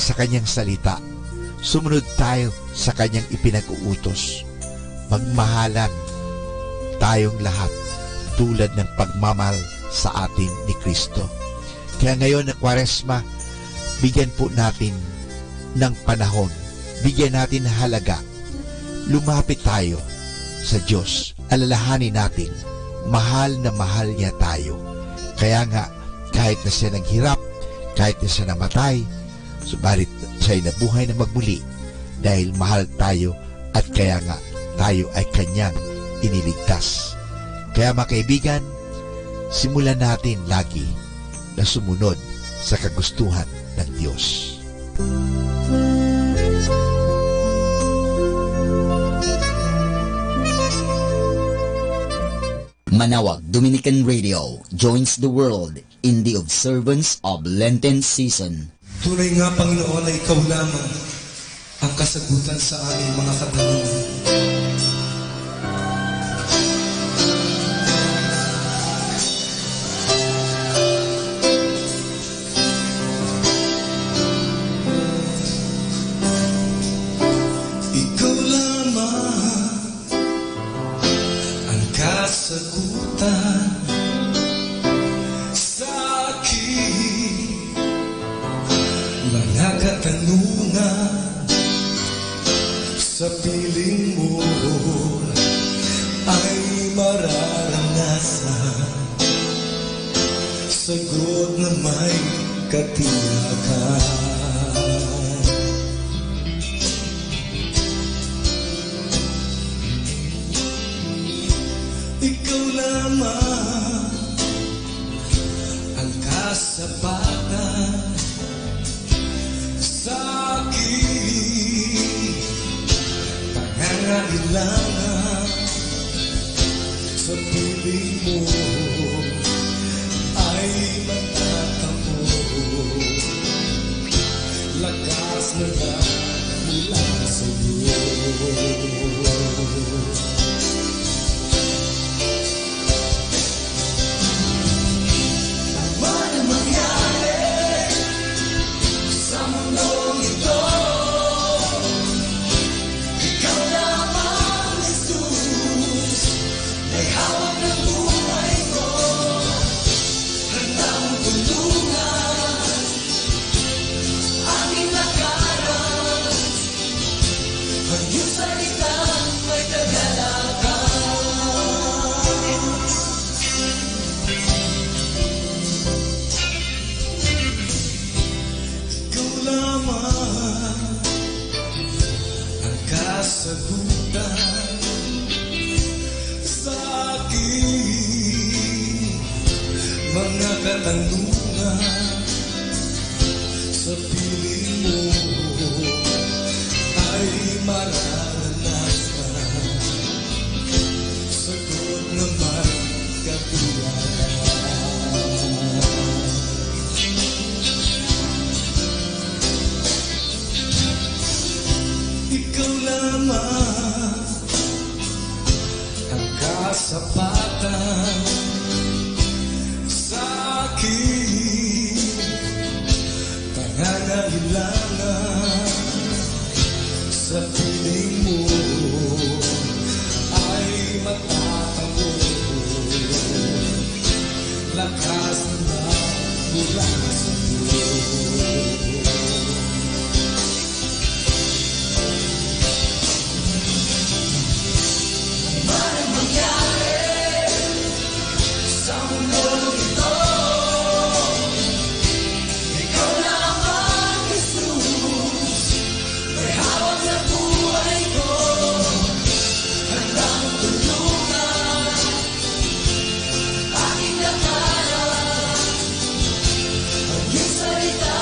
sa kanyang salita. Sumunod tayo sa kanyang ipinag-uutos. Magmahalan tayong lahat tulad ng pagmamahal sa atin ni Kristo. Kaya ngayon na Kwaresma, bigyan po natin ng panahon, bigyan natin halaga, lumapit tayo sa Diyos. Alalahanin natin, mahal na mahal niya tayo. Kaya nga, kahit na siya naghirap, kahit na siya namatay, subalit siya'y nabuhay na magmuli dahil mahal tayo at kaya nga tayo ay kanyang iniligtas. Kaya mga kaibigan, simulan natin lagi na sumunod sa kagustuhan ng Diyos. Manaoag Dominican Radio joins the world in the observance of Lenten season. Tunay nga, Panginoon, na Ikaw lamang ang kasagutan sa aming mga katanungan. Ikaw lamang ang kasagutan sa aking mga katanungan. Sa piling mo ay mararanasan sagot na may katiyakan. Ikaw lamang ang kasabatan sa aking pangangailangan. Sa piling mo ay matatamo lakas na lang mula sa iyo. Sagutan sa aking mga katanungan. Sa piling mo ay mararanasan sagot na may katiyakan. Ikaw lamang ang kasapatan sa aking pangangailangan. Sa piling mo ay matatamo lakas na mula sa iyo. Salita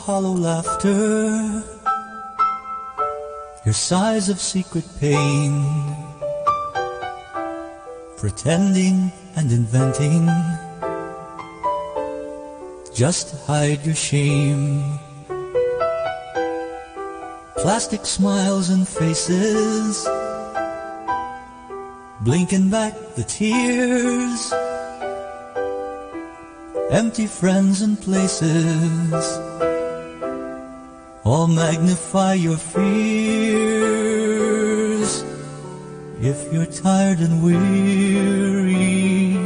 hollow laughter, your sighs of secret pain, pretending and inventing just to hide your shame. Plastic smiles and faces, blinking back the tears, empty friends and places, all magnify your fears. If you're tired and weary,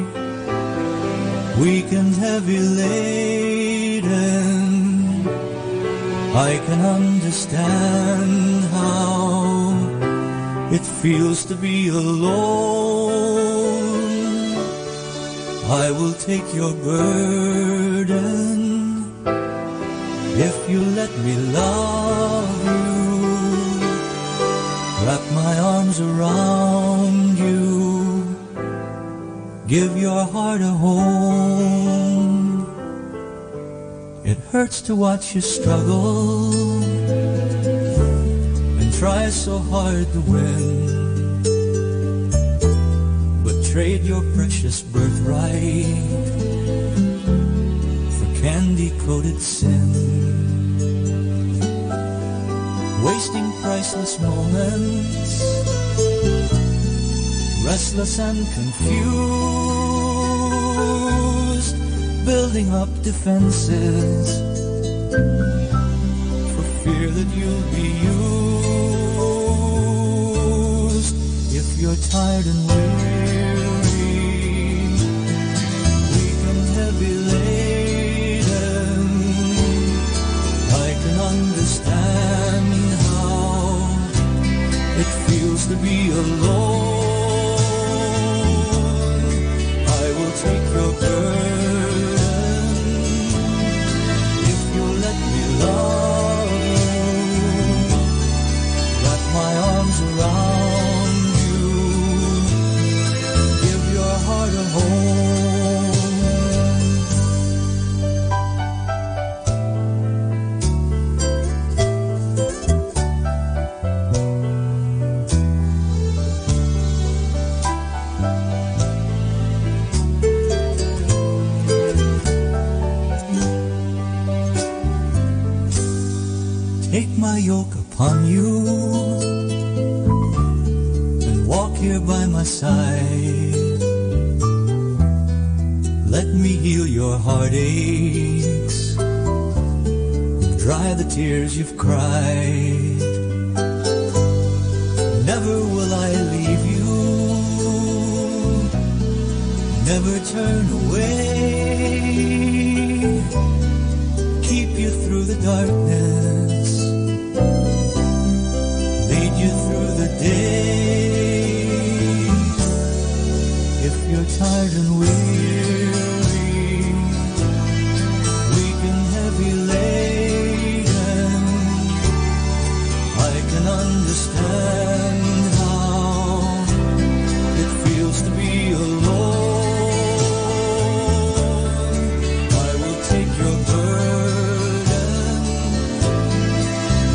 weak and heavy laden, I can understand how it feels to be alone. I will take your burden if you let me love you. Wrap my arms around you, give your heart a home. It hurts to watch you struggle and try so hard to win, but trade your precious birthright for candy-coated sin. Wasting priceless moments, restless and confused, building up defenses for fear that you'll be used. If you're tired and weary, weak and heavy laden, I can understand it feels to be alone. I will take your burden if you let me love you. Wrap my arms around you, give your heart a home. Take my yoke upon you and walk here by my side. Let me heal your heartaches, dry the tears you've cried. Never will I leave you, never turn away. Keep you through the darkness, lead you through the day. If you're tired and weary, weak and heavy laden, I can understand how it feels to be alone. I will take your burden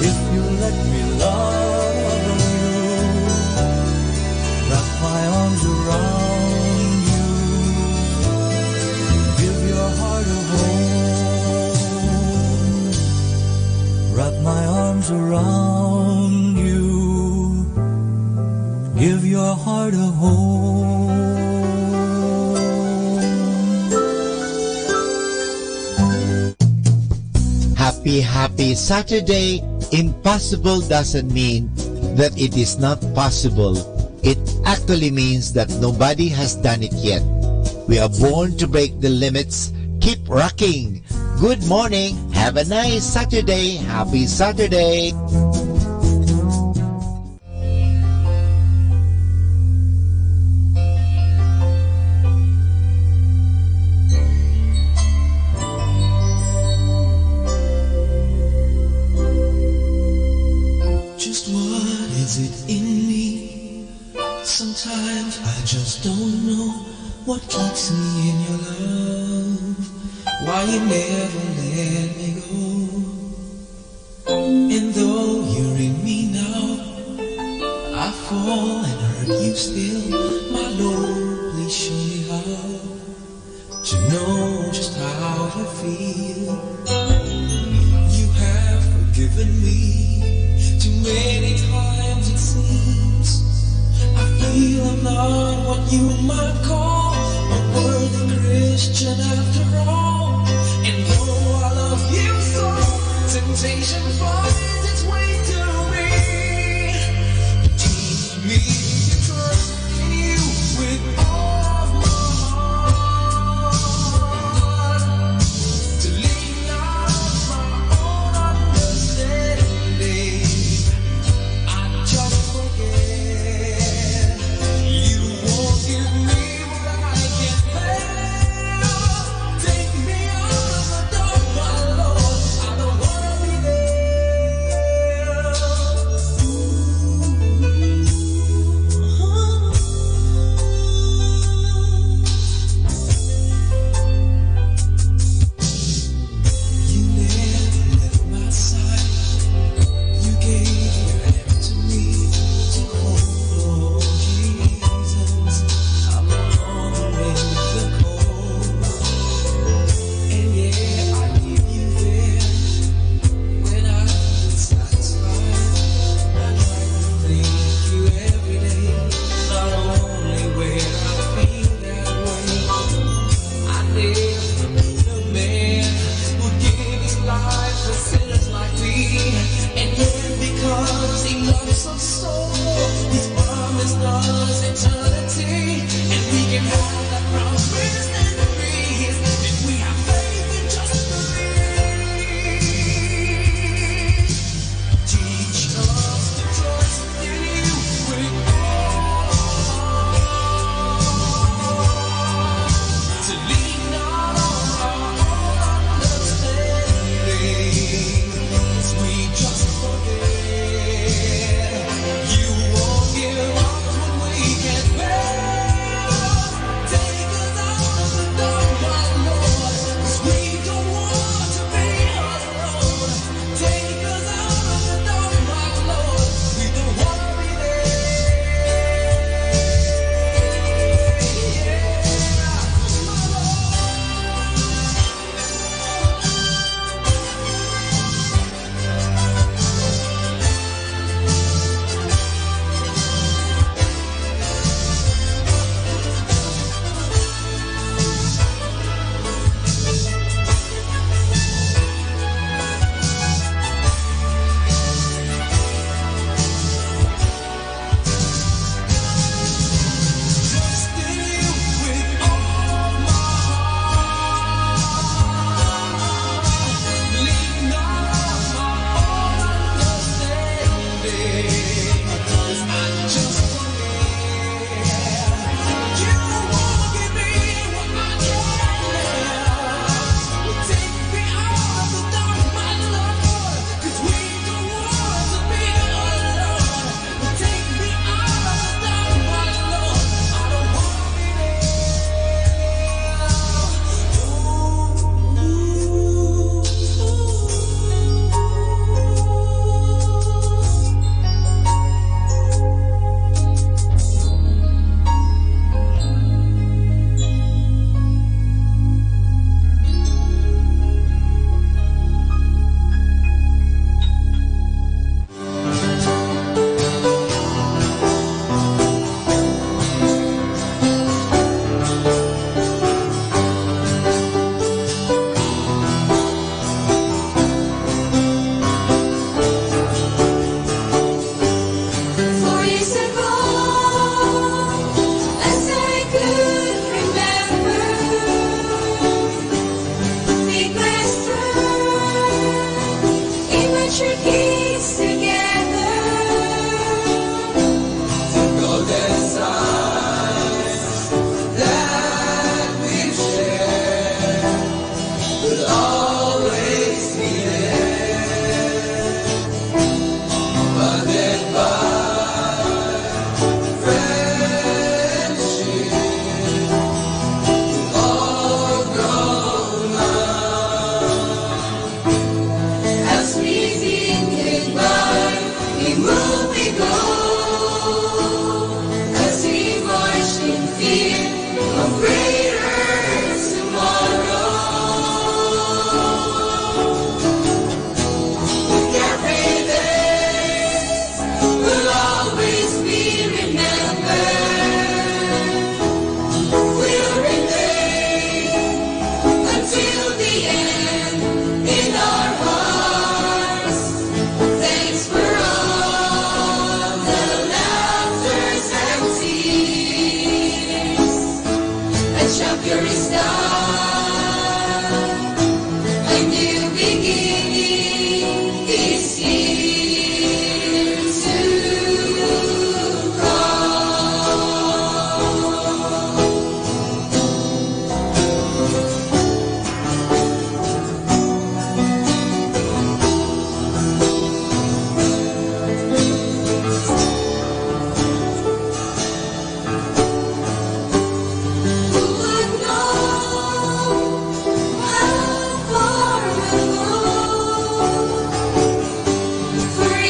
if you let me love you. Wrap my arms around you, give your heart a home. Wrap my arms around you, give your heart a home. Happy Saturday. Impossible doesn't mean that it is not possible. It actually means that nobody has done it yet. We are born to break the limits. Keep rocking. Good morning. Have a nice Saturday. Happy Saturday. Just what is it in me? Sometimes I just don't know what keeps me in your love. Why you never let me go. And though you're in me now, I fall and hurt you still. My Lord, please show me how to know just how to feel. You have forgiven me too many times it seems. I feel I'm not what you might call a worthy Christian after all. And though I love you so, temptation finds its way to me. Teach me to trust in you with all of my heart, to lean not on my own understanding. I just forget you won't give me what I can bear. Take me out of the dark, my Lord. I don't wanna be You never left my side. You gave your hand to me to hold. Oh, Jesus, I'm alone in the cold. And yeah, I give you there when I feel satisfied. I try to thank you every day, not only when I feel that way. I never knew a man who'd give his life for sinners like me. And yet because he loves us so, he's promised us eternity. And we can have that promise and breeze if we have faith and just believe. Teach us to trust in you with all to lean not on our own understanding, as we just forget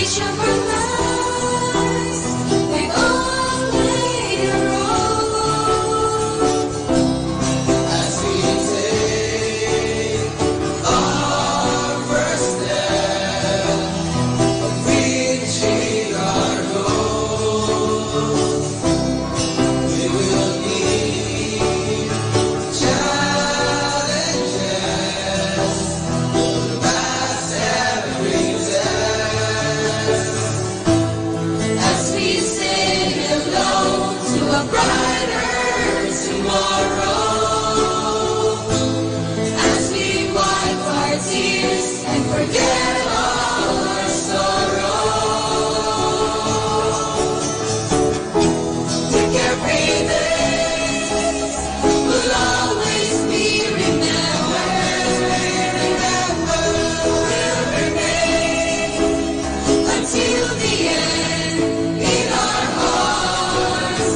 each of our lives, we've all played a role. As we take our first step of reaching our goal, we will meet challenges, pass every test. As we sing hello to a brighter tomorrow, as we wipe our tears and forget all our sorrow, the carefree days will always be remembered, will remain until the end in our hearts.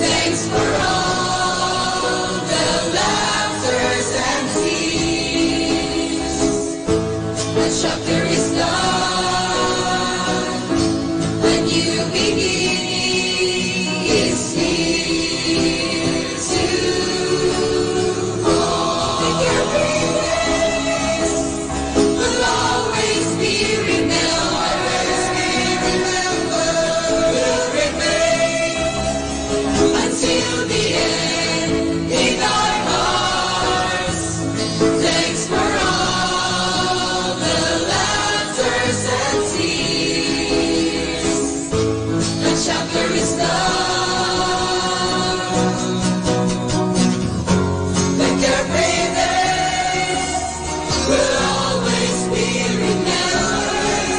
Thanks for all the laughters and tears. The chapter is done, a new beginning is here to fall. The carefree days will always be remembered, will remain until the end in our hearts. Thanks for all the laughters and tears. The chapter is done. The carefree days will always be remembered,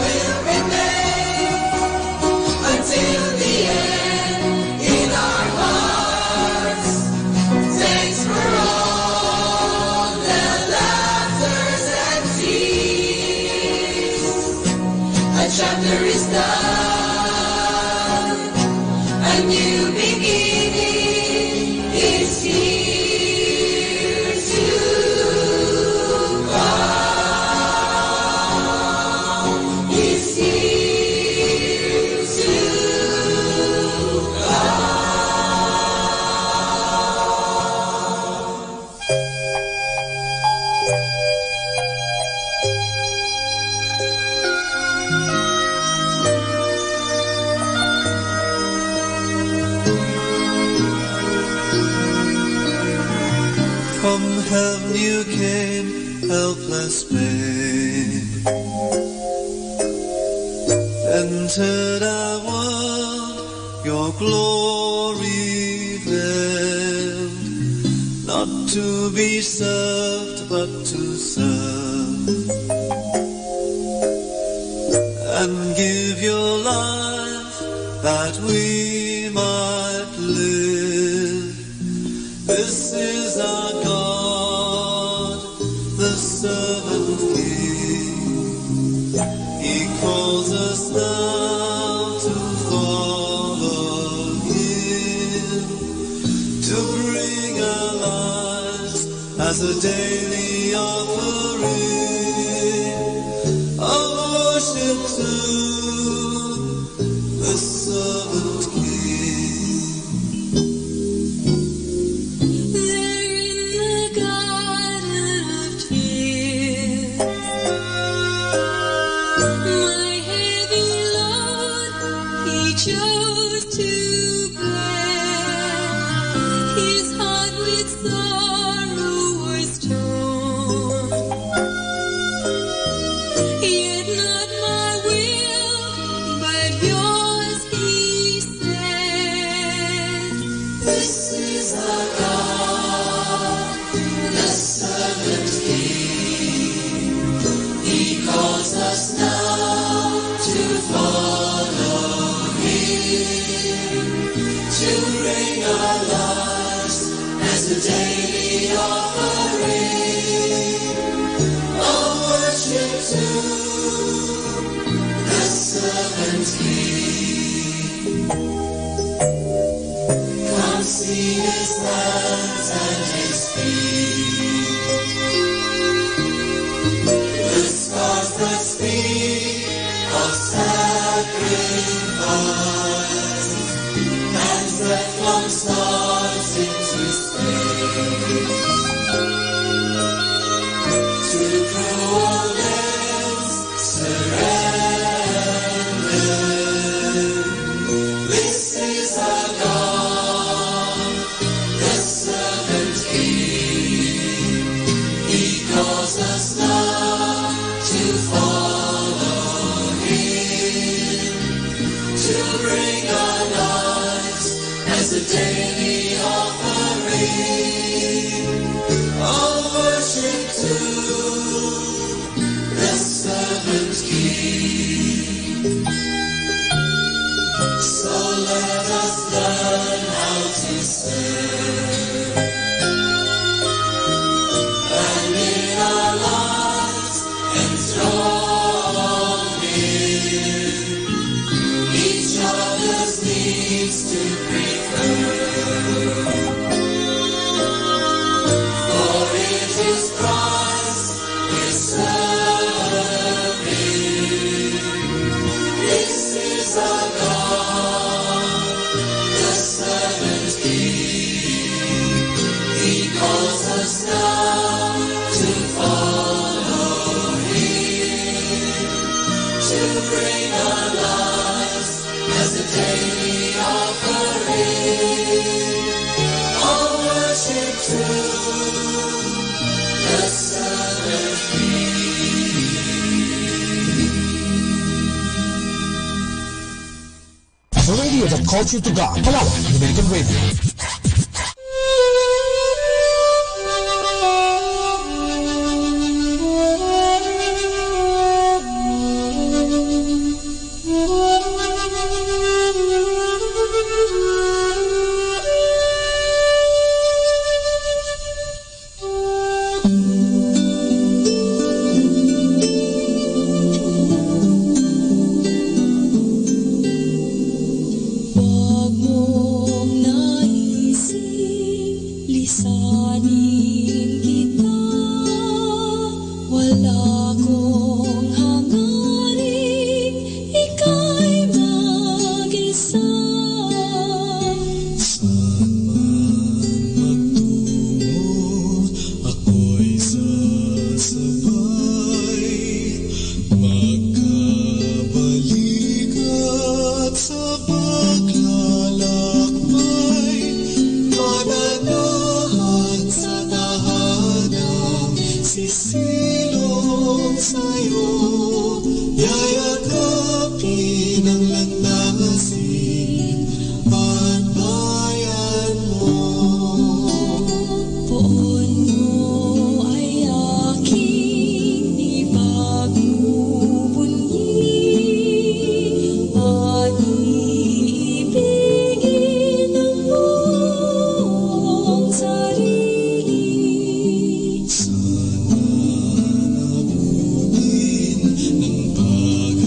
will remain until the end in our hearts. Thanks for all the laughters and tears. A chapter is done, a new beginning is here to come. Is here to From heaven you came, helpless babe. Entered our world, your glory veiled. Not to be served, but to serve. And give your life that we might live. This is our God, the servant King. He calls us now to follow Him, to bring our lives as a daily offering of worship to the servant King. There in the garden of tears, my heavy load He chose to bear. His heart with sorrow was torn. Yet not my will, but yours, He said. This is our God, the servant King. He calls us now to follow Him, to bring our lives as a daily offering of worship to the servant King. Come see His hands and His feet, the scars that feet of sacrifice, hands that flung stars into space, to cruel ends surrender. This is our God, the servant King. He calls us now to follow Him, to bring our lives as a daily offering of worship to the servant King. So let us learn how to serve, and in our lives enthrone Him, each other's needs to prefer. For it is Christ we're serving. This is our God, the servant King. He calls us now to follow Him, to bring our lives as a daily offering of worship to the servant King. The radio that calls you to God. Palawan, Dominican Radio. Wag mong naisip, lisanin kita. Wala kong hangaring, ika'y mag-isa. Saan man magtungo, ako'y sasabay, magkabalik at sa paglalakbay, mananahan sa tahanang sisilong sa'yo, yayakapin ang landasin at bayan mo. Poon mo ay aking ipagmubunyi at iibigin ang buong sarili. Sana nabunin ng pag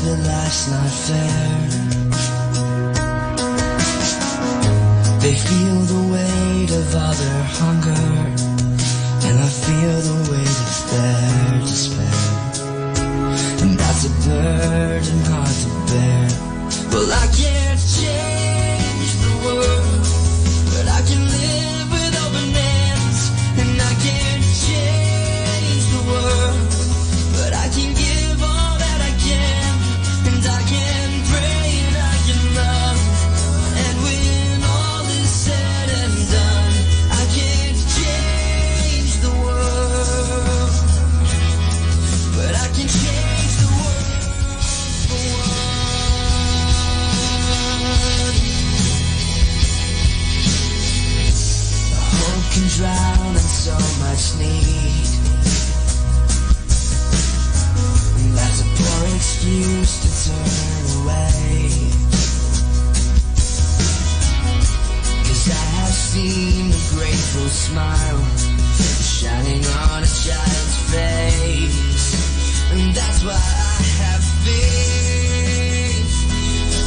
but life's not fair. They feel the weight of all their hunger, and I feel the weight of their despair. And that's a burden hard to bear. Well, I can't change the world, but I can live with open hands. And I can't change the world, but I can give all that I can. And I can pray and I can love. And when all is said and done, I can't change the world, but I can change the world for one. Hope can drown in so much need. That's a poor excuse to turn away. 'Cause I have seen the grateful smile shining on a child's face, and that's why I have faith.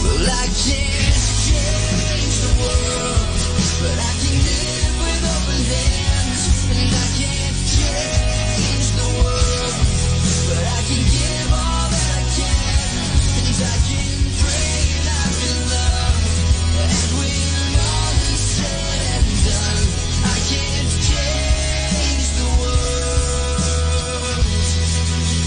Well, I can't change the world, but I can live with open hands. And I can't change the world, but I can give all that I can. And I can pray and I can love. And when all is said and done, I can't change the world,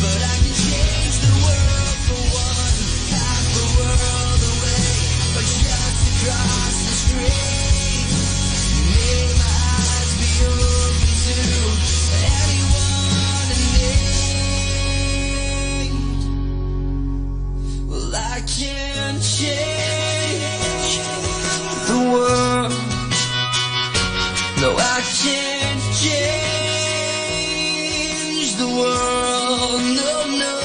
but I can change the world for one. Half the world away, but just across the street. May my eyes be open to anyone in need. Well, I can't change the world. No, I can't change the world. No, no,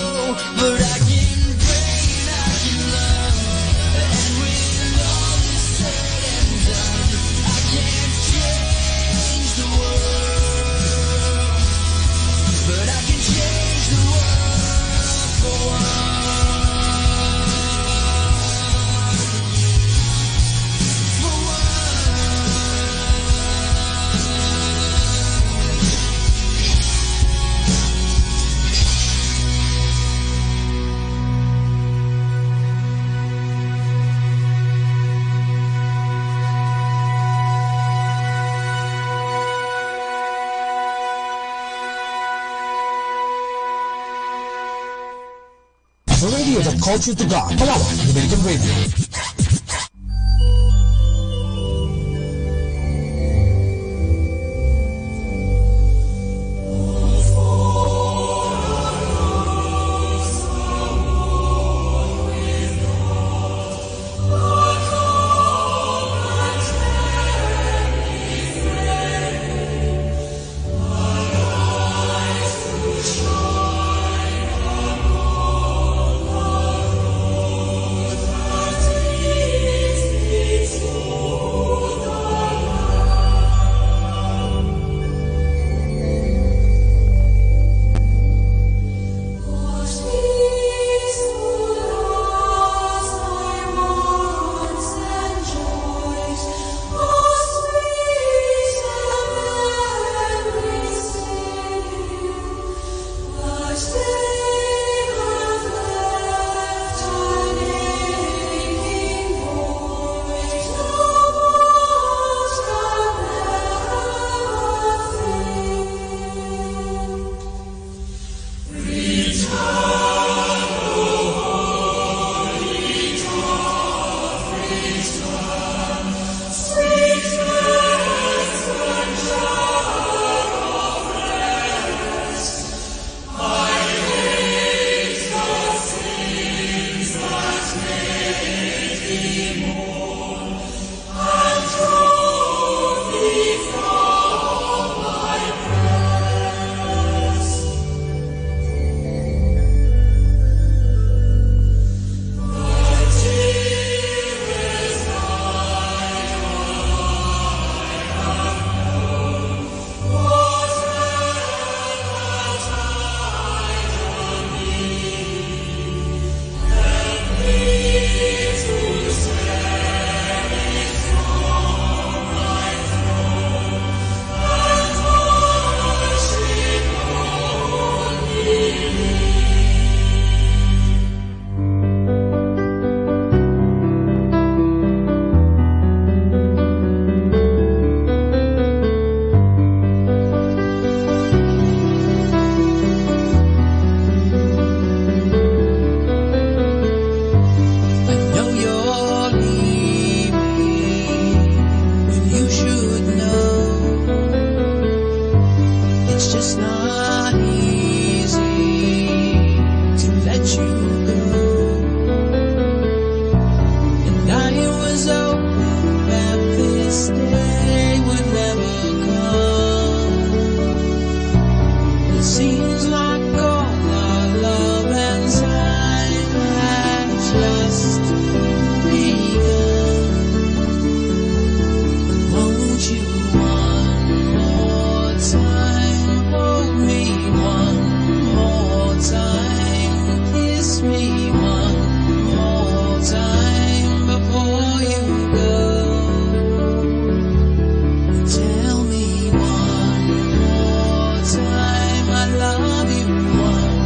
but I can pray and I can love. And when all is said and done, I can't change the world, but I can change the world for one. For The radio that calls you to God. Palawak Dominican Radio. one. It's just not easy to let you go. And I was hoping that this day would never come. It seems like all our love and time had just begun. Won't you one more time hold me one more time, kiss me one more time before you go. Tell me one more time I love you one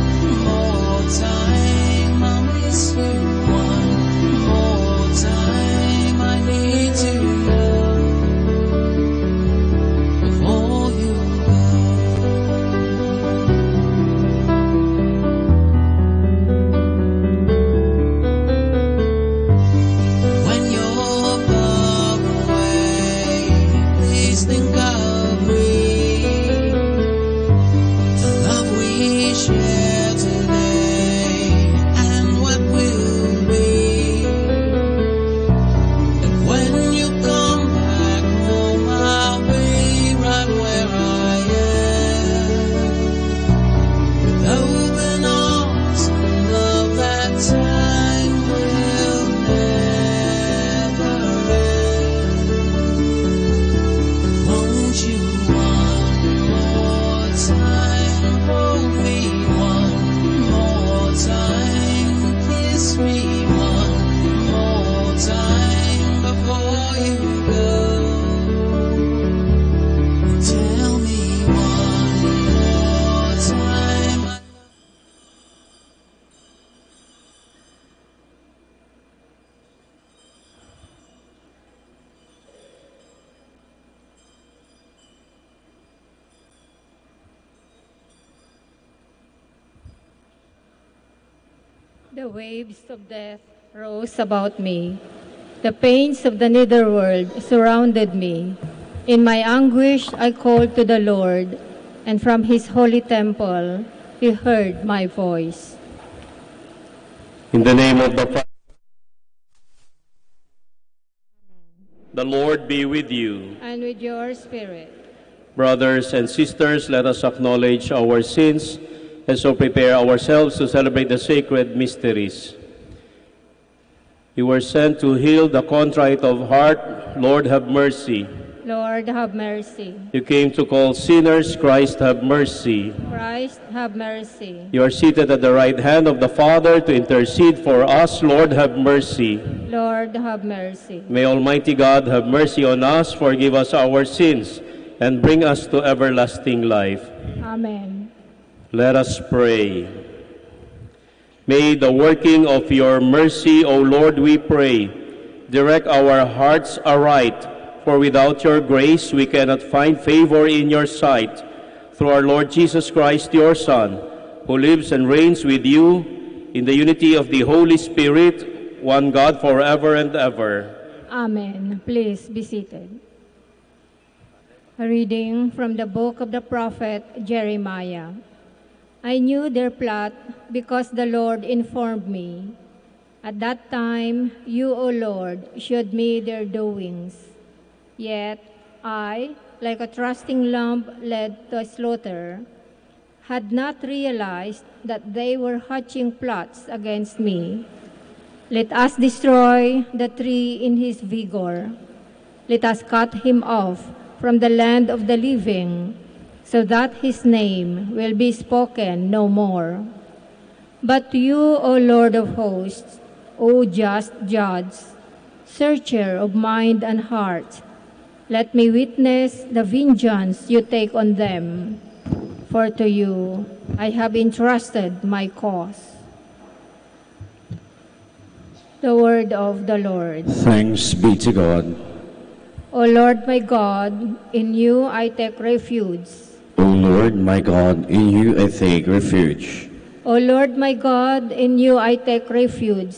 more time, I miss you one more time, I need to know before you go. When you're far away, please think of me. The love we share today and what will be. And when you come back home, I'll be right where I am. With open arms and love that time will never end. Won't you one more time hold me one more time, kiss me one more time before you go. Tell me one more time. The waves of death rose about me. The pains of the netherworld surrounded me. In my anguish I called to the Lord, and from his holy temple he heard my voice. In the name of the Father, the Lord be with you. And with your spirit. Brothers and sisters, let us acknowledge our sins and so prepare ourselves to celebrate the sacred mysteries. You were sent to heal the contrite of heart. Lord, have mercy. Lord, have mercy. You came to call sinners. Christ, have mercy. Christ, have mercy. You are seated at the right hand of the Father to intercede for us. Lord, have mercy. Lord, have mercy. May Almighty God have mercy on us, forgive us our sins, and bring us to everlasting life. Amen. Let us pray. May the working of your mercy, O Lord, we pray, direct our hearts aright, for without your grace we cannot find favor in your sight. Through our Lord Jesus Christ, your Son, who lives and reigns with you in the unity of the Holy Spirit, one God forever and ever. Amen. Please be seated. A reading from the book of the prophet Jeremiah. I knew their plot because the Lord informed me. At that time, you, O Lord, showed me their doings. Yet I, like a trusting lamb led to slaughter, had not realized that they were hatching plots against me. Let us destroy the tree in his vigor. Let us cut him off from the land of the living, so that his name will be spoken no more. But you, O Lord of hosts, O just judge, searcher of mind and heart, let me witness the vengeance you take on them. For to you I have entrusted my cause. The word of the Lord. Thanks be to God. O Lord my God, in you I take refuge. O Lord my God, in you I take refuge. O Lord my God, in you I take refuge.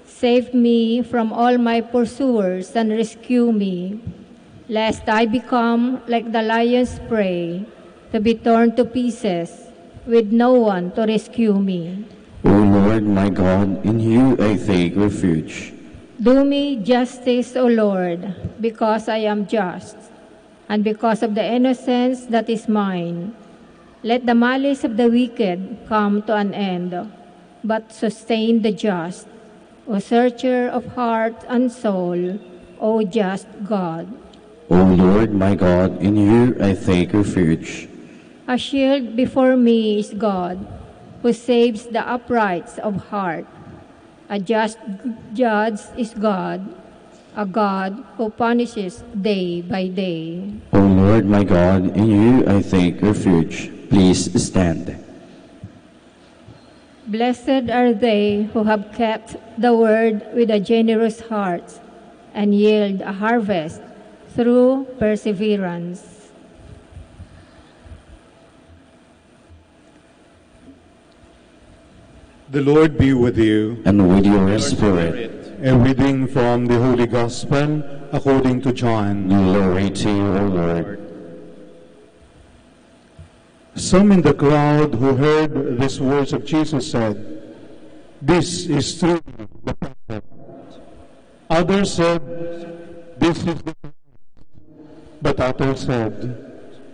Save me from all my pursuers and rescue me, lest I become like the lion's prey, to be torn to pieces, with no one to rescue me. O Lord my God, in you I take refuge. Do me justice, O Lord, because I am just, and because of the innocence that is mine. Let the malice of the wicked come to an end, but sustain the just. O searcher of heart and soul, O just God. O Lord my God, in you I take refuge. A shield before me is God, who saves the uprights of heart. A just judge is God, a God who punishes day by day. O Lord my God, in you I take refuge. Please stand. Blessed are they who have kept the word with a generous heart and yield a harvest through perseverance. The Lord be with you. And with your spirit. A reading from the Holy Gospel according to John. Glory to you, O Lord. Some in the crowd who heard these words of Jesus said, "This is true, the prophet." Others said, "This is the Christ." But others said,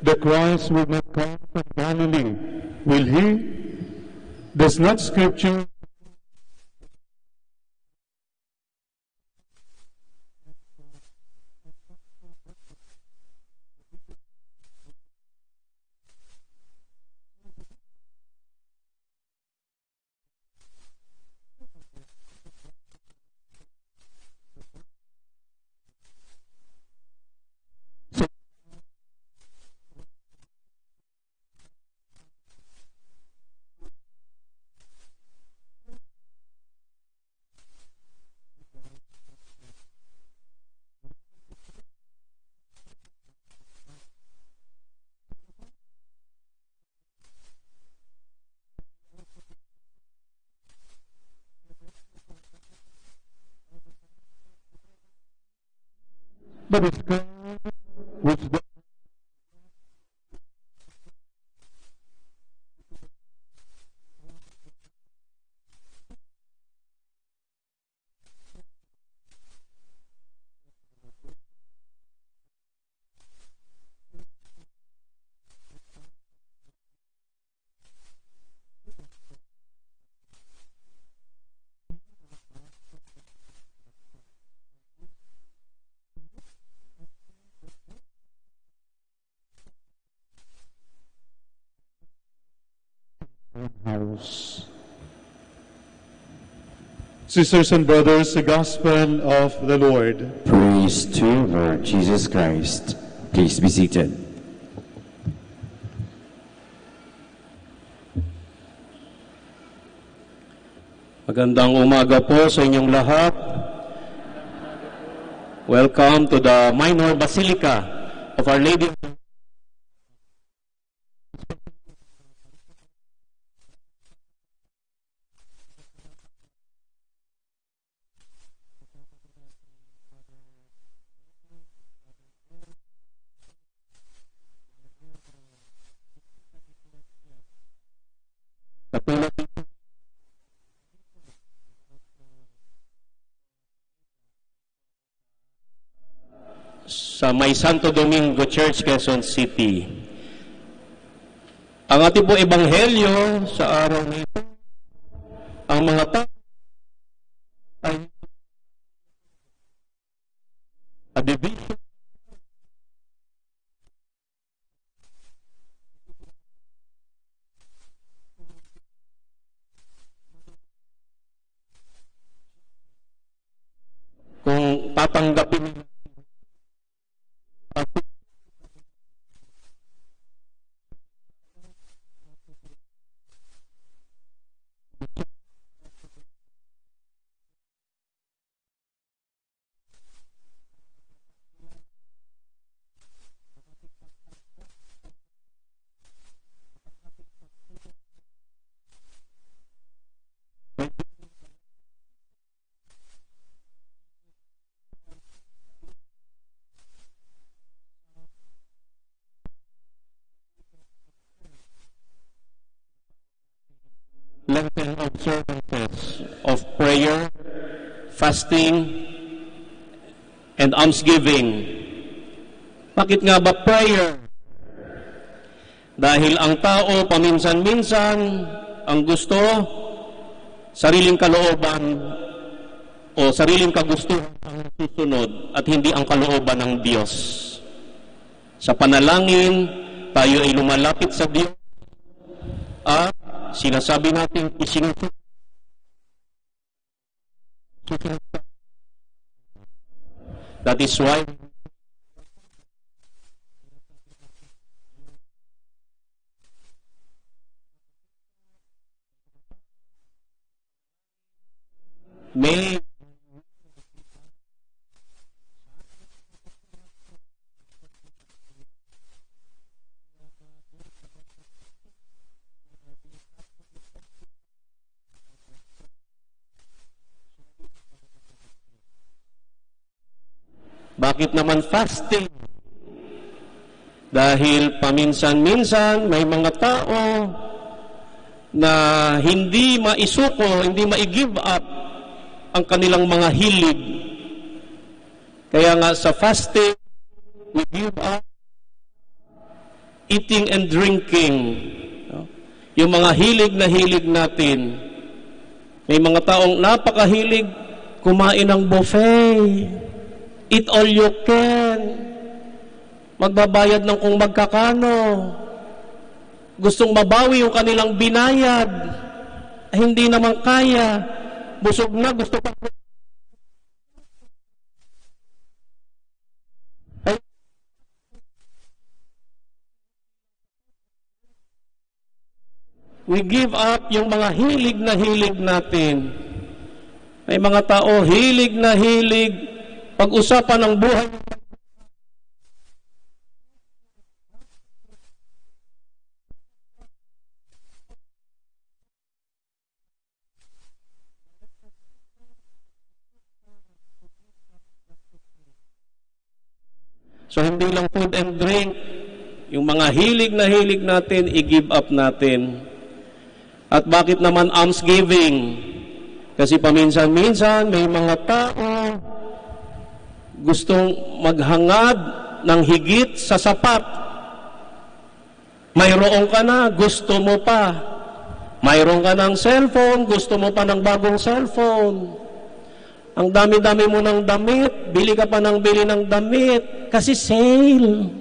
"The Christ will not come from Galilee, will he? Does not Scripture but is God which the house? Sisters and brothers, the Gospel of the Lord. Praise to you, Lord Jesus Christ. Please be seated. Magandang umaga po sa inyong lahat. Welcome to the Minor Basilica of Our Lady. Katulad sa May Santo Domingo Church, Quezon City. Ang ating po ebanghelyo sa araw na ito, ang mga tao ay a division kung tatanggapin Lenten observances of prayer, fasting, and almsgiving. Bakit nga ba prayer? Dahil ang tao paminsan-minsan ang gusto, sariling kalooban o sariling kagustuhan ang susunod at hindi ang kalooban ng Diyos. Sa panalangin, tayo ay lumalapit sa Diyos at sinasabi natin isinusunod. That is why may Bakit naman fasting? Dahil paminsan-minsan may mga tao na hindi maisuko, hindi ma-give up ang kanilang mga hilig. Kaya nga sa fasting, we give up eating and drinking. Yung mga hilig na hilig natin. May mga taong napakahilig kumain ng buffet. Eat all you can. Magbabayad ng kung magkakano. Gustong mabawi yung kanilang binayad. Hindi naman kaya. Busog na, gusto pa. We give up yung mga hilig na hilig natin. May mga tao hilig na hilig pag-usapan ng buhay. So hindi lang food and drink, yung mga hilig na hilig natin, i-give up natin. At bakit naman almsgiving? Kasi paminsan-minsan may mga tao gustong maghangad ng higit sa sapat. Mayroon ka na, gusto mo pa. Mayroon ka ng cellphone, gusto mo pa ng bagong cellphone. Ang dami-dami mo ng damit, bili ka pa ng bili ng damit, kasi sale.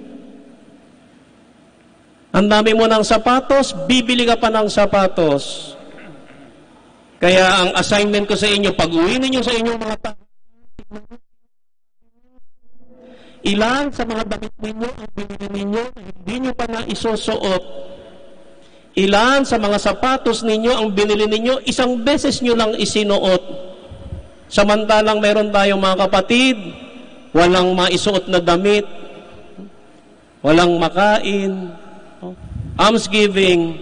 Ang dami mo ng sapatos, bibili ka pa ng sapatos. Kaya ang assignment ko sa inyo, pag-uwi ninyo sa inyong mga tao, ilan sa mga damit ninyo ang binili ninyo na hindi nyo pa na isusuot? Ilan sa mga sapatos ninyo ang binili ninyo, isang beses nyo lang isinuot? Samantalang meron tayong mga kapatid, walang maisuot na damit, walang makain. Almsgiving,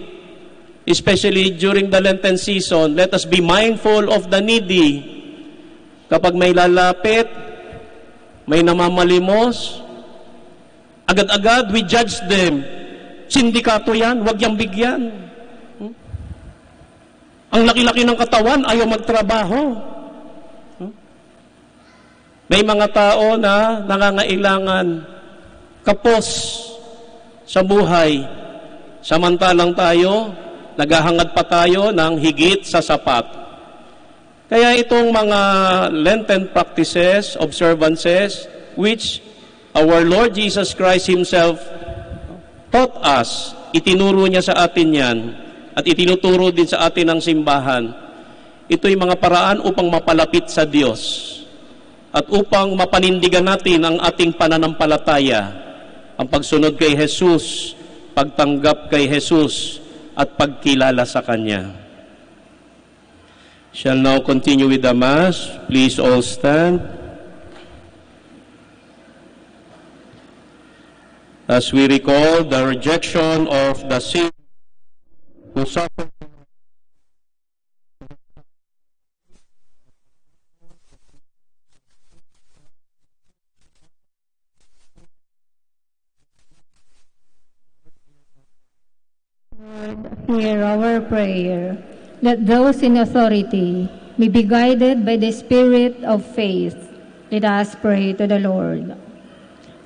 especially during the Lenten season, let us be mindful of the needy. Kapag may lalapit, may namamalimos, agad-agad we judge them. Sindikato yan, wag yang bigyan. Ang laki-laki ng katawan, ayaw magtrabaho. May mga tao na nangangailangan kapos sa buhay. Samantalang tayo, naghahangad pa tayo ng higit sa sapat. Kaya itong mga Lenten practices, observances, which our Lord Jesus Christ Himself taught us, itinuro niya sa atin yan, at itinuturo din sa atin ng simbahan. Ito'y mga paraan upang mapalapit sa Diyos at upang mapanindigan natin ang ating pananampalataya, ang pagsunod kay Jesus, pagtanggap kay Jesus, at pagkilala sa Kanya. Shall now continue with the Mass. Please all stand. As we recall the rejection of the Savior who suffered Lord, hear our prayer. that those in authority may be guided by the spirit of faith. Let us pray to the Lord.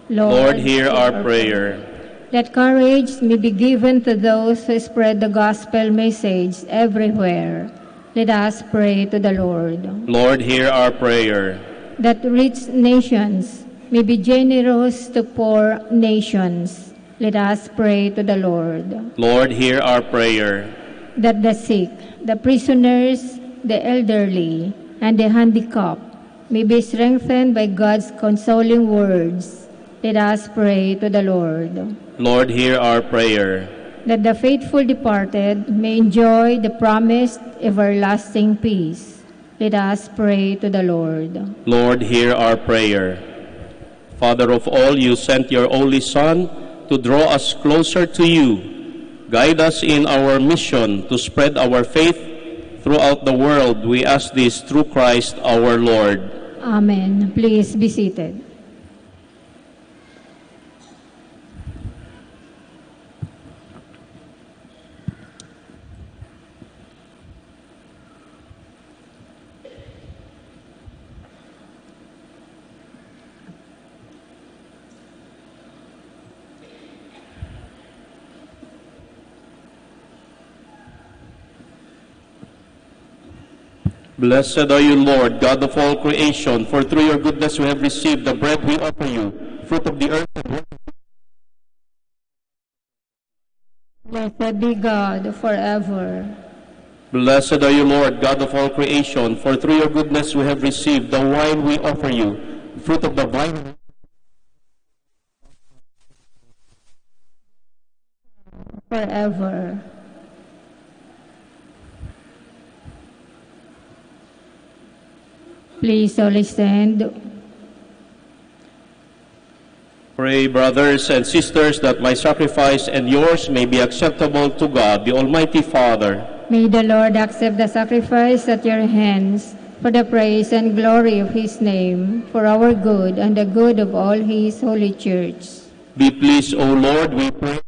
Lord, hear our prayer. That courage may be given to those who spread the gospel message everywhere. Let us pray to the Lord. Lord, hear our prayer. That rich nations may be generous to poor nations. Let us pray to the Lord. Lord, hear our prayer. That the sick, the prisoners, the elderly, and the handicapped may be strengthened by God's consoling words. Let us pray to the Lord. Lord, hear our prayer. That the faithful departed may enjoy the promised everlasting peace. Let us pray to the Lord. Lord, hear our prayer. Father of all, you sent your only Son to draw us closer to you. Guide us in our mission to spread our faith throughout the world. We ask this through Christ our Lord. Amen. Please be seated. Blessed are you, Lord, God of all creation, for through your goodness we have received the bread we offer you, fruit of the earth. Blessed be God forever. Blessed are you, Lord, God of all creation, for through your goodness we have received the wine we offer you, fruit of the vine. Forever. Please all stand. Pray, brothers and sisters, that my sacrifice and yours may be acceptable to God, the Almighty Father. May the Lord accept the sacrifice at your hands for the praise and glory of his name, for our good and the good of all his holy church. Be pleased, O Lord, we pray.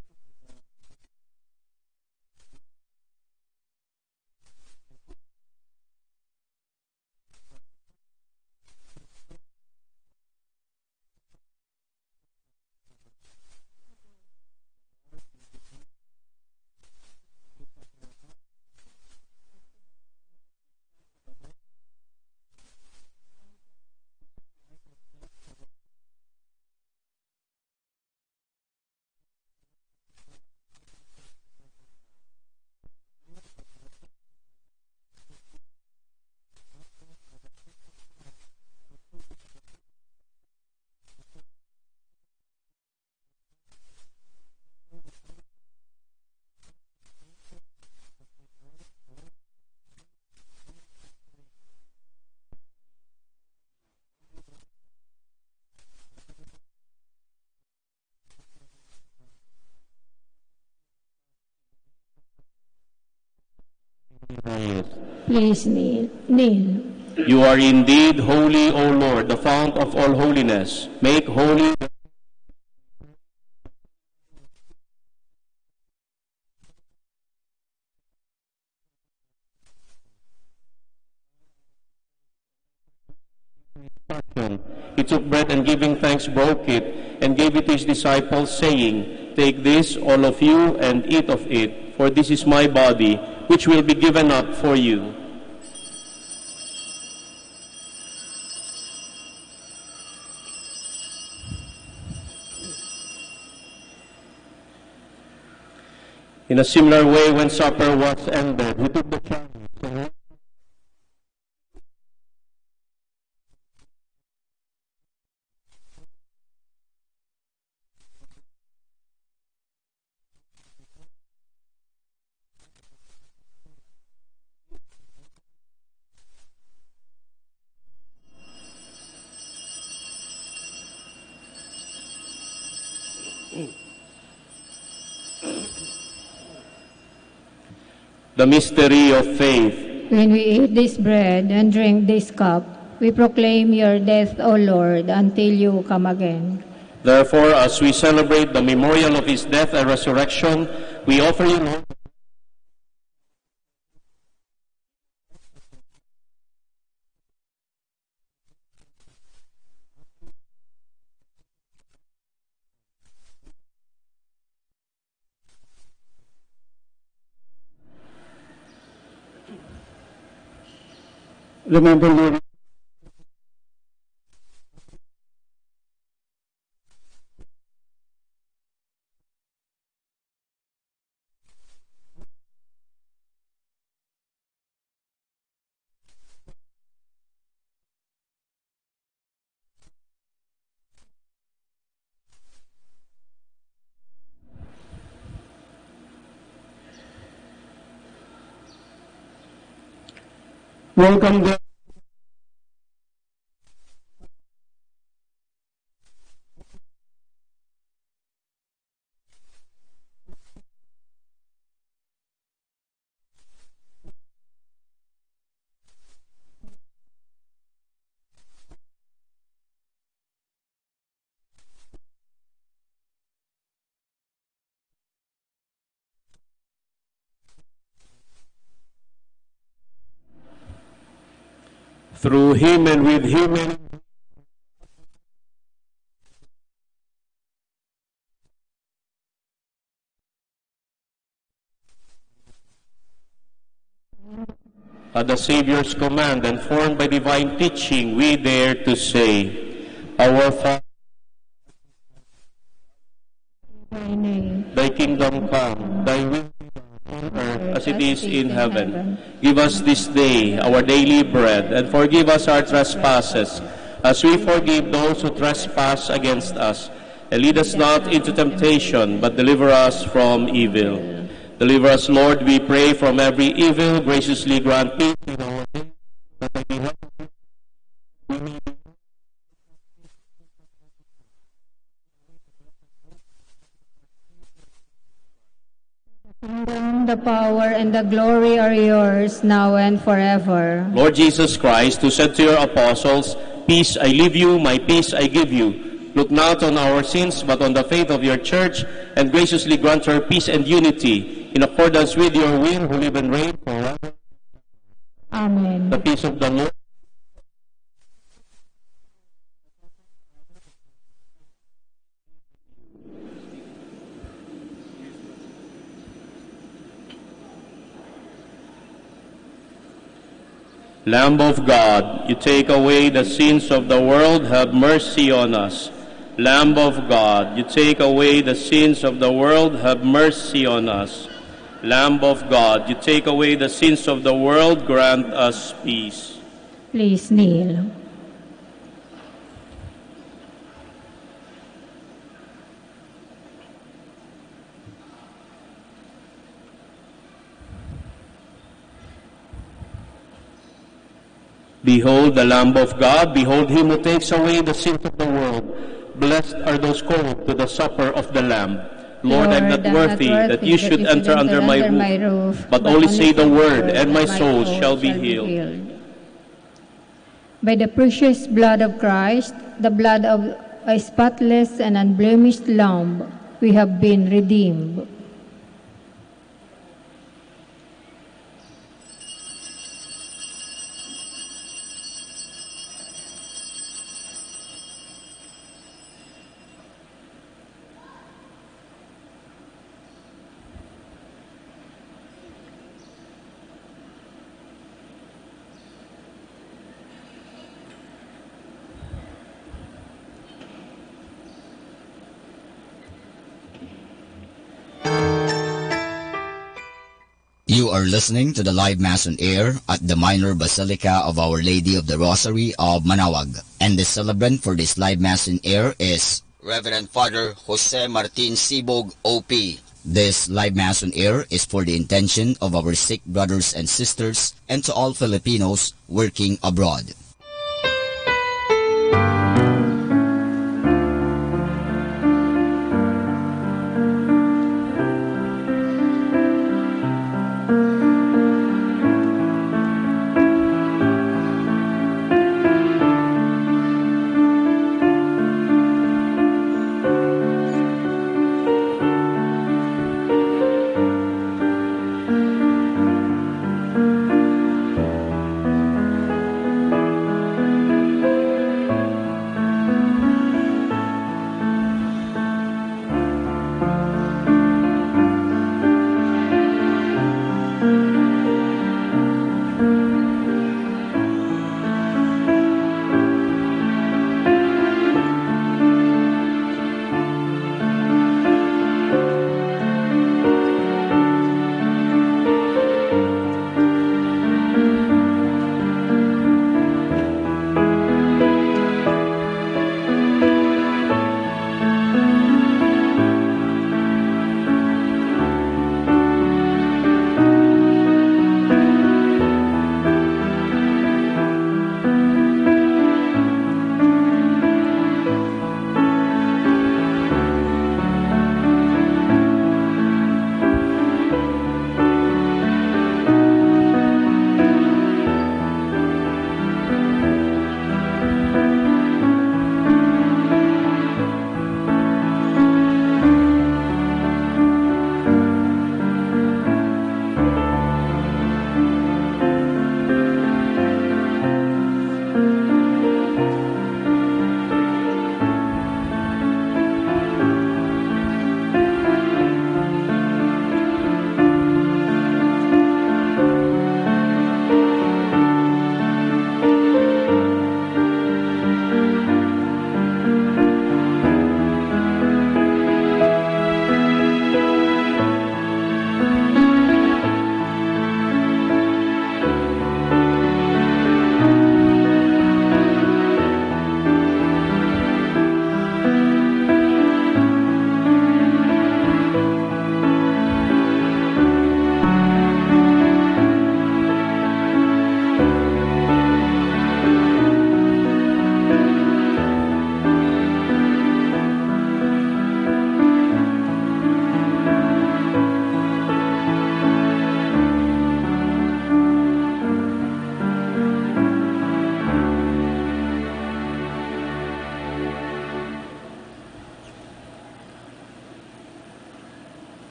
Please kneel. You are indeed holy, O Lord, the fount of all holiness. Make holy. He took bread and giving thanks broke it and gave it to his disciples, saying, Take this, all of you, and eat of it, for this is my body, which will be given up for you. In a similar way, when supper was ended, he took the chalice. The mystery of faith. When we eat this bread and drink this cup, we proclaim your death, O Lord, until you come again. Therefore, as we celebrate the memorial of his death and resurrection, we offer you, Lord, Remember, Lord, welcome them. Through him and with him and at the Savior's command and formed by divine teaching, we dare to say, Our Father, Thy name, thy kingdom come, thy will be done on earth as it is in heaven. Give us this day our daily bread, and forgive us our trespasses, as we forgive those who trespass against us. And lead us not into temptation, but deliver us from evil. Deliver us, Lord, we pray, from every evil. Graciously grant peace in our day, that by the help of God we may be kingdom, the power, and the glory are yours, now and forever. Lord Jesus Christ, who said to your apostles, Peace I leave you, my peace I give you. Look not on our sins, but on the faith of your church, and graciously grant her peace and unity, in accordance with your will, who live and reign forever. Amen. The peace of the Lord. Lamb of God, you take away the sins of the world, have mercy on us. Lamb of God, you take away the sins of the world, have mercy on us. Lamb of God, you take away the sins of the world, grant us peace. Please kneel. Behold the Lamb of God, behold him who takes away the sins of the world. Blessed are those called to the supper of the Lamb. Lord, I'm not worthy that you should enter under my roof, but only say the word, and my soul shall be healed. By the precious blood of Christ, the blood of a spotless and unblemished Lamb, we have been redeemed. You are listening to the live Mass on air at the Minor Basilica of Our Lady of the Rosary of Manaoag. And the celebrant for this live Mass on air is Reverend Father Jose Martin Sibog, OP. This live Mass on air is for the intention of our sick brothers and sisters and to all Filipinos working abroad.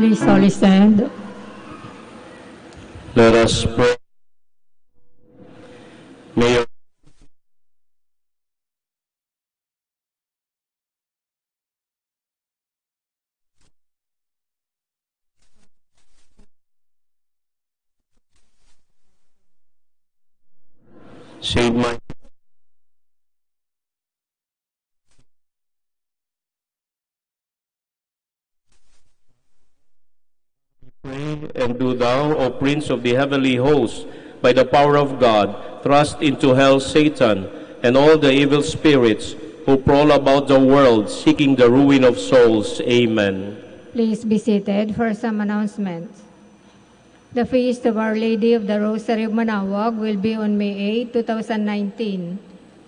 Please all stand. Let us pray. May your Saint Michael pray, and do thou, O Prince of the heavenly host, by the power of God, thrust into hell Satan and all the evil spirits who prowl about the world seeking the ruin of souls. Amen. Please be seated for some announcements. The feast of Our Lady of the Rosary of Manaoag will be on May 8, 2019,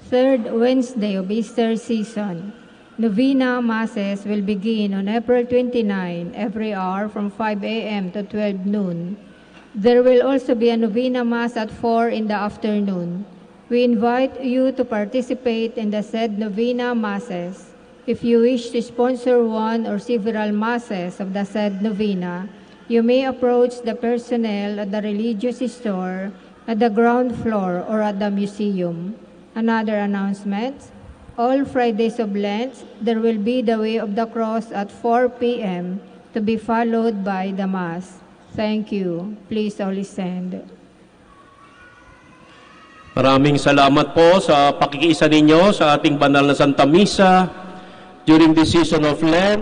third Wednesday of Easter season. Novena Masses will begin on April 29, every hour from 5 a.m. to 12 noon. There will also be a Novena Mass at 4 in the afternoon. We invite you to participate in the said Novena Masses. If you wish to sponsor one or several Masses of the said Novena, you may approach the personnel at the religious store, at the ground floor, or at the museum. Another announcement. All Fridays of Lent, there will be the Way of the Cross at 4 p.m. to be followed by the Mass. Thank you. Please all stand. Maraming salamat po sa pakikiisa ninyo sa ating banal na Santa Misa. During this season of Lent,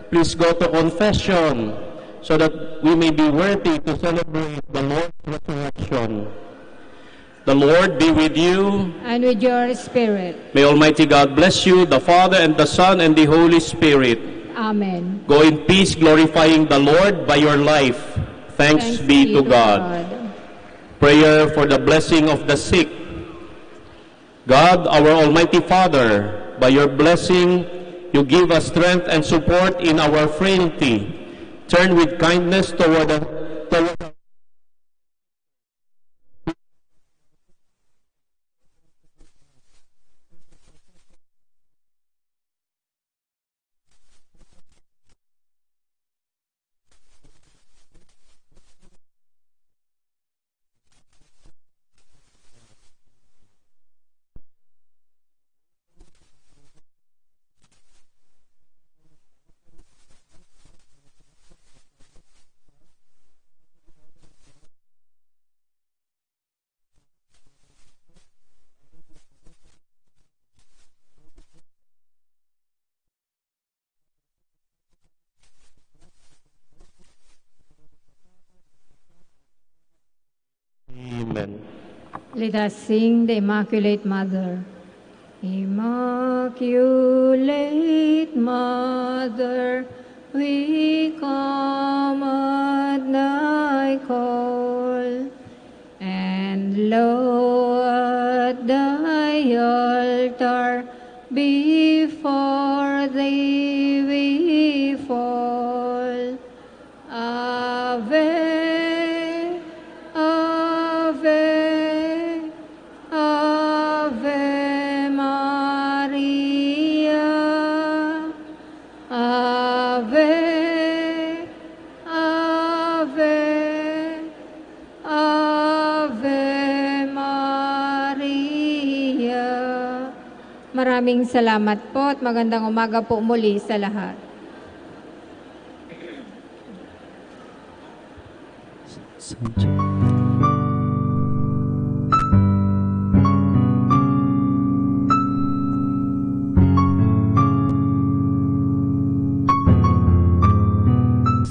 please go to confession so that we may be worthy to celebrate the Lord's resurrection. The Lord be with you. And with your spirit. May Almighty God bless you, the Father and the Son and the Holy Spirit. Amen. Go in peace, glorifying the Lord by your life. Thanks be to God. Prayer for the blessing of the sick. God, our Almighty Father, by your blessing, you give us strength and support in our frailty. Turn with kindness toward Amen. Let us sing the Immaculate Mother. Immaculate Mother, we come at thy call, and lo, at thy altar, before thee we fall. Ave, maraming salamat po at magandang umaga po muli sa lahat.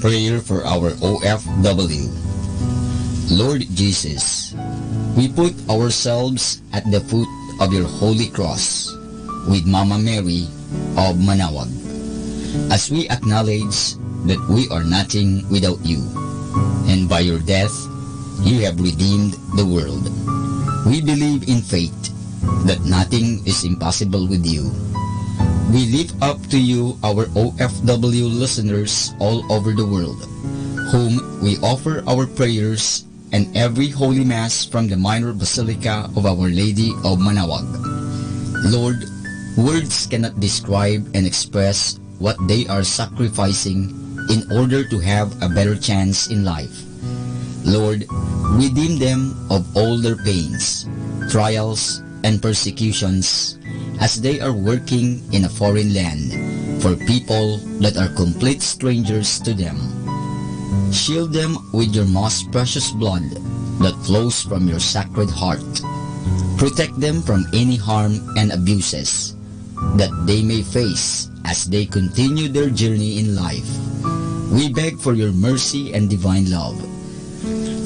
Prayer for our OFW. Lord Jesus, we put ourselves at the foot of your holy cross with Mama Mary of Manaoag, as we acknowledge that we are nothing without you, and by your death you have redeemed the world. We believe in faith that nothing is impossible with you. We lift up to you our OFW listeners all over the world, whom we offer our prayers and every Holy Mass from the Minor Basilica of Our Lady of Manaoag. Lord, words cannot describe and express what they are sacrificing in order to have a better chance in life. Lord, redeem them of all their pains, trials, and persecutions as they are working in a foreign land for people that are complete strangers to them. Shield them with your most precious blood that flows from your sacred heart. Protect them from any harm and abuses that they may face as they continue their journey in life. We beg for your mercy and divine love,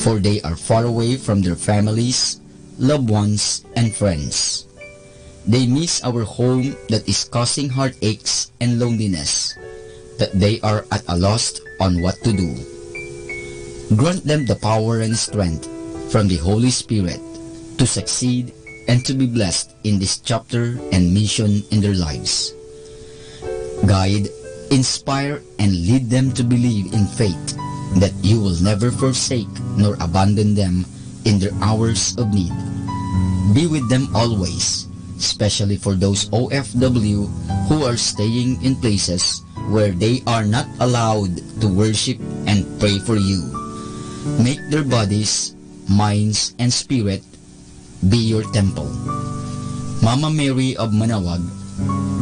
for they are far away from their families, loved ones, and friends. They miss our home that is causing heartaches and loneliness, that they are at a loss on what to do. Grant them the power and strength from the Holy Spirit to succeed and to be blessed in this chapter and mission in their lives. Guide, inspire, and lead them to believe in faith that you will never forsake nor abandon them in their hours of need. Be with them always, especially for those OFW who are staying in places where they are not allowed to worship and pray for you. Make their bodies, minds, and spirit be your temple. Mama Mary of Manawag,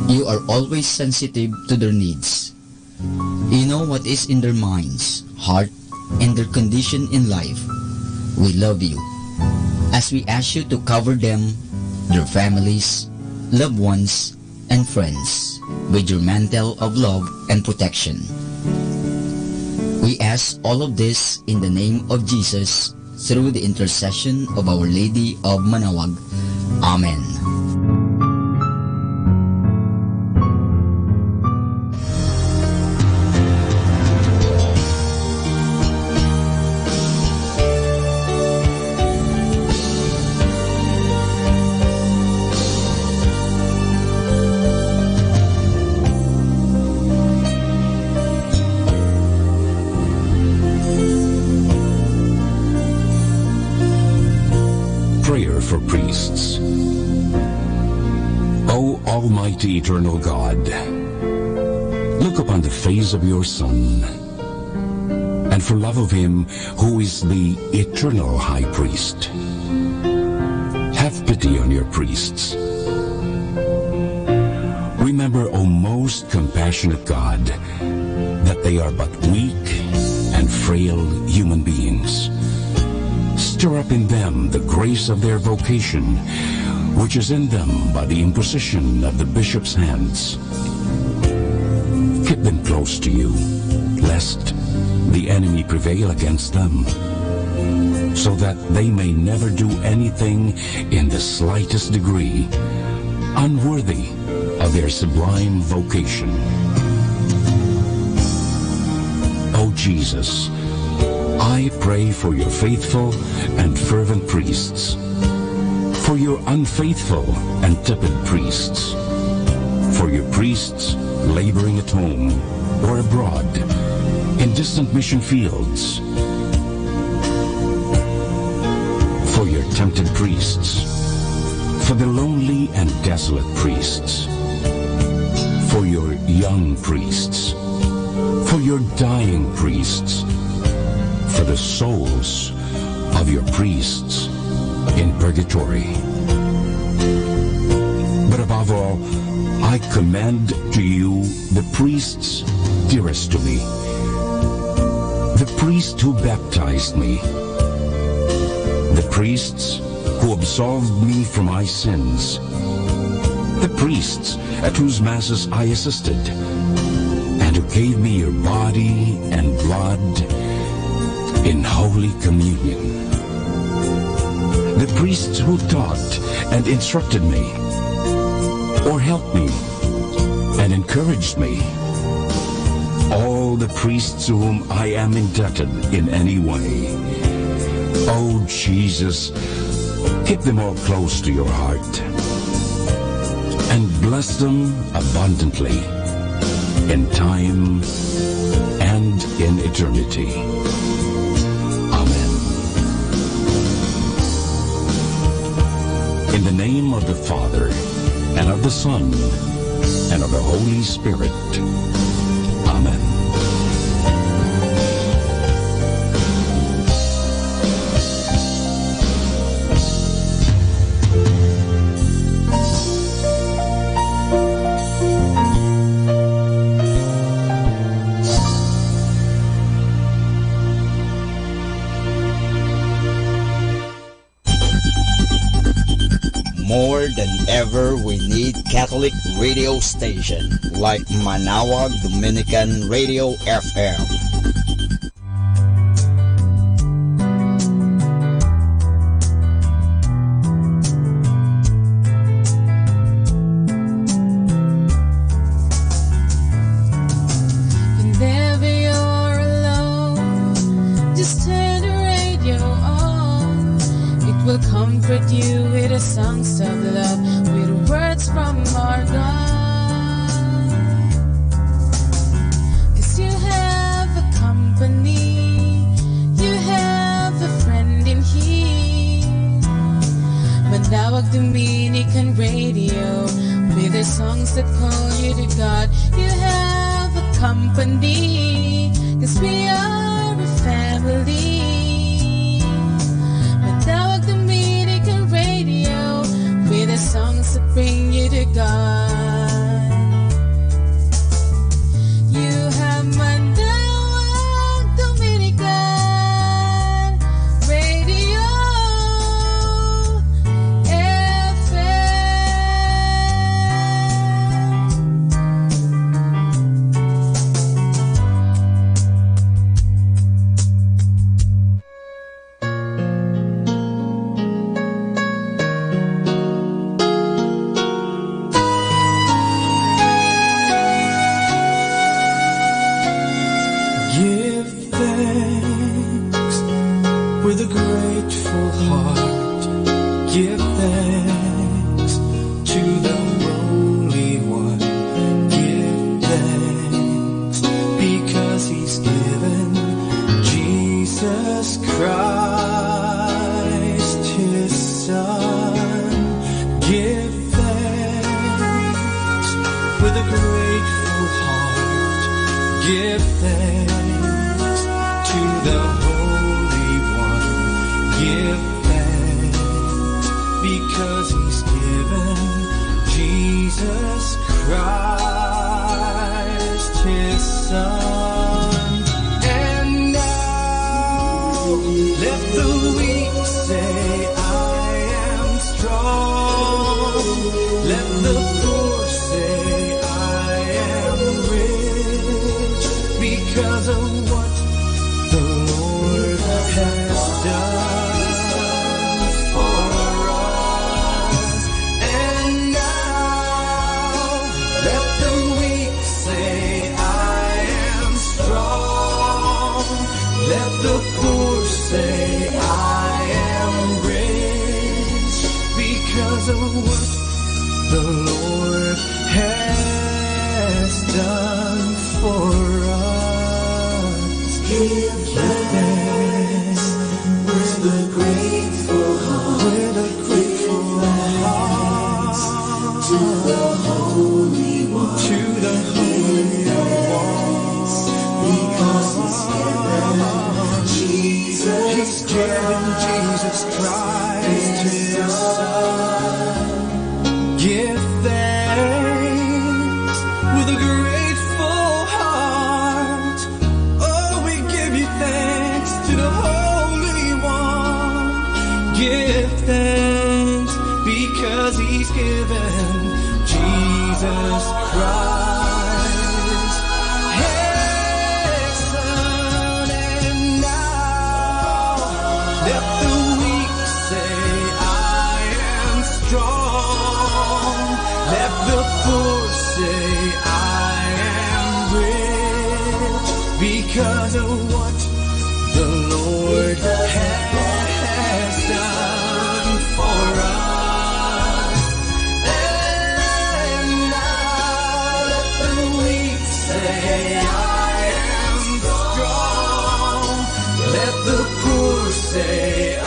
you are always sensitive to their needs. You know what is in their minds, heart, and their condition in life. We love you. As we ask you to cover them, their families, loved ones, and friends with your mantle of love and protection. We ask all of this in the name of Jesus through the intercession of Our Lady of Manawag. Amen. Prayer for priests. O Almighty Eternal God, look upon the face of your Son, and for love of him who is the eternal High Priest, have pity on your priests. Remember, O most compassionate God, that they are but weak and frail human beings. Stir up in them the grace of their vocation, which is in them by the imposition of the bishop's hands. Keep them close to you, lest the enemy prevail against them, so that they may never do anything in the slightest degree unworthy of their sublime vocation. O Jesus, I pray for your faithful and fervent priests, for your unfaithful and tepid priests, for your priests laboring at home or abroad in distant mission fields, for your tempted priests, for the lonely and desolate priests, for your young priests, for your dying priests, for the souls of your priests in purgatory. But above all, I commend to you the priests dearest to me, the priest who baptized me, the priests who absolved me from my sins, the priests at whose masses I assisted, and who gave me your body and blood in Holy Communion, the priests who taught and instructed me, or helped me and encouraged me, all the priests to whom I am indebted in any way. Oh Jesus, keep them all close to your heart, and bless them abundantly in time and in eternity. Amen. In the name of the Father, and of the Son, and of the Holy Spirit. Amen. ever we need Catholic radio station like Manawag Dominican Radio FM. Whenever you're alone, just turn the radio on. It will comfort you with the songs of love, with words from our God. 'Cause you have a company, you have a friend in here. Manawag Dominican Radio, with the songs that call you to God. You have a company, 'cause we are a family. Manawag Dominican Radio, with the songs that bring you to God. You have Manawag Dominican Radio Give thanks with a grateful heart. Give thanks to the Holy One. Give thanks because He's given Jesus Christ His Son. Give thanks with a grateful heart. Give thanks to the Holy One. Give thanks because He's given Jesus Christ His Son. And now let the weak say, I am strong. Let the poor say, I am rich, because of what the Lord has done for us. And now let the weak say, I am strong. Let the poor say, I am rich, because of what the Lord has done for us. Give thanks with a grateful heart. With a grateful heart to the Holy One. To the Holy One. Because He's given Jesus. He's given Jesus Christ His Son. Give thanks with a grateful heart. Oh, we give you thanks to the Holy One. Give thanks because He's given Jesus Christ His Son. And now let the weak say, I am strong. Let the poor say, I am rich, because of what the Lord has done for us. And now let the weak say, I am strong. Let the poor say, I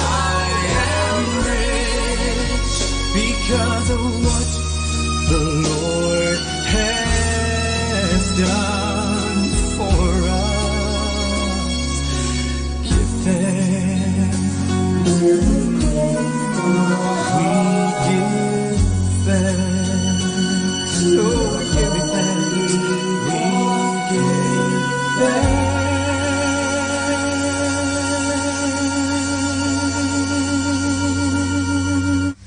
am rich, because of what the Lord has done for us. Give thanks. We give thanks. So we give you thanks. We give thanks.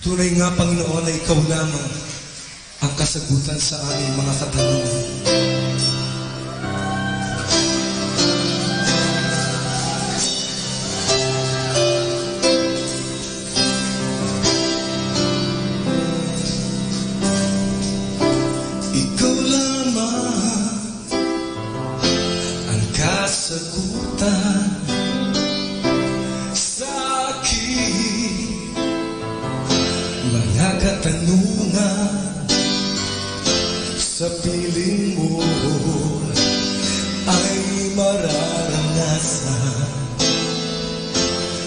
Tunay nga, Panginoon, ay ikaw lamang ang kasagutan sa aming mga katanungan. Ikaw lamang ang kasagutan sa aking mga katanungan. Sa piling mo ay mararanasan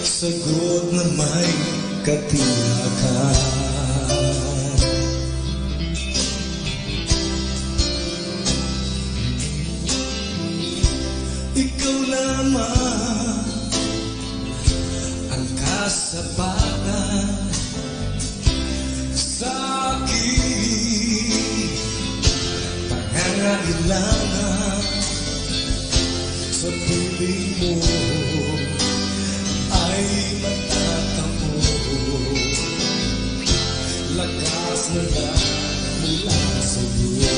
sagot na may katiyakan. Ikaw lamang ang kasabatan sa aking pangangailangan. Sa piling mo ay matatamo lakas na lang mula sa iyo.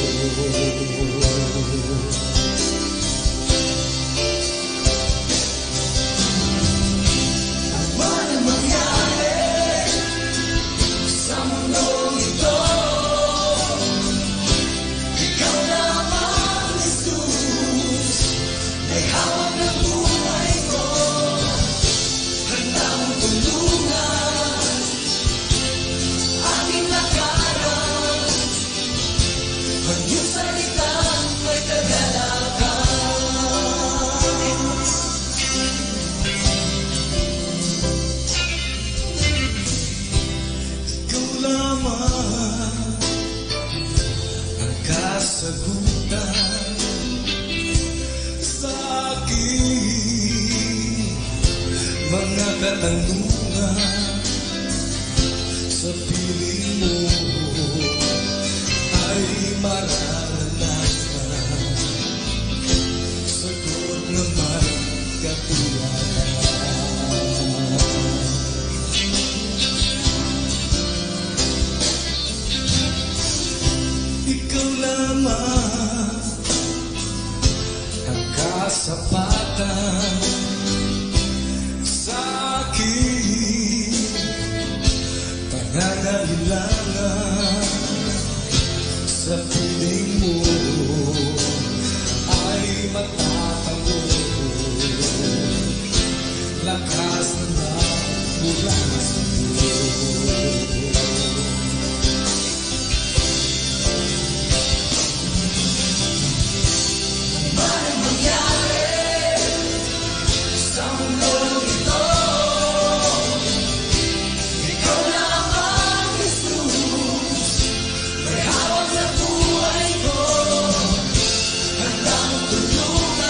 Kasagutan sa aking mga katanungan. Sa piling mo ay mararanasan sagot na may katiyakan. Ikaw lamang ang kasapatan sa aking pangangailangan. Sa piling mo ay matatamo lakas na mula sa iyo. Hawak sa buhay ko, handang tulungan.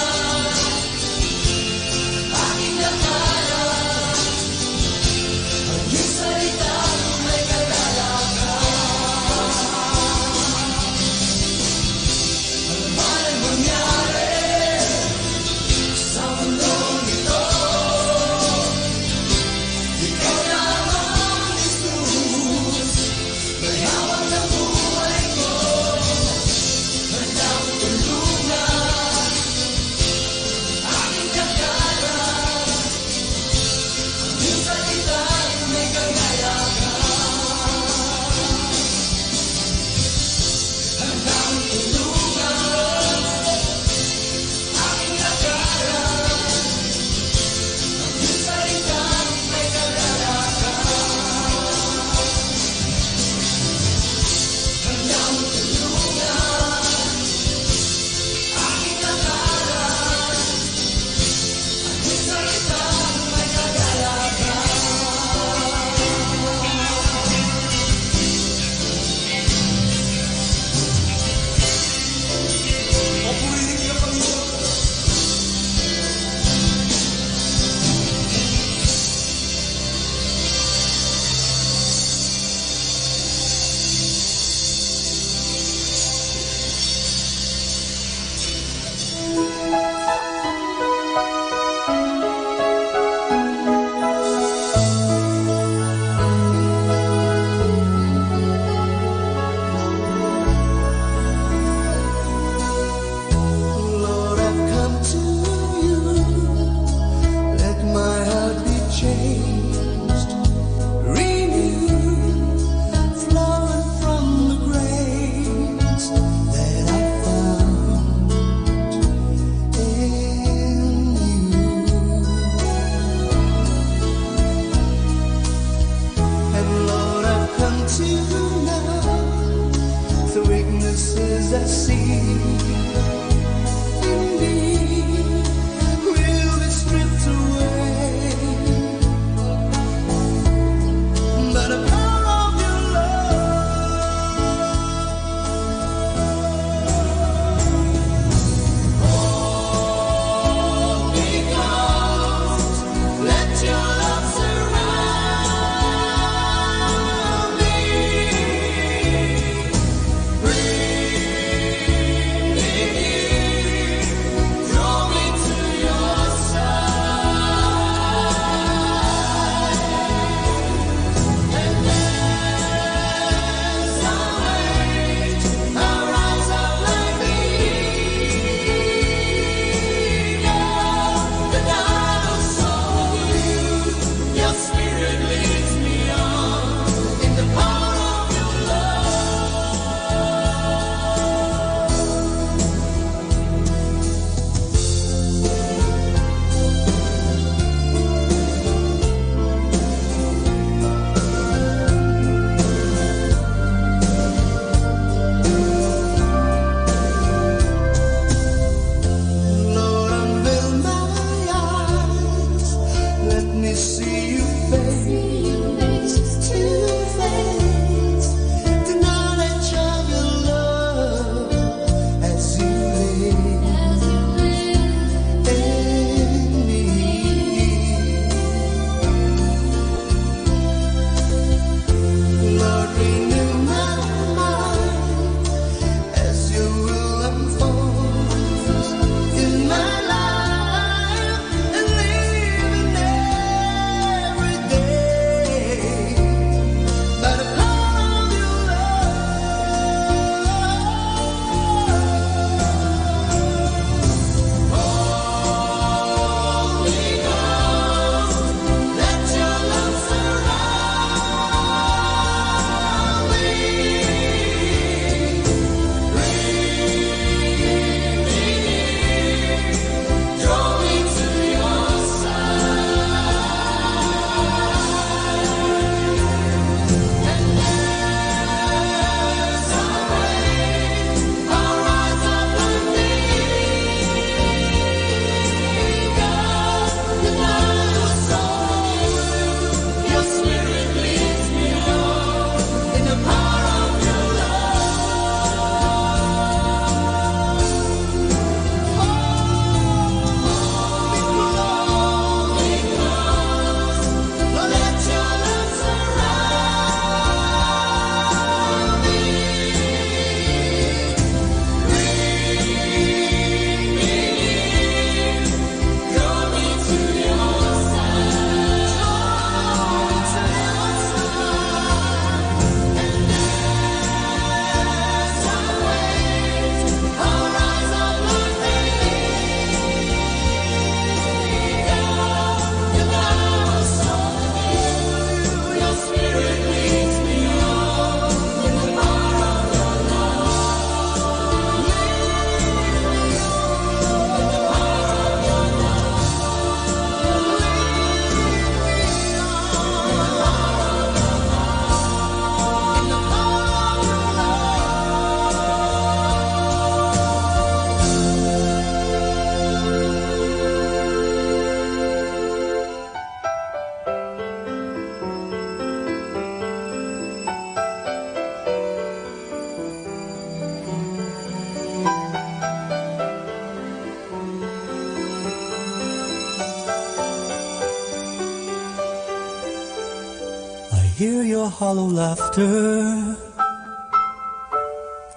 hear your hollow laughter,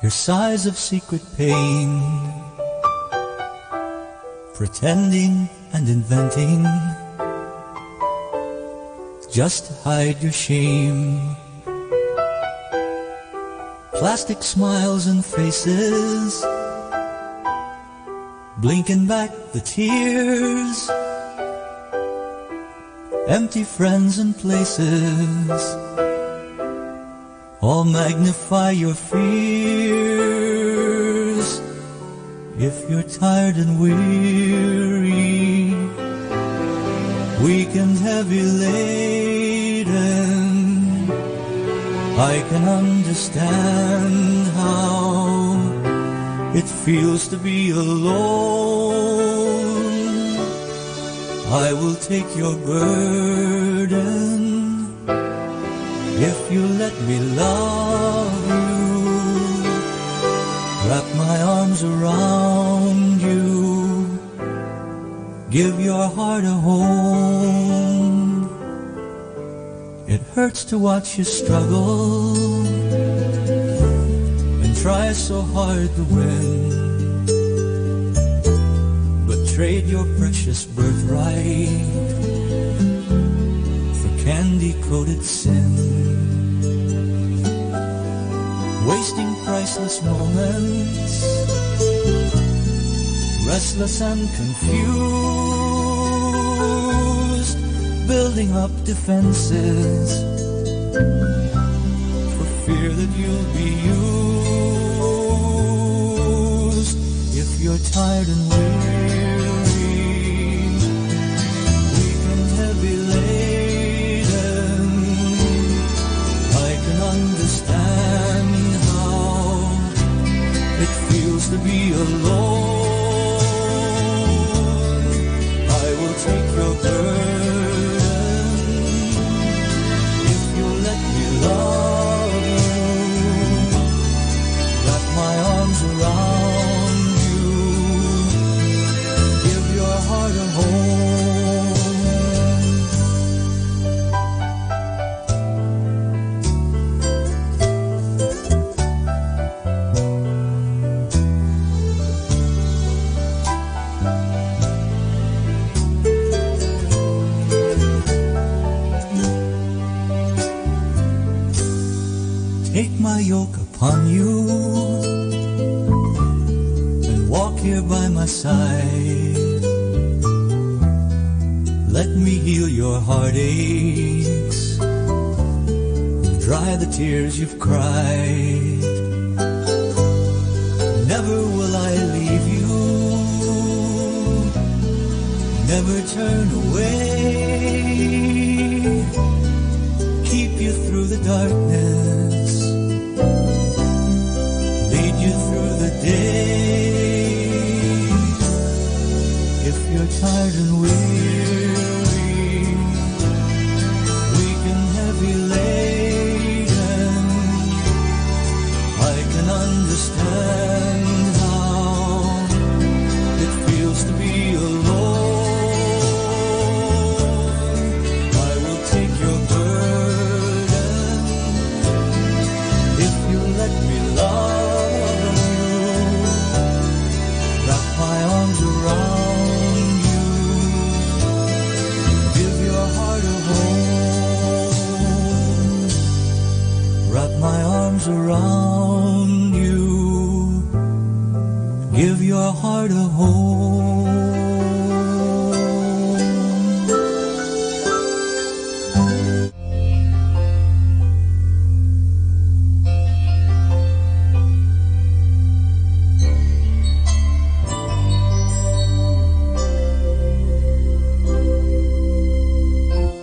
your sighs of secret pain, pretending and inventing just to hide your shame. Plastic smiles and faces, blinking back the tears, empty friends and places, all magnify your fears. If you're tired and weary, weak and heavy laden, I can understand how it feels to be alone. I will take your burden if you let me love you, wrap my arms around you, give your heart a home. It hurts to watch you struggle and try so hard to win, but trade your precious birthright for candy-coated sin, wasting priceless moments, restless and confused, building up defenses for fear that you'll be used. If you're tired and weary, weak and heavy laden, I can understand how it feels to be alone. I will take your burden love you, wrap my arms around you, give your heart a Take my yoke upon you and walk here by my side. Let me heal your heartaches, dry the tears you've cried. Never will I leave you, never turn away. Keep you through the darkness, lead you through the day. If you're tired and weary, weak and heavy laden, I can understand how it feels to be alone. I will take your burden if you let me love you, wrap my arms around you, give your heart a home. Wrap my arms around you, give your heart a home.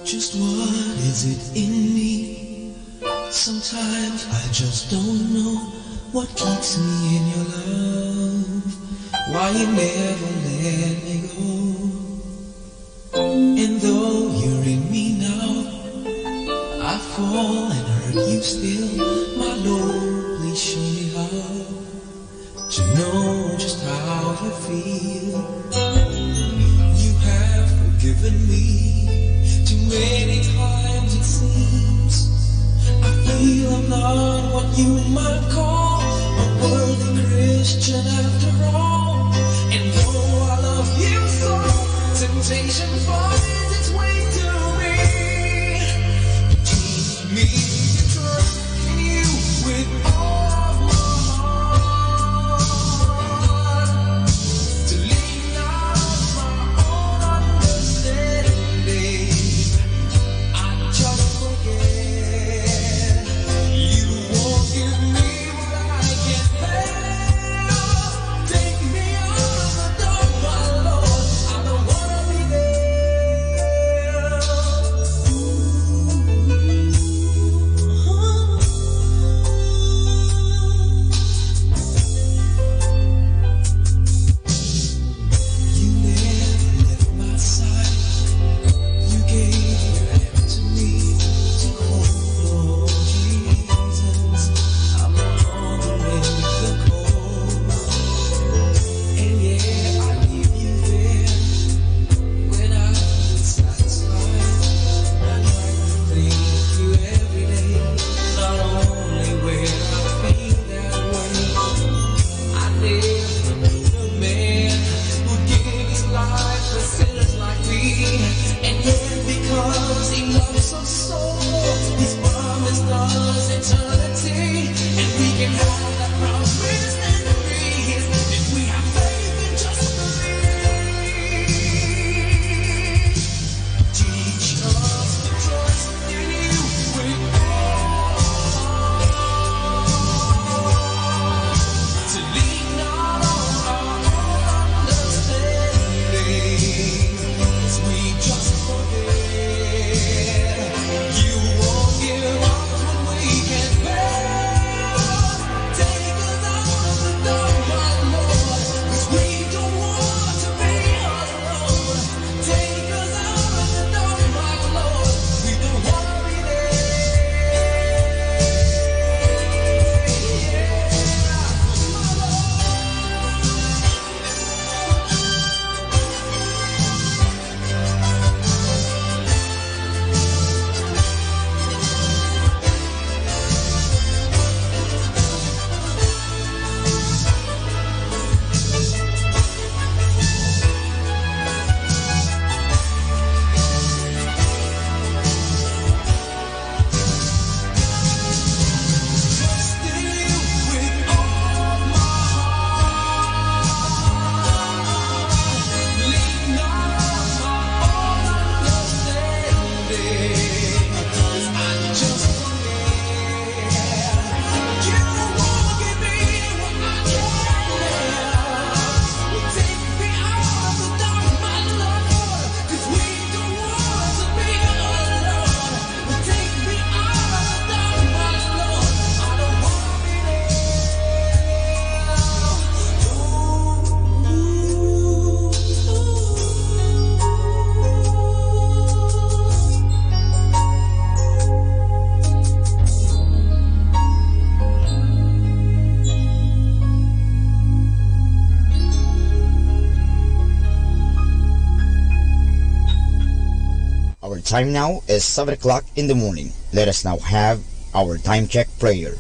Just what is it in me? Sometimes I just don't know what keeps me in your love, why you never let me go. And though you're in me now, I fall and hurt you still. My Lord, please show me how to know just how you feel. You have forgiven me too many times it seems, I feel I'm not what you might call a worthy Christian after all. And though I love you so, temptation finds its way to me. Teach me to trust in you with all of my heart, to lean not on my own understanding. I just forget you won't give me what I can't bear. Take me out of the dark, my Lord. I don't wanna be You never left my side. You gave your hand to me to hold, oh Jesus. I'm wandering the cold, and yeah, I give you there when I'm satisfied. I try to thank you every day, not only when I feel that way. I never knew a man who'd give his life for sinners like me, and yet because he loves us so, he's promised us eternity, and we can have that promise and breathe if we have faith and just believe. Teach us to trust in you with all to lean not on our own understanding, as we just forget you won't give up when we can bear. Take us out of the dark, my Lord, 'cause we don't want to be alone. Take us out of the dark, my Lord, we don't want to be trust in you with all my heart. Lean not on my own understanding, 'cause I just forget you won't give me what I can't bear. Take me out of the dark, my Lord, 'cause we don't want to be alone. Take me out of the dark, my Lord, I don't wanna be Our time now is 7 o'clock in the morning. Let us now have our time check prayer.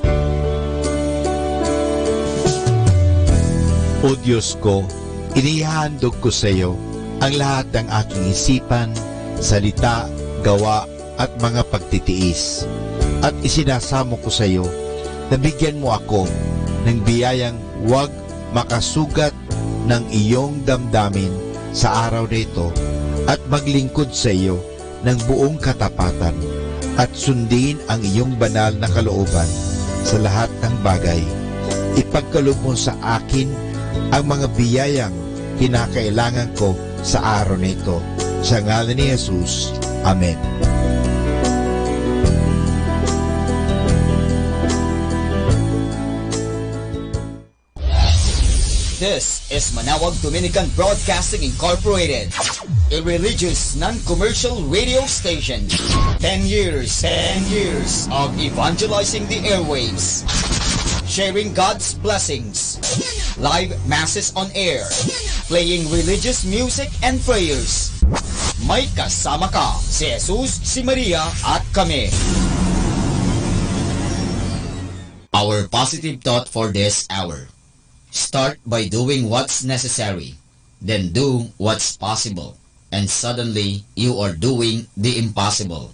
O Diyos ko, inihandog ko sa iyo ang lahat ng aking isipan, salita, gawa at mga pagtitiis. At isinasamo ko sa iyo na bigyan mo ako ng biyayang huwag makasugat ng iyong damdamin sa araw na ito at maglingkod sa iyo ng buong katapatan at sundin ang iyong banal na kalooban sa lahat ng bagay. Ipagkaloob mo sa akin ang mga biyayang kinakailangan ko sa araw na ito. Sa ngalan ni Jesus. Amen. This is Manawag Dominican Broadcasting Incorporated, a religious, non-commercial radio station. 10 years of evangelizing the airwaves, sharing God's blessings, live masses on air, playing religious music and prayers. May kasama ka, si Jesus, si Maria at kami. Our positive thought for this hour. Start by doing what's necessary, then do what's possible, and suddenly you are doing the impossible.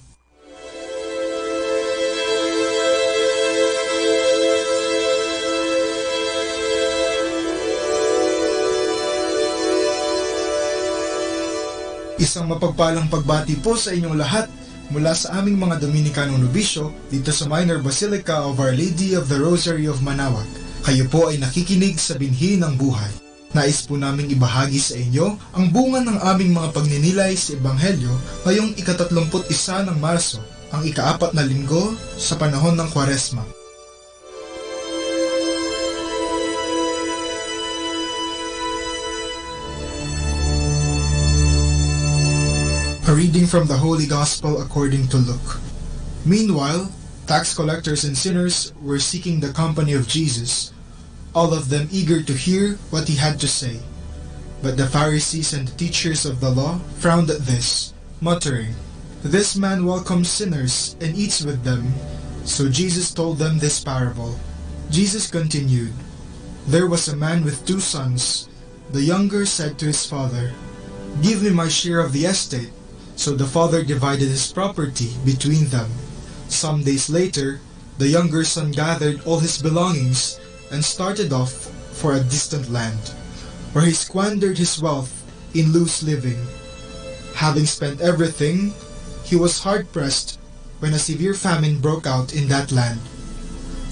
Isang mapagpalang pagbati po sa inyong lahat mula sa aming mga Dominicanong nobisyo dito sa Minor Basilica of Our Lady of the Rosary of Manaoag. Kayo po ay nakikinig sa binhi ng buhay. Nais po naming ibahagi sa inyo ang bunga ng aming mga pagninilay sa Ebanghelyo ngayong ika-31 ng Marso, ang ika-4 na linggo sa panahon ng Kwaresma. A reading from the Holy Gospel according to Luke. Meanwhile, tax collectors and sinners were seeking the company of Jesus, all of them eager to hear what he had to say. But the Pharisees and the teachers of the law frowned at this, muttering, "This man welcomes sinners and eats with them." So Jesus told them this parable. Jesus continued, "There was a man with 2 sons. The younger said to his father, 'Give me my share of the estate.' So the father divided his property between them. Some days later, the younger son gathered all his belongings and started off for a distant land, where he squandered his wealth in loose living. Having spent everything, he was hard-pressed when a severe famine broke out in that land.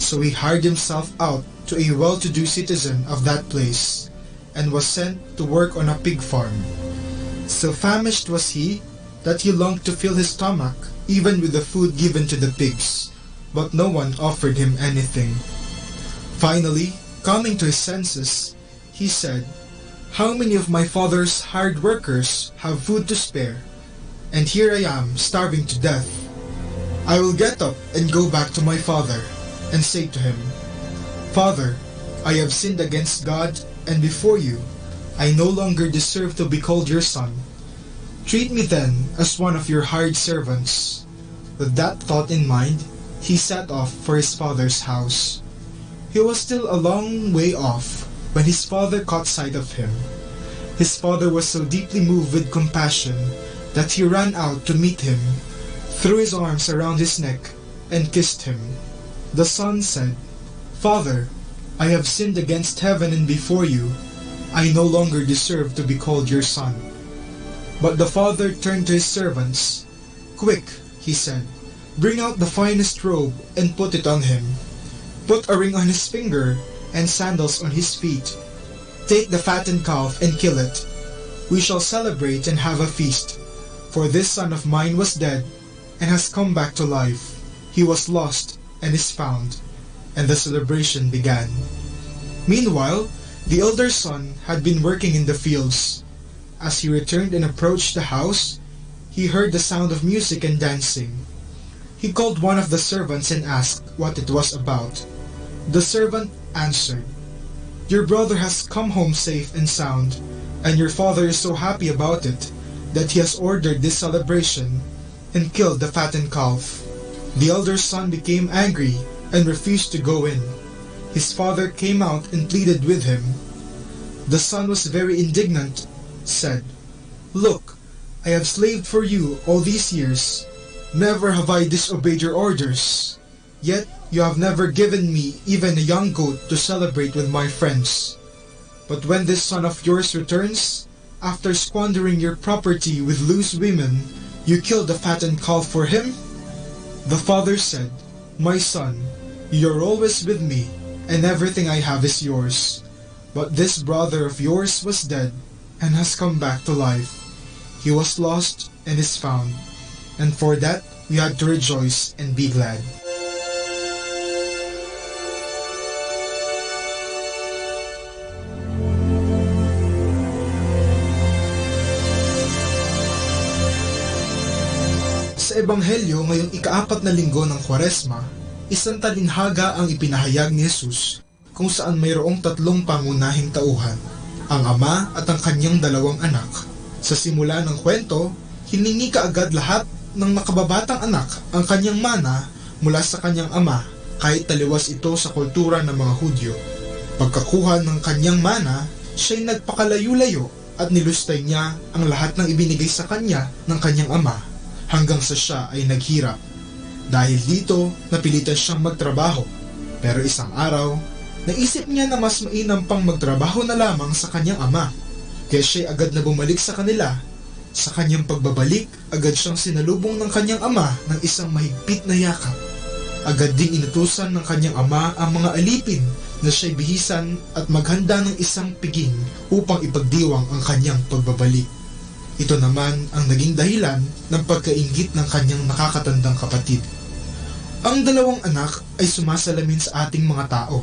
So he hired himself out to a well-to-do citizen of that place, and was sent to work on a pig farm. So famished was he that he longed to fill his stomach even with the food given to the pigs, but no one offered him anything. Finally, coming to his senses, he said, 'How many of my father's hired workers have food to spare, and here I am starving to death? I will get up and go back to my father, and say to him, Father, I have sinned against God and before you. I no longer deserve to be called your son. Treat me then as one of your hired servants.' With that thought in mind, he set off for his father's house. He was still a long way off when his father caught sight of him. His father was so deeply moved with compassion that he ran out to meet him, threw his arms around his neck, and kissed him. The son said, 'Father, I have sinned against heaven and before you. I no longer deserve to be called your son.' But the father turned to his servants. 'Quick,' he said, 'bring out the finest robe and put it on him. Put a ring on his finger and sandals on his feet. Take the fattened calf and kill it. We shall celebrate and have a feast. For this son of mine was dead and has come back to life. He was lost and is found.' And the celebration began. Meanwhile, the elder son had been working in the fields. As he returned and approached the house, he heard the sound of music and dancing. He called one of the servants and asked what it was about. The servant answered, 'Your brother has come home safe and sound, and your father is so happy about it that he has ordered this celebration and killed the fattened calf.' The elder son became angry and refused to go in. His father came out and pleaded with him. The son was very indignant, said, 'Look, I have slaved for you all these years. Never have I disobeyed your orders. Yet you have never given me even a young goat to celebrate with my friends. But when this son of yours returns, after squandering your property with loose women, you kill the fattened calf for him?' The father said, 'My son, you are always with me, and everything I have is yours. But this brother of yours was dead and has come back to life. He was lost and is found. And for that we had to rejoice and be glad.'" Sa Ebanghelyo ngayong ika-4 na linggo ng Kwaresma, isang talinhaga ang ipinahayag ni Jesus kung saan mayroong 3 pangunahing tauhan, ang ama at ang kanyang 2 anak. Sa simula ng kwento, hiningi kaagad lahat ng nakababatang anak ang kanyang mana mula sa kanyang ama kahit taliwas ito sa kultura ng mga Hudyo. Pagkakuha ng kanyang mana, siya'y nagpakalayo-layo at nilustay niya ang lahat ng ibinigay sa kanya ng kanyang ama hanggang sa siya ay naghirap. Dahil dito, napilitan siyang magtrabaho. Pero isang araw, naisip niya na mas mainam pang magtrabaho na lamang sa kanyang ama. Kaya siya'y agad na bumalik sa kanila. Sa kanyang pagbabalik, agad siyang sinalubong ng kanyang ama ng isang mahigpit na yakap. Agad ding inutusan ng kanyang ama ang mga alipin na siya'y bihisan at maghanda ng isang piging upang ipagdiwang ang kanyang pagbabalik. Ito naman ang naging dahilan ng pagkainggit ng kanyang nakakatandang kapatid. Ang dalawang anak ay sumasalamin sa ating mga tao.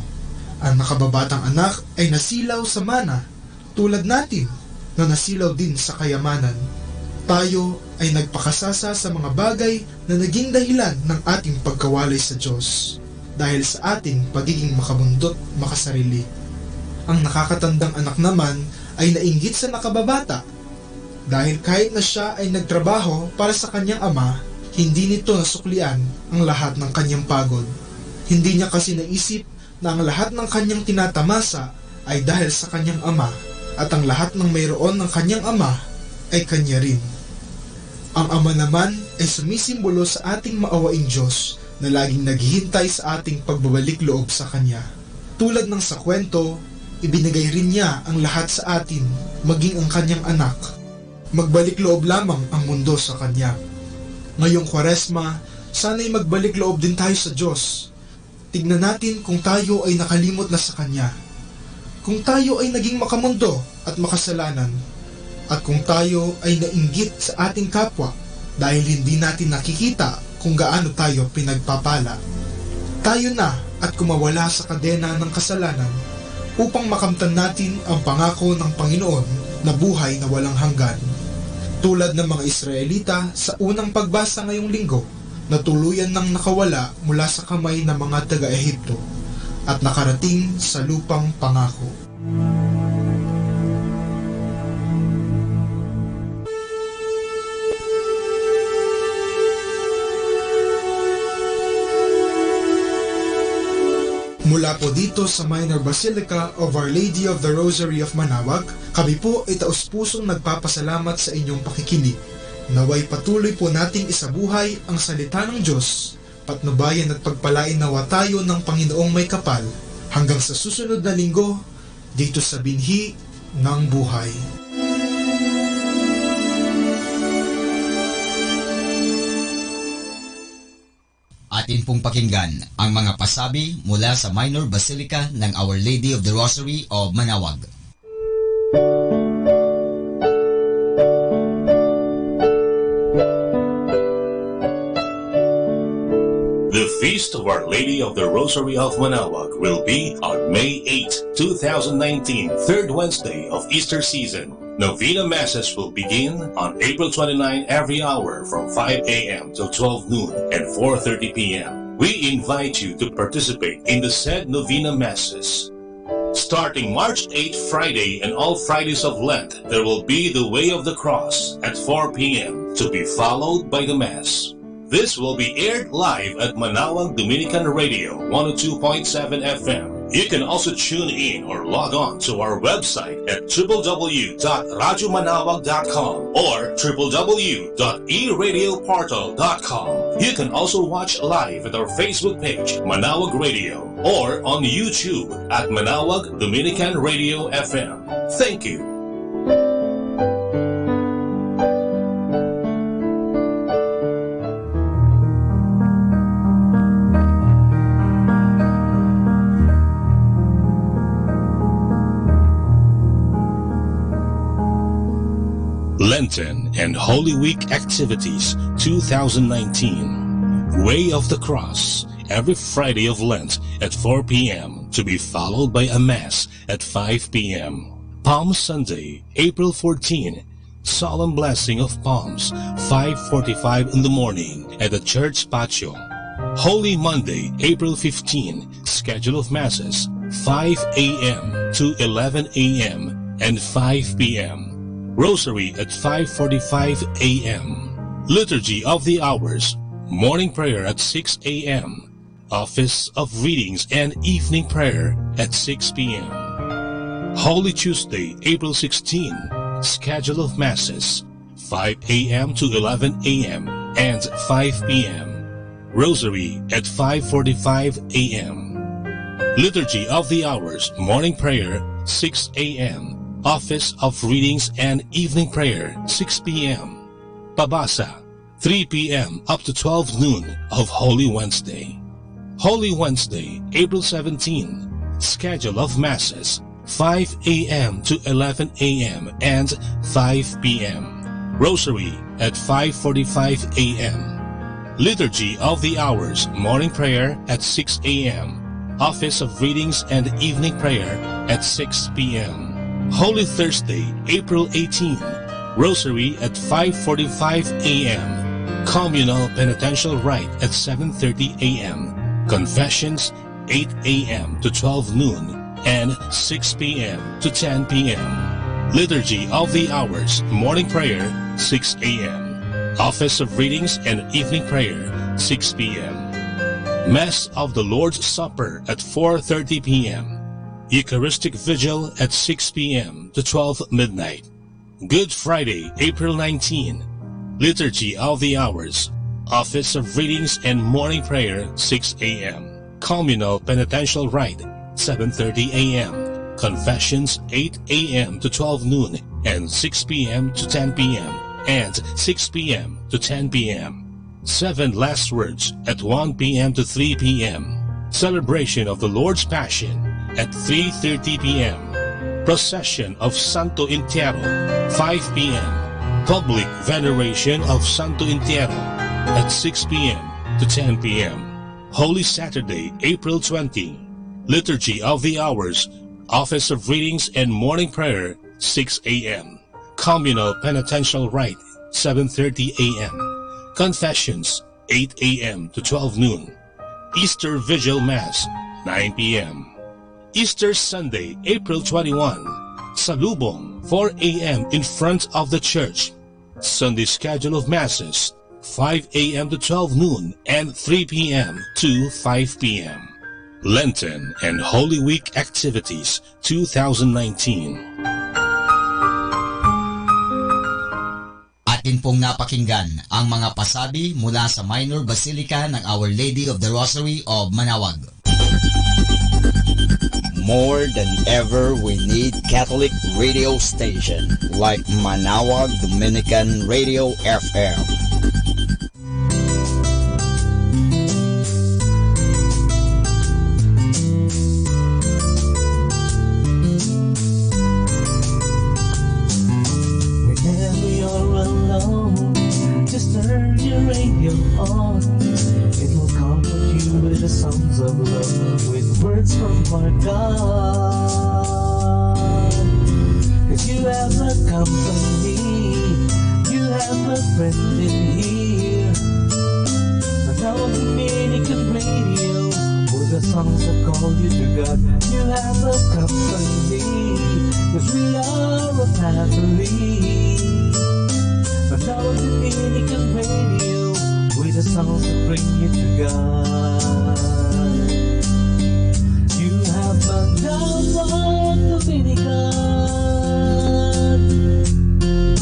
Ang nakababatang anak ay nasilaw sa mana, tulad natin na nasilaw din sa kayamanan. Tayo ay nagpakasasa sa mga bagay na naging dahilan ng ating pagkawalay sa Diyos dahil sa ating pagiging makabundot makasarili. Ang nakakatandang anak naman ay nainggit sa nakababata dahil kahit na siya ay nagtrabaho para sa kanyang ama, hindi nito nasuklian ang lahat ng kanyang pagod. Hindi niya kasi naisip na ang lahat ng kanyang tinatamasa ay dahil sa kanyang ama at ang lahat ng mayroon ng kanyang ama ay kanya rin. Ang ama naman ay sumisimbolo sa ating maawaing Diyos na laging naghihintay sa ating pagbabalik loob sa Kanya. Tulad ng sa kwento, ibinigay rin niya ang lahat sa atin, maging ang kanyang anak. Magbalik loob lamang ang mundo sa Kanya. Ngayong Kwaresma, sana'y magbalik loob din tayo sa Diyos. Tignan natin kung tayo ay nakalimot na sa Kanya. Kung tayo ay naging makamundo at makasalanan, at kung tayo ay nainggit sa ating kapwa dahil hindi natin nakikita kung gaano tayo pinagpapala. Tayo na at kumawala sa kadena ng kasalanan upang makamtan natin ang pangako ng Panginoon na buhay na walang hanggan. Tulad ng mga Israelita sa unang pagbasa ngayong linggo na tuluyan nang nakawala mula sa kamay ng mga taga-Ehipto at nakarating sa lupang pangako. Mula po dito sa Minor Basilica of Our Lady of the Rosary of Manaoag, kami po ay taus-pusong nagpapasalamat sa inyong pakikinig. Naway patuloy po nating isabuhay ang salita ng Diyos, patnubayan at pagpalain nawa tayo ng Panginoong may kapal hanggang sa susunod na linggo dito sa Binhi ng Buhay. Atin pong pakinggan ang mga pasabi mula sa Minor Basilica ng Our Lady of the Rosary of Manaoag. The Feast of Our Lady of the Rosary of Manaoag will be on May 8, 2019, third Wednesday of Easter season. Novena Masses will begin on April 29 every hour from 5 a.m. till 12 noon and 4:30 p.m. We invite you to participate in the said Novena Masses. Starting March 8 Friday and all Fridays of Lent, there will be the Way of the Cross at 4 p.m. to be followed by the Mass. This will be aired live at Manaoag Dominican Radio 102.7 FM. You can also tune in or log on to our website at www.radyomanawag.com or www.eradioportal.com. You can also watch live at our Facebook page, Manaoag Radio, or on YouTube at Manaoag Dominican Radio FM. Thank you. Lenten and Holy Week Activities 2019. Way of the Cross, every Friday of Lent at 4 p.m. to be followed by a Mass at 5 p.m. Palm Sunday, April 14, Solemn Blessing of Palms, 5:45 in the morning at the church patio. Holy Monday, April 15, schedule of Masses, 5 a.m. to 11 a.m. and 5 p.m. Rosary at 5:45 a.m. Liturgy of the Hours, morning prayer at 6 a.m. Office of Readings and Evening Prayer at 6 p.m. Holy Tuesday, April 16, schedule of Masses, 5 a.m. to 11 a.m. and 5 p.m. Rosary at 5:45 a.m. Liturgy of the Hours, Morning Prayer, 6 a.m. Office of Readings and Evening Prayer, 6 p.m. Pabasa, 3 p.m. up to 12 noon of Holy Wednesday. Holy Wednesday, April 17, schedule of Masses, 5 a.m. to 11 a.m. and 5 p.m. Rosary at 5:45 a.m. Liturgy of the Hours, Morning Prayer at 6 a.m. Office of Readings and Evening Prayer at 6 p.m. Holy Thursday, April 18, Rosary at 5:45 a.m. Communal Penitential Rite at 7:30 a.m. Confessions, 8 a.m. to 12 noon and 6 p.m. to 10 p.m. Liturgy of the Hours, Morning Prayer, 6 a.m. Office of Readings and Evening Prayer, 6 p.m. Mass of the Lord's Supper at 4:30 p.m. Eucharistic Vigil at 6 p.m. to 12 midnight. Good Friday, April 19. Liturgy of the Hours, Office of Readings and Morning Prayer, 6 a.m. Communal Penitential Rite, 7:30 a.m. Confessions, 8 a.m. to 12 noon and 6 p.m. to 10 p.m. and 6 p.m. to 10 p.m. 7 Last Words at 1 p.m. to 3 p.m. Celebration of the Lord's Passion at 3:30 p.m. Procession of Santo Entierro, 5 p.m. Public Veneration of Santo Entierro at 6 p.m. to 10 p.m. Holy Saturday, April 20. Liturgy of the Hours, Office of Readings and Morning Prayer, 6 a.m. Communal Penitential Rite, 7:30 a.m. Confessions, 8 a.m. to 12 noon. Easter Vigil Mass, 9 p.m. Easter Sunday, April 21. Salubong, 4 a.m. in front of the church. Sunday schedule of Masses, 5 a.m. to 12 noon and 3 p.m. to 5 p.m. Lenten and Holy Week Activities 2019. Atin pong napakinggan ang mga pasabi mula sa Minor Basilica ng Our Lady of the Rosary of Manaoag. More than ever, we need Catholic radio station like Manaoag Dominican Radio FM. Whenever you're alone, just turn your radio on. It will comfort you with the songs of love, with words from our God. 'Cause you have a company, you have a friend in here. Now Dominican Radio, with the songs that call you to God. You have a company, 'cause we are a family. Now Dominican Radio, with the songs that bring you to God. You have Manaoag Dominican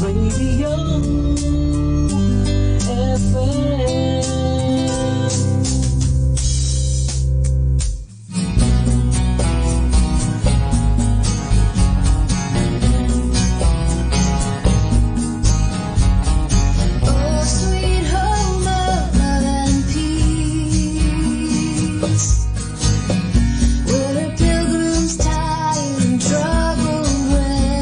Radio FM. Oh, sweet home of love and peace, where pilgrims tired and troubled went.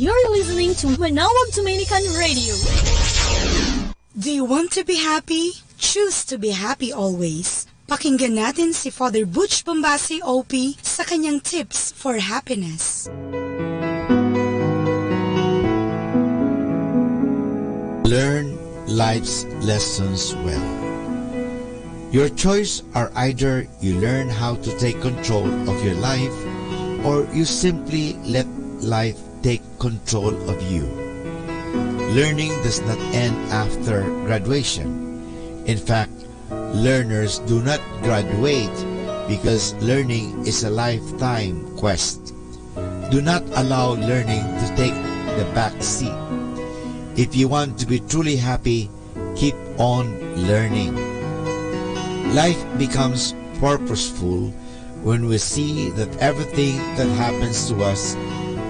You're listening to Manawag Dominican Radio. Do you want to be happy? Choose to be happy always. Pakinggan natin si Father Butch Bombasi OP sa kanyang tips for happiness. Learn life's lessons well. Your choice are either you learn how to take control of your life or you simply let life take control of you. Learning does not end after graduation. In fact, learners do not graduate because learning is a lifetime quest. Do not allow learning to take the back seat. If you want to be truly happy, keep on learning. Life becomes purposeful when we see that everything that happens to us,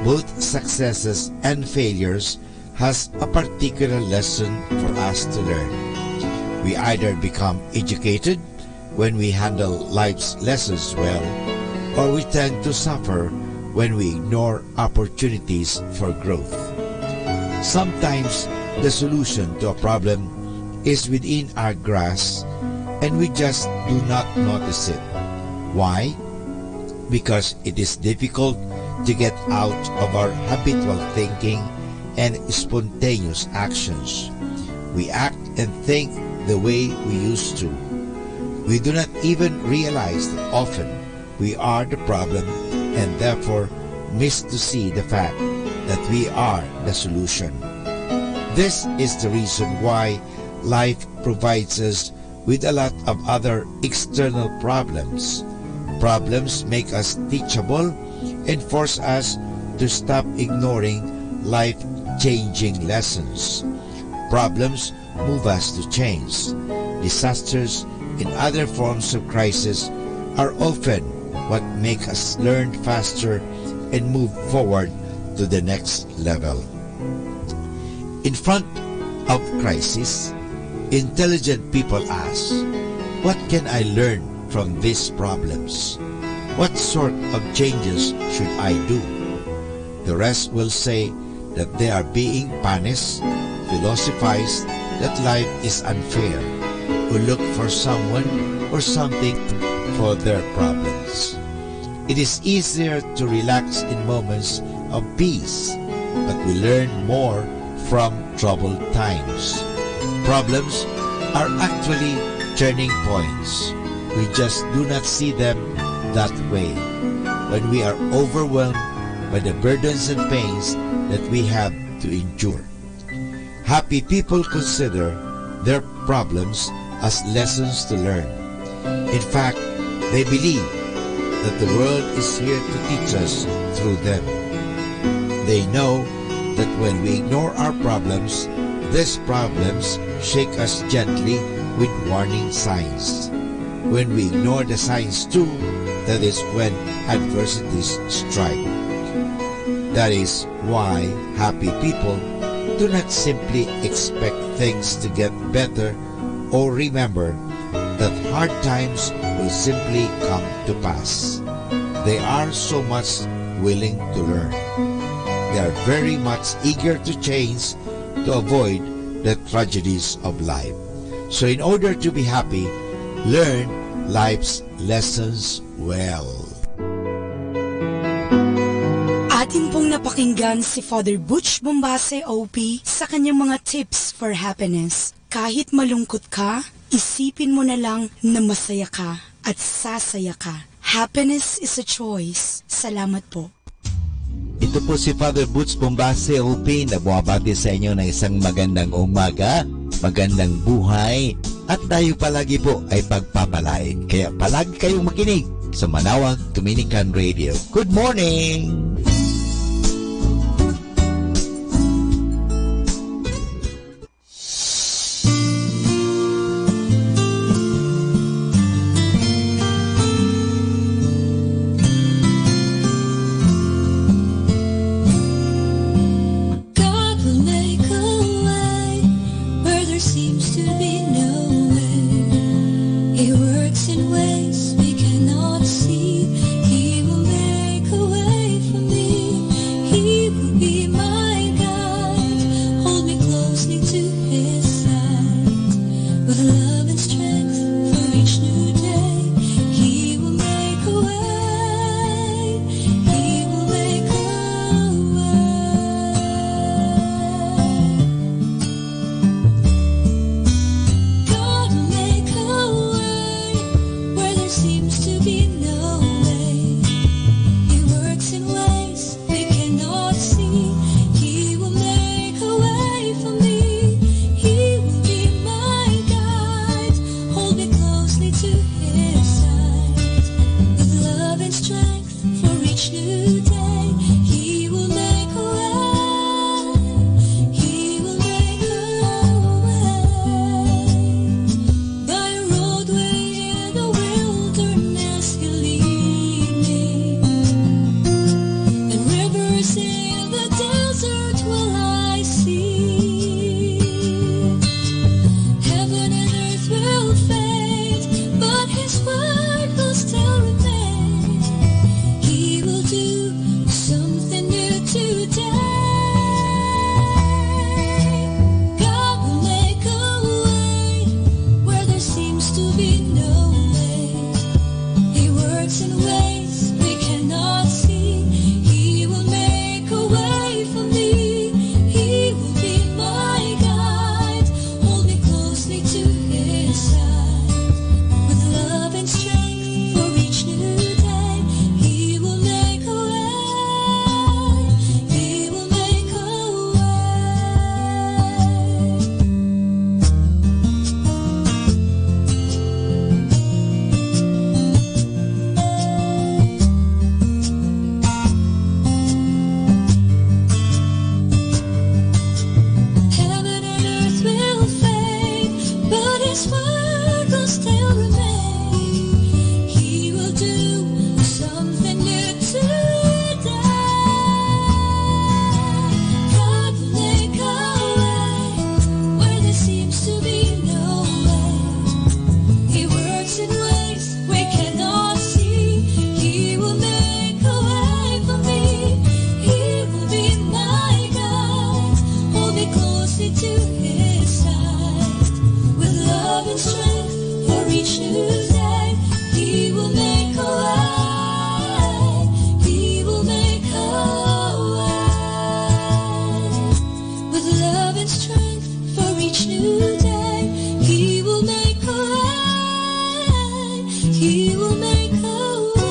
both successes and failures, has a particular lesson for us to learn. We either become educated when we handle life's lessons well, or we tend to suffer when we ignore opportunities for growth. Sometimes the solution to a problem is within our grasp and we just do not notice it. Why? Because it is difficult to get out of our habitual thinking and spontaneous actions. We act and think the way we used to. We do not even realize that often we are the problem and therefore miss to see the fact that we are the solution. This is the reason why life provides us with a lot of other external problems. Problems make us teachable and force us to stop ignoring life-changing lessons. Problems move us to change. Disasters and other forms of crisis are often what make us learn faster and move forward to the next level. In front of crisis, intelligent people ask, what can I learn from these problems? What sort of changes should I do? The rest will say that they are being punished, philosophize that life is unfair, or look for someone or something for their problems. It is easier to relax in moments of peace, but we learn more from troubled times. Problems are actually turning points. We just do not see them that way. When we are overwhelmed by the burdens and pains that we have to endure. Happy people consider their problems as lessons to learn. In fact, they believe that the world is here to teach us through them. They know that when we ignore our problems, these problems shake us gently with warning signs. When we ignore the signs too, that is when adversities strike. That is why happy people do not simply expect things to get better or remember that hard times will simply come to pass. They are so much willing to learn. They are very much eager to change to avoid the tragedies of life. So in order to be happy, learn life's lessons well. Atin pong napakinggan si Father Butch Bombase OP sa kanyang mga tips for happiness. Kahit malungkot ka, isipin mo na lang na masaya ka at sasaya ka. Happiness is a choice. Salamat po. Ito po si Father Butch Bombase OP na bumabati sa inyo ng isang magandang umaga, magandang buhay, at tayo palagi po ay pagpapalain. Kaya palagi kayong makinig sa Manawag Dominican Radio. Good morning! In ways we cannot see, He will make a way for me. to his side. With love and strength for each new day, he will make a way. He will make a way. With love and strength for each new day, he will make a way. He will make a way.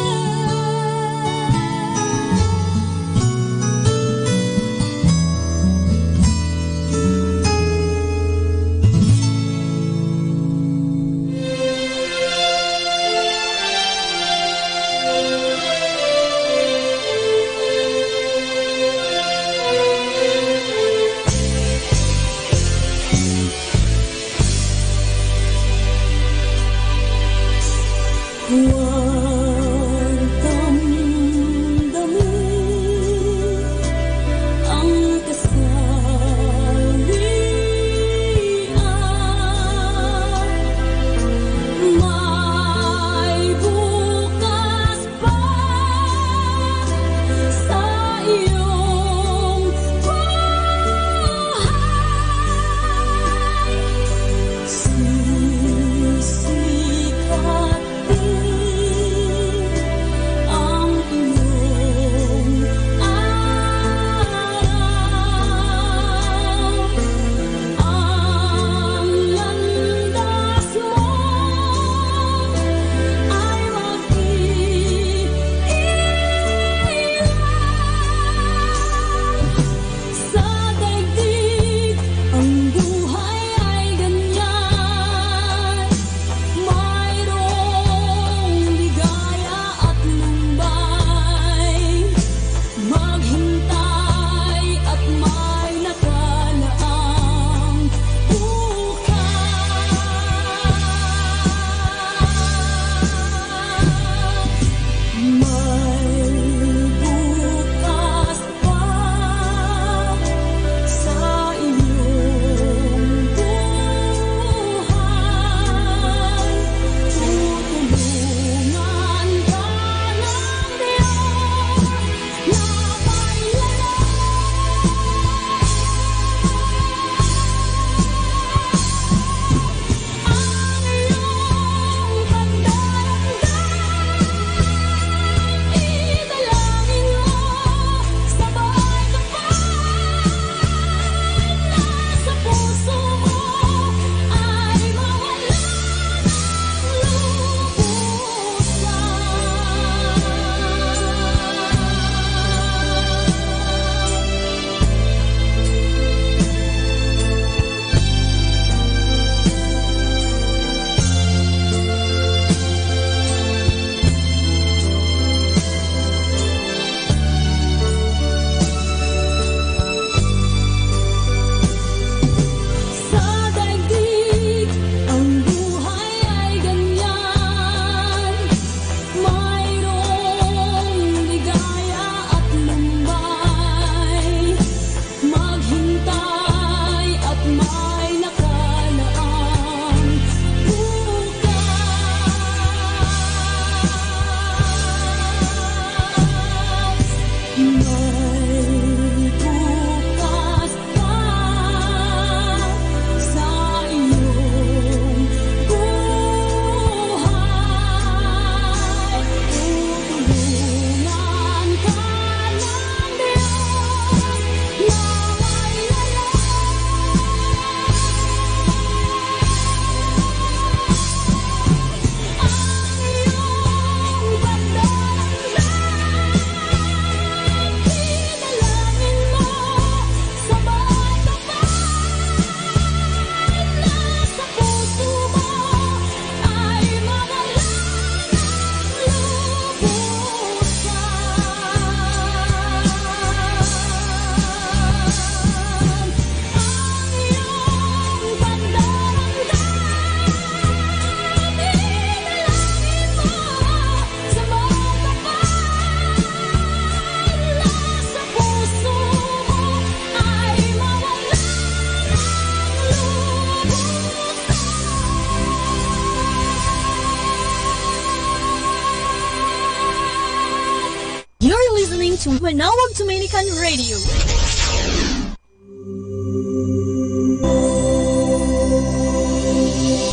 to Manawag Dominican Radio.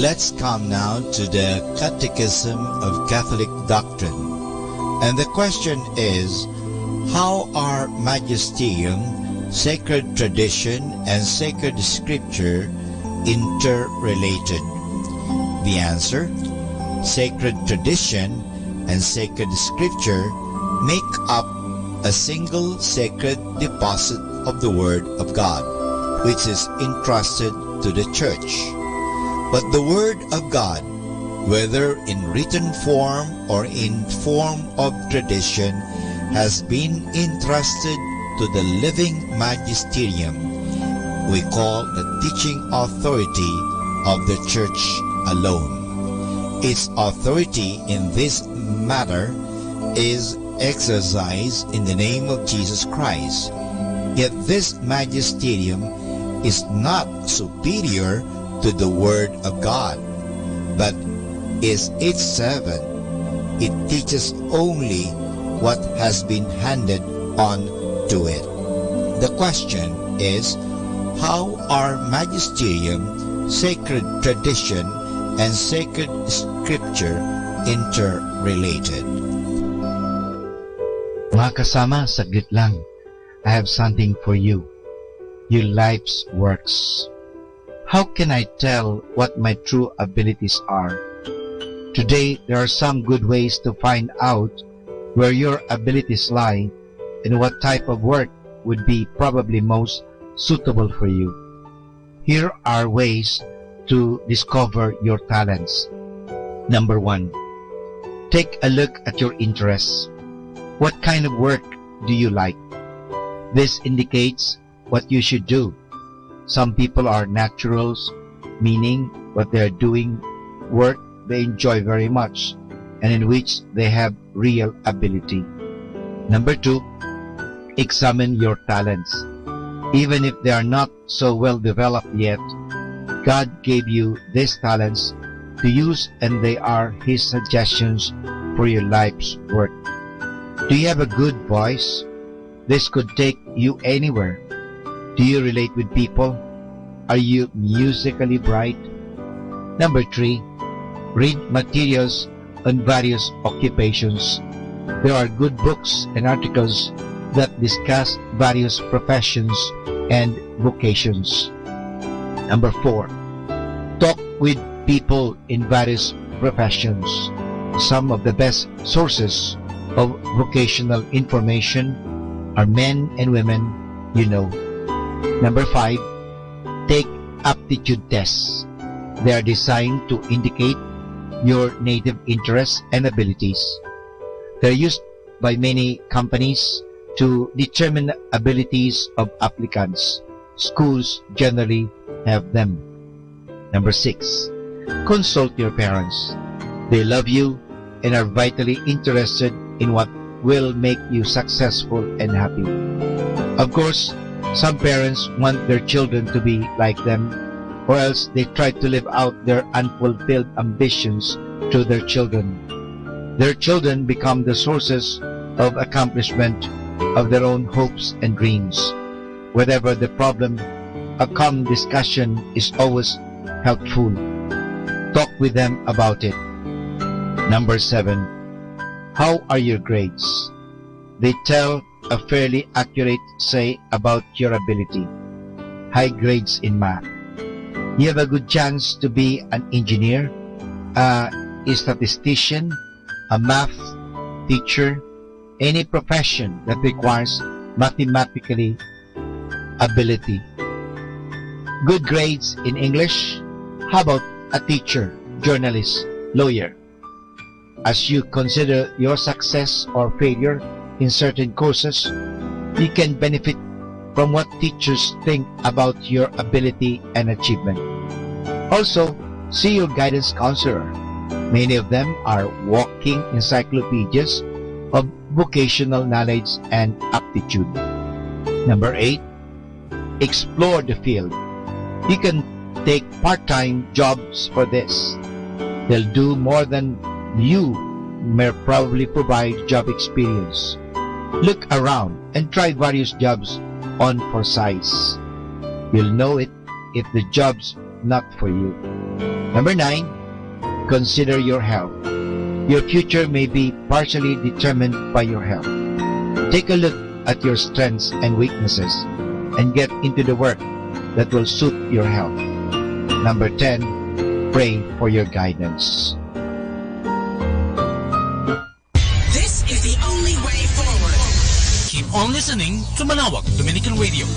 Let's come now to the Catechism of Catholic Doctrine. And the question is, how are magisterium, sacred tradition, and sacred scripture interrelated? The answer: sacred tradition and sacred scripture make up a single sacred deposit of the Word of God, which is entrusted to the Church. But the Word of God, whether in written form or in form of tradition, has been entrusted to the living magisterium we call the teaching authority of the Church alone. Its authority in this matter is exercised in the name of Jesus Christ. Yet this magisterium is not superior to the Word of God, but is its servant. It teaches only what has been handed on to it. The question is, how are magisterium, sacred tradition, and sacred scripture interrelated? Mga kasama, saglit lang. I have something for you. Your life's works. How can I tell what my true abilities are? Today, there are some good ways to find out where your abilities lie and what type of work would be probably most suitable for you. Here are ways to discover your talents. Number 1. Take a look at your interests. What kind of work do you like? This indicates what you should do. Some people are naturals, meaning what they are doing work they enjoy very much and in which they have real ability. Number 2, examine your talents. Even if they are not so well developed yet, God gave you these talents to use and they are His suggestions for your life's work. Do you have a good voice? This could take you anywhere. Do you relate with people? Are you musically bright? Number 3, read materials on various occupations. There are good books and articles that discuss various professions and vocations. Number 4, talk with people in various professions. Some of the best sources of vocational information are men and women you know. Number 5, take aptitude tests. They are designed to indicate your native interests and abilities. They are used by many companies to determine abilities of applicants. Schools generally have them. Number 6, consult your parents. They love you and are vitally interested in what will make you successful and happy. Of course, some parents want their children to be like them, or else they try to live out their unfulfilled ambitions to their children. Their children become the sources of accomplishment of their own hopes and dreams. Whatever the problem, a calm discussion is always helpful. Talk with them about it. Number 7, how are your grades? They tell a fairly accurate say about your ability. High grades in math. You have a good chance to be an engineer, a statistician, a math teacher, any profession that requires mathematically ability. Good grades in English. How about a teacher, journalist, lawyer? As you consider your success or failure in certain courses, you can benefit from what teachers think about your ability and achievement. Also, see your guidance counselor. Many of them are walking encyclopedias of vocational knowledge and aptitude. Number 8, explore the field. You can take part-time jobs for this. They'll do more than you may probably provide job experience. Look around and try various jobs on for size. You'll know it if the job's not for you. Number 9, consider your health. Your future may be partially determined by your health. Take a look at your strengths and weaknesses and get into the work that will suit your health. Number 10, pray for your guidance. This is the only way forward. Keep on listening to Manawag Dominican Radio.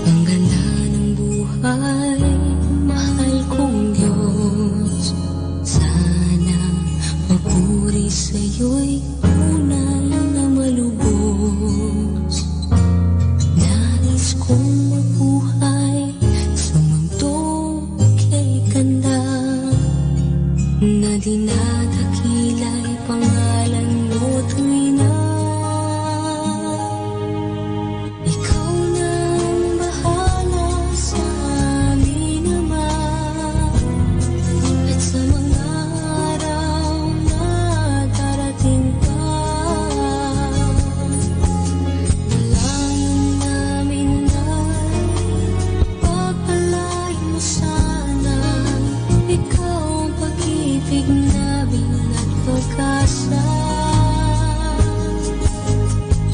Ang ganda ng buhay, mahal kong Diyos. Sana mapuri sa'yo'y tunay na malubos. Nais kong mabuhay sa mundong kay ganda, na dinadakila'y pangalan mo tuwing na ikaw na ang bahala sa amin naman, at sa mga araw na darating pa. Dalangin namin ay pagpalain mo sana, ikaw ang pag-ibig namin at pag-asa.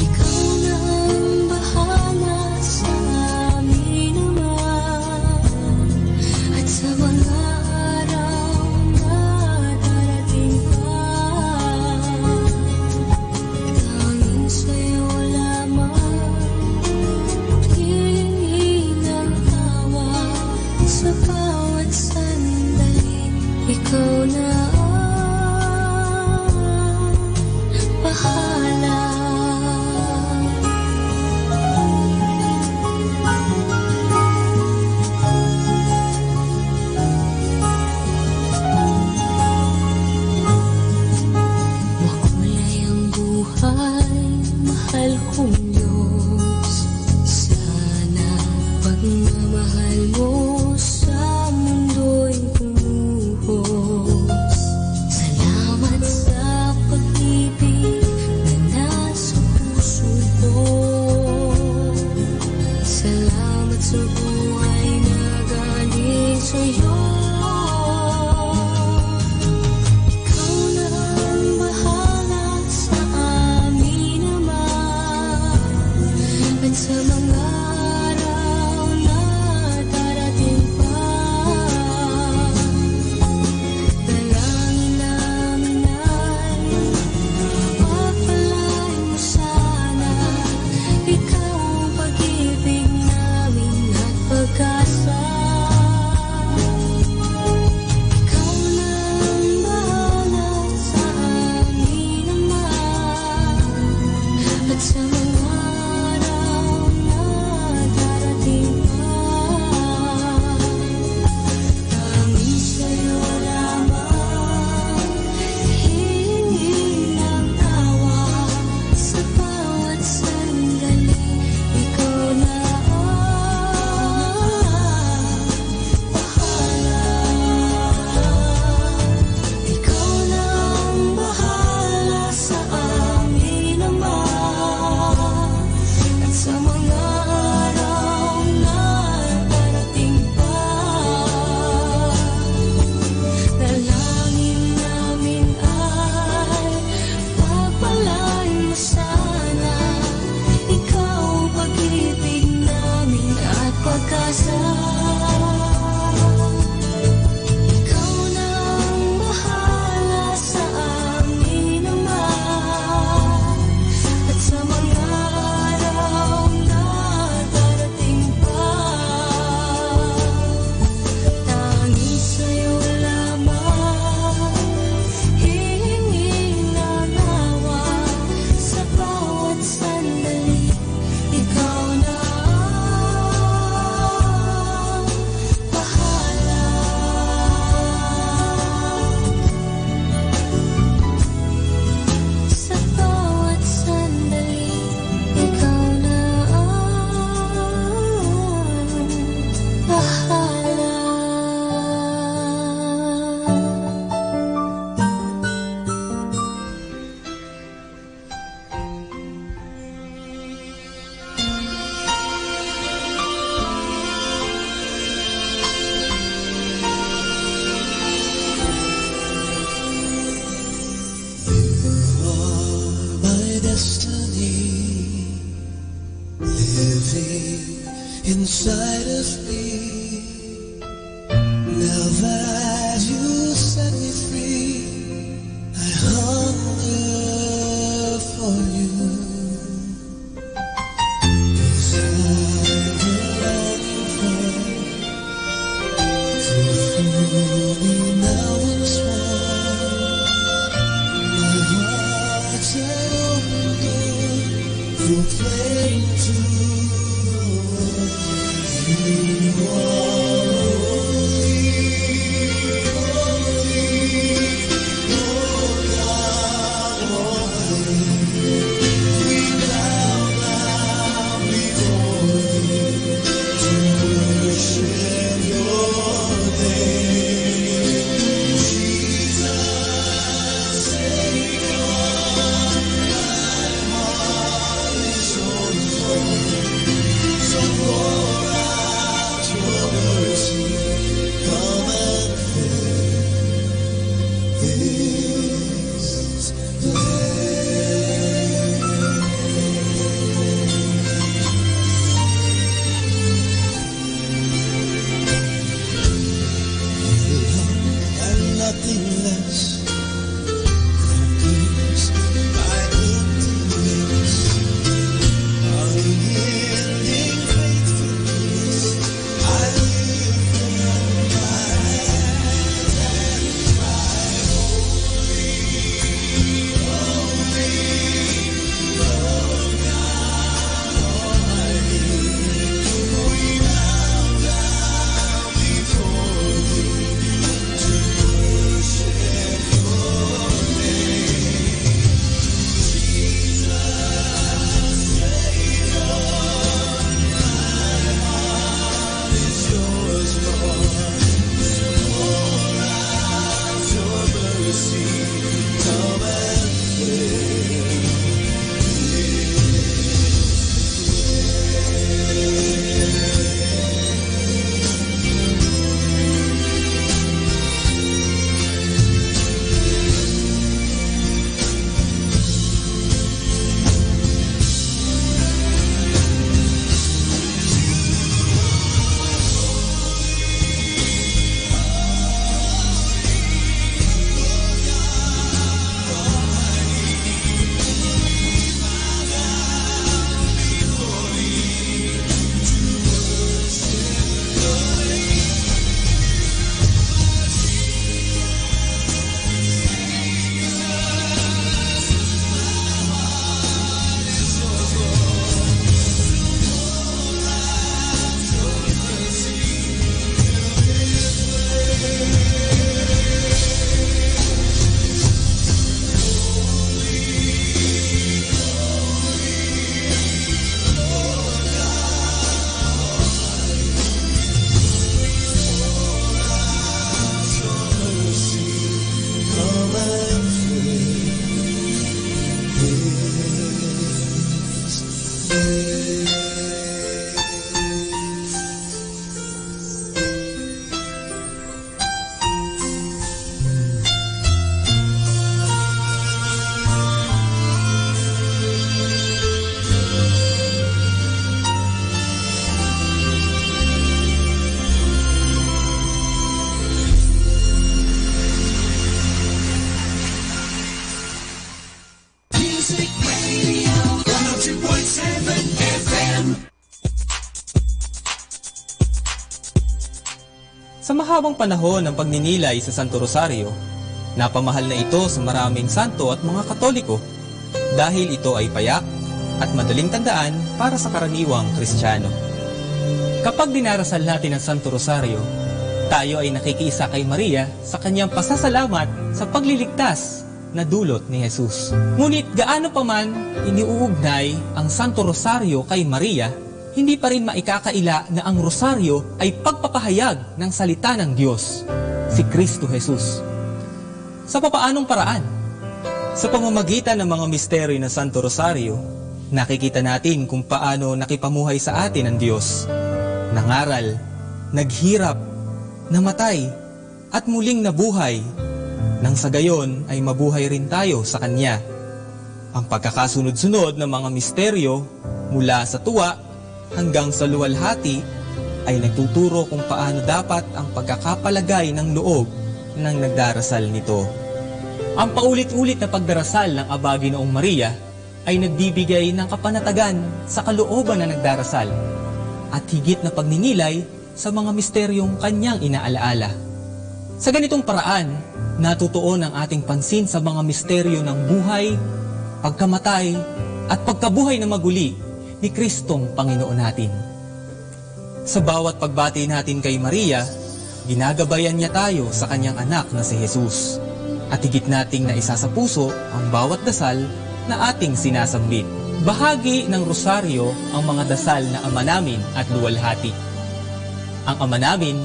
Ikaw na ang bahala sa amin naman, at sa mga araw na darating pa. Tanging sa'yo lamang hihingi ng awa sa bawat sandali. Ikaw na ang bahala. Makulay ang buhay, mahal kong Diyos. Sana pagmamahal mo sa mundo'y bumuhos. Salamat sa pag-ibig na nasa puso ko. Salamat sa buhay na galing sa'yo. Ikaw na ang bahala sa amin naman, at sa mga araw na darating pa. Dalangin namin ay pagpalain mo sana, ikaw ang pag-ibig namin at pag-asa. Ikaw na ang bahala sa amin naman, at sa mga araw na darating pa. Tanging sa'yo lamang hihingi ng awa sa bawat sandali. Ikaw na ang bahala. Ikaw na ang bahala sa amin naman, at sa mga araw na darating pa. Dalangin namin ay pagpalain mo sana, ikaw ang pag-ibig namin at pag-asa. Ikaw na ang bahala sa amin naman, at sa mga araw na darating pa. Tanging sa'yo lamang hihingi ng awa sa bawat sandali. Ikaw na ang with me. Now that you set me free, I hunger for you. Yes, I've been longing for fulfill me now once more. My heart's an open door, proclaim to the world you are holy, Lord God Almighty. We bow down before you to worship your name. Jesus, Savior, my heart is yours, Lord. So pour out your mercy, come and fill this and nothing less compares my emptiness. Unending faithfulness, I lift up my hands and cry, holy, holy, Lord God Almighty. We bow down before you to worship your name. Jesus, Savior, my heart is yours, Lord. So pour out your mercy, come and fill Music Radio 102.7 FM. Sa mahabang panahon ng pagninilay sa Santo Rosario, napamahal na ito sa maraming santo at mga Katoliko dahil ito ay payak at madaling tandaan para sa karaniwang Kristiyano. Kapag dinarasal natin ang Santo Rosario, tayo ay nakikiisa kay Maria sa kanyang pasasalamat sa pagliligtas na dulot ni Jesus. Ngunit gaano pa man iniuugnay ang Santo Rosario kay Maria, hindi pa rin maikakaila na ang Rosario ay pagpapahayag ng salita ng Diyos, si Kristo Jesus. Sa papaanong paraan? Sa pamamagitan ng mga misteryo ng Santo Rosario, nakikita natin kung paano nakipamuhay sa atin ang Diyos. Nangaral, naghirap, namatay, at muling nabuhay, nang sa gayon ay mabuhay rin tayo sa Kanya. Ang pagkakasunod-sunod ng mga misteryo mula sa tuwa hanggang sa luwalhati ay nagtuturo kung paano dapat ang pagkakapalagay ng loob ng nagdarasal nito. Ang paulit-ulit na pagdarasal ng Aba Ginoong Maria ay nagbibigay ng kapanatagan sa kalooban na nagdarasal at higit na pagninilay sa mga misteryong kanyang inaalaala. Sa ganitong paraan, natutuon ang ating pansin sa mga misteryo ng buhay, pagkamatay, at pagkabuhay na maguli ni Kristong Panginoon natin. Sa bawat pagbati natin kay Maria, ginagabayan niya tayo sa kanyang anak na si Jesus. At higit nating naisa sa puso ang bawat dasal na ating sinasambit. Bahagi ng rosaryo ang mga dasal na Ama Namin at Luwalhati. Ang Ama Namin,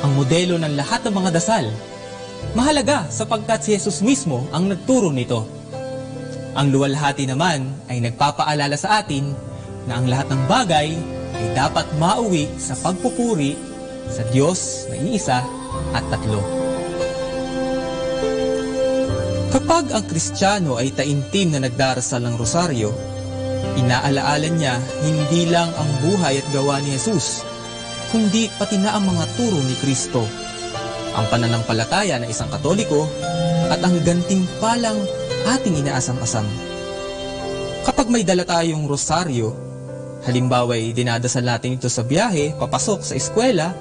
ang modelo ng lahat ng mga dasal. Mahalaga sapagkat si Jesus mismo ang nagturo nito. Ang Luwalhati naman ay nagpapaalala sa atin na ang lahat ng bagay ay dapat mauwi sa pagpupuri sa Diyos na iisa at tatlo. Kapag ang Kristiyano ay taimtim na nagdarasal ng rosaryo, inaalaala niya hindi lang ang buhay at gawa ni Jesus, kundi pati na ang mga turo ni Kristo, ang pananampalataya ng isang Katoliko at ang gantimpalang ating inaasam-asam. Kapag may dala tayong rosaryo, halimbawa ay dinadasal natin ito sa biyahe, papasok sa eskwela,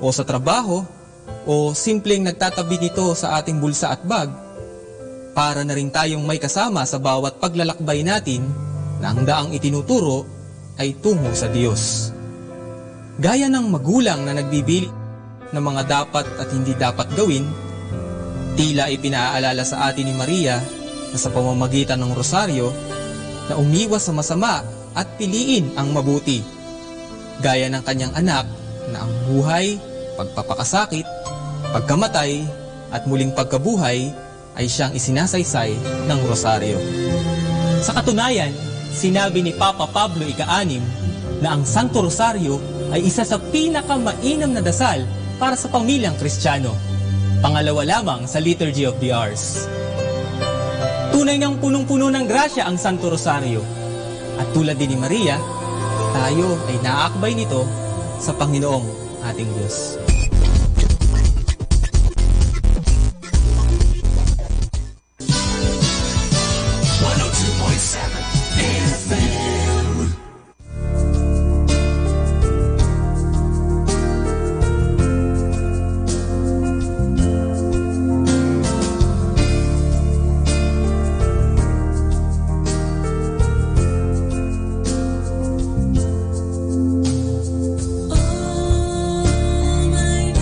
o sa trabaho, o simpleng nagtatabi nito sa ating bulsa at bag, para na rin tayong may kasama sa bawat paglalakbay natin na ang daang itinuturo ay tungo sa Diyos. Gaya ng magulang na nagbibili ng mga dapat at hindi dapat gawin, tila ipinaalala sa atin ni Maria na sa pamamagitan ng rosaryo na umiwas sa masama at piliin ang mabuti, gaya ng kanyang anak na ang buhay, pagpapakasakit, pagkamatay at muling pagkabuhay ay siyang isinasaysay ng rosaryo. Sa katunayan, sinabi ni Papa Pablo Ika-6 na ang Santo Rosario ay isa sa pinakamainam na dasal para sa pamilyang Kristiyano, pangalawa lamang sa Liturgy of the Hours. Tunay ngang punong-puno ng grasya ang Santo Rosario, at tulad din ni Maria, tayo ay naaakbay nito sa Panginoong ating Diyos. My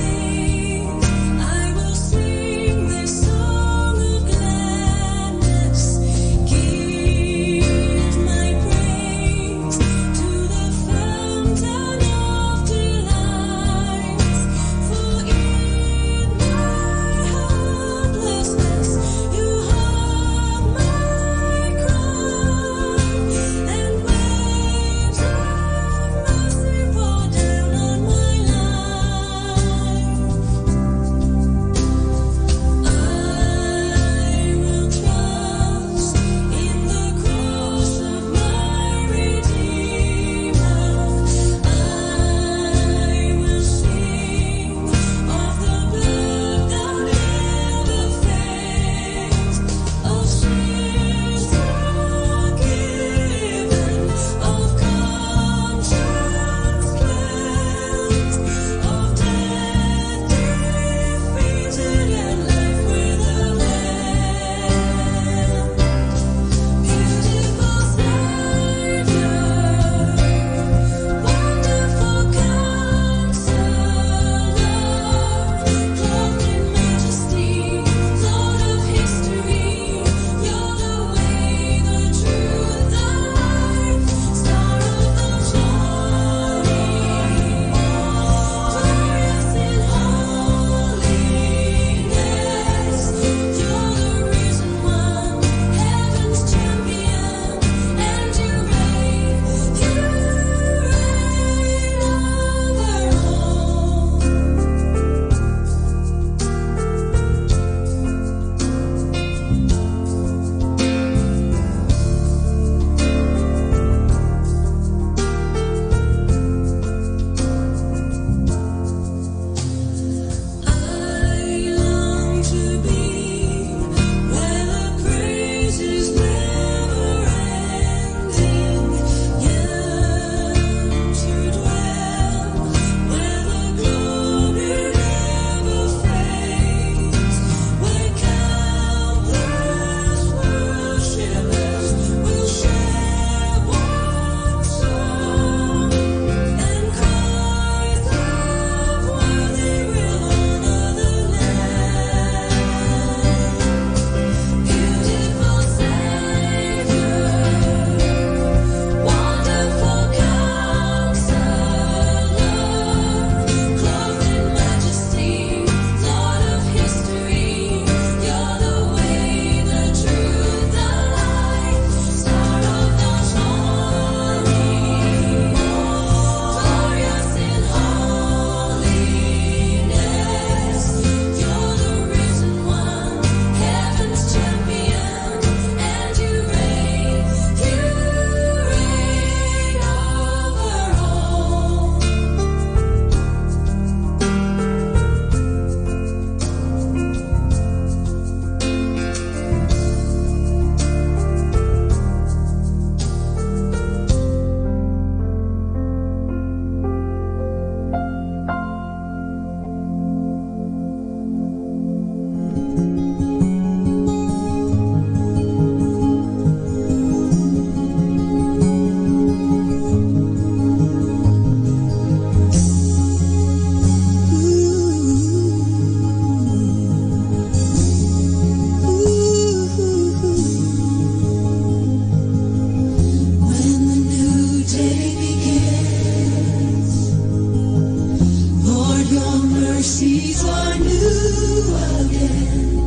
mercies are new again.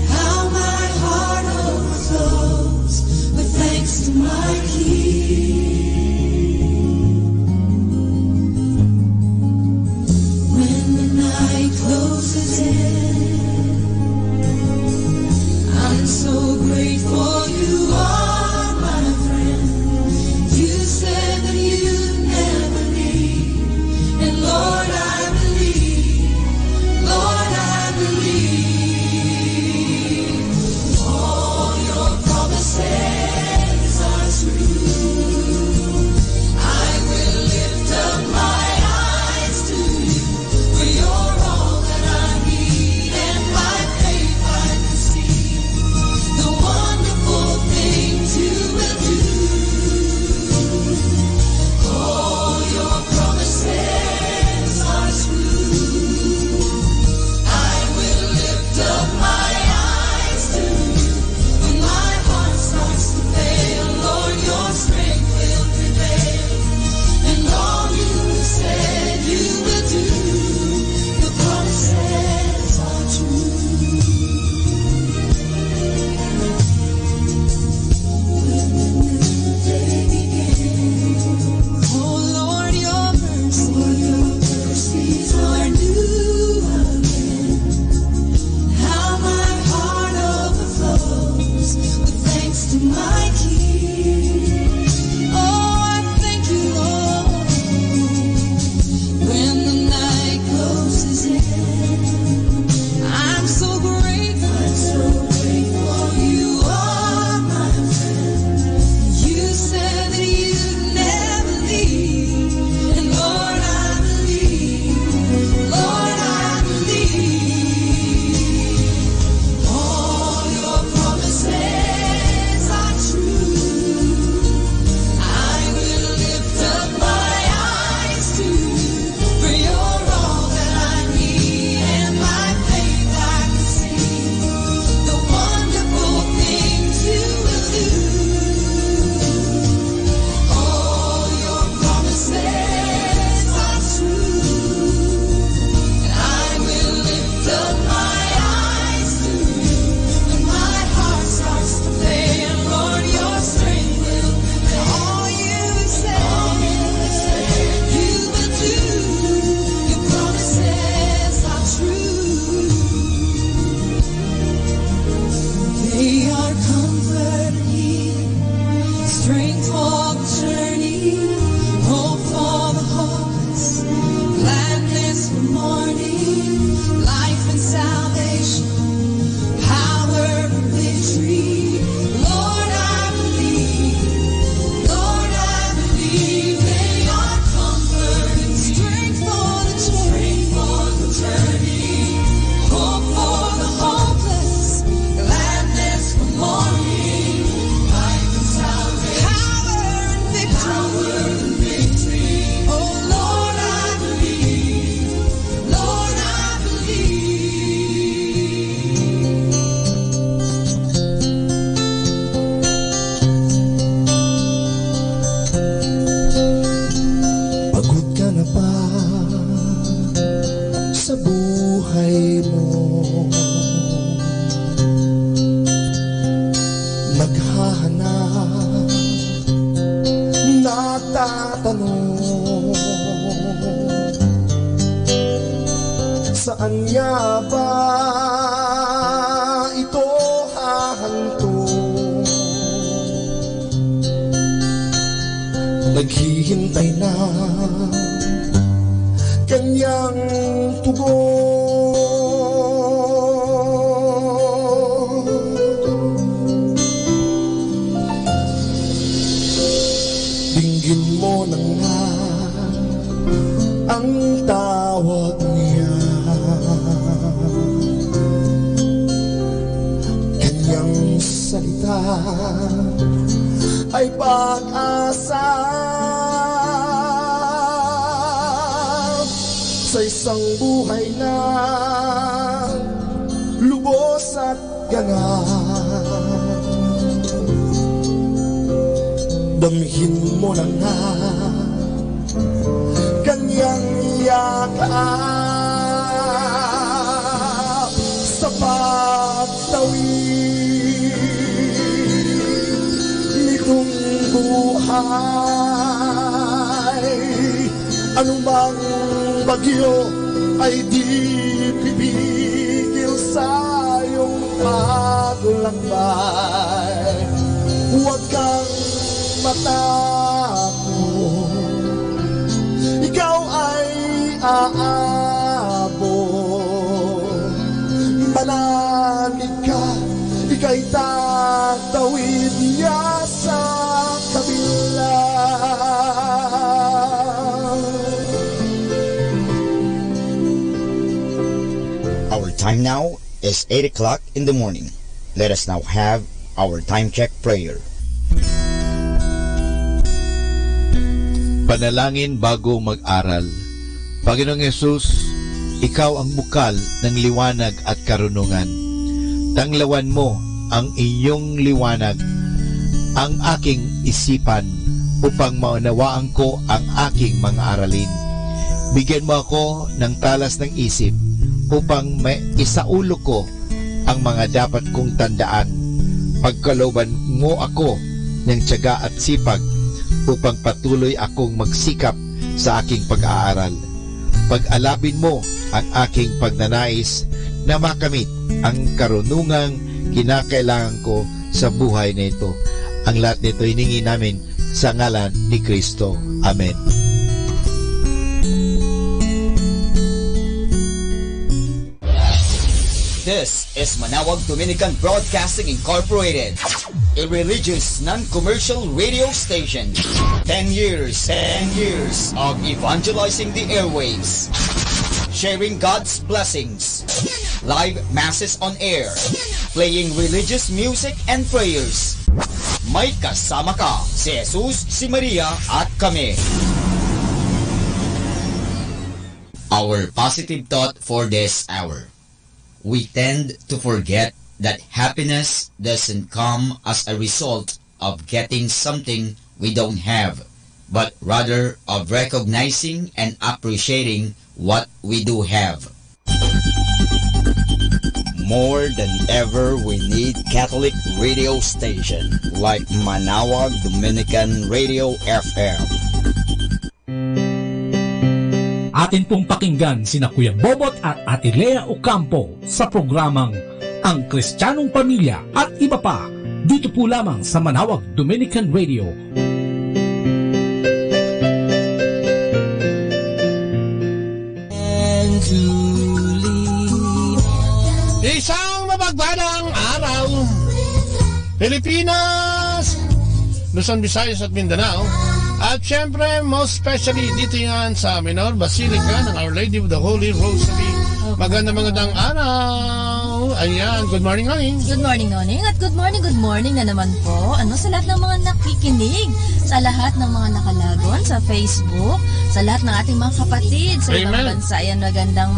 How my heart overflows with thanks to my King. When the night closes in, I'm so grateful you are my friend. You said that you'd never leave, and Lord, I believe. Lord, I believe. All your promises are true. I will lift up my eyes to you, for you're all that I need, and by faith I can see the wonderful things you will do. All your promises are true. I will lift up my eyes to you. When my heart starts to fail, Lord, your strength will prevail. And all you said you will do, the promises are true. When the new day begins, oh Lord, your mercies are new again. How my heart overflows with thanks to my King. Oh, I thank you, Lord. When the night closes in, I'm so grateful. You are my friend. You said that you'd never leave, and Lord, I believe. Lord, I believe. All your promises are true. I will lift up my eyes to you, for you're all that I need, and by faith I can see the wonderful things you will do. All your promises are true, and I will lift up my eyes to you. When my heart starts to fail, Lord, your strength will prevail. All you said you will do. Your promises are true. They are comfort and healing, strength for the journey, hope for the hopeless, gladness for morning, life and salvation, power and victory. Lord, I believe. Lord, I believe. They are comfort and strength for the journey, hope for the hopeless, gladness for morning, life and salvation, power and victory. Oh Lord, I believe. Lord, I Pagod ka na ba sa buhay mo? Naghahanap, natatanong, saan nga ba ito hahantong? Naghihintay na kanyang tugon. Dinggin mo na nga ang tawag niya. Kanyang salita ay pag-asa. Sa isang buhay na lubos at ganap, damhin mo na nga kanyang yakap. Anumang bagyo ay di pipigil sa iyong paglakbay. Huwag kang matakot, ikaw ay aabot. Manalig ka, ika'y tatawid niya sa kabila. Our time now is 8 o'clock in the morning. Let us now have our time check prayer. Panalangin bago mag-aral. Panginoong Yesus, Ikaw ang bukal ng liwanag at karunungan. Tanglawan mo ang iyong liwanag, ang aking isipan, upang maunawaan ko ang aking mga aralin. Bigyan mo ako ng talas ng isip upang maisaulo ko ang mga dapat kong tandaan. Pagkalooban mo ako ng tiyaga at sipag upang patuloy akong magsikap sa aking pag-aaral. Pag-alapin mo ang aking pagnanais na makamit ang karunungang kinakailangan ko sa buhay na ito. Ang lahat nito hiningi namin sa ngalan ni Kristo. Amen. This is Manawag Dominican Broadcasting Incorporated, a religious non-commercial radio station. 10 years of evangelizing the airwaves, sharing God's blessings, live masses on air, playing religious music and prayers. May kasama ka, si Jesus, si Maria, at kami. Our positive thought for this hour. We tend to forget that happiness doesn't come as a result of getting something we don't have, but rather of recognizing and appreciating what we do have. More than ever, we need Catholic radio station like Manawag Dominican Radio FM. Atin pong pakinggan sina Kuya Bobot at Ate Lea Ocampo sa programang Ang Kristiyanong Pamilya at iba pa, dito po lamang sa Manawag Dominican Radio. Isang mapagpalang araw, Pilipinas, Luzon, Visayas at Mindanao. At syempre, most especially dito yan sa Minor Basilica ng Our Lady of the Holy Rosary. Magandang araw. Ayan, good morning, Noning. Good morning, Noning. At good morning na naman po. Sa lahat ng mga nakikinig, sa lahat ng mga nakalagon sa Facebook, sa lahat ng ating mga kapatid sa ibang bansa. Ayan, magandang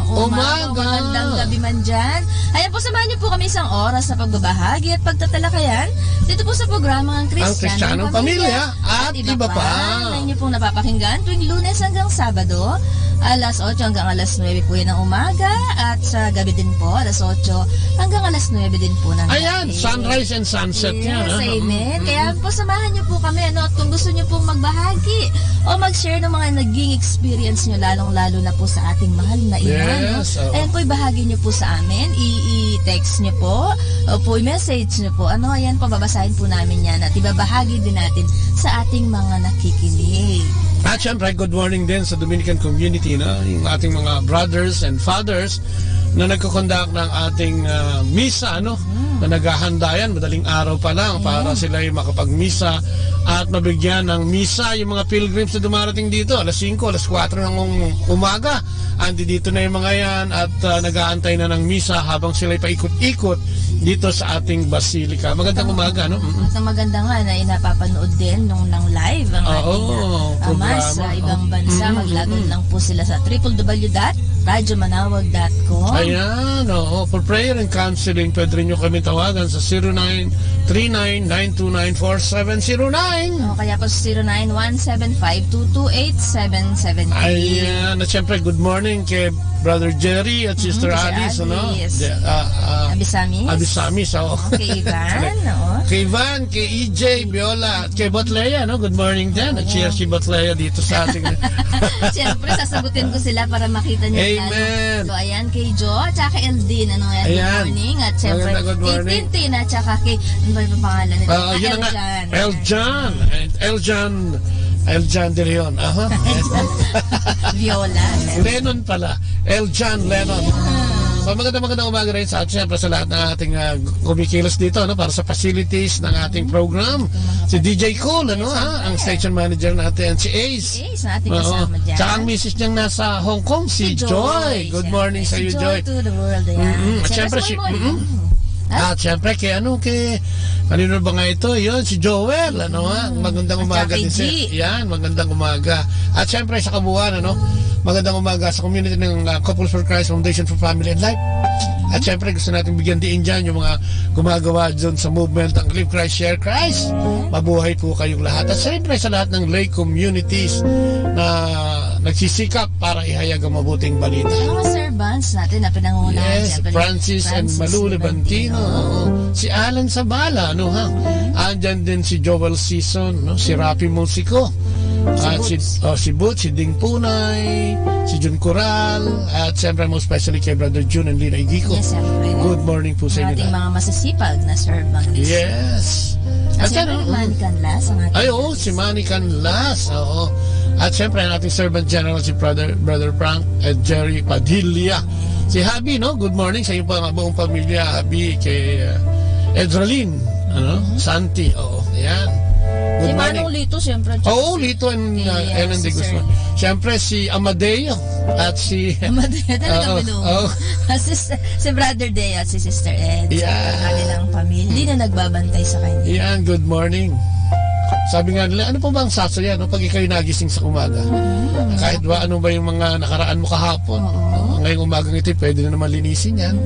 umaga, magandang gabi man dyan. Ayan po, samahan niyo po kami isang oras sa pagbabahagi at pagtatalakayan dito po sa programa Ang Kristiyanong Pamilya at iba pa. Ngayon niyo pong napapakinggan tuwing Lunes hanggang Sabado, alas 8 hanggang alas 9 po yan ng umaga, at sa gabi din po, alas 8 hanggang alas 9 din po ng gabi. Ayan, sunrise and sunset yan. Yes, amen. Kaya po, samahan niyo po kami, at kung gusto niyo pong magbahagi o mag-share ng mga naging experience niyo, lalong-lalo na po sa ating mahal na ina. Yes, ayan po, ibahagi niyo po sa amin, i-text niyo po, o po i-message niyo po. Ayan po, babasahin po namin yan, at ibabahagi din natin sa ating mga nakikinig. At syempre, good morning din sa Dominican community, yung ating mga brothers and fathers na nagkukondak ng ating misa, na naghahanda yan, madaling araw pa lang para sila ay makapagmisa at mabigyan ng misa yung mga pilgrims na dumarating dito, alas 5, alas 4 ng umaga. Andi dito na yung mga yan at nag-aantay na ng misa habang sila ay paikot-ikot dito sa ating basilika. Magandang umaga, no? At ang maganda nga na napapanood din nung live ang ating mas sa ibang bansa. Maglagon lang po sila sa www.radyomanawag.com. Ayan, for prayer and counseling, pwede rin nyo kami tawagan sa 0939-929-4709. Kaya po sa 09175228-779. Ayan, at syempre, good morning morning kay Brother Jerry at Sister Alice, ano? Abisami, so. Kay Ivan, Kay Ivan, kay EJ, Viola, at kay Botlea, no? Good morning din. At cheers si Botlea dito sa ating... Siyempre, sasagutin ko sila para makita niyo. Amen. So, ayan, kay Jo, at saka kay Eldin, ano yan, good morning. At siyempre, kay Tintin, at saka kay, ano ba yung pangalan nito? Yun na nga, Eljan de Leon. Viola. Lennon pala. Eljan Lennon. So, magandang umaga rin sa atin, siyempre sa lahat ng ating kumikilos dito, no, para sa facilities ng ating program. Si DJ Cool, ano, ang station manager natin, si Ace. Ace, natin kasama dyan. Tsaka ang misis niyang nasa Hong Kong, si Joy. Good morning sa iyo, Joy. Si Joy to the world, ayan. At siyempre, at siyempre, kanino ba nga ito? Yun, si Joel, ano ha? Magandang umaga din siya. Yan, magandang umaga. At siyempre, sa kabuuan, ano? Magandang umaga sa community ng Couples for Christ Foundation for Family and Life. At siyempre, gusto natin bigyan diin dyan yung mga gumagawa dyan sa movement ng Live Christ, Share Christ. Mabuhay po kayong lahat. At siyempre, sa lahat ng lay communities na nagsisikap para ihayag ang mabuting balita. Mga servants natin na pinangunahan. Yes, Francis and Malu Levantino. Si Alan Sabala, ano ha? Andyan din si Joel Season, no? Si Rapi Musico. At si Butch, si Ding Punay, si Jun Coral, at siyempre most especially kay Brother Jun and Lina Igiko. Yes, good morning po sa inyo. Ating mga masasipag na servants. Yes. At siyempre, Manny Canlas. Si Manny Canlas. Oo. At siyempre, ang ating servant general, si Brother Frank at Jerry Padilla. Si Habi, no? Good morning sa iyo po ang buong pamilya. Habi, kay Edralyn, Santi. Oo, ayan. Si Manong Lito, siyempre. Lito and Ellen de Guzman. Siyempre, si Amadeo at si... Amadeo, talaga binuho. Si Brother Deo at si Sister Ed. Sa kanilang pamilya. Hindi na nagbabantay sa kanya. Yan, good morning. Sabi nga nila, ano pa ba ang sasaya pag ikaw'y nagising sa umaga? Kahit ba ano ba yung mga nakaraan mo kahapon? Ngayong umagang ito, pwede na naman linisin yan.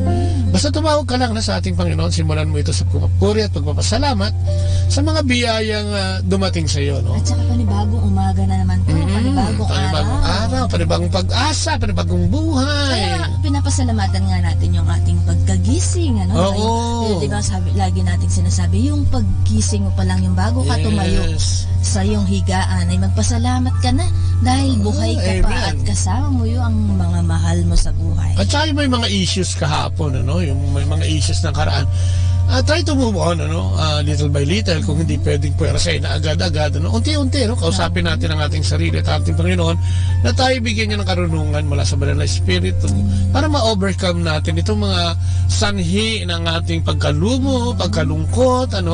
Basta tumawag ka lang na sa ating Panginoon, simulan mo ito sa pagpapuri at pagpapasalamat sa mga biyayang dumating sa iyo. No? At saka panibagong umaga na naman po, panibagong araw, panibagong pag-asa, panibagong buhay. Kaya pinapasalamatan nga natin yung ating pagkagising. Diba lagi nating sinasabi, yung paggising mo pa lang, yung bago ka tumayo sa iyong higaan, ay magpasalamat ka na dahil buhay ka pa at kasama mo yung mga mahal mo sa buhay. At saka may mga issues kahapon, yung may mga issues ng karaan. Try to move on, little by little, kung hindi pwedeng puwersahin na agad-agad, unti-unti, kausapin natin ang ating sarili at ating Panginoon na tayo bigyan niya ng karunungan mula sa Banal na Espiritu para ma-overcome natin itong mga sanhi ng ating pagkalumo, pagkalungkot, at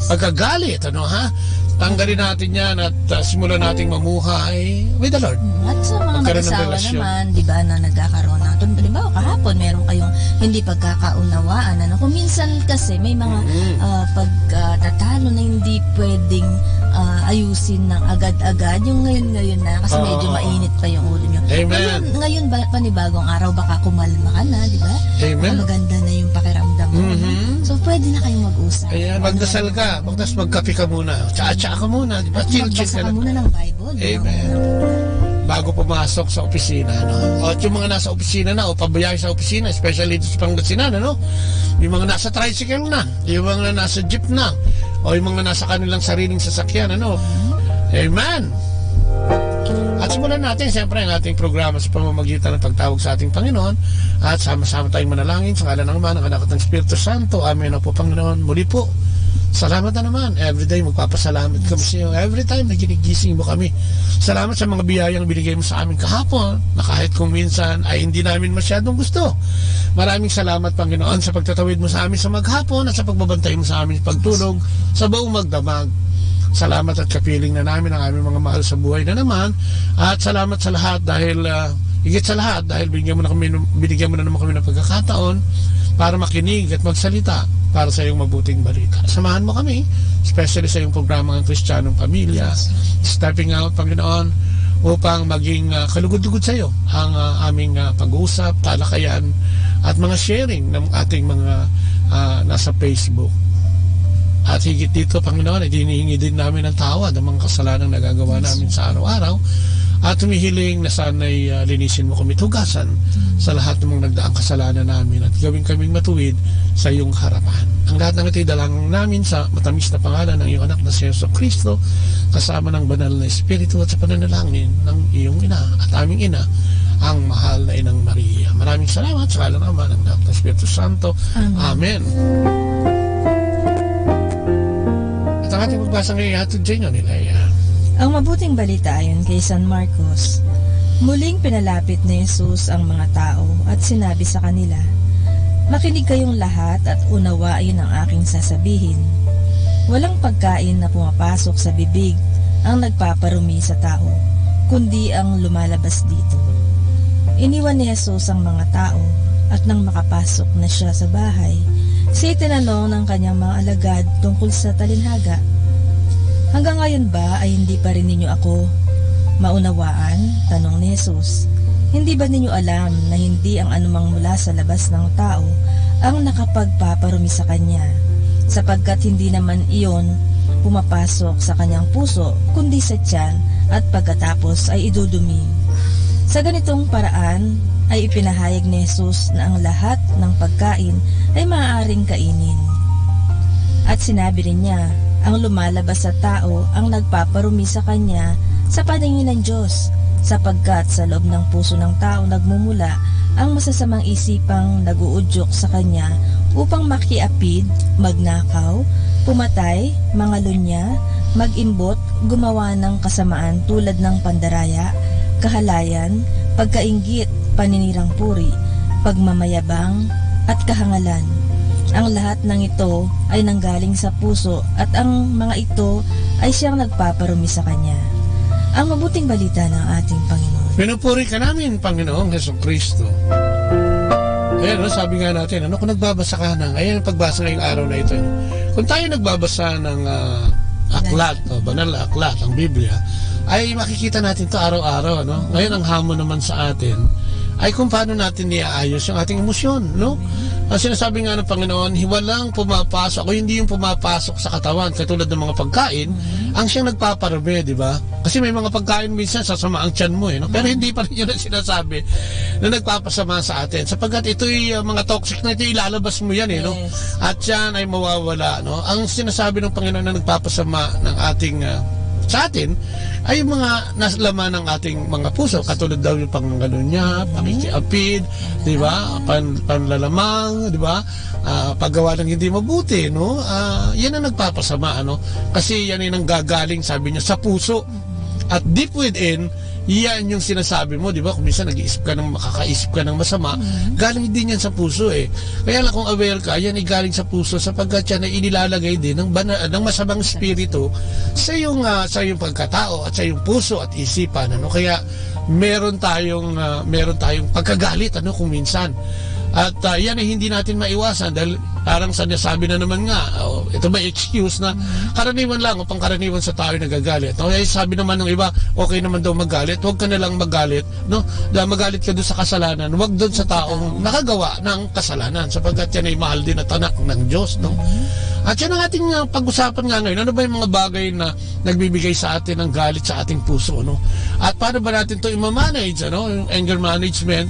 pagkagalit, tanggalin natin yan at simulan nating mamuhay with the Lord. At sa mga mag-asawa naman, di ba, na nagkakaroon ng, di ba, kahapon meron kayong hindi pagkakaunawaan. Kung minsan kasi may mga pagtatalo na hindi pwedeng ayusin ng agad-agad. Yung ngayon na, kasi medyo mainit pa yung ulo nyo. Amen. Ngayon panibagong araw, baka kumalma ka na, di ba? Amen. Maganda na yung pakiramdam mo. So, pwede na kayong mag-usap. Ayan, magdasal ka. Tapos magkape ka muna. Tsa-tsa ka muna. Di ba? Magbasa ka muna ng Bible. Amen. Bago pumasok sa opisina, O yung mga nasa opisina na, o pabayay sa opisina, especially dito sa Pangasinan, yung mga nasa tricycle na, yung mga nasa jeep na, o yung mga nasa kanilang sariling sasakyan, Amen. At simulan natin, siyempre, ang ating programa sa pamamagitan ng pagtawag sa ating Panginoon at sama-sama tayong manalangin sa ngalan ng Ama, ng Anak at ng Espiritu Santo. Amen na po, Panginoon. Muli po, salamat na naman. Everyday magpapasalamat kami sa iyo. Every time na ginigising mo kami. Salamat sa mga biyayang binigay mo sa amin kahapon na kahit kung minsan ay hindi namin masyadong gusto. Maraming salamat, Panginoon, sa pagtatawid mo sa amin sa maghapon at sa pagbabantay mo sa amin sa pagtulog sa buong magdamag. Salamat at kapiling na namin ang aming mga mahal sa buhay na naman. At salamat sa lahat dahil higit sa lahat dahil binigyan mo na naman kami ng pagkakataon para makinig at magsalita para sa iyong mabuting balita. Samahan mo kami, especially sa iyong programa ng Kristiyanong Pamilya, Stepping Out, Panginoon, upang maging kalugod-lugod sa iyo ang aming pag-uusap, talakayan, at mga sharing ng ating mga nasa Facebook. At higit dito, Panginoon, hinihingi din namin ng tawad ang mga kasalanang nagagawa namin sa araw-araw. at humihiling na sana'y linisin mo kami, tugasan sa lahat ng mga nagdaang kasalanan namin at gawin kaming matuwid sa iyong harapan. Ang lahat ng ito'y dalangin namin sa matamis na pangalan ng iyong anak na si Jesucristo, kasama ng banal na Espiritu at sa pananalangin ng iyong ina at aming ina, ang mahal na Inang Maria. Maraming salamat sa ngalan ng Ama, ng Anak, ng Espiritu Santo. Amen. At ang ating magbasa ngayon hatod dyan yun, Nilaya. Ang mabuting balita ayon kay San Marcos. Muling pinalapit ni Jesus ang mga tao at sinabi sa kanila, "Makinig kayong lahat at unawain ang aking sasabihin. Walang pagkain na pumapasok sa bibig ang nagpaparumi sa tao, kundi ang lumalabas dito." Iniwan ni Jesus ang mga tao at nang makapasok na siya sa bahay, siya tinanong ng kanyang mga alagad tungkol sa talinhaga. "Hanggang ngayon ba ay hindi pa rin ninyo ako maunawaan?" tanong ni Jesus. "Hindi ba ninyo alam na hindi ang anumang mula sa labas ng tao ang nakapagpaparumi sa kanya, sapagkat hindi naman iyon pumapasok sa kanyang puso, kundi sa tiyan at pagkatapos ay idudumi?" Sa ganitong paraan ay ipinahayag ni Jesus na ang lahat ng pagkain ay maaaring kainin. At sinabi rin niya, ang lumalabas sa tao ang nagpaparumi sa kanya sa paningin ng Diyos, sapagkat sa loob ng puso ng tao nagmumula ang masasamang isipang naguudyok sa kanya upang makiapid, magnakaw, pumatay, mangalunya, mag-imbot, gumawa ng kasamaan tulad ng pandaraya, kahalayan, pagkainggit, paninirang puri, pagmamayabang, at kahangalan. Ang lahat ng ito ay nanggaling sa puso at ang mga ito ay siyang nagpaparumi sa kanya. Ang mabuting balita ng ating Panginoon. Pinupuri ka namin, Panginoong Jesucristo. Ayan, sabi nga natin, kung nagbabasa ka ng, ayan ang pagbasa ngayong araw na ito. Kung tayo nagbabasa ng aklat, banal na aklat, ang Biblia, ay makikita natin ito araw-araw. Ngayon ang hamon naman sa atin ay kung paano natin iaayos yung ating emosyon, Ang sinasabi nga ng Panginoon, walang pumapasok, o hindi yung pumapasok sa katawan, katulad ng mga pagkain, ang siyang nagpaparami, di ba? Kasi may mga pagkain minsan sasama ang tiyan mo, Pero hindi pa rin yun ang sinasabi na nagpapasama sa atin. Sapagkat ito'y mga toxic na ito, ilalabas mo yan, At yan ay mawawala, Ang sinasabi ng Panginoon na nagpapasama ng ating sa atin ay yung mga naslaman ng ating mga puso, katulad daw yung panggalunya, pakikiapid, di ba? Panlalamang, di ba? Paggawa ng hindi mabuti, yan ang nagpapasama, Kasi yan ay nanggagaling, sabi niya, sa puso. At deep within, yan yung sinasabi mo, di ba? Kung minsan nag-iisip ka ng makakaisip ka ng masama, galing din yan sa puso Kaya lang kung aware ka, yan ay galing sa puso sapagkat yan ay inilalagay din ng masamang spirito sa iyong pagkatao at sa iyong puso at isipan. Kaya meron tayong pagkagalit kung minsan. At yan ay hindi natin maiwasan dahil parang sinasabi na naman nga, ito may excuse na karaniwan lang o pangkaraniwan sa tao nagagalit. Kaya sabi naman ng iba, okay naman daw magalit, huwag ka na lang magalit, dahil magalit ka doon sa kasalanan, huwag doon sa taong nakagawa ng kasalanan sapagkat yan ay mahal din at anak ng Diyos. At yan ang ating pag-usapan nga ngayon. Ano ba yung mga bagay na nagbibigay sa atin ng galit sa ating puso? At paano ba natin ito i-manage? Yung anger management.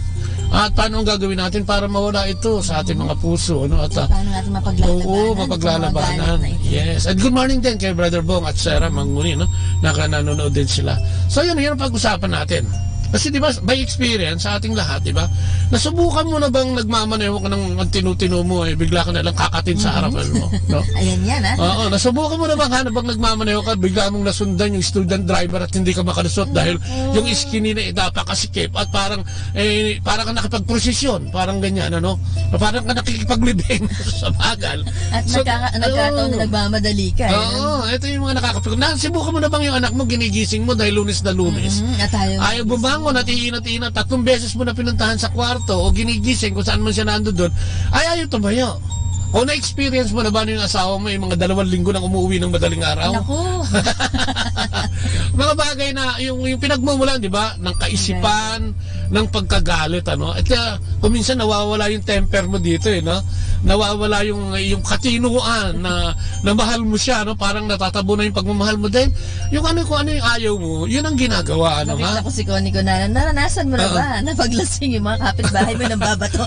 At paano ang gagawin natin para mawala ito sa ating mga puso? At paano natin mapaglalabanan? Yes. And good morning din kay Brother Bong at Sarah Manguni, nanonood din sila. So yun ang pag-usapan natin. Kasi di ba, by experience sa ating lahat, di ba, nasubukan mo na bang nagmamaneho ka ng tinutino mo, bigla ka na lang kakatin sa harapan mo, Ayan yan, Oo, nasubukan mo na bang nagmamaneho ka, bigla mong nasundan yung student driver at hindi ka makalusot dahil yung skinny na napakasikip at parang ka nakipagprosesyon, parang ganyan, parang ka nakikipaglibing sa bagal. At nagkataon na nagmamadali ka. Oo, ito yung mga nakakapagod. Nasubukan mo na bang yung anak mo ginigising mo dahil Lunes na Lunes? At ayaw bumangon at iinat-inat, 3 beses mo na pinuntahan sa kwarto o ginigising kung saan man siya nando doon, ayaw tumayo. O na-experience mo na ba yung asawa mo yung mga 2 linggo nang umuwi ng madaling araw? Naku! Mga bagay na yung pinagmumulan, di ba? Ng kaisipan, ng pagkagalit, ano? At kung minsan nawawala yung temper mo dito, no? Nawawala yung katinuan na mahal mo siya, no? Parang natatabo na yung pagmamahal mo din. Yung kung ano yung ayaw mo, yun ang ginagawa, ano, Nakita ko si Connie ko na naranasan mo na ba na paglasing yung mga kapitbahay mo ng babato?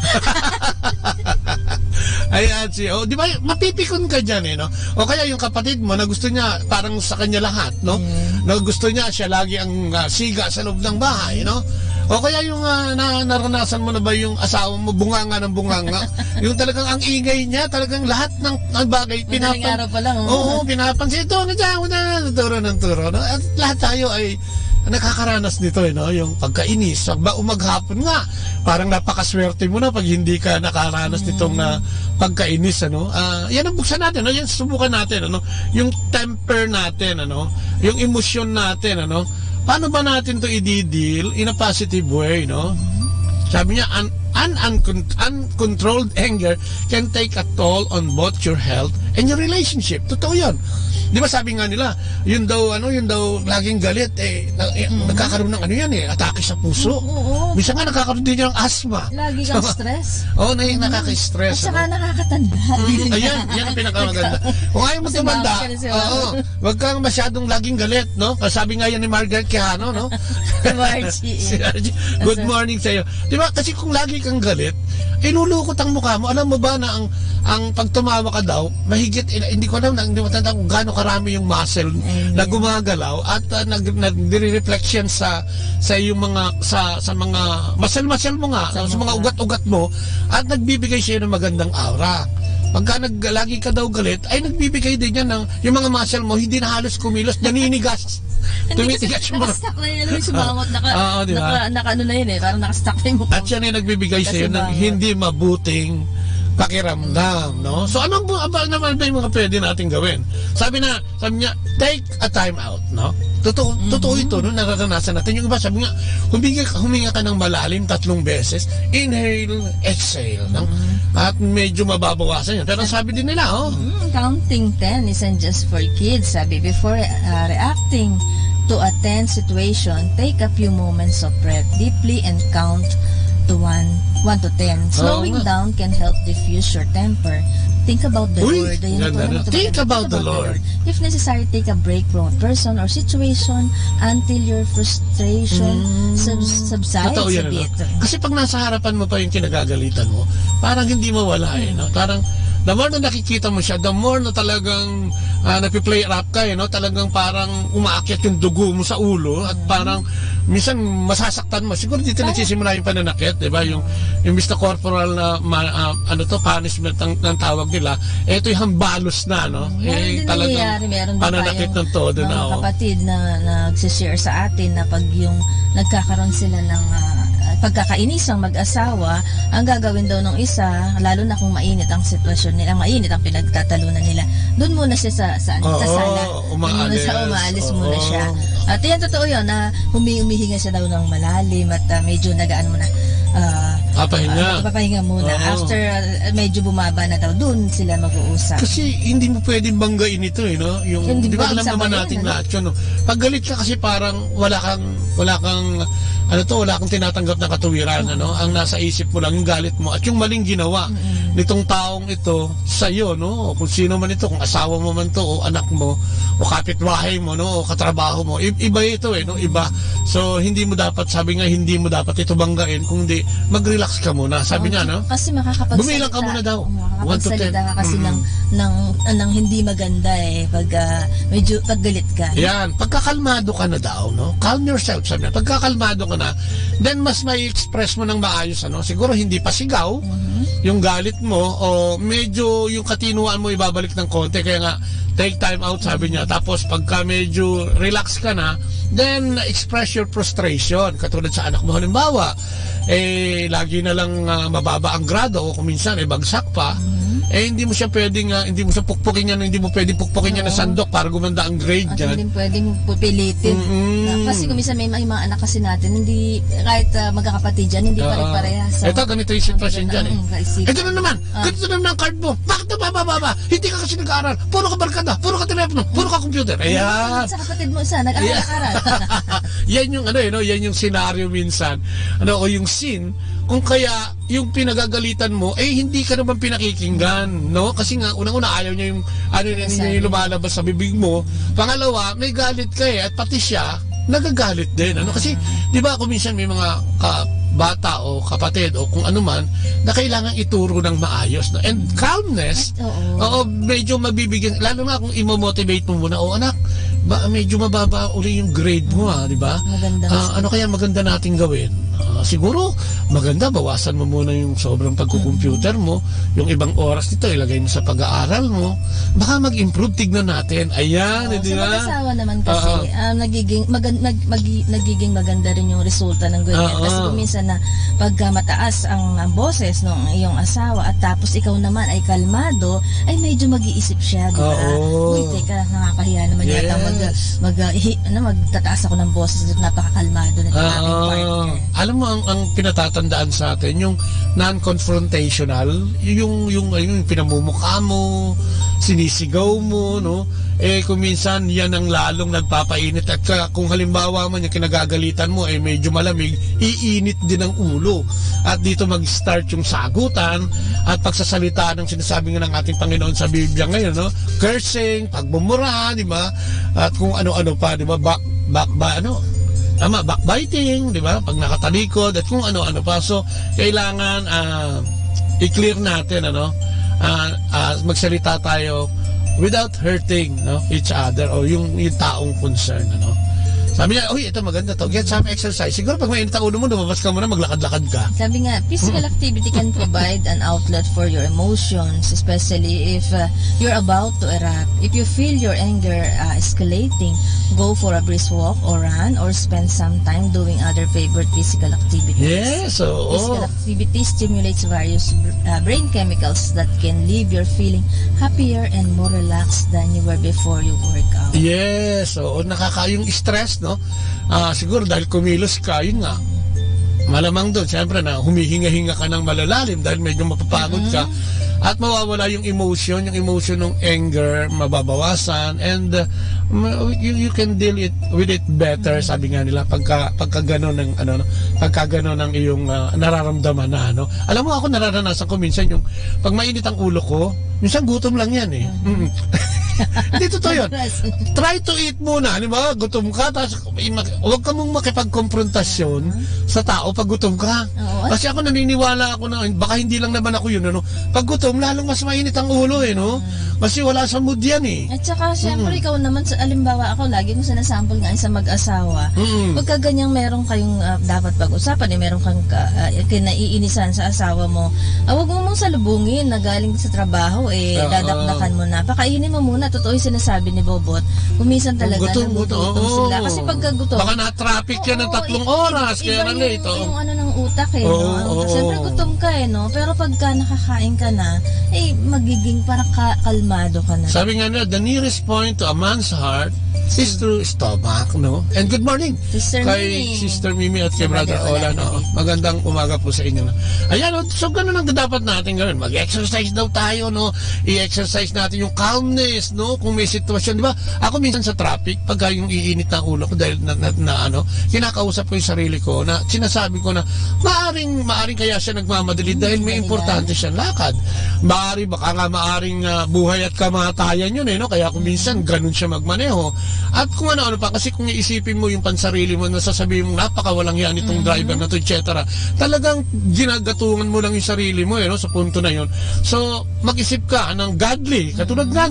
Ayan, di ba, mapipikon ka dyan, no? O kaya yung kapatid mo na gusto niya parang sa kanya lahat, no? Na gusto niya siya lagi ang siga sa loob ng bahay, no? O kaya yung naranasan mo na ba yung asawa mo bunganga ng bunganga? Yung talagang ang ingay niya, talagang lahat ng bagay araw pa lang, Oo, pinapansin. Ito, turo ng turo, no? At lahat tayo ay nakakaranas nito, no? Yung pagkainis. Umaghapon nga, parang napakaswerte mo na pag hindi ka nakaranas nitong pagkainis, ano? Yan ang buksan natin, no? Yan subukan natin, ano? Yung temper natin, ano? Yung emosyon natin, ano? Paano ba natin to i-deal in a positive way, no? Sabi niya, uncontrolled anger can take a toll on both your health and your relationship. Totoo yun. Di ba sabi nga nila, yun daw laging galit, nagkakaroon ng atake sa puso. Minsan nga nagkakaroon din ng asthma. Lagi kang stress. Oo, nakaka-stress. At saka nakakatanda. Ayan, yan ang pinakamaganda. Kung ayaw mo tumanda, wag kang masyadong laging galit, no? Sabi nga yan ni Margaret Quijano, no? Si Margie. Good morning sa'yo. Di ba, kasi kung lagi kang galit, inulukot ang mukha mo. Alam mo ba na ang pag tumawa ka daw, mahigit, hindi ko alam, hindi mo tanda kung gaano karami yung muscle na gumagalaw at nagre-reflection sa yung mga sa mga muscle mo nga, sa mga ugat-ugat mo, at nagbibigay siya ng magandang aura. Pagka lagi ka daw galit, ay nagbibigay din yan ng yung mga muscle mo, hindi na halos kumilos, naninigas. Tumitigas mo. Nakastack na yun, sumangot, naka-ano na yun parang nakastack na yung mukha. At yan ay nagbibigay sa'yo ng hindi mabuting pakiramdam, no? So anong naman ba yung mga pwede nating gawin? Sabi niya, take a time out, no? Totoo ito, no? Nararanasan natin. Yung iba, sabi nga, huminga ka ng malalim 3 beses, inhale, exhale, no? At medyo mababawasan yan. Pero sabi din nila, counting 10 isn't just for kids. Sabi, before reacting to a tense situation, take a few moments of breath deeply and count to 1 to 10. Slowing down can help diffuse your temper. Think about the Lord. Think about the Lord. If necessary, take a break from a person or situation until your frustration subsides a bit. Kasi pag nasa harapan mo pa yung kinagagalitan mo, parang hindi mawala, no? Parang the more na nakikita mo siya, the more na talagang napiplay up ka, no? Talagang parang umaakyat yung dugo mo sa ulo at parang minsan masasaktan mo. Siguro dito nagsisimula yung pananakit, di ba? Yung Mr. Corporal na punishment ng tawag nila, ito yung hambalos na, no? Talagang pananakit ng todo na. Mga kapatid na nagsishare sa atin na pag yung nagkakaroon sila ng pagkakainisang mag-asawa, ang gagawin daw ng isa, lalo na kung mainit ang sitwasyon nila, mainit ang pinagtatalunan nila, doon muna siya sa sala. Umaalis muna siya. At yan, totoo yun, na humihinga siya daw ng malalim at medyo nagaan mo na papahinga muna. After medyo bumaba na daw, doon sila mag-uusap. Kasi hindi mo pwedeng banggain ito, no? Yung, di ba alam naman natin lahat yun, no? Pag galit ka kasi parang wala kang tinatanggap na katuwiran, ano? Ang nasa isip mo lang yung galit mo at yung maling ginawa nitong taong ito sa iyo, no? Kung sino man ito, kung asawa mo man to o anak mo o kapitbahay mo, no? O katrabaho mo, iba ito, no? Iba. So hindi mo dapat ito banggain, kundi mag-relax ka muna. Sabi niya, no? Kasi makakapagsalita. Bumilang ka muna daw. Makakapagsalita ka kasi ng hindi maganda pag medyo paggalit ka. Yan, pagkakalmado ka na daw, no? Calm yourself, sabi niya. Pagkakalmado ka na, then mas may express mo ng maayos, ano? Siguro hindi pa sigaw yung galit mo o medyo yung katinuan mo ibabalik ng konti, kaya nga take time out, sabi niya. Tapos pagka medyo relax ka na, then express your frustration. Katulad sa anak mo, halimbawa, lagi na lang mababa ang grado o kung minsan bagsak pa, hindi mo siya pwedeng, hindi mo siya pukpukin yan, hindi mo pwedeng pukpukin yan ng sandok para gumanda ang grade At dyan. hindi pwedeng pupilitin. Kasi kung minsan may mga anak kasi natin, hindi, kahit magkakapatid dyan, hindi pare-parehas. Ito, ganito yung sitwasyon dyan eh. Kaisipan. Ito na naman, ganito na naman ang card mo. Bakit na bababa? Hindi ka kasi nag-aaral. Puro ka barkada, puro ka telepono, puro ka computer. Ayan. Sa kapatid mo isa, nag-aaral. Yan yung yan yung scenario minsan. O yung scene, kung kaya yung pinagagalitan mo, hindi ka naman pinakikinggan, no? Kasi nga, unang-una, ayaw niya yung, yung lumalabas sa bibig mo. Pangalawa, may galit ka at pati siya, nagagalit din, Kasi, di ba, kung minsan may mga bata o kapatid o kung ano man na kailangan ituro ng maayos, and calmness, medyo mabibigyan, lalo na kung imo-motivate mo muna, anak, medyo mababa uli yung grade mo, di ba? Ano kaya maganda nating gawin? Siguro maganda bawasan mo muna yung sobrang pagkukomputer mo, yung ibang oras nito ilagay mo sa pag-aaral mo, baka mag-improve, tignan natin. Ayan, di ba? Sa mag-asawa naman kasi nagiging maganda rin yung resulta ng ganyan. Kasi kung minsan na pagka mataas ang boses ng iyong asawa at tapos ikaw naman ay kalmado, ay medyo mag-iisip siya, di ba? Uy, teka, nakakahiya naman yata magtataas ako ng boses at napakakalmado na yung ating partner. Alam mo, ang pinatatandaan sa atin, yung non-confrontational, yung pinamumukha mo, sinisigaw mo, no? Kung minsan yan ang lalong nagpapainit at kung halimbawa man yung kinagagalitan mo medyo malamig, iinit din ang ulo. At dito mag-start yung sagutan at pagsasalita ng sinasabi ng ating Panginoon sa Biblia ngayon, no? Cursing, pagbumura, di ba? At kung ano-ano pa, di ba? Backbiting, di ba? Pag nakatalikod at kung ano-ano pa. So, kailangan i-clear natin, magsalita tayo without hurting, each other o yung taong concern, Sabi niya, ito maganda to. Get some exercise. Siguro pag mainit ang ulo mo, lumabas ka muna, maglakad-lakad ka. Sabi nga, physical activity can provide an outlet for your emotions, especially if you're about to erupt. If you feel your anger escalating, go for a brisk walk or run or spend some time doing other favorite physical activities. Yes, Physical activity stimulates various brain chemicals that can leave you feeling happier and more relaxed than you were before you work out. Yes, yung stress, no? Siguro dahil kumilos ka, yun nga. Malamang doon, siyempre na humihinga-hinga ka ng malalalim dahil medyo mapapagod ka at mawawala yung emotion ng anger, mababawasan, and you can deal with it better, sabi nga nila, pagka gano'n ng pagka gano'n ng iyong nararamdaman na, Alam mo, ako nararanasan ko minsan yung pag mainit ang ulo ko, minsan gutom lang yan Hindi totoo yun. Try to eat muna. Di ba? Gutom ka, tapos huwag ka mong makipagkonfrontasyon sa tao pag gutom ka. Kasi ako naniniwala ako na baka hindi lang naman ako yun. Pag gutom, lalong mas mainit ang ulo Kasi wala sa mood yan At saka, syempre, ikaw naman, alimbawa ako, lagi kong sinasample nga sa mag-asawa. Pagka ganyang meron kayong dapat pag-usapan, meron kang kinaiinisan sa asawa mo, huwag mo mong salubungin na galing sa trabaho, dadakdakan mo na. Pakainin mo muna. Totoo yung sinasabi ni Bobot. Kumisan talaga gutom sila. Kasi pagka gutom, baka na-traffic yan ng 3 oras, kaya na late. Yung ng utak Siyempre gutom ka pero pagka nakakain ka na, magiging parang kalmado ka na. Sabi nga nila, the nearest point to a man's heart is through stomach, And good morning kay Sister Mimi at kay Brother Ola, Magandang umaga po sa inyo. Ayan, so ganun ang dapat natin gawin. Mag-exercise daw tayo, I-exercise natin yung calmness, Kung may sitwasyon, di ba? Ako minsan sa traffic, pagka yung iinit na ulo ko dahil kinakausap ko yung sarili ko na sinasabi ko na maaring kaya siya nagmamadali dahil may importante siyang lakad. Maaring buhay at kamatayan yun, Kaya kung minsan ganun siya magmaneho. At kung ano pa, kasi kung iisipin mo yung pansarili mo, nasasabihin mo, napakawalang yan itong driver na to, etc. Talagang ginagatungan mo lang yung sarili mo, sa punto na yun. So, mag-isip ka ng godly, katulad nga,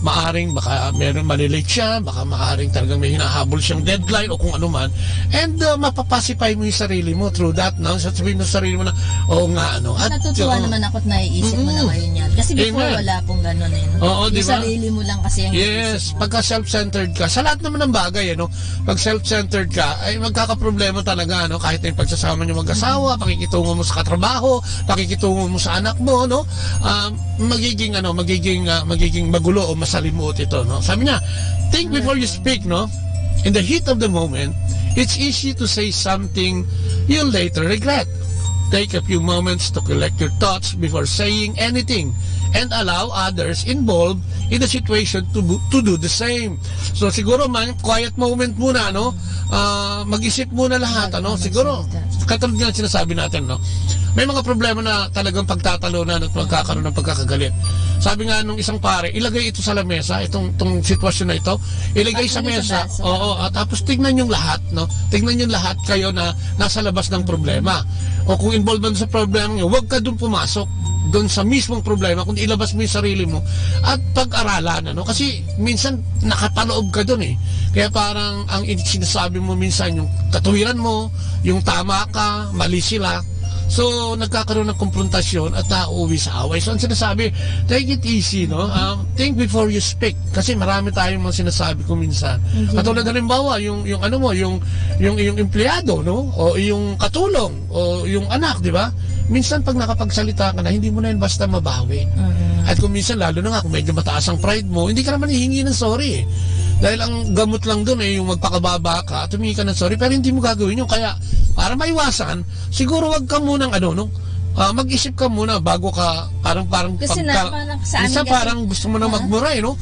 maaring baka meron malilate siya, baka maaring talagang may hinahabol siyang deadline o kung ano man, and mapapacify mo yung sarili mo through that lahat, no? Sabihin mo sa sarili mo na, oo nga, ano. At, natutuwa naman ako at naiisip mo na ngayon yan. Kasi before, Amen. wala pong gano'n eh. No? Oo, Yung di ba? sarili mo lang kasi ang Yes, pagka self-centered ka, sa lahat naman ng bagay, ano, pag self-centered ka, ay magkakaproblema talaga, ano, kahit na yung pagsasama niyo mag-asawa, pakikitungo mo sa katrabaho, pakikitungo mo sa anak mo, no, magiging magulo o masalimuot ito, no. Sabi niya, think before you speak, no. In the heat of the moment, it's easy to say something you'll later regret. Take a few moments to collect your thoughts before saying anything and allow others involved in the situation to do the same. So siguro man, quiet moment muna, no? Mag-isip muna lahat, ano? Siguro, katulad nga sinasabi natin, no? May mga problema na talagang pagtatalunan at magkakaroon ng pagkakagalit. Sabi nga nung isang pare, ilagay ito sa lamesa, itong sitwasyon na ito, ilagay sa mesa, oo, at tapos tignan yung lahat, no? Tignan yung lahat kayo na nasa labas ng problema. O kung involved man sa problema nyo, huwag ka dun pumasok doon sa mismong problema, kung ilabas mo yung sarili mo at pag-aralan, ano? Kasi minsan nakapaloob ka doon eh. Kaya parang ang sinasabi mo minsan yung katuwiran mo, yung tama ka, mali sila. So, nagkakaroon ng konfrontasyon at nauuwi sa away. So, ang sinasabi, take it easy, no? Think before you speak. Kasi marami tayong mga sinasabi ko minsan. Katulad halimbawa, yung empleyado, no? O yung katulong, o yung anak, di ba? Minsan, pag nakapagsalita ka na, hindi mo na yun basta mabawi. At kung minsan, lalo na nga, kung medyo mataas ang pride mo, hindi ka naman hihingi ng sorry eh. Dahil ang gamot lang doon eh, yung magpakababa ka, tumingi ka ng sorry, pero hindi mo gagawin yun. Kaya, para maiwasan, siguro wag ka munang mag-isip ka muna bago ka parang kasi parang sa amin parang gusto mo na magmuray, no?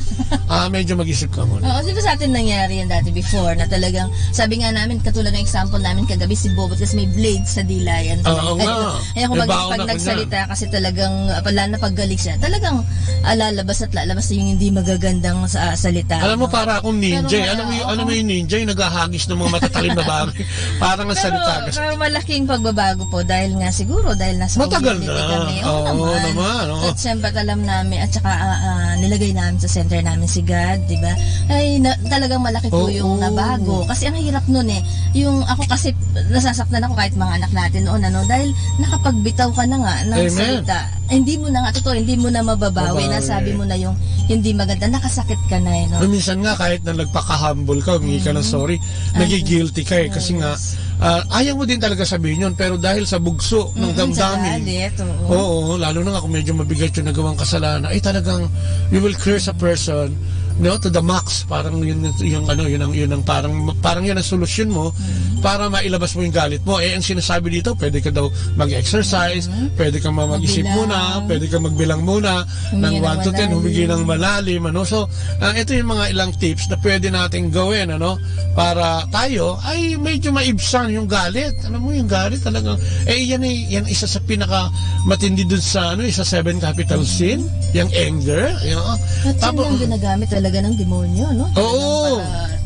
Medyo mag-isip ka muna. Oo, diba sa atin nangyari yan dati before na talagang, sabi nga namin, katulad ng example namin kagabi si Bobot kasi may blade sa dila yan. Oo nga. Kaya kung pag nagsalita kasi talagang, pala na paggalig siya, talagang lalabas yung hindi magagandang salita. Alam mo, para akong ninja. Alam mo yung ninja, yung naghahagis ng mga matatalim na bagay. Parang ang salita. Pero malaking pagbabago po dahil nga siguro, dahil nasa matagal na. Kami. Oo naman. At siyempre alam namin at saka nilagay namin sa center namin si God, di ba? Ay talagang malaki po yung nabago. Kasi ang hirap nun eh. Yung ako kasi nasasaktan ako kahit mga anak natin noon dahil nakapagbitaw ka na nga ng salita. Hindi mo na nga hindi mo na mababawi. Nasabi mo na yung hindi maganda, nakasakit ka na eh. No? Minsan nga kahit na nagpaka-humble ka, humingi ka ng sorry, nagigilty ka eh. Kasi nga ayaw mo din talaga sabihin yun, pero dahil sa bugso ng damdamin, oo, lalo na nga kung medyo mabigat yung nagawang kasalanan, ay talagang you will curse a person, no, to the max. Parang yun ang parang yun ang solusyon mo para mailabas mo yung galit mo. Eh ang sinasabi dito, pwede ka daw mag-exercise, pwede ka mag-isip muna, pwede ka magbilang muna ng 1 to 10, humingi ng malalim, ano. So ito yung mga ilang tips na pwede nating gawin, ano, para tayo ay medyo maibsan yung galit. Alam mo, yung galit talagang yan isa sa pinaka matindi dun sa sa 7 capital sin, yung anger, tapos yung ginagamit talaga ng demonyo, no? Oo.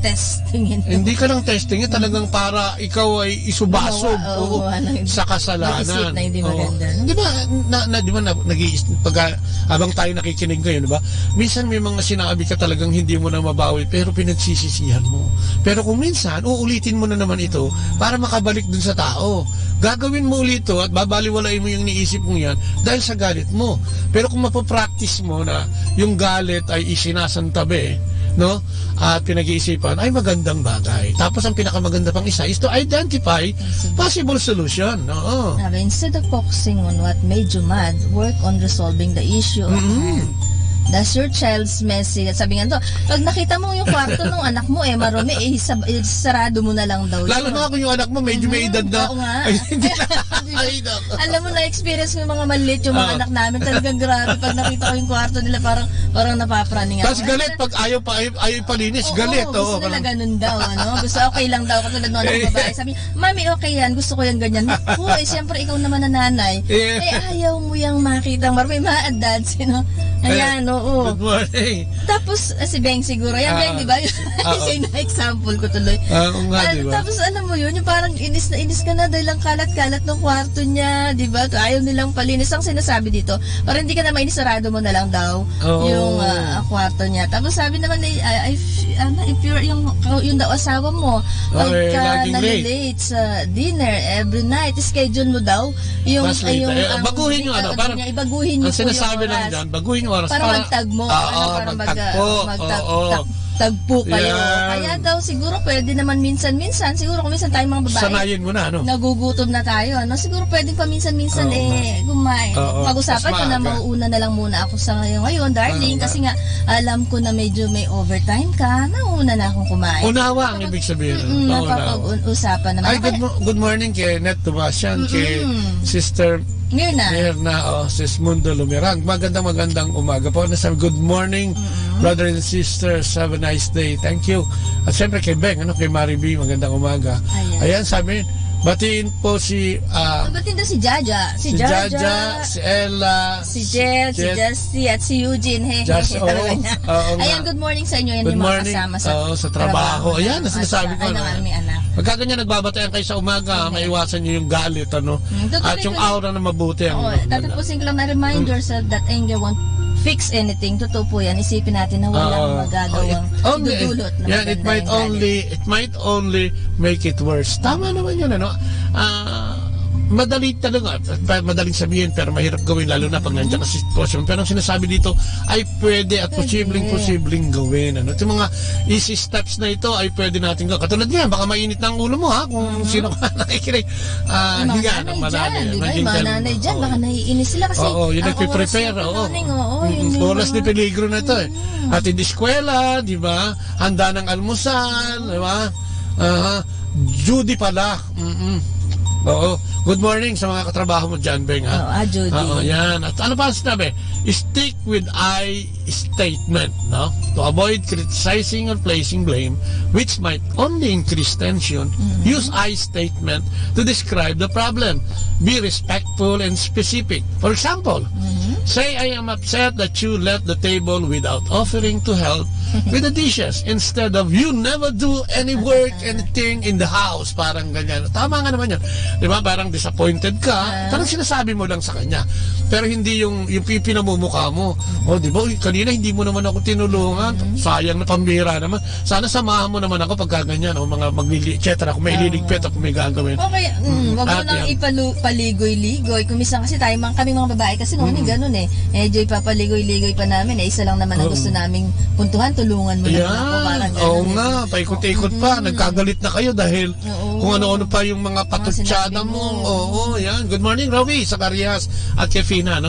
Testingin. Hindi ka lang testingin, talagang para ikaw ay isubasob sa kasalanan. Mag-isip na hindi maganda. Di ba habang tayo nakikinig ngayon, di ba? Minsan may mga sinabi ka talagang hindi mo na mabawi, pero pinagsisisihan mo. Pero kung minsan, uulitin mo na naman ito para makabalik dun sa tao. Gagawin mo ulit ito at babaliwalain mo yung niisip mo yan dahil sa galit mo. Pero kung mapapractice mo na yung galit ay isinasantabi, no, at pinag-iisipan, ay magandang bagay. Tapos ang pinakamaganda pang isa is to identify possible solution. No? Instead of focusing on what made you mad, work on resolving the issue at hand. Does your child's messy? At sabi nga to, pag nakita mo yung kwarto ng anak mo marumi, sarado mo na lang daw. Lalo na kung yung anak mo medyo may edad na. Oo nga. Alam mo na experience ng mga maliit yung mga anak namin, talagang grabe pag nakita ko yung kwarto nila, parang napapraning ako. Tapos galit pag ayaw palinis, galit. Gusto nila ganun daw, ano? Gusto okay lang daw, katulad ng anak babae. Sabi, mami okay yan, gusto ko yan ganyan. Naku, siyempre ikaw naman na nanay. Ayaw mo yung makita marumi, mga dads, Ayan, no? oo. Good morning. Tapos, si Beng siguro. Yan, Beng, di ba? Yung example ko tuloy. Oo nga, di ba? Tapos, alam mo yun, yung parang inis ka na dahil ang kalat-kalat ng kwarto niya, di ba? Ayaw nilang palinis. Ang sinasabi dito, para hindi ka na mainis, sarado mo na lang daw yung kwarto niya. Tapos, sabi naman, if you're yung daw asawa mo, pagka nalilate sa dinner every night, schedule mo daw yung baguhin yung parang ibaguhin niyo ang sinasabi lang dyan, baguhin yung oras para magtagmo, para magtagpo kayo. Kaya daw siguro pwede naman minsan-minsan, siguro kung minsan tayong mga babae, sanayin mo na, nagugutom na tayo, siguro pwedeng paminsan-minsan kumain. Pag-usapan ko na mauuna na lang muna ako sa ngayon, darling, kasi nga alam ko na medyo may overtime ka, nauna na akong kumain. Unawa ang ibig sabihin. Napapag-usapan naman. Ay, good morning kay Net Tubasyan, kay Sister Mirna, Sis Mundo Lumirang. Magandang umaga po. Nasabi, good morning, brother and sisters. Have a nice day. Thank you. At siyempre kay Beng, kay Mari B, magandang umaga. Ayan, sabi, batiin po batiin daw si Jaja. Si Ella, si Jel, si Justy, at si Eugene. Ayan, good morning sa inyo. Yan yung mga kasama sa trabaho. Ayan, sinasabi ko na. Pagka ganyan nagbabatayan kayo sa umaga, maiwasan nyo yung galit, at yung aura na mabuti. Tatapusin ko lang na remind yourself that anger won't fix anything. Totoo po yan. Isipin natin na walang magagawang dudulot. Yeah, it might only make it worse. Tama naman yun, madali talaga, madaling sabihin pero mahirap gawin, lalo na pag nandiyan ka sa sitwasyon. Pero ang sinasabi dito ay pwede at posibleng gawin. Itong mga easy steps na ito ay pwede natin gawin. Katulad niyan, baka mainit na ang ulo mo, kung sino ka nakikinig. Higa ng malalim. Mga nanay dyan, baka naiinis sila kasi yung nagpiprepare. Oras ni peligro na ito. At hindi eskwela, di ba? Handa ng almusal, di ba? Judy pala. Good morning sa mga katrabaho mo dyan, Beng, Judy. Yan. At ano pa sinabi? Stick with I statement, To avoid criticizing or placing blame, which might only increase tension, use I statement to describe the problem. Be respectful and specific. For example, say I am upset that you left the table without offering to help with the dishes instead of you never do any work, anything in the house. Parang ganyan. Tama nga naman yun. Di ba? Parang disappointed ka. Parang sinasabi mo lang sa kanya. Pero hindi yung pinamumukha mo. Di ba? Kanina hindi mo naman ako tinulungan. Sayang na pambira naman. Sana samahan mo naman ako pagka ganyan. Mga etc. Kung may ililigpit o kung may gagawin. Okay. Wag mo nang ipaligoy-ligoy. Kung minsan kasi tayo, kami mga babae kasi noon ganun medyo ipapaligoy-ligoy pa namin. Isa lang naman ang gusto naming puntuhan. Tulungan mo naman ako. Parang ganun. Oo nga. Paikot-ikot pa. Nagkagalit na kayo dahil kung ano-ano pa yung mga patutsyada mo. Oo, yan. Good morning, Rawi, Zacarias at kay Fina,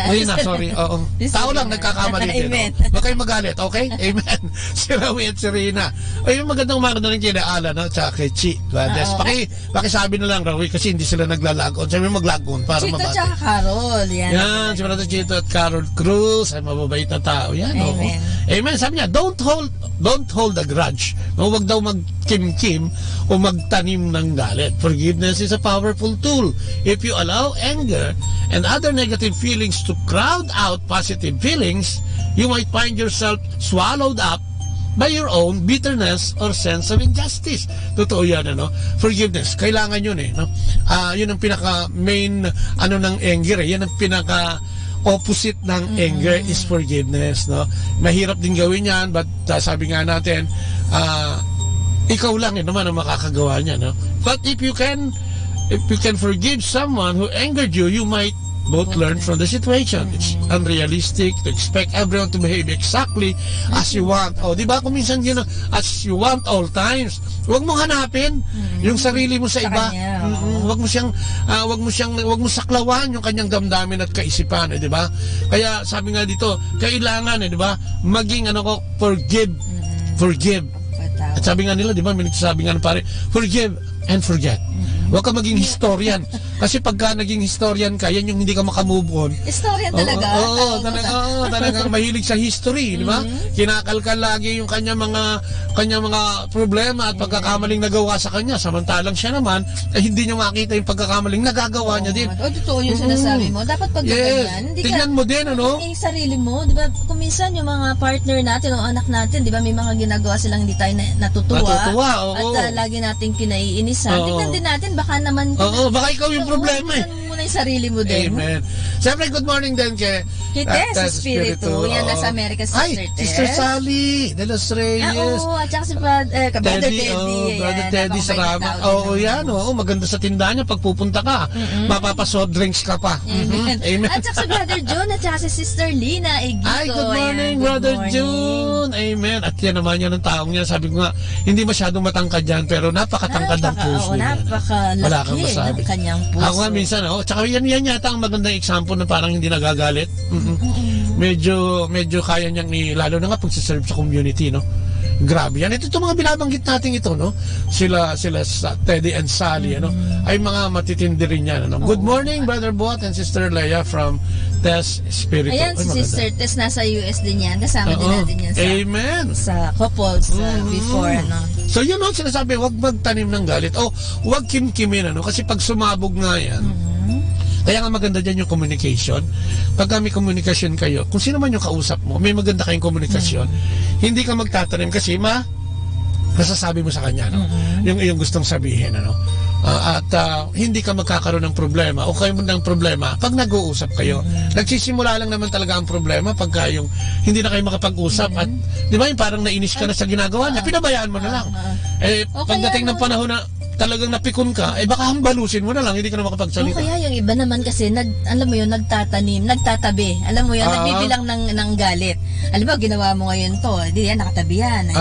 Rina, sorry. Oo. Tao lang, nagkakamali din. Huwag kayong magalit, okay? Amen. Si Rawi at si Rina. Yung magandang umaga na rin kina Ala, tsaka kay Chi. Pakisabi na lang, Rawi, kasi hindi sila nagla-log on. Sabi mo mag-log on para mabati. Chito tsaka Carol. Yan, si Brother Chito at Carol Cruz. Ay, mababait na tao. Yan, Amen. Amen. Sabi niya, don't hold a grudge. Huwag daw mag-kim-kim o magtanim ng galit. Forgiveness is a powerful tool. If you allow anger and other negative feelings to crowd out positive feelings, you might find yourself swallowed up by your own bitterness or sense of injustice. Totoo yan, Forgiveness. Kailangan yun, yun ang pinaka-main, ng anger, Yan ang opposite ng anger is forgiveness, Mahirap din gawin yan, but sabi nga natin, ikaw lang naman ang makakagawa niya, But if you can forgive someone who angered you, you might both learn from the situation. It's unrealistic to expect everyone to behave exactly as you want. Di ba? Kung minsan yun, as you want all times. Huwag mong hanapin yung sarili mo sa iba. Huwag mo saklawan yung kanyang damdamin at kaisipan, di ba? Kaya sabi nga dito, kailangan, di ba? Maging forgive. At sabi nga nila, di ba? May nagsasabi nga ng pare, forgive and forget. Huwag ka maging historian. Kasi pagka naging historian ka, yan yung hindi ka makamove on. Historian talaga? Talagang mahilig sa history, di ba? Kinakalkal lagi yung kanya mga problema at pagkakamaling nagawa sa kanya. Samantalang siya naman, hindi niya makita yung pagkakamaling nagagawa niya din. Totoo yung sinasabi mo. Dapat pag ganyan, hindi tignan mo din, ano? Yung sarili mo, di ba? Kung minsan yung mga partner natin o anak natin, di ba, may mga ginagawa silang hindi tayo natutuwa. Oo. At lagi nating kinaiinisan. Tignan din natin, baka naman baka ikaw yung problema eh. Mo na yung sarili mo din. Amen. Siyempre, good morning din kay Tess Espiritu. Yan, nasa America, Sister Tess. Sister Sally de los Reyes. At saka si Brother Teddy. Brother Teddy Sarama. Yan. Maganda sa tindahan niya. Pag pupunta ka, mapapasoft drinks ka pa. Amen. Amen. At saka si Brother John at saka si Sister Lina Egito. Ay, good morning, Brother John. Amen. At yan naman yan ang taong niya. Sabi ko nga, hindi masyadong matangkad yan, pero napakatangkad ng puso niya. Wala kang masabi. Kanyang puso. Ako nga minsan, tsaka yan yata ang magandang example na parang hindi nagagalit. Medyo kaya niyang lalo na nga pagsiserve sa community, no? Grabe yan. Ito mga binabanggit natin ito, no? Sila Teddy and Sally, ano? Ay mga matitindi rin yan, ano? Good morning, Brother Bot and Sister Leia from Tess Espiritu. Ayan, si Sister Tess nasa US din yan. Kasama din natin yan sa, Amen. Sa couples before, ano? So yun, no? Sinasabi, huwag magtanim ng galit. Huwag kimkimin, ano? Kasi pag sumabog nga yan, kaya nga maganda dyan yung communication. Pag may komunikasyon kayo, kung sino man yung kausap mo, may maganda kayong komunikasyon, hindi ka magtatanim kasi masasabi mo sa kanya, no? Yung gustong sabihin, ano? At hindi ka magkakaroon ng problema o kayo mo ng problema pag nag-uusap kayo. Nagsisimula lang naman talaga ang problema pagka yung hindi na kayo makapag-usap at di ba yung parang nainis ka na sa ginagawa niya, pinabayaan mo na lang. Pagdating ng panahon na talagang napikon ka, baka hambalusin mo na lang, hindi ka na makapagsalita. Kaya yung iba naman kasi, alam mo yun, nagtatanim, nagtatabi. Alam mo yun, nagbibilang ng galit. Alam mo, ginawa mo ngayon to, di yan, nakatabi yan.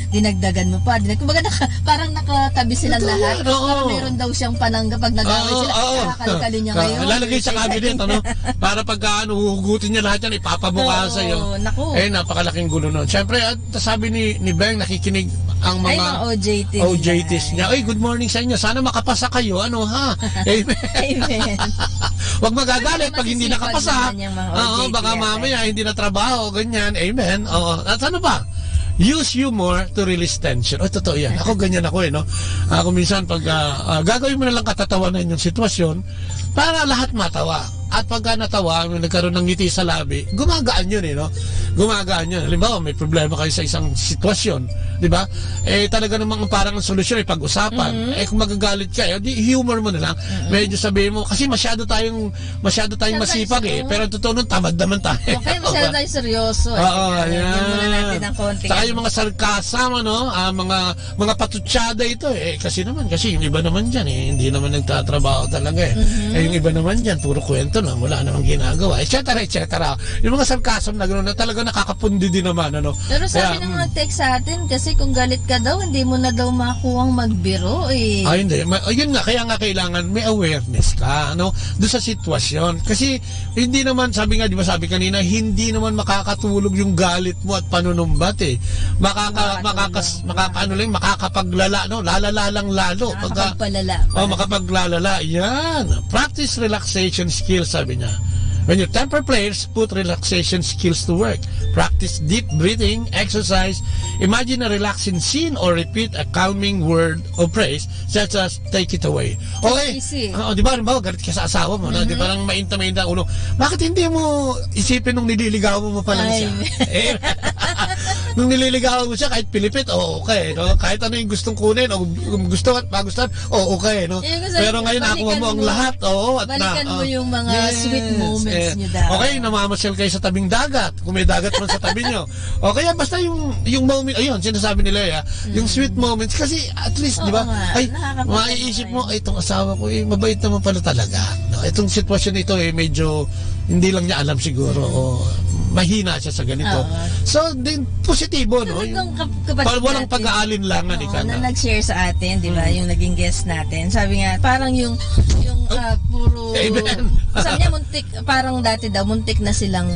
Dinagdagan mo pa. Kumbaga, parang nakatabi silang lahat. Parang meron daw siyang panangga pag nag-away sila. Kakalkalin niya ngayon. Lalagay sa cabinet, ano? Para pagka huhugutin niya lahat yan, ipapamukha sa'yo. Napakalaking gulo nun. Siyempre, sabi ni Beng, nakikinig ang mga OJTs niya. Ay, good morning sa inyo. Sana makapasa kayo. Ano ha? Amen. Amen. Huwag magagalit pag hindi nakapasa. Baka mamaya hindi na trabaho. Ganyan. Amen. At ano ba? Use humor to release tension. Totoo yan. Ako ganyan ako no? Ako minsan pag gagawin mo na lang katatawanan yung sitwasyon para lahat matawa. At pagka natawa, nagkaroon ng ngiti sa labi, gumagaan yun no? Gumagaan yun. Halimbawa, may problema kayo sa isang sitwasyon, di ba? Talaga namang parang ang solusyon ay pag-usapan. Kung magagalit ka, di humor mo na lang. Medyo sabihin mo, kasi masyado tayong masipag pero totoo nun, tamad naman tayo. Okay, masyado tayong seryoso. Yan muna natin ng konti. Saka yung mga sarkasam, mga patutsyada ito kasi yung iba naman dyan, hindi naman nagtatrabaho talaga yung iba naman dyan, puro kwento na, wala namang ginagawa, etc. Yung mga sarcasm na gano'n, talaga nakakapundi din naman, ano? Pero sabi ng mga text sa atin, kasi kung galit ka daw, hindi mo na daw makuhang magbiro, hindi. Yun nga, kaya nga kailangan may awareness ka, ano? Doon sa sitwasyon. Kasi, hindi naman, sabi kanina, hindi naman makakatulog yung galit mo at panunumbat, makakapaglala, no? Lalala lang lalo. Makapaglalala. Yan. Practice relaxation skills, sabi niya. When your temper players, put relaxation skills to work. Practice deep breathing, exercise, imagine a relaxing scene or repeat a calming word of praise such as take it away. Okay. Di ba, galit ka sa asawa mo, di ba lang mainta-mainta ulo. Bakit hindi mo isipin nung nililigawan mo pa lang siya? Nung nililigawan mo siya, kahit pilipit, okay. No? Kahit ano yung gustong kunin, o gusto at magustuhan, okay. No? Pero ngayon, nakuha mo ang lahat. Balikan mo yung mga sweet moments nyo daw. Okay, namamasyal kayo sa tabing dagat. Kung may dagat man sa tabi nyo. Okay, basta yung moment, ayun, sinasabi nila, yung sweet moments. Kasi at least, di ba, maiisip mo, itong asawa ko, mabait naman pala talaga. No? Itong sitwasyon ito, medyo, hindi lang niya alam siguro, mahina siya sa ganito. So, din positibo, no? Walang pag-aalinlangan, na nag-share sa atin, di ba, yung naging guest natin. Sabi nga, parang yung puro... Amen. Sabi niya, parang dati daw, muntik na silang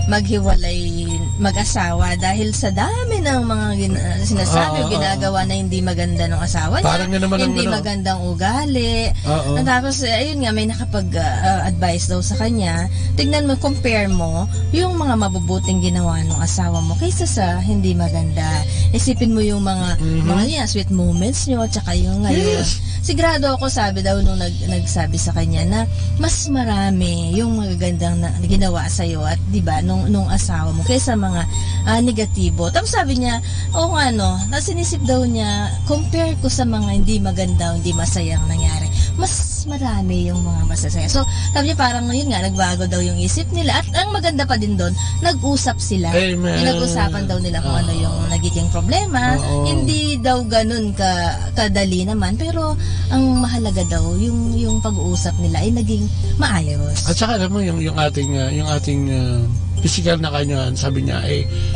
maghiwalay mag-asawa dahil sa dami ng mga sinasabi o ginagawa na hindi maganda ng asawa niya. Parang naman hindi magandang ugali. Tapos, ayun nga, may nakapag-advise daw sa kanya. Tignan mo, compare mo yung mga mabubuting ginawa ng asawa mo kaysa sa hindi maganda. Isipin mo yung mga sweet moments nyo, tsaka yung ngayon. Sigurado ako, sabi daw nung nagsabi sa kanya na mas marami yung magagandang na ginawa sa'yo at diba, nung asawa mo kaysa mga negatibo. Tapos sabi niya, sinisip daw niya, compare ko sa mga hindi maganda, hindi masayang nangyari. Mas marami yung mga masasaya. So, sabi niya parang yun nga, nagbago daw yung isip nila. At ang maganda pa din doon, nag-usap sila. Nag-usapan daw nila kung ano yung nagiging problema. Hindi daw ganun kadali naman. Pero, ang mahalaga daw, yung pag-uusap nila ay naging maayos. At saka alam mo, yung ating physical na kanya, sabi niya,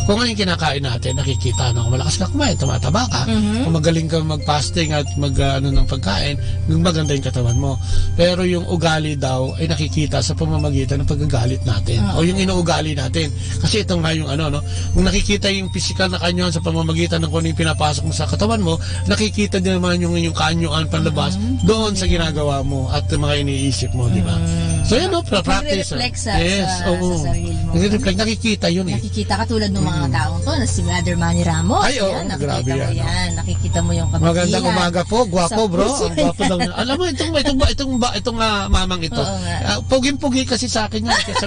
kung ano yung kinakain natin, nakikita, kung malakas ka kumain, tumataba ka. Kung magaling ka mag-fasting at ng pagkain, maganda yung katawan mo. Pero yung ugali daw ay nakikita sa pamamagitan ng pagagalit natin. O yung inuugali natin. Kasi ito nga yung kung nakikita yung physical na kanyoan sa pamamagitan ng kung ano yung pinapasok mo sa katawan mo, nakikita din naman yung kanyoan panlabas doon sa ginagawa mo at mga iniisip mo, di ba? So yun, practice. Nagre-reflect sa sarili mo. Nakikita yun Nakikita katulad ng mga taong to na si Mother Manny Ramos. Ay, grabe yan. Nakikita mo yung kabutihan. Magandang umaga po. Gwapo, bro. Ang gwapo daw niya. Alam mo, itong mamang ito. Puging-pugi kasi sa akin yan. Kasi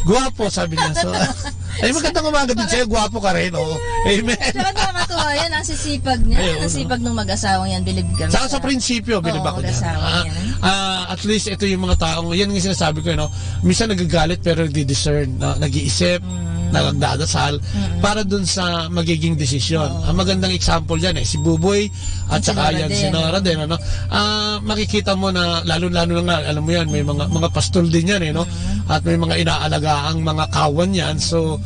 gwapo, sabi niya. So, magandang umaga din sa'yo. Gwapo ka rin. Amen. Saka nakakatuwa yan. Ang sisipag niya. Ang sisipag ng mag-asawang yan. Bilib kami. Saka sa prinsipyo, bilib ako dyan. At least, ito yung mga taong, yan yung sinasabi ko, minsan nagagalit pero nagdi-discern, nag-iisip, nagdadasal para dun sa magiging desisyon. Ang magandang example dyan si Buboy at saka yan si Nora din. Makikita mo na lalo-lalo na alam mo yan, may mga pastol din yan at may mga inaalagaang mga kawan yan. So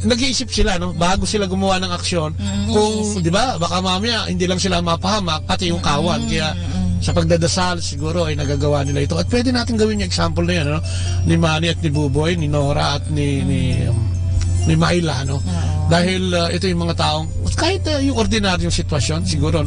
nag-iisip sila bago sila gumawa ng aksyon kung di ba baka mamaya hindi lang sila mapahamak pati yung kawan. Kaya sa pagdadasal siguro ay nagagawa nila ito at pwede natin gawin yung example na yan ni Manny at ni Buboy, ni Nora at ni Myla dahil ito yung mga taong kahit yung ordinaryong sitwasyon siguro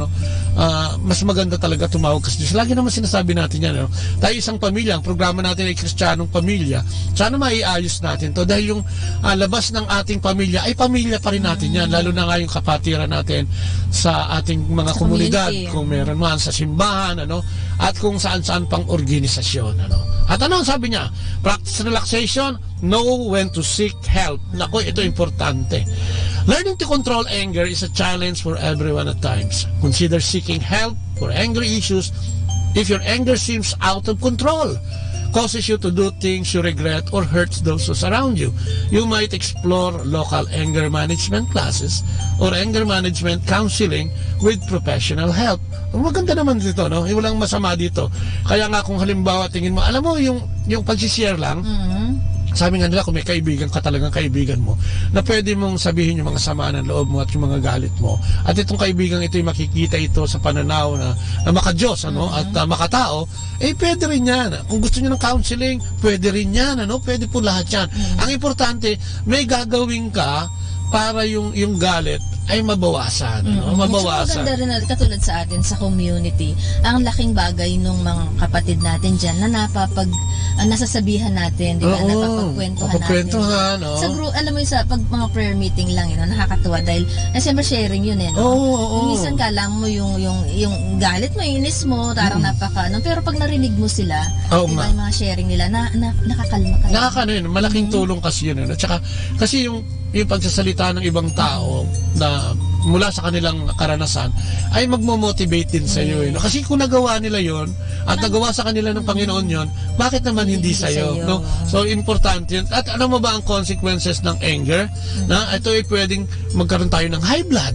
mas maganda talaga tumawag kasi Diyos. Lagi naman sinasabi natin yan tayo isang pamilya, ang programa natin ay Kristiyanong Pamilya. Sana maiayos natin to dahil yung labas ng ating pamilya ay pamilya pa rin natin yan, lalo na nga yung kapatiran natin sa ating mga komunidad, kung meron man sa simbahan at kung saan-saan pang organisasyon at ang sabi niya, practice relaxation, know when to seek help. Nako, ito importante. Learning to control anger is a challenge for everyone at times. Consider seeking help for anger issues if your anger seems out of control, causes you to do things you regret or hurts those who surround you. You might explore local anger management classes or anger management counseling with professional help. Maganda naman dito, walang masama dito. Kaya nga kung halimbawa tingin mo, alam mo yung pagsishare lang, sabi nga nila kung may kaibigan ka talagang kaibigan mo na pwede mong sabihin yung mga sama ng loob mo at yung mga galit mo at itong kaibigan ito yung makikita ito sa pananaw na maka-Diyos at makatao, pwede rin yan. Kung gusto nyo ng counseling, pwede rin yan, pwede po lahat yan. Ang importante, may gagawin ka para yung galit ay mabawasan. Mabawasan. Maganda rin katulad sa atin sa community. Ang laking bagay nung mga kapatid natin dyan na nasasabihan natin, di ba? Napapagkwentuhan natin. Sa group, alam mo yung sa mga prayer meeting lang, nakakatuwa dahil siyempre sharing yun minsan kala mo yung galit mo, inis mo, tarang pero pag narinig mo sila, di ba yung mga sharing nila, nakakalma kayo. Nakakano malaking tulong kasi yun. Tsaka, kasi yung pagsasalita ng ibang tao na mula sa kanilang karanasan ay magmo-motivate din sa iyo. Kasi kung nagawa nila yon at nagawa sa kanila ng Panginoon yon, bakit naman hindi sa iyo? So importante yun. At ano mo ba ang consequences ng anger? Ito ay pwedeng magkaroon tayo ng high blood,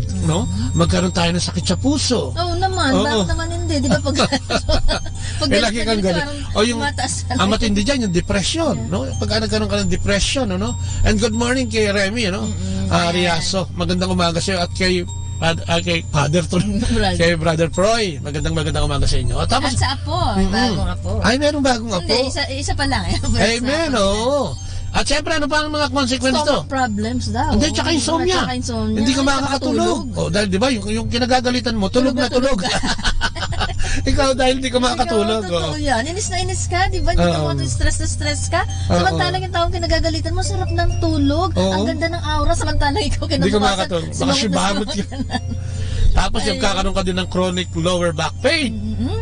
magkaroon tayo ng sakit sa puso. Bakit naman hindi? Di ba pag lagi kang galit. O yung ang matindi dyan, yung depression, pag nagkaroon ka ng depression, And good morning kay Remy, Riaso. Magandang umaga sa iyo at kay Father kay Brother Proy. Magandang umaga sa inyo. Tapos, at sa apo, bagong apo. Ay, merong bagong apo. Hindi, isa pa lang. Amen, oo. At syempre, ano pa ang mga consequence to? Stomach problems daw. Hindi, tsaka insomnia. Hindi ka makakatulog. O, dahil di ba, yung kinagagalitan mo, tulog na tulog. Ikaw dahil hindi ka makakatulog. Totoo yan. Inis na inis ka, di ba? Hindi ka mo stress ka. Samantalang yung taong kinagagalitan mo, sarap ng tulog. Ang ganda ng aura, samantalang ikaw kinabukasan. Hindi ka makakatulog. Baka sibamot ka. Tapos yung kakaroon ka din ng chronic lower back pain.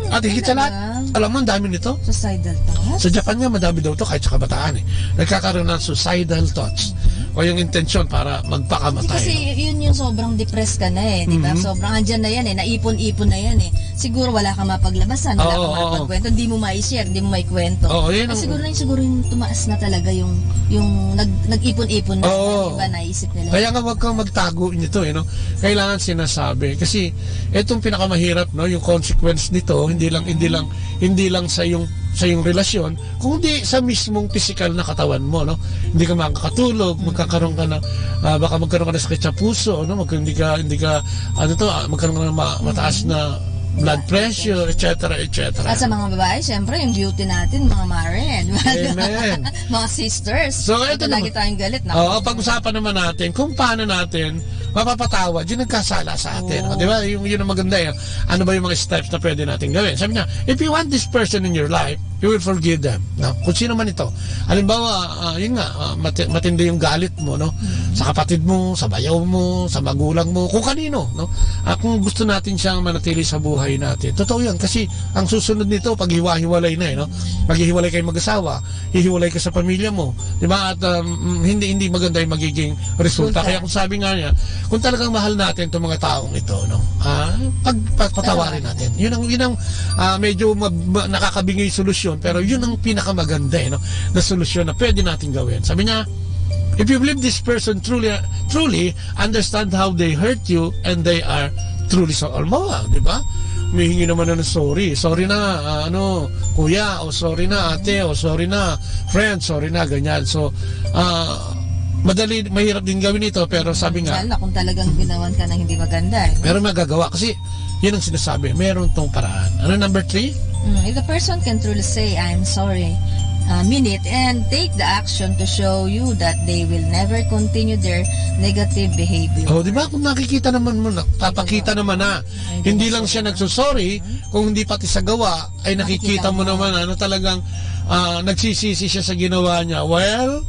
At higit sa lahat, alam mo, ang dami nito. Suicidal thoughts? Sa Japan nga, madami daw to kahit sa kabataan eh. Nagkakaroon ng suicidal thoughts. O yung intensyon para magpakamatay. Kasi yun yung sobrang depressed ka na eh, di ba? Sobrang andyan na yan eh, naipon-ipon na yan eh. Siguro wala kang mapaglabasan, wala kang mapagkwento, hindi mo ma-share, hindi mo maikwento. Siguro yung tumaas na talaga yung nag-ipon-ipon na, diba, naisip nila. Kaya nga wag kang magtago nito eh, no? Kailangan sinasabi. Kasi itong pinakamahirap, no, yung consequence nito, hindi lang sa yung relasyon, kundi sa mismong physical na katawan mo, no? Hindi ka makakatulog, magkakaroon ka na baka magkaroon ka na sakit sa puso, no? Magkaroon ka ng mataas na blood pressure, etc. At sa mga babae, syempre, yung beauty natin, mga Maren. Amen. Mga sisters. So, ito lagi tayong galit. Pag-usapan naman natin kung paano natin mapapatawad yung nagkasala sa atin. Di ba? Yun ang maganda eh. Ano ba yung mga steps na pwede natin gawin? Sabi niya, if you want this person in your life, you will forgive them. No? Kung sino man ito. Halimbawa, yun nga, matindi yung galit mo, no? Sa kapatid mo, sa bayaw mo, sa magulang mo, kung kanino, no? Kung gusto natin siyang manatili sa buhay natin. Totoo yan, kasi ang susunod nito, pag hiwa-hiwalay na, no? Maghihiwalay kayo mag-asawa, hihiwalay ka sa pamilya mo, di ba? At hindi maganda yung magiging resulta. Kaya kung sabi nga niya, kung talagang mahal natin itong mga taong ito, no? Patawarin natin. Yun ang medyo nakakabingay solusyon, pero yun ang pinakamaganda, no? Na solusyon na pwede natin gawin. Sabi niya, if you believe this person truly understand how they hurt you and they are truly sorry. Di ba? Humihingi naman na ng sorry. Sorry na, kuya, o sorry na, ate, o sorry na, friend, sorry na, ganyan. So, mahirap din gawin ito, pero sabi nga, kung talagang ginawan ka na hindi maganda eh. Pero magagawa, kasi yun ang sinasabi, meron tong paraan. Ano, number 3? If the person can truly say, I'm sorry, mean it, and take the action to show you that they will never continue their negative behavior. Di ba? Kung nakikita naman mo, papakita naman na hindi lang siya nagsusorry, kung hindi pati sa gawa, ay nakikita mo naman, talagang nagsisisi siya sa ginawa niya. Well,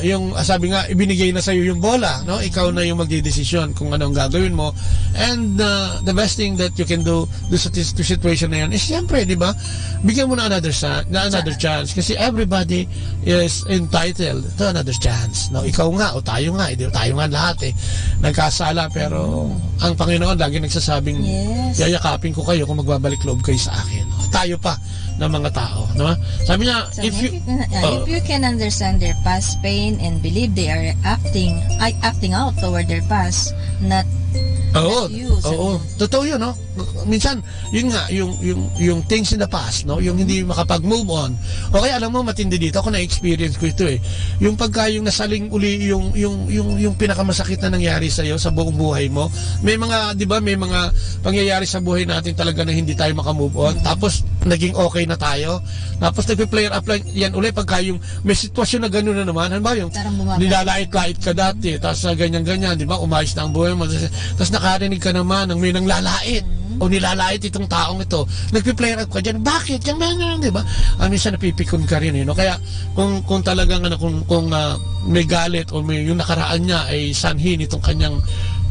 yung sabi nga, ibinigay na sa'yo yung bola, no? Ikaw na yung magdidesisyon kung ano ang gagawin mo. And the best thing that you can do sa situation na yan is, siyempre, di ba, bigyan mo na another chance. Kasi everybody is entitled to another chance. No? Ikaw nga, o tayo nga, tayo nga lahat nagkasala, pero ang Panginoon lagi nagsasabing, yayakapin ko kayo kung magbabalik loob kayo sa akin. Tayo pa ng mga tao, no? Sabi niya, if you can understand their past pain and believe they are acting out toward their past, not totoo yun, no? Minsan, yun nga, yung things in the past, no? Yung hindi makapag-move on. O kaya, alam mo, matindi dito, ako na-experience ko ito yung pagka yung nasaling uli, yung pinakamasakit na nangyari sa'yo sa buong buhay mo. May mga, di ba, may mga pangyayari sa buhay natin talaga na hindi tayo makamove on. Tapos, naging okay na tayo. Tapos, nagpe-player up yan uli pagka yung may sitwasyon na gano'n na naman. Ano ba yung nilalait-lait ka dati, tapos ganyan-ganyan, di ba, umayos na ang buhay mo. Tapos nakarinig ka naman ng may nanglalait o nilalait itong taong ito, nagpi-player up ka dyan, bakit? Yan ba, di ba? Minsan napipikon ka rin, no? Kaya kung talagang kung may galit o may yung nakaraan niya ay sanhi nitong kanyang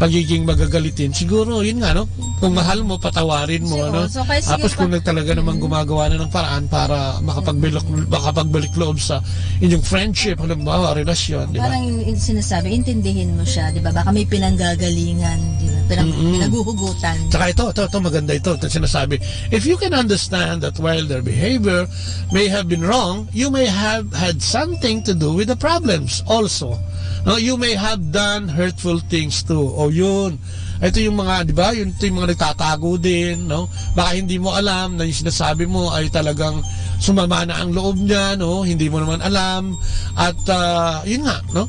pagiging magagalitin, siguro yun nga, no? Kung mahal mo, patawarin mo, no? Tapos kung talaga naman gumagawa na ng paraan para makapagbalik loob sa inyong friendship, halimbawa, relasyon, di ba? Parang sinasabi, intindihin mo siya, di ba? Baka may pinanggagalingan, di ba? Pinaguhugutan. Tsaka ito maganda ito sinasabi, if you can understand that while their behavior may have been wrong, you may have had something to do with the problems also. No, you may have done hurtful things too. O yun. Ito yung mga, di ba? Ito yung mga nagtatago din, no? Baka hindi mo alam na yung sinasabi mo ay talagang sumama na ang loob niya, no? Hindi mo naman alam. At yun nga, no?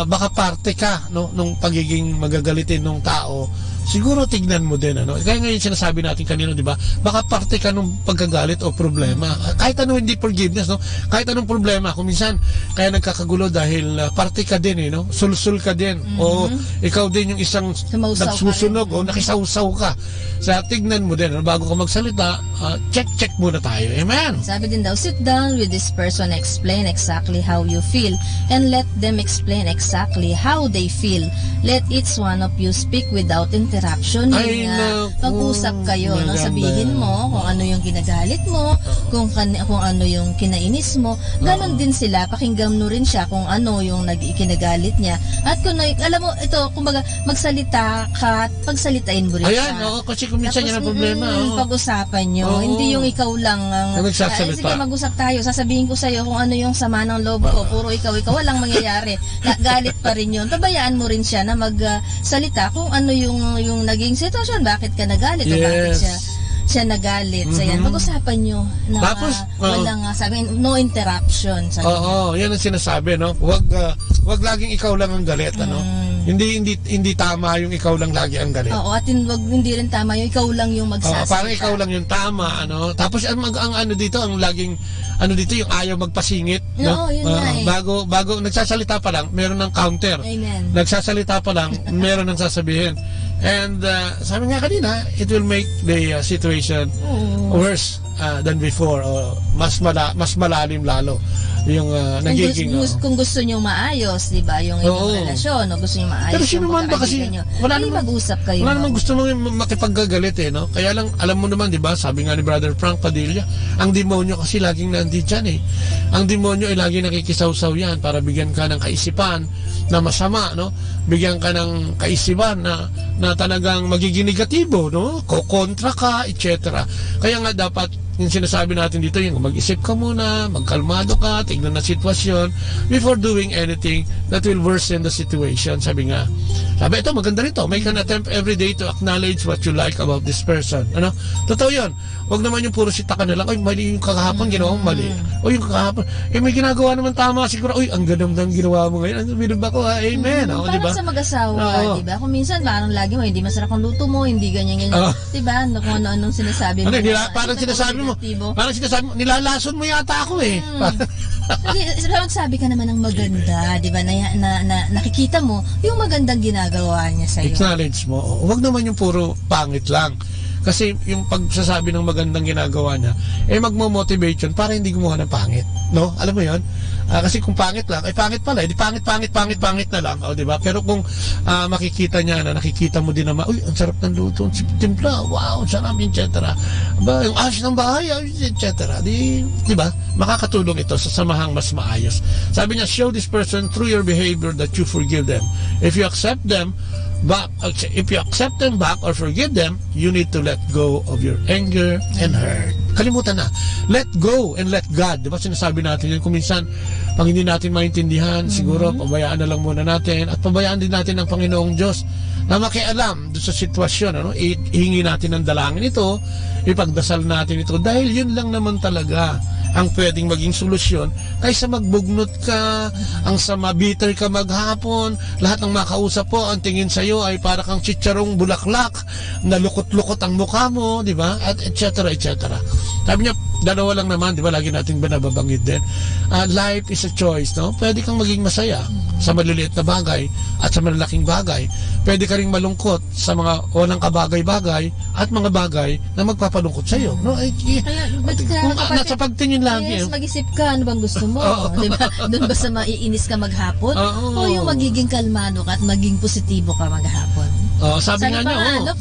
Baka parte ka, no? Nung pagiging magagalitin ng tao siguro tignan mo din, ano? Kaya ngayon sinasabi natin kanina, di ba? Baka parte ka ng pagkagalit o problema. Kahit ano, hindi forgiveness, no? Kahit anong problema, kung minsan, kaya nagkakagulo dahil parte ka din, no? Sulsul ka din. O ikaw din yung isang nagsusunog o nakisawsaw ka. Sa tignan mo din, ano? Bago ka magsalita, check muna tayo. Amen? Sabi din daw, sit down with this person, explain exactly how you feel, and let them explain exactly how they feel. Let each one of you speak without interruption. Pag-usap kayo, no? Sabihin mo kung ano yung ginagalit mo, kung ano yung kinainis mo. Ganon din sila, pakinggan mo rin siya kung ano yung kinagalit niya. At kung alam mo, ito, kumbaga, magsalita ka at pagsalitain mo rin siya. Ayan, kasi kung minsan yan ang problema. Pag-usapan nyo, hindi yung ikaw lang ang nagsasalita. Sige, mag-usap tayo, sasabihin ko sa'yo kung ano yung sama ng loob ko, puro ikaw, walang mangyayari. Galit pa rin yun. Pabayaan mo rin siya na magsalita kung ano yung naging sitwasyon, bakit ka nagalit o bakit siya nagalit. So yan, mag-usapan nyo na tapos, walang sabi, no interruption. Yan ang sinasabi, no? Wag laging ikaw lang ang galit, ano? Hindi tama yung ikaw lang lagi ang galit. Oo, at hindi rin tama yung ikaw lang yung magsasalita. Parang ikaw lang yung tama, ano? Tapos ang ano dito, ang laging yung ayaw magpasingit, no? Yun bago nagsasalita pa lang, meron ng counter. Amen. Nagsasalita pa lang, meron ng sasabihin. And sabi nga kanina, it will make the situation worse than before, o mas malalim lalo yung nagiging kung gusto niyo maayos, di ba, yung inyong relasyon, o gusto niyo maayos. Pero sino man ba kasi wala naman mag-usap kayo. Wala naman gusto mong makipaggagalit, no? Kaya lang alam mo naman, di ba, sabi nga ni Brother Frank Padilla, ang demonyo kasi laging nandiyan Ang demonyo ay laging nakikisawsaw yan para bigyan ka ng kaisipan na masama, no? Bigyan ka ng kaisipan na talagang magiging negatibo, no? Kokontra ka, etc. Kaya nga dapat yung sinasabi natin dito, yung mag-isip ka muna, magkalmado ka, tignan na sitwasyon before doing anything that will worsen the situation. Sabi ito, maganda rito, make an attempt every day to acknowledge what you like about this person. Ano? Totoo yun. Huwag naman yung puro sita ka na lang, ay, mali yung kakahapon, ginawa mo mali. O yung kakahapon, may ginagawa naman tama, siguro, uy, ang gandang ginawa mo ngayon. Ano, binub ako, amen. Parang diba? sa mag-asawa, diba? Kung minsan, parang lagi mo, hindi masarap ang luto mo, hindi ganyan. Diba? Kung ano-anong sinasabi mo. Parang sinasabi mo, nilalason mo yata ako Magsabi ka naman ng maganda, di ba? Na nakikita mo yung magandang ginagawa niya sa'yo. Acknowledge mo. Huwag naman yung puro pangit lang. Kasi yung pagsasabi ng magandang ginagawa niya, magmo-motivate yun para hindi gumawa ng pangit. No? Alam mo yun? Kasi kung pangit lang, ay pangit pala. Di pangit na lang. O, di ba? Pero kung makikita niya na, nakikita mo din naman, uy, ang sarap ng luto, timpla, wow, sarap, etc. Yung ayos ng bahay, etc. Di ba? Makakatulong ito sa samahang mas maayos. Sabi niya, show this person through your behavior that you forgive them. If you accept them back or forgive them, you need to let go of your anger and hurt. Kalimutan na. Let go and let God. Diba sinasabi natin yun? Kung minsan, pag hindi natin maintindihan, siguro pabayaan na lang muna natin at pabayaan din natin ng Panginoong Diyos na makialam sa sitwasyon. Ano? Ihingi natin ng dalangin ito, ipagdasal natin ito dahil yun lang naman talaga ang pwedeng maging solusyon kaysa magbugnot ka, ang sama bitter ka maghapon, lahat ng makausap po, ang tingin sa'yo ay para kang chicharong bulaklak, na lukot-lukot ang mukha mo, di ba? At etc. Sabi niya, dalawa lang naman, di ba? Lagi nating binababanggit din. Life is a choice, no? Pwede kang maging masaya sa maliliit na bagay at sa malalaking bagay. Pwede ka ring malungkot sa mga walang kabagay-bagay at mga bagay na magpapalungkot sa'yo, no? Kung nasa pagtingin lang. Yes, mag-isip ka, ano bang gusto mo? Diba? Doon ba sa maiinis ka maghapon? O yung magiging kalmado ka at maging positibo ka maghapon? Sabi nga niya,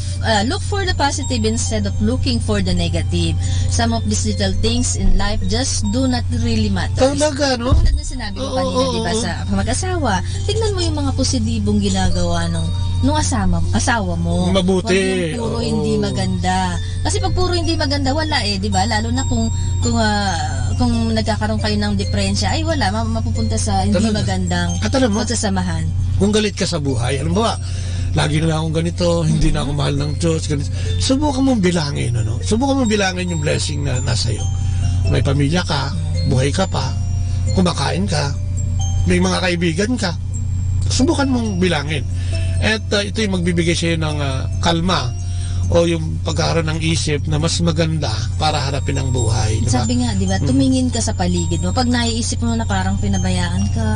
look for the positive instead of looking for the negative. Some of these little things in life just do not really matter. Talaga, no? Tulad na sinabi mo kanina, diba, sa mag-asawa, tignan mo yung mga positibong ginagawa nung asawa mo. Mabuti. Huwag yung puro hindi maganda. Kasi pag puro hindi maganda, wala di ba? Lalo na kung nagkakaroon kayo ng diferensya, ay wala, mapupunta sa hindi magandang pagsasamahan. Kung galit ka sa buhay, alam mo ba, lagi na akong ganito, hindi na ako mahal ng Diyos, ganito. Subukan mong bilangin, ano? Subukan mong bilangin yung blessing na nasa iyo. May pamilya ka, buhay ka pa, kumakain ka, may mga kaibigan ka. Subukan mong bilangin. At ito yung magbibigay sa'yo ng kalma o yung pagkakaroon ng isip na mas maganda para harapin ang buhay. Diba? Sabi nga, di ba, tumingin ka sa paligid mo. Pag naiisip mo na parang pinabayaan ka,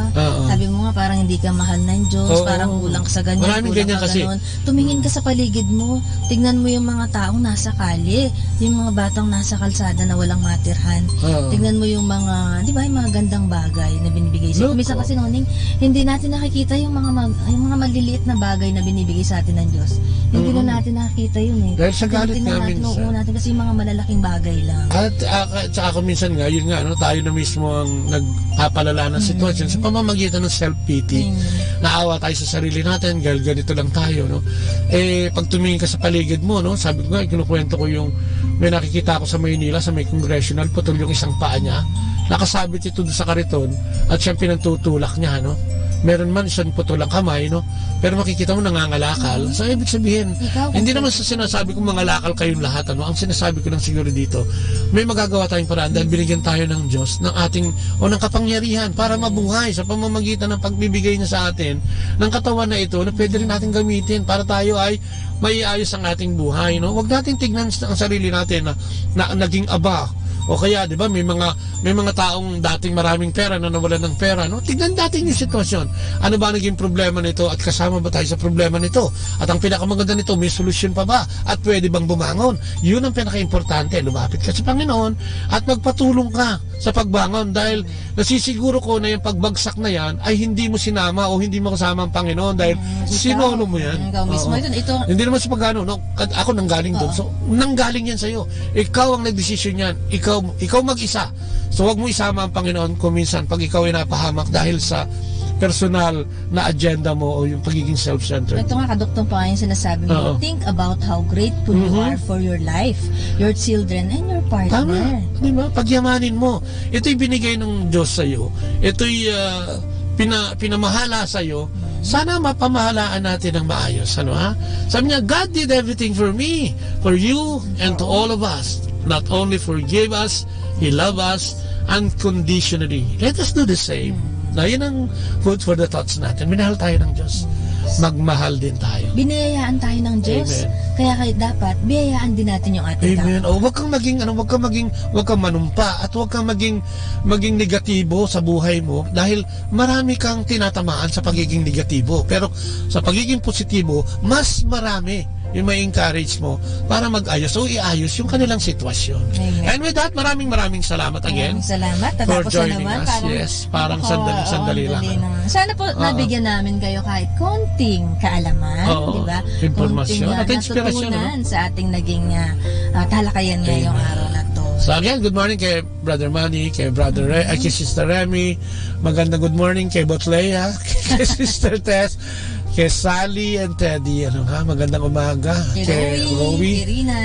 sabi mo nga parang hindi ka mahal ng Diyos, parang kulang ka sa ganyan, Maraming kulang ganyan ka kasi. ganon. Tumingin ka sa paligid mo, tignan mo yung mga taong nasa kalye, yung mga batang nasa kalsada na walang matirhan. Tignan mo yung mga, di ba, yung mga gandang bagay na binibigay sa'yo. Minsan kasi noning, hindi natin nakikita yung mga maliliit na bagay na binibigay sa atin ng Diyos. Hindi na natin nakikita yun eh. Dahil sa galit namin natin kasi yung mga malalaking bagay lang. At saka minsan nga, yun nga, tayo na mismo ang nagpapalala ng sitwasyon sa pamamagitan ng self-pity. Naawa tayo sa sarili natin, ganito lang tayo, no? Pag tumingin ka sa paligid mo, no? Sabi ko nga, kinukwento ko yung may nakikita ako sa Maynila, sa may congressional, putol yung isang paa niya. Nakasabit ito sa kariton at siyang pinantutulak niya, no? Meron man isang putol ang kamay, no? Pero makikita mo nangangalakal. So, ibig sabihin, hindi naman sa sinasabi kong mangalakal kayong lahat, ano? Ang sinasabi ko lang siguro dito, may magagawa tayong paraan dahil binigyan tayo ng Diyos ng ating, o ng kapangyarihan para mabuhay sa pamamagitan ng pagbibigay niya sa atin ng katawan na ito na pwede rin natin gamitin para tayo ay maiayos ang ating buhay, no? Huwag natin tignan ang sarili natin na naging aba. O kaya, di ba, may mga taong dating maraming pera na nawalan ng pera, no? Tignan natin yung sitwasyon. Ano ba naging problema nito at kasama ba tayo sa problema nito? At ang pinakamaganda nito, may solusyon pa ba? At pwede bang bumangon? Yun ang pinaka-importante. Lumapit ka sa Panginoon at magpatulong ka sa pagbangon dahil nasisiguro ko na yung pagbagsak na yan ay hindi mo sinama o hindi mo kasama ang Panginoon dahil sinolo mo yan. Ikaw mismo. Hindi naman sa pagano, no? Ako nanggaling doon. So, nanggaling yan sa'yo. Ikaw ang nagdesisyon yan. Ikaw mag-isa. So wag mo isama ang Panginoon kung minsan pag ikaw ay napahamak dahil sa personal na agenda mo o yung pagiging self-centered. Ito nga, kaduktong pa yung sinasabi mo. Think about how grateful you are for your life, your children, and your partner. Tama. Di ba? Pagyamanin mo. Ito'y binigay ng Diyos sa'yo. Ito'y pinamahala sa'yo. Sana mapamahalaan natin ng maayos. Ano ha? Sabi niya, God did everything for me, for you, and to all of us. Not only forgive us, He loved us unconditionally. Let us do the same. Na yun ang food for the thoughts natin. Minahal tayo ng Diyos. Magmahal din tayo. Binayayaan tayo ng Diyos. Amen. Kaya dapat biyayaan din natin yung ating Amen. O wag kang manumpa at wag kang maging negatibo sa buhay mo dahil marami kang tinatamaan sa pagiging negatibo. Pero sa pagiging positibo, mas marami yung may encourage mo para mag-ayos o iayos yung kanilang sitwasyon. Amen. And with that, maraming salamat again. Salamat. For Tatapos joining na naman. us. Parang sandali lang. Sana po nabigyan namin kayo kahit konting kaalaman, di ba? Informasyon at inspirasyon. Natutunan sa ating naging talakayan ngayong araw na to. So again, good morning kay Brother Manny, kay Brother kay Sister Remy. Magandang good morning kay Botlea, kay Sister Tess, kay Sally and Teddy. Magandang umaga. Kay Rowie. Kay Rina.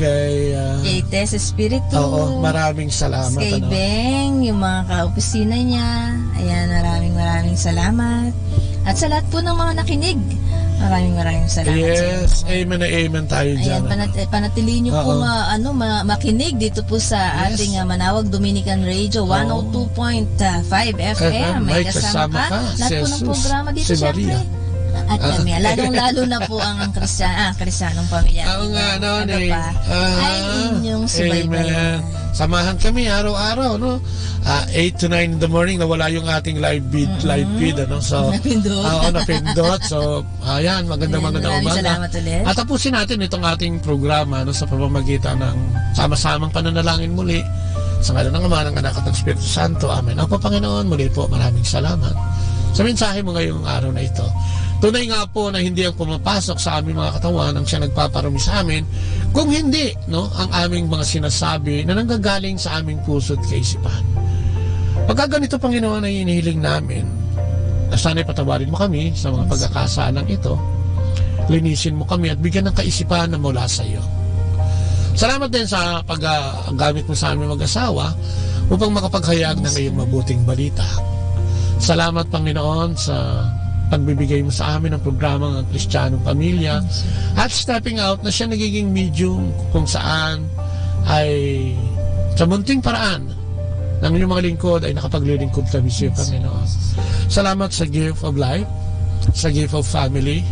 Kay Tess Espiritu. Maraming salamat. Kay Beng, yung mga ka-opisina niya. Ayan, maraming salamat. At sa lahat po ng mga nakinig, maraming salamat. Yes, amen na amen tayo dyan. Ayan, panatiliin nyo po makinig dito po sa ating Manawag Dominican Radio 102.5 FM. May kasama ka. Lahat po ng programa dito, syempre. At kami, lalong-lalo na po ang Kristiyanong Pamilya. Oo nga, ay inyong subaybayan. Samahan kami araw-araw, no? 8 to 9 in the morning, nawala yung ating live feed, ano? So, napindot. So, ayan, magandang umaga. Salamat ulit. At tapusin natin itong ating programa, no, sa pamamagitan ng sama-samang pananalangin muli. Sa ngalan ng Ama, ng Anak at ng Espiritu Santo. Amen. Ako, Panginoon, muli po, maraming salamat sa mensahe mo ngayong araw na ito. Tunay nga po na hindi ang pumapasok sa aming mga katawan ang siya nagpaparami sa amin, kung hindi, no, ang aming mga sinasabi na nanggagaling sa aming puso at kaisipan. Pagka ganito, Panginoon, ay inihiling namin na sana'y patawarin mo kami sa mga pagkakasalang ito, linisin mo kami at bigyan ng kaisipan na mula sa iyo. Salamat din sa paggamit mo sa aming mag-asawa upang makapaghayag ng iyong mabuting balita. Salamat, Panginoon, sa pagbibigay mo sa amin ng programa ng Kristiyanong Pamilya at stepping out na siya nagiging medium kung saan ay sa munting paraan ng iyong mga lingkod ay nakapaglilingkod kami sa iyo, Panginoon. Salamat sa gift of life. sa gift of family,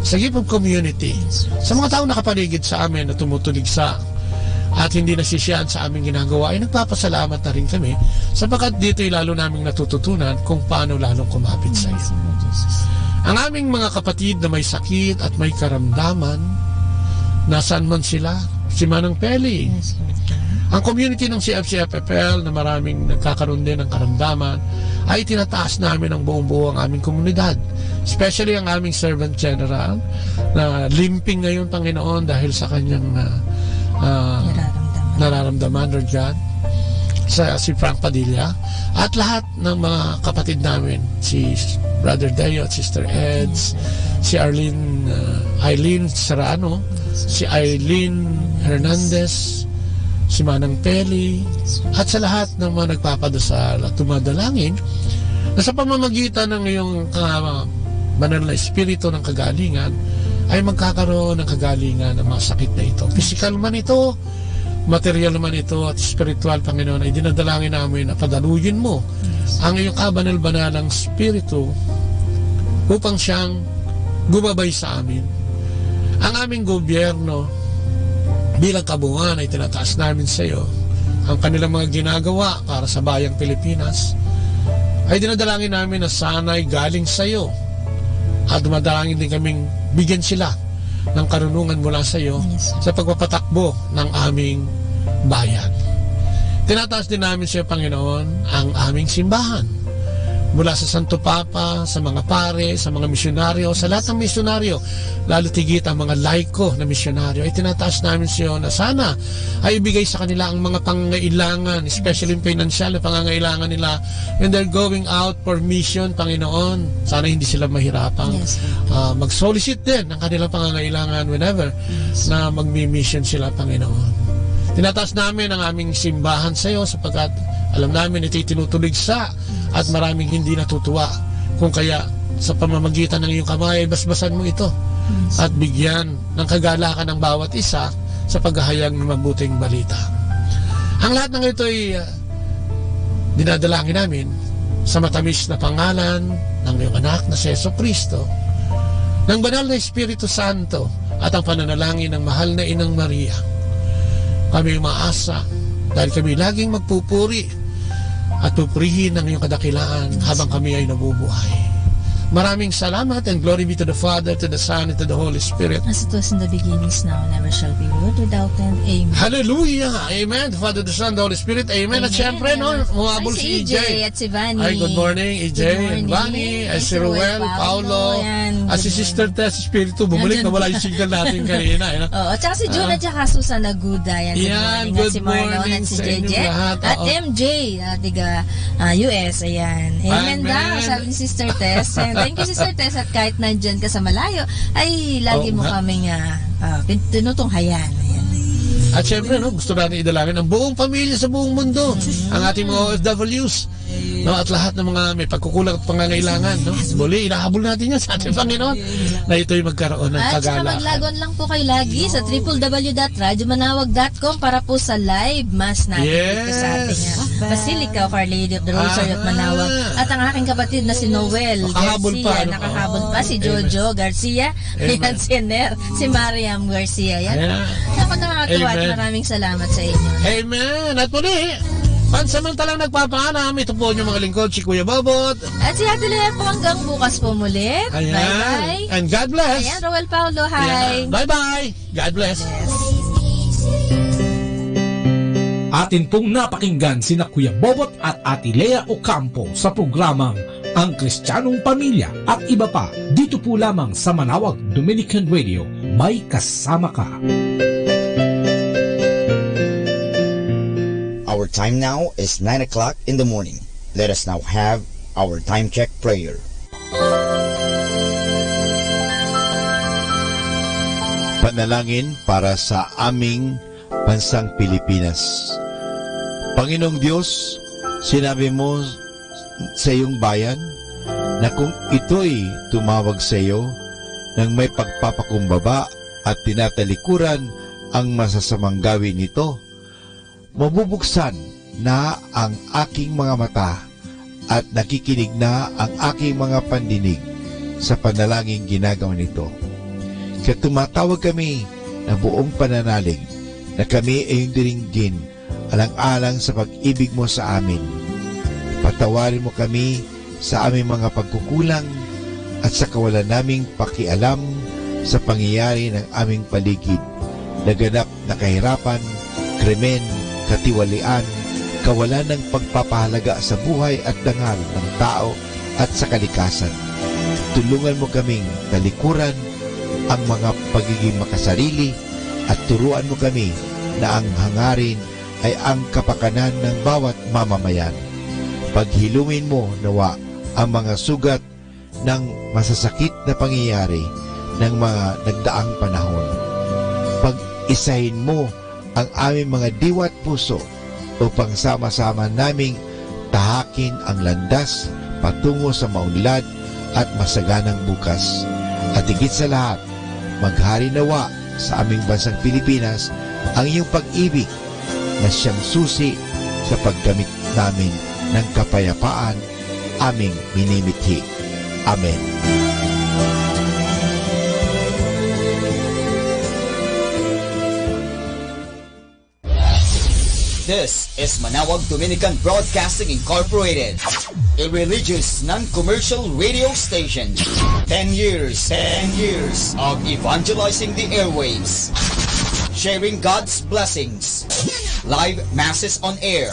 sa gift of community, sa mga taong nakapaligid sa amin na tumutuligsa at hindi nasisiyahan sa aming ginagawa, ay nagpapasalamat na rin kami sapagkat dito'y lalo naming natututunan kung paano lalong kumapit sa iyo. Ang aming mga kapatid na may sakit at may karamdaman, nasaan man sila, si Manang Peli, ang community ng CFCFFL na maraming nagkakaroon din ng karamdaman, ay tinataas namin ang buong-buo ang aming komunidad. Especially ang aming Servant General na limping ngayon, Panginoon, dahil sa kanyang nararamdaman, Lord God, si Frank Padilla, at lahat ng mga kapatid namin, si Brother Deo at Sister Eds, si Eileen Serrano, si Eileen Hernandez, si Manang Peli, at sa lahat ng mga nagpapadasal at tumadalangin na sa pamamagitan ng iyong banal na espiritu ng kagalingan ay magkakaroon ng kagalingan ng mga sakit na ito. Physical man ito, material man ito, at spiritual, Panginoon, ay dinadalangin namin na padaluyin mo ang iyong kabanal-banalang spiritu upang siyang gumabay sa amin. Ang aming gobyerno bilang kabungan ay tinataas namin sa iyo. Ang kanilang mga ginagawa para sa bayang Pilipinas ay dinadalangin namin na sana'y galing sa iyo, at dumadalangin din kaming bigyan sila ng karunungan mula sa iyo sa pagpapatakbo ng aming bayan. Tinataas din namin sa iyo, Panginoon, ang aming simbahan. Mula sa Santo Papa, sa mga pare, sa mga misyonaryo, sa lahat ng misyonaryo, lalo tigit ang mga laiko na misyonaryo, ay tinataas namin sa iyo na sana ay ibigay sa kanila ang mga pangangailangan, especially financial na pangangailangan nila when they're going out for mission, Panginoon. Sana hindi sila mahirapang mag-solicit din ng kanilang pangangailangan whenever na magmi-mission sila, Panginoon. Tinataas namin ang aming simbahan sa iyo sapagkat alam namin ito'y tinutuligsa at maraming hindi natutuwa. Kung kaya sa pamamagitan ng iyong kamay ay basbasan mo ito at bigyan ng kagalakan ng bawat isa sa paghahayag ng mabuting balita. Ang lahat ng ito ay dinadalangin namin sa matamis na pangalan ng iyong anak na si Jesucristo, ng banal na Espiritu Santo at ang pananalangin ng mahal na Inang Maria. Kami umaasa dahil kami laging magpupuri at pupurihin ang iyong kadakilaan habang kami ay nabubuhay. Maraming salamat, and glory be to the Father, to the Son, and to the Holy Spirit. As it was in the beginning, is now, and never shall be, world without end. Amen. Hallelujah! Amen. The Father, the Son, the Holy Spirit. Amen. At syempre, no, humabol si EJ. At si Vanny. Ay, good morning, EJ and Vanny. Ay, si Ruel, Paulo. At si Sister Tess Espiritu. Bumalik na wala yung single natin kanina. Oo, at saka si June at saka Susan Aguda. Yan, good si Marlon at si JJ. At MJ, tiga US. Ayan. Amen daw, sabi ni Sister Tess. Thank you, Sister Tess, at kahit nandyan ka sa malayo, ay lagi mo kaming tinutunghayan. Ayan. At syempre, no, gusto natin idalangin ang buong pamilya sa buong mundo, ang ating mga OFWs, no, at lahat ng mga may pagkukulang at pangangailangan. No? Muli, inahabol natin yan sa ating Panginoon na ito'y magkaroon ng kagalakan. At saka maglagon lang po kayo lagi sa www.radyomanawag.com para po sa live mass natin dito sa ating Basilica of Our Lady of the Rosary of Manawag. At ang aking kapatid na si Noel Garcia, nakahabol pa, si Jojo Garcia, ayan, si Ner, si Mariam Garcia. Yan. Ako nakakatuwa at maraming salamat sa inyo. Amen. At muli, pansamantalang nagpapaalam, ito po yung mga lingkod, si Kuya Bobot. At si Ate Lea po, hanggang bukas po muli. Ayan. Bye-bye. And God bless. Ayan, Roel Paulo, hi. Ayan. Bye-bye. God bless. Atin pong napakinggan sina Kuya Bobot at Ate Lea Ocampo sa programang Ang Kristiyanong Pamilya at iba pa, dito po lamang sa Manawag Dominican Radio. May kasama ka. Our time now is 9 o'clock in the morning. Let us now have our time check prayer. Panalangin para sa aming bansang Pilipinas. Panginoong Diyos, sinabi mo sa iyong bayan na kung ito'y tumawag sa iyo nang may pagpapakumbaba at tinatalikuran ang masasamang gawin nito, mabubuksan na ang aking mga mata at nakikinig na ang aking mga pandinig sa panalangin ginagawa nito. Kaya tumatawag kami na buong pananalig na kami ay diringgin alang-alang sa pag-ibig mo sa amin. Patawarin mo kami sa aming mga pagkukulang at sa kawalan naming pakialam sa pangyayari ng aming paligid, naganap na kahirapan, krimen, katiwalian, kawalan ng pagpapahalaga sa buhay at dangal ng tao at sa kalikasan. Tulungan mo kaming talikuran ang mga pagiging makasarili at turuan mo kami na ang hangarin ay ang kapakanan ng bawat mamamayan. Paghilumin mo nawa ang mga sugat ng masasakit na pangyayari ng mga nagdaang panahon. Pag-isahin mo ang aming mga diwa at puso upang sama-sama naming tahakin ang landas patungo sa maunlad at masaganang bukas. At higit sa lahat, maghari nawa sa aming bansang Pilipinas ang iyong pag-ibig na siyang susi sa paggamit namin ng kapayapaan aming minimithi. Amen. This is Manawag Dominican Broadcasting Incorporated, a religious non-commercial radio station. 10 years of evangelizing the airwaves, sharing God's blessings, live masses on air,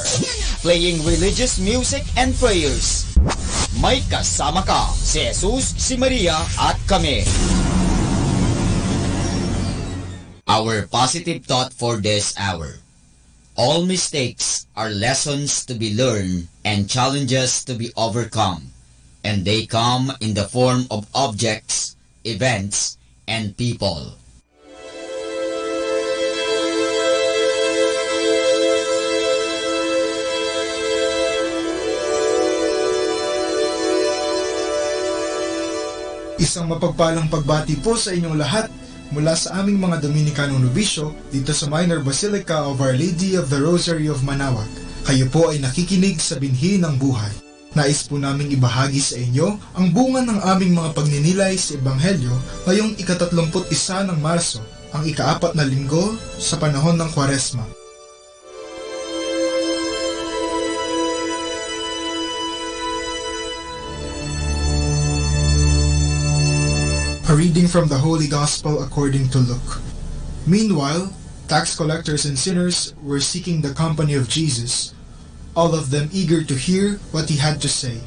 playing religious music and prayers. May kasama ka, si Jesus, si Maria, at kami. Our positive thought for this hour. All mistakes are lessons to be learned and challenges to be overcome, and they come in the form of objects, events, and people. Isang mapagpalang pagbati po sa inyong lahat mula sa aming mga Dominicanong nobisyo dito sa Minor Basilica of Our Lady of the Rosary of Manawag. Kayo po ay nakikinig sa binhi ng buhay. Nais po naming ibahagi sa inyo ang bunga ng aming mga pagninilay sa Ebanghelyo ngayong ika-31 ng Marso, ang ika-4 na linggo sa panahon ng Kwaresma. A reading from the Holy Gospel according to Luke. Meanwhile, tax collectors and sinners were seeking the company of Jesus, all of them eager to hear what he had to say.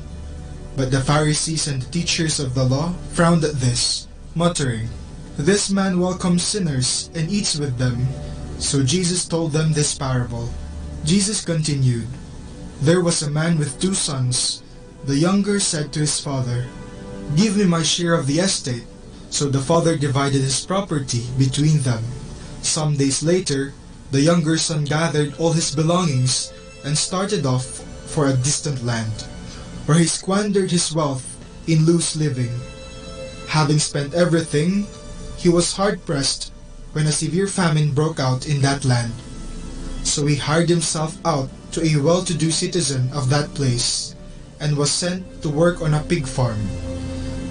But the Pharisees and the teachers of the law frowned at this, muttering, "This man welcomes sinners and eats with them." So Jesus told them this parable. Jesus continued, "There was a man with 2 sons. The younger said to his father, 'Give me my share of the estate.' So the father divided his property between them. Some days later, the younger son gathered all his belongings and started off for a distant land, where he squandered his wealth in loose living. Having spent everything, he was hard-pressed when a severe famine broke out in that land. So he hired himself out to a well-to-do citizen of that place, and was sent to work on a pig farm.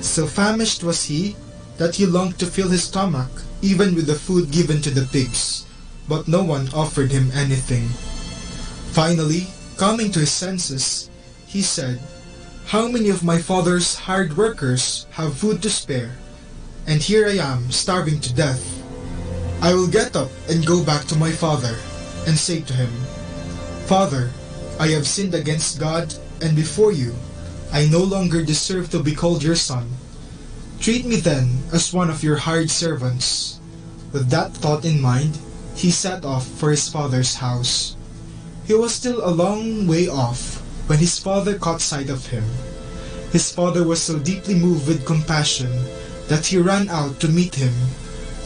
So famished was he that he longed to fill his stomach even with the food given to the pigs, but no one offered him anything. Finally, coming to his senses, he said, 'How many of my father's hired workers have food to spare, and here I am starving to death? I will get up and go back to my father, and say to him, Father, I have sinned against God and before you. I no longer deserve to be called your son. Treat me then as one of your hired servants.' With that thought in mind, he set off for his father's house. He was still a long way off when his father caught sight of him. His father was so deeply moved with compassion that he ran out to meet him,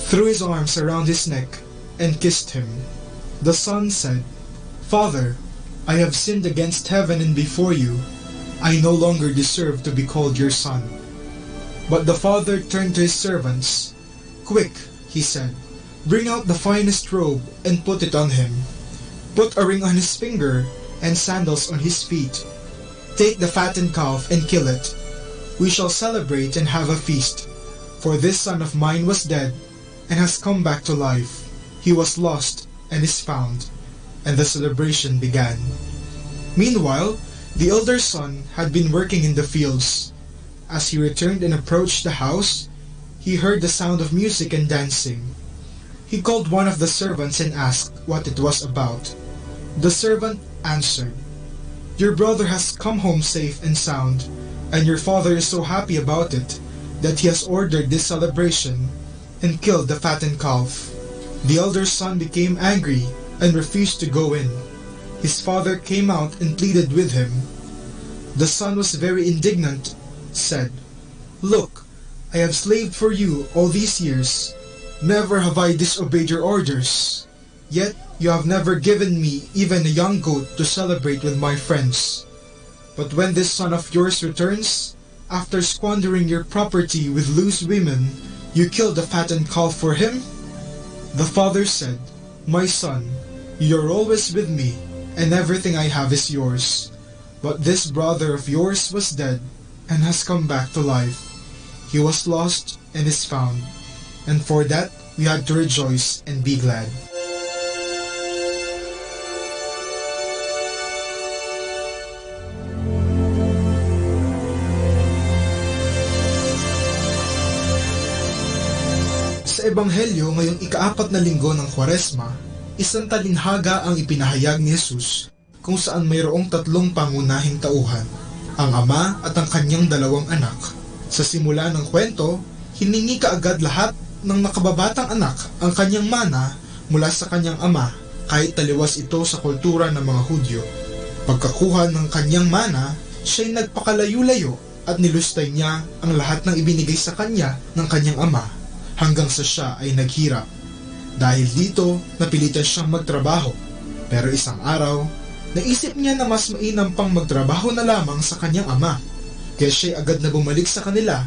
threw his arms around his neck, and kissed him. The son said, 'Father, I have sinned against heaven and before you. I no longer deserve to be called your son.' But the father turned to his servants. 'Quick,' he said, 'bring out the finest robe and put it on him. Put a ring on his finger and sandals on his feet. Take the fattened calf and kill it. we shall celebrate and have a feast. For this son of mine was dead, and has come back to life. He was lost, and is found. And the celebration began. Meanwhile, the elder son had been working in the fields. As he returned and approached the house, he heard the sound of music and dancing. He called one of the servants and asked what it was about. The servant answered, "Your brother has come home safe and sound, and your father is so happy about it that he has ordered this celebration and killed the fattened calf." The elder son became angry and refused to go in. His father came out and pleaded with him. The son was very indignant, said, "Look, I have slaved for you all these years. Never have I disobeyed your orders. Yet you have never given me even a young goat to celebrate with my friends. But when this son of yours returns, after squandering your property with loose women, you kill the fattened calf for him?" The father said, "My son, you are always with me, and everything I have is yours. But this brother of yours was dead, and has come back to life. He was lost, and is found. And for that we had to rejoice and be glad." Sa Ebanghelyo ngayong ika-4 na linggo ng Kwaresma, isang talinhaga ang ipinahayag ni Jesus kung saan mayroong 3 pangunahing tauhan, ang ama at ang kanyang 2 anak. Sa simula ng kwento, hiningi kaagad lahat ng nakababatang anak ang kanyang mana mula sa kanyang ama kahit taliwas ito sa kultura ng mga Hudyo. Pagkakuha ng kanyang mana, siya'y nagpakalayo-layo at nilustay niya ang lahat ng ibinigay sa kanya ng kanyang ama hanggang sa siya ay naghirap. Dahil dito, napilitan siyang magtrabaho. Pero isang araw, naisip niya na mas mainam pang magtrabaho na lamang sa kanyang ama. Kaya siya'y agad na bumalik sa kanila.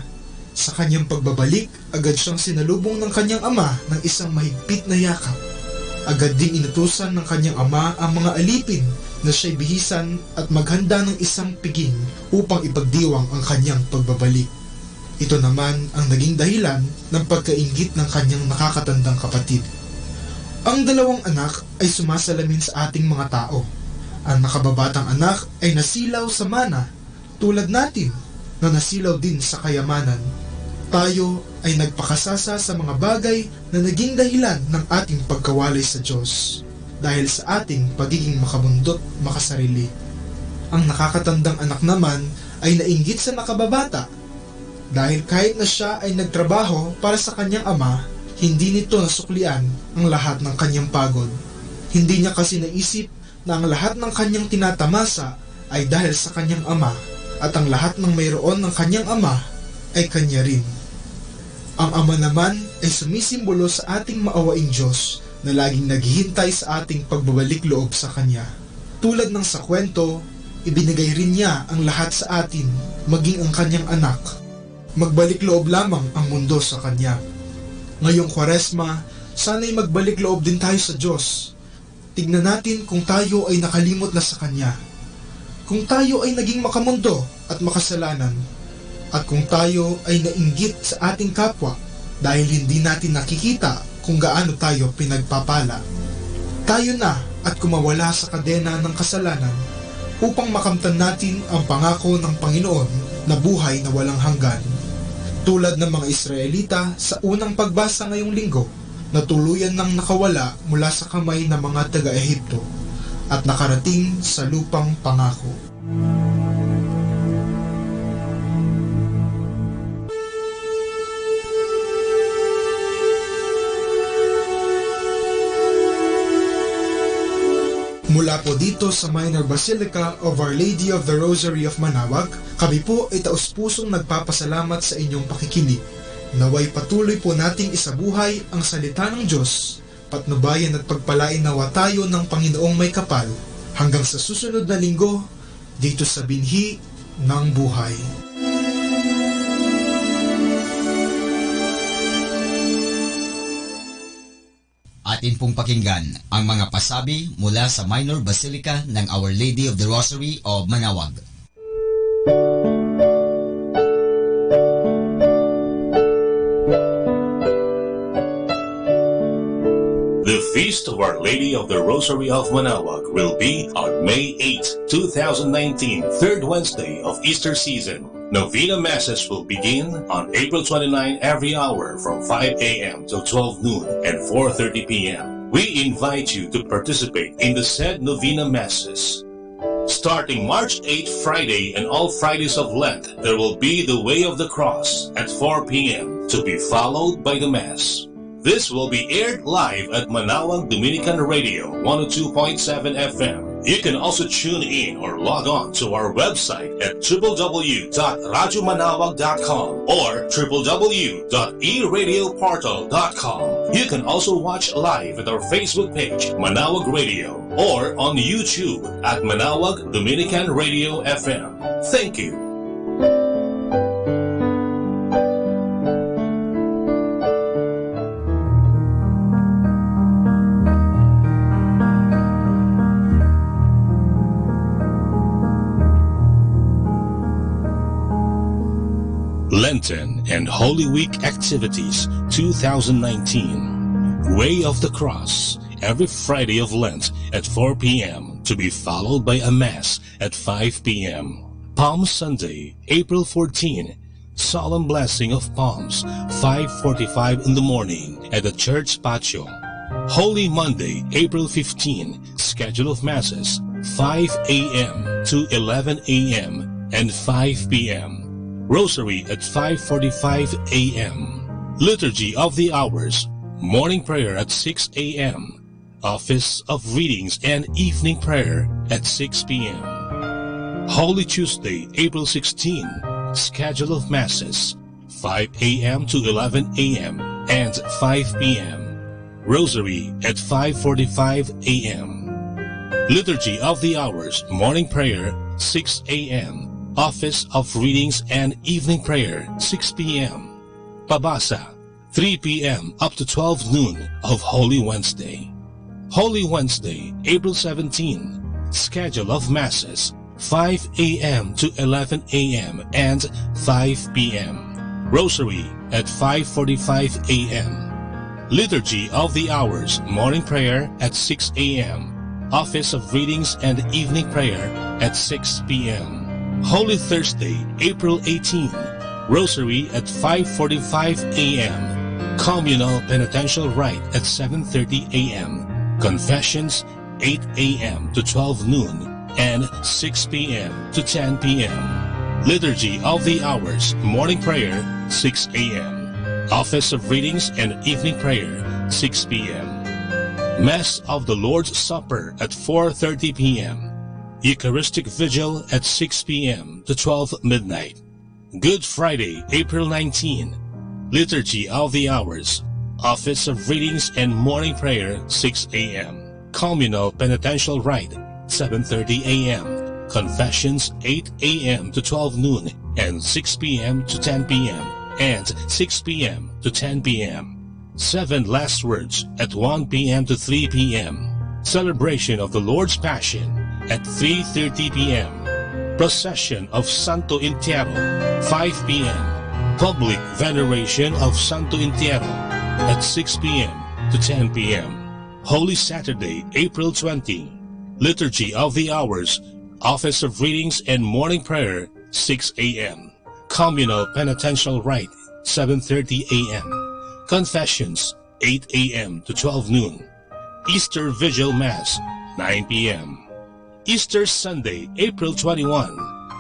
Sa kanyang pagbabalik, agad siyang sinalubong ng kanyang ama ng isang mahigpit na yakap. Agad ding inutusan ng kanyang ama ang mga alipin na siya'y bihisan at maghanda ng isang piging upang ipagdiwang ang kanyang pagbabalik. Ito naman ang naging dahilan ng pagkainggit ng kanyang nakakatandang kapatid. Ang 2 anak ay sumasalamin sa ating mga tao. Ang nakababatang anak ay nasilaw sa mana, tulad natin na nasilaw din sa kayamanan. Tayo ay nagpakasasa sa mga bagay na naging dahilan ng ating pagkawalay sa Diyos dahil sa ating pagiging makabundot makasarili. Ang nakakatandang anak naman ay nainggit sa nakababata dahil kahit na siya ay nagtrabaho para sa kanyang ama, hindi nito nasuklian ang lahat ng kanyang pagod. Hindi niya kasi naisip na ang lahat ng kanyang tinatamasa ay dahil sa kanyang ama at ang lahat ng mayroon ng kanyang ama ay kanya rin. Ang ama naman ay sumisimbolo sa ating maawaing Diyos na laging naghihintay sa ating pagbabalik loob sa kanya. Tulad ng sa kwento, ibinigay rin niya ang lahat sa atin, maging ang kanyang anak. Magbalik loob lamang ang mundo sa kanya. Ngayong Kwaresma, sana'y magbalik loob din tayo sa Diyos. Tignan natin kung tayo ay nakalimot na sa kanya. Kung tayo ay naging makamundo at makasalanan, at kung tayo ay nainggit sa ating kapwa dahil hindi natin nakikita kung gaano tayo pinagpapala. Tayo na at kumawala sa kadena ng kasalanan upang makamtan natin ang pangako ng Panginoon na buhay na walang hanggan. Tulad ng mga Israelita sa unang pagbasa ngayong linggo na tuluyan nang nakawala mula sa kamay ng mga taga-Ehipto at nakarating sa lupang pangako. Mula po dito sa Minor Basilica of Our Lady of the Rosary of Manaoag, kami po ay taus-pusong nagpapasalamat sa inyong pakikinig. Naway patuloy po nating isabuhay ang salita ng Diyos, patnubayan at pagpalain nawa tayo ng Panginoong may kapal hanggang sa susunod na linggo dito sa Binhi ng Buhay. Atin pong pakinggan ang mga pasabi mula sa Minor Basilica ng Our Lady of the Rosary of Manaoag. Feast of Our Lady of the Rosary of Manaoag will be on May 8, 2019, third Wednesday of Easter season. Novena Masses will begin on April 29 every hour from 5 a.m. till 12 noon and 4:30 p.m. We invite you to participate in the said Novena Masses. Starting March 8, Friday, and all Fridays of Lent, there will be the Way of the Cross at 4 p.m. to be followed by the Mass. This will be aired live at Manaoag Dominican Radio 102.7 FM. You can also tune in or log on to our website at www.radyomanawag.com or www.eradioportal.com. You can also watch live at our Facebook page, Manaoag Radio, or on YouTube at Manaoag Dominican Radio FM. Thank you. Lenten and Holy Week Activities 2019. Way of the Cross, every Friday of Lent at 4 p.m. to be followed by a Mass at 5 p.m. Palm Sunday, April 14, Solemn Blessing of Palms, 5:45 in the morning at the church patio. Holy Monday, April 15, schedule of Masses, 5 a.m. to 11 a.m. and 5 p.m. Rosary at 5:45 a.m. Liturgy of the Hours, morning prayer at 6 a.m. Office of Readings and evening prayer at 6 p.m. Holy Tuesday, April 16, schedule of Masses, 5 a.m. to 11 a.m. and 5 p.m. Rosary at 5:45 a.m. Liturgy of the Hours, morning prayer, 6 a.m. Office of Readings and Evening Prayer, 6 p.m. Pabasa, 3 p.m. up to 12 noon of Holy Wednesday. Holy Wednesday, April 17, schedule of Masses, 5 a.m. to 11 a.m. and 5 p.m. Rosary at 5:45 a.m. Liturgy of the Hours, morning prayer at 6 a.m. Office of Readings and Evening Prayer at 6 p.m. Holy Thursday, April 18, Rosary at 5:45 a.m. Communal Penitential Rite at 7:30 a.m. Confessions 8 a.m. to 12 noon and 6 p.m. to 10 p.m. Liturgy of the Hours, morning prayer 6 a.m. Office of Readings and Evening Prayer 6 p.m. Mass of the Lord's Supper at 4:30 p.m. Eucharistic Vigil at 6 p.m. to 12 midnight. Good Friday, April 19. Liturgy of the Hours. Office of Readings and Morning Prayer, 6 a.m. Communal Penitential Rite, 7:30 a.m. Confessions, 8 a.m. to 12 noon and 6 p.m. to 10 p.m. and 6 p.m. to 10 p.m. Seven Last Words at 1 p.m. to 3 p.m. Celebration of the Lord's Passion at 3:30 p.m. Procession of Santo Entierro, 5 p.m. Public Veneration of Santo Entierro at 6 p.m. to 10 p.m. Holy Saturday, April 20. Liturgy of the Hours, Office of Readings and Morning Prayer, 6 a.m. Communal Penitential Rite, 7:30 a.m. Confessions, 8 a.m. to 12 noon. Easter Vigil Mass, 9 p.m. Easter Sunday, April 21,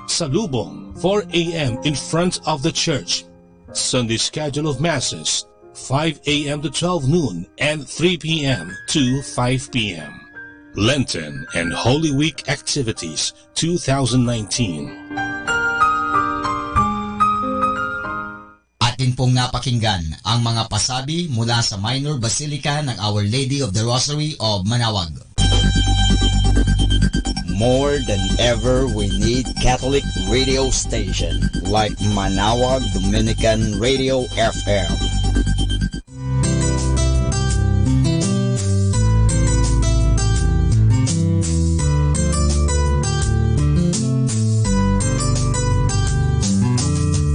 Salubong, 4 a.m. in front of the church. Sunday schedule of Masses, 5 a.m. to 12 noon and 3 p.m. to 5 p.m. Lenten and Holy Week Activities 2019. Atin pong napakinggan ang mga pasabi mula sa Minor Basilica ng Our Lady of the Rosary of Manaoag. More than ever, we need Catholic radio station like Manaoag Dominican Radio FM.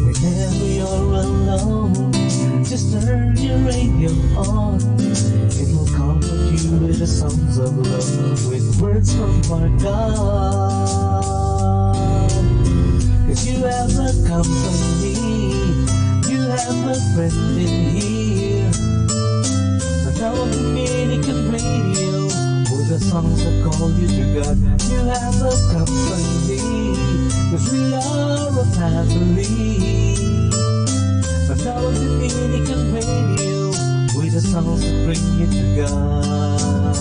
Whenever you're alone, just turn your radio on. It will comfort you company. You have a friend in here. Manawag Dominican Radio, with the songs that call you to God. You have a company, 'cause we are a family. Manawag Dominican Radio, with the songs that bring you to God.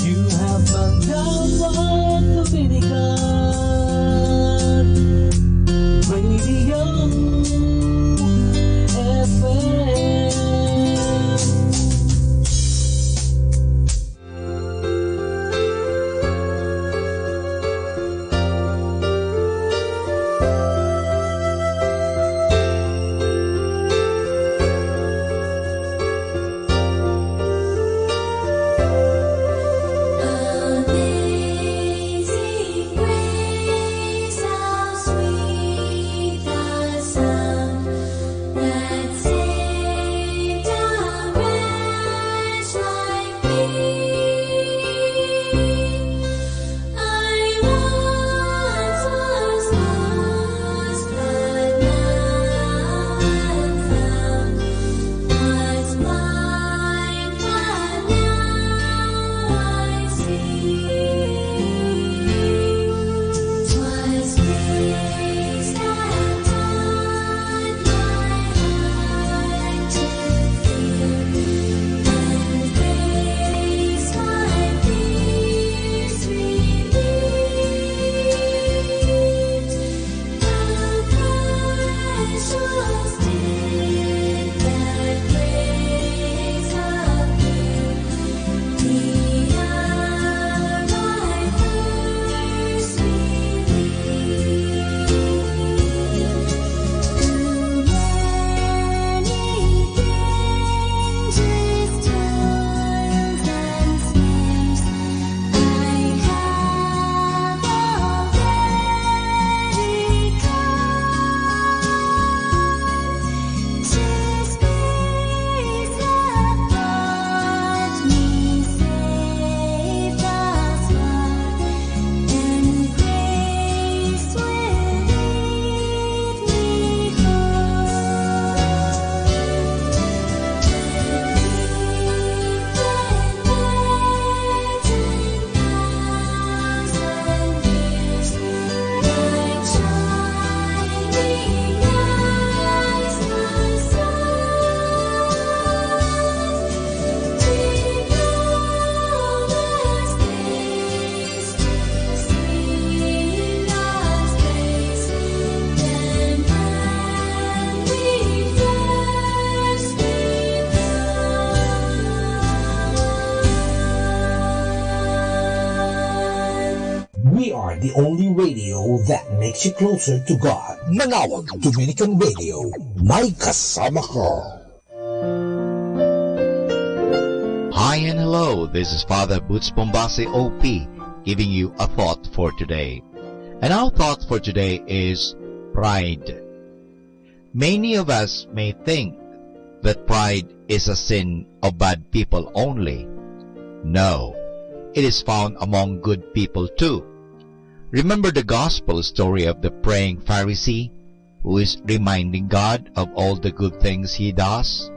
You have Manawag Dominican Radio FM. The only radio that makes you closer to God. Manawag Dominican Radio. May kasama ka. Hi and hello, this is Father Butch Bombase OP giving you a thought for today. And our thought for today is pride. Many of us may think that pride is a sin of bad people only. No, it is found among good people too. Remember the gospel story of the praying Pharisee who is reminding God of all the good things he does?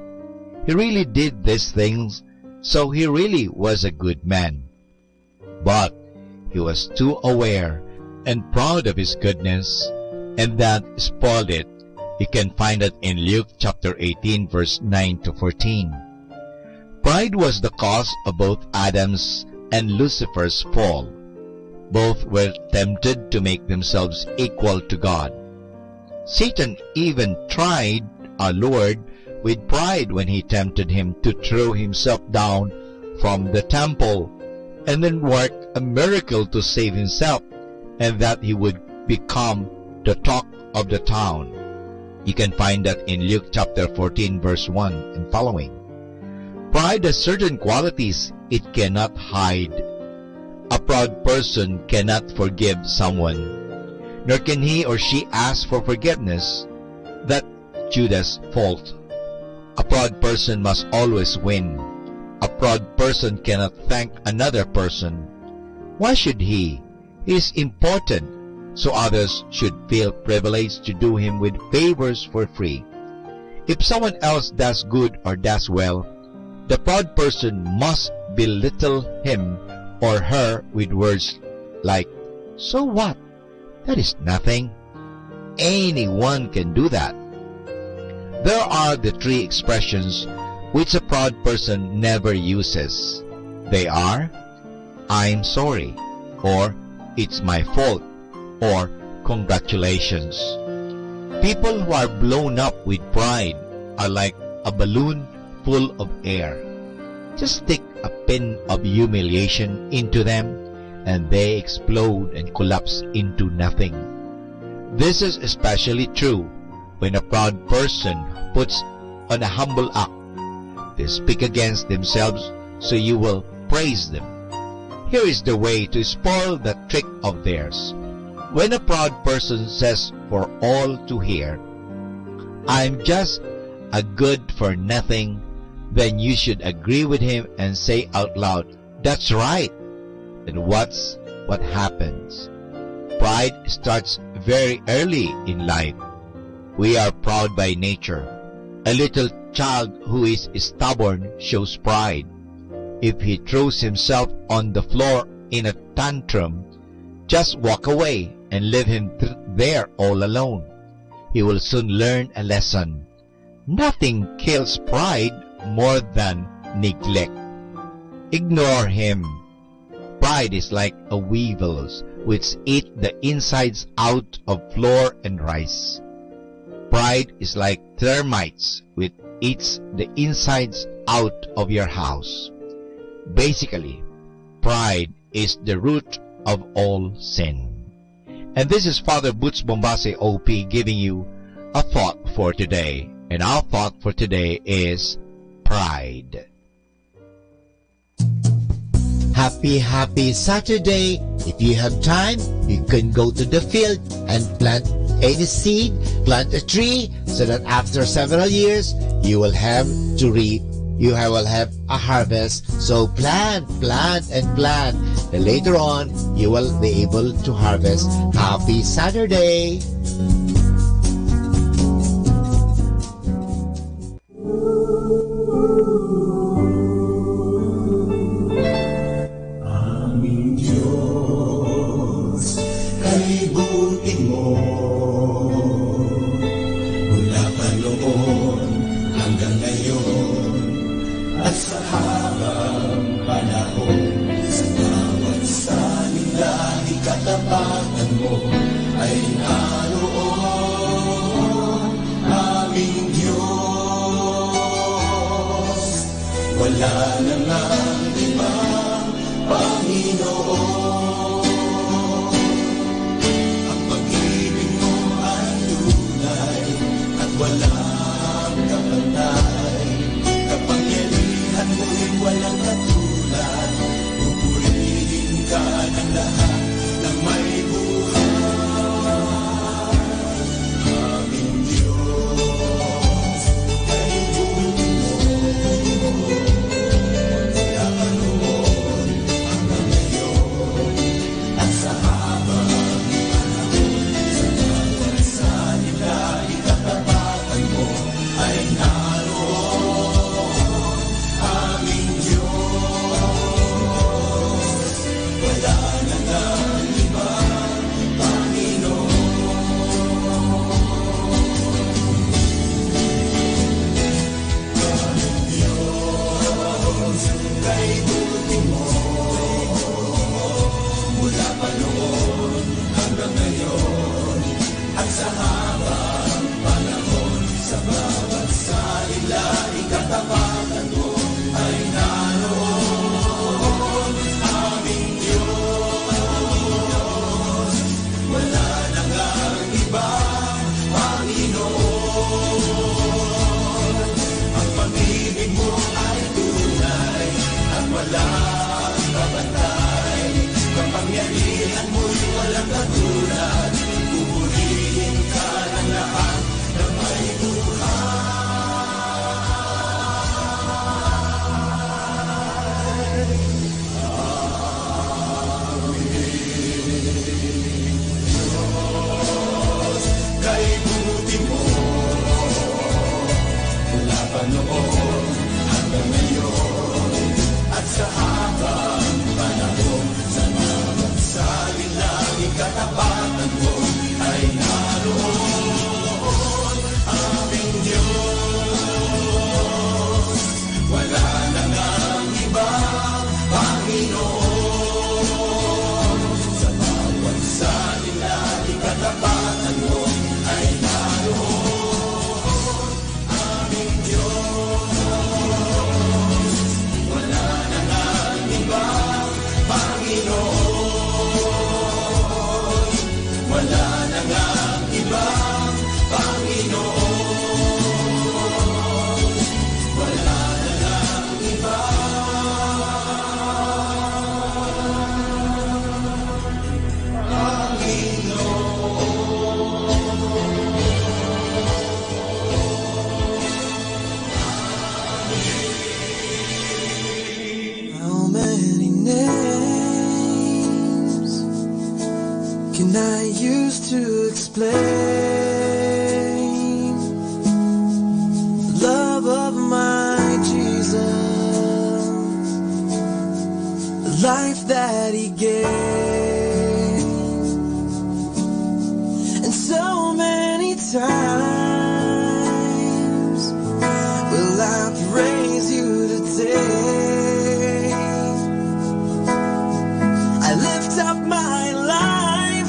He really did these things, so he really was a good man. But he was too aware and proud of his goodness, and that spoiled it. You can find it in Luke chapter 18 verse 9 to 14. Pride was the cause of both Adam's and Lucifer's fall. Both were tempted to make themselves equal to God. Satan even tried our Lord with pride when he tempted him to throw himself down from the temple and then work a miracle to save himself, and that he would become the talk of the town. You can find that in Luke chapter 14 verse 1 and following. Pride has certain qualities it cannot hide. A proud person cannot forgive someone, nor can he or she ask for forgiveness. That Judas' fault. A proud person must always win. A proud person cannot thank another person. Why should he? He is important, so others should feel privileged to do him with favors for free. If someone else does good or does well, the proud person must belittle him or her with words like, "So what? That is nothing. Anyone can do that." There are the three expressions which a proud person never uses. They are, "I'm sorry," or "It's my fault," or "Congratulations." People who are blown up with pride are like a balloon full of air. Just stick a pin of humiliation into them, and they explode and collapse into nothing. This is especially true when a proud person puts on a humble act. They speak against themselves, so you will praise them. Here is the way to spoil the trick of theirs. When a proud person says for all to hear, "I'm just a good for nothing," then you should agree with him and say out loud, "That's right." And what happens? Pride starts very early in life. We are proud by nature. A little child who is stubborn shows pride. If he throws himself on the floor in a tantrum, just walk away and leave him there all alone. He will soon learn a lesson. Nothing kills pride more than neglect. Ignore him. Pride is like a weevils which eat the insides out of flour and rice. Pride is like termites which eats the insides out of your house. Basically, pride is the root of all sin. And this is Father Butch Bombase OP giving you a thought for today. And our thought for today is pride. Happy Saturday. If you have time, you can go to the field and plant any seed, plant a tree, so that after several years, you will have to reap. You will have a harvest. So plant, and plant. And later on, you will be able to harvest. Happy Saturday. Aming Diyos, kalibutin mo mula pa noon hanggang ngayon at sa habang panahon. Sa bawat salita, ikatapakan mo ay naroon. Aming Diyos, wala namang ibang Panginoon. Ang pag-ibig mo ay tunay at walang kapantay. Kapangyarihan mo'y walang katulad. Pupurihin ka ng lahat ng may buhay. Aming Diyos, kalibutin mo mula to explain the love of my Jesus, the life that he gave. And so many times will I praise you today. I lift up my life,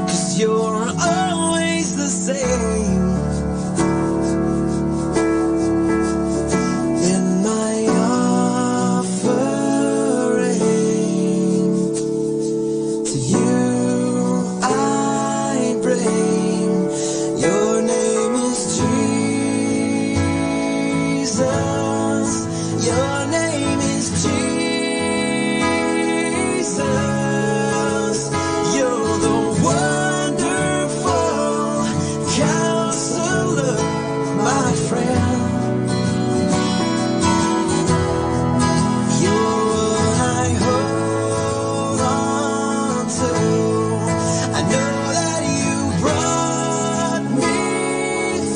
'cause you're always the same. In my offering to you I bring, your name is Jesus, your name is Jesus, you're the wonderful counselor, my friend. You're what I hold on to. I know that you brought me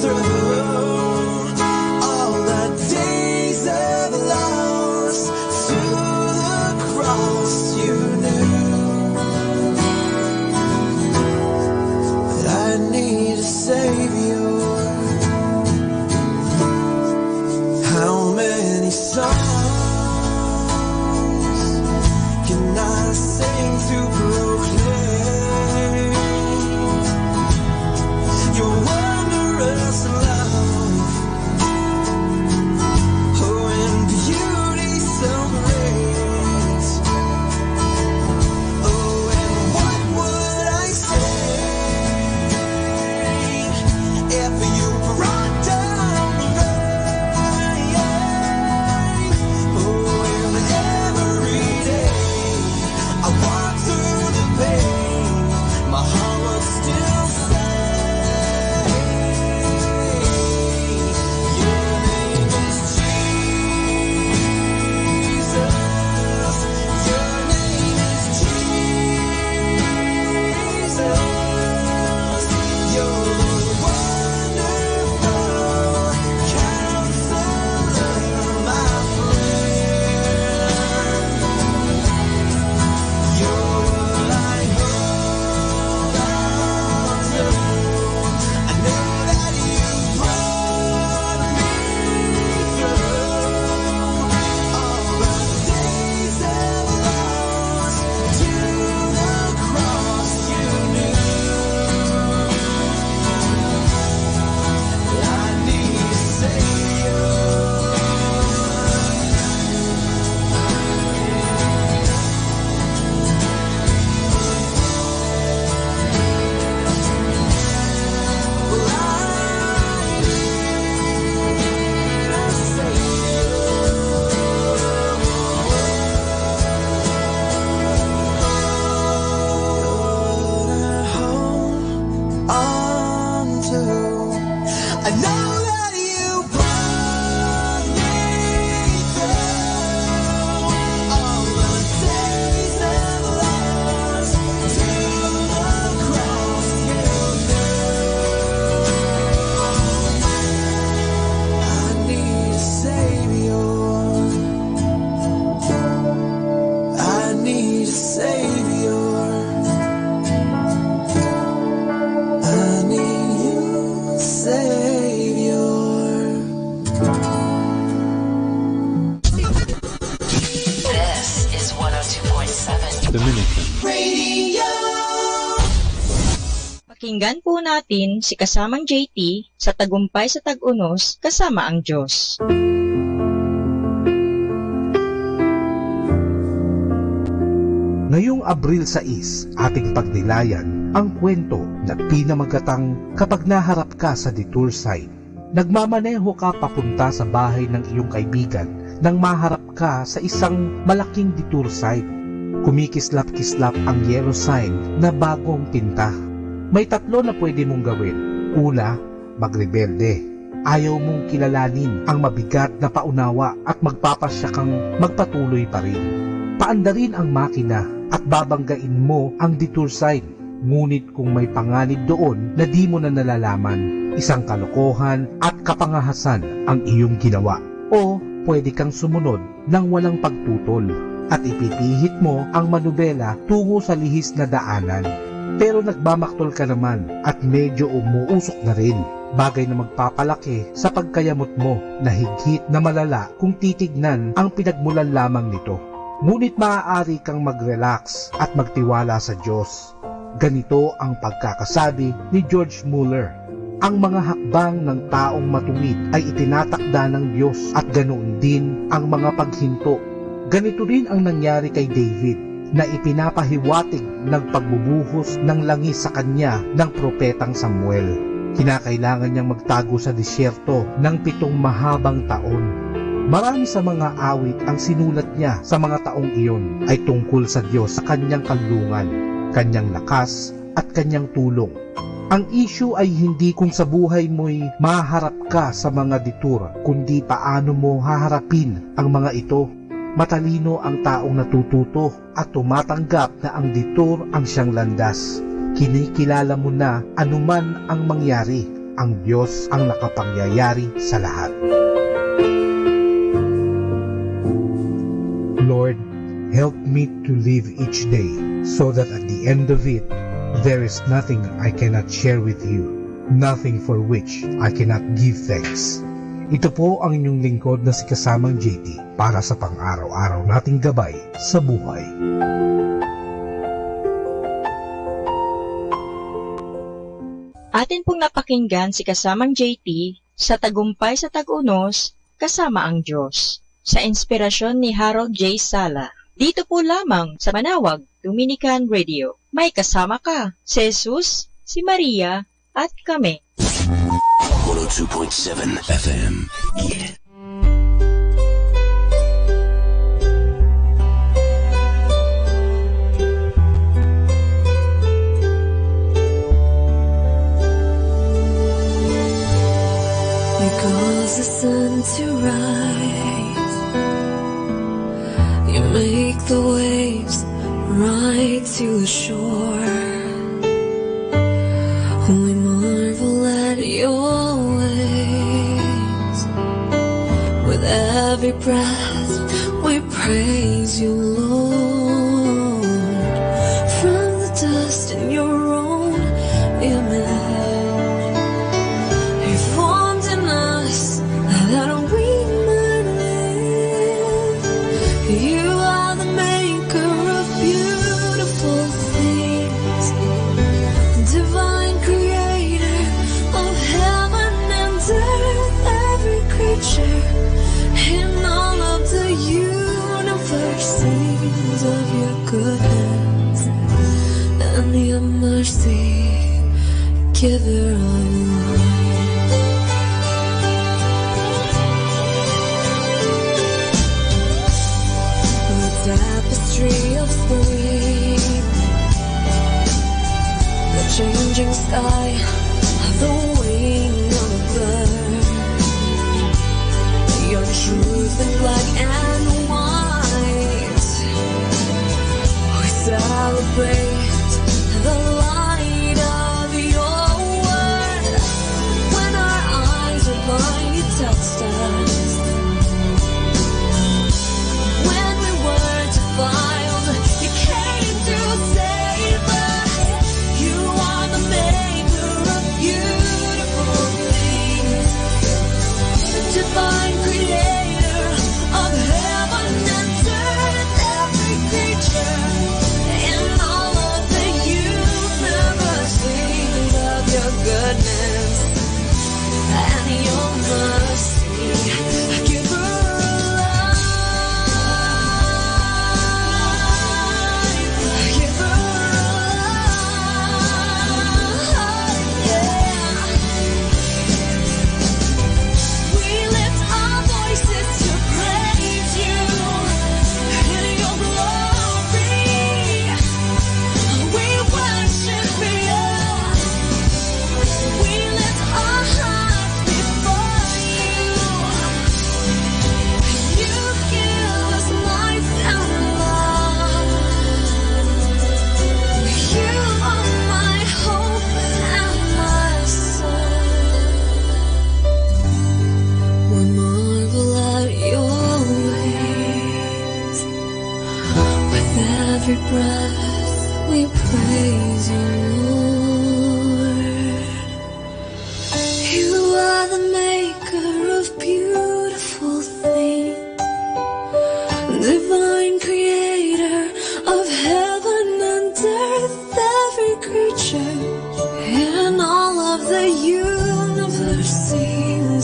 through all the days of loss. To the cross you knew that I need a Savior. How many songs can I sing to proclaim your wondrous love? Oh, and beauty so great. Oh, and what would I say if you brought down the rain? Oh, and every day I walk through the pain, my heart will still say, your name is Jesus, your name is Jesus, you're wonderful counselor, my friend. You're what I hold on to. I know that you brought me through all the days of loss. To the cross you knew I need a Savior. I know that you brought me through all the days of loss. To the cross you knew I need a Savior. I need a Savior. I need you, Savior. This is 102.7 Dominican Radio. Pakinggan po natin si kasamang JT sa Tagumpay sa Tag-Unos kasama ang Diyos. Ngayong Abril 6, ating pagnilayan ang kwento na pinamagatang kapag naharap ka sa detour sign. Nagmamaneho ka papunta sa bahay ng iyong kaibigan nang maharap ka sa isang malaking detour sign. Kumikislap-kislap ang yellow sign na bagong pinta. May tatlo na pwede mong gawin. Una, magrebelde. Ayaw mong kilalanin ang mabigat na paunawa at magpapasya kang magpatuloy pa rin. Paandarin ang makina at babanggain mo ang detour sign. Ngunit kung may panganib doon na di mo na nalalaman, isang kalokohan at kapangahasan ang iyong ginawa. O pwede kang sumunod ng walang pagtutol at ipipihit mo ang manubela tungo sa lihis na daanan. Pero nagbamaktol ka naman at medyo umuusok na rin, bagay na magpapalaki sa pagkayamot mo na higit na malala kung titignan ang pinagmulan lamang nito. Ngunit maaari kang mag-relax at magtiwala sa Diyos. Ganito ang pagkakasabi ni George Mueller: ang mga hakbang ng taong matuwid ay itinatakda ng Diyos at ganoon din ang mga paghinto. Ganito rin ang nangyari kay David na ipinapahiwatig ng pagbubuhos ng langis sa kanya ng propetang Samuel. Kinakailangan niyang magtago sa disyerto ng 7 mahabang taon. Marami sa mga awit ang sinulat niya sa mga taong iyon ay tungkol sa Diyos, sa kanyang kanlungan, kanyang lakas at kanyang tulong. Ang issue ay hindi kung sa buhay mo'y maharap ka sa mga detour, kundi paano mo haharapin ang mga ito. Matalino ang taong natututo at tumatanggap na ang detour ang siyang landas. Kinikilala mo na anuman ang mangyari, ang Diyos ang nakapangyayari sa lahat. Lord, help me to live each day so that at the end of it, there is nothing I cannot share with you, nothing for which I cannot give thanks. Ito po ang inyong lingkod na si Kasamang JT para sa pang-araw-araw nating gabay sa buhay. Atin pong napakinggan si Kasamang JT sa Tagumpay sa Tag-Unos, Kasama ang Diyos, sa inspirasyon ni Harold J. Sala. Dito po lamang sa Manawag Dominican Radio. May kasama ka, si Jesus, si Maria, at kami. 102.7 FM. Yeah. You cause the sun to rise. You make the waves ride to the shore. We marvel at your ways. With every breath we praise you, Lord. From the dust in your own image, you formed in us that we might live. You are the maker of beautiful things, divine creator of heaven and earth, every creature in all of the universe sings of your goodness and your mercy, giver of life. The tapestry of spring, the changing sky, the wing of a bird, your truth in black and white. We celebrate the light of your word. When our eyes are blind, you touched us. When we were defiled, you came to save us. You are the maker of beautiful things, the divine creator of heaven and earth, every creature in all of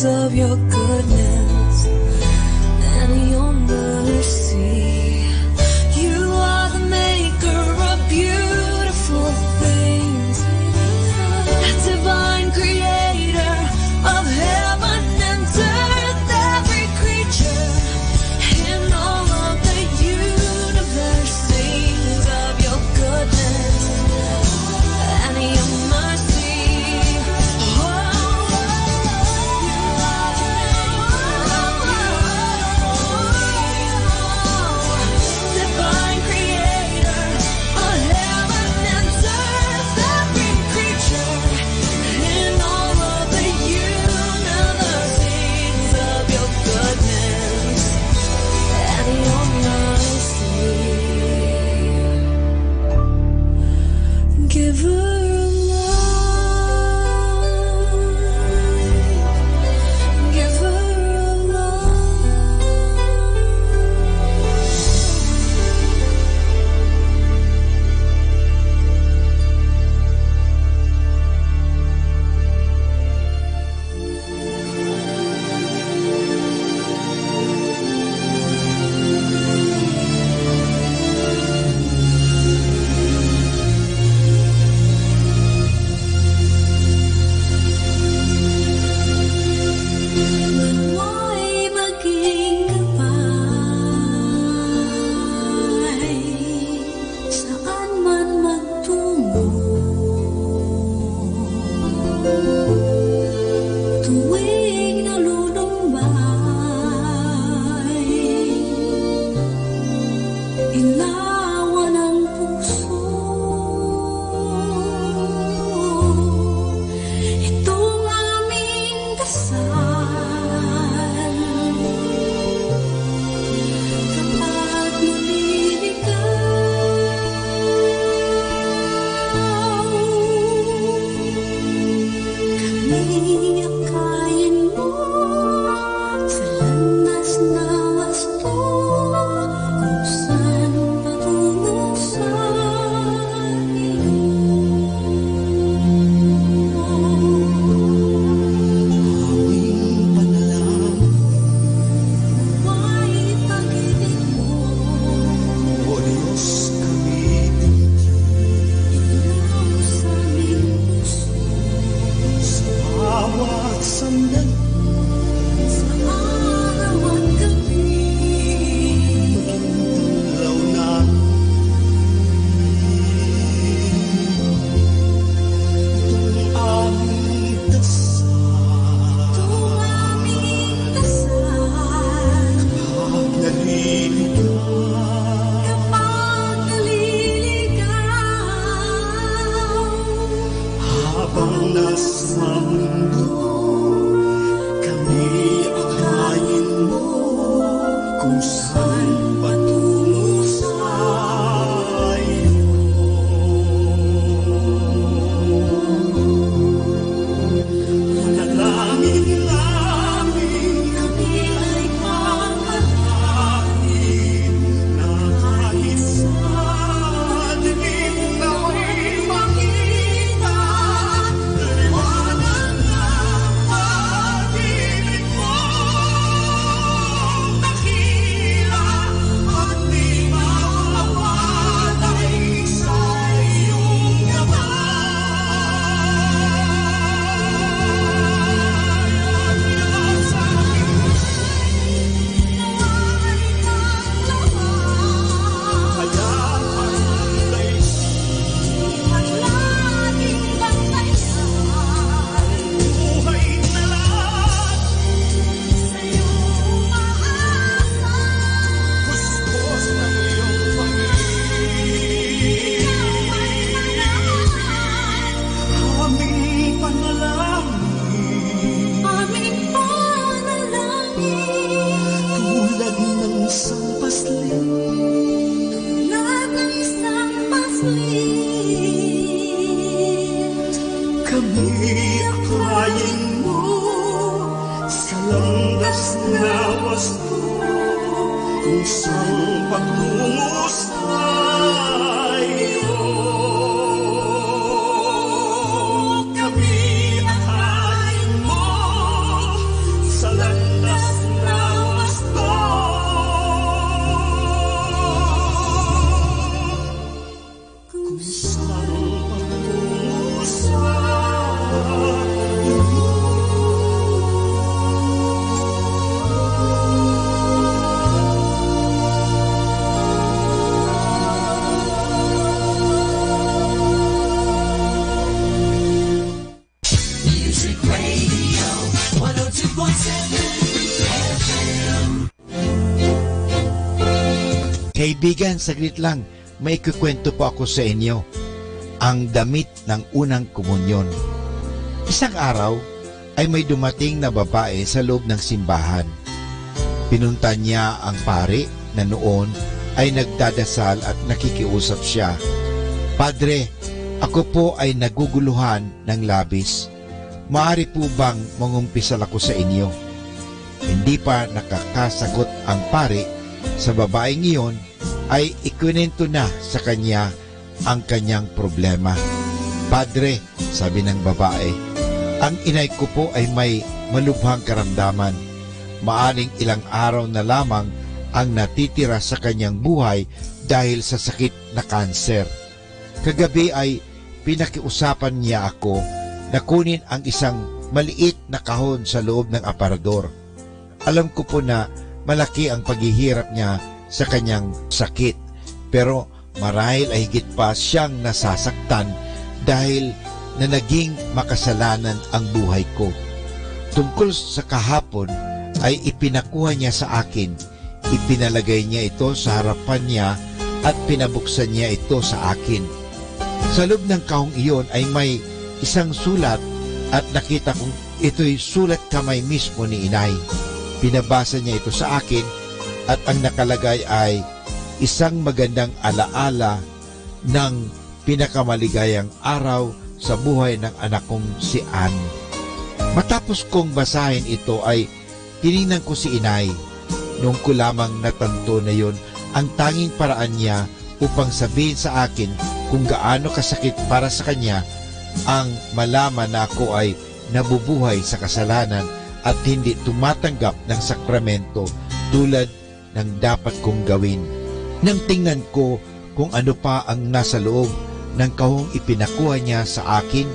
of your goodness and your mercy. You are the maker of beautiful things, divine creator of heaven and earth, every creature in all of the universe sings of your goodness and your mercy. Divine creator of heaven and earth, every creature in all of the universe sings of your goodness and your mercy. Giver of life, giver of man mo'y maging gabay, saan man magtungo, tuwing nalulumbay, ilawan ang puso. Itong aming dasal, kapag naliligaw, kami akayin mo sa landas na wasto, kung saan patungo sa May pag-ibig mo, O Diyos, kami ilaw sa aming puso, sa bawat sandali, sa araw at gabi. ilaw na itong aming dasal. Itong aming dasal, Kapag naliligaw, kapag naliligaw, habang nasa mundo, kami akayin mo kung saan patungo sa iyo. Manalangin namin kami ay panalangin na kahit sa dilim nawa'y makita liwanag ng pag-ibig mo. Dakila at di mawawalay sa iyong aming panalangin, aming panalangin, tulad ng isang pasling, tulad ng isang paslit. kami akayin mo sa landas na wasto, kung saan patungo sa iyo. Kami akayin mo Kaibigan, saglit lang, may ikukwento po ako sa inyo. Ang damit ng unang komunyon. Isang araw ay may dumating na babae sa loob ng simbahan. Pinunta niya ang pari na noon ay nagdadasal at nakikiusap siya. Padre, ako po ay naguguluhan ng labis. Maaari po bang mangumpisal ako sa inyo? Hindi pa nakakasagot ang pari sa babaeng iyon ay ikwento na sa kanya ang kanyang problema. Padre, sabi ng babae, ang inay ko po ay may malubhang karamdaman. Maaring ilang araw na lamang ang natitira sa kanyang buhay dahil sa sakit na kanser. Kagabi ay pinakiusapan niya ako na kunin ang isang maliit na kahon sa loob ng aparador. Alam ko po na malaki ang paghihirap niya sa kanyang sakit, pero marahil ay higit pa siyang nasasaktan dahil na naging makasalanan ang buhay ko. Tungkol sa kahapon ay ipinakuha niya sa akin, ipinalagay niya ito sa harapan niya at pinabuksan niya ito sa akin. Sa loob ng kahong iyon ay may isang sulat at nakita kong ito'y sulat kamay mismo ni inay. Pinabasa niya ito sa akin at ang nakalagay ay isang magandang alaala ng pinakamaligayang araw sa buhay ng anak kong si Ann. Matapos kong basahin ito ay tiningnan ko si inay. Noong ko lamang natanto na yon ang tanging paraan niya upang sabihin sa akin kung gaano kasakit para sa kanya ang malaman na ako ay nabubuhay sa kasalanan at hindi tumatanggap ng sakramento tulad ng dapat kong gawin. Nang tingnan ko kung ano pa ang nasa loob ng kahong ipinakuha niya sa akin,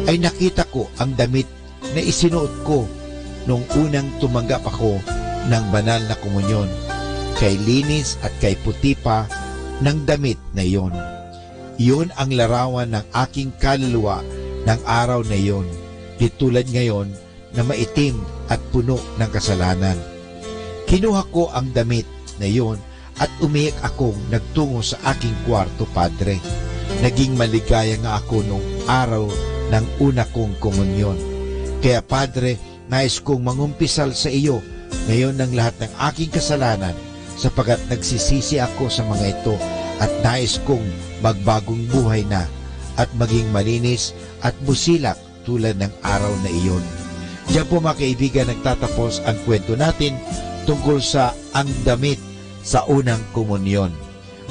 ay nakita ko ang damit na isinuot ko nung unang tumanggap ako ng banal na komunyon. Kay linis at kay puti pa ng damit na iyon. Iyon ang larawan ng aking kaluluwa ng araw na iyon, di tulad ngayon na maitim at puno ng kasalanan. Kinuha ko ang damit na iyon at umiyak akong nagtungo sa aking kwarto, Padre. Naging maligaya nga ako nung araw ng una kong komunyon. Kaya Padre, nais kong mangumpisal sa iyo ngayon ng lahat ng aking kasalanan sapagat nagsisisi ako sa mga ito at nais kong magbagong buhay na at maging malinis at busilak tulad ng araw na iyon. Diyan po mga kaibigan nagtatapos ang kwento natin tungkol sa ang damit sa unang komunyon.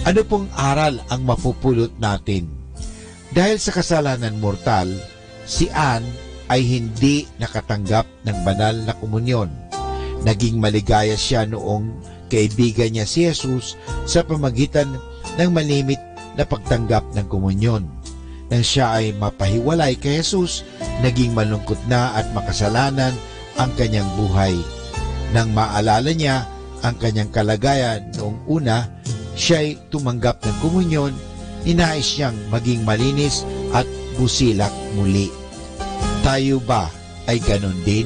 Ano pong aral ang mapupulot natin? Dahil sa kasalanan mortal, si Ann ay hindi nakatanggap ng banal na komunyon. Naging maligaya siya noong kaibigan niya si Jesus sa pamagitan ng malimit na pagtanggap ng komunyon. Nang siya ay mapahiwalay kay Jesus, naging malungkot na at makasalanan ang kanyang buhay. Nang maalala niya ang kanyang kalagayan noong una, siya ay tumanggap ng komunyon, ninais siyang maging malinis at busilak muli. Tayo ba ay ganon din?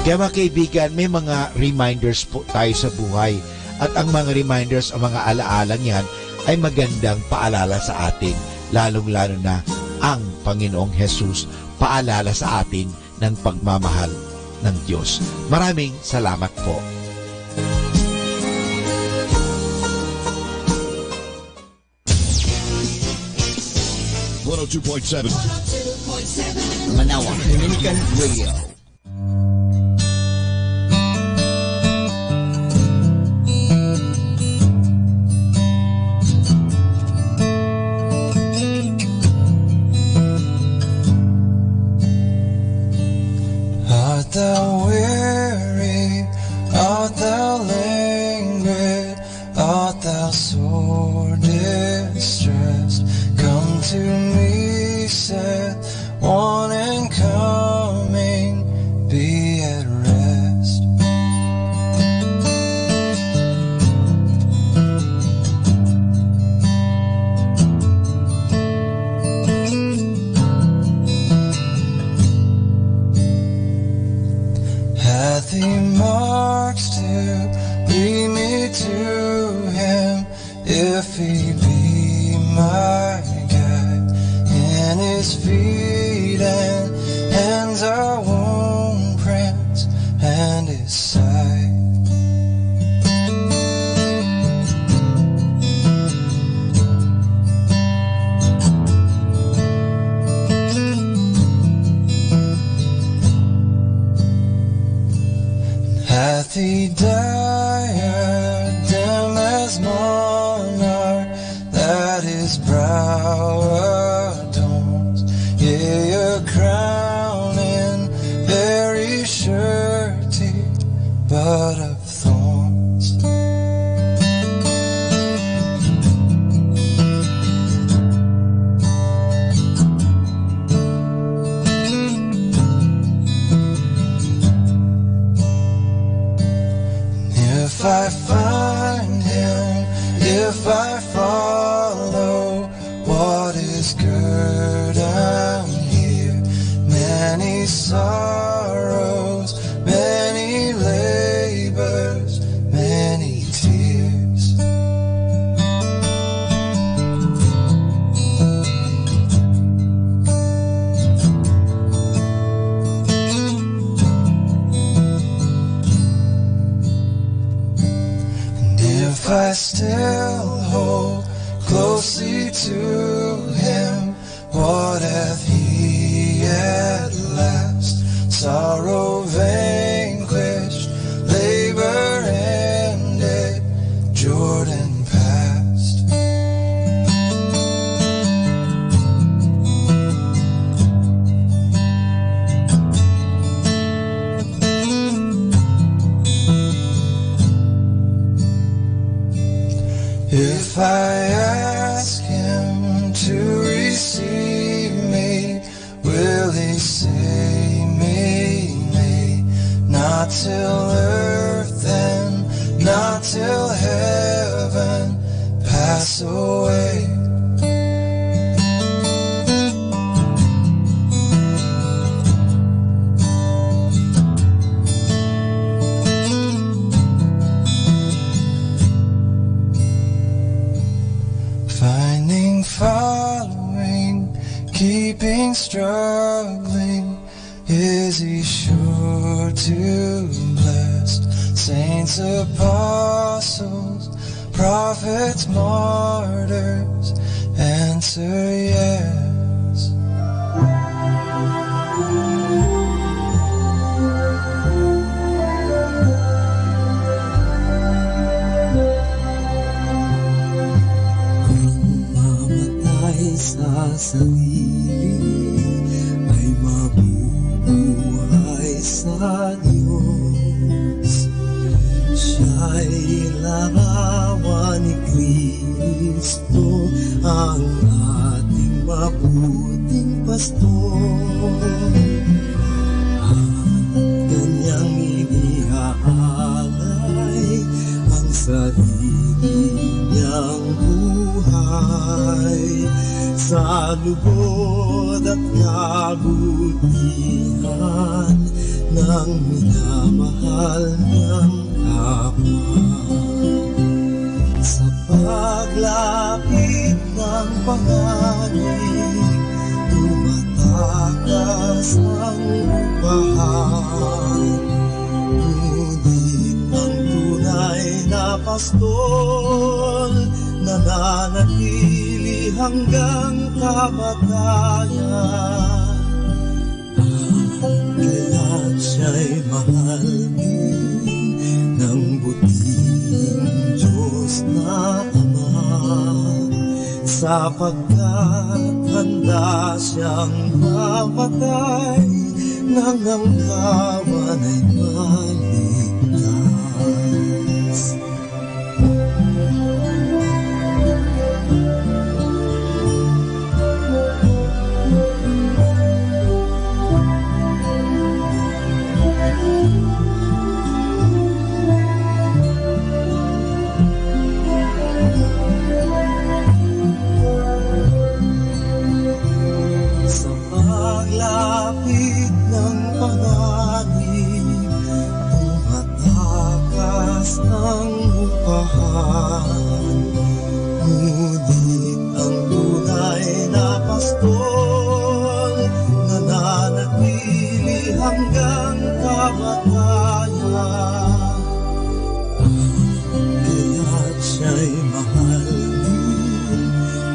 Kaya mga kaibigan, may mga reminders po tayo sa buhay at ang mga reminders, ang mga alaalang yan ay magandang paalala sa atin, lalong-lalo na ang Panginoong Jesus paalala sa atin ng pagmamahal ng Diyos. Maraming salamat po. Manawag Dominican Radio. Art thou weary? Art thou languid? Art thou sore distressed? Come to me, saith one and coming, be at rest. the diadem as monarch that his brow adorns, yea, a crown in very surety, but of thorns. If I find him, if I follow what is good and hear many sorrows, many labors, many tears. If I still hold closely to him, what hath he at last? Sorrow vanquished, labor ended, Jordan passed. If I ask him to receive me, will he say me nay? Not till earth and not till heaven pass away. Finding, following, keeping, struggling, is he sure to bless? Saints, apostles, prophets, martyrs, answer yes. Sa sarili ay mabubuhay sa Diyos. Siya'y larawan ni Kristo, ang ating mabuting pastor. At kanyang iniaalay ang sarili niyang buhay sa lubod at kabutihan ng minamahal niyang kapwa. Sa paglapit ng panganib, tumatakas ang upahan. Ngunit ang tunay na pastol, nananatili hanggang kamatayan. Kaya't siya'y mahal din ng buting Diyos na Ama, sapagkat handa siyang mamatay nang ang kawan ay maligtas. Paglapit ng panganib, tumatakas ang upahan. Ngunit ang tunay na pastol, nananatili hanggang kamatayan. Kaya't siya'y mahal din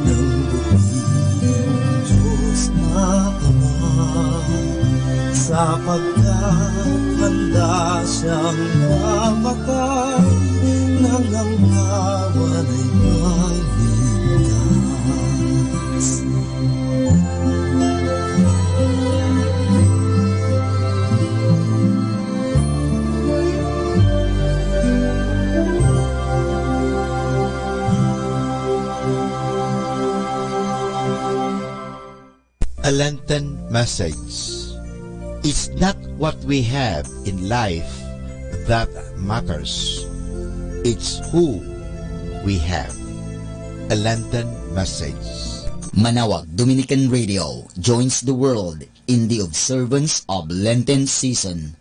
ng buting Diyos na Ama, sapagkat handa siya siyang namatay nang ang kawan ay maligtas. A Lenten message. It's not what we have in life that matters. It's who we have. A Lenten message. Manawag Dominican Radio joins the world in the observance of Lenten season.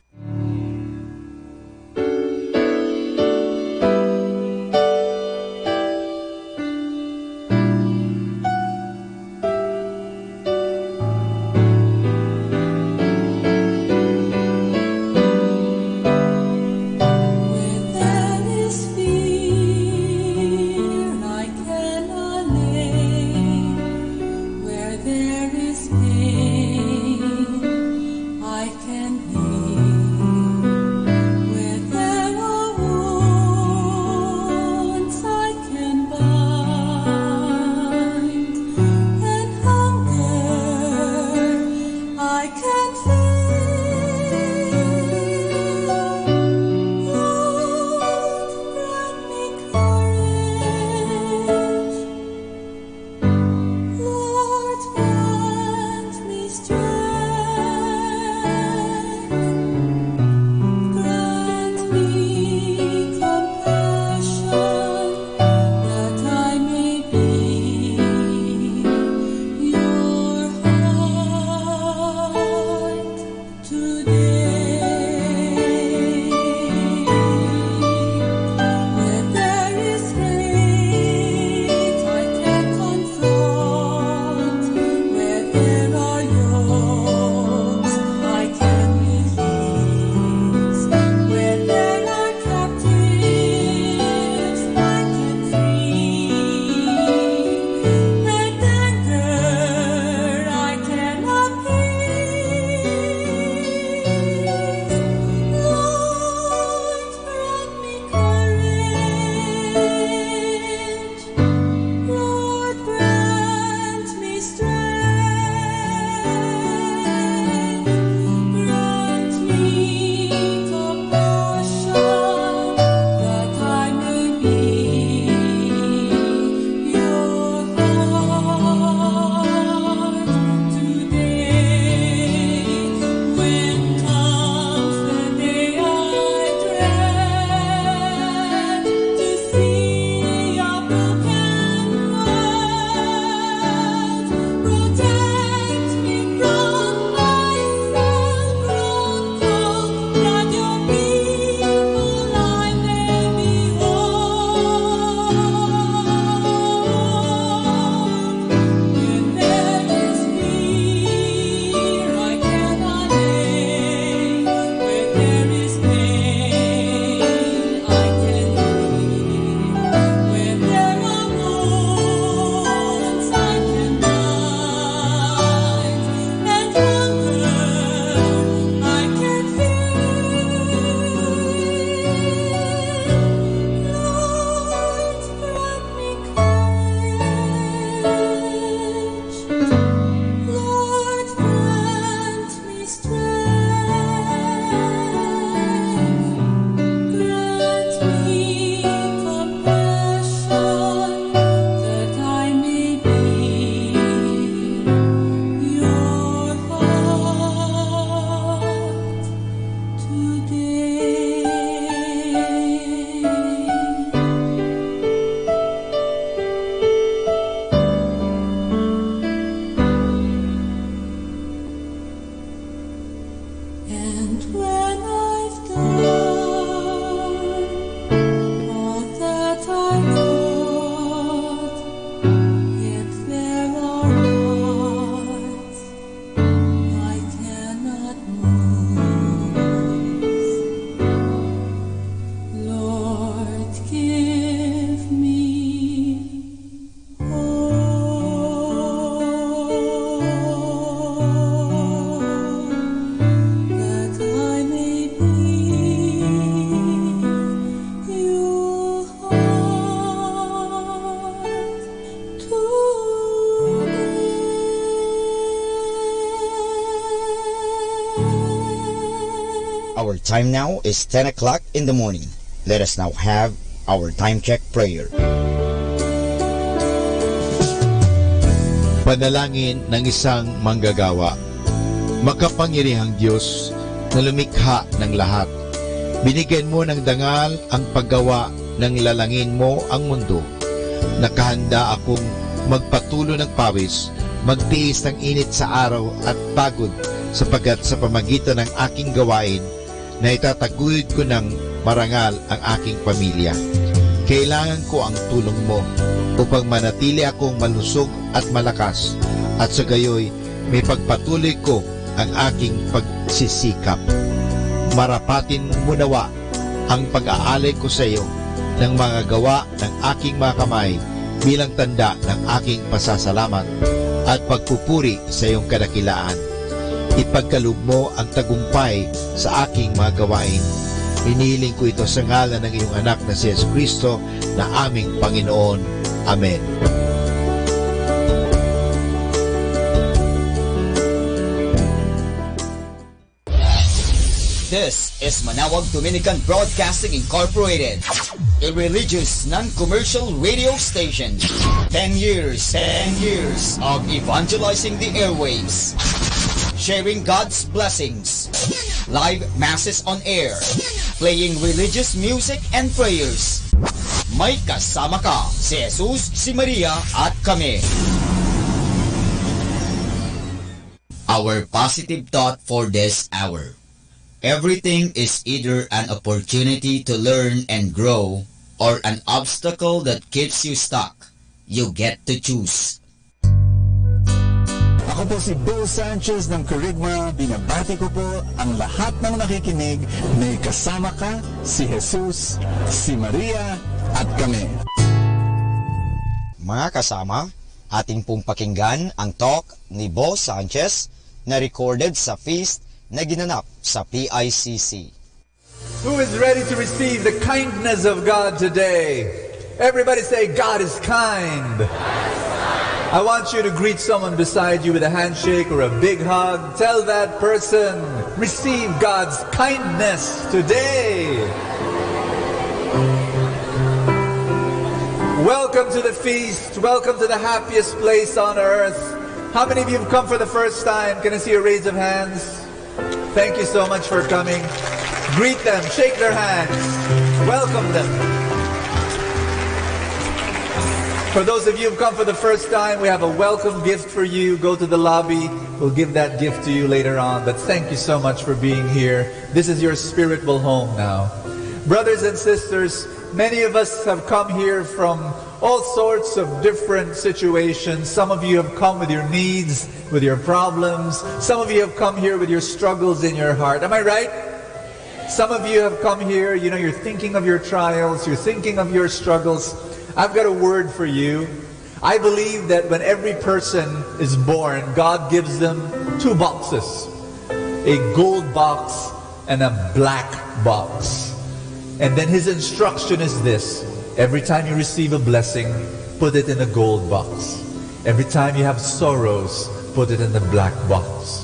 That I may Our time now is 10 o'clock in the morning. Let us now have our time check prayer. Panalangin ng isang manggagawa. Makapangyarihang Diyos na lumikha ng lahat, binigyan mo ng dangal ang paggawa ng lalangin mo ang mundo. Nakahanda akong magpatulo ng pawis, magtiis ng init sa araw at pagod, sapagkat sa pamagitan ng aking gawain na itataguyod ko ng marangal ang aking pamilya. Kailangan ko ang tulong mo upang manatili akong malusog at malakas, at sa gayoy may pagpatuloy ko ang aking pagsisikap. Marapatin mo nawa ang pag-aalay ko sa iyo ng mga gawa ng aking mga kamay bilang tanda ng aking pasasalamat at pagpupuri sa iyong kadakilaan. Ipagkaloob mo ang tagumpay sa aking mga gawain. Hinihiling ko ito sa ngalan ng iyong anak na si Jesucristo na aming Panginoon. Amen. This is Manawag Dominican Broadcasting Incorporated, a religious, non-commercial radio station. 10 years of evangelizing the airwaves, sharing God's blessings, live masses on air, playing religious music and prayers. May kasama ka, si Jesus, si Maria, at kami. Our positive thought for this hour. Everything is either an opportunity to learn and grow or an obstacle that keeps you stuck. You get to choose. Ako po si Bill Sanchez ng Kerygma. Binabati ko po ang lahat ng nakikinig. May kasama ka, si Jesus, si Maria, at kami. Mga kasama, ating pong pakinggan ang talk ni Bo Sanchez na recorded sa feast na ginanap sa PICC. Who is ready to receive the kindness of God today? Everybody say, God is kind. I want you to greet someone beside you with a handshake or a big hug. Tell that person, receive God's kindness today. Welcome to the feast. Welcome to the happiest place on earth. How many of you have come for the first time? Can I see a raise of hands? Thank you so much for coming. Greet them, shake their hands, welcome them. For those of you who've come for the first time, we have a welcome gift for you. Go to the lobby. We'll give that gift to you later on. But thank you so much for being here. This is your spiritual home now. Brothers and sisters, many of us have come here from all sorts of different situations. Some of you have come with your needs, with your problems. Some of you have come here with your struggles in your heart. Am I right? Some of you have come here, you're thinking of your trials, you're thinking of your struggles. I've got a word for you. I believe that when every person is born, God gives them two boxes. A gold box and a black box. And then His instruction is this. Every time you receive a blessing, put it in a gold box. Every time you have sorrows, put it in the black box.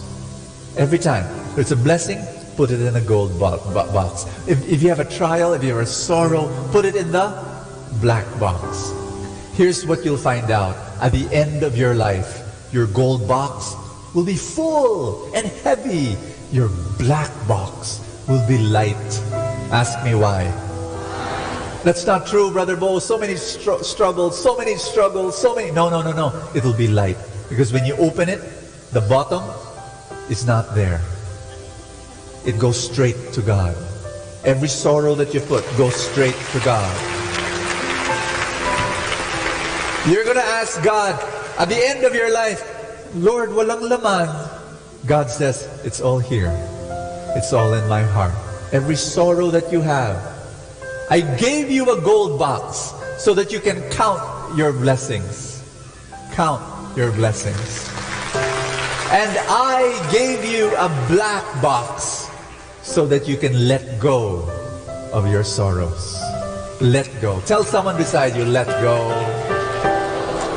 Every time there's a blessing, put it in a gold box. If you have a trial, if you have a sorrow, put it in the black box. Here's what you'll find out. At the end of your life, your gold box will be full and heavy. Your black box will be light. Ask me why. That's not true, Brother Bo. So many struggles, so many. No. It'll be light. Because when you open it, the bottom is not there. It goes straight to God. Every sorrow that you put goes straight to God. You're going to ask God, at the end of your life, Lord, walang laman. God says, it's all here. It's all in my heart. Every sorrow that you have, I gave you a gold box so that you can count your blessings. Count your blessings. And I gave you a black box so that you can let go of your sorrows. Let go. Tell someone beside you, let go.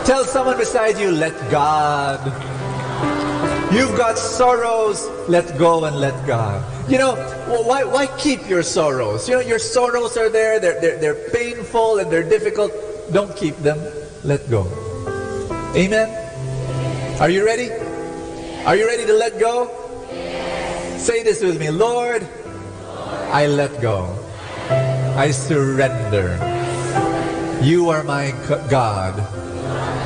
Tell someone beside you, let God. You've got sorrows, let go and let God. You know, why keep your sorrows? You know, your sorrows are there, they're painful and they're difficult. Don't keep them, let go. Amen? Are you ready? Are you ready to let go? Say this with me. Lord, I let go. I surrender. You are my God,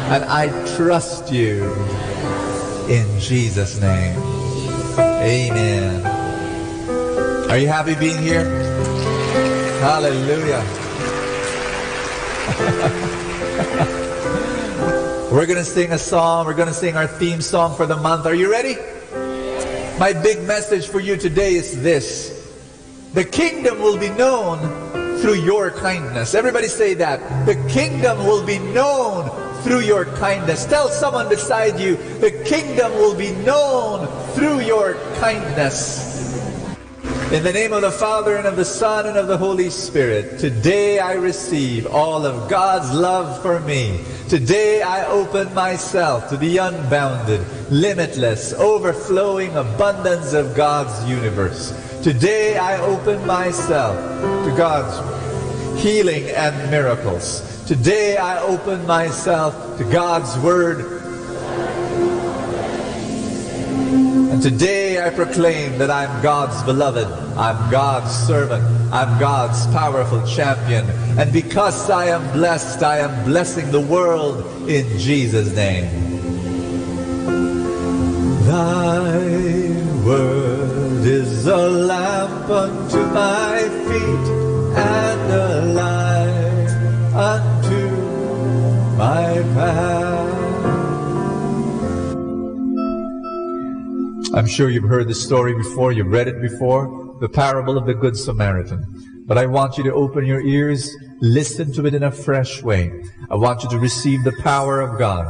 and I trust you in Jesus' name. Amen. Are you happy being here? Hallelujah. We're going to sing a song. We're going to sing our theme song for the month. Are you ready? My big message for you today is this. The kingdom will be known through your kindness. Everybody say that. The kingdom will be known through your kindness. Tell someone beside you, the kingdom will be known through your kindness. In the name of the Father, and of the Son, and of the Holy Spirit, today I receive all of God's love for me. Today I open myself to the unbounded, limitless, overflowing abundance of God's universe. Today I open myself to God's healing and miracles. Today I open myself to God's Word. And today I proclaim that I'm God's beloved, I'm God's servant, I'm God's powerful champion. And because I am blessing the world in Jesus' name. Thy word is a lamp unto my feet and a light unto my path. I'm sure you've heard this story before, you've read it before, the parable of the Good Samaritan. But I want you to open your ears, listen to it in a fresh way. I want you to receive the power of God.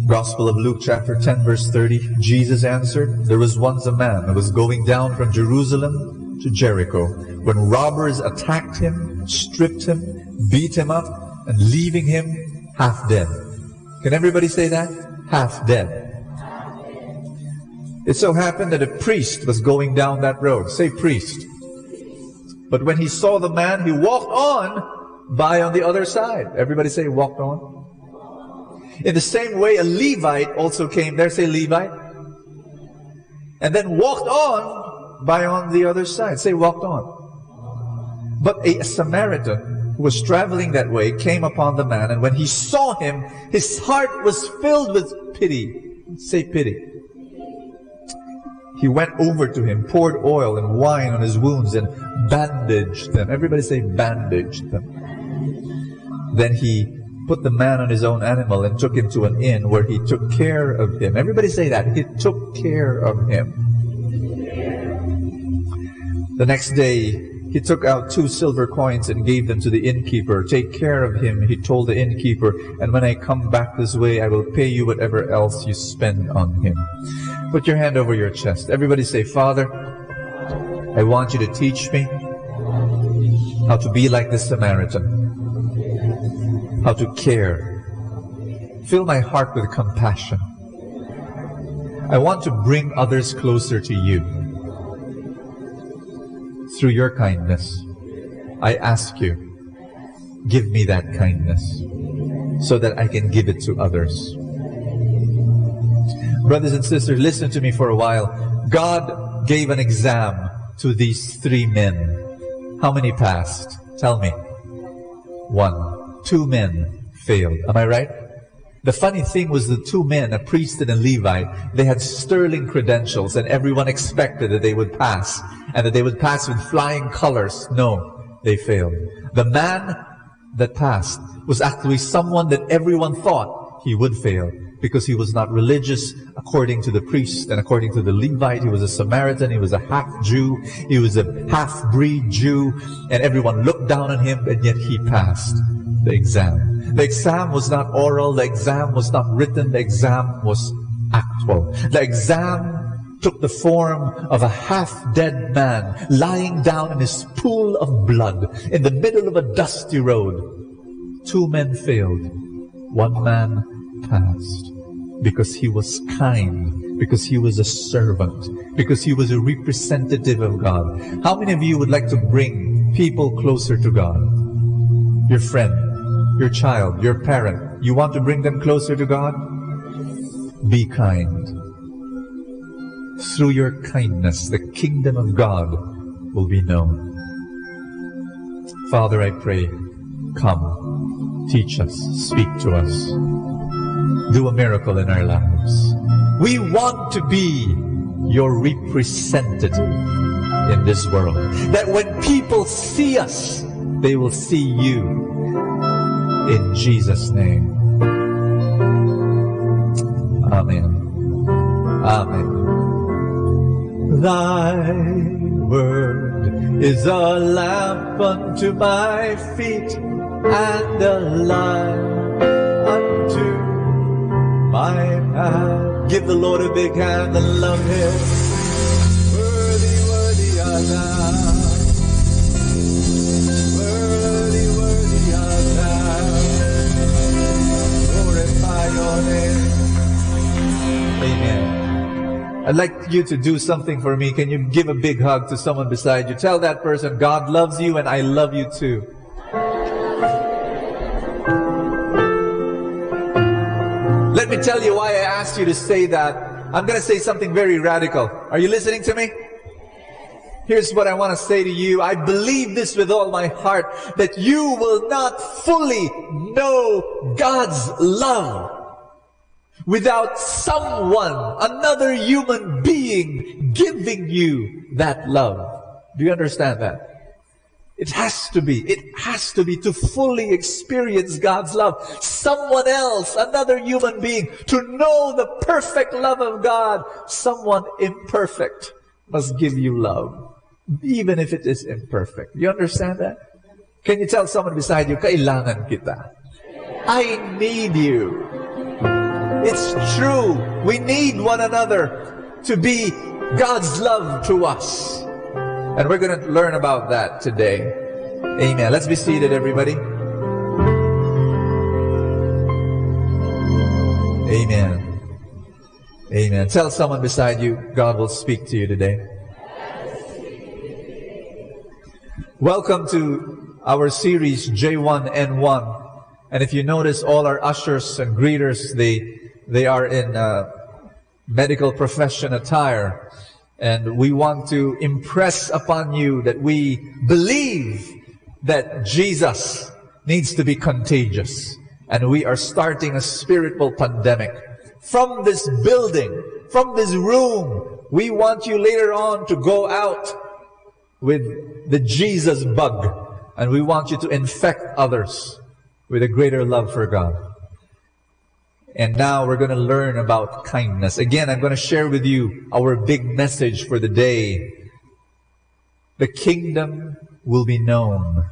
Gospel of Luke chapter 10 verse 30, Jesus answered, there was once a man who was going down from Jerusalem to Jericho when robbers attacked him, stripped him, beat him up, and leaving him half dead. Can everybody say that? Half dead. It so happened that a priest was going down that road. Say priest. But when he saw the man, he walked on by on the other side. Everybody say walked on. In the same way, a Levite also came there. Say Levite. And then walked on by on the other side. Say walked on. But a Samaritan who was traveling that way came upon the man, and when he saw him, his heart was filled with pity. Say pity. He went over to him, poured oil and wine on his wounds, and bandaged them. Everybody say bandaged them. Then he put the man on his own animal and took him to an inn where he took care of him. Everybody say that. He took care of him. The next day, he took out 2 silver coins and gave them to the innkeeper. Take care of him, he told the innkeeper, and when I come back this way, I will pay you whatever else you spend on him. Put your hand over your chest. Everybody say, Father, I want you to teach me how to be like the Samaritan, how to care. Fill my heart with compassion. I want to bring others closer to you. Through your kindness, I ask you, give me that kindness so that I can give it to others. Brothers and sisters, listen to me for a while. God gave an exam to these 3 men. How many passed? Tell me. 1. 2 men failed. Am I right? The funny thing was the 2 men, a priest and a Levite, they had sterling credentials, and everyone expected that they would pass, and that they would pass with flying colors. No, they failed. The man that passed was actually someone that everyone thought he would fail, because he was not religious according to the priest and according to the Levite. He was a Samaritan, he was a half-Jew, he was a half-breed Jew, and everyone looked down on him, and yet he passed the exam. The exam was not oral, the exam was not written, the exam was actual. The exam took the form of a half-dead man lying down in his pool of blood in the middle of a dusty road. 2 men failed, 1 man passed. because he was kind, because he was a servant, because he was a representative of God. How many of you would like to bring people closer to God? Your friend, your child, your parent. You want to bring them closer to God? Be kind. Through your kindness, the kingdom of God will be known. Father, I pray, come, teach us, speak to us. Do a miracle in our lives. We want to be your representative in this world. That when people see us, they will see you. In Jesus' name. Amen. Amen. Thy word is a lamp unto my feet and a light unto my path. Give the Lord a big hand and love Him. Worthy, worthy art thou. Worthy, worthy art thou. Glorify your name. Amen. I'd like you to do something for me. Can you give a big hug to someone beside you? Tell that person, God loves you and I love you too. Let me tell you why I asked you to say that. I'm going to say something very radical. Are you listening to me? Here's what I want to say to you. I believe this with all my heart, that you will not fully know God's love without someone, another human being, giving you that love. Do you understand that? It has to be to fully experience God's love. Someone else, another human being, to know the perfect love of God. Someone imperfect must give you love, even if it is imperfect. You understand that? Can you tell someone beside you, kailangan kita? I need you. It's true. We need one another to be God's love to us. And we're going to learn about that today. Amen. Let's be seated, everybody. Amen. Amen. Tell someone beside you, God will speak to you today. Welcome to our series, J1N1. And if you notice, all our ushers and greeters, they are in medical profession attire. And we want to impress upon you that we believe that Jesus needs to be contagious. And we are starting a spiritual pandemic. From this building, from this room, we want you later on to go out with the Jesus bug. And we want you to infect others with a greater love for God. And now we're going to learn about kindness. Again, I'm going to share with you our big message for the day. The kingdom will be known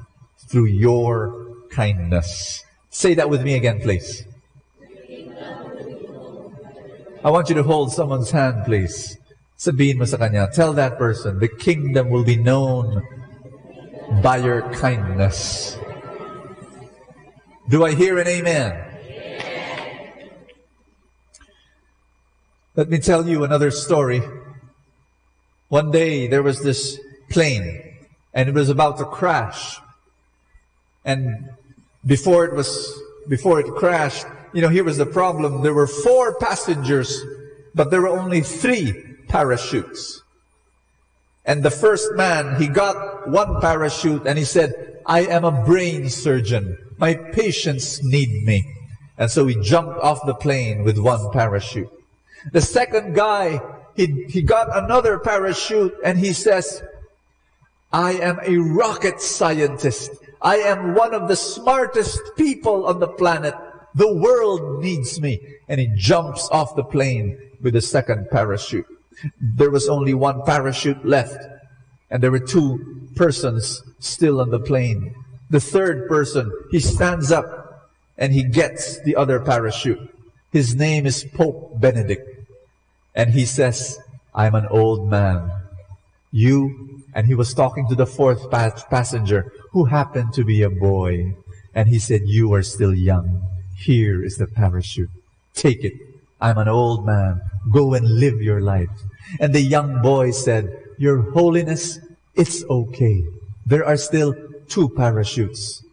through your kindness. Say that with me again, please. I want you to hold someone's hand, please. Sabihin mo sa kanya, tell that person, the kingdom will be known by your kindness. Do I hear an amen? Let me tell you another story. One day there was this plane and it was about to crash. And before it crashed, here was the problem. There were 4 passengers, but there were only 3 parachutes. And the first man, he got 1 parachute and he said, I am a brain surgeon. My patients need me. And so he jumped off the plane with 1 parachute. The second guy, he got another parachute and he says, I am a rocket scientist. I am one of the smartest people on the planet. The world needs me. And he jumps off the plane with the second parachute. There was only 1 parachute left. And there were 2 persons still on the plane. The third person, he stands up and he gets the other parachute. His name is Pope Benedict. And he says, I'm an old man. And he was talking to the 4th passenger who happened to be a boy. And he said, you are still young. Here is the parachute. Take it. I'm an old man. Go and live your life. And the young boy said, Your Holiness, it's okay. There are still 2 parachutes.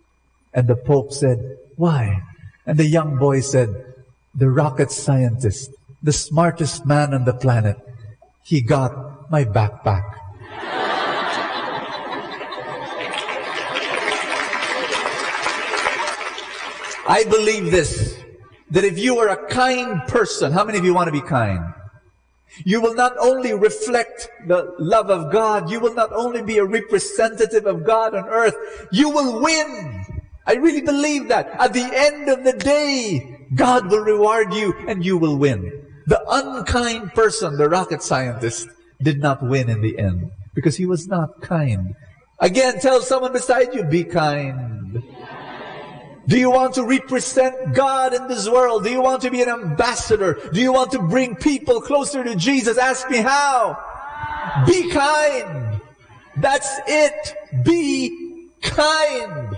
And the Pope said, Why? And the young boy said, The rocket scientist, the smartest man on the planet, he got my backpack. I believe this, that if you are a kind person, how many of you want to be kind? You will not only reflect the love of God, you will not only be a representative of God on earth, you will win. I really believe that. At the end of the day, God will reward you and you will win. The unkind person, the rocket scientist, did not win in the end because he was not kind. Again, tell someone beside you, be kind. Do you want to represent God in this world? Do you want to be an ambassador? Do you want to bring people closer to Jesus? Ask me how. Be kind. That's it. Be kind.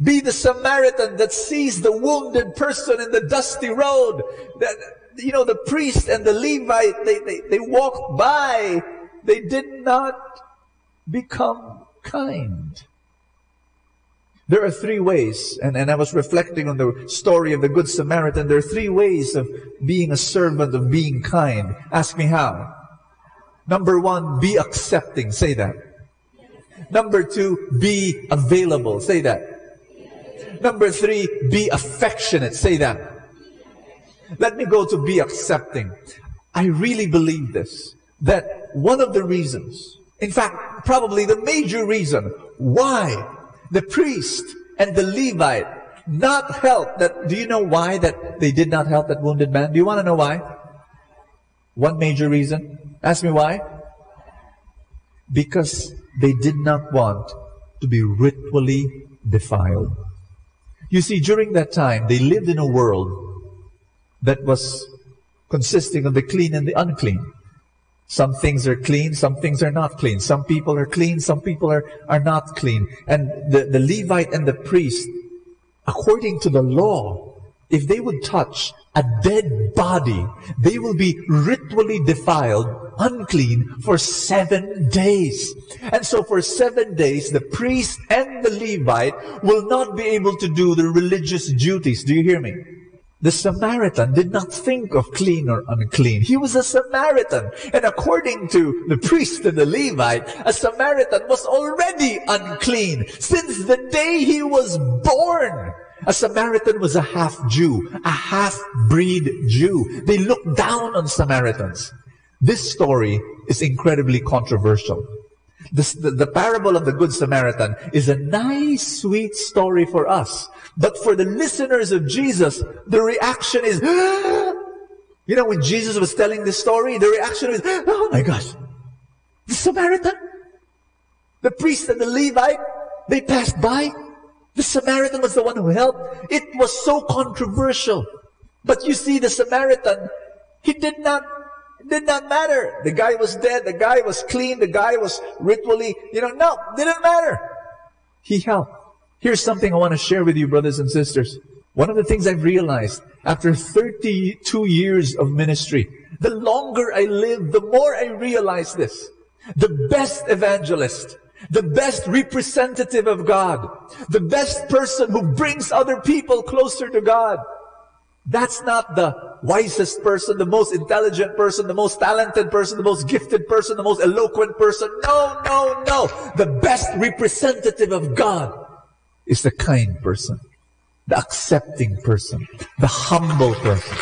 Be the Samaritan that sees the wounded person in the dusty road. The priest and the Levite, they walked by. They did not become kind. There are 3 ways, and I was reflecting on the story of the Good Samaritan. There are 3 ways of being a servant, of being kind. Ask me how. Number 1, be accepting. Say that. Number 2, be available. Say that. Number 3, be affectionate. Say that. Let me go to be accepting. I really believe this, that one of the reasons, in fact, probably the major reason why the priest and the Levite not help that. Do you know why that they did not help that wounded man? Do you want to know why? One major reason. Ask me why. Because they did not want to be ritually defiled. You see, during that time, they lived in a world that was consisting of the clean and the unclean. Some things are clean, some things are not clean. Some people are clean, some people are not clean. And the Levite and the priest, according to the law, if they would touch a dead body, they will be ritually defiled, unclean, for 7 days. And so for 7 days, the priest and the Levite will not be able to do the religious duties. Do you hear me? The Samaritan did not think of clean or unclean. He was a Samaritan. And according to the priest and the Levite, a Samaritan was already unclean. Since the day he was born, a Samaritan was a half-Jew, a half-breed Jew. They looked down on Samaritans. This story is incredibly controversial. The parable of the Good Samaritan is a nice, sweet story for us. But for the listeners of Jesus, the reaction is, when Jesus was telling this story, the reaction is, oh my gosh, the Samaritan? The priest and the Levite, they passed by. The Samaritan was the one who helped. It was so controversial. But you see, the Samaritan, it did not matter. The guy was dead. The guy was clean. The guy was ritually, no, didn't matter. He helped. Here's something I want to share with you, brothers and sisters. One of the things I've realized after 32 years of ministry, the longer I live, the more I realize this. The best evangelist, the best representative of God, the best person who brings other people closer to God, that's not the wisest person, the most intelligent person, the most talented person, the most gifted person, the most eloquent person. No, no, no. The best representative of God is the kind person, the accepting person, the humble person.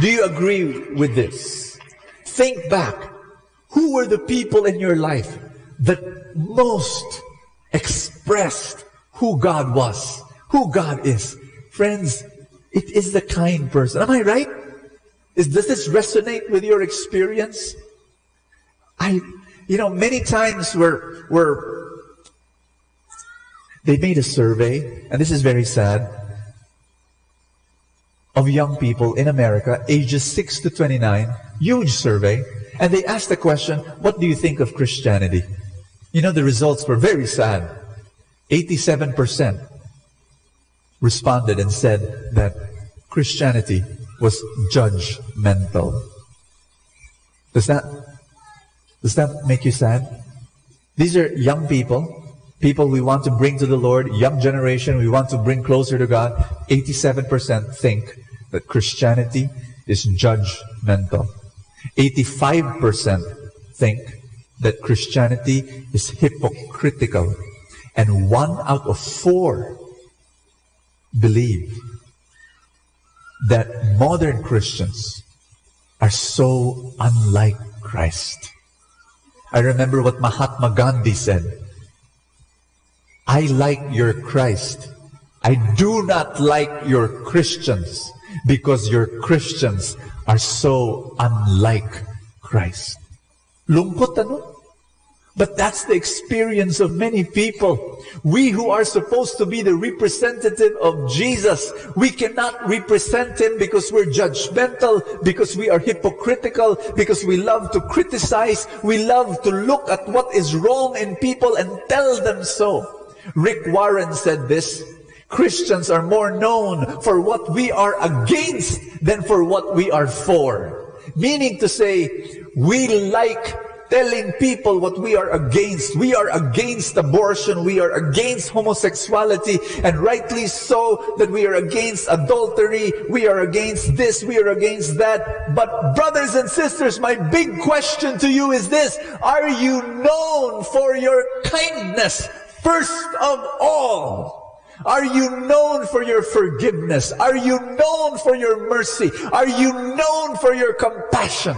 Do you agree with this? Think back. Who were the people in your life that most expressed who God was, who God is? Friends, it is the kind person. Am I right? Does this resonate with your experience? Many times they made a survey, and this is very sad, of young people in America, ages 6 to 29, huge survey, and they asked the question, what do you think of Christianity? The results were very sad. 87% responded and said that Christianity was judgmental. Does that make you sad? These are young people we want to bring to the Lord, young generation we want to bring closer to God. 87% think that Christianity is judgmental. 85% think that Christianity is hypocritical. And 1 out of 4 believe that modern Christians are so unlike Christ. I remember what Mahatma Gandhi said. I like your Christ. I do not like your Christians because your Christians are so unlike Christ. Lungkot ano? But that's the experience of many people. We who are supposed to be the representative of Jesus, we cannot represent Him because we're judgmental, because we are hypocritical, because we love to criticize, we love to look at what is wrong in people and tell them so. Rick Warren said this, Christians are more known for what we are against than for what we are for. Meaning to say, we like telling people what we are against. We are against abortion. We are against homosexuality. And rightly so, that we are against adultery. We are against this. We are against that. But brothers and sisters, my big question to you is this. Are you known for your kindness? First of all, are you known for your forgiveness? Are you known for your mercy? Are you known for your compassion?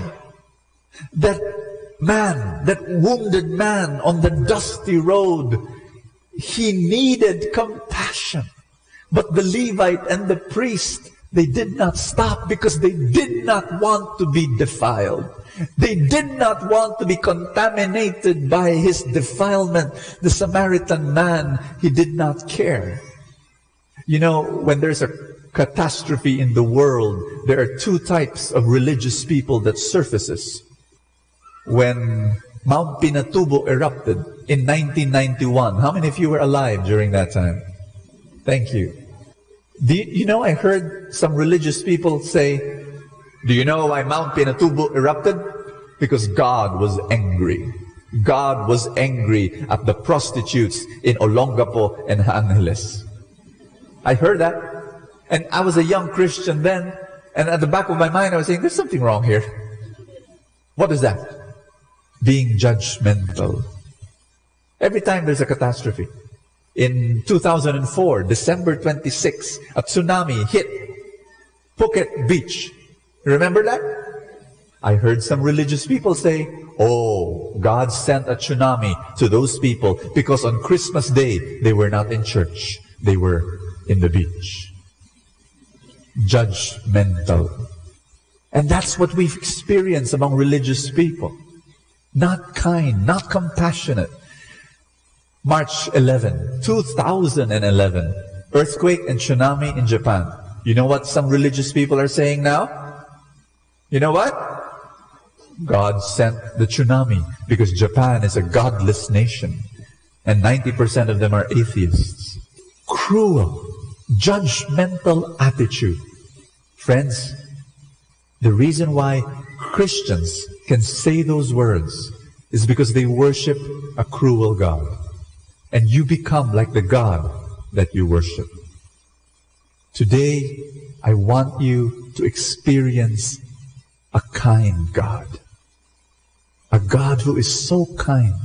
That wounded man on the dusty road, he needed compassion. But the Levite and the priest, they did not stop because they did not want to be defiled. They did not want to be contaminated by his defilement. The Samaritan man, he did not care. You know, when there's a catastrophe in the world, there are 2 types of religious people that surfaces. When Mount Pinatubo erupted in 1991, how many of you were alive during that time? Thank you. You know, I heard some religious people say, do you know why Mount Pinatubo erupted? Because God was angry. God was angry at the prostitutes in Olongapo and Angeles. I heard that. And I was a young Christian then. And at the back of my mind, I was saying, there's something wrong here. What is that? Being judgmental. Every time there's a catastrophe. In 2004, December 26, a tsunami hit Phuket Beach. Remember that? I heard some religious people say, oh, God sent a tsunami to those people because on Christmas Day, they were not in church. They were in the beach. Judgmental. And that's what we've experienced among religious people. Not kind, not compassionate. March 11, 2011, earthquake and tsunami in Japan. You know what some religious people are saying now? You know what? God sent the tsunami because Japan is a godless nation and 90% of them are atheists. Cruel, judgmental attitude. Friends, the reason why Christians can say those words is because they worship a cruel God. And you become like the God that you worship. Today, I want you to experience a kind God. A God who is so kind.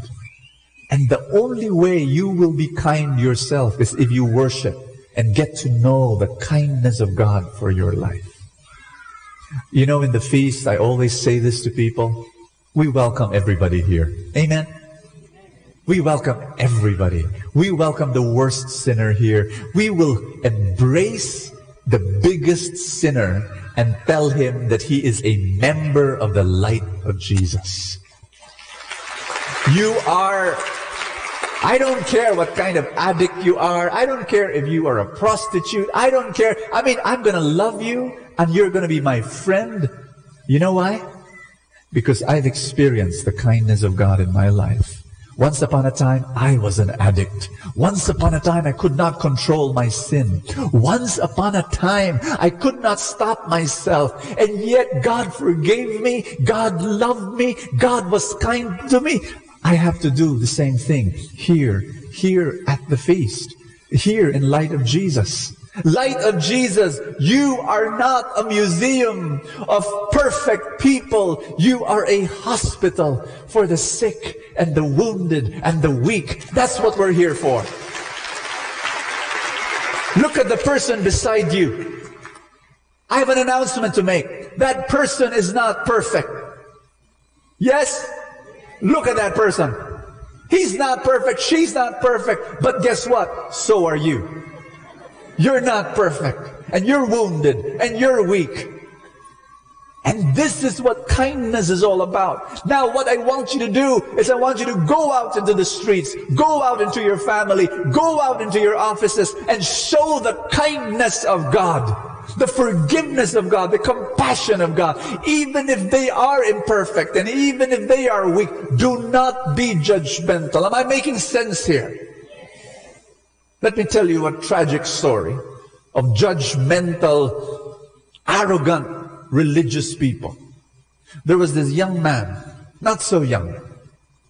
And the only way you will be kind yourself is if you worship and get to know the kindness of God for your life. You know, in the feast, I always say this to people. We welcome everybody here. Amen? We welcome everybody. We welcome the worst sinner here. We will embrace the biggest sinner and tell him that he is a member of the light of Jesus. You are, I don't care what kind of addict you are. I don't care if you are a prostitute. I don't care. I mean, I'm going to love you and you're going to be my friend. You know why? Because I've experienced the kindness of God in my life. Once upon a time, I was an addict. Once upon a time, I could not control my sin. Once upon a time, I could not stop myself. And yet, God forgave me. God loved me. God was kind to me. I have to do the same thing here at the feast, here in Light of Jesus. Light of Jesus, you are not a museum of perfect people. You are a hospital for the sick and the wounded and the weak. That's what we're here for. Look at the person beside you. I have an announcement to make. That person is not perfect. Yes? Look at that person. He's not perfect. She's not perfect. But guess what? So are you. You're not perfect, and you're wounded, and you're weak. And this is what kindness is all about. Now, what I want you to do is I want you to go out into the streets, go out into your family, go out into your offices, and show the kindness of God, the forgiveness of God, the compassion of God. Even if they are imperfect, and even if they are weak, do not be judgmental. Am I making sense here? Let me tell you a tragic story of judgmental, arrogant, religious people. There was this young man, not so young,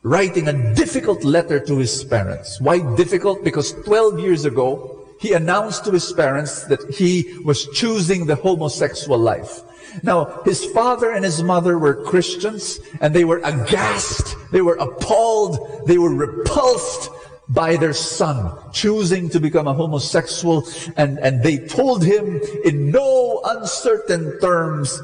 writing a difficult letter to his parents. Why difficult? Because 12 years ago, he announced to his parents that he was choosing the homosexual life. Now, his father and his mother were Christians, and they were aghast, they were appalled, they were repulsed by their son choosing to become a homosexual, and they told him in no uncertain terms,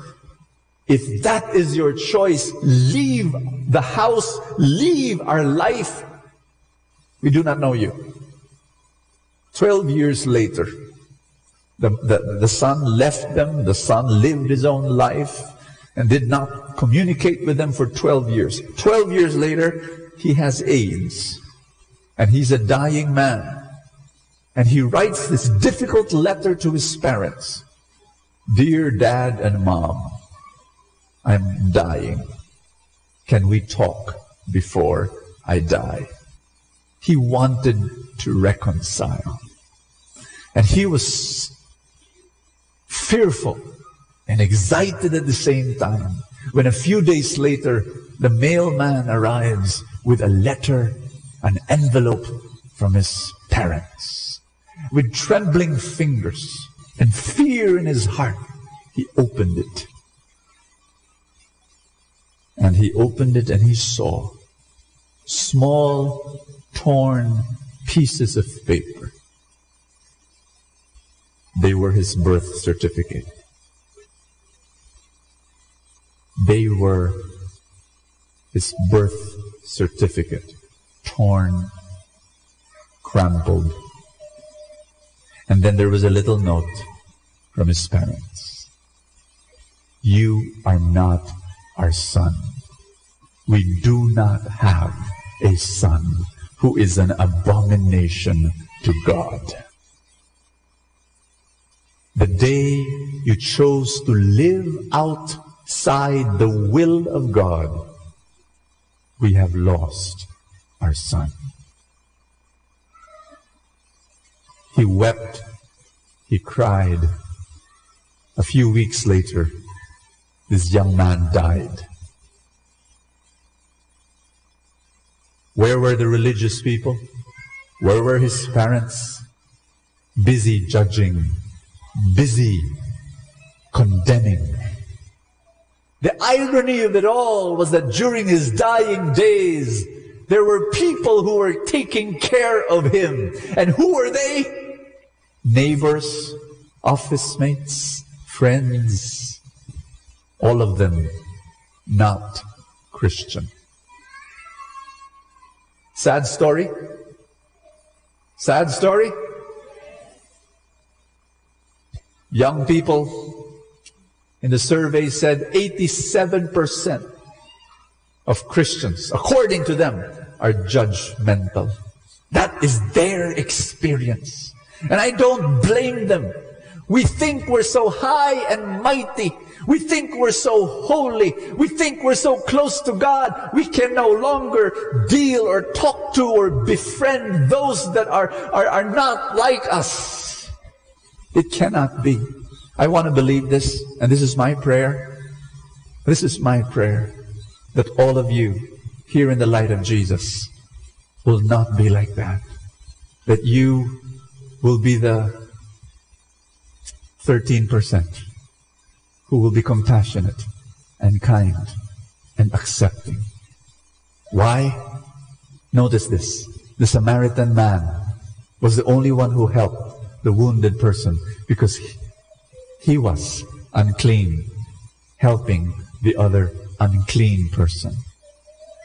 if that is your choice, leave the house, leave our life. We do not know you. 12 years later, the son left them, the son lived his own life and did not communicate with them for 12 years. 12 years later, he has AIDS. And he's a dying man. And he writes this difficult letter to his parents. Dear Dad and Mom, I'm dying. Can we talk before I die? He wanted to reconcile. And he was fearful and excited at the same time when a few days later, the mailman arrives with a letter, an envelope from his parents. With trembling fingers and fear in his heart, he opened it. And he opened it and he saw small, torn pieces of paper. They were his birth certificate. They were his birth certificate. Torn, crumpled. And then there was a little note from his parents. You are not our son. We do not have a son who is an abomination to God. The day you chose to live outside the will of God, we have lost our son. He wept. He cried. A few weeks later, this young man died. Where were the religious people? Where were his parents? Busy judging, busy condemning. The irony of it all was that during his dying days, there were people who were taking care of him. And who were they? Neighbors, office mates, friends, all of them not Christian. Sad story? Sad story? Young people in the survey said 87% of Christians, according to them, are judgmental. That is their experience. And I don't blame them. We think we're so high and mighty. We think we're so holy. We think we're so close to God. We can no longer deal or talk to or befriend those that are not like us. It cannot be. I want to believe this, and this is my prayer. This is my prayer, that all of you here in the light of Jesus will not be like that. That you will be the 13% who will be compassionate and kind and accepting. Why? Notice this. The Samaritan man was the only one who helped the wounded person because he was unclean, helping the other unclean person.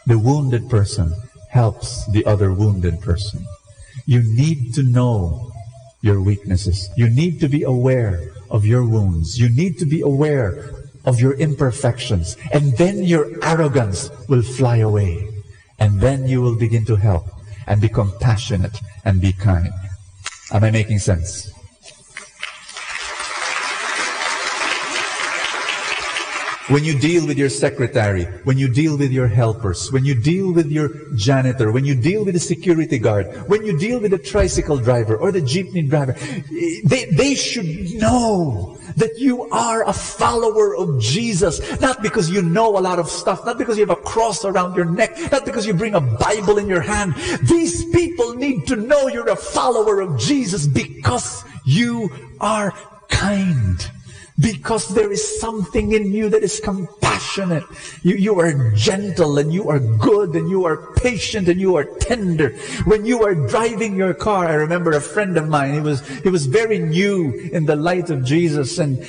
The wounded person helps the other wounded person. You need to know your weaknesses. You need to be aware of your wounds. You need to be aware of your imperfections. And then your arrogance will fly away. And then you will begin to help and be compassionate and be kind. Am I making sense? When you deal with your secretary, when you deal with your helpers, when you deal with your janitor, when you deal with the security guard, when you deal with the tricycle driver or the jeepney driver, they should know that you are a follower of Jesus. Not because you know a lot of stuff, not because you have a cross around your neck, not because you bring a Bible in your hand. These people need to know you're a follower of Jesus because you are kind. Because there is something in you that is compassionate. You are gentle and you are good and you are patient and you are tender. When you are driving your car, I remember a friend of mine, he was very new in the light of Jesus, and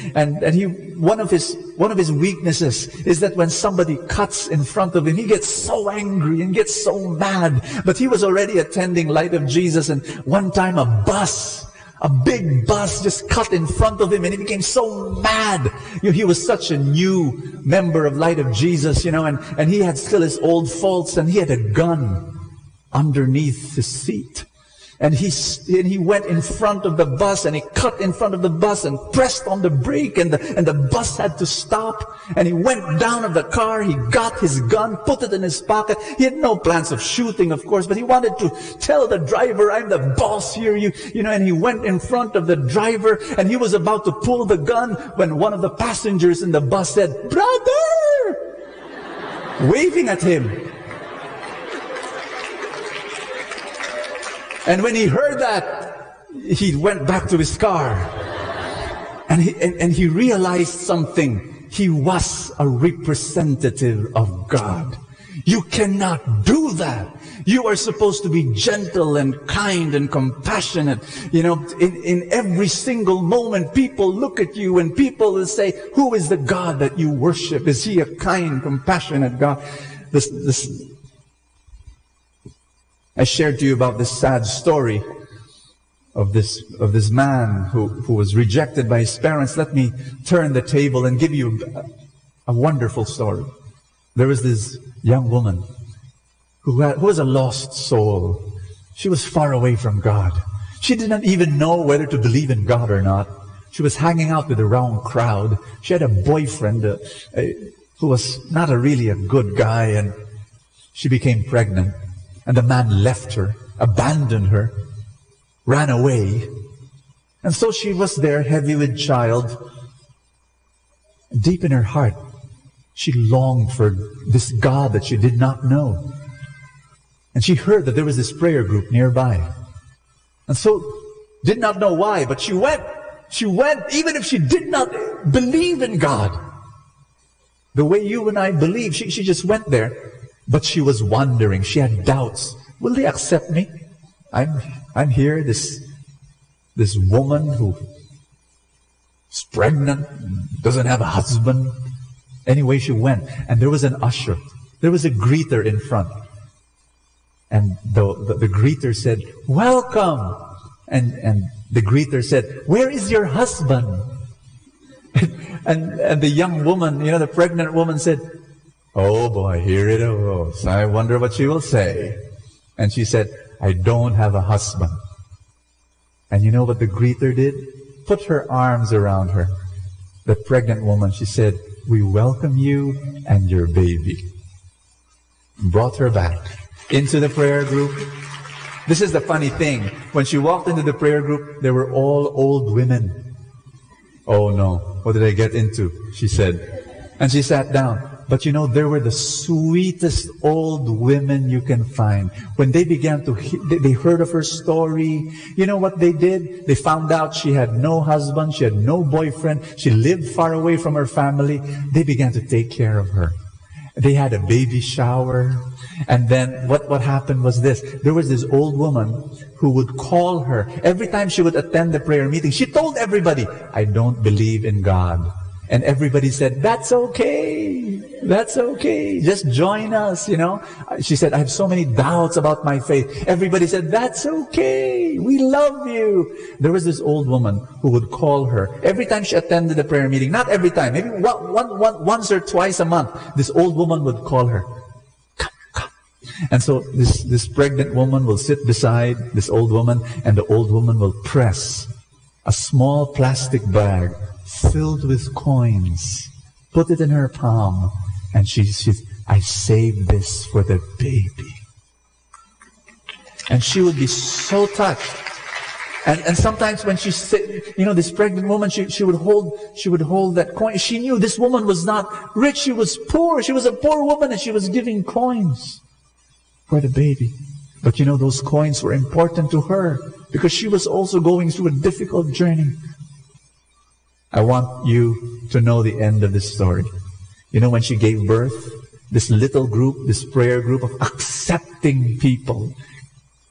one of his weaknesses is that when somebody cuts in front of him, he gets so angry and gets so mad. But he was already attending Light of Jesus, and one time a big bus just cut in front of him, and he became so mad. He was such a new member of Light of Jesus, and he had still his old faults, and he had a gun underneath his seat. And he went in front of the bus, and he cut in front of the bus and pressed on the brake, and the bus had to stop. And he went down of the car, he got his gun, put it in his pocket. He had no plans of shooting, of course, but he wanted to tell the driver, I'm the boss here, and he went in front of the driver, and he was about to pull the gun when one of the passengers in the bus said, "Brother!" waving at him. And when he heard that, he went back to his car. And he realized something. He was a representative of God. You cannot do that. You are supposed to be gentle and kind and compassionate. In every single moment, people look at you and people will say, who is the God that you worship? Is he a kind, compassionate God? I shared to you about this sad story of this man who was rejected by his parents. Let me turn the table and give you a wonderful story. There was this young woman who was a lost soul. She was far away from God. She did not even know whether to believe in God or not. She was hanging out with the wrong crowd. She had a boyfriend who was not really a good guy, and she became pregnant. And the man left her, abandoned her, ran away. And so she was there, heavy with child. Deep in her heart, she longed for this God that she did not know. And she heard that there was this prayer group nearby. And so, did not know why, but she went. She went, even if she did not believe in God. The way you and I believe, she just went there. But she was wondering. She had doubts. Will they accept me? I'm here, this woman who is pregnant, doesn't have a husband. Anyway, she went. And there was an usher. There was a greeter in front. And the greeter said, "Welcome." And the greeter said, "Where is your husband?" and the young woman, the pregnant woman said, "Oh boy, here it goes. I wonder what she will say." And she said, "I don't have a husband." And you know what the greeter did? Put her arms around her. the pregnant woman, she said, "We welcome you and your baby." Brought her back into the prayer group. This is the funny thing. When she walked into the prayer group, they were all old women. "Oh no, what did I get into?" she said. And she sat down. But you know, there were the sweetest old women you can find. When they began to, they heard of her story. You know what they did? They found out she had no husband, she had no boyfriend, she lived far away from her family. They began to take care of her. They had a baby shower. And then what happened was this. There was this old woman who would call her. Every time she would attend the prayer meeting, she told everybody, "I don't believe in God." And everybody said, "That's okay. That's okay. Just join us, you know." She said, "I have so many doubts about my faith." Everybody said, "That's okay. We love you." There was this old woman who would call her. Every time she attended the prayer meeting, not every time, maybe once or twice a month, this old woman would call her. Come. And so this pregnant woman will sit beside this old woman, and the old woman will press a small plastic bag filled with coins, put it in her palm, and she says, "I saved this for the baby." And she would be so touched. And sometimes when she said, you know, this pregnant woman, she would hold that coin. She knew this woman was not rich, she was poor. She was a poor woman, and she was giving coins for the baby. But you know, those coins were important to her because she was also going through a difficult journey. I want you to know the end of this story. You know, when she gave birth, this little group, this prayer group of accepting people,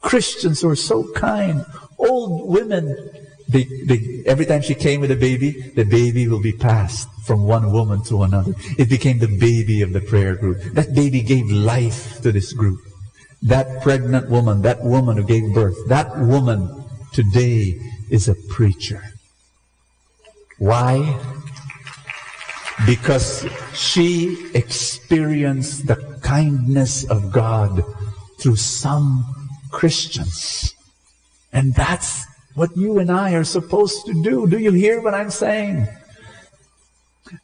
Christians who are so kind, old women, they every time she came with the baby will be passed from one woman to another. It became the baby of the prayer group. That baby gave life to this group. That pregnant woman, that woman who gave birth, that woman today is a preacher. Why? Because she experienced the kindness of God through some Christians. And that's what you and I are supposed to do. Do you hear what I'm saying?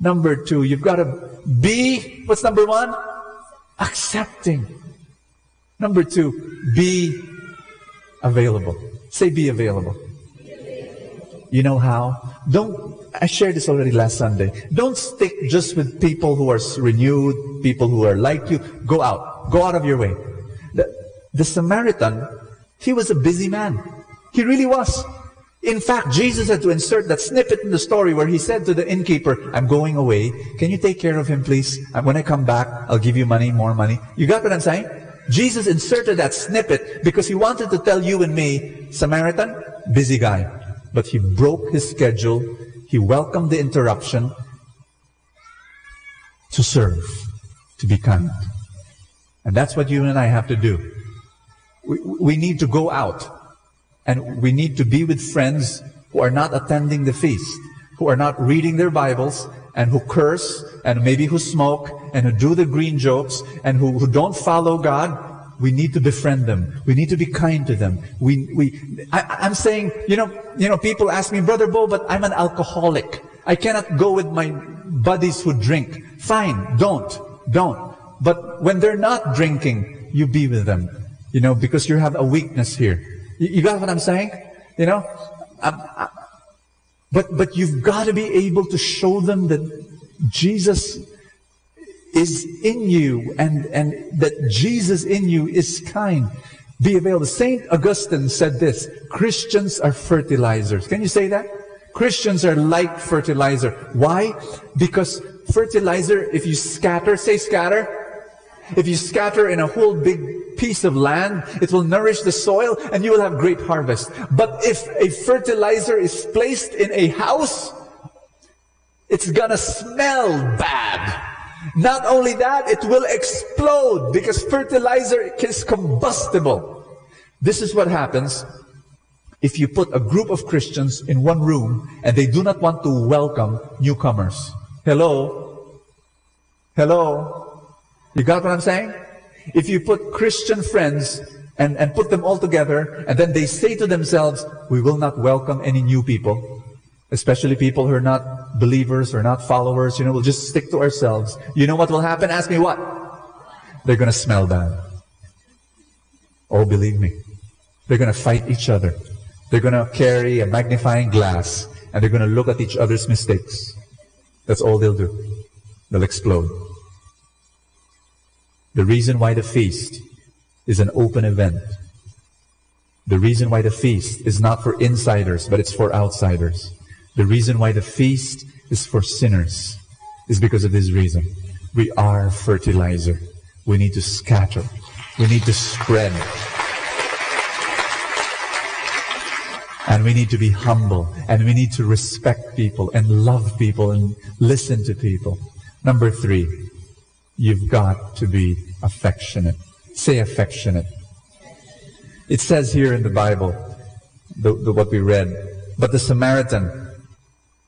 Number 2, you've got to be, what's number 1? Accepting. Number 2, be available. Say be available. You know how? I shared this already last Sunday. Don't stick just with people who are renewed, people who are like you. Go out. Go out of your way. The Samaritan, he was a busy man. He really was. In fact, Jesus had to insert that snippet in the story where he said to the innkeeper, "I'm going away. Can you take care of him, please? When I come back, I'll give you money, more money." You got what I'm saying? Jesus inserted that snippet because he wanted to tell you and me, Samaritan, busy guy. But he broke his schedule. He welcomed the interruption to serve, to be kind. And that's what you and I have to do. We need to go out. And we need to be with friends who are not attending the feast, who are not reading their Bibles, and who curse, and maybe who smoke, and who do the green jokes, and who don't follow God. We need to befriend them. We need to be kind to them. I'm saying, you know, people ask me, "Brother Bo, but I'm an alcoholic. I cannot go with my buddies who drink." Fine, don't. But when they're not drinking, you be with them. You know, because you have a weakness here. You got what I'm saying? You know? But you've got to be able to show them that Jesus is in you and that Jesus in you is kind. Be available. St. Augustine said this, Christians are fertilizers. Can you say that? Christians are like fertilizer. Why? Because fertilizer, if you scatter, say scatter. If you scatter in a whole big piece of land, it will nourish the soil and you will have great harvest. But if a fertilizer is placed in a house, it's gonna smell bad. Not only that, it will explode because fertilizer is combustible. This is what happens if you put a group of Christians in one room and they do not want to welcome newcomers. Hello? You got what I'm saying? If you put Christian friends and put them all together and then they say to themselves, "We will not welcome any new people," especially people who are not believers or not followers, we'll just stick to ourselves. You know what will happen? Ask me what? They're going to smell bad. Oh, believe me. They're going to fight each other. They're going to carry a magnifying glass and they're going to look at each other's mistakes. That's all they'll do. They'll explode. The reason why the feast is an open event, the reason why the feast is not for insiders, but it's for outsiders, the reason why the feast is for sinners is because of this reason. We are fertilizer. We need to scatter. We need to spread. And we need to be humble. And we need to respect people and love people and listen to people. Number 3, you've got to be affectionate. Say affectionate. It says here in the Bible, what we read, but the Samaritan,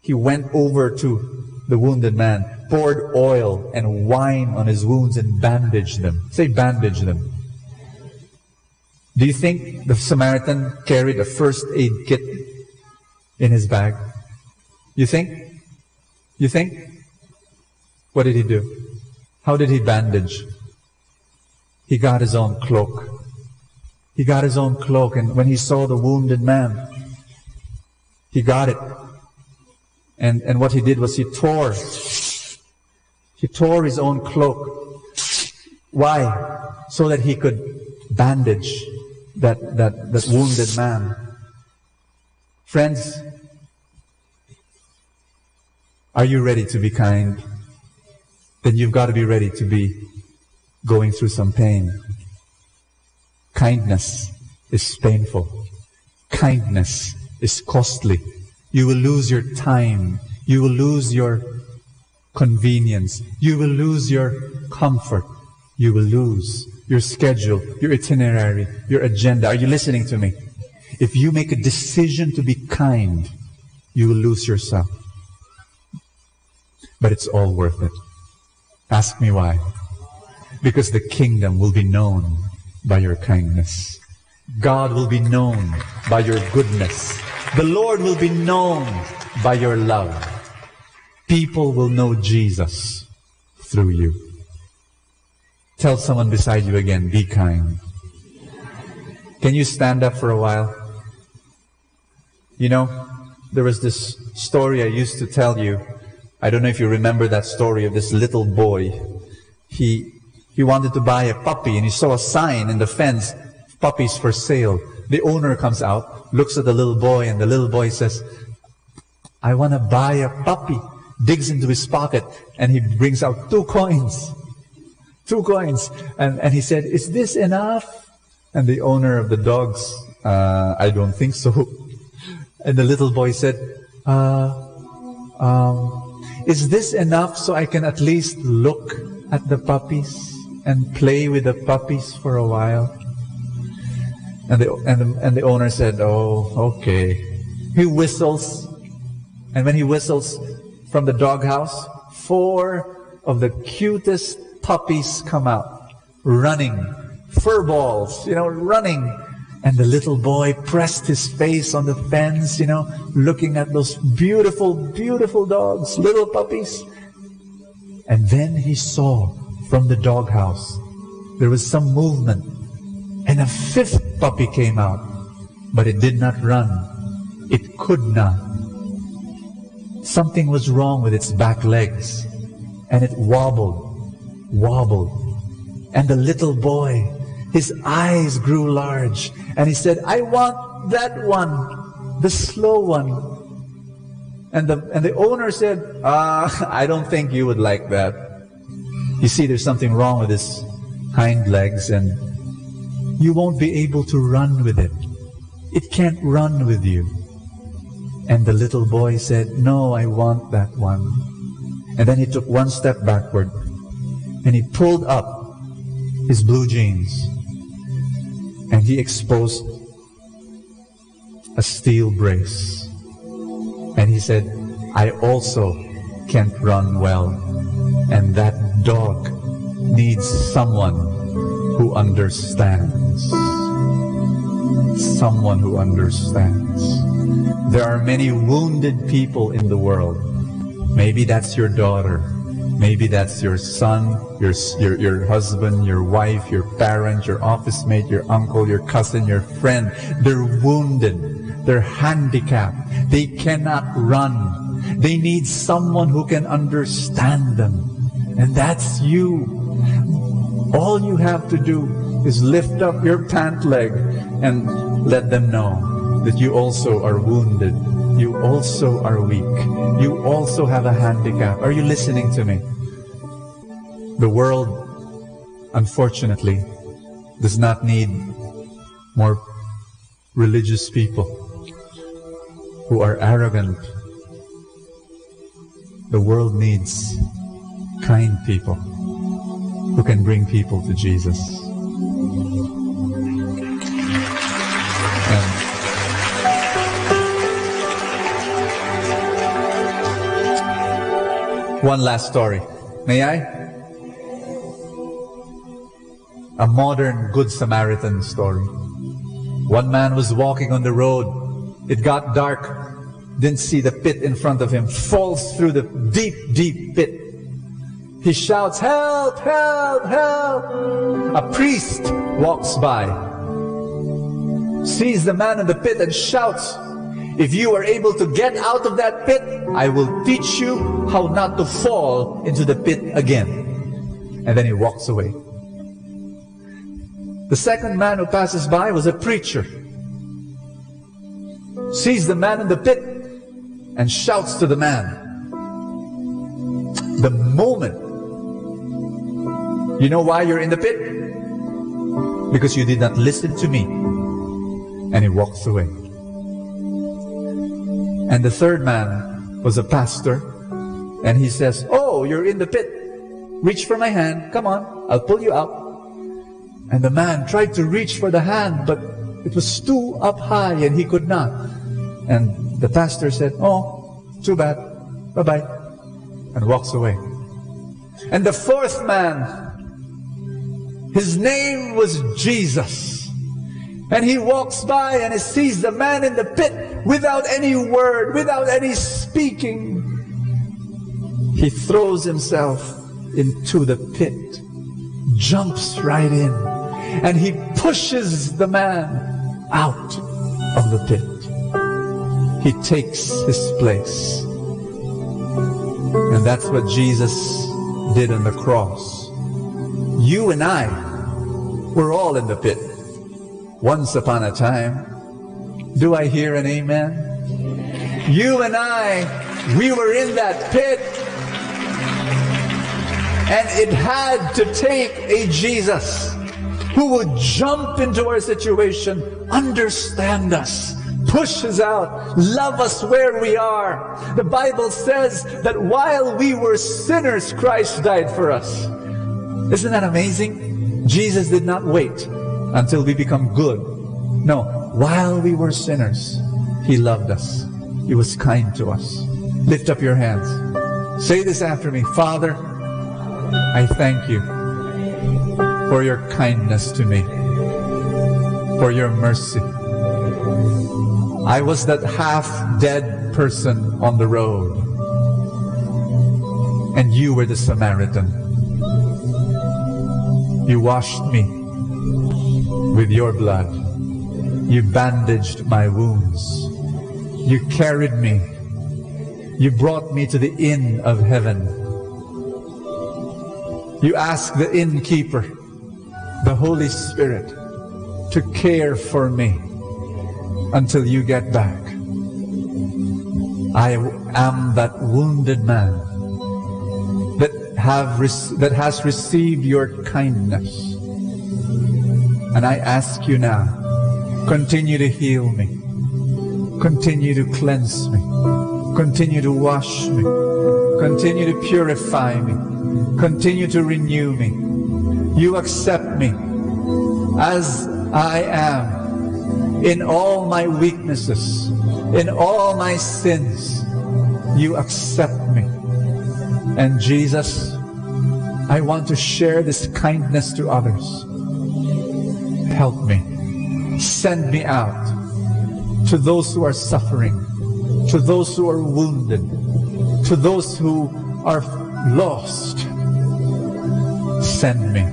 he went over to the wounded man, poured oil and wine on his wounds and bandaged them. Say bandage them. Do you think the Samaritan carried a first aid kit in his bag? You think? You think? What did he do? How did he bandage? He got his own cloak. He got his own cloak, and when he saw the wounded man, he got it. And what he did was he tore his own cloak. Why? So that he could bandage that wounded man. Friends, are you ready to be kind? Then you've got to be ready to be going through some pain. Kindness is painful. Kindness is costly. You will lose your time. You will lose your convenience. You will lose your comfort. You will lose your schedule, your itinerary, your agenda. Are you listening to me? If you make a decision to be kind, you will lose yourself. But it's all worth it. Ask me why. Because the kingdom will be known by your kindness. God will be known by your goodness. The Lord will be known by your love. People will know Jesus through you. Tell someone beside you again, be kind. Can you stand up for a while? You know, there was this story I used to tell you. I don't know if you remember that story of this little boy. He wanted to buy a puppy and he saw a sign in the fence, puppies for sale. The owner comes out, looks at the little boy, and the little boy says, I want to buy a puppy. Digs into his pocket and he brings out 2 coins. 2 coins. And he said, is this enough? And the owner of the dogs, I don't think so. And the little boy said, is this enough so I can at least look at the puppies and play with the puppies for a while? And the owner said, oh, okay. He whistles. And when he whistles from the doghouse, 4 of the cutest puppies come out, running, fur balls, running. And the little boy pressed his face on the fence, looking at those beautiful, beautiful dogs, little puppies. And then he saw from the doghouse, there was some movement. And a 5th puppy came out, but it did not run. It could not. Something was wrong with its back legs, and it wobbled. And the little boy, his eyes grew large, and he said, I want that one, the slow one. And the owner said, I don't think you would like that. You see, there's something wrong with his hind legs, and you won't be able to run with it. It can't run with you. And the little boy said, no, I want that one. And then he took 1 step backward, and he pulled up his blue jeans, and he exposed a steel brace. And he said, I also can't run well, and that dog needs someone who understands. Someone who understands. There are many wounded people in the world. Maybe that's your daughter. Maybe that's your son, your husband, your wife, your parent, your office mate, your uncle, your cousin, your friend. They're wounded. They're handicapped. They cannot run. They need someone who can understand them. And that's you. All you have to do is lift up your pant leg and let them know that you also are wounded. You also are weak. You also have a handicap. Are you listening to me? The world, unfortunately, does not need more religious people who are arrogant. The world needs kind people who can bring people to Jesus. One last story. May I? A modern Good Samaritan story. One man was walking on the road. It got dark. Didn't see the pit in front of him. Falls through the deep, deep pit. He shouts, "Help! Help! Help!" A priest walks by, sees the man in the pit and shouts, "If you are able to get out of that pit, I will teach you how not to fall into the pit again." And then he walks away. The second man who passes by was a preacher. Sees the man in the pit and shouts to the man. The moment, you know why you're in the pit? Because you did not listen to me. And he walks away. And the third man was a pastor, and he says, "Oh, you're in the pit. Reach for my hand. Come on, I'll pull you out." And the man tried to reach for the hand, but it was too up high and he could not. And the pastor said, "Oh, too bad. Bye-bye," and walks away. And the fourth man, his name was Jesus. And he walks by and he sees the man in the pit without any word, without any speaking. He throws himself into the pit, jumps right in, and he pushes the man out of the pit. He takes his place. And that's what Jesus did on the cross. You and I were all in the pit once upon a time. Do I hear an amen? You and I, we were in that pit. And it had to take a Jesus who would jump into our situation, understand us, push us out, love us where we are. The Bible says that while we were sinners, Christ died for us. Isn't that amazing? Jesus did not wait until we become good. No, while we were sinners, He loved us. He was kind to us. Lift up your hands. Say this after me. Father, I thank you for your kindness to me, for your mercy. I was that half-dead person on the road, and you were the Samaritan. You washed me with your blood. You bandaged my wounds. You carried me. You brought me to the inn of heaven. You asked the innkeeper, the Holy Spirit, to care for me until you get back. I am that wounded man that has received your kindness. And I ask you now, continue to heal me. Continue to cleanse me. Continue to wash me. Continue to purify me. Continue to renew me. You accept me as I am, in all my weaknesses, in all my sins. You accept me. And Jesus, I want to share this kindness to others. Help me. Send me out to those who are suffering, to those who are wounded, to those who are lost. Send me.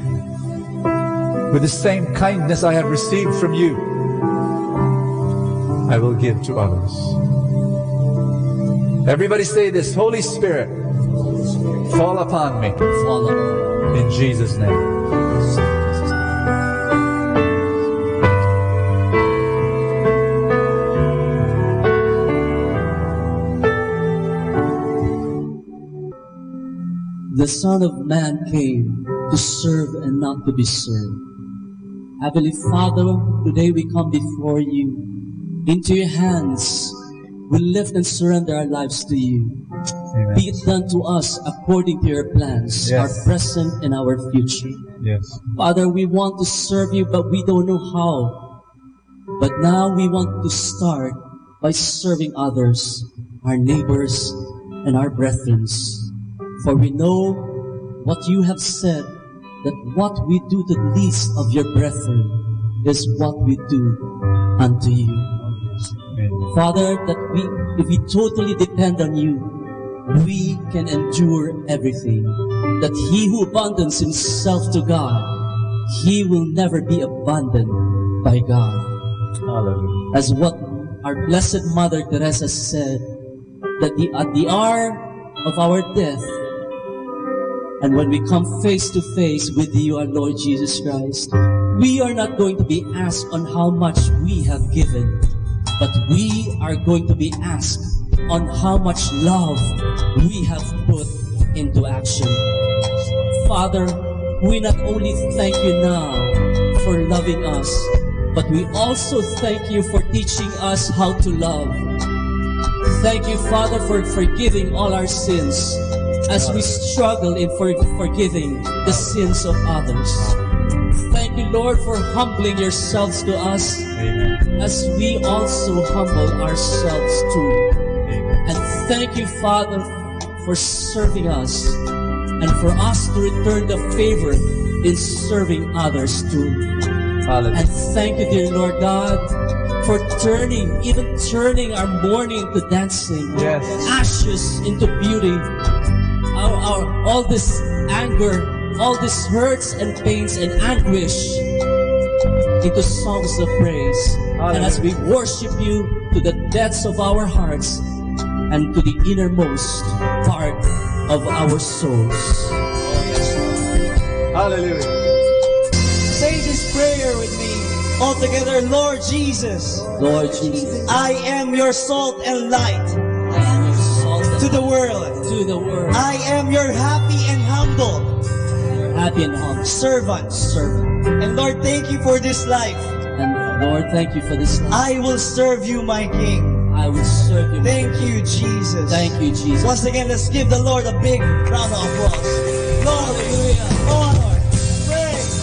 With the same kindness I have received from you, I will give to others. Everybody say this: Holy Spirit, fall upon me. In Jesus' name. The Son of Man came to serve and not to be served. Heavenly Father, today we come before you. Into your hands, we lift and surrender our lives to you. Amen. Be it done to us according to your plans, Yes. our present and our future. Yes. Father, we want to serve you, but we don't know how. But now we want to start by serving others, our neighbors, and our brethren. For we know what you have said, that what we do to the least of your brethren is what we do unto you. Father, that if we totally depend on you, we can endure everything. That he who abandons himself to God, he will never be abandoned by God. Hallelujah. As what our Blessed Mother Teresa said, that at the hour of our death, and when we come face to face with you, our Lord Jesus Christ, we are not going to be asked on how much we have given, but we are going to be asked on how much love we have put into action. Father, we not only thank you now for loving us, but we also thank you for teaching us how to love. Thank you, Father, for forgiving all our sins as we struggle in forgiving the sins of others. Thank you, Lord, for humbling yourselves to us. Amen. As we also humble ourselves too. Amen. And thank you, Father, for serving us and for us to return the favor in serving others too. Hallelujah. And thank you, dear Lord God, for even turning our mourning into dancing, Yes. ashes into beauty, all this anger, all this hurts and pains and anguish into songs of praise. And as we worship you to the depths of our hearts and to the innermost part of our souls. Hallelujah. Say this prayer with me all together. Lord Jesus, Lord Jesus, I am your salt and light to the world. I am your happy and humble servant. And Lord, thank you for this life. And Lord, thank you for this life. I will serve you, my King. I will serve you. Thank you, Jesus. Thank you, Jesus. Once again, let's give the Lord a big round of applause. Glory, honor, praise.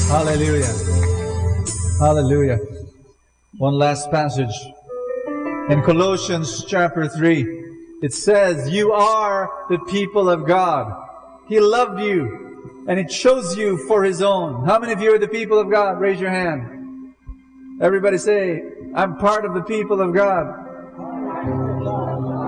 Hallelujah. Hallelujah. One last passage. In Colossians chapter 3, it says, you are the people of God. He loved you, and it chose you for His own. How many of you are the people of God? Raise your hand. Everybody say, I'm part of the people of God.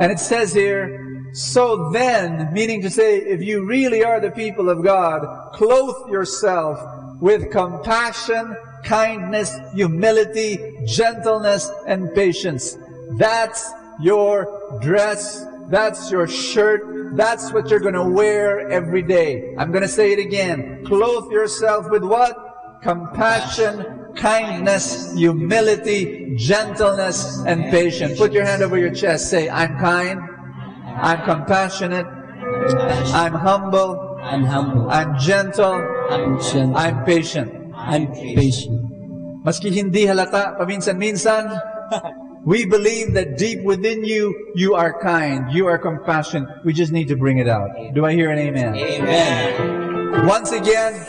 And it says here, so then, meaning to say, if you really are the people of God, clothe yourself with compassion, kindness, humility, gentleness, and patience. That's your dress. That's your shirt. That's what you're going to wear every day. I'm going to say it again. Clothe yourself with what? Compassion, kindness, humility, gentleness, and patience. Put your hand over your chest. Say, I'm kind. I'm compassionate. I'm humble. I'm gentle. I'm patient. Maski hindi halata paminsan-minsan, we believe that deep within you, you are kind, you are compassionate. We just need to bring it out. Do I hear an amen? Amen. Once again,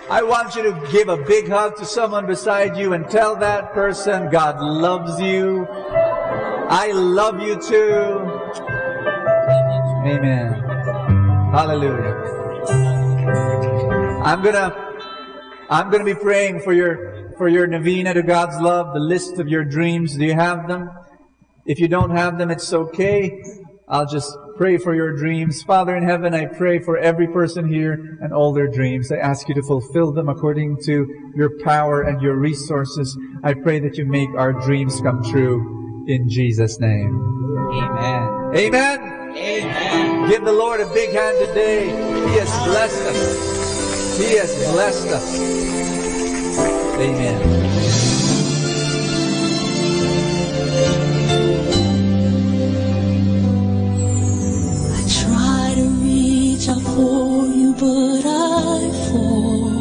I want you to give a big hug to someone beside you and tell that person, God loves you. I love you too. Amen. Hallelujah. I'm gonna I'm going to be praying for your novena to God's love, the list of your dreams. Do you have them? If you don't have them, it's okay. I'll just pray for your dreams. Father in heaven, I pray for every person here and all their dreams. I ask you to fulfill them according to your power and your resources. I pray that you make our dreams come true in Jesus' name. Amen. Amen. Amen. Give the Lord a big hand today. He has blessed us. He has blessed us. Amen. For you, but I fall.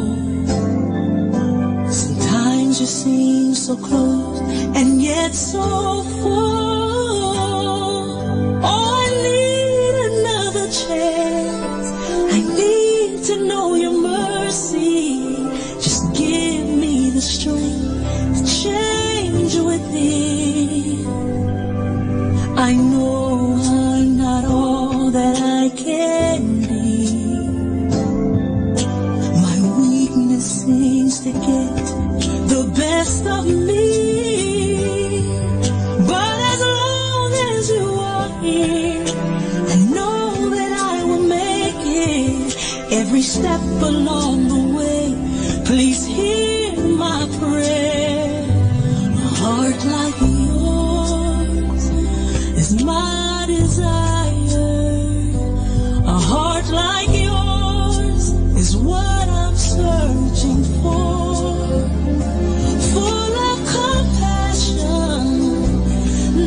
Sometimes you seem so close and yet so far. Oh, I need another chance. I need to know your mercy. Just give me the strength to change within. I know I'm not all that I can be. Seems to get the best of me, but as long as you are here, I know that I will make it every step along the way. Please hear my prayer. A heart like yours is my desire. A heart like yours is what I'm searching for, full of compassion,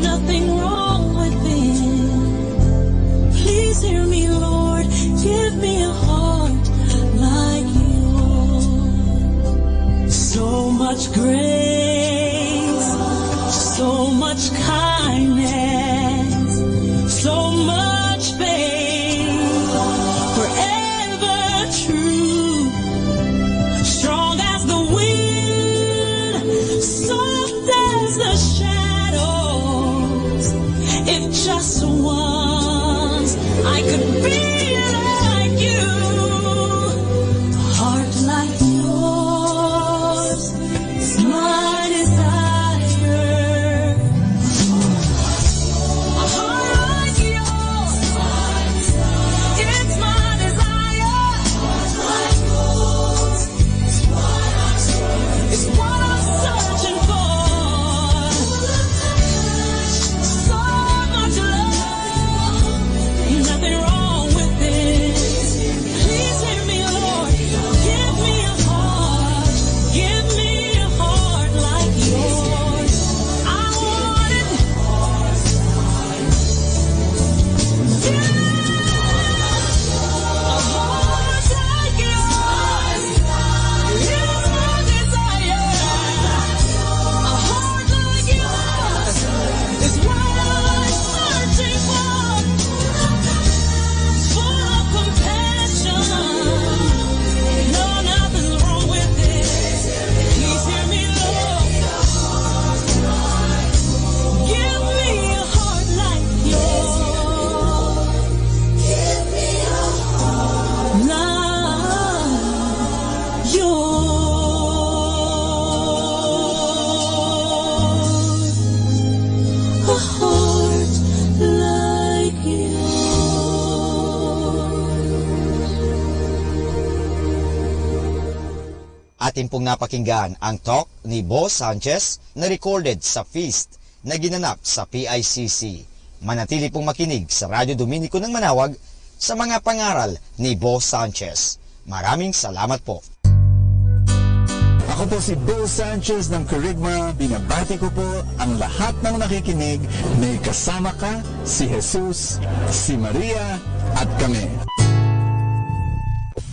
nothing wrong within. Please hear me, Lord, give me a heart like yours. So much grace, so much kindness, so much faith, forever true. Strong as the wind, soft as the shadows. If just once I could be like you, a heart like yours is my desire. A heart like yours, it's my desire. It's what I'm searching for. So much love, nothing wrong with it. Please hear me, Lord. Give me a heart like yours. I want it. A heart like yours. It's my desire. A heart like yours is what I'm searching for. Full of compassion. No, nothing's wrong with it. Please hear me, Lord. Give me a heart like yours. Give me a heart like yours. A heart like Atin pong napakinggan ang talk ni Bo Sanchez na recorded sa feast na ginanap sa PICC. Manatili pong makinig sa Radyo Dominico ng Manawag sa mga pangaral ni Bo Sanchez. Maraming salamat po. Ako po si Bo Sanchez ng Kerygma. Binabati ko po ang lahat ng nakikinig. May kasama ka, si Jesus, si Maria, at kami.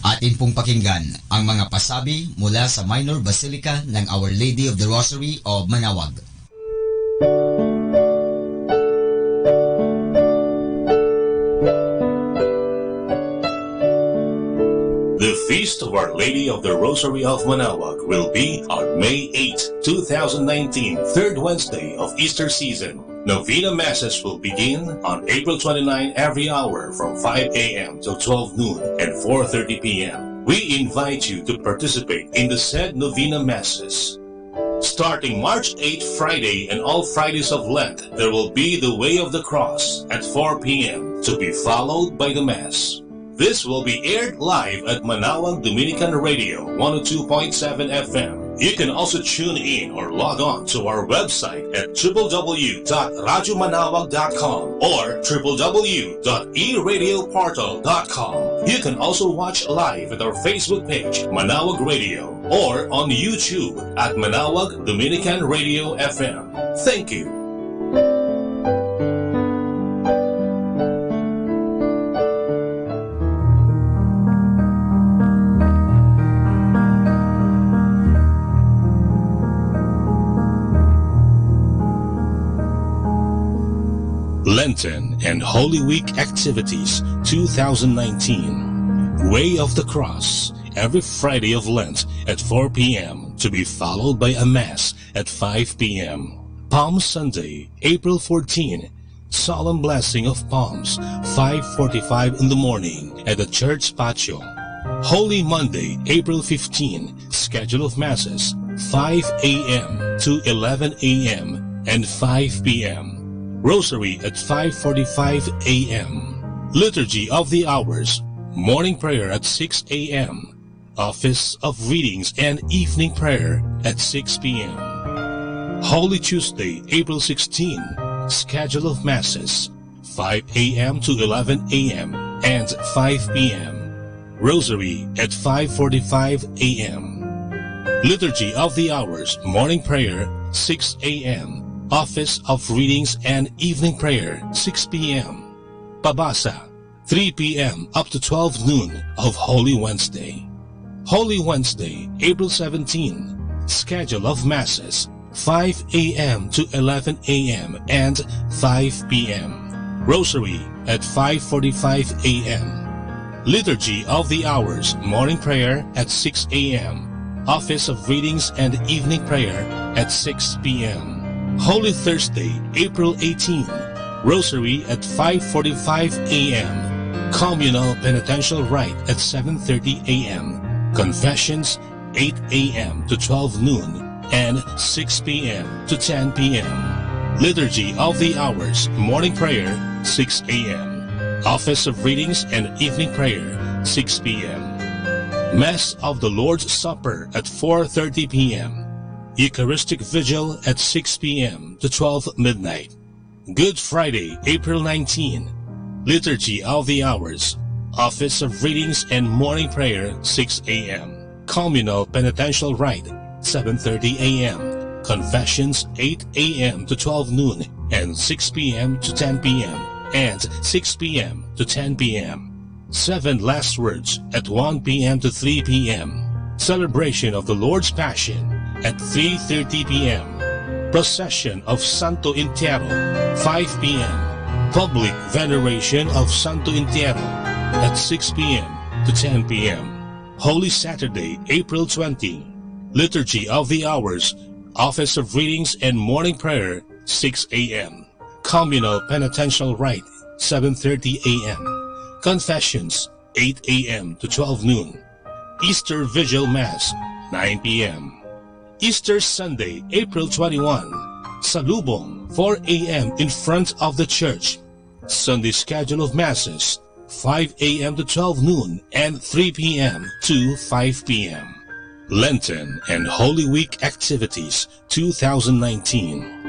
Atin pong pakinggan ang mga pasabi mula sa Minor Basilica ng Our Lady of the Rosary of Manawag. The Feast of Our Lady of the Rosary of Manawag will be on May 8, 2019, third Wednesday of Easter season. Novena Masses will begin on April 29 every hour from 5 a.m. till 12 noon and 4:30 p.m. We invite you to participate in the said Novena Masses. Starting March 8, Friday, and all Fridays of Lent, there will be the Way of the Cross at 4 p.m. to be followed by the Mass. This will be aired live at Manawag Dominican Radio 102.7 FM. You can also tune in or log on to our website at www.radyomanawag.com or www.eradioportal.com. You can also watch live at our Facebook page, Manawag Radio, or on YouTube at Manawag Dominican Radio FM. Thank you. Lenten and Holy Week Activities 2019. Way of the Cross, every Friday of Lent at 4 p.m. to be followed by a Mass at 5 p.m. Palm Sunday, April 14, Solemn Blessing of Palms, 5:45 in the morning at the church patio. Holy Monday, April 15, schedule of Masses, 5 a.m. to 11 a.m. and 5 p.m. Rosary at 5:45 a.m. Liturgy of the Hours, morning prayer at 6 a.m. Office of Readings and evening prayer at 6 p.m. Holy Tuesday, April 16, schedule of Masses, 5 a.m. to 11 a.m. and 5 p.m. Rosary at 5:45 a.m. Liturgy of the Hours, morning prayer, 6 a.m. Office of Readings and evening prayer, 6 p.m. Pabasa, 3 p.m. up to 12 noon of Holy Wednesday. Holy Wednesday, April 17, schedule of Masses, 5 a.m. to 11 a.m. and 5 p.m. Rosary at 5:45 a.m. Liturgy of the Hours, morning prayer at 6 a.m. Office of Readings and evening prayer at 6 p.m. Holy Thursday, April 18, Rosary at 5:45 a.m. Communal Penitential Rite at 7:30 a.m. Confessions 8 a.m. to 12 noon and 6 p.m. to 10 p.m. Liturgy of the Hours, morning prayer 6 a.m. Office of Readings and evening prayer 6 p.m. Mass of the Lord's Supper at 4:30 p.m. Eucharistic Vigil at 6 p.m. to 12 midnight. Good Friday, April 19. Liturgy of the Hours. Office of Readings and Morning Prayer, 6 a.m. Communal Penitential Rite, 7:30 a.m. Confessions, 8 a.m. to 12 noon and 6 p.m. to 10 p.m. and 6 p.m. to 10 p.m. 7 Last Words at 1 p.m. to 3 p.m. Celebration of the Lord's Passion at 3:30 p.m. Procession of Santo Entierro, 5 p.m. Public Veneration of Santo Entierro at 6 p.m. to 10 p.m. Holy Saturday, April 20. Liturgy of the Hours, Office of Readings and Morning Prayer, 6 a.m. Communal Penitential Rite, 7:30 a.m. Confessions, 8 a.m. to 12 noon. Easter Vigil Mass, 9 p.m. Easter Sunday, April 21, Salubong, 4 a.m. in front of the church. Sunday schedule of Masses, 5 a.m. to 12 noon and 3 p.m. to 5 p.m. Lenten and Holy Week Activities 2019.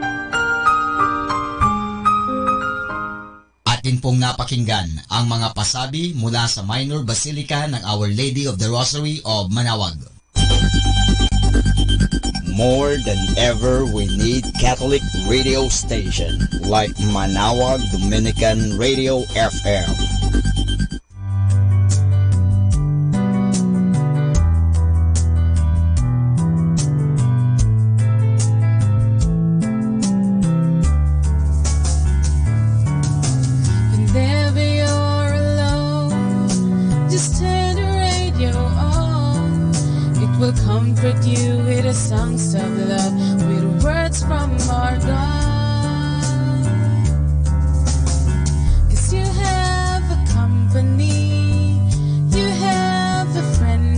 Atin pong napakinggan ang mga pasabi mula sa Minor Basilica ng Our Lady of the Rosary of Manawag. More than ever, we need Catholic radio station like Manawag Dominican Radio FM. Whenever you're alone, just turn the radio on. It will comfort you with the songs of love, with words from our God. 'Cause you have a company, you have a friend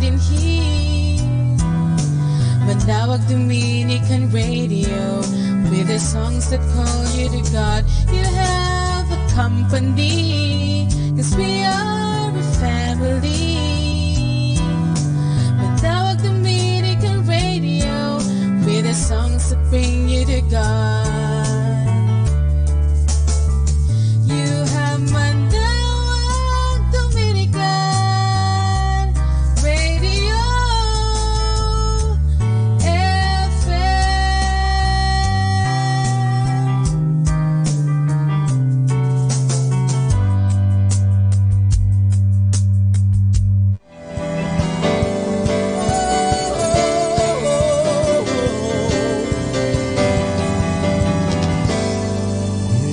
songs that call you to God. You have a company, 'cause we are a family. Manawag Dominican Radio, with the songs that bring you to God. You have Manawag Dominican Radio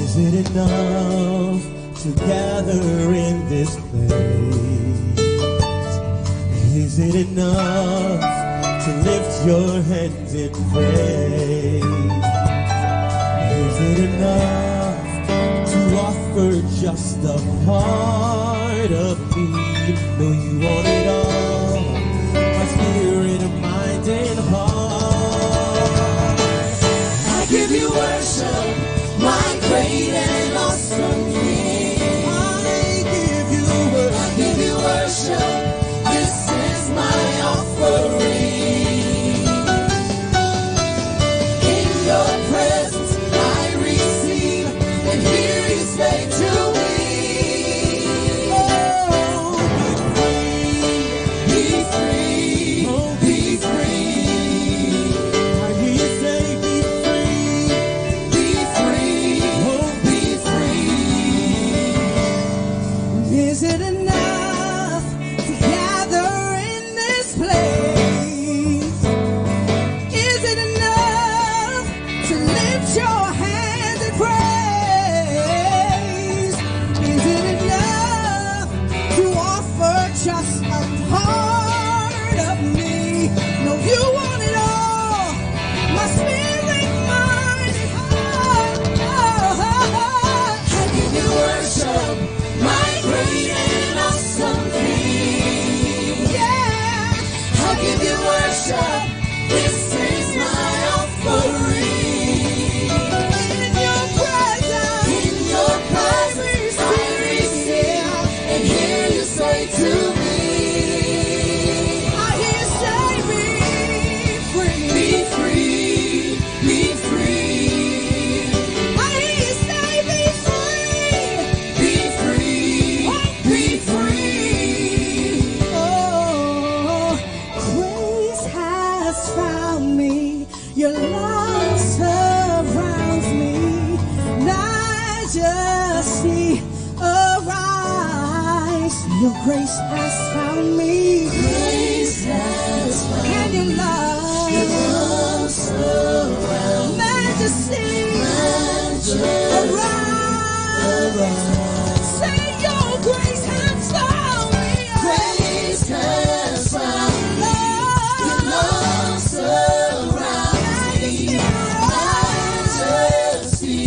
Is it enough to gather in this place? Is it enough to lift your hands in praise? Is it enough to offer just a part of me? No, you want it all, my spirit, mind, and heart. I give you worship, my great and awesome King. I give you worship. This is my offering. In your presence I receive, and here you say to me, oh, be free, be free. I hear you say, be free, be free, oh, be free. Is it enough to gather in this place? Is it enough to lift your hands and praise? Is it enough to offer just a part of me? No, you want it all, my spirit, mind, and heart. I give you worship, my great and awesome King. Yeah, I give you worship. This is my offering. In your presence, I receive, and hear you say to me, I hear you say, be free, be free, be free. I hear you say, be free, be free, be free. Oh, grace has found me. Your love surrounds me. Majesty, arise. Your grace has found me. Grace has found and your love surrounds. Majesty, arise. Say your grace has found me. Grace has found me. Your love surrounds me. Majesty,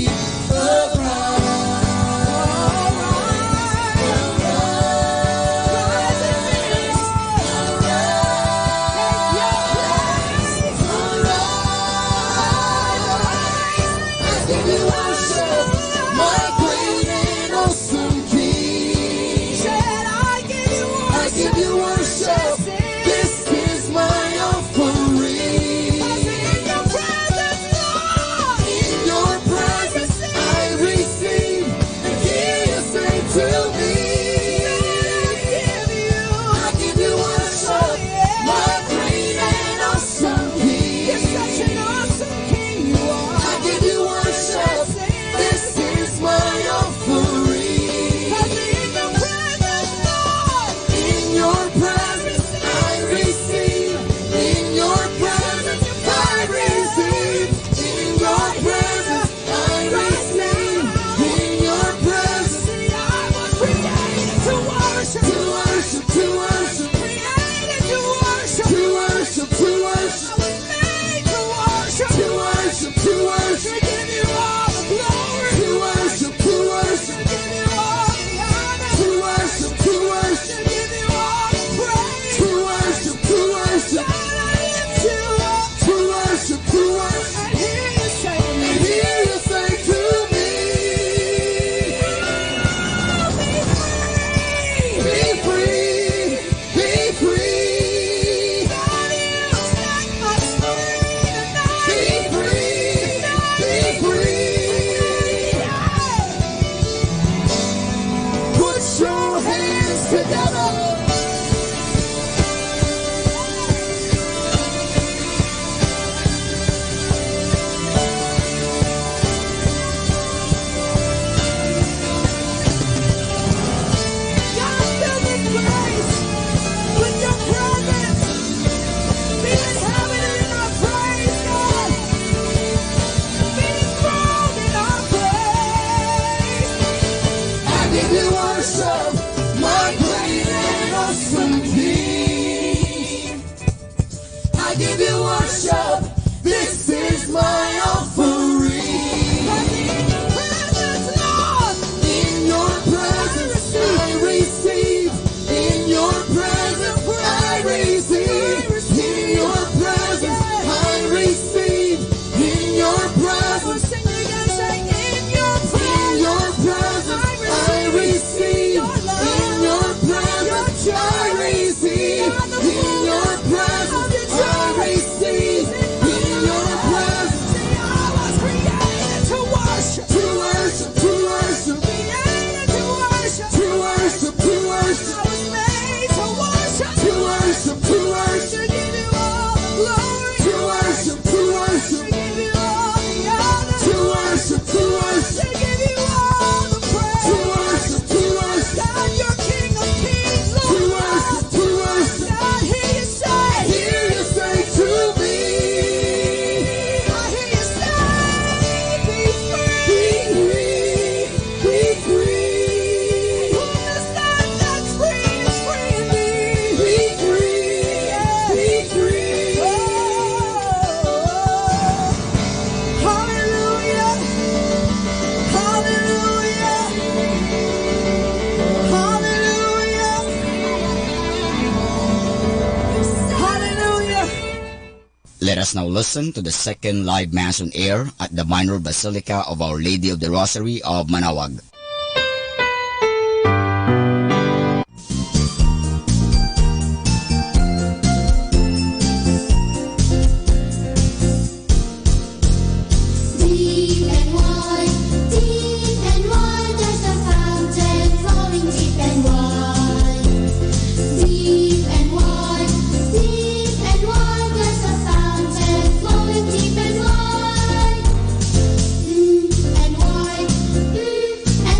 to worship, and hear you say, and hear you awesome King. I give you worship. This is my offering. In your presence, I receive. In your presence, I receive. In your presence, I receive. In your presence, in your presence, I receive. In your presence, I receive. In your presence, I receive. In your presence, I was created to worship, to worship, to worship, created to worship, to worship, to worship. I was made to worship, to worship, to worship, to give you all the glory, to worship, to worship, to give you all the honor, to worship, to worship, to give you all the praise, to worship, to worship. God, you're King of Kings, Lord, to worship, to worship. God, hear you say to me, I hear you say, be free, be free. Who the Son sets free is free indeed. Be free, be free. Hallelujah, hallelujah, hallelujah, hallelujah. Let us now listen to the second live Mass on air at the Minor Basilica of Our Lady of the Rosary of Manawag. Deep and wide, there's a fountain flowing deep and wide. Deep and wide, there's a fountain flowing deep and wide. And wide, and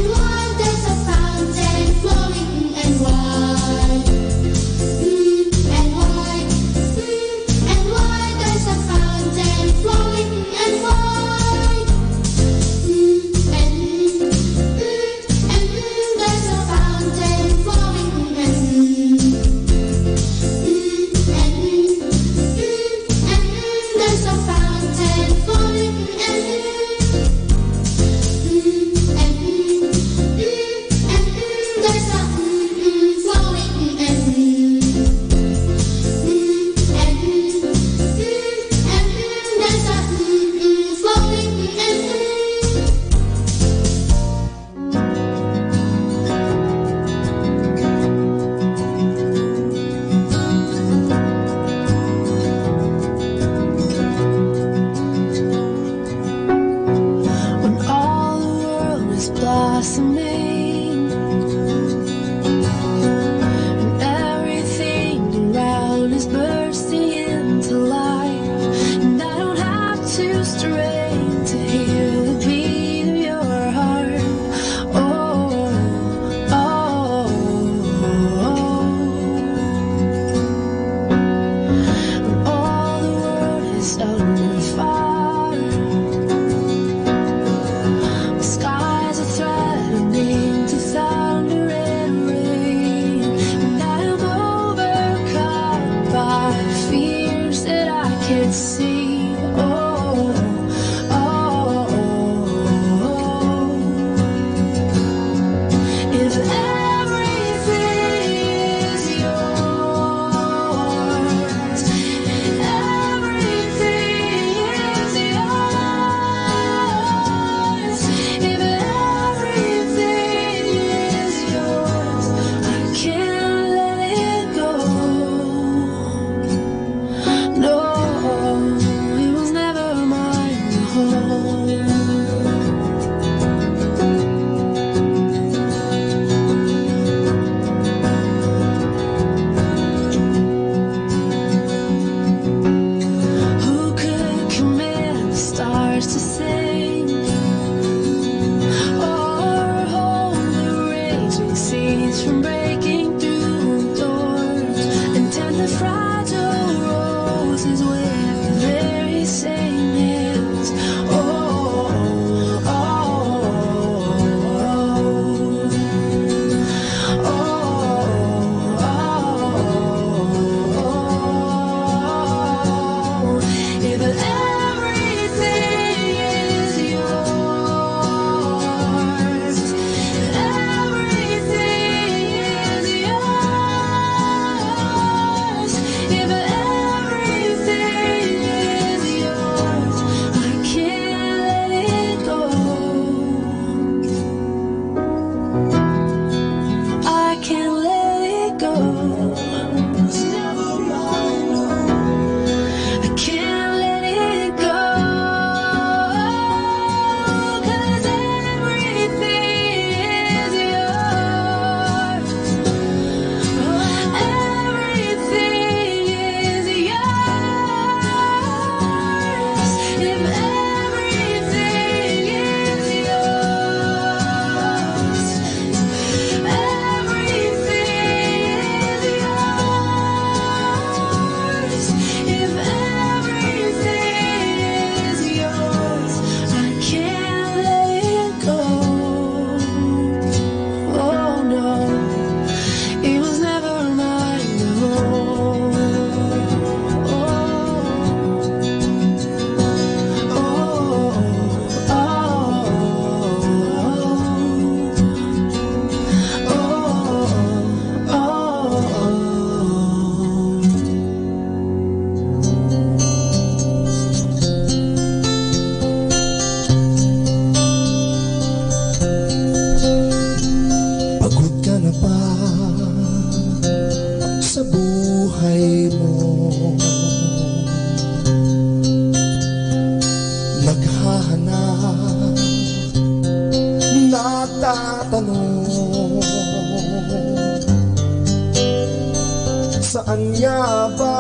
Saan niya ba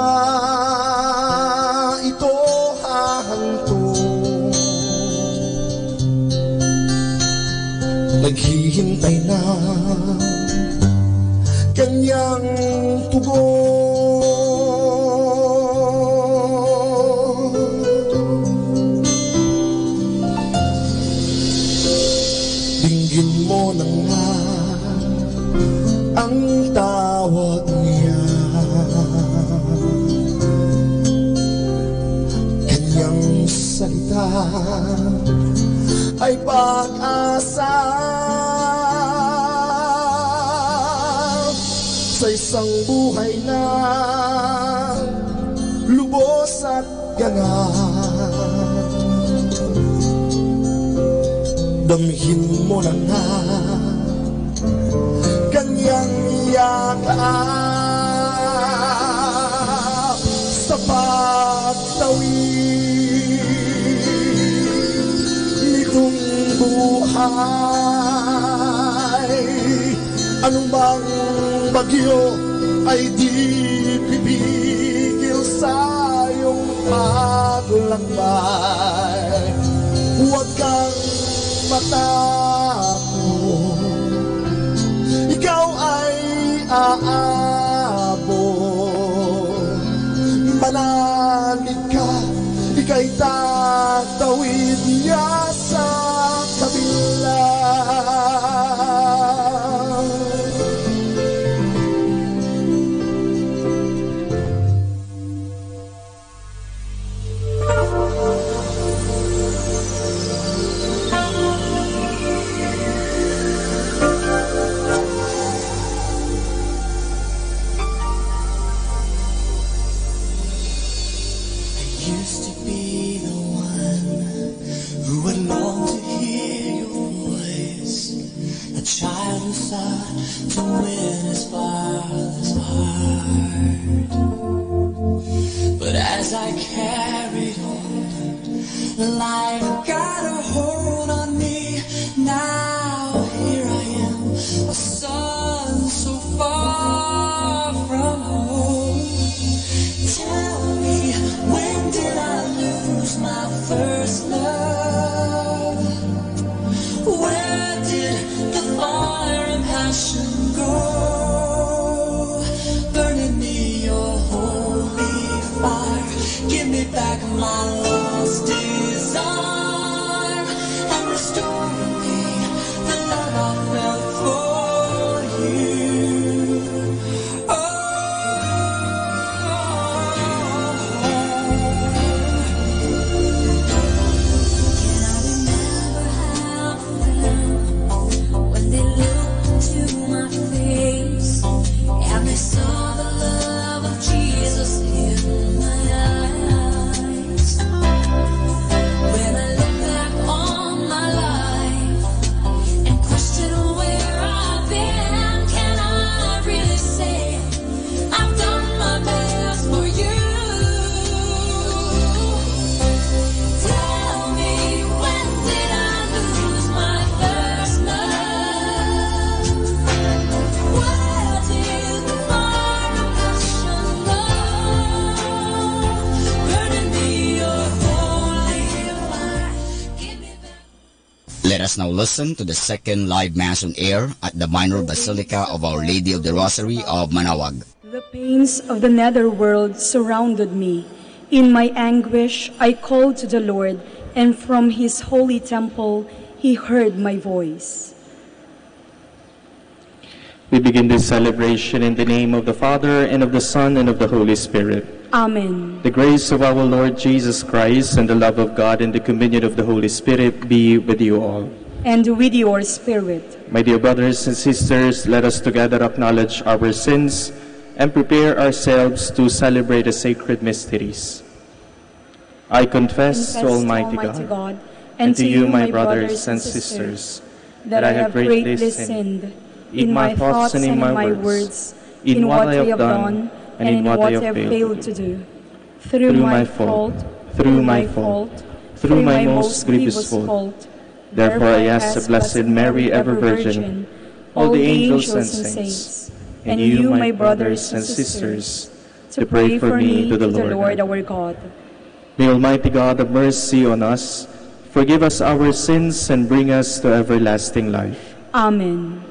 ito hahantong? Naghihintay na kanyang tugon. Dinggin mo na nga ang tawag niya. Kanyang salita ay pag-asa. Sa isang buhay na lubos at ganap, damhin mo na nga kanyang yakap. Sa pagtawid nitong buhay, anumang bagyo ay di pipigil sa iyong paglakbay. Huwag kang matakot, ikaw ay aabot. Manalig ka, ika'y tatawid niya sa kabila. To win his father's heart. But as I carried on, life got a hold on me. Now here I am, a son so far from home. Tell me, when did I lose my first love? Where did the fire and passion go? Burning me your holy fire. Give me back my lost desire and restore me the love I felt for you. Saw the love of Jesus in my eyes. When I look back on my life and question where I've been, can I really say I've done my best for you? Tell me, when did I lose my first love? Where did the fire of passion go? Burning me your holy fire. Give me back. Let us now listen to the second live Mass on air at the Minor Basilica of Our Lady of the Rosary of Manawag. The pains of the netherworld surrounded me. In my anguish, I called to the Lord, and from his holy temple, he heard my voice. We begin this celebration in the name of the Father, and of the Son, and of the Holy Spirit. Amen. The grace of our Lord Jesus Christ, and the love of God, and the communion of the Holy Spirit be with you all. And with your spirit. My dear brothers and sisters, let us together acknowledge our sins and prepare ourselves to celebrate the sacred mysteries. I confess to Almighty God and to you, my brothers and sisters, that I have greatly sinned in my thoughts and in my words, in what I have done and in what I have failed to do. Through my fault, through my most grievous fault. Therefore I ask the Blessed Mary, ever Virgin, all the angels and saints, and you, my brothers and sisters, to pray for me to the Lord our God. May Almighty God have mercy on us, forgive us our sins, and bring us to everlasting life. Amen.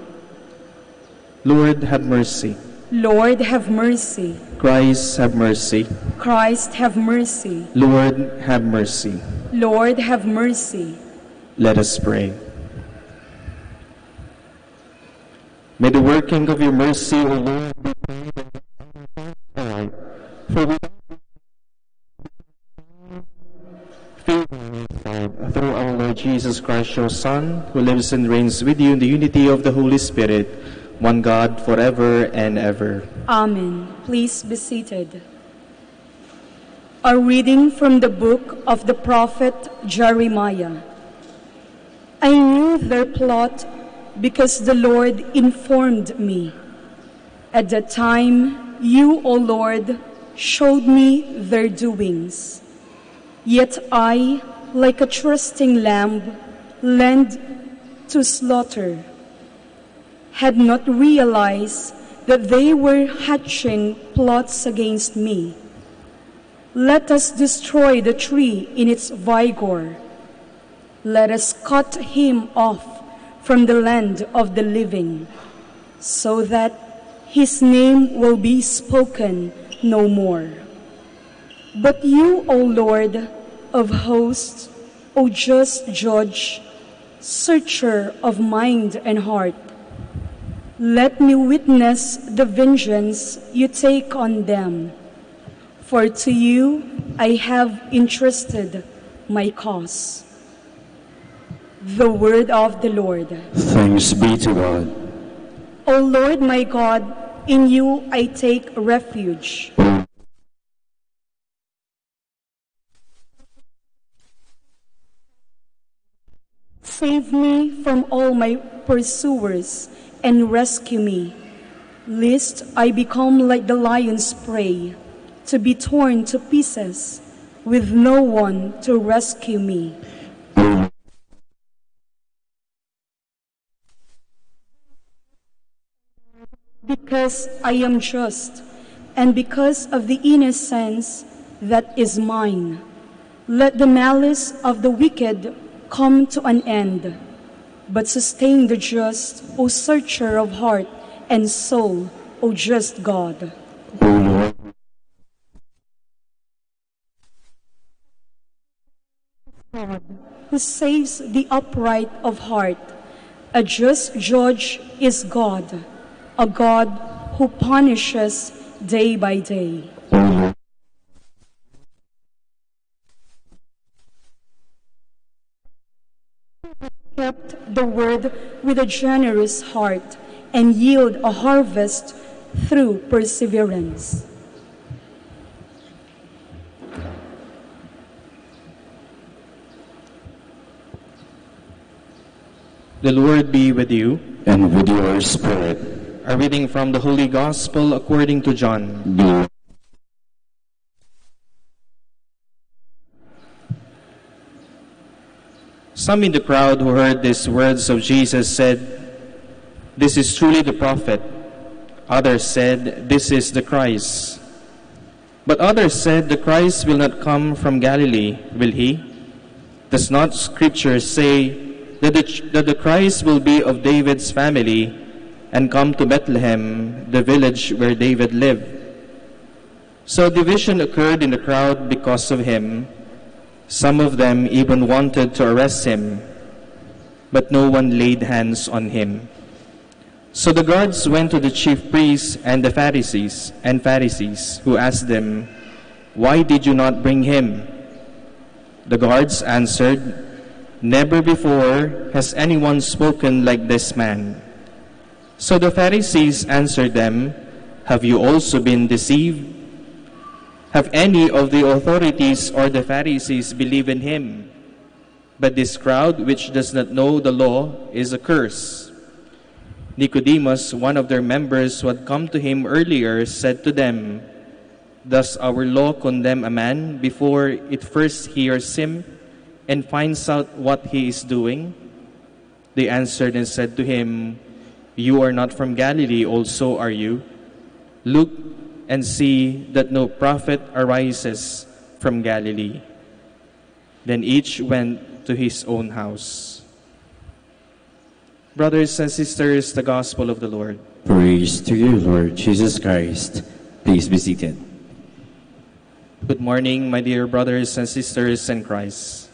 Lord, have mercy. Lord, have mercy. Christ, have mercy. Christ, have mercy. Lord, have mercy. Lord, have mercy. Let us pray. May the working of your mercy, O Lord, be for we through our Lord Jesus Christ, your Son, who lives and reigns with you in the unity of the Holy Spirit, one God, forever and ever. Amen. Please be seated. A reading from the book of the prophet Jeremiah. I knew their plot because the Lord informed me. At that time, you, O Lord, showed me their doings. Yet I, like a trusting lamb, led to slaughter, had not realized that they were hatching plots against me. Let us destroy the tree in its vigor. Let us cut him off from the land of the living, so that his name will be spoken no more. But you, O Lord of hosts, O just judge, searcher of mind and heart, let me witness the vengeance you take on them. For to you I have entrusted my cause. The word of the Lord. Thanks be to God. O Lord my God, in you I take refuge. Save me from all my pursuers and rescue me, lest I become like the lion's prey, to be torn to pieces, with no one to rescue me. Because I am just, and because of the innocence that is mine, let the malice of the wicked come to an end, but sustain the just, O searcher of heart and soul, O just God. Who saves the upright of heart. A just judge is God, a God who punishes day by day. Kept the word with a generous heart and yield a harvest through perseverance. The Lord be with you. And with your spirit. A reading from the Holy Gospel according to John. Some in the crowd who heard these words of Jesus said, "This is truly the prophet." Others said, "This is the Christ." But others said, "The Christ will not come from Galilee, will he? Does not Scripture say that the Christ will be of David's family and come to Bethlehem, the village where David lived?" So division occurred in the crowd because of him. Some of them even wanted to arrest him, but no one laid hands on him. So the guards went to the chief priests and the Pharisees, who asked them, "Why did you not bring him?" The guards answered, "Never before has anyone spoken like this man." So the Pharisees answered them, "Have you also been deceived? Have any of the authorities or the Pharisees believed in him? But this crowd, which does not know the law, is accursed." Nicodemus, one of their members who had come to him earlier, said to them, "Does our law condemn a man before it first hears him and finds out what he is doing?" They answered and said to him, You are not from Galilee, also are you? Look and see that no prophet arises from Galilee. Then each went to his own house. Brothers and sisters, the gospel of the Lord. Praise to you, Lord Jesus Christ. Please be seated. Good morning, my dear brothers and sisters in Christ.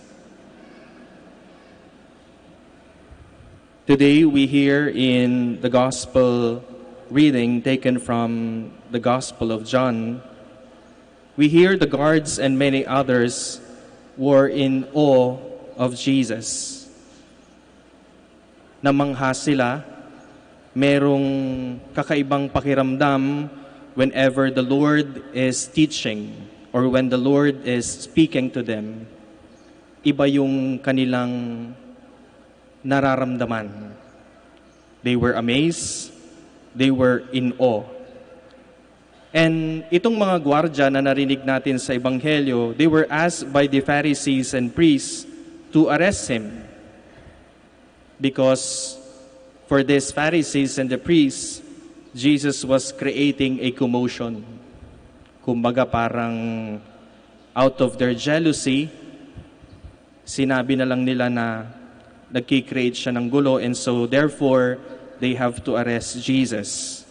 Today we hear in the gospel reading taken from the Gospel of John, we hear the guards and many others were in awe of Jesus. Namangha sila, merong kakaibang pakiramdam whenever the Lord is teaching or when the Lord is speaking to them. Iba yung kanilang nararamdaman. They were amazed, they were in awe. And itong mga gwardya na narinig natin sa Ebanghelyo, they were asked by the Pharisees and priests to arrest him. Because for these Pharisees and the priests, Jesus was creating a commotion. Kumbaga parang out of their jealousy, sinabi na lang nila na nagki-create siya ng gulo, and so therefore, they have to arrest Jesus.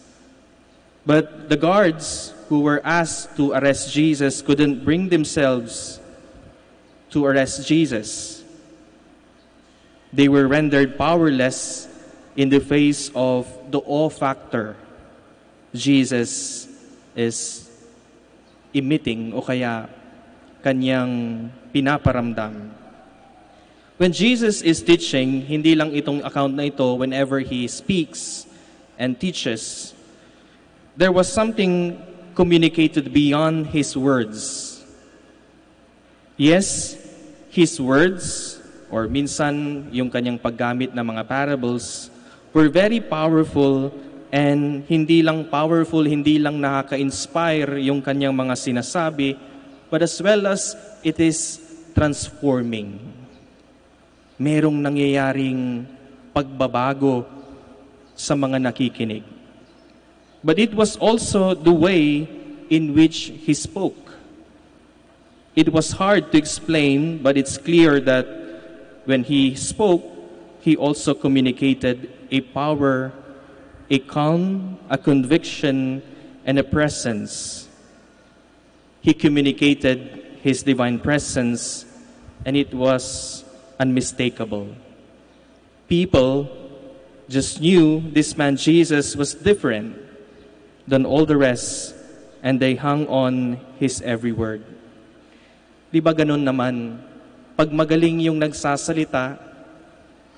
But the guards who were asked to arrest Jesus couldn't bring themselves to arrest Jesus. They were rendered powerless in the face of the awe factor Jesus is emitting o kaya kanyang pinaparamdam. When Jesus is teaching, hindi lang itong account na ito, whenever He speaks and teaches, there was something communicated beyond His words. Yes, His words, or minsan yung kanyang paggamit ng mga parables, were very powerful, and hindi lang powerful, hindi lang nakaka-inspire yung kanyang mga sinasabi, but as well as it is transforming. Merong nangyayaring pagbabago sa mga nakikinig. But it was also the way in which He spoke. It was hard to explain, but it's clear that when He spoke, He also communicated a power, a calm, a conviction, and a presence. He communicated His divine presence, and it was unmistakable. People just knew this man Jesus was different than all the rest, and they hung on His every word. Di ba ganun naman? Pag magaling yung nagsasalita,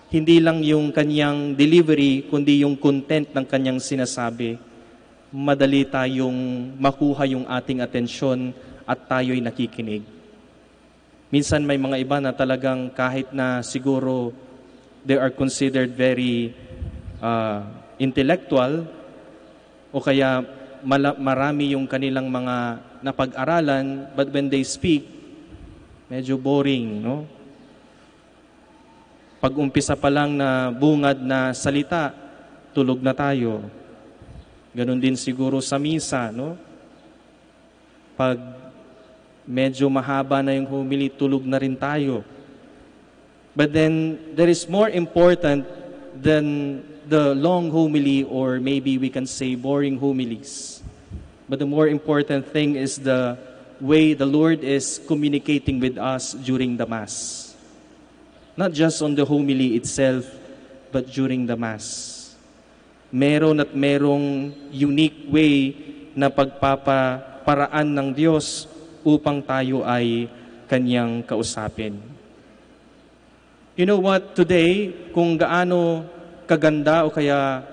hindi lang yung kanyang delivery, kundi yung content ng kanyang sinasabi, madali tayong makuha yung ating atensyon at tayo'y nakikinig. Minsan may mga iba na talagang kahit na siguro they are considered very intellectual, o kaya marami yung kanilang mga napag-aralan, but when they speak, medyo boring, no? Pag umpisa pa lang na bungad na salita, tulog na tayo. Ganon din siguro sa misa, no? Pag medyo mahaba na yung homily, tulog na rin tayo. But then, there is more important than the long homily, or maybe we can say boring homilies. But the more important thing is the way the Lord is communicating with us during the Mass. Not just on the homily itself, but during the Mass. Meron at merong unique way na pagpapaparaan ng Diyos upang tayo ay Kanyang kausapin. You know what, today, kung gaano kaganda o kaya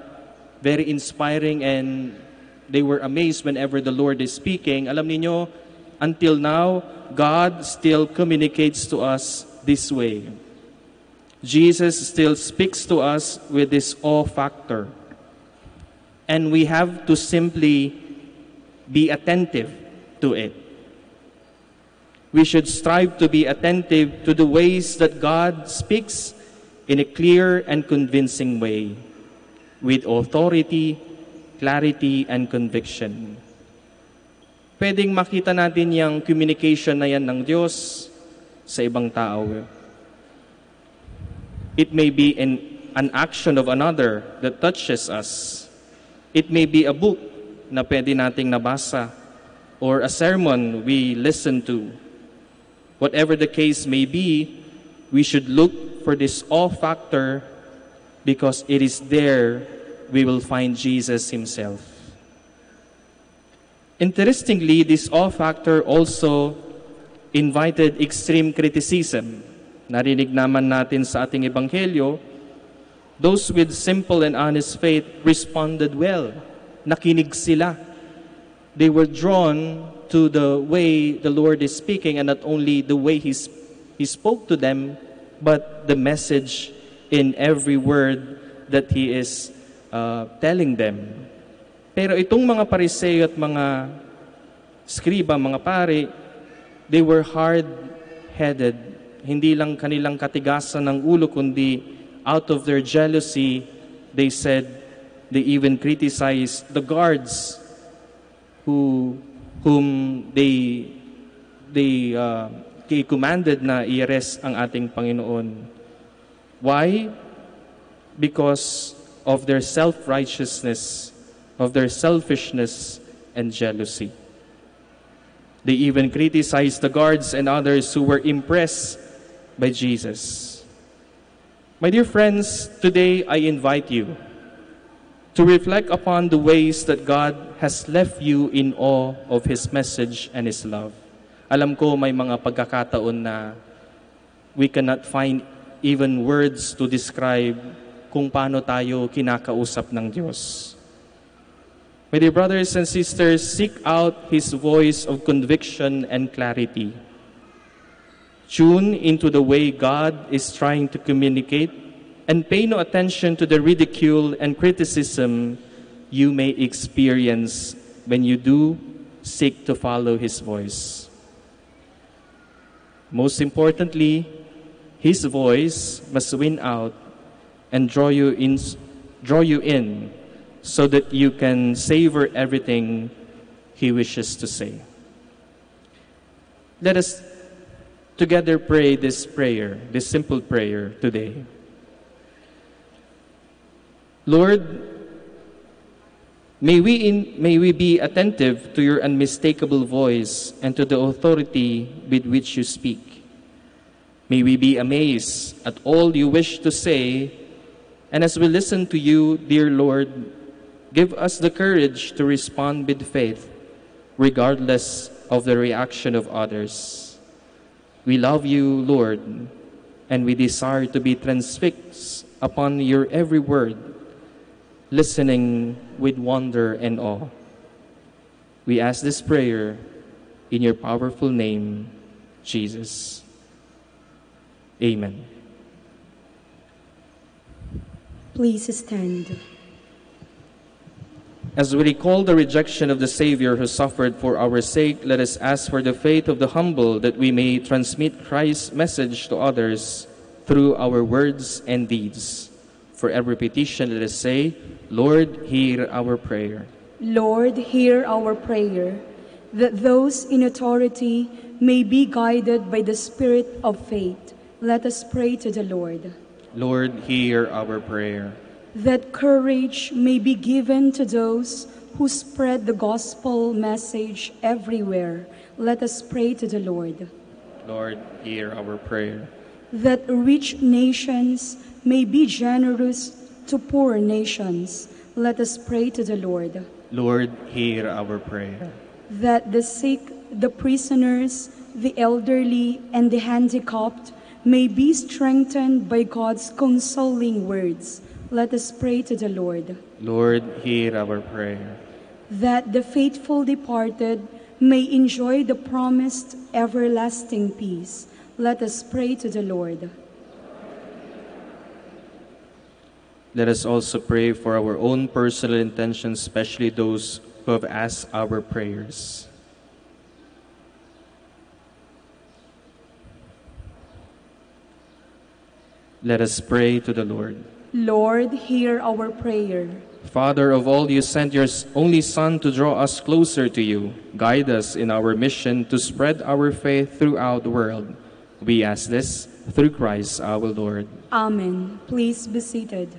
very inspiring and they were amazed whenever the Lord is speaking, alam niyo, until now, God still communicates to us this way. Jesus still speaks to us with this awe factor. And we have to simply be attentive to it. We should strive to be attentive to the ways that God speaks in a clear and convincing way. with authority, clarity, and conviction. Pwedeng makita natin yung communication na yan ng Diyos sa ibang tao. It may be an action of another that touches us. It may be a book na pwede nating nabasa or a sermon we listen to. Whatever the case may be, we should look for this awe factor because it is there we will find Jesus Himself. Interestingly, this awe factor also invited extreme criticism. Narinig naman natin sa ating ebanghelyo, those with simple and honest faith responded well. Nakinig sila. They were drawn to the way the Lord is speaking, and not only the way He spoke to them, but the message in every word that He is telling them. Pero itong mga Pariseo at mga skriba, mga pari, they were hard-headed. Hindi lang kanilang katigasan ng ulo, kundi out of their jealousy, they even criticized the guards whom they commanded na i-arrest ang ating Panginoon. Why? Because of their self-righteousness, of their selfishness and jealousy. They even criticized the guards and others who were impressed by Jesus. My dear friends, today I invite you to reflect upon the ways that God has left you in awe of His message and His love. Alam ko may mga pagkakataon na we cannot find even words to describe kung paano tayo kinakausap ng Diyos. My dear brothers and sisters, seek out His voice of conviction and clarity. Tune into the way God is trying to communicate and pay no attention to the ridicule and criticism you may experience when you do seek to follow His voice. Most importantly, His voice must win out and draw you in so that you can savor everything He wishes to say. Let us together pray this prayer, this simple prayer today. Lord, may we be attentive to your unmistakable voice and to the authority with which you speak. May we be amazed at all you wish to say, and as we listen to you, dear Lord, give us the courage to respond with faith, regardless of the reaction of others. We love you, Lord, and we desire to be transfixed upon your every word, listening with wonder and awe. We ask this prayer in your powerful name, Jesus. Amen. Please stand. As we recall the rejection of the Savior who suffered for our sake, let us ask for the faith of the humble that we may transmit Christ's message to others through our words and deeds. For every petition, let us say, Lord, hear our prayer. Lord, hear our prayer, that those in authority may be guided by the Spirit of faith. Let us pray to the Lord. Lord, hear our prayer. That courage may be given to those who spread the gospel message everywhere. Let us pray to the Lord. Lord, hear our prayer. That rich nations may be generous to poor nations. Let us pray to the Lord. Lord, hear our prayer. That the sick, the prisoners, the elderly, and the handicapped may be strengthened by God's consoling words. Let us pray to the Lord. Lord, hear our prayer. That the faithful departed may enjoy the promised everlasting peace. Let us pray to the Lord. Let us also pray for our own personal intentions, especially those who have asked our prayers. Let us pray to the Lord. Lord, hear our prayer. Father of all, you sent your only Son to draw us closer to you. Guide us in our mission to spread our faith throughout the world. We ask this through Christ our Lord. Amen. Please be seated.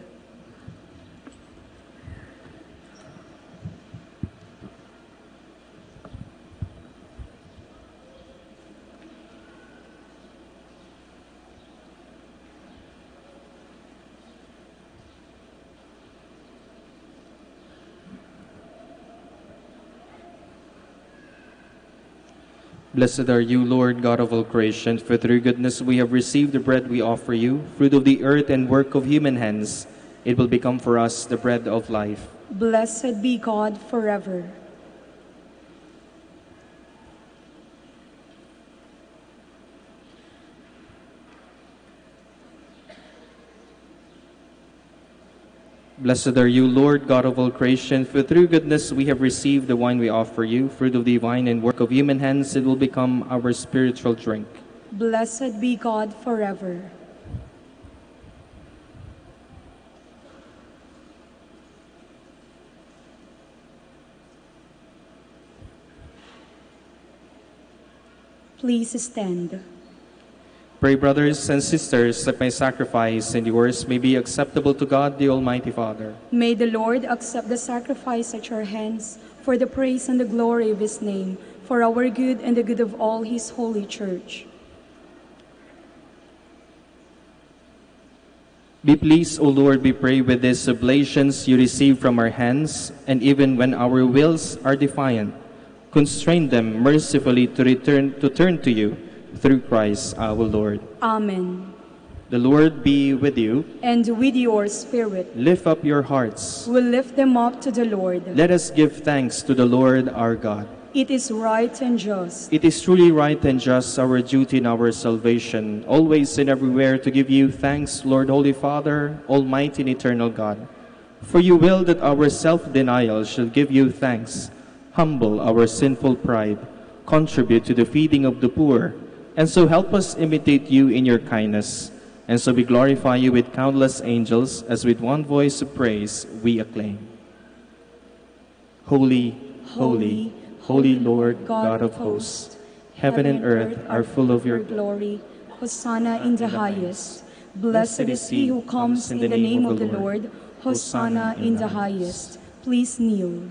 Blessed are you, Lord, God of all creation, for through goodness we have received the bread we offer you, fruit of the earth and work of human hands. It will become for us the bread of life. Blessed be God forever. Blessed are you, Lord, God of all creation, for through goodness we have received the wine we offer you, fruit of the vine and work of human hands. It will become our spiritual drink. Blessed be God forever. Please stand. Pray, brothers and sisters, that my sacrifice and yours may be acceptable to God, the Almighty Father. May the Lord accept the sacrifice at your hands for the praise and the glory of his name, for our good and the good of all his holy church. Be pleased, O Lord, we pray, with these oblations you receive from our hands, and even when our wills are defiant, constrain them mercifully to turn to you, through Christ our Lord. Amen. The Lord be with you. And with your spirit. Lift up your hearts. We lift them up to the Lord. Let us give thanks to the Lord our God. It is right and just. It is truly right and just, our duty and our salvation, always and everywhere to give you thanks, Lord, Holy Father, Almighty and eternal God. For you will that our self-denial shall give you thanks, humble our sinful pride, contribute to the feeding of the poor, and so help us imitate you in your kindness. And so we glorify you with countless angels, as with one voice of praise we acclaim. Holy, holy, holy Lord, God of hosts, heaven and earth are full of your glory. Hosanna in the highest. Blessed is he who comes in the name of the Lord. Hosanna in the highest. Please kneel.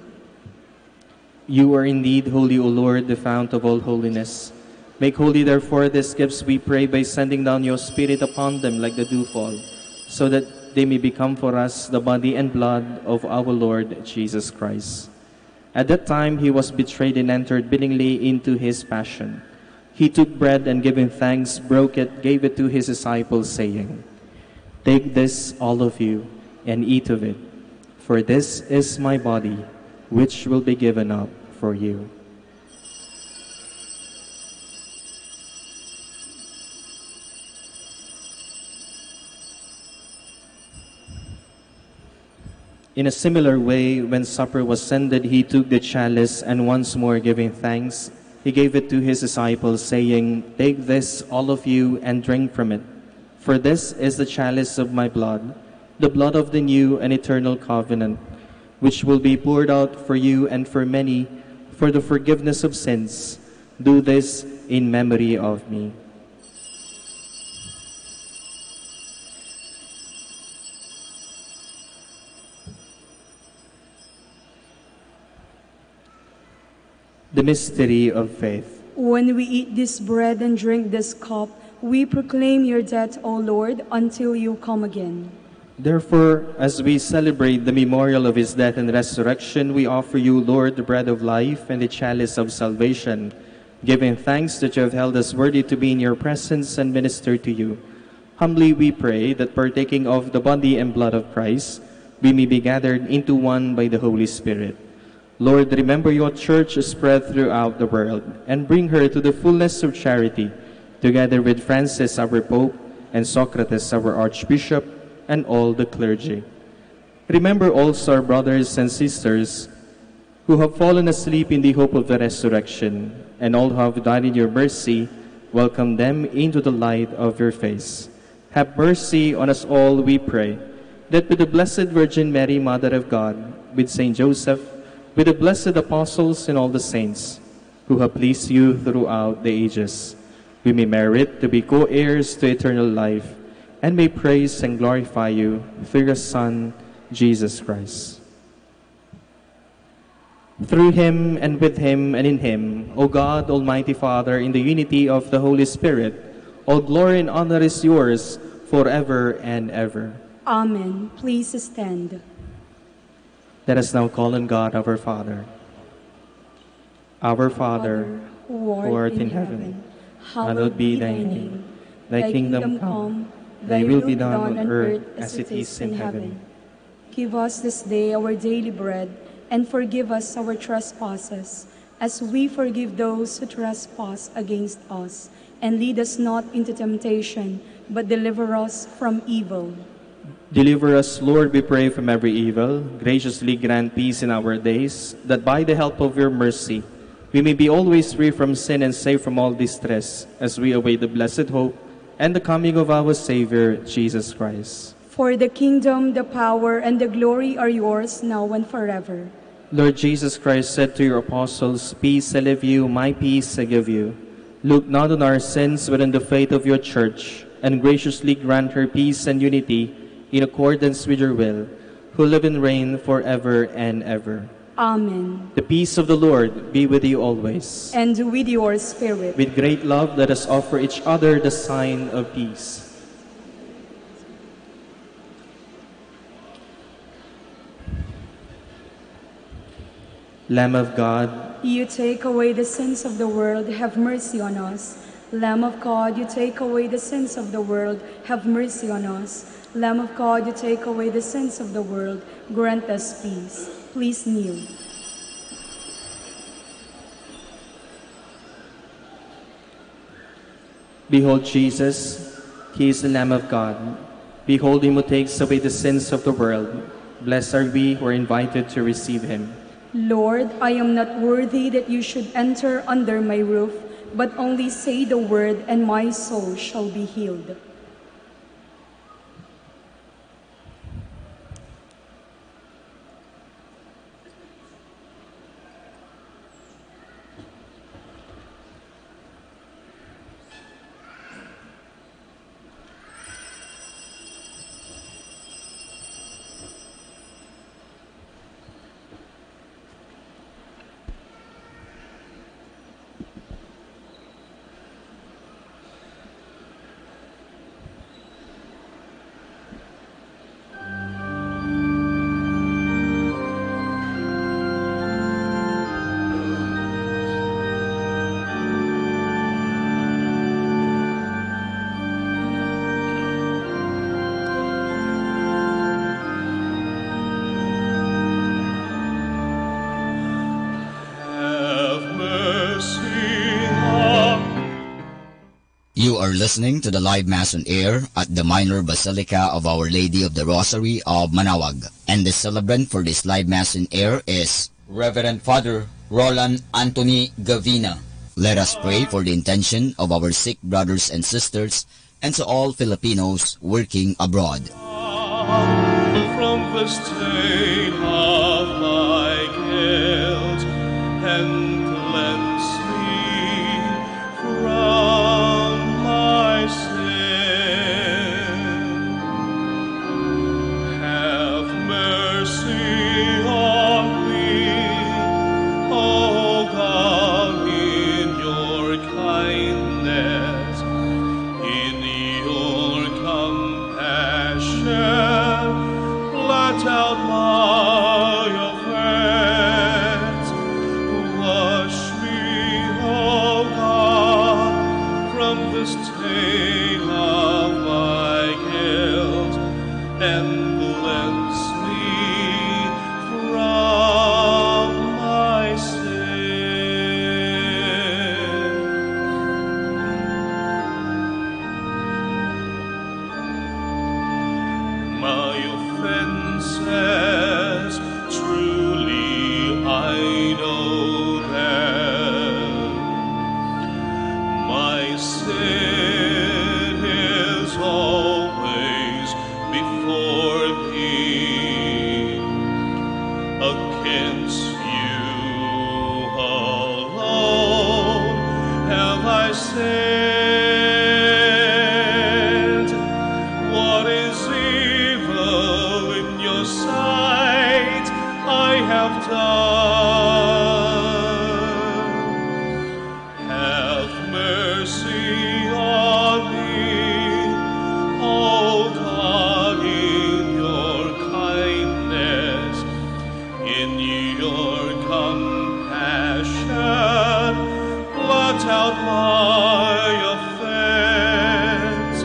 You are indeed holy, O Lord, the fount of all holiness. Make holy, therefore, these gifts, we pray, by sending down your Spirit upon them like the dewfall, so that they may become for us the body and blood of our Lord Jesus Christ. At that time he was betrayed and entered willingly into his passion. He took bread and, giving thanks, broke it, gave it to his disciples, saying, "Take this, all of you, and eat of it, for this is my body, which will be given up for you." In a similar way, when supper was ended, he took the chalice, and once more giving thanks, he gave it to his disciples, saying, "Take this, all of you, and drink from it. For this is the chalice of my blood, the blood of the new and eternal covenant, which will be poured out for you and for many for the forgiveness of sins. Do this in memory of me." The mystery of faith. When we eat this bread and drink this cup, we proclaim your death, O Lord, until you come again. Therefore, as we celebrate the memorial of his death and resurrection, we offer you, Lord, the bread of life and the chalice of salvation, giving thanks that you have held us worthy to be in your presence and minister to you. Humbly we pray that, partaking of the body and blood of Christ, we may be gathered into one by the Holy Spirit. Lord, remember your church spread throughout the world, and bring her to the fullness of charity, together with Francis, our Pope, and Socrates, our Archbishop, and all the clergy. Remember also our brothers and sisters who have fallen asleep in the hope of the resurrection, and all who have died in your mercy. Welcome them into the light of your face. Have mercy on us all, we pray, that with the Blessed Virgin Mary, Mother of God, with Saint Joseph, with the blessed apostles and all the saints who have pleased you throughout the ages, we may merit to be co-heirs to eternal life and may praise and glorify you through your Son, Jesus Christ. Through him and with him and in him, O God, Almighty Father, in the unity of the Holy Spirit, all glory and honor is yours forever and ever. Amen. Please stand. Let us now call on God our Father. Our Father, who art in heaven, hallowed be thy name. Thy kingdom come, thy will be done on earth as it is in heaven. Give us this day our daily bread, and forgive us our trespasses, as we forgive those who trespass against us. And lead us not into temptation, but deliver us from evil. Deliver us, Lord, we pray, from every evil. Graciously grant peace in our days, that by the help of your mercy, we may be always free from sin and safe from all distress, as we await the blessed hope and the coming of our Savior, Jesus Christ. For the kingdom, the power, and the glory are yours, now and forever. Lord Jesus Christ said to your apostles, Peace I leave you, my peace I give you. Look not on our sins, but on the faith of your church, and graciously grant her peace and unity in accordance with your will, who live and reign forever and ever. Amen. The peace of the Lord be with you always. And with your spirit. With great love, let us offer each other the sign of peace. Lamb of God, you take away the sins of the world, have mercy on us. Lamb of God, you take away the sins of the world, have mercy on us. Lamb of God, you take away the sins of the world, grant us peace. Please kneel. Behold Jesus, he is the Lamb of God. Behold him who takes away the sins of the world. Blessed are we who are invited to receive him. Lord, I am not worthy that you should enter under my roof, but only say the word, and my soul shall be healed. You are listening to the live Mass on air at the Minor Basilica of Our Lady of the Rosary of Manawag. And the celebrant for this live Mass on air is Reverend Father Roland Anthony Gavina. Let us pray for the intention of our sick brothers and sisters and to all Filipinos working abroad. From the stain of my guilt and cleanse me from my sin. Have mercy on me, O God, in your kindness, in your compassion. Blot out my out my offense.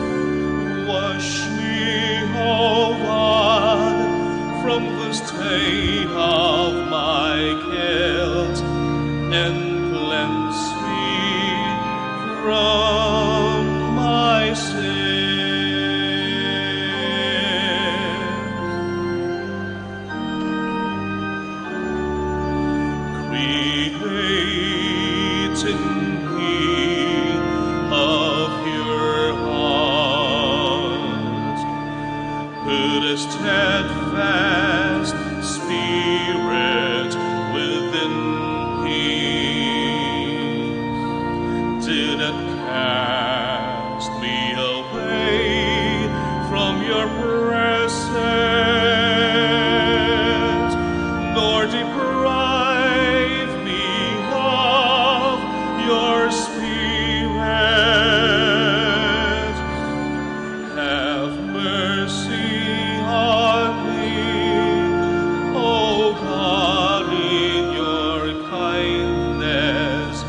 Wash me, O God, from the stain of my guilt, and cleanse me from my sin. Create in me a pure heart, put a steadfast spirit within me. Do not cast me away from your presence, nor deprive me of your spirit. Have mercy on me, O God, in your kindness,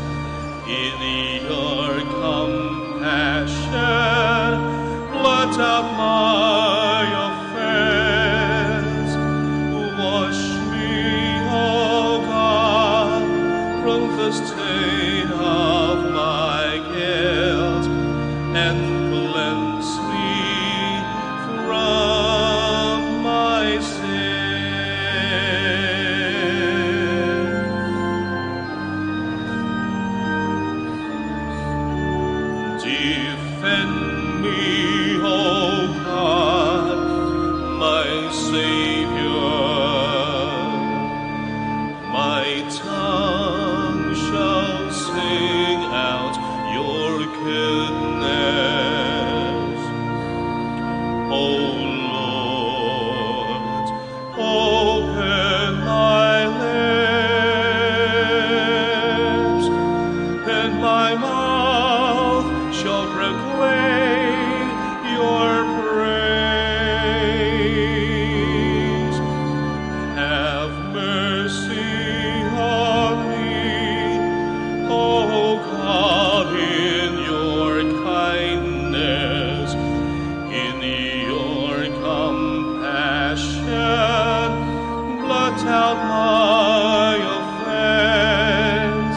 in your compassion. Blot out my offense. Wash me, O God, from the stain of my guilt, and cleanse me from my sin. Defend me, O God, my Savior. My tongue shall sing out your goodness. O Lord, open my lips, and my mouth shall proclaim your praise. Have mercy on me, O God, in your kindness, in your compassion. Blot out my offense.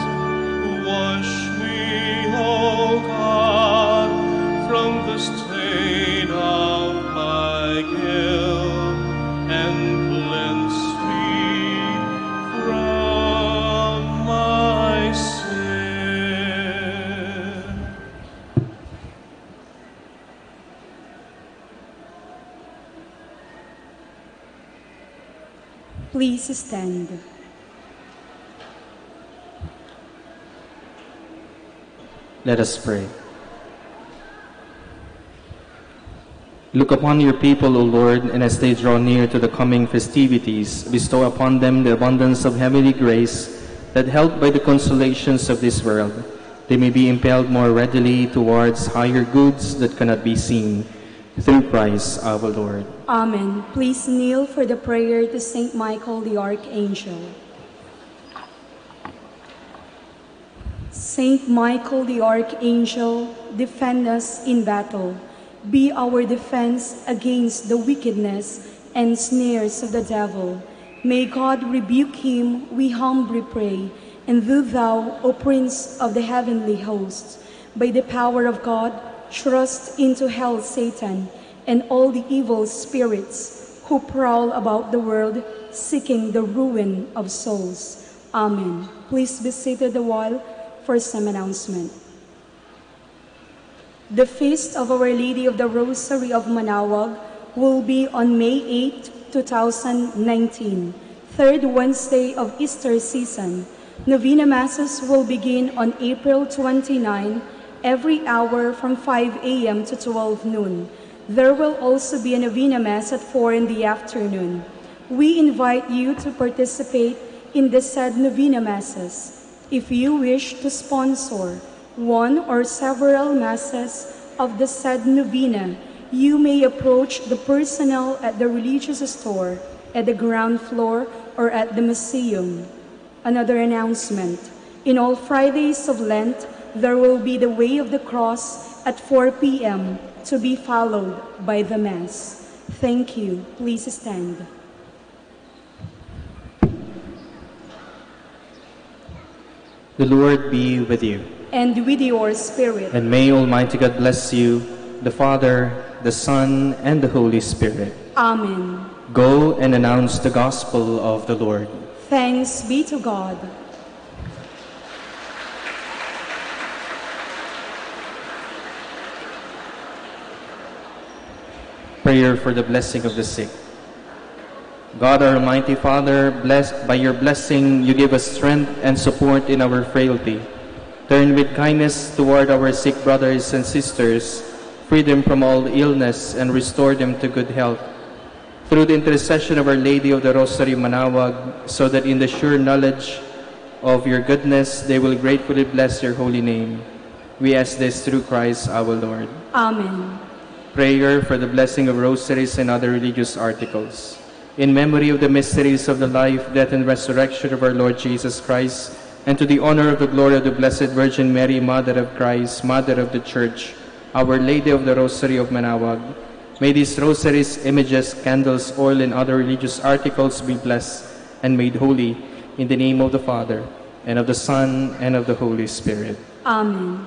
Wash me, O God, from the stain of my guilt, and cleanse me from my sin. Please stand. Let us pray. Look upon your people, O Lord, and as they draw near to the coming festivities, bestow upon them the abundance of heavenly grace, that helped by the consolations of this world, they may be impelled more readily towards higher goods that cannot be seen, through Christ our Lord. Amen. Please kneel for the prayer to Saint Michael the Archangel. Saint Michael the Archangel, defend us in battle. Be our defense against the wickedness and snares of the devil. May God rebuke him, we humbly pray. And do thou, O Prince of the heavenly hosts, by the power of God, thrust into hell Satan and all the evil spirits who prowl about the world seeking the ruin of souls. Amen. Please be seated a while for some announcement. The Feast of Our Lady of the Rosary of Manaoag will be on May 8, 2019, third Wednesday of Easter season. Novena Masses will begin on April 29, every hour from 5 a.m. to 12 noon. There will also be a Novena Mass at 4 in the afternoon. We invite you to participate in the said Novena Masses. If you wish to sponsor one or several Masses of the said novena, you may approach the personnel at the religious store, at the ground floor, or at the museum. Another announcement. In all Fridays of Lent, there will be the Way of the Cross at 4 p.m. to be followed by the Mass. Thank you. Please stand. The Lord be with you. And with your spirit. And may Almighty God bless you, the Father, the Son, and the Holy Spirit. Amen. Go and announce the gospel of the Lord. Thanks be to God. Prayer for the blessing of the sick. God, our Almighty Father, blessed by your blessing, you give us strength and support in our frailty. Turn with kindness toward our sick brothers and sisters, free them from all illness, and restore them to good health. Through the intercession of Our Lady of the Rosary Manawag, so that in the sure knowledge of your goodness, they will gratefully bless your holy name. We ask this through Christ our Lord. Amen. Prayer for the blessing of rosaries and other religious articles. In memory of the mysteries of the life, death, and resurrection of our Lord Jesus Christ, and to the honor of the glory of the Blessed Virgin Mary, Mother of Christ, Mother of the Church, Our Lady of the Rosary of Manawag, may these rosaries, images, candles, oil, and other religious articles be blessed and made holy in the name of the Father, and of the Son, and of the Holy Spirit. Amen.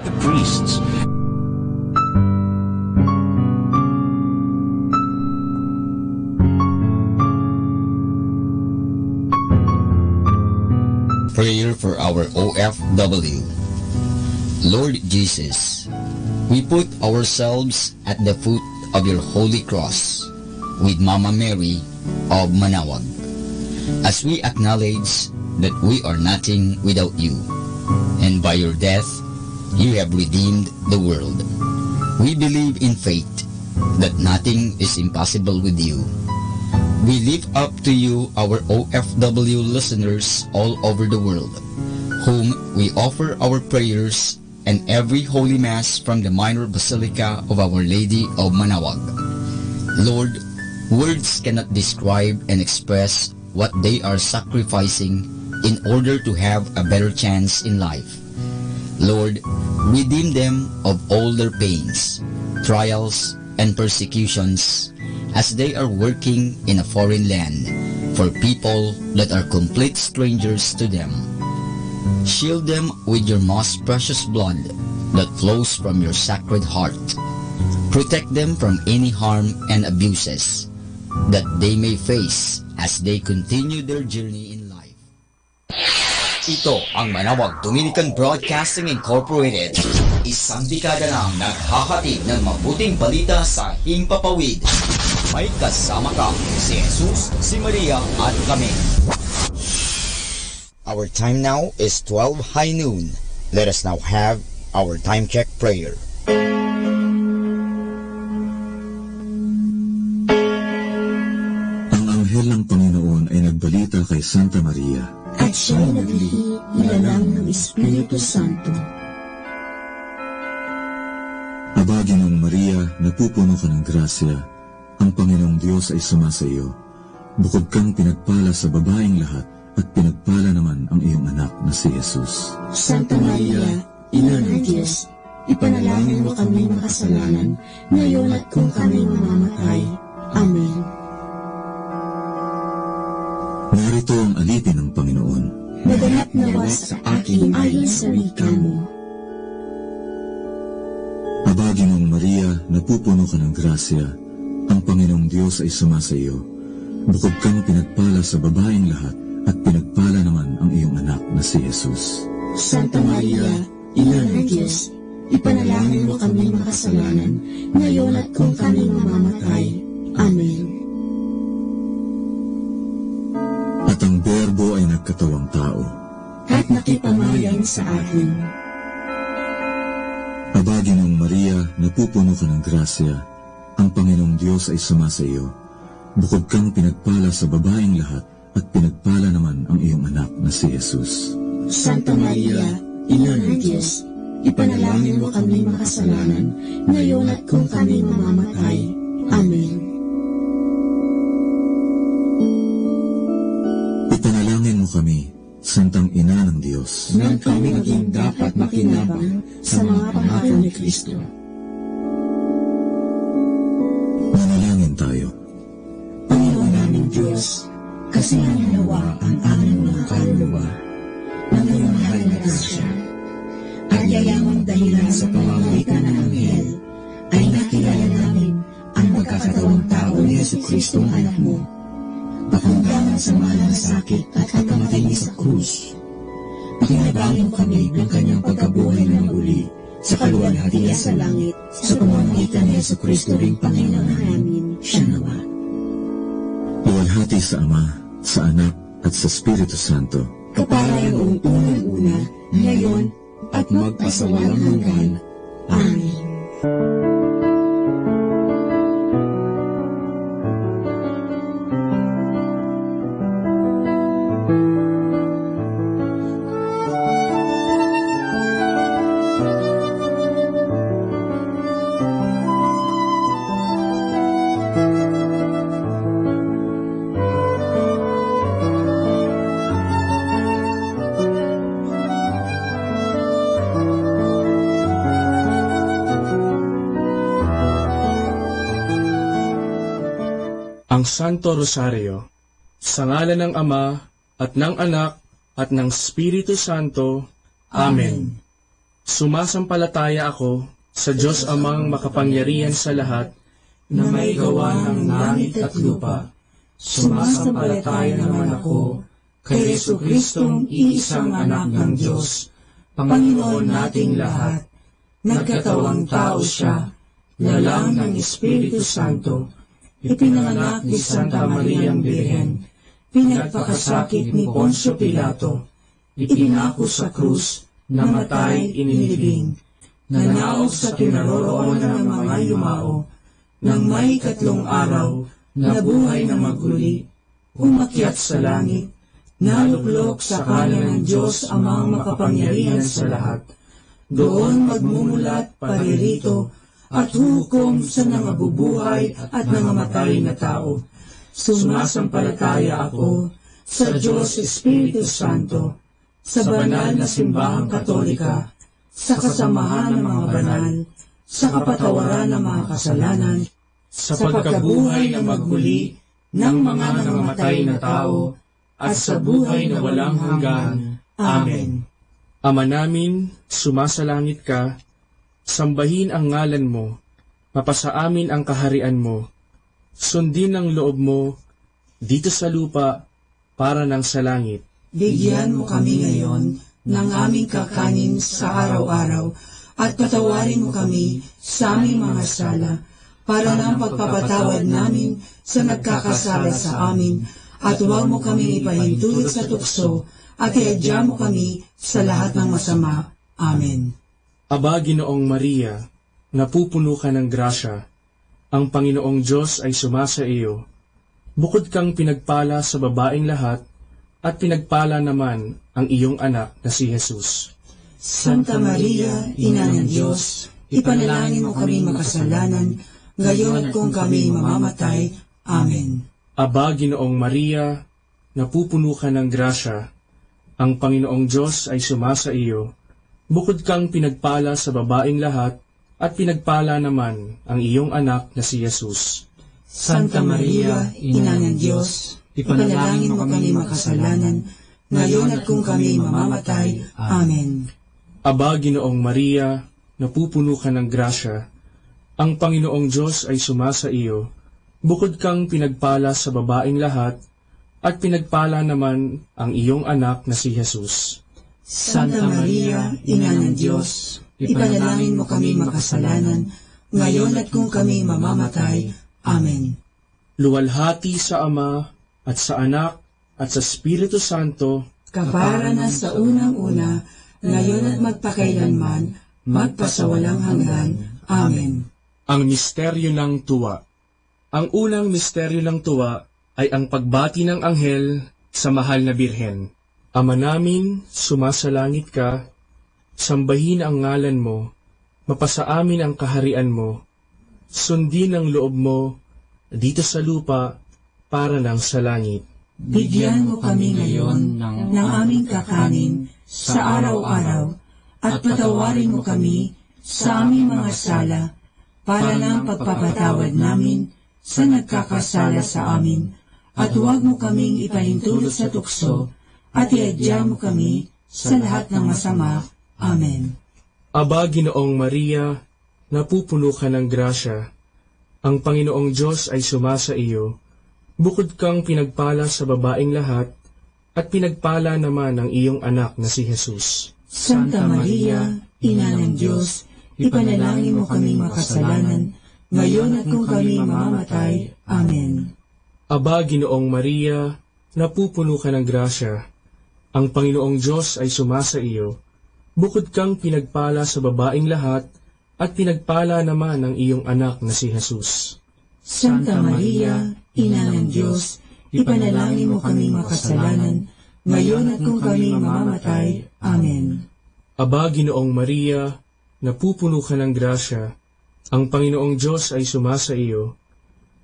The priests Prayer for our OFW. Lord Jesus, we put ourselves at the foot of your holy cross with Mama Mary of Manawag, as we acknowledge that we are nothing without you, and by your death, you have redeemed the world. We believe in faith that nothing is impossible with you. We lift up to you our OFW listeners all over the world, whom we offer our prayers and every Holy Mass from the Minor Basilica of Our Lady of Manawag. Lord, words cannot describe and express what they are sacrificing in order to have a better chance in life. Lord, redeem them of all their pains, trials, and persecutions as they are working in a foreign land for people that are complete strangers to them. Shield them with your most precious blood that flows from your sacred heart. Protect them from any harm and abuses that they may face as they continue their journey in life. Ito ang Manawag Dominican Broadcasting Incorporated. Isang dekada nang naghahatid ng mabuting balita sa himpapawid. May kasama ka, si Jesus, si Maria at kami. Our time now is 12 high noon. Let us now have our time check prayer. Ang anghel ng Panginoon ay nagbalita kay Santa Maria. At siya'y naglihi, nilalang ng Espiritu Santo. Aba, Ginoong Maria, napupuno ka ng grasya. Ang Panginoong Diyos ay sumasa iyo. Bukod kang pinagpala sa babaeng lahat, at pinagpala naman ang iyong anak na si Jesus. Santa Maria, Ina ng Diyos, ipanalangin mo kami makasalanan, ngayon at kung kami mamamatay. Amen. Narito ang alipin ng Panginoon. Maganap nawa sa akin ayon sa wika mo. Aba, Ginoong Maria, napupuno ka ng grasya. Ang Panginoong Diyos ay sumasa iyo. Bukod kang pinagpala sa babaeng lahat, at pinagpala naman ang iyong anak na si Jesus. Santa Maria, Ina ng Diyos, ipanalangin mo kami makasalanan, ngayon at kung kami mamamatay. Amen. At ang Berbo ay nagkatawang tao. At nakipamayan sa atin. Aba, Ginoong Maria, napupuno ka ng grasya. Ang Panginoong Diyos ay sumasa iyo. Bukod kang pinagpala sa babaeng lahat, at pinagpala naman ang iyong anak na si Jesus. Santa Maria, Ina ng Diyos, ipanalangin mo kami makasalanan, ngayon at kung kami mamamatay. Amen. Ipanalangin mo kami, Santang Ina ng Diyos, nang kami maging dapat makinabang sa mga pangako ni Kristo. Manalangin tayo. Panginoon naming Diyos, kasi nawa ang aming mga kaluluwa ng iyong mahal na grasya, at yayamang dahilan sa pamamagitan ng anghel, ay nakilala namin ang pagkakatawang tao ni Jesucristo ang anak mo, pakundangan sa mahal na sakit at pagkamatay niya sa krus. Pakinabangin kami ng kanyang pagkabuhay na muli sa kaluwalhatian sa langit, sa pamamagitan ni Jesucristo ring Panginoon namin, siya nawa. Luwalhati sa Ama, sa Anak, at sa Espiritu Santo. Kapara yung unang-una, ngayon, at magpasawalang hanggan. Amen. Ang Santo Rosario, sa ngalan ng Ama, at ng Anak, at ng Espiritu Santo. Amen. Sumasampalataya ako sa Diyos Amang makapangyarihan sa lahat, na may gawa ng langit at lupa. Sumasampalataya naman ako kay Jesucristong iisang anak ng Diyos, Panginoon nating lahat. Nagkatawang tao siya, lalang ng Espiritu Santo, ipinanganak ni Santa Mariang Birhen, pinagpakasakit ni Poncio Pilato, ipinako sa krus, namatay, inilibing, nanaog sa kinaroroonan ng mga yumao, nang may 3 araw, nabuhay na maguli, umakyat sa langit, naluklok sa kanan ng Diyos Amang makapangyarihan sa lahat, doon magmumulat paririto, at hukom sa nangabubuhay at nangamatay na tao. Sumasampalataya ako sa Diyos Espiritu Santo, sa banal na simbahang Katolika, sa kasamahan ng mga banal, sa kapatawaran ng mga kasalanan, sa pagkabuhay na maghuli ng mga nangamatay na tao, at sa buhay na walang hanggan. Amen. Ama namin, sumasalangit ka, sambahin ang ngalan mo, mapasa amin ang kaharian mo, sundin ang loob mo, dito sa lupa, para ng sa langit. Bigyan mo kami ngayon ng aming kakanin sa araw-araw, at patawarin mo kami sa aming mga sala, para ng pagpapatawad namin sa nagkakasala sa amin, at huwag mo kami ipahintulot sa tukso, at iadya mo kami sa lahat ng masama. Amen. Aba, Ginoong Maria, napupuno ka ng grasya, ang Panginoong Diyos ay sumasa iyo. Bukod kang pinagpala sa babaeng lahat, at pinagpala naman ang iyong anak na si Jesus. Santa Maria, Ina ng Diyos, ipanalangin mo kami makasalanan, ngayon at kung kami mamamatay. Amen. Aba, Ginoong Maria, napupuno ka ng grasya, ang Panginoong Diyos ay sumasa iyo. Bukod kang pinagpala sa babaeng lahat, at pinagpala naman ang iyong anak na si Jesus. Santa Maria, Ina ng Diyos, ipanalangin mo kami makasalanan, ngayon at kung kami mamamatay. Amen. Aba, Ginoong Maria, napupuno ka ng grasya, ang Panginoong Diyos ay sumasa iyo. Bukod kang pinagpala sa babaeng lahat, at pinagpala naman ang iyong anak na si Jesus. Santa Maria, Ina ng Diyos, ipanalangin mo kami makasalanan, ngayon at kung kami mamamatay. Amen. Luwalhati sa Ama, at sa Anak, at sa Espiritu Santo, kapara na sa unang-una, ngayon at magpakailanman, magpasawalang hanggan. Amen. Ang misteryo ng tuwa. Ang unang misteryo ng tuwa ay ang pagbati ng anghel sa mahal na birhen. Ama namin, sumasalangit ka, sambahin ang ngalan mo, mapasa amin ang kaharian mo, sundin ang loob mo, dito sa lupa, para ng sa langit. Bigyan mo kami ngayon ng aming kakanin sa araw-araw, at patawarin mo kami sa aming mga sala, para ng pagpapatawad namin sa nagkakasala sa amin, at huwag mo kaming ipahintulot sa tukso, at iadya mo kami sa lahat ng masama. Amen. Aba, Ginoong Maria, napupuno ka ng grasya, ang Panginoong Diyos ay sumasa iyo. Bukod kang pinagpala sa babaeng lahat, at pinagpala naman ang iyong anak na si Jesus. Santa Maria, Ina ng Diyos, ipanalangin mo kami makasalanan, ngayon at kung kami mamamatay. Amen. Aba, Ginoong Maria, napupuno ka ng grasya, ang Panginoong Diyos ay sumasa iyo. Bukod kang pinagpala sa babaeng lahat, at pinagpala naman ang iyong anak na si Jesus. Santa Maria, Ina ng Diyos, ipanalangin mo kami makasalanan, ngayon at kung kami mamamatay. Amen. Aba, Ginoong Maria, napupuno ka ng grasya, ang Panginoong Diyos ay sumasa iyo.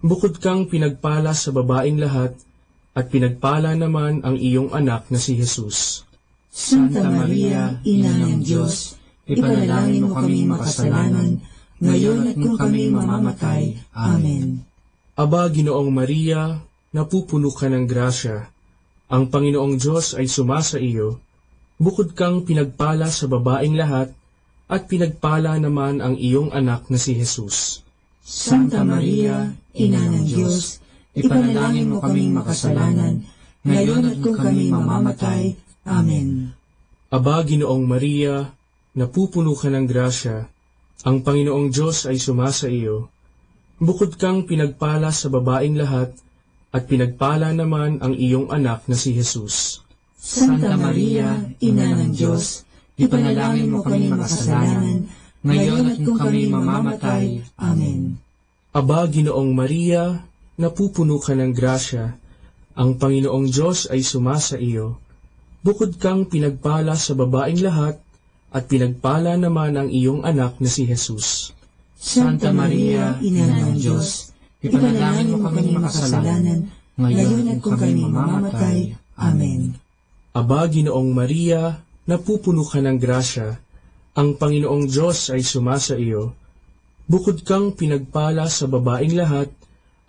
Bukod kang pinagpala sa babaeng lahat, at pinagpala naman ang iyong anak na si Jesus. Santa Maria, Ina ng Diyos, ipanalangin mo kami makasalanan, ngayon at kung kami mamamatay. Amen. Aba, Ginoong Maria, napupuno ka ng grasya, ang Panginoong Diyos ay sumasa iyo. Bukod kang pinagpala sa babaeng lahat, at pinagpala naman ang iyong anak na si Jesus. Santa Maria, Ina ng Diyos, ipanalangin mo kaming makasalanan, ngayon at kung kami mamamatay. Amen. Aba, Ginoong Maria, napupuno ka ng grasya, ang Panginoong Diyos ay sumasa iyo. Bukod kang pinagpala sa babaeng lahat, at pinagpala naman ang iyong anak na si Jesus. Santa Maria, Ina ng Diyos, ipanalangin mo kami makasalanan, ngayon at kung kami mamamatay. Amen. Aba, Ginoong Maria, napupuno ka ng grasya, ang Panginoong Diyos ay sumasa iyo. Bukod kang pinagpala sa babaeng lahat, at pinagpala naman ang iyong anak na si Jesus. Santa Maria, Ina ng Diyos, ipanalangin mo kami makasalanan, ngayon at kung kami mamamatay. Amen. Aba, Ginoong Maria, napupuno ka ng grasya, ang Panginoong Diyos ay sumasa iyo. Bukod kang pinagpala sa babaeng lahat,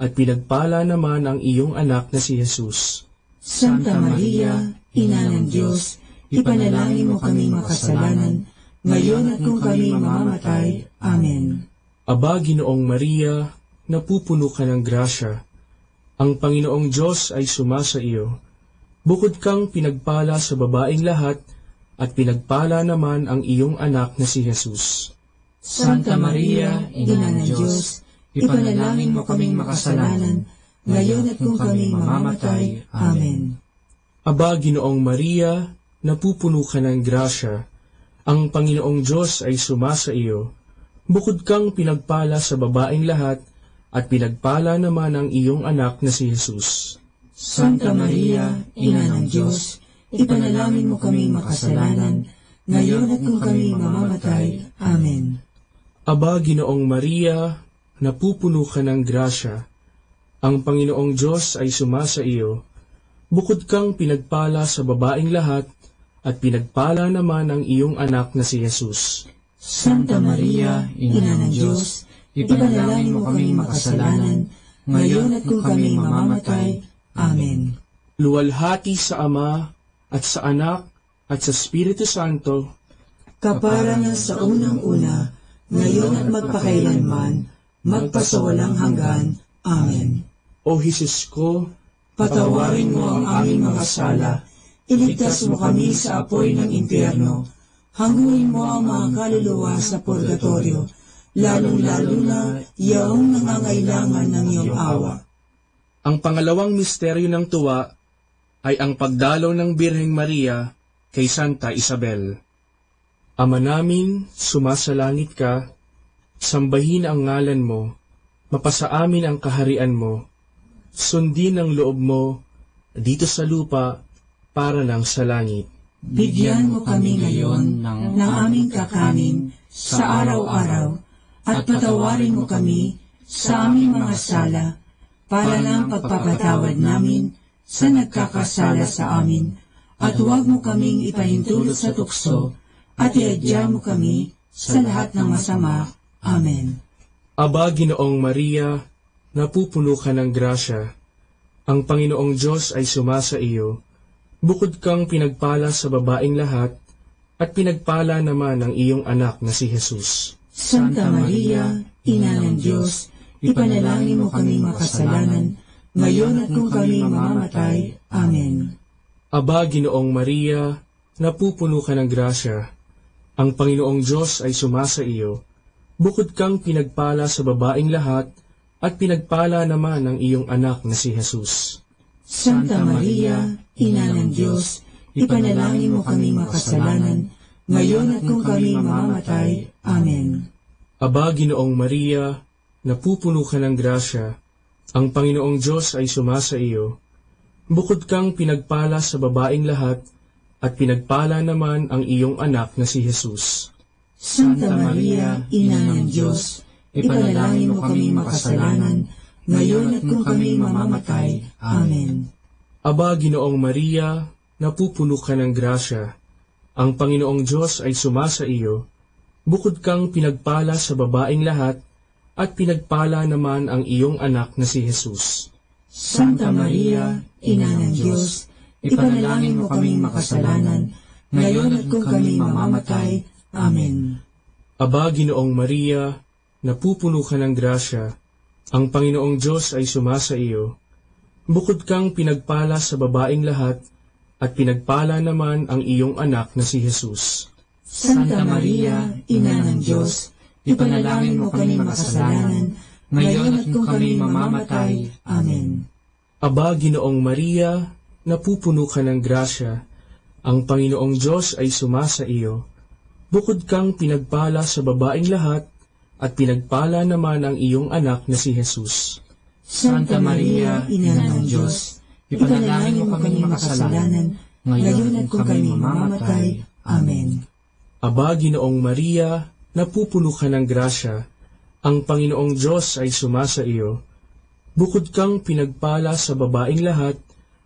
at pinagpala naman ang iyong anak na si Jesus. Santa Maria, Ina ng Diyos, ipanalangin mo kami makasalanan, ngayon at kung kami mamamatay. Amen. Aba, Ginoong Maria, napupuno ka ng grasya, ang Panginoong Diyos ay sumasa iyo. Bukod kang pinagpala sa babaeng lahat, at pinagpala naman ang iyong anak na si Jesus. Santa Maria, Ina ng Diyos, ipanalangin mo kaming makasalanan, ngayon at kung kami mamamatay. Amen. Aba, Ginoong Maria, napupuno ka ng grasya, ang Panginoong Diyos ay sumasa iyo. Bukod kang pinagpala sa babaeng lahat, at pinagpala naman ang iyong anak na si Jesus. Santa Maria, Ina ng Diyos, ipanalangin mo kaming makasalanan, ngayon at kung kami mamamatay. Amen. Aba, Ginoong Maria, napupuno ka ng grasya, ang Panginoong Diyos ay sumasa iyo. Bukod kang pinagpala sa babaeng lahat, at pinagpala naman ang iyong anak na si Jesus. Santa Maria, Ina ng Diyos, ipanalangin mo kaming makasalanan, ngayon at kung kami mamamatay. Amen. Luwalhati sa Ama, at sa Anak, at sa Espiritu Santo, kaparangan sa unang-una, ngayon at magpakailanman, magpasawalang hanggan. Amen. O Jesus ko, patawarin mo ang aming mga sala, iligtas mo kami sa apoy ng impyerno, hangguin mo ang mga kaluluwa sa purgatorio, lalong-lalo na yaong nangangailangan ng iyong awa. Ang pangalawang misteryo ng tuwa ay ang pagdalaw ng Birheng Maria kay Santa Isabel. Ama namin, sumasalangit ka, sambahin ang ngalan mo, mapasa amin ang kaharian mo, sundin ang loob mo, dito sa lupa, para lang sa langit. Bigyan mo kami ngayon ng aming kakanin sa araw-araw, at patawarin mo kami sa aming mga sala, para lang pagpapatawad namin sa nagkakasala sa amin, at huwag mo kaming ipahintulot sa tukso, at iadya mo kami sa lahat ng masama. Amen. Aba, Ginoong Maria, napupuno ka ng grasya, ang Panginoong Diyos ay sumasa iyo. Bukod kang pinagpala sa babaeng lahat, at pinagpala naman ang iyong anak na si Jesus. Santa Maria, Ina ng Diyos, ipanalangin mo kaming makasalanan, ngayon at kung kami mamamatay. Amen. Aba, Ginoong Maria, napupuno ka ng grasya, ang Panginoong Diyos ay sumasa iyo. Bukod kang pinagpala sa babaeng lahat, at pinagpala naman ang iyong anak na si Jesus. Santa Maria, Ina ng Diyos, ipanalangin mo kaming makasalanan, ngayon at kung kami mamamatay. Amen. Aba, Ginoong Maria, napupuno ka ng grasya, ang Panginoong Diyos ay sumasa iyo. Bukod kang pinagpala sa babaeng lahat, at pinagpala naman ang iyong anak na si Jesus. Santa Maria, Ina ng Diyos, ipanalangin mo kaming makasalanan, ngayon at kung kami mamamatay. Amen. Aba, Ginoong Maria, napupuno ka ng grasya, ang Panginoong Diyos ay sumasa iyo. Bukod kang pinagpala sa babaeng lahat, at pinagpala naman ang iyong anak na si Jesus. Santa Maria, Ina ng Diyos, ipanalangin mo kaming makasalanan, ngayon at kung kami mamamatay. Amen. Aba, Ginoong Maria, napupuno ka ng grasya, ang Panginoong Diyos ay sumasa iyo. Bukod kang pinagpala sa babaeng lahat, at pinagpala naman ang iyong anak na si Jesus. Santa Maria, Ina ng Diyos, ipanalangin mo kaming makasalanan, ngayon at kung kami mamamatay. Amen. Aba, Ginoong Maria, napupuno ka ng grasya, ang Panginoong Diyos ay sumasa iyo. Bukod kang pinagpala sa babaeng lahat, at pinagpala naman ang iyong anak na si Jesus. Santa Maria, Ina ng Diyos, ipanalangin mo kaming makasalanan, ngayon at kung kami mamamatay. Amen. Aba, Ginoong Maria, napupuno ka ng grasya, ang Panginoong Diyos ay sumasa iyo. Bukod kang pinagpala sa babaeng lahat,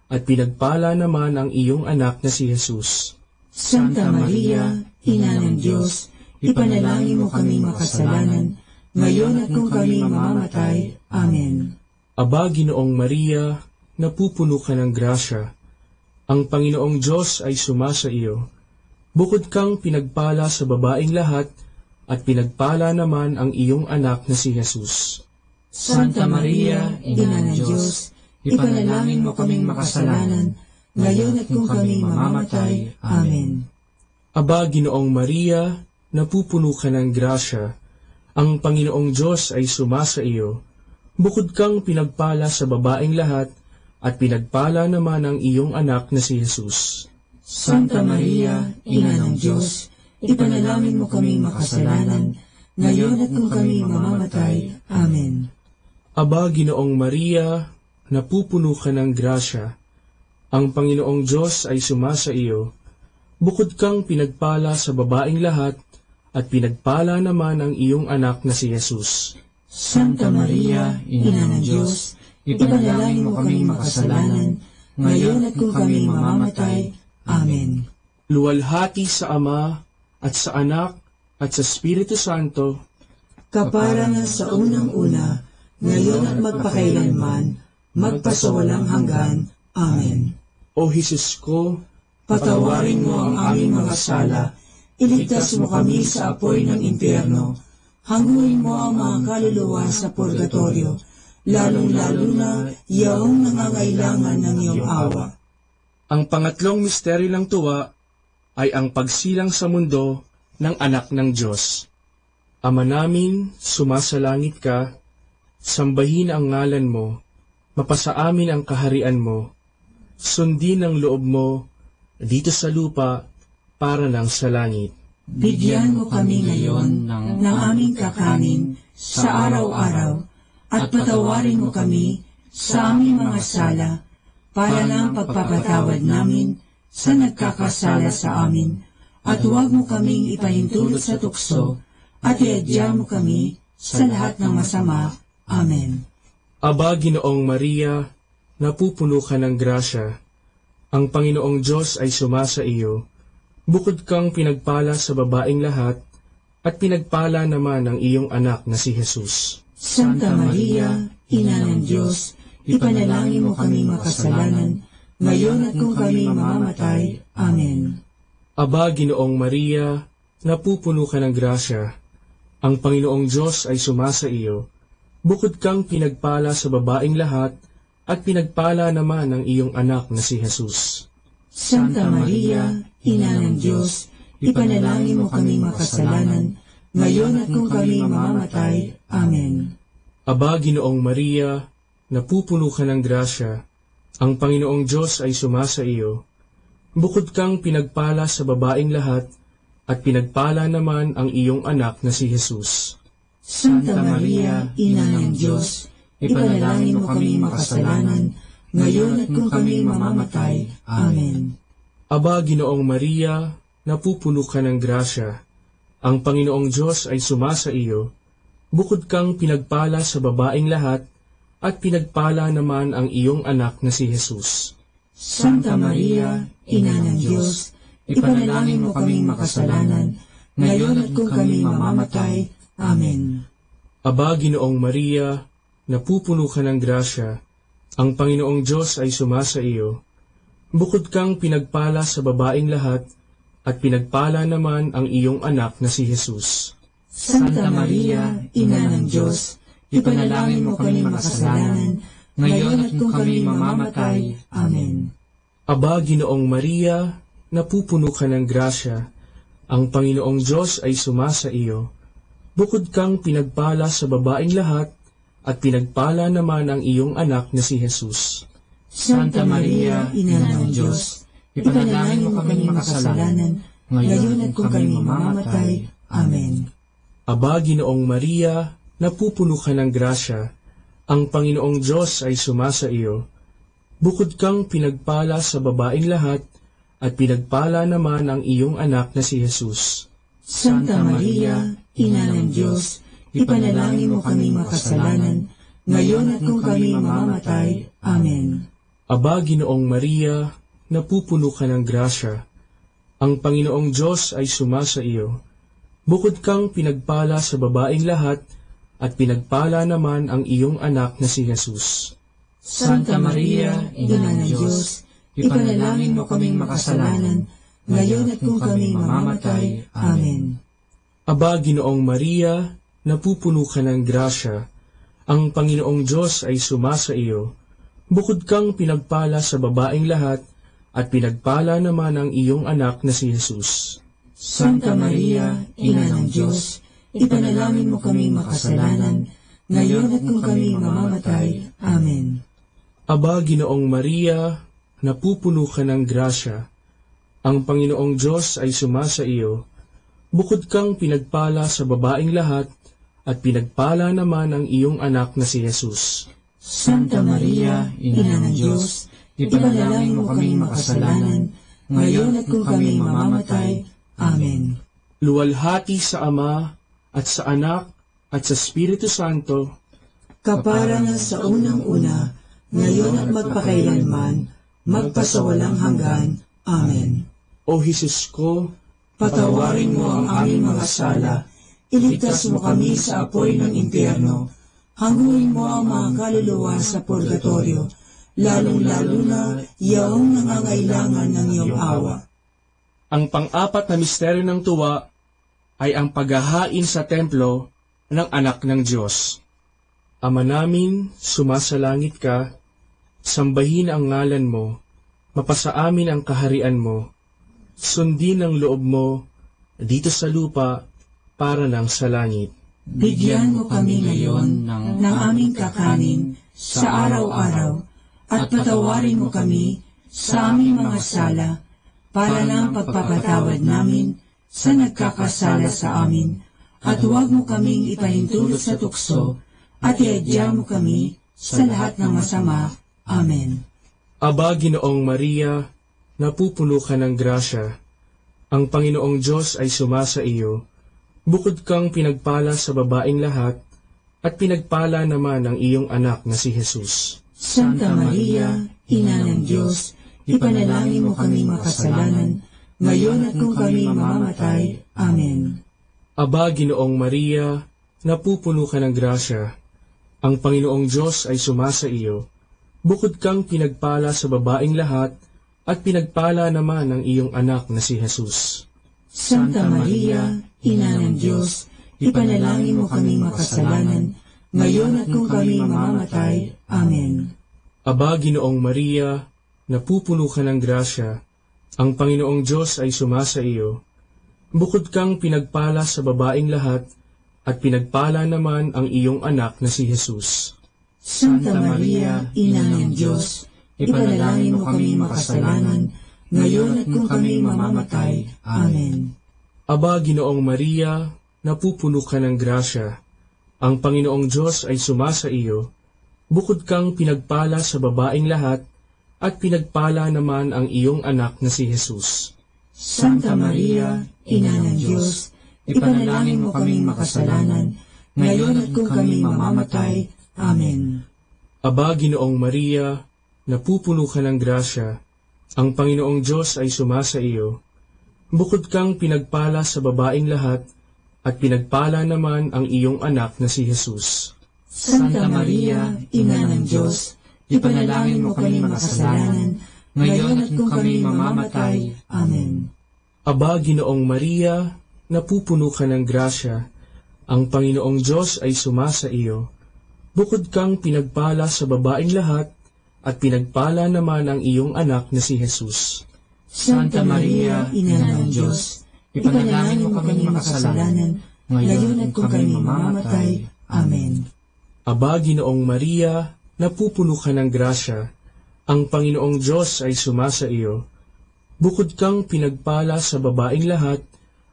at pinagpala naman ang iyong anak na si Jesus. Santa Maria, Ina ng Diyos, ipanalangin mo kaming makasalanan, ngayon at kung kami mamamatay. Amen. Aba, Ginoong Maria, napupuno ka ng grasya, ang Panginoong Diyos ay sumasa iyo. Bukod kang pinagpala sa babaeng lahat, at pinagpala naman ang iyong anak na si Jesus. Santa Maria, Ina ng Diyos, ipanalangin mo kaming makasalanan, ngayon at kung kami mamamatay. Amen. Aba, Ginoong Maria, napupuno ka ng grasya, ang Panginoong Diyos ay sumasa iyo. Bukod kang pinagpala sa babaeng lahat, at pinagpala naman ang iyong anak na si Jesus. Santa Maria, Ina ng Diyos, ipanalangin mo kaming makasalanan, ngayon at kung kami mamamatay. Amen. Aba, Ginoong Maria, napupuno ka ng grasya, ang Panginoong Diyos ay sumasa iyo. Bukod kang pinagpala sa babaeng lahat, at pinagpala naman ang iyong anak na si Jesus. Santa Maria, Ina ng Diyos, ipanalangin mo kaming makasalanan, ngayon at kung kami mamamatay. Amen. Luwalhati sa Ama, at sa Anak, at sa Espiritu Santo, kapara na sa unang-una, ngayon at magpakailanman, magpasawalang hanggan. Amen. O Jesus ko, patawarin mo ang aming mga sala, iligtas mo kami sa apoy ng impyerno, hanguin mo ang mga kaluluwa sa purgatorio, lalong-lalo na yaong nangangailangan ng iyong awa. Ang pangatlong misteryo ng tuwa ay ang pagsilang sa mundo ng anak ng Diyos. Ama namin, sumasalangit ka, sambahin ang ngalan mo, mapasa amin ang kaharian mo, sundin ang loob mo, dito sa lupa, para lang sa langit. Bigyan mo kami ngayon ng aming kakanin sa araw-araw, at patawarin mo kami sa aming mga sala, para ng pagpapatawad namin sa nagkakasala sa amin, at huwag mo kaming ipahintulot sa tukso, at iadya mo kami sa lahat ng masama. Amen. Aba, Ginoong Maria, napupuno ka ng grasya, ang Panginoong Diyos ay sumasa iyo. Bukod kang pinagpala sa babaeng lahat, at pinagpala naman ang iyong anak na si Jesus. Santa Maria, Ina ng Diyos, ipanalangin mo kami makasalanan, ngayon at kung kami mamamatay. Amen. Aba, Ginoong Maria, napupuno ka ng grasya, ang Panginoong Diyos ay sumasa iyo. Bukod kang pinagpala sa babaeng lahat, at pinagpala naman ang iyong anak na si Jesus. Santa Maria, Ina ng Diyos, ipanalangin mo kami makasalanan, ngayon at kung kami mamamatay. Amen. Aba, Ginoong Maria, napupuno ka ng grasya, ang Panginoong Diyos ay sumasa iyo. Bukod kang pinagpala sa babaeng lahat, at pinagpala naman ang iyong anak na si Jesus. Santa Maria, Ina ng Diyos, ipanalangin mo kami makasalanan, ngayon at kung kami mamamatay. Amen. Aba, Ginoong Maria, napupuno ka ng grasya, ang Panginoong Diyos ay sumasa iyo. Bukod kang pinagpala sa babaeng lahat, at pinagpala naman ang iyong anak na si Jesus. Santa Maria, Ina ng Diyos, ipanalangin mo kaming makasalanan, ngayon at kung kami mamamatay. Amen. Aba, Ginoong Maria, napupuno ka ng grasya, ang Panginoong Diyos ay sumasa iyo. Bukod kang pinagpala sa babaeng lahat, at pinagpala naman ang iyong anak na si Jesus. Santa Maria, Ina ng Diyos, ipanalangin mo kami makasalanan, ngayon at kung kami mamamatay. Amen. Aba, Ginoong Maria, napupuno ka ng grasya, ang Panginoong Diyos ay sumasa iyo. Bukod kang pinagpala sa babaeng lahat, at pinagpala naman ang iyong anak na si Jesus. Santa Maria, Ina ng Diyos, ipanalangin mo kami makasalanan, ngayon at kung kami mamamatay. Amen. Aba, Ginoong Maria, napupuno ka ng grasya, ang Panginoong Diyos ay sumasa iyo. Bukod kang pinagpala sa babaeng lahat, at pinagpala naman ang iyong anak na si Jesus. Santa Maria, Ina ng Diyos, ipanalangin mo kami makasalanan, ngayon at kung kami mamamatay. Amen. Aba, Ginoong Maria, napupuno ka ng grasya, ang Panginoong Diyos ay sumasa iyo. Bukod kang pinagpala sa babaeng lahat, at pinagpala naman ang iyong anak na si Jesus. Santa Maria, Ina ng Diyos, ipanalangin mo kaming makasalanan, ngayon at kung kami mamamatay. Amen. Aba, Ginoong Maria, napupuno ka ng grasya, ang Panginoong Diyos ay sumasa iyo. Bukod kang pinagpala sa babaeng lahat, at pinagpala naman ang iyong anak na si Jesus. Santa Maria, Ina ng Diyos, ipanalangin mo kaming makasalanan, ngayon at kung kami mamamatay. Amen. Aba, Ginoong Maria, napupuno ka ng grasya, ang Panginoong Diyos ay sumasa iyo. Bukod kang pinagpala sa babaeng lahat, at pinagpala naman ang iyong anak na si Jesus. Santa Maria, Ina ng Diyos, ipanalangin mo kaming makasalanan, ngayon at kung kami mamamatay. Amen. Luwalhati sa Ama, at sa Anak, at sa Espiritu Santo, kapara na sa unang-una, ngayon at magpakailanman, magpasawalang hanggan. Amen. O Jesus ko, patawarin mo ang aming mga sala, iligtas mo kami sa apoy ng impyerno, hanguin mo ang mga kaluluwa sa purgatorio, lalong-lalo na yaong nangangailangan ng iyong awa. Ang pang-apat na misteryo ng tuwa ay ang paghahain sa templo ng anak ng Diyos. Ama namin, sumasalangit ka, sambahin ang ngalan mo, mapasa amin ang kaharian mo, sundin ang loob mo dito sa lupa para ng sa langit. Bigyan mo kami ngayon ng aming kakanin sa araw-araw, at patawarin mo kami sa aming mga sala, para ng pagpapatawad namin sa nagkakasala sa amin, at huwag mo kaming ipahintulot sa tukso, at iadya mo kami sa lahat ng masama. Amen. Aba, Ginoong Maria, napupuno ka ng grasya, ang Panginoong Diyos ay sumasa iyo. Bukod kang pinagpala sa babaeng lahat, at pinagpala naman ang iyong anak na si Jesus. Santa Maria, Ina ng Diyos, ipanalangin mo kami makasalanan, ngayon at kung kami mamamatay. Amen. Aba, Ginoong Maria, napupuno ka ng grasya, ang Panginoong Diyos ay sumasa iyo. Bukod kang pinagpala sa babaeng lahat, at pinagpala naman ang iyong anak na si Jesus. Santa Maria, Ina ng Diyos, ipanalangin mo kami makasalanan, ngayon at kung kami mamamatay. Amen. Aba, Ginoong Maria, napupuno ka ng grasya, ang Panginoong Diyos ay sumasa iyo. Bukod kang pinagpala sa babaeng lahat, at pinagpala naman ang iyong anak na si Jesus. Santa Maria, Ina ng Diyos, ipanalangin mo kami makasalanan, ngayon at kung kami mamamatay. Amen. Aba, Ginoong Maria, napupuno ka ng grasya, ang Panginoong Diyos ay sumasa iyo. Bukod kang pinagpala sa babaeng lahat, at pinagpala naman ang iyong anak na si Jesus. Santa Maria, Ina ng Diyos, ipanalangin mo kaming makasalanan, ngayon at kung kami mamamatay. Amen. Aba, Ginoong Maria, napupuno ka ng grasya, ang Panginoong Diyos ay sumasa iyo. Bukod kang pinagpala sa babaeng lahat, at pinagpala naman ang iyong anak na si Jesus. Santa Maria, Ina ng Diyos, ipanalangin mo kami makasalanan, ngayon at kung kami mamamatay. Amen. Aba, Ginoong Maria, napupuno ka ng grasya, ang Panginoong Diyos ay sumasa iyo. Bukod kang pinagpala sa babaeng lahat, at pinagpala naman ang iyong anak na si Jesus. Santa Maria, Ina ng Diyos, ipanalangin mo kami makasalanan, ngayon at kung kami mamamatay. Amen. Aba, Ginoong Maria, napupuno ka ng grasya, ang Panginoong Diyos ay sumasa iyo. Bukod kang pinagpala sa babaeng lahat,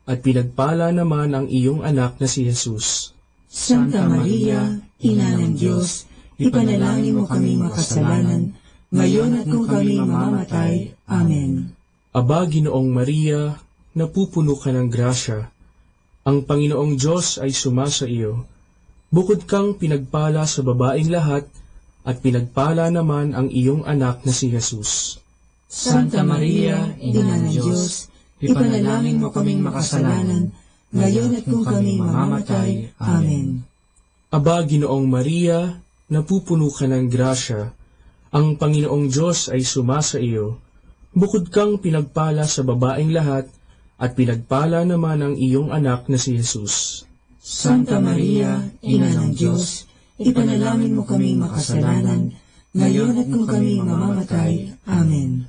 at pinagpala naman ang iyong anak na si Jesus. Santa Maria, Ina ng Diyos, ipanalangin mo kami makasalanan, ngayon at kung kami mamamatay. Amen. Aba, Ginoong Maria, napupuno ka ng grasya, ang Panginoong Diyos ay sumasa iyo. Bukod kang pinagpala sa babaeng lahat, at pinagpala naman ang iyong anak na si Jesus. Santa Maria, Ina ng Diyos, ipanalangin mo kaming makasalanan, ngayon at kung kami mamamatay. Amen. Aba, Ginoong Maria, napupuno ka ng grasya, ang Panginoong Diyos ay sumasa iyo. Bukod kang pinagpala sa babaeng lahat, at pinagpala naman ang iyong anak na si Jesus. Santa Maria, Ina ng Diyos, ipanalangin mo kaming makasalanan, ngayon at kung kami mamamatay. Amen.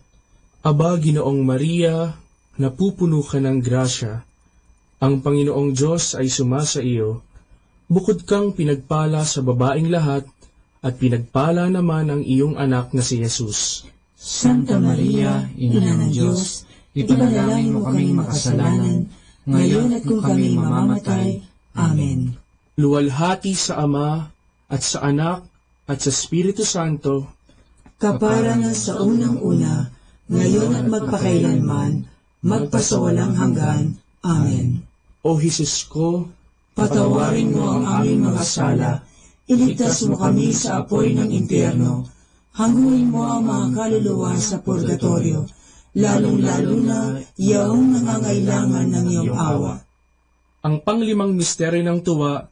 Aba, Ginoong Maria, napupuno ka ng grasya. Ang Panginoong Diyos ay sumasa iyo. Bukod kang pinagpala sa babaeng lahat, at pinagpala naman ang iyong anak na si Jesus. Santa Maria, Ina ng Diyos, ipanalangin mo kaming makasalanan, ngayon at kung kami mamamatay. Amen. Luwalhati sa Ama, at sa Anak, at sa Espiritu Santo, kapara na sa unang-una, ngayon at magpakailanman, magpasawalang hanggan. Amen. O Jesus ko, patawarin mo ang aming mga sala, iligtas mo kami sa apoy ng impyerno, hanguin mo ang mga kaluluwa sa purgatorio, lalong-lalo na yaong nangangailangan ng iyong awa. Ang panglimang misteryo ng tuwa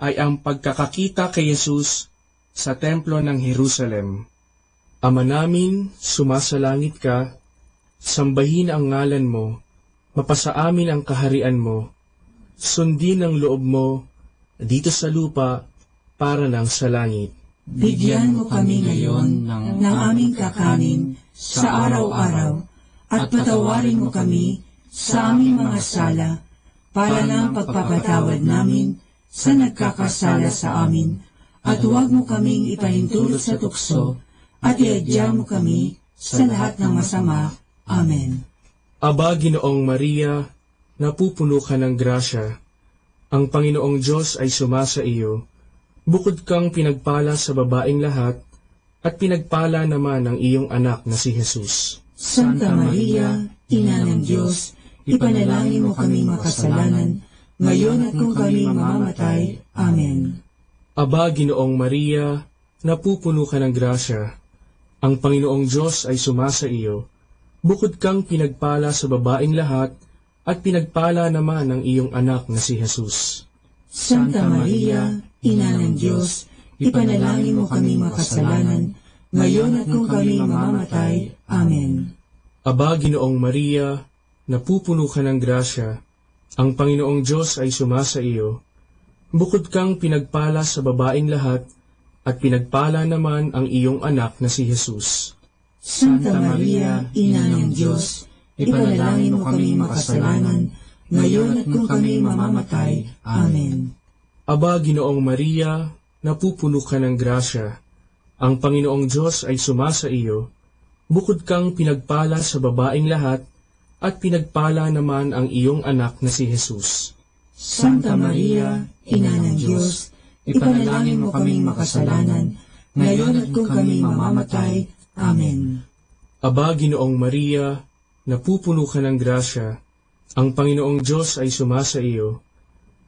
ay ang pagkakakita kay Jesus sa templo ng Jerusalem. Ama namin, sumasalangit ka, sambahin ang ngalan mo, mapasa amin ang kaharian mo, sundin ang loob mo dito sa lupa para ng sa langit. Bigyan mo kami ngayon ng aming kakanin sa araw-araw at patawarin mo kami sa aming mga sala para ng pagpapatawad namin sa nagkakasala sa amin, at huwag mo kaming ipahintulot sa tukso at iadya mo kami sa lahat ng masama. Amen. Aba, Ginoong Maria, napupuno ka ng grasya. Ang Panginoong Diyos ay sumasa iyo. Bukod kang pinagpala sa babaeng lahat, at pinagpala naman ang iyong anak na si Jesus. Santa Maria, Ina ng Diyos, ipanalangin mo kaming makasalanan, ngayon at kung kami mamamatay. Amen. Aba, Ginoong Maria, napupuno ka ng grasya. Ang Panginoong Diyos ay sumasa iyo. Bukod kang pinagpala sa babaeng lahat, at pinagpala naman ang iyong anak na si Jesus. Santa Maria, Ina ng Diyos, ipanalangin mo kami makasalanan, ngayon at kung kami mamamatay. Amen. Aba, Ginoong Maria, napupuno ka ng grasya. Ang Panginoong Diyos ay sumasa iyo. Bukod kang pinagpala sa babaeng lahat, at pinagpala naman ang iyong anak na si Jesus. Santa Maria, Ina ng Diyos, ipanalangin mo kami makasalanan, ngayon at kung kami mamamatay. Amen. Aba, Ginoong Maria, napupuno ka ng grasya. Ang Panginoong Diyos ay sumasa iyo. Bukod kang pinagpala sa babaeng lahat, at pinagpala naman ang iyong anak na si Jesus. Santa Maria, Ina ng Diyos, ipanalangin mo kaming makasalanan, ngayon at kung kami mamamatay. Amen. Aba, Ginoong Maria, napupuno ka ng grasya. Ang Panginoong Diyos ay sumasa iyo.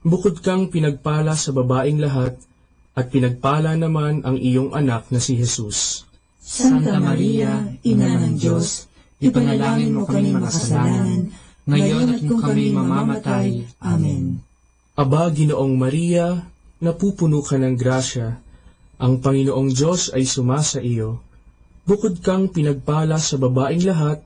Bukod kang pinagpala sa babaeng lahat, at pinagpala naman ang iyong anak na si Jesus. Santa Maria, Ina ng Diyos, ipanalangin mo kami makasalanan, ngayon at kung kami mamamatay. Amen. Aba, Ginoong Maria, napupuno ka ng grasya. Ang Panginoong Diyos ay sumasa iyo. Bukod kang pinagpala sa babaeng lahat,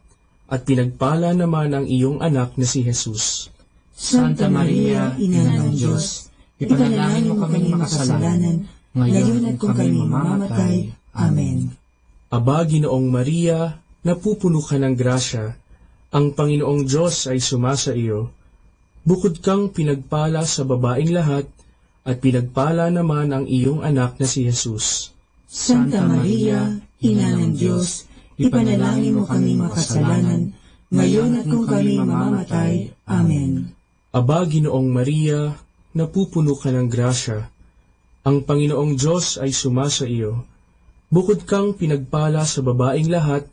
at pinagpala naman ang iyong anak na si Jesus. Santa Maria, Ina ng Diyos, ipanalangin mo kami makasalanan, ngayon at kung kami mamamatay. Amen. Aba, Ginoong Maria, napupuno ka ng grasya. Ang Panginoong Diyos ay sumasa iyo. Bukod kang pinagpala sa babaeng lahat, at pinagpala naman ang iyong anak na si Jesus. Santa Maria, Ina ng Diyos, ipanalangin mo kami makasalanan, ngayon at kung kami mamamatay. Amen. Aba, Ginoong Maria, napupuno ka ng grasya. Ang Panginoong Diyos ay sumasa iyo. Bukod kang pinagpala sa babaeng lahat,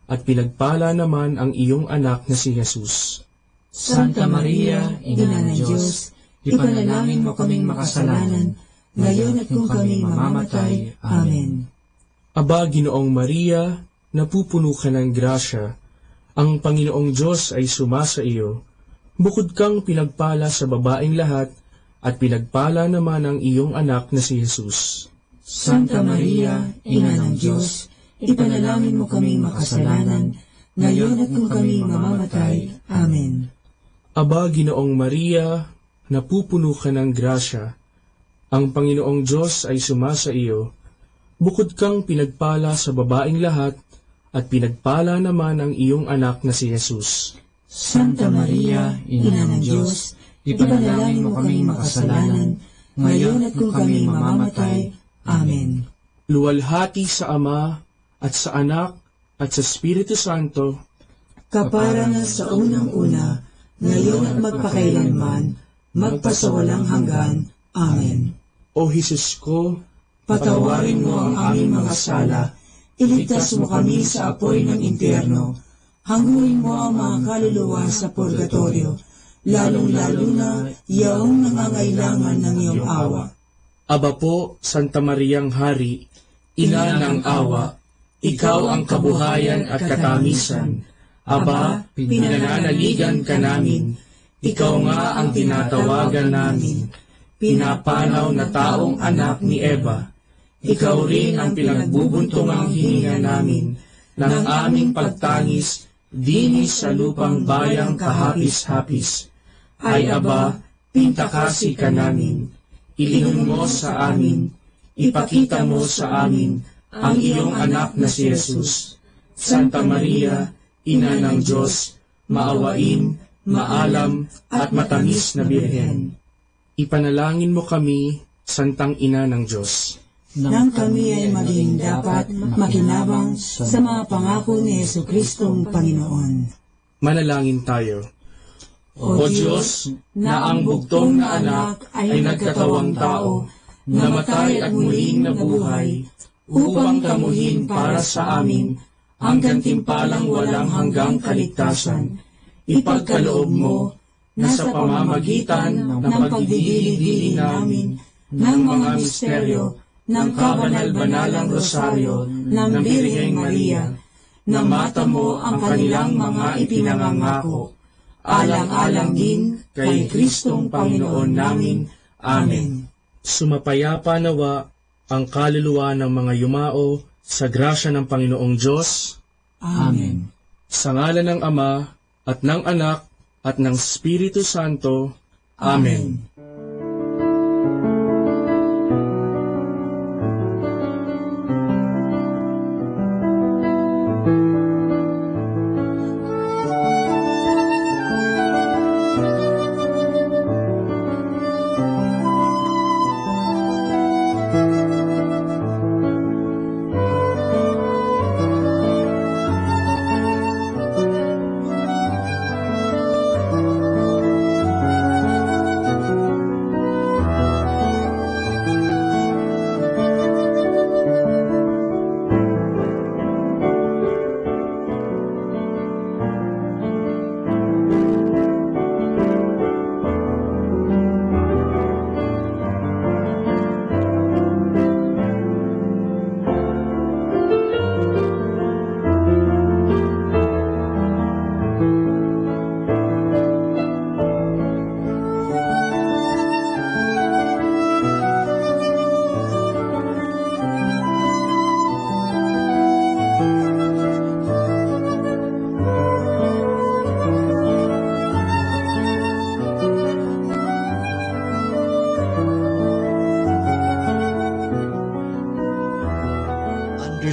at pinagpala naman ang iyong anak na si Jesus. Santa Maria, Ina ng Diyos, ipanalangin mo kaming makasalanan, ngayon at kung kami mamamatay. Amen. Aba, Ginoong Maria, napupuno ka ng grasya. Ang Panginoong Diyos ay sumasa iyo. Bukod kang pinagpala sa babaeng lahat, at pinagpala naman ang iyong anak na si Jesus. Santa Maria, Ina ng Diyos, ipanalangin mo kaming makasalanan, ngayon at kung kami mamamatay. Amen. Aba, Ginoong Maria, napupuno ka ng grasya. Ang Panginoong Diyos ay sumasa iyo. Bukod kang pinagpala sa babaeng lahat, at pinagpala naman ang iyong anak na si Jesus. Santa Maria, Ina ng Diyos, ipanalangin mo kami makasalanan, ngayon at kung kami mamamatay. Amen. Luwalhati sa Ama, at sa Anak, at sa Espiritu Santo, kapara na sa unang-una, ngayon at magpakailanman, magpasawalang hanggan. Amen. O Jesus ko, patawarin mo ang aming mga sala, iligtas mo kami sa apoy ng impyerno, hanguin mo ang mga kaluluwa sa purgatorio, lalong-lalo na yaong nangangailangan ng iyong awa. Aba po, Santa Mariang Hari, Ina ng awa, ikaw ang kabuhayan at katamisan. Aba, pinananaligan ka namin, ikaw nga ang tinatawagan namin. Pinapanaw na taong anak ni Eva, ikaw rin ang pinagbubuntungang hininga namin ng aming pagtangis dinis sa lupang bayang kahapis-hapis. Ay aba, pintakasi ka namin, ilingon mo sa amin, ipakita mo sa amin ang iyong anak na si Jesus. Santa Maria, Ina ng Diyos, maawain, maalam at matamis na Birhen. Ipanalangin mo kami, Santang Ina ng Diyos, nang kami ay maging dapat makinabang sa mga pangako ni Jesucristong Panginoon. Manalangin tayo. O Diyos, na ang bugtong na anak ay nagkatawang tao, namatay at muling nabuhay, upang kamuhin para sa amin ang gantimpalang walang hanggang kaligtasan. Ipagkaloob mo na sa pamamagitan ng pagdidili-dili namin ng mga misteryo ng kabanal-banalang rosaryo ng Birheng Maria, na mata mo ang kanilang mga ipinangangako, alang-alang din kay Kristong Panginoon namin. Amen. Sumapayapa nawa ang kaluluwa ng mga yumao sa grasya ng Panginoong Diyos. Amen. Sa ngalan ng Ama, at ng Anak, at ng Espiritu Santo. Amen.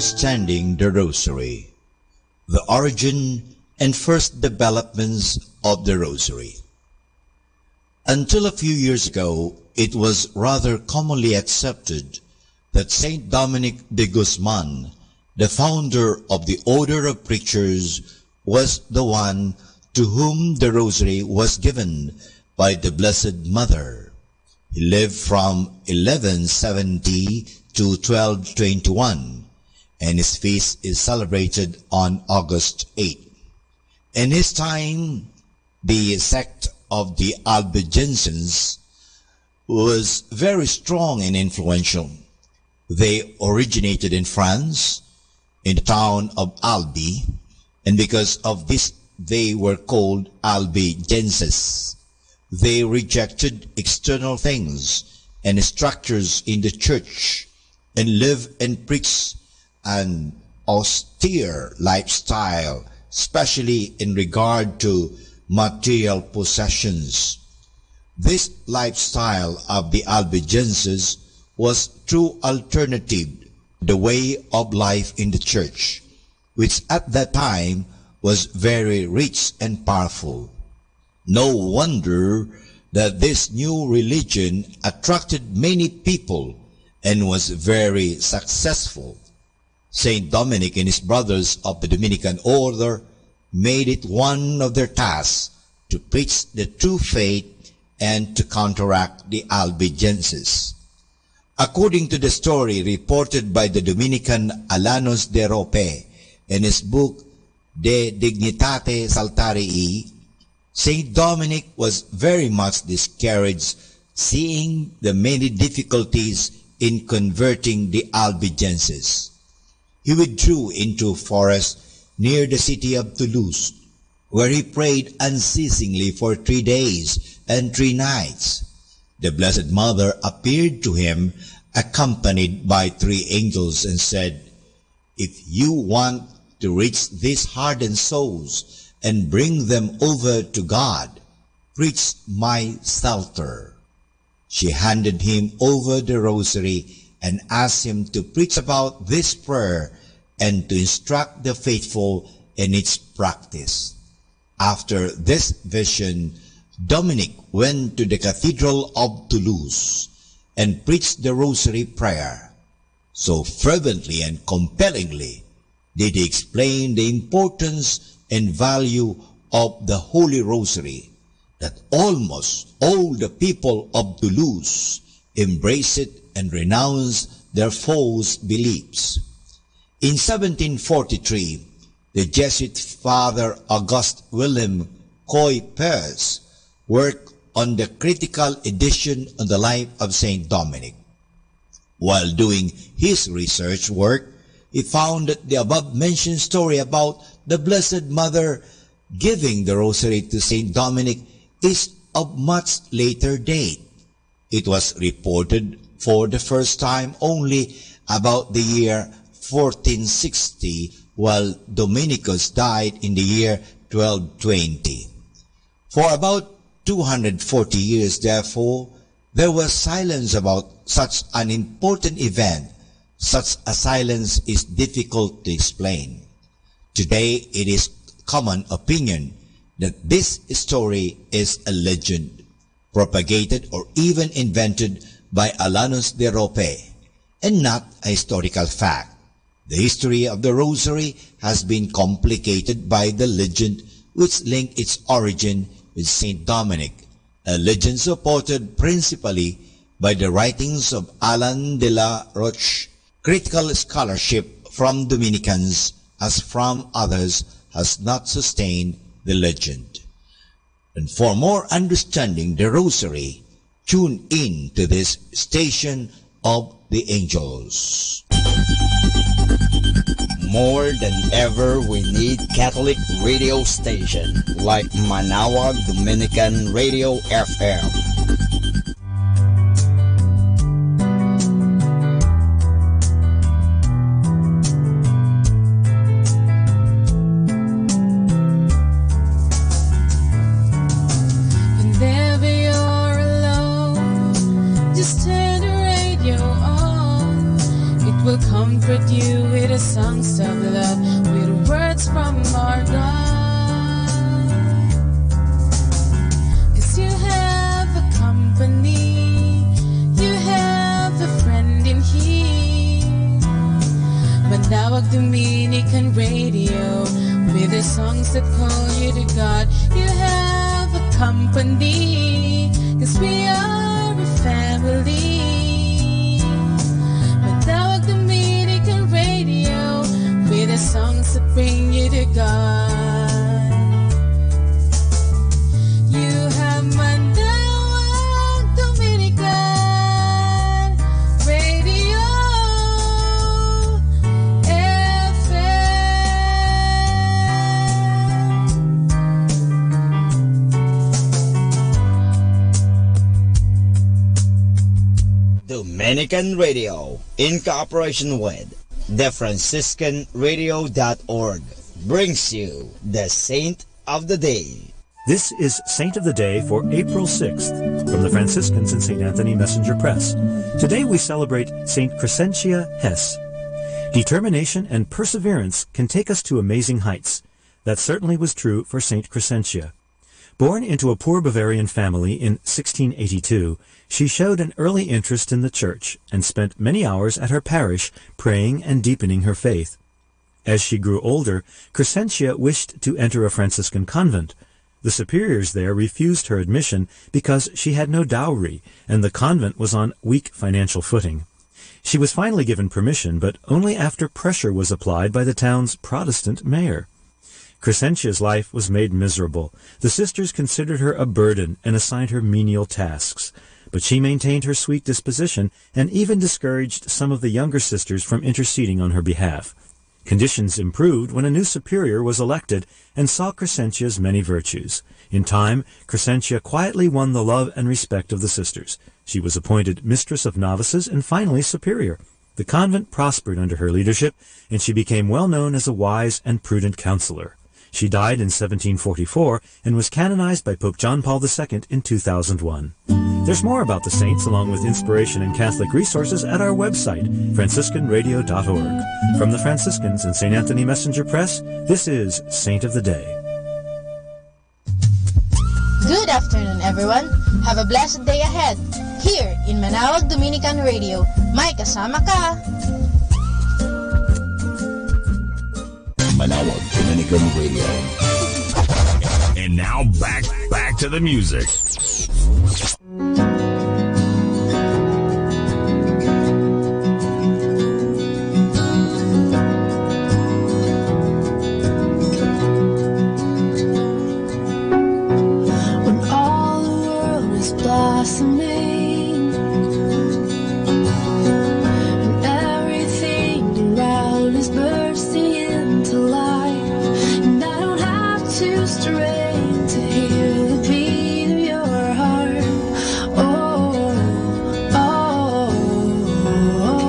Understanding the Rosary, the origin and first developments of the Rosary. Until a few years ago, it was rather commonly accepted that Saint Dominic de Guzman, the founder of the Order of Preachers, was the one to whom the Rosary was given by the Blessed Mother. He lived from 1170 to 1221, and his feast is celebrated on August 8. In his time, the sect of the Albigensians was very strong and influential. They originated in France, in the town of Albi, and because of this, they were called Albigenses. They rejected external things and structures in the church and lived and preached an austere lifestyle, especially in regard to material possessions. This lifestyle of the Albigenses was true alternative, the way of life in the church, which at that time was very rich and powerful. No wonder that this new religion attracted many people and was very successful. Saint Dominic and his brothers of the Dominican order made it one of their tasks to preach the true faith and to counteract the Albigenses. According to the story reported by the Dominican Alanos de Rope in his book De Dignitate Saltarii, Saint Dominic was very much discouraged seeing the many difficulties in converting the Albigenses. He withdrew into a forest near the city of Toulouse, where he prayed unceasingly for 3 days and 3 nights. The Blessed Mother appeared to him accompanied by 3 angels and said, "If you want to reach these hardened souls and bring them over to God, preach my Psalter." She handed him over the rosary and asked him to preach about this prayer and to instruct the faithful in its practice. After this vision, Dominic went to the Cathedral of Toulouse and preached the rosary prayer. So fervently and compellingly did he explain the importance and value of the Holy Rosary that almost all the people of Toulouse embraced it and renounced their false beliefs. In 1743, the Jesuit Father Auguste William Coy Peirce worked on the critical edition on the life of Saint Dominic. While doing his research work, he found that the above-mentioned story about the Blessed Mother giving the rosary to Saint Dominic is of much later date. It was reported for the first time only about the year 1460, while Dominicus died in the year 1220. For about 240 years, therefore, there was silence about such an important event. Such a silence is difficult to explain. Today, it is common opinion that this story is a legend, propagated or even invented by Alanos de Rope, and not a historical fact. The history of the Rosary has been complicated by the legend which linked its origin with Saint Dominic, a legend supported principally by the writings of Alan de la Roche. Critical scholarship from Dominicans as from others has not sustained the legend. And for more understanding the Rosary, tune in to this Station of the Angels. More than ever, we need Catholic radio station like Manawag Dominican Radio FM. Whenever you're alone, just turn the radio on. It will comfort you with the songs of love, with words from our God. 'Cause you have a company, you have a friend in here. Manawag Dominican Radio, with the songs that call you to God. You have a company, 'cause we are a family. Manawag Dominican Radio, with the songs that bring you to God. You have Manawag Dominican Radio Dominican Radio, in cooperation with TheFranciscanRadio.org, brings you the Saint of the Day. This is Saint of the Day for April 6th from the Franciscans and St. Anthony Messenger Press. Today we celebrate St. Crescentia Hess. Determination and perseverance can take us to amazing heights. That certainly was true for St. Crescentia. Born into a poor Bavarian family in 1682, she showed an early interest in the church and spent many hours at her parish praying and deepening her faith. As she grew older, Crescentia wished to enter a Franciscan convent. The superiors there refused her admission because she had no dowry, and the convent was on weak financial footing. She was finally given permission, but only after pressure was applied by the town's Protestant mayor. Crescentia's life was made miserable. The sisters considered her a burden and assigned her menial tasks. But she maintained her sweet disposition and even discouraged some of the younger sisters from interceding on her behalf. Conditions improved when a new superior was elected and saw Crescentia's many virtues. In time, Crescentia quietly won the love and respect of the sisters. She was appointed mistress of novices and finally superior. The convent prospered under her leadership, and she became well known as a wise and prudent counselor. She died in 1744 and was canonized by Pope John Paul II in 2001. There's more about the saints along with inspiration and Catholic resources at our website, franciscanradio.org. From the Franciscans and St. Anthony Messenger Press, this is Saint of the Day. Good afternoon, everyone. Have a blessed day ahead. Here in Manawag Dominican Radio, may kasama ka. Manawag Dominican Radio. And now back to the music. When all the world is blossoming and everything around is bursting into life, and I don't have to strain to hear the beat of your heart. Oh, oh, oh.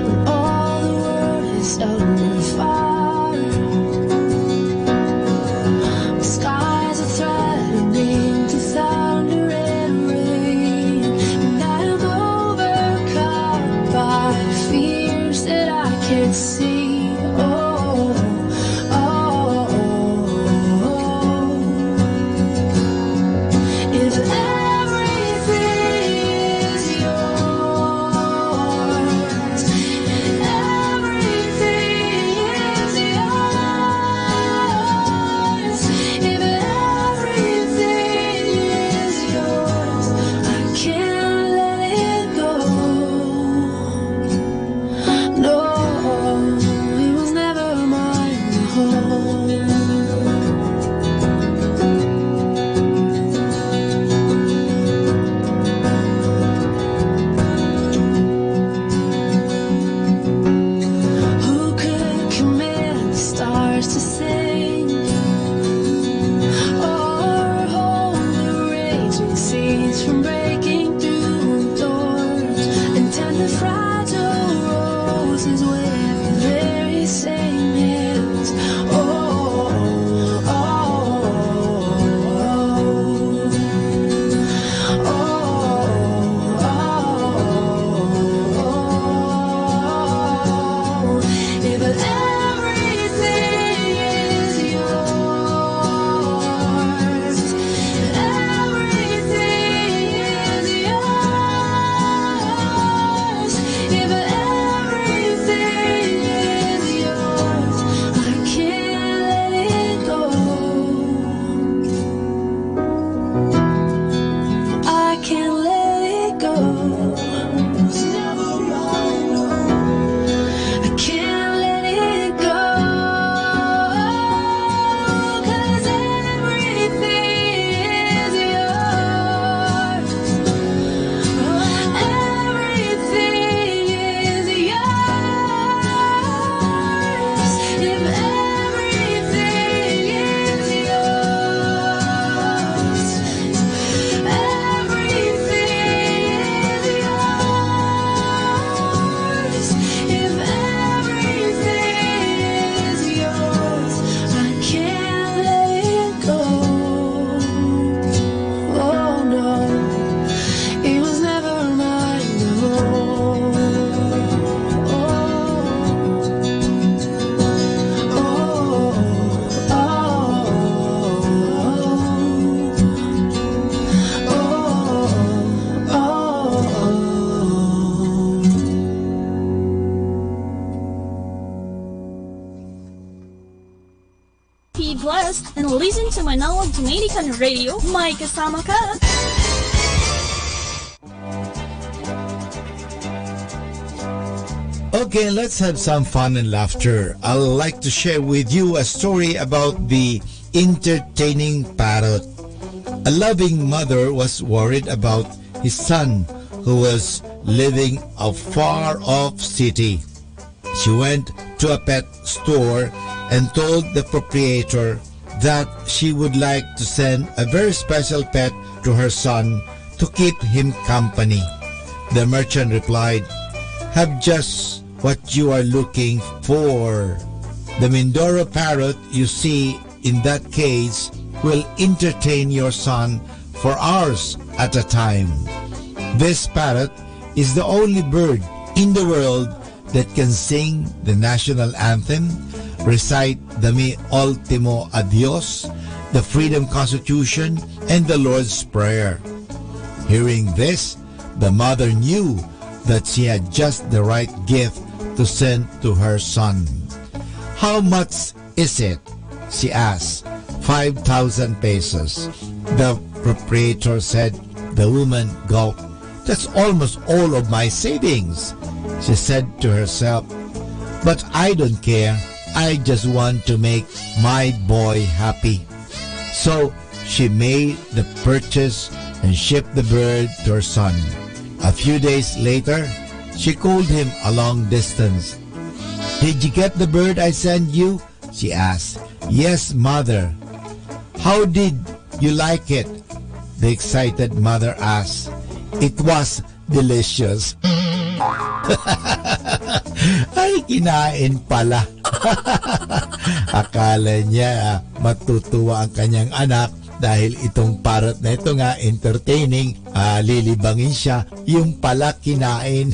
When all the world is under fire, the skies are threatening to thunder and rain, and I'm overcome by fears that I can't see. Oh, oh, oh. If everything is yours, everything is yours. If everything is yours, I can't let it go. No, it was never mine to hold. Who could command the stars to sing, or hold the raging seas from breaking through doors, and tend the fragile roses with the very same hands? Oh, oh, oh, oh. If everything is yours, everything is yours. listen to Manawag Dominican Radio. May kasama ka! Okay, let's have some fun and laughter. I'd like to share with you a story about the entertaining parrot. A loving mother was worried about his son who was living a far-off city. She went to a pet store and told the proprietor that she would like to send a very special pet to her son to keep him company. The merchant replied, "Have just what you are looking for. The Mindoro parrot you see in that cage will entertain your son for hours at a time. This parrot is the only bird in the world that can sing the national anthem, recite the Mi Ultimo Adios, the Freedom Constitution, and the Lord's Prayer." Hearing this, the mother knew that she had just the right gift to send to her son. "How much is it?" she asked. 5,000 pesos. The proprietor said. The woman gulped. "That's almost all of my savings." She said to herself, "But I don't care. I just want to make my boy happy." So she made the purchase and shipped the bird to her son. A few days later, she called him a long distance. "Did you get the bird I sent you?" she asked. "Yes, mother." "How did you like it?" the excited mother asked. "It was delicious." Ay, kinain pala. Akala niya matutuwa ang kanyang anak dahil itong parrot na ito nga entertaining, lilibangin siya, yung pala kinain.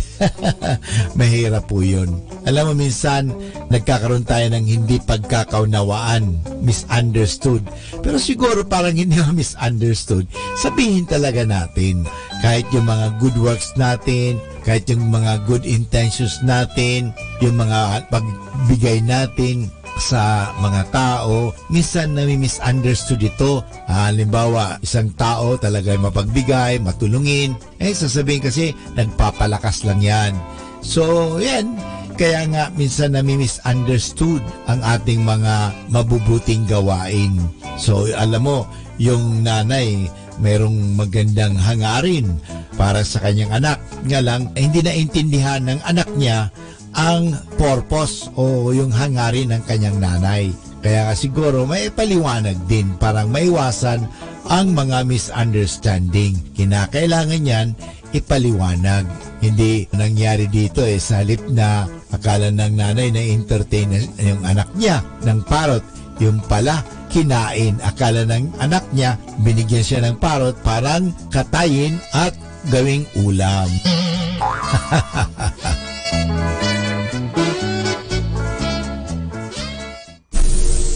Mahirap po yun. Alam mo, minsan nagkakaroon tayo ng hindi pagkakaunawaan, misunderstood. Pero siguro parang hindi misunderstood, sabihin talaga natin. Kahit yung mga good works natin, kahit yung mga good intentions natin, yung mga pagbigay natin sa mga tao, minsan nami-misunderstood ito. Halimbawa, isang tao talaga mapagbigay, matulungin, sasabihin kasi nagpapalakas lang yan. So, yan. Kaya nga minsan nami-misunderstood ang ating mga mabubuting gawain. So, alam mo, yung nanay mayroong magandang hangarin para sa kanyang anak. Nga lang, hindi naintindihan ng anak niya ang purpose o yung hangarin ng kanyang nanay. Kaya siguro may paliwanag din parang maiwasan ang mga misunderstanding. Kinakailangan yan ipaliwanag. Hindi nangyari dito sa halip na akala ng nanay na entertain yung anak niya ng parrot. Yung pala kinain. Akala ng anak niya binigyan siya ng parrot parang katayin at gawing ulam.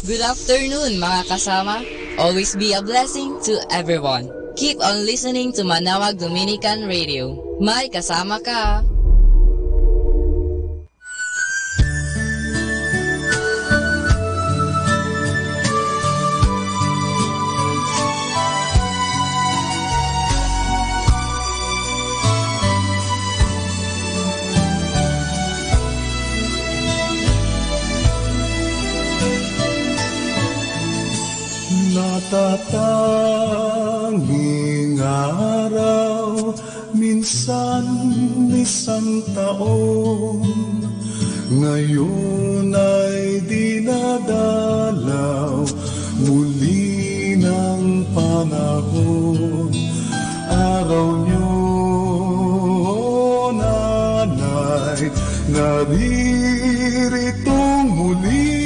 Good afternoon mga kasama. Always be a blessing to everyone. Keep on listening to Manawag Dominican Radio. May kasama ka. Natatanging araw, minsan isang taon, ngayon ay dinadalaw muli ng panahon. Araw niyo, nanay, nadiritong muli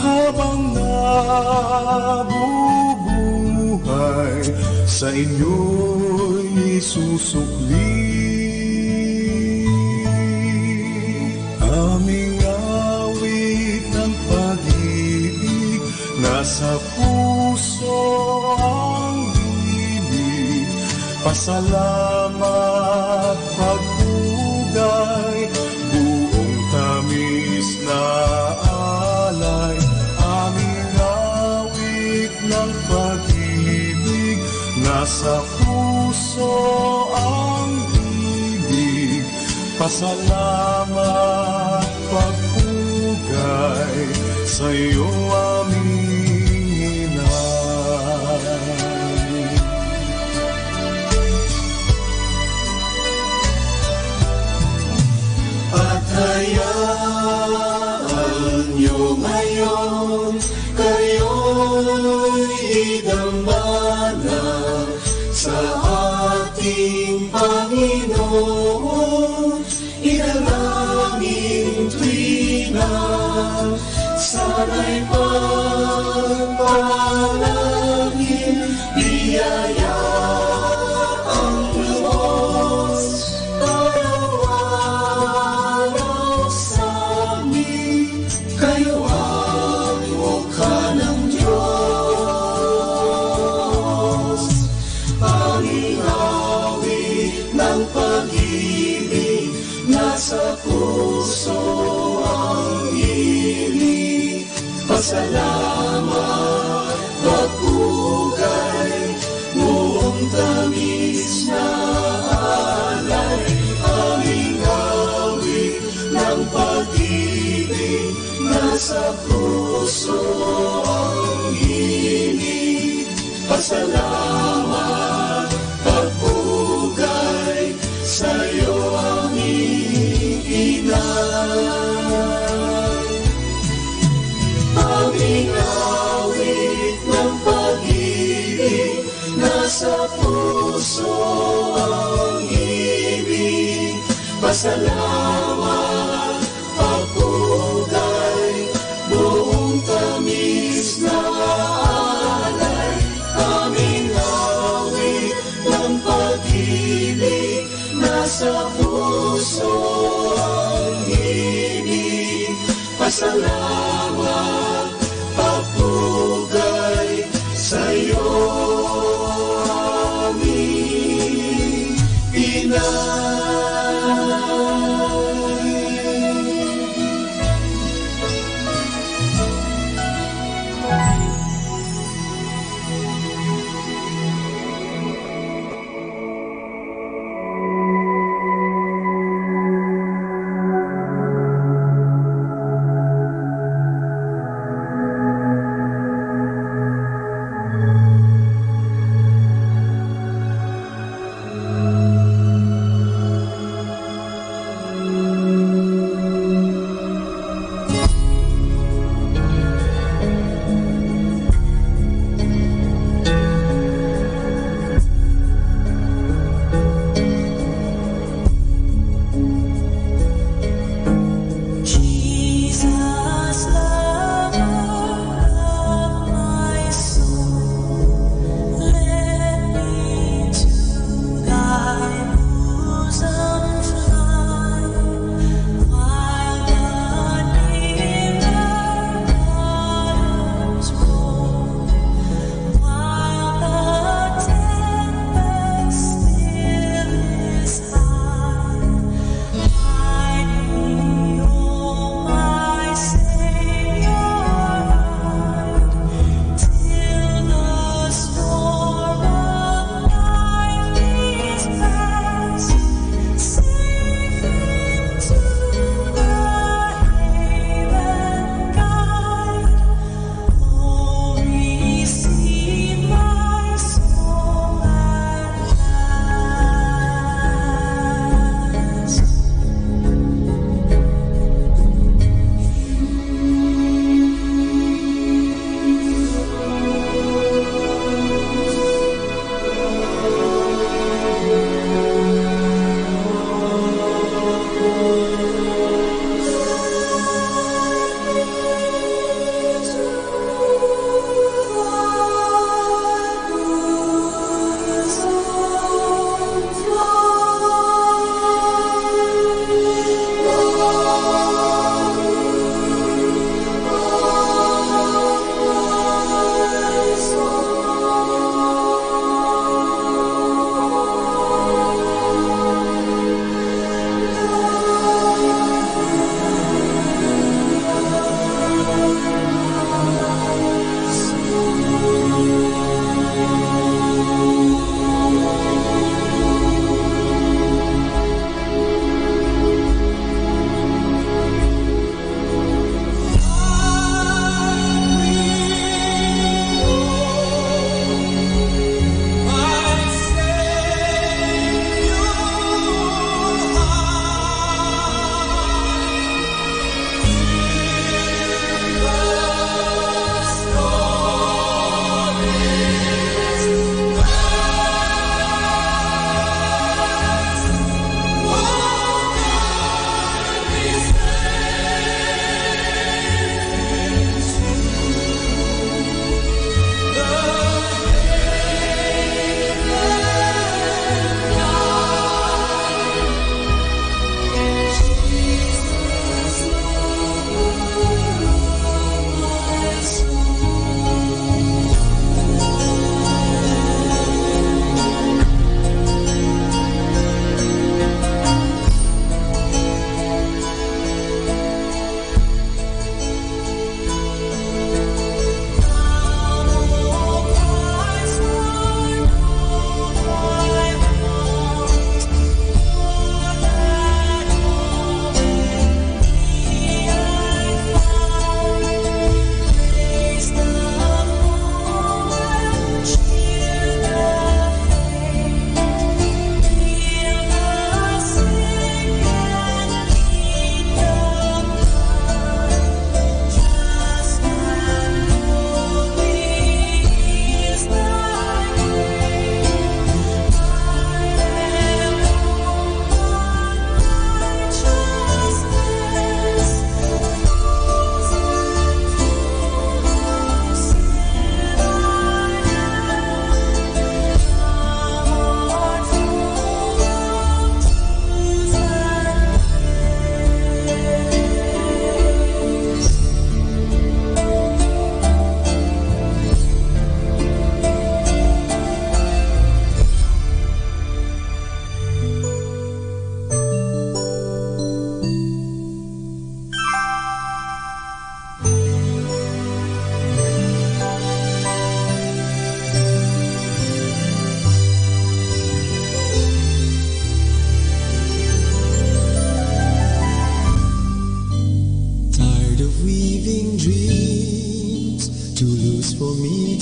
habang nabubuhay sa inyo'y susukli. Aming awit ng pag-ibig, nasa puso ang ibig, pasalamat, pagpugay, buong tamis na alay. Aming awit puso ang ibig, pasalamat, pagpugay sa iyo aming inay. At hayaan niyo ngayon kayo'y idambana sa ating Panginoon. Idalangin tuwina, sana'y pagpalagin, biyaya ang lubos, araw-araw sa amin, kayo ang mukha ng Diyos. Aming awit ng pag-ibig, nasa puso ang ibig, pasalamat, pagpugay, buong tamis na alay. Aming awit ng pag-ibig, nasa puso ang ibig, pasalamat, pagpugay, sa'yo aming inay. Aming awit ng pag-ibig, nasa puso ang ibig, pasalamat, pagpugay, buong tamis na alay. Aming awit ng pag-ibig, nasa puso ang ibig, pasalamat, pagpugay, sa'yo aming inay.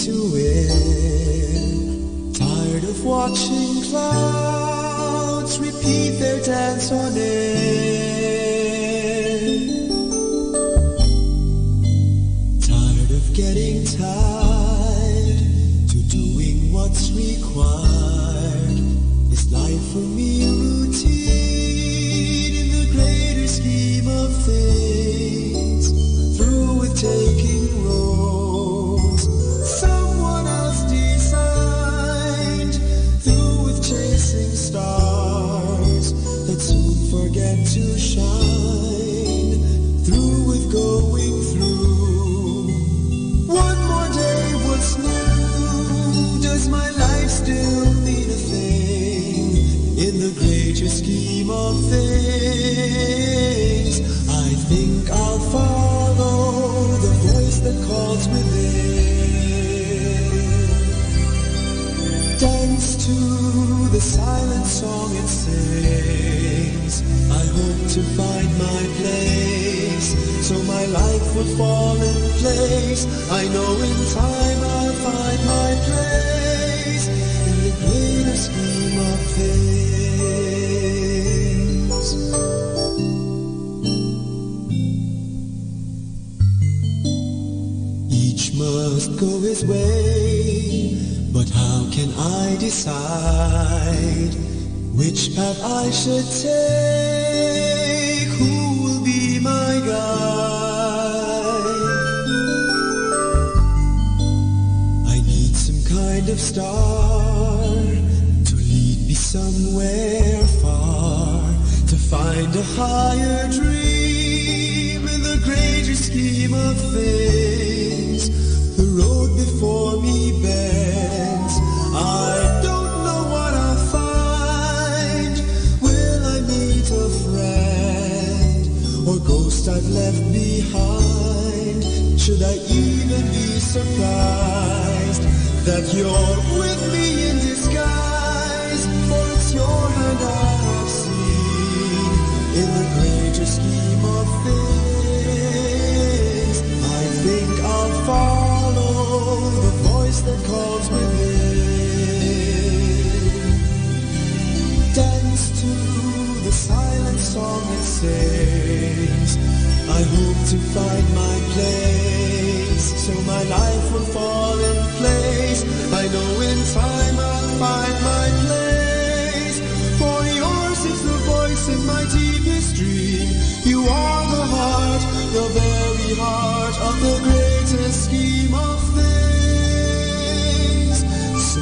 to win. Tired of watching clouds repeat their dance on air. Tired of getting tired to doing what's required. Is life for me a routine in the greater scheme of things? Through with taking roads someone else designed, through with chasing stars that soon forget to shine, through with going through one more day. What's new? Does my life still mean a thing in the greater scheme of things? I think I'll follow the voice that calls within. Dance to the silent song it sings. I hope to find my place, so my life will fall in place. I know in time I'll find my place in the greater scheme of things. Each must go his way, but how can I decide which path I should take? Who will be my guide? I need some kind of star to lead me somewhere far, to find a higher dream in the greater scheme of things. The road before me bends. I don't know what I'll find. Will I meet a friend or ghost I've left behind? Should I even be surprised that you're with me in disguise? For it's your hand I have seen in the greater scheme of things. I think I'll follow the voice that calls within. Dance to the silent song it sings. I hope to find my place, so my life will fall in place. I know in time I'll find my place. For yours is the voice in my deepest dream. You are the heart, the very heart of the greatest scheme of things. So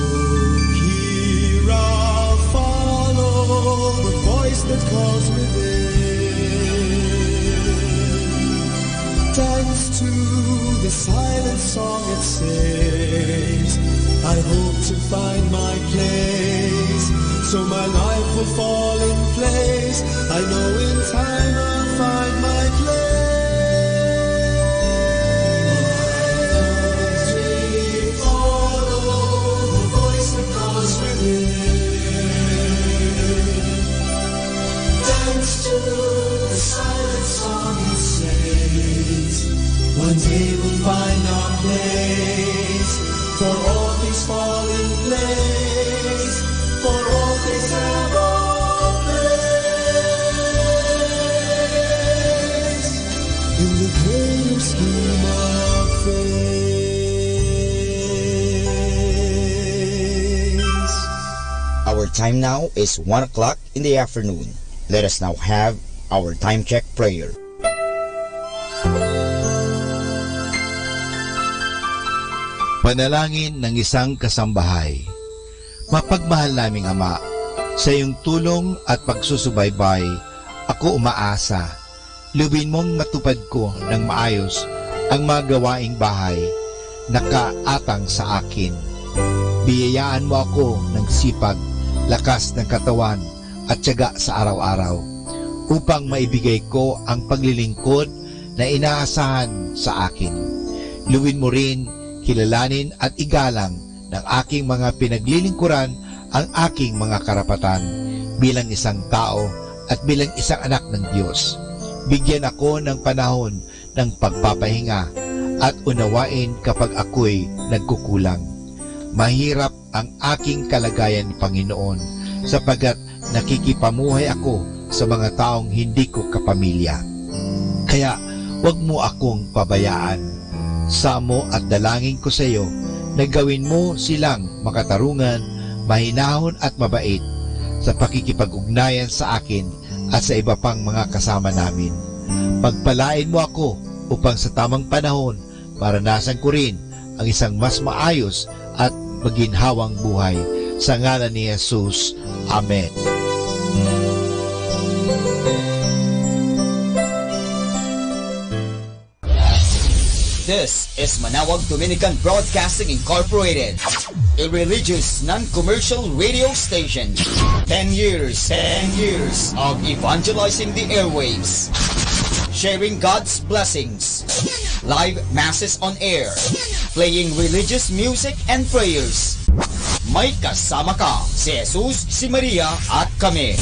here I'll follow the voice that calls within. Dance to the silent song it sings. I hope to find my place, so my life will fall in place. I know in time I'll find my place. Follow the voice that calls within. Dance to the silent song it sings. One day we'll find our place, for all things fall in place, for all things have a place in the greater scheme of things. Our time now is 1 o'clock in the afternoon. Let us now have our time check prayer. Panalangin ng isang kasambahay. Mapagmahal naming Ama, sa iyong tulong at pagsusubaybay, ako umaasa. Lubin mong matupad ko ng maayos ang mga gawaing bahay na kaatang sa akin. Biyayaan mo ako ng sipag, lakas ng katawan at tiyaga sa araw-araw upang maibigay ko ang paglilingkod na inaasahan sa akin. Luwin mo rin, kilalanin at igalang ng aking mga pinaglilingkuran ang aking mga karapatan bilang isang tao at bilang isang anak ng Diyos. Bigyan ako ng panahon ng pagpapahinga at unawain kapag ako'y nagkukulang. Mahirap ang aking kalagayan, Panginoon, sapagkat nakikipamuhay ako sa mga taong hindi ko kapamilya. Kaya huwag mo akong pabayaan. Samo at dalangin ko sa iyo na gawin mo silang makatarungan, mahinahon at mabait sa pakikipag-ugnayan sa akin at sa iba pang mga kasama namin. Pagpalain mo ako upang sa tamang panahon maranasan ko rin ang isang mas maayos at maginhawang buhay. Sa ngalan ni Jesus. Amen. This is Manawag Dominican Broadcasting Incorporated, a religious, non-commercial radio station. 10 years of evangelizing the airwaves, sharing God's blessings, live masses on air, playing religious music and prayers. May kasama ka, si Jesus, si Maria, at kami.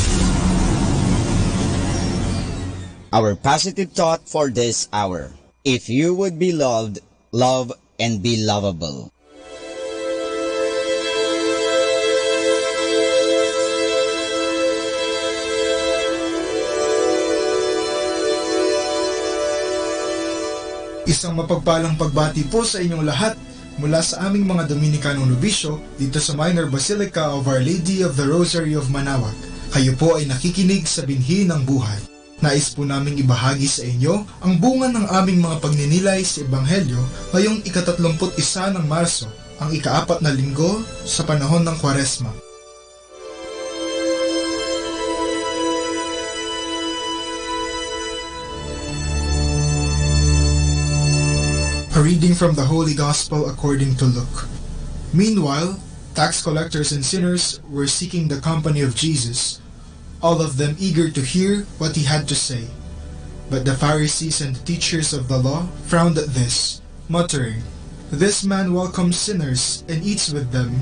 Our positive thought for this hour. If you would be loved, love and be lovable. Isang mapagpalang pagbati po sa inyong lahat mula sa aming mga Dominicanong nobisyo dito sa Minor Basilica of Our Lady of the Rosary of Manaoag. Kayo po ay nakikinig sa binhi ng buhay. Nais po naming ibahagi sa inyo ang bunga ng aming mga pagninilay sa Ebanghelyo ngayong ika-31 ng Marso, ang ika-4 na linggo sa panahon ng Kwaresma. A reading from the Holy Gospel according to Luke. Meanwhile, tax collectors and sinners were seeking the company of Jesus, all of them eager to hear what he had to say. But the Pharisees and the teachers of the law frowned at this, muttering, "This man welcomes sinners and eats with them."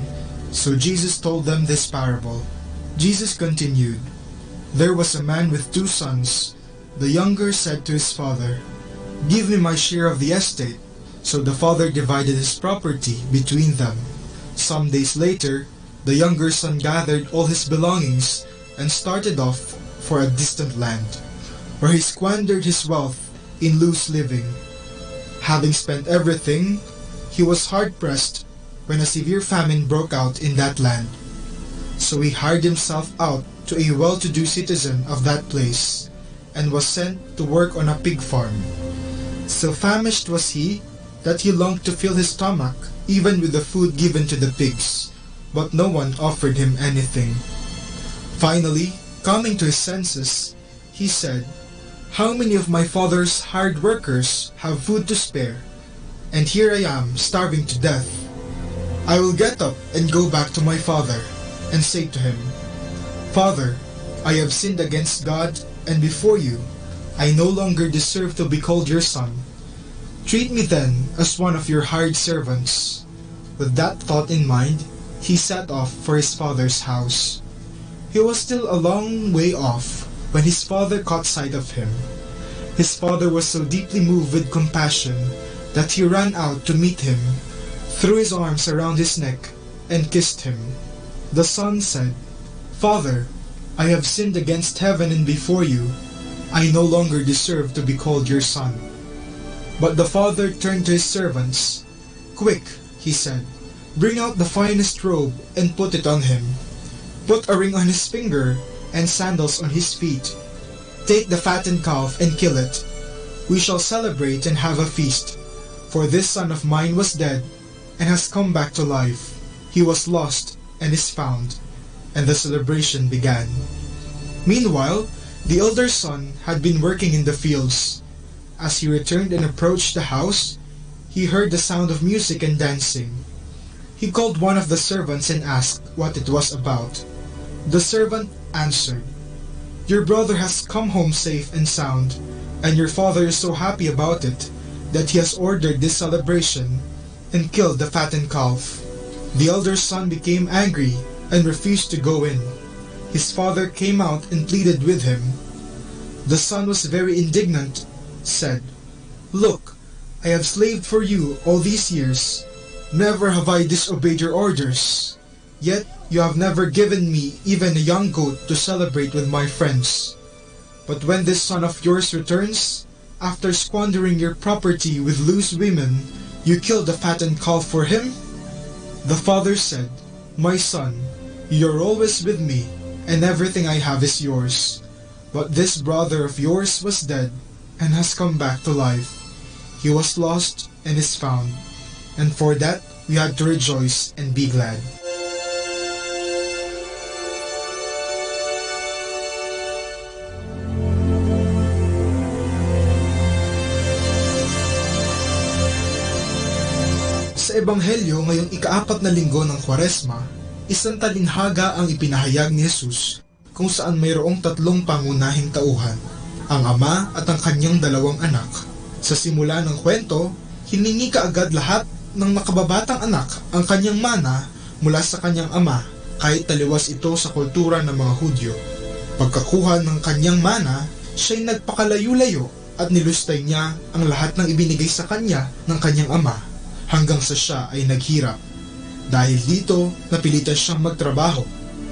So Jesus told them this parable. Jesus continued, "There was a man with 2 sons. The younger said to his father, 'Give me my share of the estate.' So the father divided his property between them. Some days later, the younger son gathered all his belongings and started off for a distant land, where he squandered his wealth in loose living. Having spent everything, he was hard-pressed when a severe famine broke out in that land. So he hired himself out to a well-to-do citizen of that place, and was sent to work on a pig farm. So famished was he that he longed to fill his stomach even with the food given to the pigs, but no one offered him anything. Finally, coming to his senses, he said, 'How many of my father's hired workers have food to spare, and here I am starving to death? I will get up and go back to my father, and say to him, Father, I have sinned against God and before you. I no longer deserve to be called your son. Treat me then as one of your hired servants.' With that thought in mind, he set off for his father's house. He was still a long way off when his father caught sight of him. His father was so deeply moved with compassion that he ran out to meet him, threw his arms around his neck, and kissed him. The son said, 'Father, I have sinned against heaven and before you. I no longer deserve to be called your son.' But the father turned to his servants. 'Quick,' he said, 'bring out the finest robe and put it on him. Put a ring on his finger and sandals on his feet. Take the fattened calf and kill it. We shall celebrate and have a feast. For this son of mine was dead and has come back to life. He was lost and is found.' And the celebration began. Meanwhile, the elder son had been working in the fields. As he returned and approached the house, he heard the sound of music and dancing. He called one of the servants and asked what it was about. The servant answered, 'Your brother has come home safe and sound, and your father is so happy about it that he has ordered this celebration and killed the fattened calf.' The elder son became angry and refused to go in. His father came out and pleaded with him. The son was very indignant, said, 'Look, I have slaved for you all these years. Never have I disobeyed your orders. Yet you have never given me even a young goat to celebrate with my friends. But when this son of yours returns, after squandering your property with loose women, you killed the fattened calf for him?" The father said, "My son, you are always with me, and everything I have is yours. But this brother of yours was dead, and has come back to life. He was lost, and is found. And for that we had to rejoice and be glad." Sa Ebanghelyo ngayong ika-4 na linggo ng Kwaresma, isang talinhaga ang ipinahayag ni Jesus kung saan mayroong 3 pangunahing tauhan, ang ama at ang kanyang 2 anak. Sa simula ng kwento, hiningi kaagad lahat ng nakababatang anak ang kanyang mana mula sa kanyang ama kahit taliwas ito sa kultura ng mga Hudyo. Pagkakuha ng kanyang mana, siya'y nagpakalayo-layo at nilustay niya ang lahat ng ibinigay sa kanya ng kanyang ama hanggang sa siya ay naghirap. Dahil dito, napilitan siyang magtrabaho.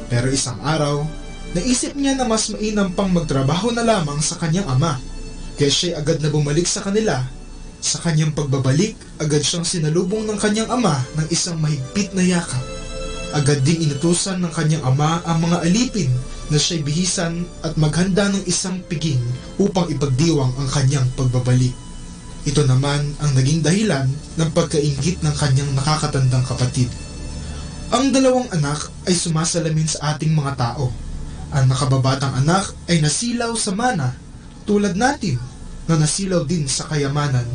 Pero isang araw, naisip niya na mas mainam pang magtrabaho na lamang sa kanyang ama. Kaya siya'y agad na bumalik sa kanila. Sa kanyang pagbabalik, agad siyang sinalubong ng kanyang ama ng isang mahigpit na yakap. Agad ding inutusan ng kanyang ama ang mga alipin na siya'y bihisan at maghanda ng isang piging upang ipagdiwang ang kanyang pagbabalik. Ito naman ang naging dahilan ng pagkainggit ng kanyang nakakatandang kapatid. Ang 2 anak ay sumasalamin sa ating mga tao. Ang nakababatang anak ay nasilaw sa mana, tulad natin na nasilaw din sa kayamanan.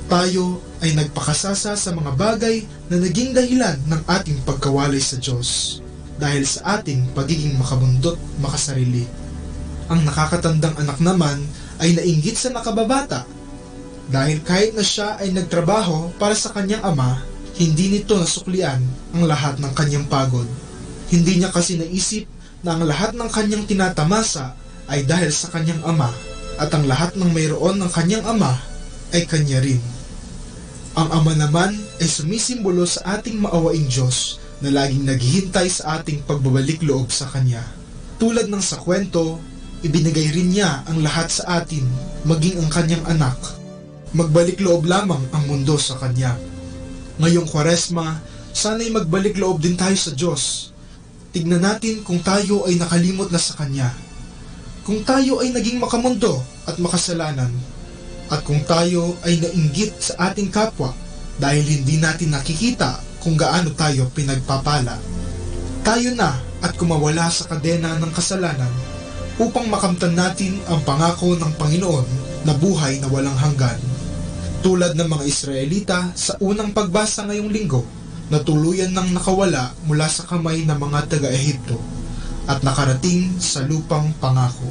Tayo ay nagpakasasa sa mga bagay na naging dahilan ng ating pagkawalay sa Diyos dahil sa ating pagiging makabundot makasarili. Ang nakakatandang anak naman ay nainggit sa nakababata dahil kahit na siya ay nagtrabaho para sa kanyang ama, hindi nito nasuklian ang lahat ng kanyang pagod. Hindi niya kasi naisip na ang lahat ng kanyang tinatamasa ay dahil sa kanyang ama at ang lahat ng mayroon ng kanyang ama ay kanya rin. Ang ama naman ay sumisimbolo sa ating maawaing Diyos na laging naghihintay sa ating pagbabalik loob sa kanya. Tulad ng sa kwento, ibinigay rin niya ang lahat sa atin, maging ang kanyang anak. Magbalik loob lamang ang mundo sa kanya. Ngayong Kwaresma, sana'y magbalik loob din tayo sa Diyos. Tignan natin kung tayo ay nakalimot na sa Kanya. Kung tayo ay naging makamundo at makasalanan. At kung tayo ay nainggit sa ating kapwa dahil hindi natin nakikita kung gaano tayo pinagpapala. Tayo na at kumawala sa kadena ng kasalanan upang makamtan natin ang pangako ng Panginoon na buhay na walang hanggan. Tulad ng mga Israelita sa unang pagbasa ngayong linggo, na tuluyan nang nakawala mula sa kamay ng mga taga-Ehipto at nakarating sa lupang pangako.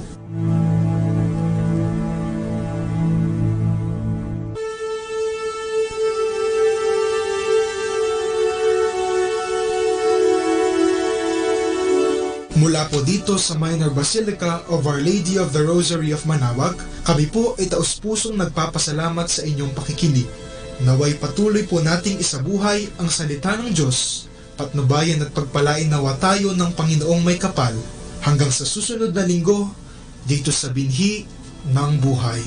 Mula po dito sa Minor Basilica of Our Lady of the Rosary of Manaoag, kami po ay taus-pusong nagpapasalamat sa inyong pakikinig. Naway patuloy po nating isabuhay ang salita ng Diyos, patnubayan at pagpalain nawa tayo ng Panginoong may kapal hanggang sa susunod na linggo dito sa Binhi ng Buhay.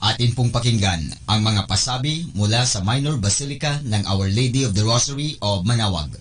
Atin pong pakinggan ang mga pasabi mula sa Minor Basilica ng Our Lady of the Rosary of Manaoag.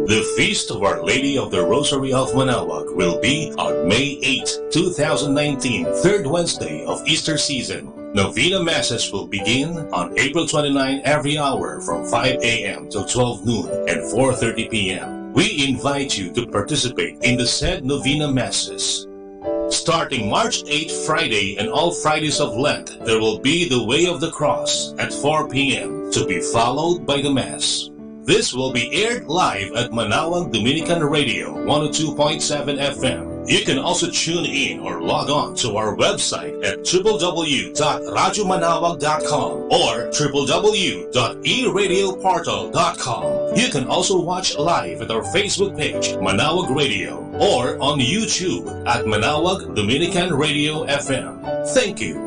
The Feast of Our Lady of the Rosary of Manaoag will be on May 8, 2019, third Wednesday of Easter season. Novena Masses will begin on April 29 every hour from 5 a.m. till 12 noon and 4:30 p.m. We invite you to participate in the said Novena Masses. Starting March 8 Friday and all Fridays of Lent, there will be the Way of the Cross at 4 p.m. to be followed by the Mass. This will be aired live at Manaoag Dominican Radio 102.7 FM You can also tune in or log on to our website at www.radyomanawag.com or www.eradioportal.com. You can also watch live at our Facebook page, Manawag Radio, or on YouTube at Manawag Dominican Radio FM. Thank you.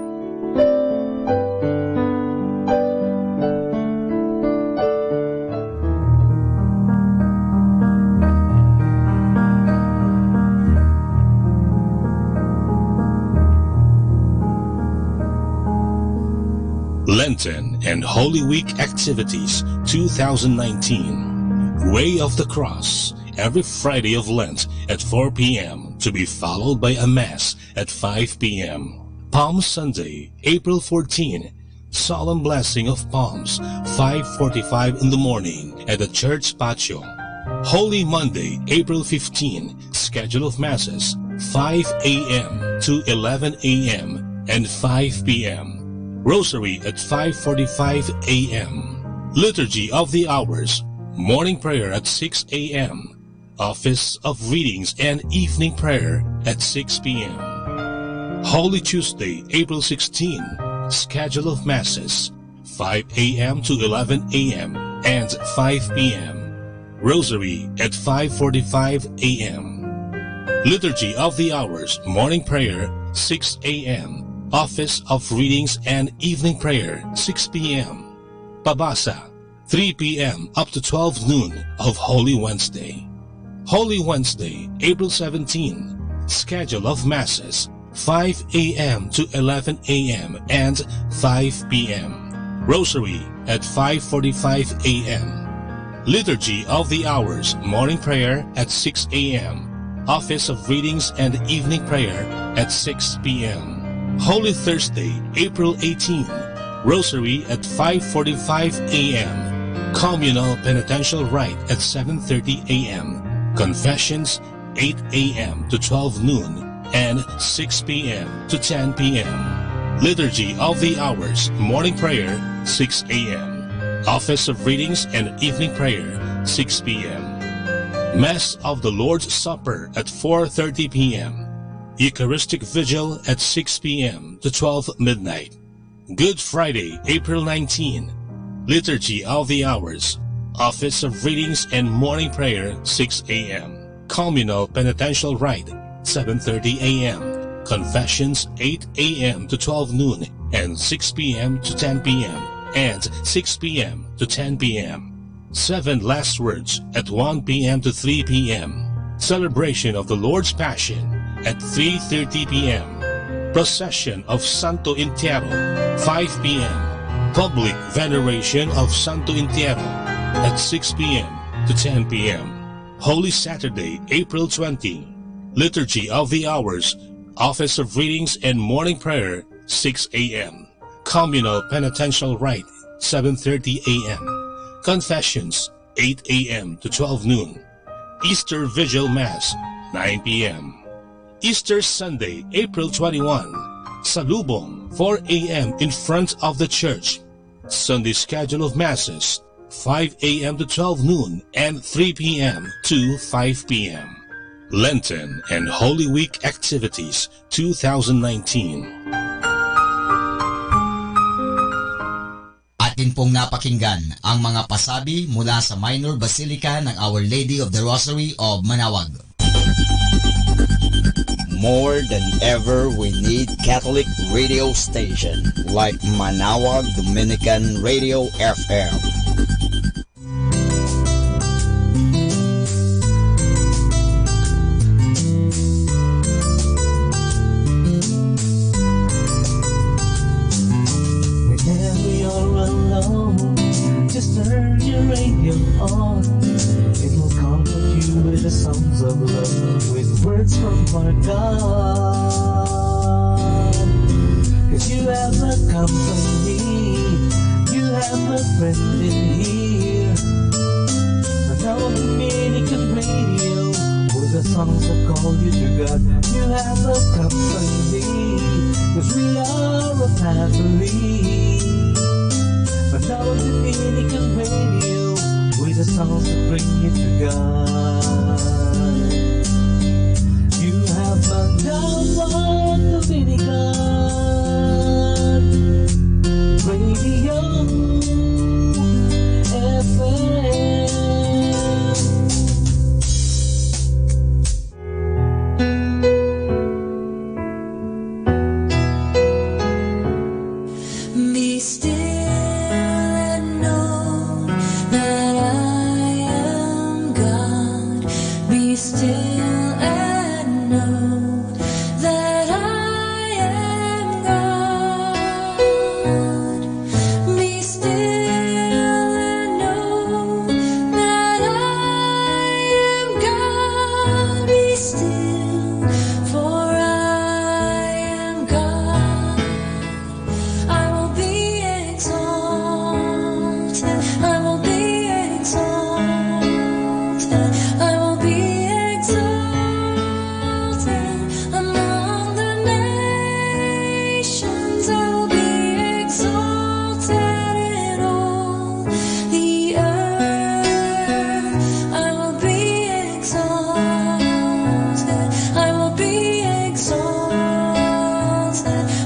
Lenten and Holy Week Activities 2019. Way of the Cross, every Friday of Lent at 4 p.m. to be followed by a Mass at 5 p.m. Palm Sunday, April 14, Solemn Blessing of Palms, 5:45 in the morning at the church patio. Holy Monday, April 15, schedule of Masses, 5 a.m. to 11 a.m. and 5 p.m. Rosary at 5:45 a.m. Liturgy of the Hours, morning prayer at 6 a.m. Office of Readings and evening prayer at 6 p.m. Holy Tuesday, April 16, schedule of Masses, 5 a.m. to 11 a.m. and 5 p.m. Rosary at 5:45 a.m. Liturgy of the Hours, morning prayer, 6 a.m. Office of Readings and evening prayer, 6 p.m. Pabasa, 3 p.m. up to 12 noon of Holy Wednesday. Holy Wednesday, April 17, schedule of Masses, 5 a.m. to 11 a.m. and 5 p.m. Rosary at 5:45 a.m. Liturgy of the Hours, morning prayer at 6 a.m. Office of Readings and evening prayer at 6 p.m. Holy Thursday, April 18, Rosary at 5:45 a.m. Communal Penitential Rite at 7:30 a.m. Confessions, 8 a.m. to 12 noon and 6 p.m. to 10 p.m. Liturgy of the Hours, morning prayer, 6 a.m. Office of Readings and evening prayer, 6 p.m. Mass of the Lord's Supper at 4:30 p.m. Eucharistic Vigil at 6 p.m. to 12 midnight. Good Friday, April 19. Liturgy of the Hours. Office of Readings and Morning Prayer, 6 a.m. Communal Penitential Rite, 7:30 a.m. Confessions, 8 a.m. to 12 noon and 6 p.m. to 10 p.m. and 6 p.m. to 10 p.m. Seven Last Words at 1 p.m. to 3 p.m. Celebration of the Lord's Passion at 3:30 p.m. Procession of Santo Entierro, 5 p.m. Public Veneration of Santo Entierro at 6 p.m. to 10 p.m. Holy Saturday, April 20. Liturgy of the Hours, Office of Readings and Morning Prayer, 6 a.m. Communal Penitential Rite, 7:30 a.m. Confessions, 8 a.m. to 12 noon. Easter Vigil Mass, 9 p.m. Easter Sunday, April 21, Salubong, 4 a.m. in front of the church. Sunday schedule of Masses, 5 a.m. to 12 noon and 3 p.m. to 5 p.m. Lenten and Holy Week Activities 2019. Atin pong napakinggan ang mga pasabi mula sa Minor Basilica ng Our Lady of the Rosary of Manawag. More than ever, we need Catholic radio station like Manawag Dominican Radio FM. Whenever you're alone, just turn your radio on. It will comfort you with the songs of love, with words from our God. 'Cause you have a company, you have a friend in here. Manawag Dominican Radio, with the songs that call you to God. You have a company, 'cause we are a family. Manawag Dominican Radio, with the songs that bring you to God. You have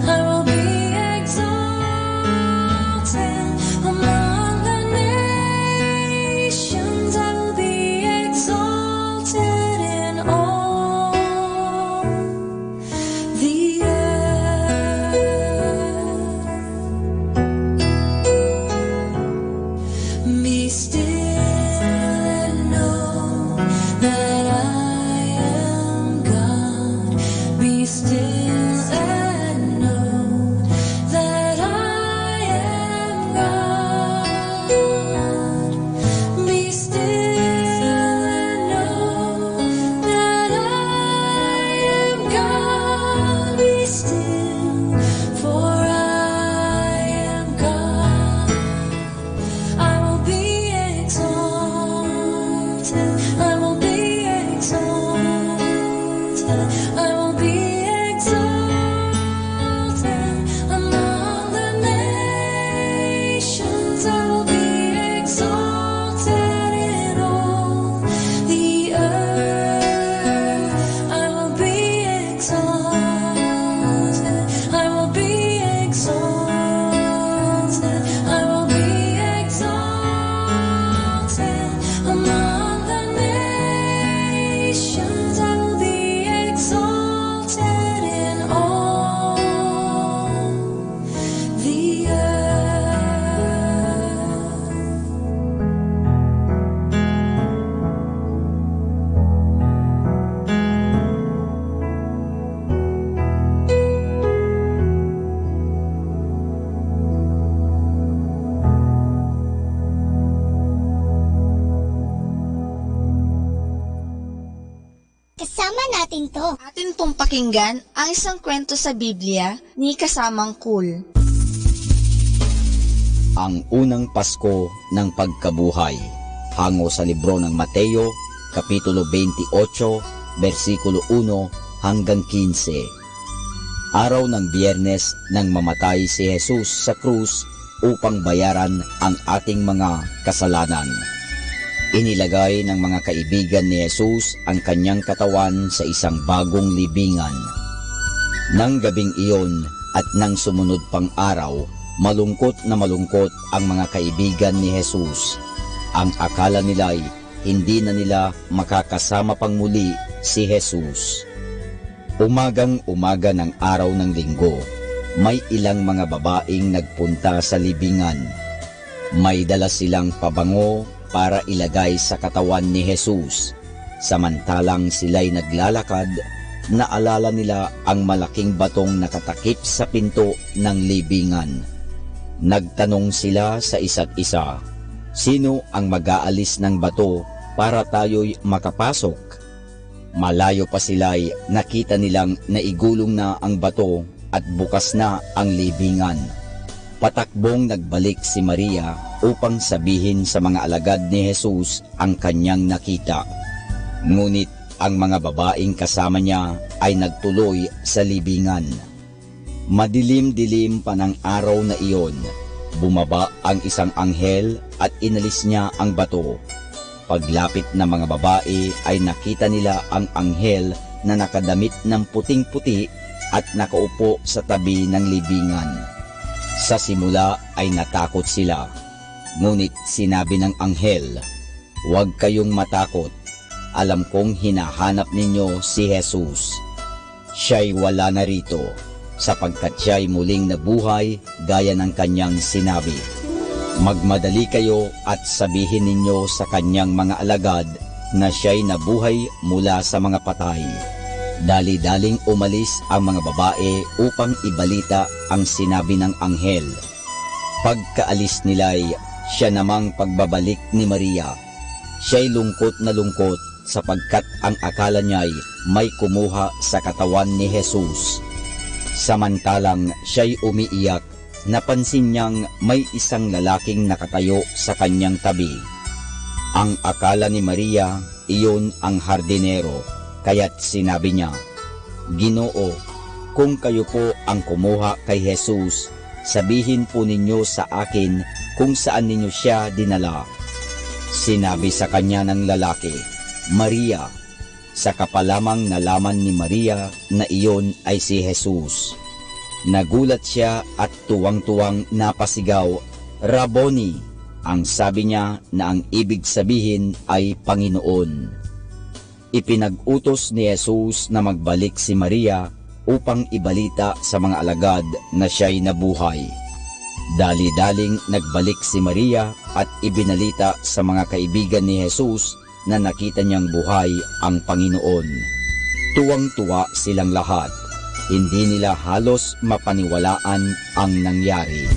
I will be exalted among the nations. I will be exalted in all the earth. Be still and know that I am God. Be still and know that I am God. Be still and know that I am God. Be still, for I am God. I will be exalted. I will be exalted. I will be exalted among the nations. I will be exalted in all the earth. I will be exalted. I will be exalted. I will be exalted among the nations. I will be exalted in all the earth. Kasama natin to. Atin pong pakinggan ang isang kwento sa Biblia ni Kasamang Cool. Ang unang Pasko ng pagkabuhay, hango sa libro ng Mateo, Kapitulo 28, versikulo 1 hanggang 15. Araw ng Biyernes nang mamatay si Jesus sa krus upang bayaran ang ating mga kasalanan. Inilagay ng mga kaibigan ni Jesus ang kanyang katawan sa isang bagong libingan. Nang gabing iyon at nang sumunod pang araw, malungkot na malungkot ang mga kaibigan ni Jesus. Ang akala nila'y hindi na nila makakasama pang muli si Jesus. Umagang-umaga ng araw ng linggo, may ilang mga babaeng nagpunta sa libingan. May dala silang pabango para ilagay sa katawan ni Jesus. Samantalang sila'y naglalakad, naalala nila ang malaking batong nakatakip sa pinto ng libingan. Nagtanong sila sa isa't isa, sino ang mag-aalis ng bato para tayo'y makapasok? Malayo pa sila'y nakita nilang naigulong na ang bato at bukas na ang libingan. Patakbong nagbalik si Maria upang sabihin sa mga alagad ni Jesus ang kanyang nakita. Ngunit ang mga babaeng kasama niya ay nagtuloy sa libingan. Madilim-dilim pa ng araw na iyon, bumaba ang isang anghel at inalis niya ang bato. Paglapit ng mga babae ay nakita nila ang anghel na nakadamit ng puting-puti at nakaupo sa tabi ng libingan. Sa simula ay natakot sila. Ngunit sinabi ng anghel, "Huwag kayong matakot. Alam kong hinahanap ninyo si Jesus. Siya'y wala na rito, sapagkat siya'y muling nabuhay gaya ng kanyang sinabi. Magmadali kayo at sabihin ninyo sa kanyang mga alagad na siya'y nabuhay mula sa mga patay." Dali-daling umalis ang mga babae upang ibalita ang sinabi ng anghel. Pagkaalis nila'y siya namang pagbabalik ni Maria. Siya'y lungkot na lungkot sapagkat ang akala niya'y may kumuha sa katawan ni Jesus. Samantalang siya'y umiiyak, napansin niyang may isang lalaking nakatayo sa kanyang tabi. Ang akala ni Maria, iyon ang hardinero. Kaya't sinabi niya, "Ginoo, kung kayo po ang kumuha kay Jesus, sabihin po ninyo sa akin kung saan ninyo siya dinala." Sinabi sa kanya ng lalaki, "Maria." Saka pa lamang nalaman ni Maria na iyon ay si Jesus. Nagulat siya at tuwang-tuwang napasigaw, Rabboni! Ang sabi niya na ang ibig sabihin ay Panginoon. Ipinag-utos ni Jesus na magbalik si Maria upang ibalita sa mga alagad na siya'y nabuhay. Dali-daling nagbalik si Maria at ibinalita sa mga kaibigan ni Jesus na nakita niyang buhay ang Panginoon. Tuwang-tuwa silang lahat. Hindi nila halos mapaniwalaan ang nangyari.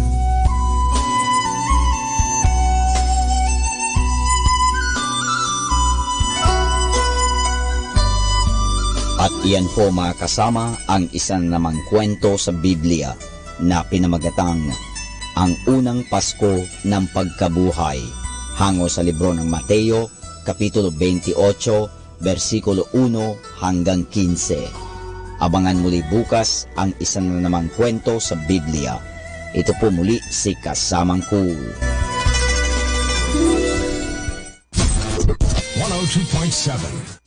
At iyan po mga kasama ang isang namang kwento sa Biblia na pinamagatang Ang Unang Pasko ng Pagkabuhay, hango sa libro ng Mateo, Kapitulo 28, versikulo 1 hanggang 15. Abangan muli bukas ang isang namang kwento sa Biblia. Ito po muli si Kasamang Cool. 102.7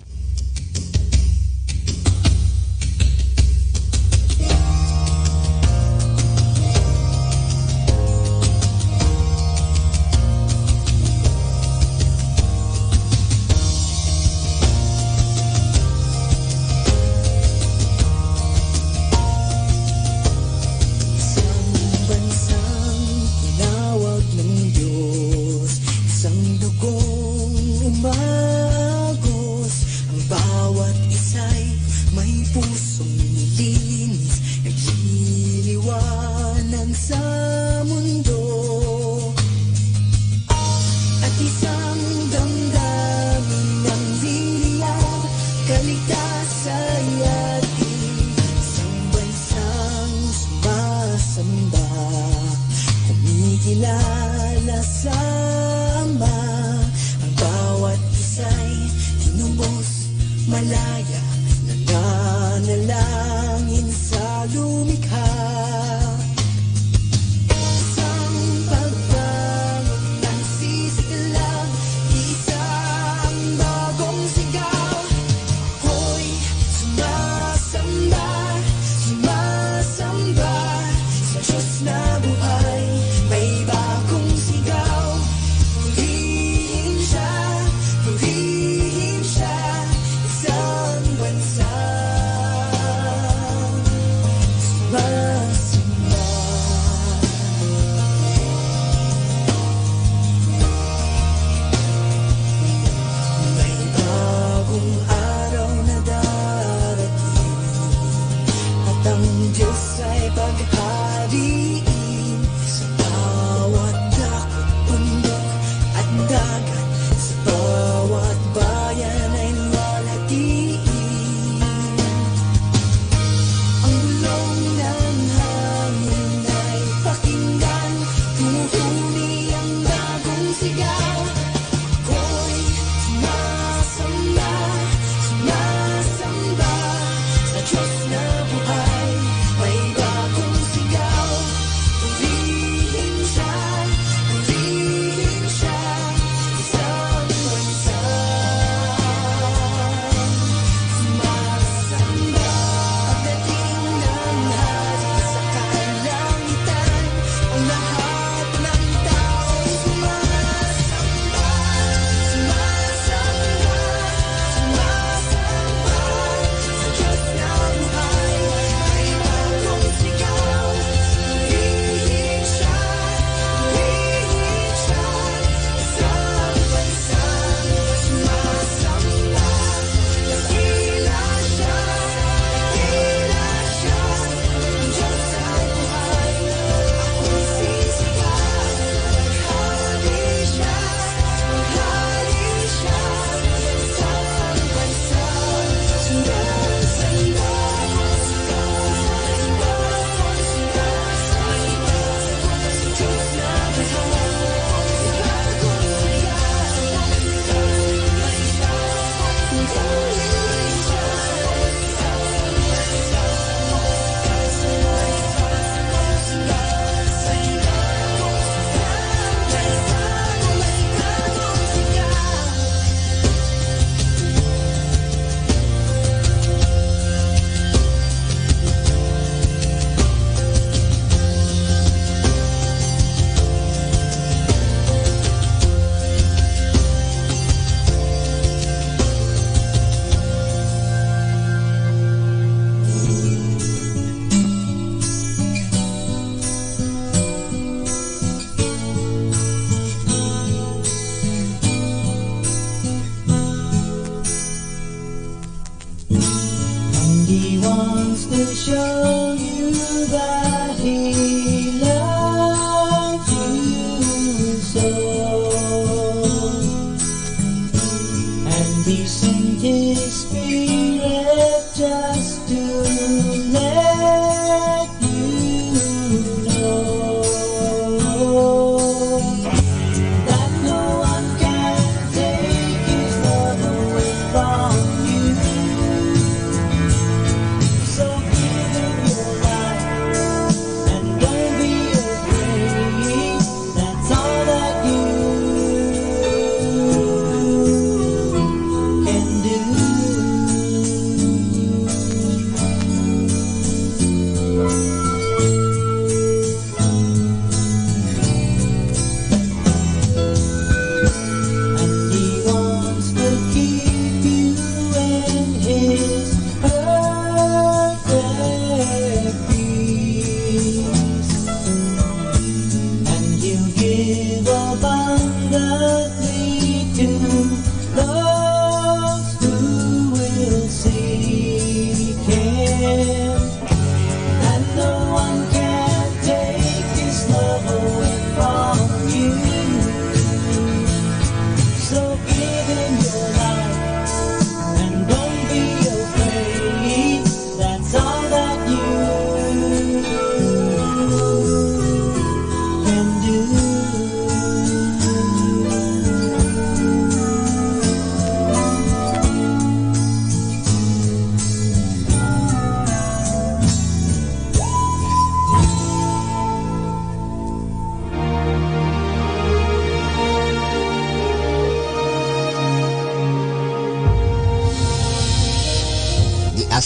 Diyos na buhay, may bagong sigaw.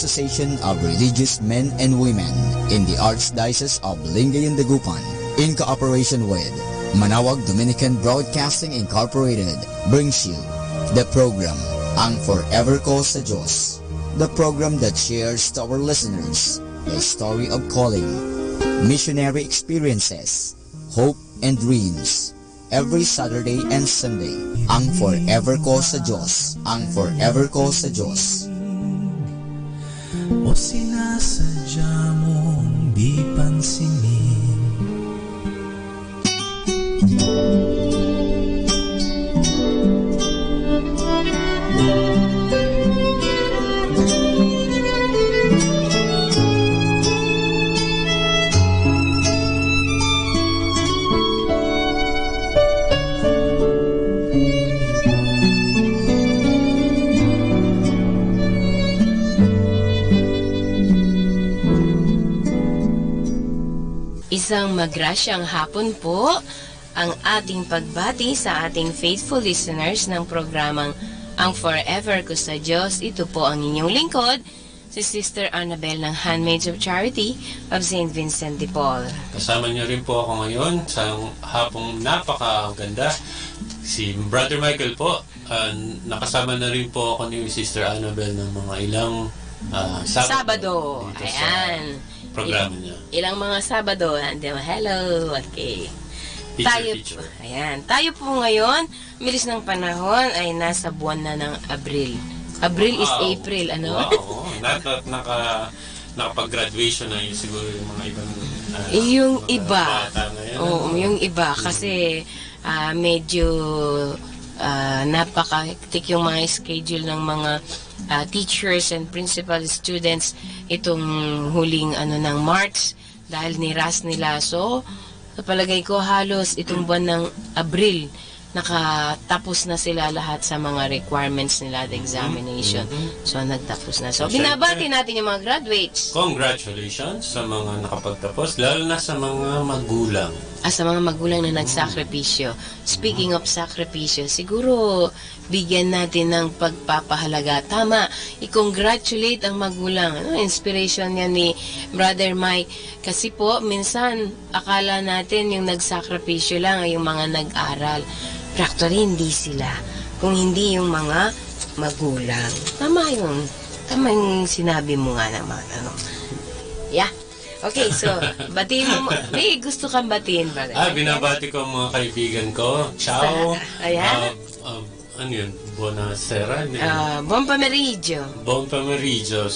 Association of Religious Men and Women in the Archdiocese of Lingayen Dagupan, in cooperation with Manawag Dominican Broadcasting Incorporated, brings you the program Ang Forever Ko sa Diyos, the program that shares to our listeners the story of calling, missionary experiences, hope and dreams. Every Saturday and Sunday, Ang Forever Ko sa Diyos, Ang Forever Ko sa Diyos. O sinasadya mong di pansinin. Isang magrasyang hapon po ang ating pagbati sa ating faithful listeners ng programang Ang Forever Ko sa Diyos. Ito po ang inyong lingkod, si Sister Annabel ng Handmaids of Charity of St. Vincent de Paul. Kasama niyo rin po ako ngayon sa hapong napakaganda. Si Brother Michael po, nakasama na rin po ako ni Sister Annabel ng mga ilang Sabado. Ayan. Programa niya. Ilang mga Sabado. Hello. Okay. Teacher. Ayan. Tayo po ngayon, milis ng panahon, ay nasa buwan na ng Abril. Abril is April, ano? Wow. Nakapag-graduation na yun siguro yung mga ibang yung iba. Bata ngayon. Oo, yung iba. Kasi medyo napaka-hectic yung mga schedule ng mga teachers and principal students itong huling ng March dahil niras nila. So, sa palagay ko halos itong buwan ng Abril nakatapos na sila lahat sa mga requirements nila, the examination. So, nagtapos na. So, binabati natin yung mga graduates. Congratulations sa mga nakapagtapos, lalo na sa mga magulang. Sa mga magulang na nagsakripisyo. Speaking of sakripisyo, siguro bigyan natin ng pagpapahalaga. Tama, i-congratulate ang magulang. Inspiration yan ni Brother Mike. Kasi po, minsan, akala natin yung nagsakripisyo lang ay yung mga nag-aral. Actually, hindi sila. Kung hindi yung mga magulang. Tama yun. Tama yung sinabi mo nga naman. Yeah. Okay, so, batiin mo. May gusto kang batiin, brother? Binabati ko ang mga kaibigan ko. Ciao. Ayan. Ano yun? Buonasera? Buon pomeriggio. Buon pomeriggio.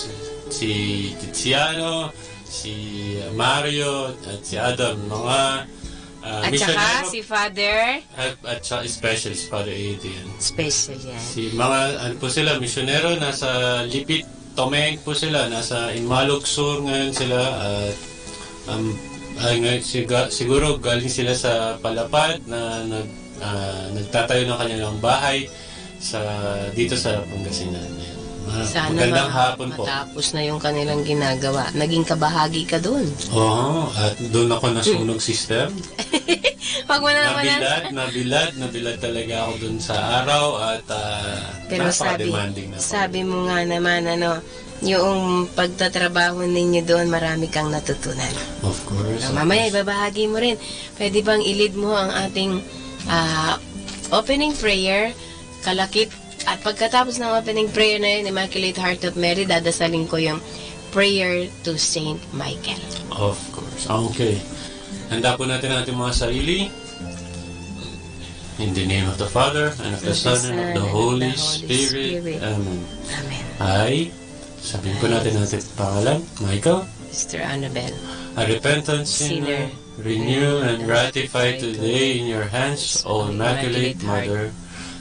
Si Tiziano, si Mario, at si Adam. Mga at saka si Father. At saka especially si Father Adrian. Special yan. Si mga, po sila, misyonero, nasa Lipit, Tomeng po sila, nasa Inmalog Sur ngayon sila. At siguro galing sila sa Palapad na nagtatayo ng kanilang bahay dito sa Pangasinan. Sana magandang hapon po. Matapos na yung kanilang ginagawa. Naging kabahagi ka doon. Oo, at doon ako nasunog system. Wag mo naman Nabilad talaga ako doon sa araw at pero sabi mo nga naman yung pagtatrabaho ninyo doon, marami kang natutunan. Of course. Mamaya ibabahagi mo rin. Pwede bang ilid mo ang ating opening prayer, kalakip. At pagkatapos ng opening prayer na yun, Immaculate Heart of Mary, dadasalin ko yung prayer to Saint Michael. Of course. Okay. Handa po natin ang ating mga sarili. In the name of the Father, and of the Son, and of the Holy Spirit. Amen. Amen. Sabihin po natin natin pangalan. Michael. Sister Annabel. A repentant sinner, renew and ratify today in your hands, O Immaculate Mother,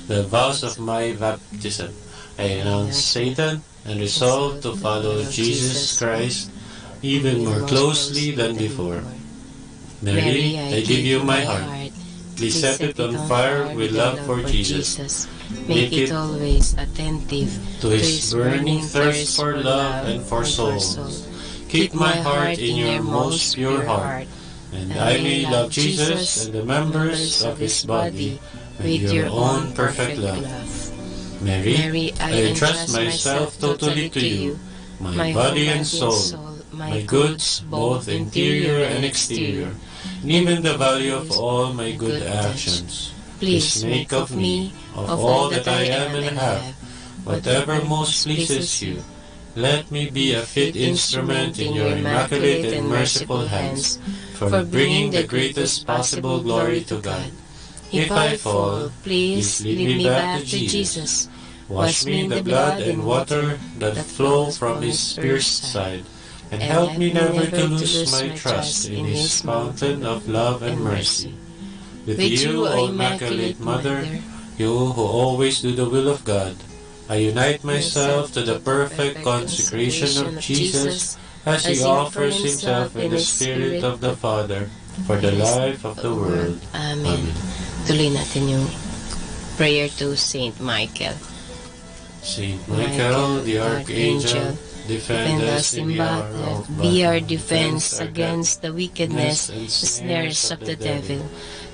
the vows of my baptism. I renounce Satan and resolve to follow Jesus Christ even more closely than before. Mary, I give you my heart. Please set it on fire with love for Jesus. Make it always attentive to his burning thirst for love and for souls. Keep my heart in your most pure heart, and I may love Jesus and the members of his body with your own perfect love. Mary, I entrust myself totally to you. my body and soul, my goods, both interior and exterior, and even the value of all my good actions. Please make of me, of all that I am and have, whatever most pleases you. Let me be a fit instrument in your immaculate and merciful hands for bringing the greatest possible glory to God. If I fall, please lead me back to Jesus. Wash me in the blood and water that flow from His pierced side, and help me never to lose my trust in His fountain of love and mercy. With you, O Immaculate Mother, you who always do the will of God, I unite myself to the perfect consecration of Jesus as He offers Himself in the Spirit of the Father for the life of the world. Amen. Tuloy natin yung prayer to Saint Michael. Saint Michael, the Archangel, defend us in the hour of Be our battle. defense against the wickedness and snares of the devil.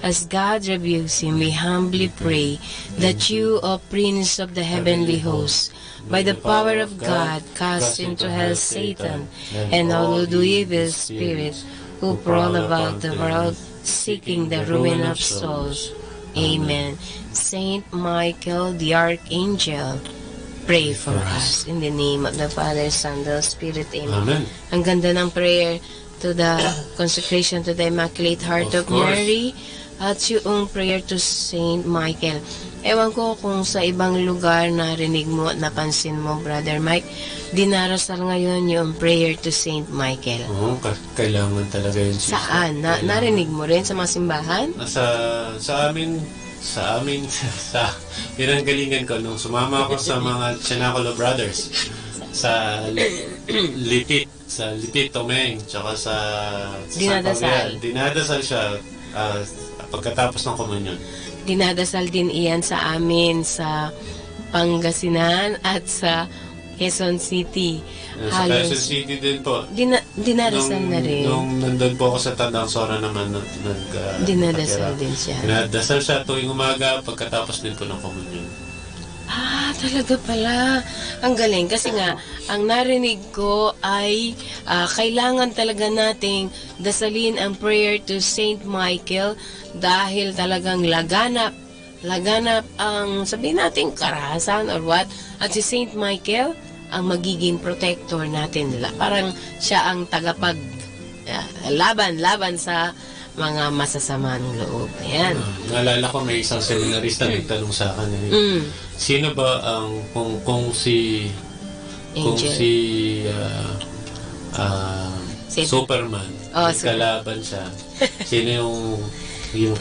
As God rebukes him, we humbly pray that you, O Prince of the heavenly hosts, by the power of God, cast into hell Satan and all who do evil spirits who prowl about the world seeking the ruin of souls. Amen. Saint Michael, the Archangel, pray for us. In the name of the Father, Son, and the Spirit. Amen. Amen. Ang ganda ng prayer to the consecration to the Immaculate Heart of course. Mary at yung prayer to Saint Michael. Ewan ko kung sa ibang lugar narinig mo at napansin mo, Brother Mike, dinarasal ngayon yung prayer to Saint Michael. Oo, kailangan talaga yun. Saan? Narinig mo rin sa mga simbahan? Sa amin, sa pinanggalingan ko, nung sumama ako sa mga Chanacola Brothers, sa Lipit Tomeng, tsaka sa Dinadasal. Dinadasal siya pagkatapos ng komunyon. Dinadasal din iyan sa amin sa Pangasinan at sa Quezon City. Sa Quezon City din po. Dinadasal na rin. Nung nandun po ako sa Tandang Sora naman, dinadasal din siya. Dinadasal siya tuwing umaga pagkatapos din po ng komunyon. Talaga pala. Ang galing. Kasi nga, ang narinig ko ay kailangan talaga nating dasalin ang prayer to Saint Michael dahil talagang laganap ang sabihin natin karahasan or what. At si Saint Michael ang magiging protector natin. Parang siya ang tagapag laban sa mga masasamang loob. Ayan. Naalala ko may isang seminarista nagtanong sa akin. Sino ba ang kung si Superman kalaban siya, sino yung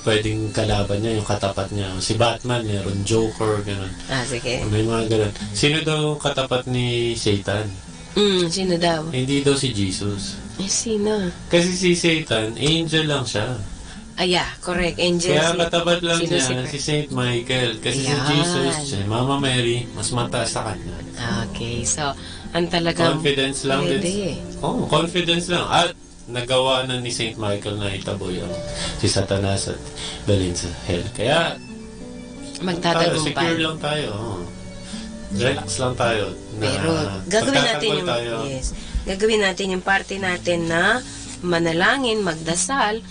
pwedeng kalaban niya, yung katapat niya? Si Batman, meron Joker, gano'n. Sige. May mga gano'n. Sino daw katapat ni Satan? Sino daw? Hindi daw si Jesus. Sino? Kasi si Satan, angel lang siya. Correct. Angel. Kaya katapat lang niya si Saint Michael. Kasi si Jesus, si Mama Mary, mas mataas sa kanya. Okay, so, ang talagang confidence lang din. Confidence lang. At nagawa na ni Saint Michael na itaboy si Satanas at dalhin sa hell. Kaya, magtatagumpay. Secure lang tayo. Relax lang tayo. Pero, gagawin natin yung parte natin na manalangin, magdasal,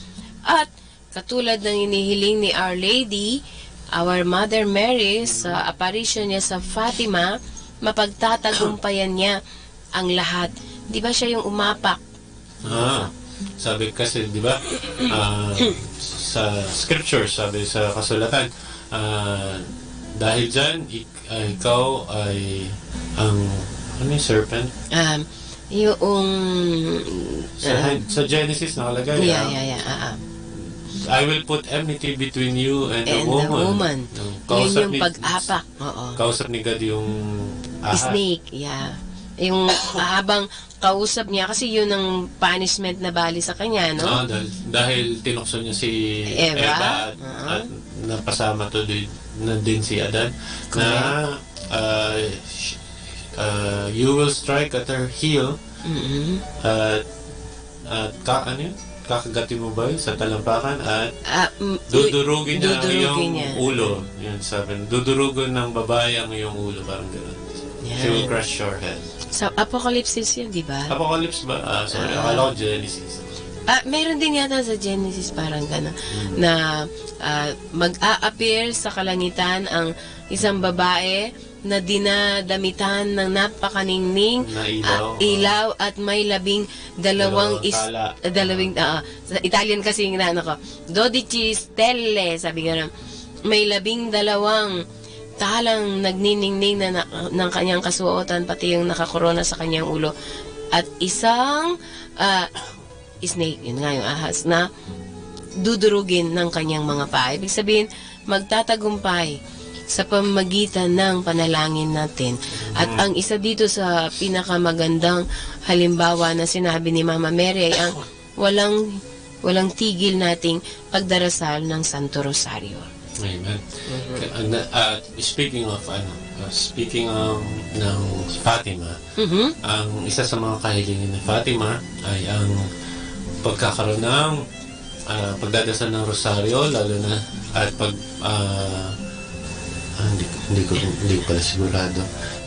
at katulad ng inihiling ni Our Lady, our Mother Mary, sa apparition niya sa Fatima, mapagtatagumpayan niya ang lahat. Di ba siya yung umapak? Sabi kasi, di ba, sa scripture, sabi sa kasulatan, dahil dyan, ikaw ay ang, ano yung serpent? Sa Genesis nakalagay. I will put enmity between you and the woman. Yun yung pag-apak. Kausap ni God yung snake, yung habang kausap niya, kasi yun ang punishment na bali sa kanya, no? Dahil tinukso niya si Eva at napasama to din si Adan. You will strike at her heel at kakagatin mo ba sa talampakan at dudurugin niya ang iyong ulo. Yun, sabi, dudurugin ng babae ang iyong ulo, parang gano'n. She will crush your head. Sa Apocalypse yan, di ba? Apocalypse ba? Sorry, akala ko Genesis. Meron din yata sa Genesis parang gano'n, na mag-a-appear sa kalangitan ang isang babae na dinadamitan ng napakaningning Na ilaw at may dalawang sa Italian kasi yung ano ko, 12 stelle, sabi nga may 12 talang nagniningning na ng kanyang kasuotan, pati yung nakakorona sa kanyang ulo, at isang snake, yun nga yung ahas, na dudurugin ng kanyang mga paa. Ibig sabihin, magtatagumpay sa pamagitan ng panalangin natin. At ang isa dito sa pinakamagandang halimbawa na sinabi ni Mama Mary ay ang walang tigil nating pagdarasal ng Santo Rosario. Amen. Speaking of ng Fatima, ang isa sa mga kahilingan ni Fatima ay ang pagkakaroon ng pagdadasal ng Rosario, lalo na at hindi ko pala sigurado.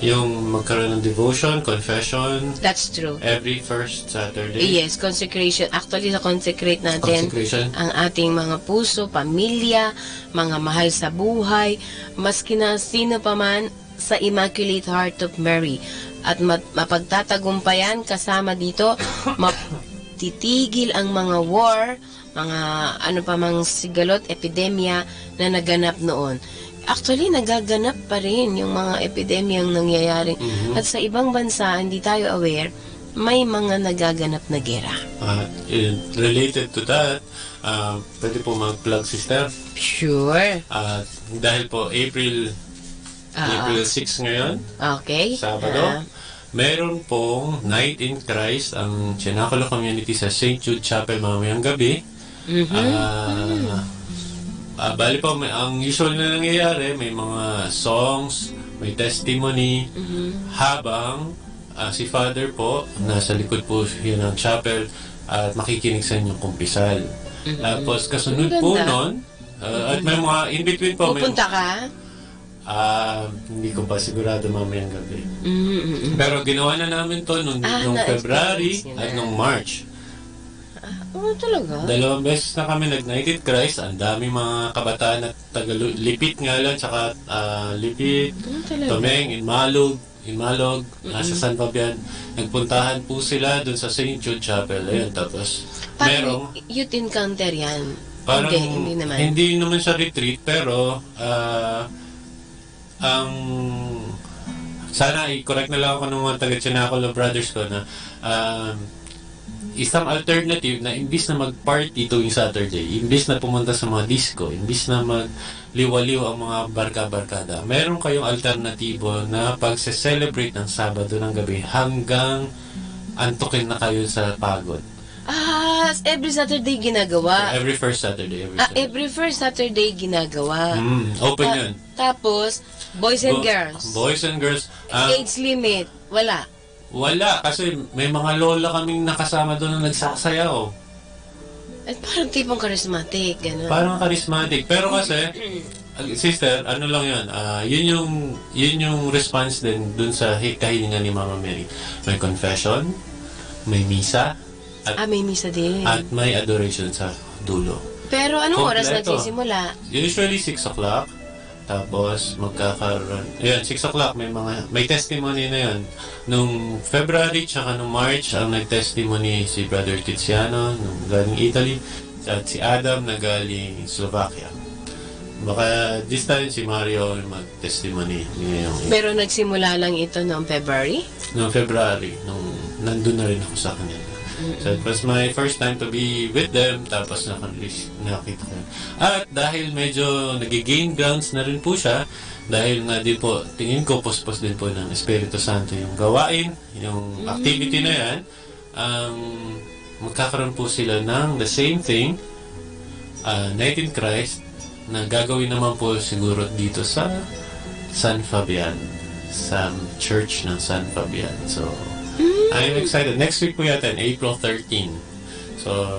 Yung magkaroon ng devotion, confession. That's true. Every first Saturday. Yes, consecration. Actually, consecrate natin ang ating mga puso, pamilya, mga mahal sa buhay, maski na sino pa man sa Immaculate Heart of Mary. At mapagtatagumpayan kasama dito, titigil ang mga war, mga ano pa mang sigalot, epidemya na naganap noon. Actually, nagaganap pa rin yung mga epidemyang nangyayari. At sa ibang bansa, hindi tayo aware, may mga nagaganap na gera. Related to that, pwede po mag-plug, sister? Sure. Dahil po April 6 ngayon, okay. Sabado, meron pong Night in Christ ang Cenaculo Community sa St. Jude Chapel mamayang gabi. Bali po, ang usual na nangyayari, may mga songs, may testimony, habang si Father po, nasa likod po yun ng chapel at makikinig sa inyong kumpisal. Tapos kasunod po nun, at may mga in-between po. Pupunta ka? Hindi ko pa sigurado mamayang gabi. Pero ginawa na namin to nung February at nung March. Talaga? 2 beses na kami nag-Night in Christ. Ang dami mga kabataan at Lipit nga lang, tsaka Lipit, Tomeng, Inmalog, nasa San Fabian. Nagpuntahan po sila dun sa St. Jude Chapel. Ayun, tapos merong youth encounter yan? Parang hindi naman. Hindi naman siya retreat, pero sana i-correct na lang ako ng mga taga-Cenaculo brothers ko na isang alternative na imbis na mag-party tuwing Saturday, imbis na pumunta sa mga disco, imbis na magliwaliw ang mga barka-barkada, meron kayong alternatibo na pagse-celebrate ng Sabado ng gabi hanggang antukin na kayo sa pagod. Every Saturday ginagawa? Every first Saturday. Every first Saturday ginagawa. Open yun. Tapos, boys and girls. Boys and girls. Age limit, wala. Wala, kasi may mga lola kaming nakasama doon na nagsasayaw. At parang tipong charismatic, gano'n. Parang charismatic. Pero kasi, sister, ano lang yun, yun yung response din dun sa kahilingan ni Mama Mary. May confession, may misa, at may misa din. At may adoration sa dulo. Pero anong oras nagsisimula? Usually 6 o'clock. Tapos magkakaroon, yun, 6 o'clock may testimony na yun. Nung February tsaka nung March, ang nag-testimony si Brother Tiziano nung galing Italy, at si Adam na galing Slovakia. Baka this time si Mario mag-testimony ngayong. Pero nagsimula lang ito noong February? Noong February, nung nandun na rin ako sa kanya. So it was my first time to be with them, tapos nakita ko. At dahil medyo nag-gain grounds na rin po siya, dahil nga din po, tingin ko, pospos din po ng Espiritu Santo yung gawain, yung activity na yan, magkakaroon po sila ng the same thing, Night in Christ, na gagawin naman po siguro dito sa San Fabian, sa church ng San Fabian. So, I'm excited. Next week po yata, April 13. So,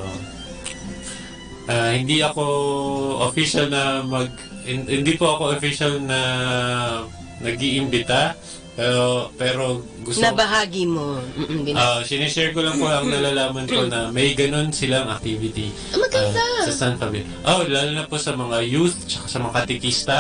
hindi ako official na hindi po ako official na nag-iimbita, Pero gusto Nabahagi mo. sinishare ko lang po ang nalalaman ko na may ganun silang activity sa San Fabian. Lalo na po sa mga youth tsaka sa mga katikista.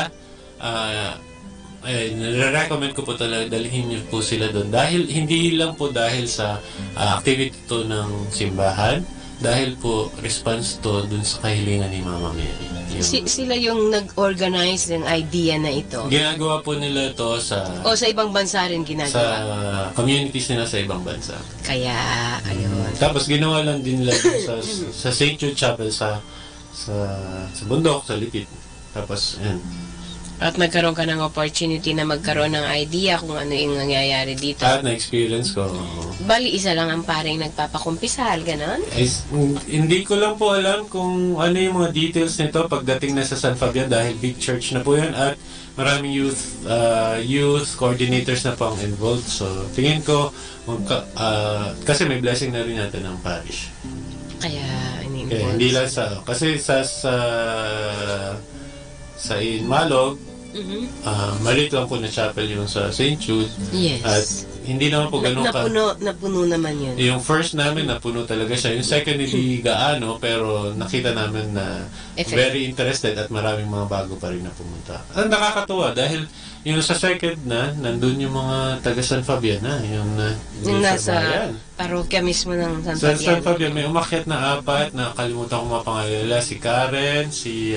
Nare-recommend ko po talaga dalhin niyo po sila doon. Dahil hindi lang po dahil sa activity to ng simbahan, dahil po response to dun sa kahilingan ni Mama Mary. Sila yung nag-organize ng idea na ito. Ginagawa po nila to sa sa ibang bansa rin ginagawa. Sa communities nila sa ibang bansa. Kaya, ayun. Tapos ginawa lang din nila sa St. Jude Chapel sa bundok, sa Lipit. Tapos, yan. At nagkaroon ka ng opportunity na magkaroon ng idea kung ano yung nangyayari dito. At na-experience ko. Bali, isa lang ang paring nagpapakumpisal, ganon? Hindi ko lang po alam kung ano yung mga details nito pagdating na sa San Fabian dahil big church na po yan at maraming youth coordinators na po ang involved. So, tingin ko, kasi may blessing na rin natin ng parish. Kaya, hindi lang kasi sa Inmalog, maliit lang po na chapel yung sa St. Jude. Yes. At hindi naman po ganun napuno naman yun. Yung first namin, napuno talaga siya. Yung second, hindi gaano, pero nakita namin na very interested at maraming mga bago pa rin na pumunta. Ang nakakatuwa dahil yung sa second nandun yung mga taga San Fabian na. Yung nasa parokya mismo ng San Fabian. Sa San Fabian, may umakyat na 4, nakalimutan ko mga pangalala. Si Karen, si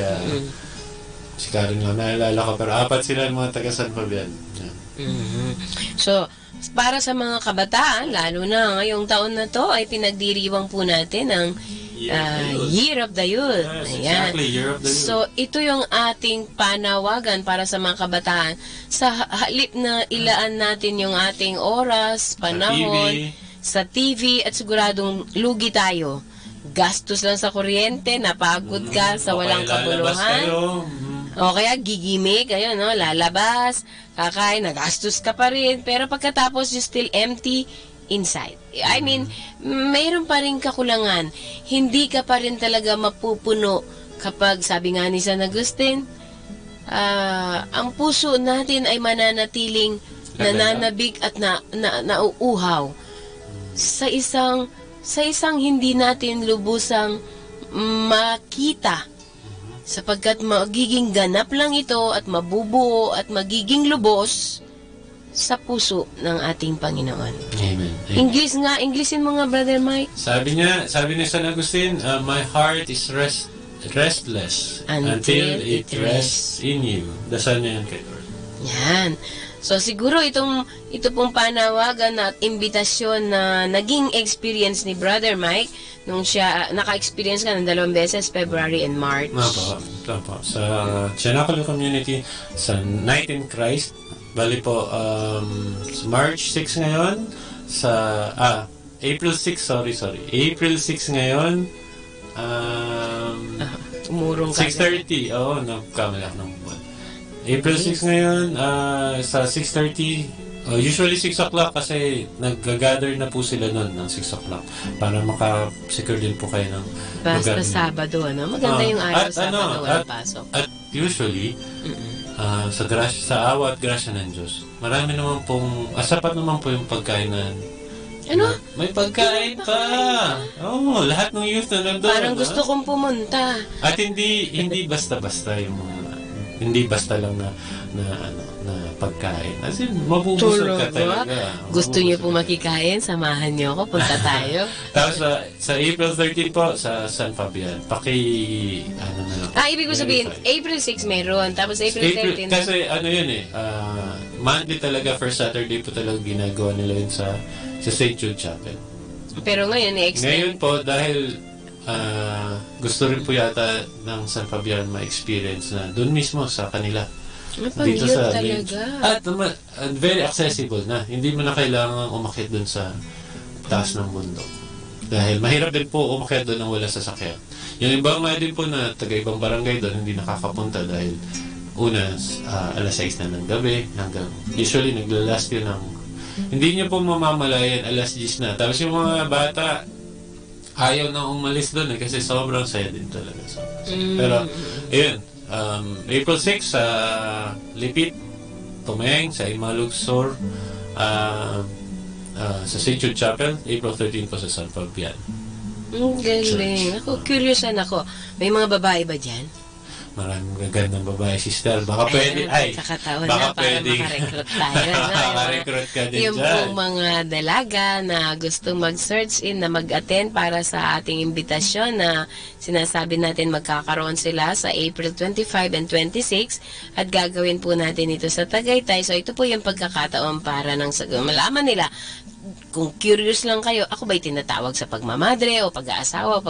Karen lang naalala ko, pero 4 sila mga taga San Fabian. So, para sa mga kabataan, lalo na ngayong taon na to, ay pinagdiriwang po natin ang Year of the Youth. Yes, exactly, Year of the Youth. So, ito yung ating panawagan para sa mga kabataan. Sa halip na ilaan natin yung ating oras, panahon, sa TV at siguradong lugi tayo. Gastos lang sa kuryente, napagod ka sa walang kabuluhan. O kaya gigimik, ayun, no, lalabas, kakain, nagastos ka pa rin, pero pagkatapos you still empty inside. I mean, mayroon pa rin kakulangan. Hindi ka pa rin talaga mapupuno kapag, sabi nga ni San Agustin, ang puso natin ay mananatiling nananabik at nauuhaw sa isang hindi natin lubusang makita. Sapagkat magiging ganap lang ito at mabubuo at magiging lubos sa puso ng ating Panginoon. Amen. Englishin mo nga, Brother Mike. Sabi ni San Agustin, my heart is restless until it rests in you. Dasal niya yan kay Lord. Yan. So siguro ito pong panawagan at imbitasyon na naging experience ni Brother Mike nung siya naka-experience ka ng 2 beses, February and March. Opo. Sa Chanacal Community, sa Night in Christ, bali po, March 6 ngayon, April 6, sorry. April 6 ngayon, umurong ka. 6:30, nagkamali ako ng buwan. April 6 ngayon, sa 6:30, usually 6 o'clock kasi nag-gather na po sila noon ng 6 o'clock para maka-secure din po kayo ng basta Sabado, ano? Maganda yung araw Sabado, walang pasok. At usually, sa awa at grasya ng Diyos, marami naman pong, sapat naman po yung pagkain na may pagkain pa. Lahat ng youth na nandun. Parang gusto kong pumunta. At hindi basta-basta yung mga, hindi basta lang na pagkain. As in, mabubusog ka talaga. Gusto niyo po makikain? Samahan niyo ako. Punta tayo. Tapos sa April 13 po, sa San Fabian, ibig ko sabihin, April 6 meron. Tapos April 13. Kasi monthly talaga, first Saturday po talaga ginagawa nila yun sa St. Jude Chapel. Pero ngayon, ngayon po, dahil gusto rin po yata ng San Fabian ma-experience na doon mismo sa kanila. Dito sa talaga. At very accessible na. Hindi mo na kailangan umakyat doon sa taas ng bundok. Dahil mahirap din po umakyat doon nang wala sasakyan. Yung ibang nga din po na taga-ibang barangay doon hindi nakakapunta dahil una, alas 6 na ng gabi. Usually naglalast yun ng hindi niyo po mamamalayan alas 10 na. Tapos yung mga bata ayaw na umalis doon kasi sobrang saya din talaga. Pero, ayun, April 6 sa Lipit, Tumeng sa Imalugsor, sa St. Jude Chapel, April 13 po sa San Fabian. Ang galing. Ako, curious ako. May mga babae ba dyan? Maraming gagandang babae, sister. Baka pwede, Kakataon baka na para pwede. makarecruit tayo. Makarecruit ka din Yung dyan. pong mga dalaga na gustong mag-search in, na mag-attend para sa ating imbitasyon na sinasabi natin magkakaroon sila sa April 25 and 26 at gagawin po natin ito sa Tagaytay. So ito po yung pagkakataon para nang malaman nila. Kung curious lang kayo, ako ba'y tinatawag sa pagmamadre o pag-aasawa o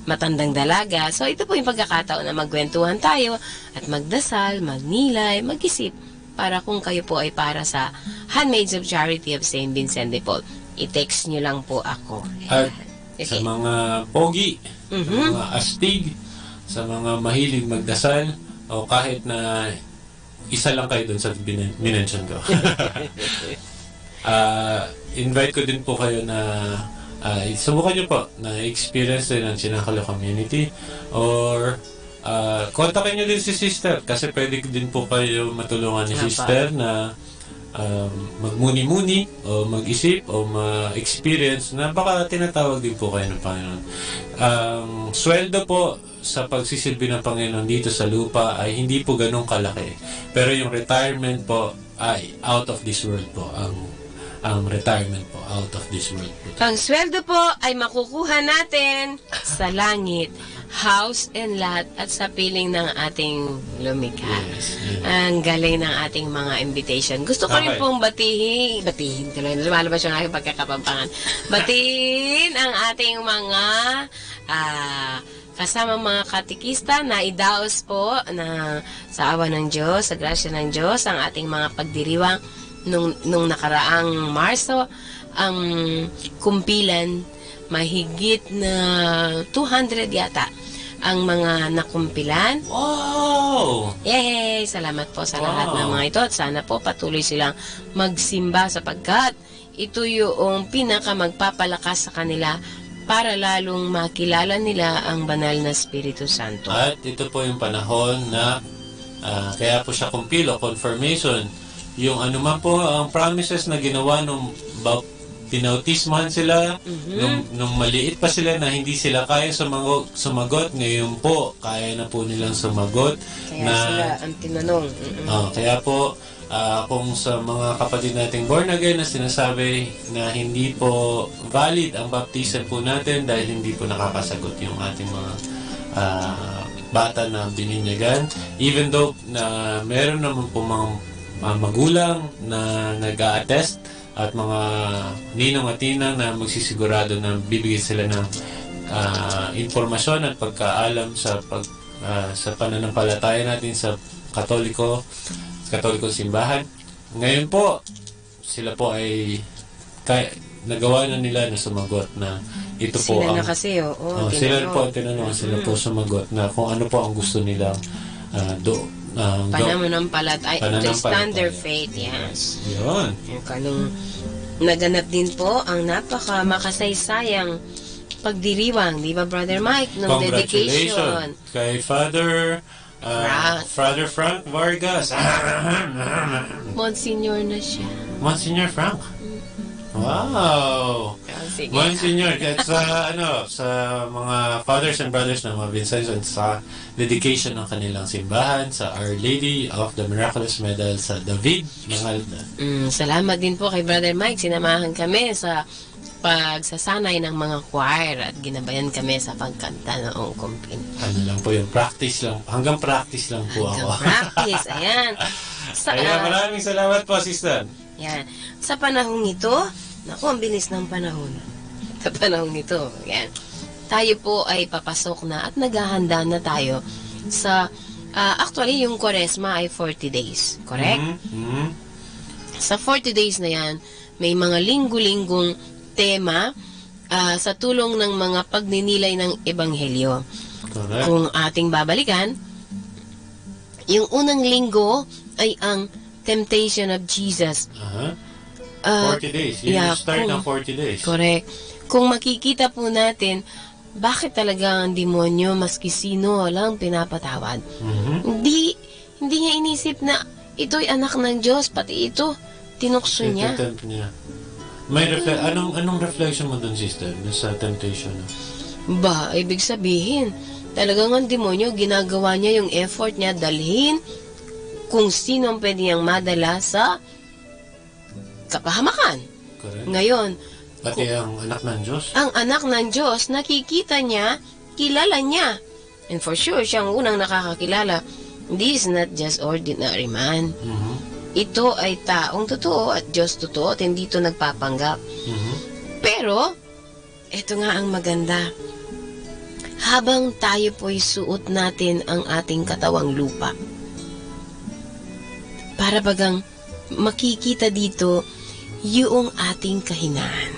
matandang dalaga? So ito po yung pagkakataon na magkwentuhan tayo at magdasal, magnilay, mag-isip para kung kayo po ay para sa Handmaids of Charity of St. Vincent de Paul. I-text nyo lang po ako. At sa mga pogi, sa mga astig, sa mga mahilig magdasal, o kahit na isa lang kayo dun sa minention ko. Invite ko din po kayo na subukan nyo po na experience din ang Sinakalo community or kontakin nyo din si sister kasi pwede din po kayo matulungan ni sister na magmuni-muni o mag-isip o ma-experience na baka tinatawag din po kayo ng Panginoon. Sweldo po sa pagsisilbi ng Panginoon dito sa lupa ay hindi po ganun kalaki. Pero yung retirement po ay out of this world po. Ang retirement po, out of this world po. Ang sweldo po ay makukuha natin sa langit, house and lot at sa piling ng ating lumikha. Yes. Ang galing ng ating mga invitation. Gusto ko rin pong batihin tuloy, lumalabas yung aking pagkakapampangan. Batiin ang ating mga kasama mga katikista na idaos po na sa awa ng Diyos, sa grasya ng Diyos, ang ating mga pagdiriwang nung nakaraang Marso, ang kumpilan, mahigit na 200 yata ang mga nakumpilan. Wow! Yay! Salamat po sa lahat ng mga ito at sana po patuloy silang magsimba sapagkat ito yung pinaka magpapalakas sa kanila para lalong makilala nila ang banal na Espiritu Santo. At ito po yung panahon na kaya po siya kumpilo, confirmation. Yung anuman po ang promises na ginawa nung pinautismahan sila, nung maliit pa sila na hindi sila kaya sumagot, ngayon po kaya na po nilang sumagot. Kaya sila ang tinanong. Kaya po kung sa mga kapatid nating born again na sinasabi na hindi po valid ang baptism po natin dahil hindi po nakakasagot yung ating mga bata na bininyagan, even though na meron naman po mga magulang na nag-a-attest at mga ninong at ninang na magsisigurado na bibigyan sila ng impormasyon at pagkaalam sa pananampalataya natin sa Katolikong simbahan. Ngayon po, sila po ay nagawa na nila na sumagot na ito po sila ang... na kasi, sila po ang tinanong, sila po sumagot na kung ano po ang gusto nila pananampalataya, to stand their faith. Yes. Yun. Kanong naganap din po ang napaka makasaysayang pagdiriwang, di ba Brother Mike, nung dedication kay Father Frank Vargas. Monsignor na siya. Monsignor Frank. Wow! Sige. Monsignor, sa mga fathers and brothers ng mga Vincentians sa dedication ng kanilang simbahan sa Our Lady of the Miraculous Medal sa David Mangalda. Salamat din po kay Brother Mike. Sinamahan kami sa pagsasanay ng mga choir at ginabayan kami sa pagkanta noong kumpin. Ano lang po yun? Practice lang. Hanggang practice lang po ako. Practice, ayan. Maraming salamat po, sister. Yan. Sa panahong ito, naku, ang bilis ng panahon. Sa panahong ito, yan. Tayo po ay papasok na at naghahanda na tayo sa, actually, yung Kwaresma ay 40 days. Correct? Sa 40 days na yan, may mga linggo-linggong tema sa tulong ng mga pagninilay ng Ebanghelyo. Correct. Kung ating babalikan, yung unang linggo ay ang Temptation of Jesus. 40 days. You start ng 40 days. Correct. Kung makikita po natin, bakit talaga ang demonyo, maski sino lang pinapatawad? Hindi niya inisip na ito'y anak ng Diyos, pati ito, tinukso niya. Ito-tempt niya. May anong reflection mo dun, sister, sa temptation? Ba, ibig sabihin, talagang ang demonyo, ginagawa niya yung effort niya dalhin kung sino ang pwede niyang madala sa kapahamakan. Correct. Ngayon, Pati ang anak ng Diyos. ang anak ng Diyos, nakikita niya, kilala niya. And for sure, siyang unang nakakakilala. This is not just ordinary man. Ito ay taong totoo at Diyos totoo at hindi ito nagpapanggap. Pero, ito nga ang maganda. Habang tayo po'y suot natin ang ating katawang lupa, para bagang makikita dito yung ating kahinaan.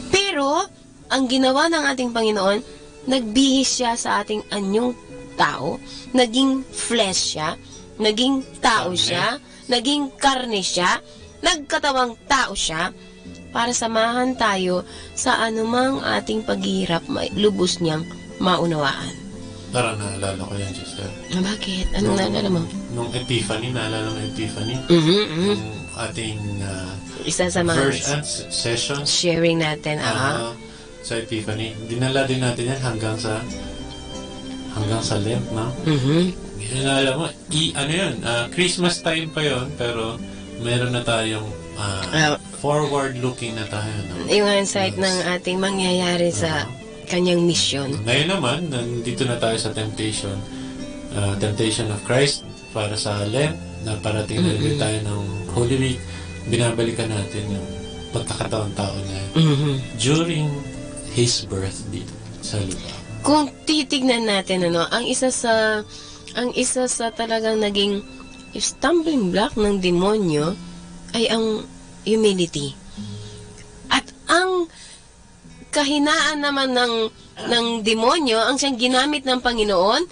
Pero, ang ginawa ng ating Panginoon, nagbihis siya sa ating anyong tao, naging flesh siya, naging tao siya, naging karne siya, nagkatawang tao siya, para samahan tayo sa anumang ating paghihirap, lubos niyang maunawaan. Parang naalala ko yan, sister. Bakit? Anong naalala mo? Nung Epiphany, naalala mo yung Epiphany? Yung ating isa sa mga session. Sharing natin, sa Epiphany. Dinala din natin yan hanggang sa Lent, no? Naalala mo, Christmas time pa yon, pero meron na tayong forward-looking na tayo, no? Yung insight ng ating mangyayari sa kanyang mission. Ngayon naman, nandito na tayo sa temptation of Christ para sa Lent, na parating na rin tayo ng Holy Week. Binabalikan natin yung pagkakataon tao niya during His birth dito sa lupa. Kung titignan natin, ang isa sa talagang naging stumbling block ng demonyo ay ang humility. At ang kahinaan naman ng demonyo, ang siyang ginamit ng Panginoon,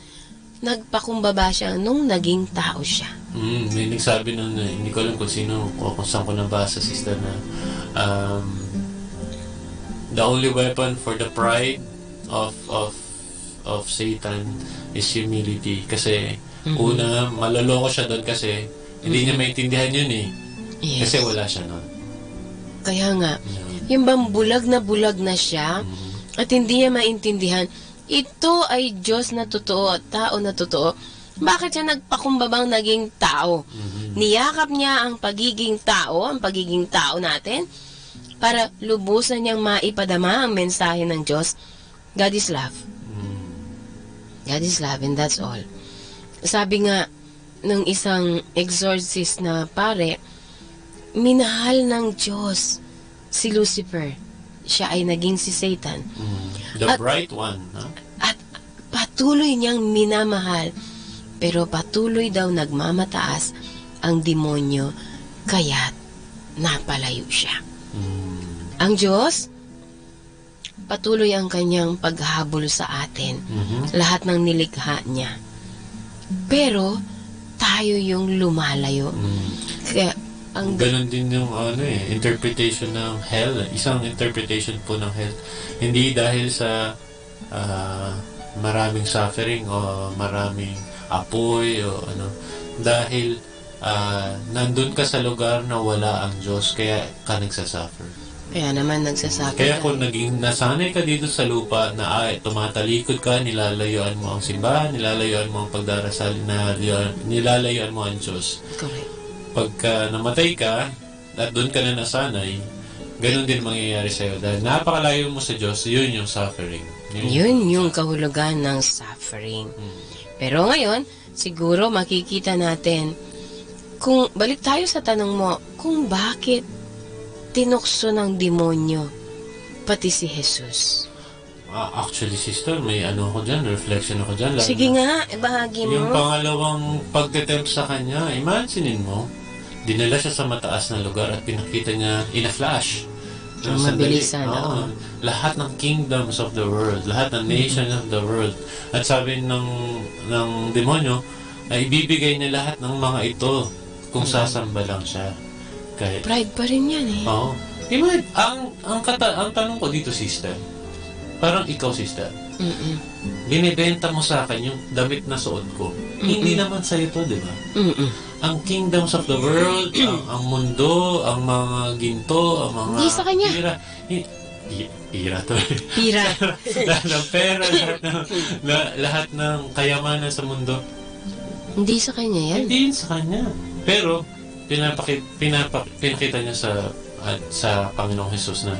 nagpakumbaba siya nung naging tao siya. May nagsabi nun, hindi ko alam kung sino o kung saan ko nabasa, sister, na the only weapon for the pride of Satan is humility. Kasi una, maloloko siya doon kasi hindi niya maintindihan yun eh. Yes. Kasi wala siya nun. Kaya nga, yung bang bulag na siya at hindi niya maintindihan, ito ay Diyos na totoo at tao na totoo. Bakit siya nagpakumbabang naging tao? Niyakap niya ang pagiging tao natin, para lubusan niyang maipadama ang mensahe ng Diyos. God is love. God is love, and that's all. Sabi nga ng isang exorcist na pare, minahal ng Diyos si Lucifer. Siya ay naging si Satan. The bright one. Huh? At patuloy niyang minamahal, pero patuloy daw nagmamataas ang demonyo, kaya't napalayo siya. Ang Diyos, patuloy ang kanyang paghabol sa atin. Lahat ng nilikha niya. Pero, tayo yung lumalayo. Kaya, ganon din yung interpretation ng hell. Isang interpretation po ng hell. Hindi dahil sa maraming suffering o maraming apoy o dahil nandun ka sa lugar na wala ang Diyos, kaya ka nagsasuffer. Kaya naman nagsasuffer. Kaya kung naging nasanay ka dito sa lupa na tumatalikod ka, nilalayuan mo ang simbahan, nilalayuan mo ang pagdarasal, nilalayuan mo ang Diyos. Correct. Pagka namatay ka at doon ka na nasanay, ganun din mangyayari sa'yo. Dahil napakalayo mo sa Diyos, yun yung suffering. Yun yung kahulugan ng suffering. Pero ngayon, siguro makikita natin, kung balik tayo sa tanong mo, kung bakit tinukso ng demonyo pati si Jesus. Actually, sister, may ako dyan, reflection ako dyan. Sige nga, bahagi mo. Yung pangalawang pagtetempt sa kanya, imaginein mo, dinala siya sa mataas na lugar at pinakita niya in a flash. Mabilisan. Lahat ng kingdoms of the world, lahat ng nations of the world. At sabi ng demonyo, ay ibibigay niya lahat ng mga ito kung sasamba lang siya. Kahit, pride pa rin yan eh. Oo. Ang tanong ko dito, sister, parang ikaw, sister, binibenta mo sa akin yung damit na suot ko. Hindi naman sa'yo to, di ba? Ang kingdoms of the world, ang mundo, ang mga ginto, ang mga Hindi sa kanya. Pira to. Pira. Lahat ng pera, lahat ng kayamanan sa mundo. Hindi sa kanya yan. Hindi yun sa kanya. Pero, pinakita niya sa Panginoong Jesus na,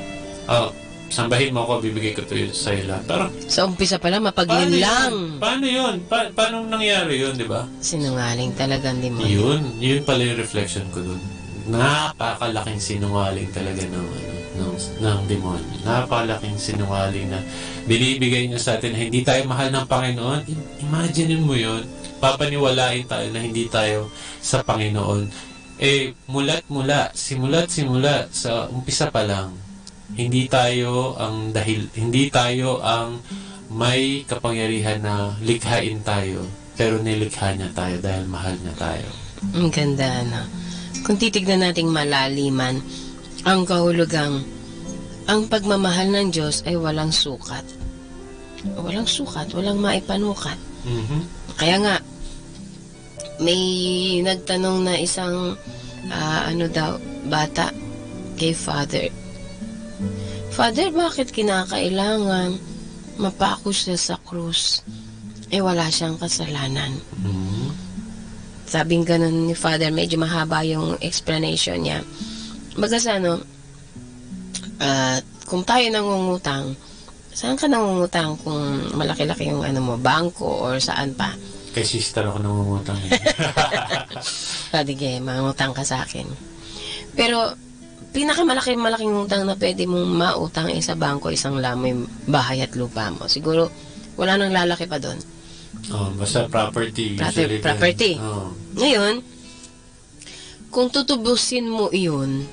sambahin mo ako, bibigay ko to sa iyo lahat. Pero, sa umpisa pa lang, mapag-yun lang. Paano yun? Paano nangyari yun, di ba? Sinungaling talagang demonyo. Yun pala yung reflection ko dun. Napakalaking sinungaling talaga ng demonyo. Napakalaking sinungaling na binibigay niya sa atin na hindi tayo mahal ng Panginoon. Imagine mo yun. Papaniwalain tayo na hindi tayo sa Panginoon. Simula sa umpisa pa lang, hindi tayo ang may kapangyarihan na likhain tayo, pero nilikha niya tayo dahil mahal niya tayo. Ang ganda, no? Kung titignan nating malaliman, ang kahulugang, ang pagmamahal ng Diyos ay walang sukat. Walang sukat, walang maipanukat. Kaya nga, may nagtanong na isang bata kay Father, Father, bakit kinakailangan mapako siya sa krus? Wala siyang kasalanan. Sabing ganun ni Father, medyo mahaba yung explanation niya. Baga kung tayo nangungutang, saan ka nangungutang kung malaki-laki yung bangko or saan pa? Kay sister ako nangungutang. Sige, mangutang ka sa akin. Pero, malaking utang na pwede mong mautang sa bangko, isang lamoy bahay at lupa mo. Siguro, wala nang lalaki pa doon. Basta property. Property. Ngayon, kung tutubusin mo iyon,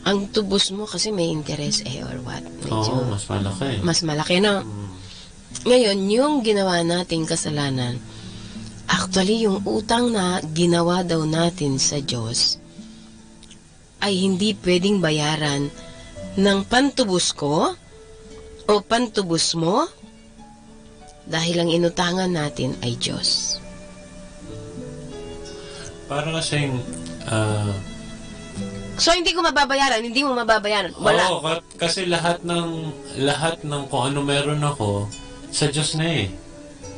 ang tubos mo kasi may interest or what? Medyo, mas malaki. Mas malaki, no? Ngayon, yung ginawa nating kasalanan, actually, yung utang na ginawa daw natin sa Diyos, ay hindi pwedeng bayaran ng pantubos ko o pantubos mo dahil ang inutangan natin ay Diyos. Para kasing so hindi ko mababayaran, hindi mo mababayaran. Wala. Oo, kasi lahat ng kung ano meron ako sa Diyos na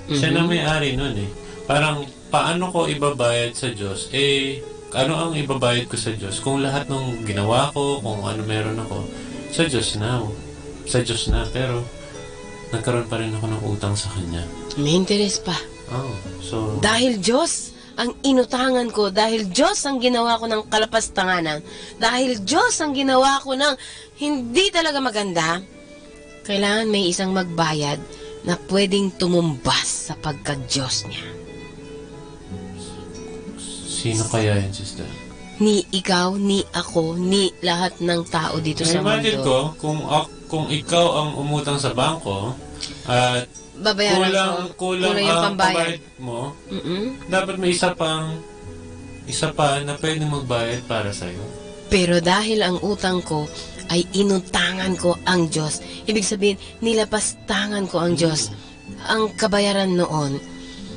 Siya na may-ari nun Parang paano ko ibabayad sa Diyos? Ano ang ibabayad ko sa Diyos? Kung lahat ng ginawa ko, kung ano meron ako, sa Diyos na. Sa Diyos na. Pero, nagkaroon pa rin ako ng utang sa Kanya. May interest pa. So, dahil Diyos ang inutangan ko, dahil Diyos ang ginawa ko ng kalapastanganan, dahil Diyos ang ginawa ko ng hindi talaga maganda, kailangan may isang magbayad na pwedeng tumumbas sa pagka-Diyos niya. Sino kaya yan, sister? Ni ikaw, ni ako, ni lahat ng tao dito sa mundo. Imagine ko, kung ikaw ang umutang sa bangko, at kulang ang pambayad mo, dapat may isa pa na pwedeng magbayad para sa'yo. Pero dahil ang utang ko ay inutangan ko ang Diyos, ibig sabihin, nilapastangan ko ang Diyos. Ang kabayaran noon,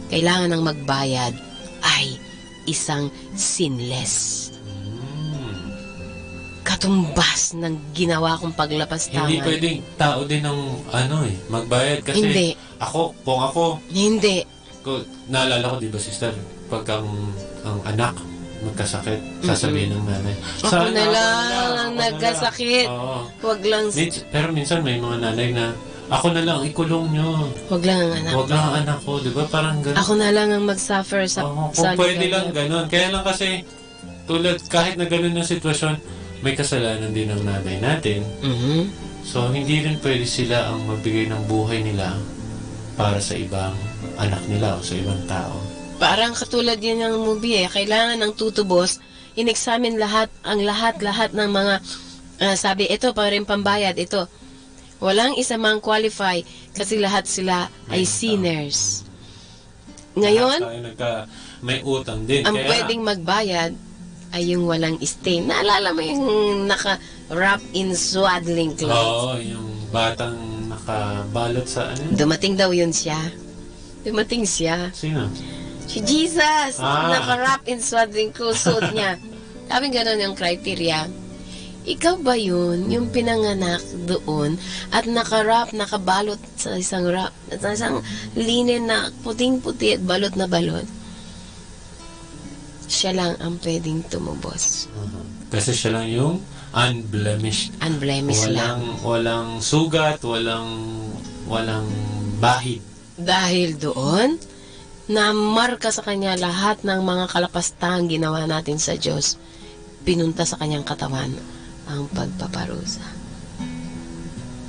kailangan ng magbayad ay isang sinless. Katumbas ng ginawa kong paglapastangan. Hindi pwedeng tao din ang magbayad kasi hindi. Kung ako hindi. Naalala ko, di ba, sister, pag ang anak magkasakit, sasabihin ng nanay, ako na lang ang nagkasakit. Wag lang. Pero minsan may mga nanay na ako na lang, ikulong nyo. Wag lang ang anak ko. Wag lang ang anak ko, di ba? Parang gano'n. Ako na lang ang mag-suffer sa kung pwede lang gano'n. Kaya lang kasi, kahit na gano'n yung sitwasyon, may kasalanan din ng nanay natin. So, hindi rin pwede sila ang magbigay ng buhay nila para sa ibang anak nila o sa ibang tao. Parang katulad yan ng movie Kailangan ng tutubos, in-examine lahat ng mga, sabi, ito pa rin pambayad, ito. Walang isa mang qualify kasi lahat sila ay sinners. Ngayon, may utang din. Ang pwedeng magbayad ay yung walang stain. Naalala mo yung naka-wrap in swaddling clothes? Yung batang nakabalot sa Dumating daw yun siya. Dumating siya. Sino? Si Jesus, naka-wrap in swaddling clothes, suot niya. Sabi gano'n yung criteria. Ikaw ba yun, yung pinanganak doon at naka-wrap, nakabalot sa isang wrap, sa isang linen na puting-puti at balot na balot? Siya lang ang pwedeng tumubos. Kasi siya lang yung unblemished. Unblemished lang. Walang sugat, walang bahid. Dahil doon, namarka sa kanya lahat ng mga kalapastang ginawa natin sa Diyos. Pinunta sa kanyang katawan ang pagpaparusa.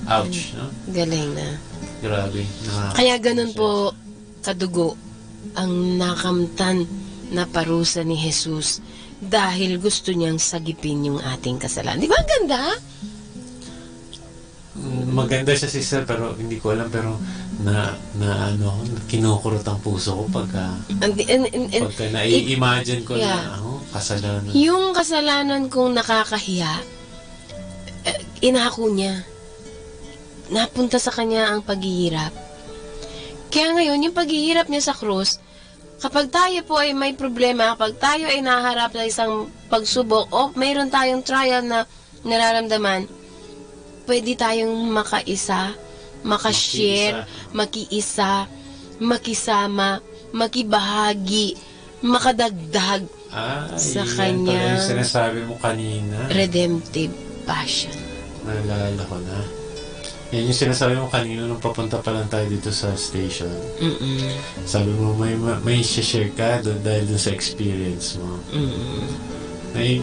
Ouch, no? Galing na. Grabe. Kaya ganun po kadugo ang nakamtan na parusa ni Jesus dahil gusto niyang sagipin yung ating kasalanan. Di ba ang ganda? Maganda siya, sister, pero hindi ko alam, pero kinukurot ang puso ko pagka nai-imagine ko na kasalanan. Yung kasalanan kong nakakahiya, inako niya. Napunta sa kanya ang paghihirap. Kaya ngayon, yung paghihirap niya sa krus, kapag tayo po ay may problema, kapag tayo ay naharap sa isang pagsubok o mayroon tayong trial na nararamdaman, pwede tayong makaisa, makashare, makiisa, makisama, makibahagi, makadagdag sa kanya yung sinasabi mo kanina. Redemptive passion. Naalala ko na. Yan yung sinasabi mo kanina nung papunta pa lang tayo dito sa station. Sabi mo may share ka doon dahil doon sa experience mo.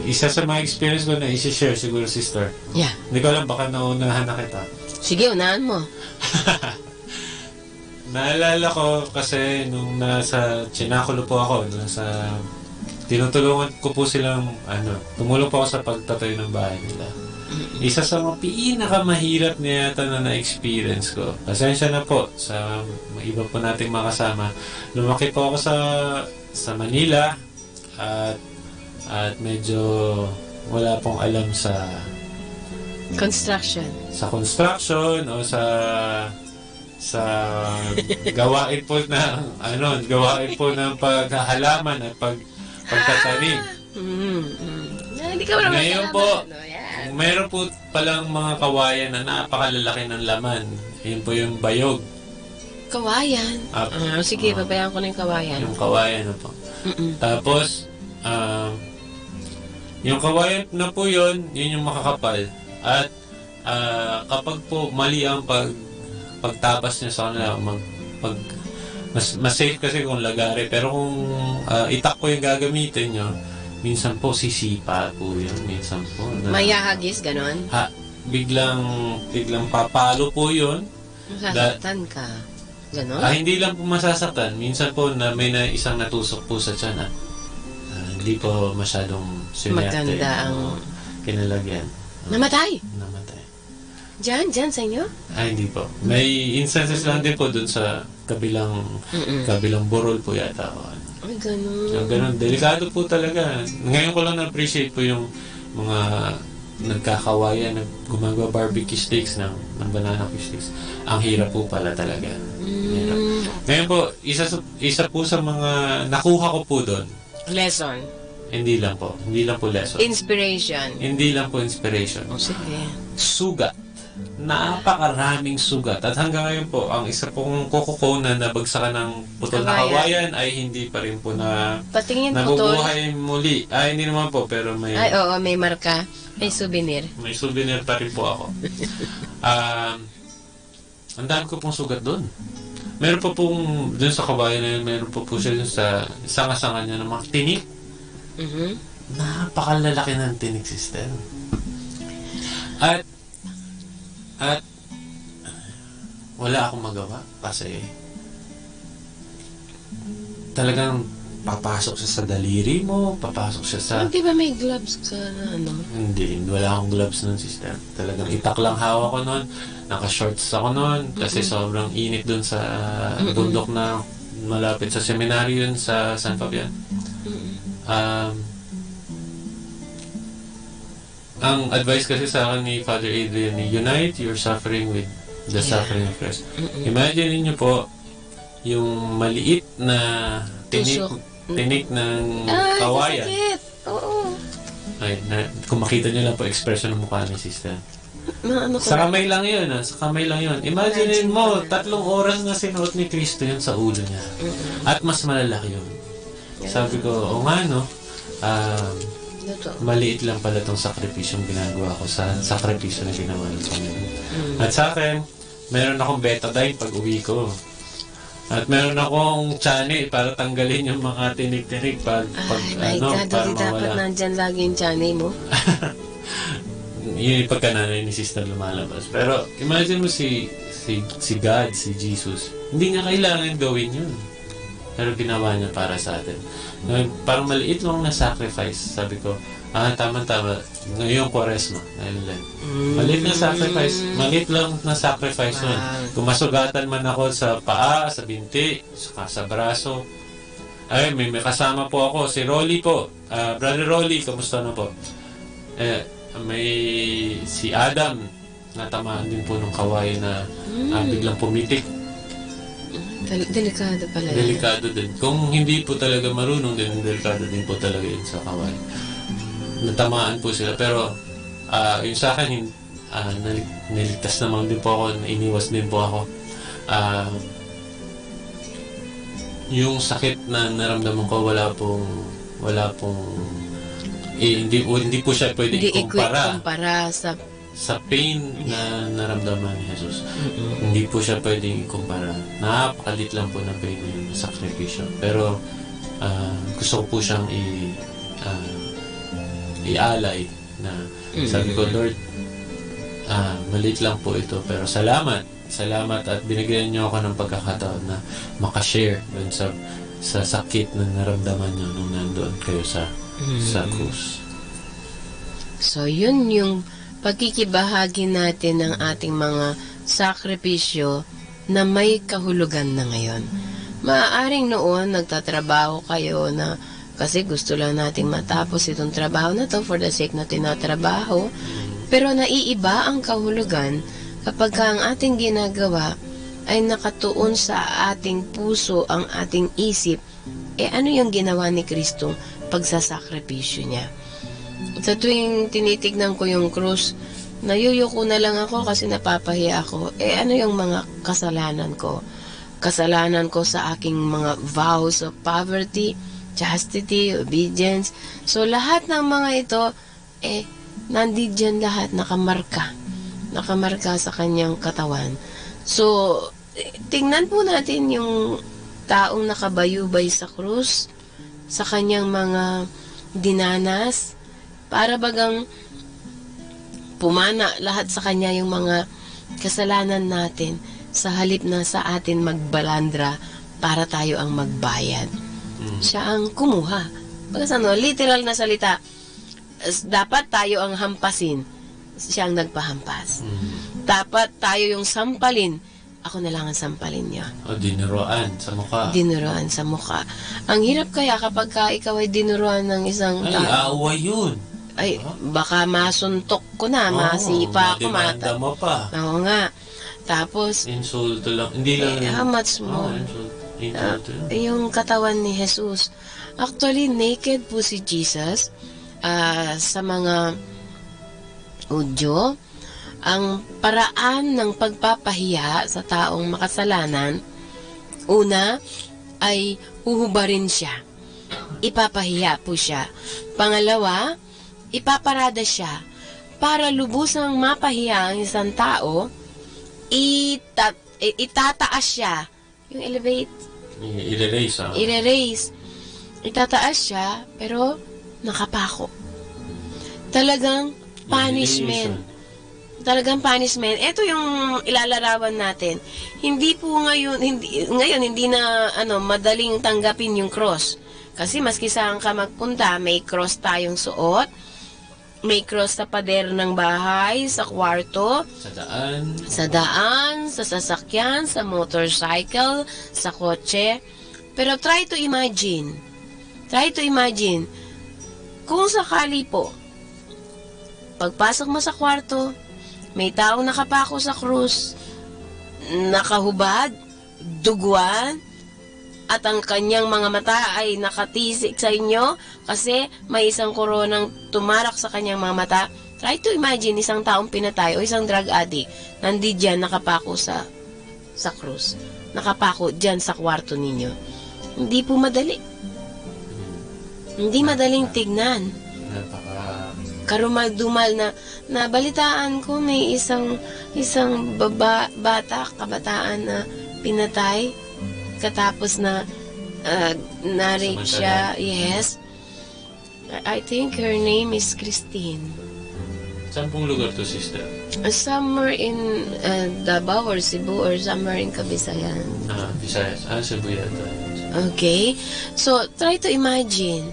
Isa sa mga experience ko na i-share siguro, sister. Yeah. Hindi ko alam, baka naunahan na kita. Sige, unahan mo. Naalala ko kasi nung nasa Chinakulo po ako, tinutulungan ko po silang, tumulong po ako sa pagtatayo ng bahay nila. Isa sa mga pinakamahirap na yata na na-experience ko. Pasensya na po sa iba po nating mga kasama. Lumaki po ako sa Manila at medyo wala pong alam sa construction. Sa construction o sa gawain po ng paghahalaman at pagtatanim. Hindi ka wala ngayon po, meron po palang mga kawayan na napakalalaki ng laman. Yun po yung bayog. Kawayan? Sige, pabayaan ko na yung kawayan. Yung kawayan na po. Tapos, yung kawayan na po yun yung makakapal. At kapag po mali ang pagtapas niya sa kanila, mas safe kasi kung lagari. Pero kung itak po yung gagamitin nyo, minsan po sisipa po yun. Minsan po. Mayahagis, ganon? Biglang papalo po yun. Masasaktan ka. Ganon? Hindi lang po masasaktan. Minsan po may isang natusok po sa tiyan. Hindi po masyadong sinerte. Maganda ang kinalagyan. Namatay? Namatay. Diyan sa inyo? Hindi po. May instances lang din po dun sa kabilang burol po yata. Ay, ganun. Ganun. Delikado po talaga. Ngayon ko lang na-appreciate po yung mga nagkakawayan, gumagawa barbecue sticks ng banana sticks. Ang hirap po pala talaga. Hirap. Ngayon po, isa po sa mga nakuha ko po doon. Lesson? Hindi lang po lesson. Inspiration? Hindi lang po inspiration. Sige. Sugat. Napakaraming sugat. At hanggang ngayon po, ang isa pong kuko na nabagsakan ng putol na kawayan ay hindi pa rin po nabubuhay muli. Hindi naman po, pero may... oo, may marka. May souvenir. May souvenir pa rin po ako. Ang dami ko pong sugat doon. Meron po pong, dun sa kawayan na yun, meron po siya dun sa sanga-sanga niya ng mga tinik. Napakalalaki ng tinik, sister. At wala akong magawa kasi talagang papasok siya sa daliri mo, papasok siya sa... Hindi ba may gloves ka na Hindi, wala akong gloves nun, sister. Talagang itak lang hawak ko nun, naka-shorts ako nun, kasi sobrang init dun sa bundok na malapit sa seminaryo yun sa San Fabian. Ang advice kasi sa akin ni Father Adrian, unite your suffering with the suffering of Christ. Imagine niyo po, yung maliit na tinik, Tusok. tinik ng Ay, kawayan. sakit. Oo. Ay, kung makita nyo lang po expression ng mukha ni sister. Ano ko Sa na- kamay lang yun, sa kamay lang yun. Imagine mo, 3 oras na sinuot ni Kristo yun sa ulo niya. At mas malalaki yun. Sabi ko, o nga no, maliit lang pala itong sakripisyong ginagawa ko sa sakripisyo na ginawa ng Panginoon. At sa akin, meron akong betadine pag uwi ko. At meron akong chani para tanggalin yung mga tinig-tinig pag My God, para hindi dapat mawala. nandyan lagi yung tiyanay mo. Yun yung pagkananay ni sister lumalabas. Pero imagine mo si God, si Jesus, hindi niya kailangan gawin yun. Pero ginawa niya para sa atin. Ngayon, parang maliit lang na sacrifice. Sabi ko, tama-tama. Ngayong Quaresma, ngayon Lent. Maliit na sacrifice. Maliit lang na sacrifice yun. Kung masugatan man ako sa paa, sa binti, sa braso. Ay, may kasama po ako. Si Rolly po. Brother Rolly, kamusta na po? May si Adam, natamaan din po ng kawayan na biglang pumitik. Delikado pala yan. Delikado din. Kung hindi po talaga marunong din, delikado din po talaga yun sa kawayan. Natamaan po sila. Pero yung sa akin, niligtas naman din po ako, iniwas din po ako. Yung sakit na naramdaman ko, wala pong hindi po siya pwede ikumpara sa pain na naramdaman ni Jesus. Hindi po siya pwedeng ikumpara. Napakalit lang po na pain yun, na sakripisyo. Pero gusto ko po siyang ialay na sabi ko, Lord, maliit lang po ito, pero salamat at binigyan niyo ako ng pagkakataon na makashare dun sa sakit na naramdaman niyo nung nandoon kayo sa krus. So, yun yung pagkikibahagi natin ng ating mga sakripisyo na may kahulugan na ngayon. Maaaring noon, nagtatrabaho kayo na kasi gusto lang nating matapos itong trabaho na to for the sake na tinatrabaho, pero naiiba ang kahulugan kapag ang ating ginagawa ay nakatuon sa ating puso, ang ating isip. Ano yung ginawa ni Kristo pagsasakripisyo niya? Sa tuwing tinitignan ko yung krus, nayuyuko na lang ako kasi napapahiya ako. Ano yung mga kasalanan ko? Kasalanan ko sa aking mga vows of poverty, chastity, obedience. So, lahat ng mga ito, nandiyan lahat, nakamarka sa kanyang katawan. So, tingnan po natin yung taong nakabayubay sa krus, sa kanyang mga dinanas, para bagang pumana lahat sa kanya yung mga kasalanan natin sa halip na sa atin magbalandra para tayo ang magbayad. Siya ang kumuha. Literal na salita, dapat tayo ang hampasin. Siya ang nagpahampas. Dapat tayo yung sampalin. Ako na lang ang sampalin niya. Dinuruan sa mukha. Dinuruan sa mukha. Ang hirap kaya kapag ikaw ay dinuruan ng isang tao. Away yun. Ay, baka masuntok ko na, masipa ko, mademanda mo pa. Oo nga. Tapos, insulto lang. Hindi lang. How much more? Insulto lang. Yung katawan ni Jesus. Actually, naked po si Jesus sa mga Hudyo. Ang paraan ng pagpapahiya sa taong makasalanan, una, ay huhubarin siya. Ipapahiya po siya. Pangalawa, ipaparada siya. Para lubusang mapahiya ang isang tao, itataas siya. Yung elevate. I-raise. Itataas siya, pero nakapako. Talagang punishment. Ito yung ilalarawan natin. Hindi po ngayon hindi na madaling tanggapin yung cross. Kasi maski saan ka magpunta, may cross tayong suot. May cross sa pader ng bahay, sa kwarto, sa daan, sa sasakyan, sa motorcycle, sa kotse. Pero try to imagine kung sakali po pagpasok mo sa kwarto, may taong nakapako sa krus, nakahubad, duguan, at ang kanyang mga mata ay nakatisik sa inyo kasi may isang koronang tumarak sa kanyang mga mata. Try to imagine isang taong pinatay o isang drug addict nandiyan nakapako sa krus. Nakapako dyan sa kwarto ninyo. Hindi po madali. Hindi madaling tignan. Karumal-dumal na balitaan ko may isang kabataan na pinatay katapos na na-rape siya. Yes. I think her name is Christine. Saan pong lugar to, sister? Somewhere in Davao or Cebu or somewhere in Kabisayan. Visayas. Cebu yata. Okay. So, try to imagine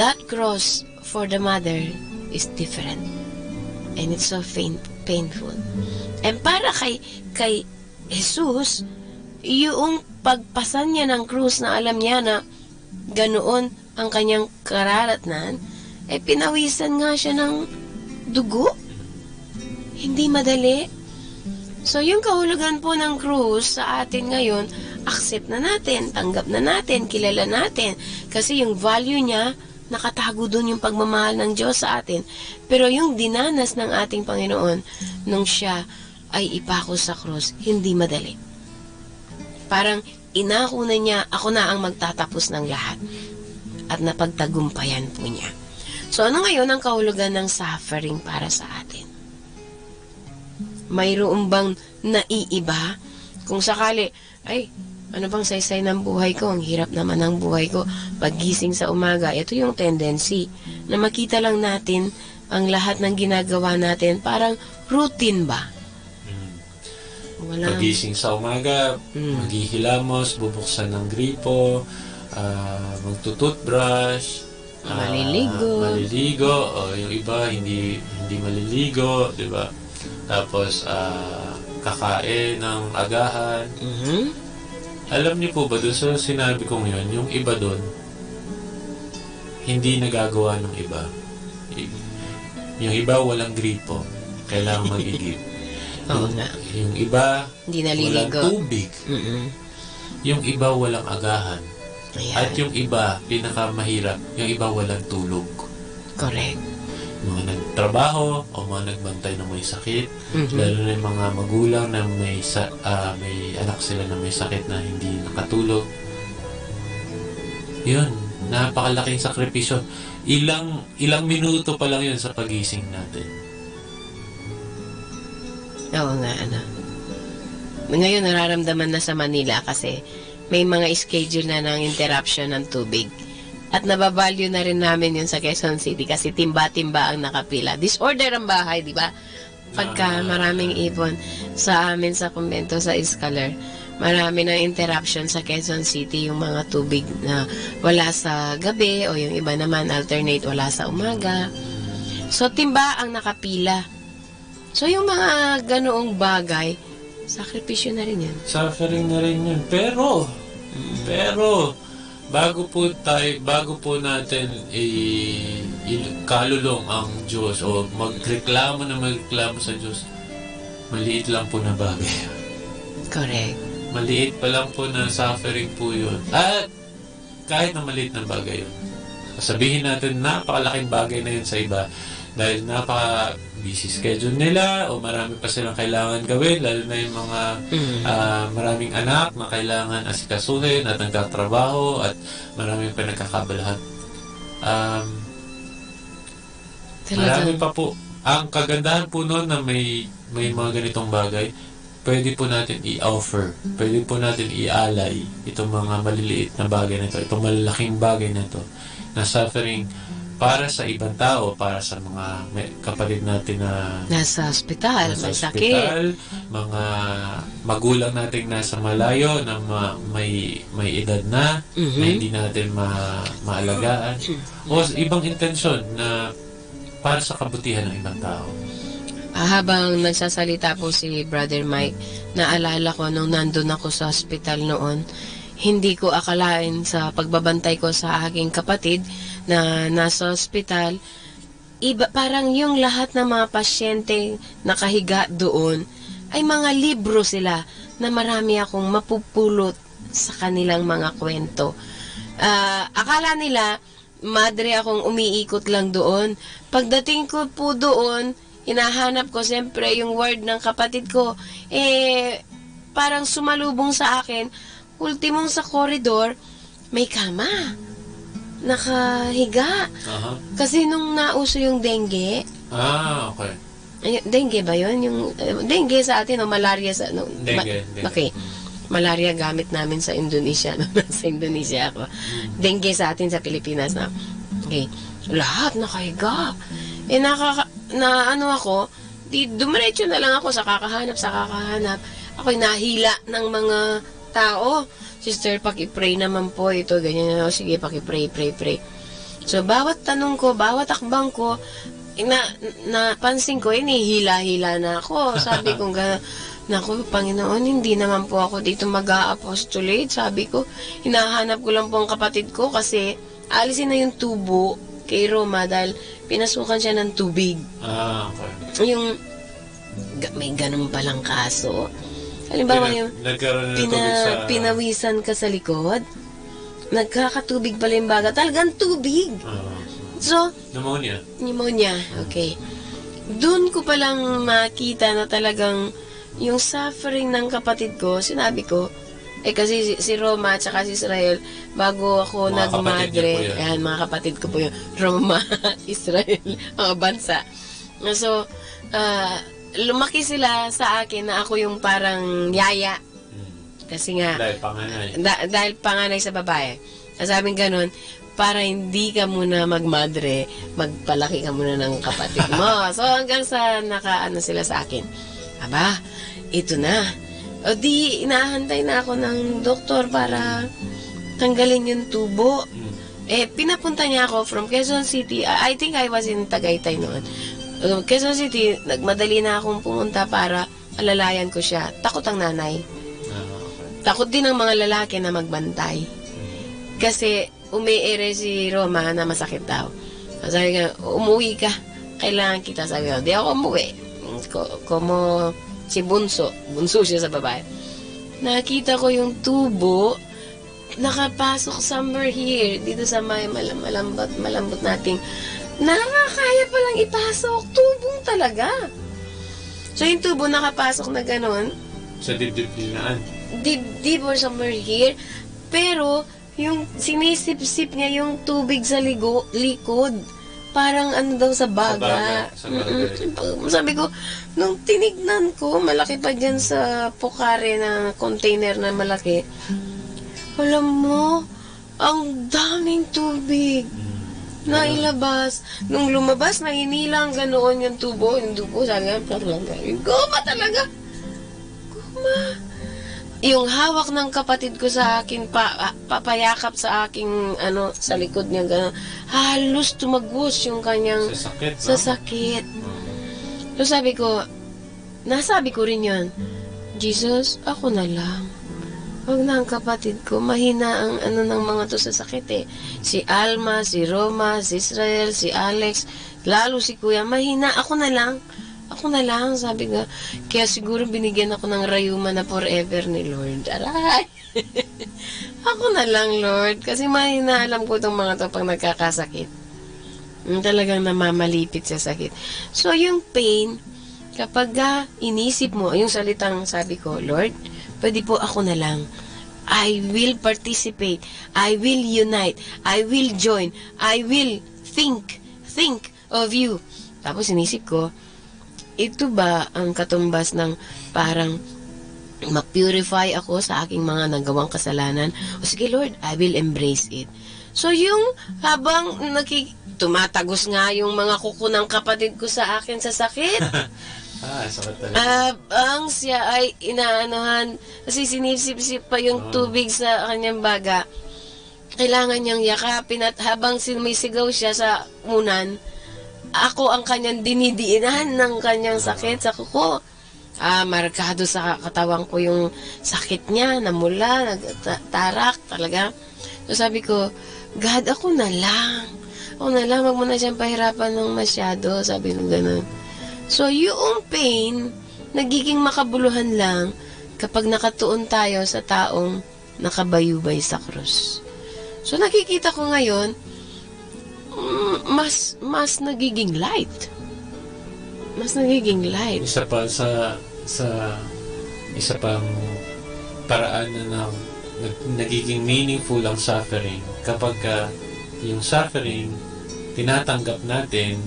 that cross for the mother is different. And it's so painful. And para kay Jesus, yung pagpasan niya ng krus na alam niya na ganoon ang kanyang kararatnan, pinawisan nga siya ng dugo. Hindi madali. So, yung kahulugan po ng krus sa atin ngayon, accept na natin, tanggap na natin, kilala natin. Kasi yung value niya, nakatago doon yung pagmamahal ng Diyos sa atin. Pero yung dinanas ng ating Panginoon nung siya ay ipako sa krus, hindi madali. Parang inako na niya, ako na ang magtatapos ng lahat. At napagtagumpayan po niya. So, ano ngayon ang kahulugan ng suffering para sa atin? Mayroon bang naiiba? Kung sakali, ano bang saysay ng buhay ko? Ang hirap naman ng buhay ko. Paggising sa umaga, ito yung tendency na makita lang natin ang lahat ng ginagawa natin. Parang routine ba? Paggising sa umaga, maghihilamos, bubuksan ng gripo, magtututbrush, maliligo, o yung iba hindi maliligo, di ba? Tapos kakain ng agahan. Alam niyo po ba doon sa sinabi kong yun, yung iba doon hindi nagagawa ng iba. Yung iba walang gripo, kailangan mag-igip. Yung iba hindi naliligo, walang tubig. Yung iba walang agahan. Ayan. At yung iba, pinakamahirap, yung iba walang tulog. Correct. Mga nagtrabaho o mga nagbantay na may sakit, lalo na yung mga magulang na may anak sila na may sakit na hindi nakatulog. Yun, napakalaking sakripisyo. Ilang minuto pa lang yun sa pagising natin. Oo nga, Ngayon nararamdaman na sa Manila kasi may mga schedule na ng interruption ng tubig. At nababalyo na rin namin yun sa Quezon City kasi timba-timba ang nakapila. Disorder ang bahay, di ba? Pagka maraming ibon sa amin sa kumbento sa Escaler, marami ng interruption sa Quezon City, yung mga tubig na wala sa gabi o yung iba naman alternate wala sa umaga. So, timba ang nakapila. So, yung mga ganoong bagay, sakripisyo na rin yan. Suffering na rin yun. Pero, bago po natin kalulong ang Diyos o magreklamo sa Diyos, maliit lang po na bagay. Correct. Maliit pa lang po na suffering po yun. At kahit na maliit na bagay yun, sabihin natin napakalaking bagay na yun sa iba dahil busy schedule nila o marami pa silang kailangan gawin, lalo na yung mga maraming anak na kailangan asikasuhin at nagtatrabaho at maraming pinagkakabalahan. Marami pa po. Ang kagandahan po noon na may mga ganitong bagay, pwede po natin i-offer, pwede po natin i-alay itong mga maliliit na bagay na ito, itong malalaking bagay na ito, na suffering para sa ibang tao, para sa mga kapatid natin na nasa ospital, may sakit, mga magulang nating nasa malayo na may edad na hindi natin maalagaan, o ibang intensyon na para sa kabutihan ng ibang tao. Habang nagsasalita po si Brother Mike, naalala ko nung nandun ako sa ospital noon, hindi ko akalain sa pagbabantay ko sa aking kapatid na nasa ospital, parang yung lahat ng mga pasyente nakahiga doon ay mga libro sila na marami akong mapupulot sa kanilang mga kwento. Akala nila, madre akong umiikot lang doon. Pagdating ko po doon, hinahanap ko siyempre yung word ng kapatid ko. Parang sumalubong sa akin, ultimong sa koridor, may kama. Nakahiga. Kasi nung nauso yung dengue. Okay. Dengue ba yun? Yung dengue sa atin o malaria sa Dengue. Okay. Malaria gamit namin sa Indonesia. Sa Indonesia ako. Dengue sa atin sa Pilipinas na. Okay. Lahat nakahiga. Ako, dumiretso na lang ako sa kakahanap. Ako'y nahila ng mga tao. Sister, paki-pray naman po ito. Ganyan. Sige, paki-pray. So, bawat tanong ko, bawat akbang ko, napansin ko, hila-hila na ako. Sabi ko, naku, Panginoon, hindi naman po ako dito mag-a-apostolate. Sabi ko, hinahanap ko lang po ang kapatid ko kasi alisin na yung tubo kay Roma dahil pinasukan siya ng tubig. Okay. Yung, may ganun palang kaso. Halimbawa yung pinawisan ka sa likod, nagkakatubig pala yung baga. Talagang tubig. So, pneumonia. Okay. Doon ko palang makita na talagang yung suffering ng kapatid ko, sinabi ko, kasi si Roma at saka si Israel, bago ako nagmadre, mga kapatid ko po yun, Roma, Israel, mga bansa. So, lumaki sila sa akin na ako yung parang yaya. Kasi nga, dahil panganay sa babae. Sabing ganun, para hindi ka muna magmadre, magpalaki ka muna ng kapatid mo. So, hanggang sa nakaano sila sa akin. Aba, ito na. O di, inahantay na ako ng doktor para tanggalin yung tubo. Pinapunta niya ako from Quezon City. I think I was in Tagaytay noon. Quezon City, nagmadali na akong pumunta para alalayan ko siya. Takot ang nanay. Takot din ang mga lalaki na magbantay. Kasi umiere si Roma na masakit daw. Sabi nga, umuwi ka. Kailangan kita. Sabi nga, di ako umuwi. Como si Bunso. Bunso siya sa babae. Nakita ko yung tubo nakapasok somewhere here. Dito sa may malambot nating nakakaya palang ipasok. Tubong talaga. So yung tubo nakapasok na ganon. Sa dibdib nilaan. Dibdib or somewhere here. Pero yung sinisip-sip niya yung tubig sa likod. Parang ano daw sa baga. Sabi ko, nung tinignan ko, malaki pa dyan sa pokare na container na malaki. Alam mo, ang daming tubig na ilabas. Nung lumabas, nahinilang ganoon yung tubo. Yung tubo, sabi nga, goma talaga. Goma. Yung hawak ng kapatid ko sa akin, papayakap sa aking, sa likod niya, gano'n. Halos tumagos yung kanyang sa sakit. So sabi ko, nasabi ko rin yun, Jesus, ako na lang. Huwag na ang kapatid ko, mahina ang ng mga to sa sakit eh. Si Alma, si Roma, si Israel, si Alex, lalo si Kuya, mahina, ako na lang. Ako na lang, sabi nga. Kaya siguro binigyan ako ng rayuma na forever ni Lord. Aray! Ako na lang, Lord. Kasi mahina alam ko itong mga to pag nagkakasakit. Talagang namamalipit sa sakit. So, yung pain, kapag inisip mo, yung salitang sabi ko, Lord, pwede po ako na lang. I will participate. I will unite. I will join. I will think of you. Tapos inisip ko, ito ba ang katumbas ng parang ma-purify ako sa aking mga nagawang kasalanan? O sige Lord, I will embrace it. So yung habang tumatagos nga yung mga kuko ng kapatid ko sa akin sa sakit. Ang siya ay inaanohan kasi sinisip-sip pa yung tubig sa kanyang baga. Kailangan niyang yakapin at habang sumisigaw siya sa unan, ako ang kanyang dinidiinan ng kanyang sakit sa kuko. Markado sa katawan ko yung sakit niya, namula, nagtarak talaga. So sabi ko, God, ako na lang. Ako na lang, wag mo na siyang pahirapan ng masyado. Sabi nung ganun. So yung pain, nagiging makabuluhan lang kapag nakatuon tayo sa taong nakabayubay sa krus. So nakikita ko ngayon, mas nagiging light. Mas nagiging light. Isa pa sa isa pang paraan na nagiging meaningful ang suffering kapag yung suffering tinatanggap natin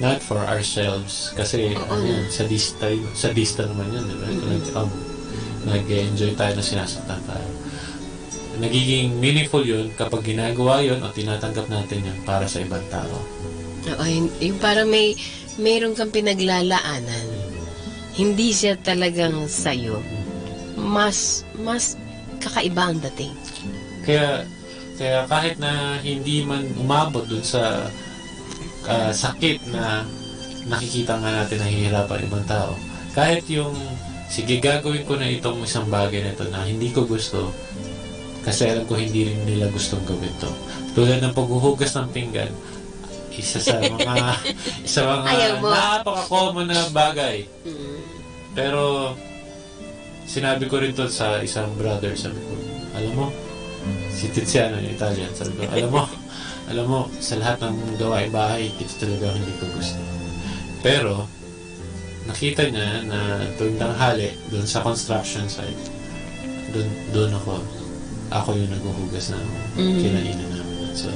not for ourselves kasi sadista naman yun, diba? Nag-enjoy tayo na sinasaktan tayo. Nagiging meaningful yun kapag ginagawa yun o tinatanggap natin yun para sa ibang tao. Oo, yung parang mayroon kang pinaglalaanan. Hindi siya talagang sa'yo. Mas kakaiba ang dating. Kaya kahit na hindi man umabot dun sa sakit na nakikita nga natin nahihirapan ibang tao, kahit yung sige gagawin ko na itong isang bagay na ito na hindi ko gusto kasi alam ko hindi rin nila gustong gawin to. Tulad ng paghuhugas ng pinggan, isa sa mga napaka-common na bagay. Pero sinabi ko rin to sa isang brother, sabi ko, alam mo, si Tiziano yung Italian, sabi ko, alam mo, sa lahat ng gawain bahay, ito talaga hindi ko gusto. Pero, nakita niya na tuwing tanghali, doon sa construction site, doon ako yung naghuhugas ng kinainan namin. So,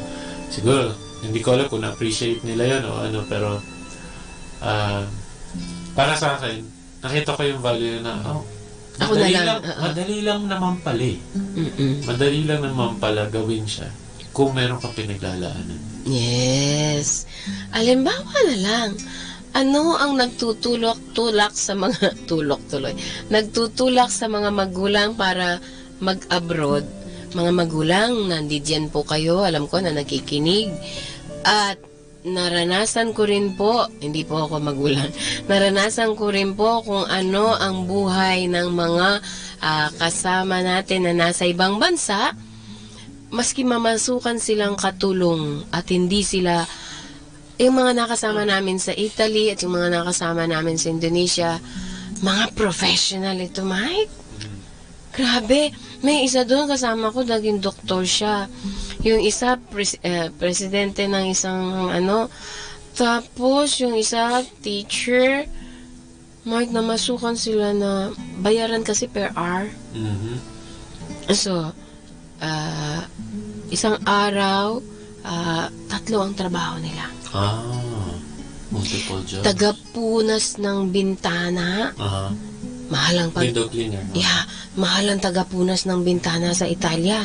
siguro, hindi ko alam kung na-appreciate nila yun o ano, pero, para sa akin, nakita ko yung value na, madali lang naman pala eh. Madali lang naman pala gawin siya kung meron kang pinaglalaanan. Yes. Alimbawa na lang, ano ang nagtutulak sa mga nagtutulak sa mga magulang para mag-abroad? Mga magulang, nandiyan po kayo, alam ko na nakikinig. At naranasan ko rin po, hindi po ako magulang, naranasan ko rin po kung ano ang buhay ng mga kasama natin na nasa ibang bansa, maski mamasukan silang katulong at hindi sila, yung mga nakasama namin sa Italy at yung mga nakasama namin sa Indonesia, mga professional ito, Mike. Grabe, may isa doon kasama ko, naging doktor siya. Yung isa, presidente ng isang tapos yung isa, teacher. Mike, namasukan sila na bayaran kasi per hour. So, isang araw, 3 ang trabaho nila. Multiple jobs. Tagapunas ng bintana. Mahal ang window cleaner. Yeah, mahal ang tagapunas ng bintana sa Italia.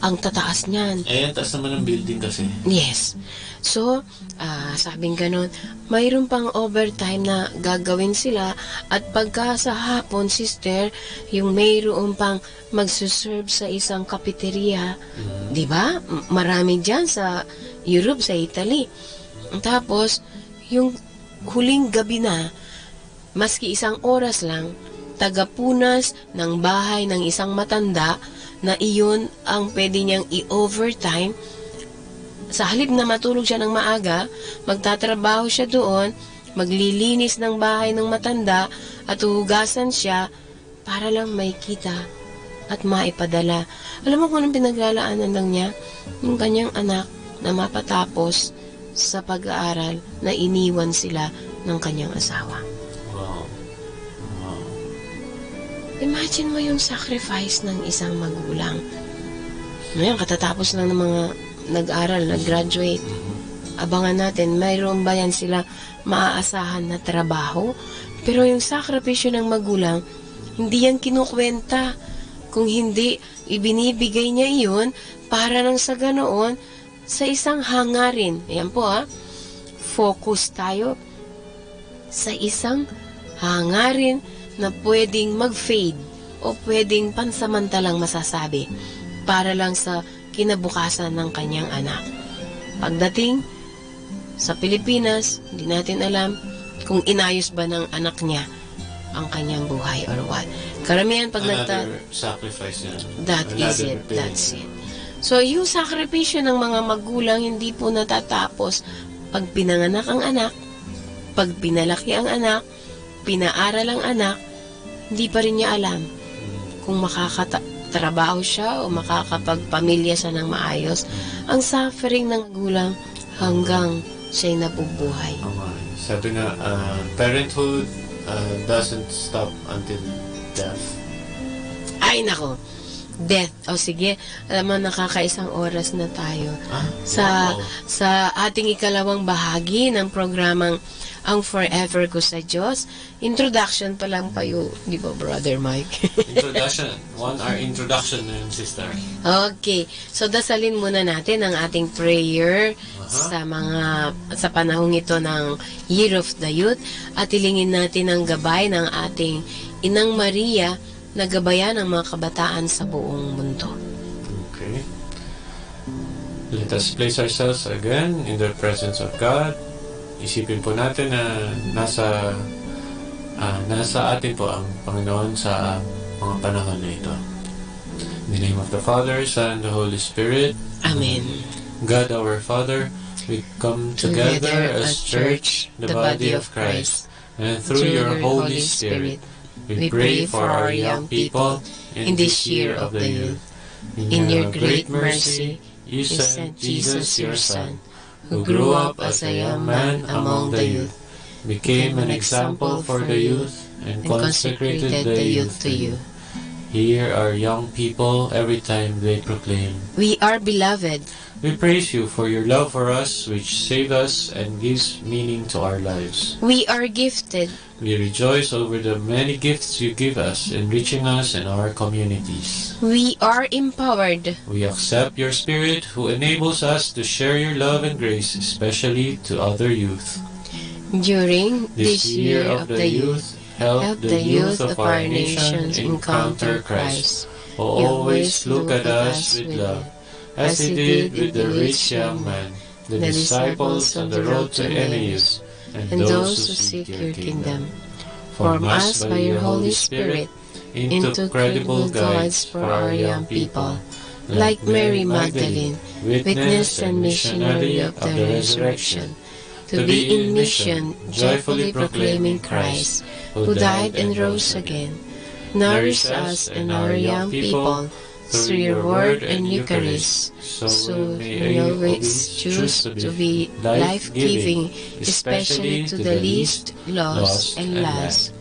Ang tataas niyan. Ang taas naman ng building kasi. Yes. So, sabing ganun, mayroon pang overtime na gagawin sila at pagka sa hapon, sister, yung mayroon pang magsuserve sa isang cafeteria. Di ba? Marami dyan sa Europe, sa Italy. Tapos, yung huling gabi na, maski 1 oras lang, tagapunas ng bahay ng isang matanda na iyon ang pwede niyang i-overtime. Sa halip na matulog siya ng maaga, magtatrabaho siya doon, maglilinis ng bahay ng matanda at huhugasan siya para lang may kita at maipadala. Alam mo kung anong pinaglalaanan lang niya? Yung kanyang anak na mapatapos sa pag-aaral na iniwan sila ng kanyang asawa. Imagine mo yung sacrifice ng isang magulang. Ngayon, katatapos lang ng mga nag-aral, nag-graduate. Abangan natin, mayroon ba yan sila maaasahan na trabaho? Pero yung sakripisyo ng magulang, hindi yan kinukwenta. Kung hindi, ibinibigay niya iyon para nang sa ganoon, sa isang hangarin. Ayan po focus tayo sa isang hangarin na pwedeng mag-fade o pwedeng pansamantalang masasabi para lang sa kinabukasan ng kanyang anak. Pagdating sa Pilipinas, hindi natin alam kung inayos ba ng anak niya ang kanyang buhay or what. Karamihan pag sacrifice niya. That's it. So, yung sakripisyo ng mga magulang hindi po natatapos pag pinanganak ang anak, pag pinalaki ang anak, pinaaral ang anak, hindi pa rin niya alam kung makakatrabaho siya o makakapagpamilya siya ng maayos. Ang suffering ng magulang hanggang siya'y nabubuhay. Sabi nga, parenthood doesn't stop until death. Ay, nako. Death. O sige, alam mo, nakakaisang oras na tayo sa ating ikalawang bahagi ng programang Ang Forever Ko sa Diyos. Introduction pa lang pa yun, di ba, Brother Mike? Introduction. 1 hour introduction na yun, sister. Okay. So, dasalin muna natin ang ating prayer sa panahong ito ng Year of the Youth at hilingin natin ang gabay ng ating Inang Maria na gabayan ang mga kabataan sa buong mundo. Okay. Let us place ourselves again in the presence of God. Isipin po natin na nasa atin po ang Panginoon sa mga panahon na ito. In the name of the Father, Son, and the Holy Spirit. Amen. God our Father, we come together as church, the body of Christ, and through your Holy Spirit, we pray for our young people in this year of the youth. In your great mercy, you sent Jesus, your Son, who grew up as a young man among the youth, became an example for the youth, and consecrated the youth to you. Hear our young people every time they proclaim, We are beloved. We praise you for your love for us, which saved us and gives meaning to our lives. We are gifted. We rejoice over the many gifts you give us, enriching us and our communities. We are empowered. We accept your Spirit, who enables us to share your love and grace, especially to other youth. During This year of the youth, help the youth of our nation encounter Christ, who always look at us with love, as he did with the rich young man, the disciples on the road to Emmaus, and those who seek your kingdom. Form us by your Holy Spirit into credible guides for our young people, like Mary Magdalene, witness and missionary of the resurrection, to be in mission, joyfully proclaiming Christ, who died and rose again. Nourish us and our young people through your word and Eucharist, so we always choose to be life-giving, especially to the least, lost, and last.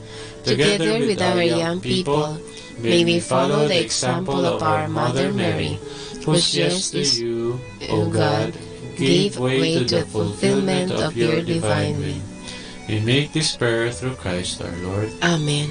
Together with our young people, may we follow the example of our Mother Mary, whose yes to you, O God, gave way to the fulfillment of your divine will. We make this prayer through Christ our Lord. Amen.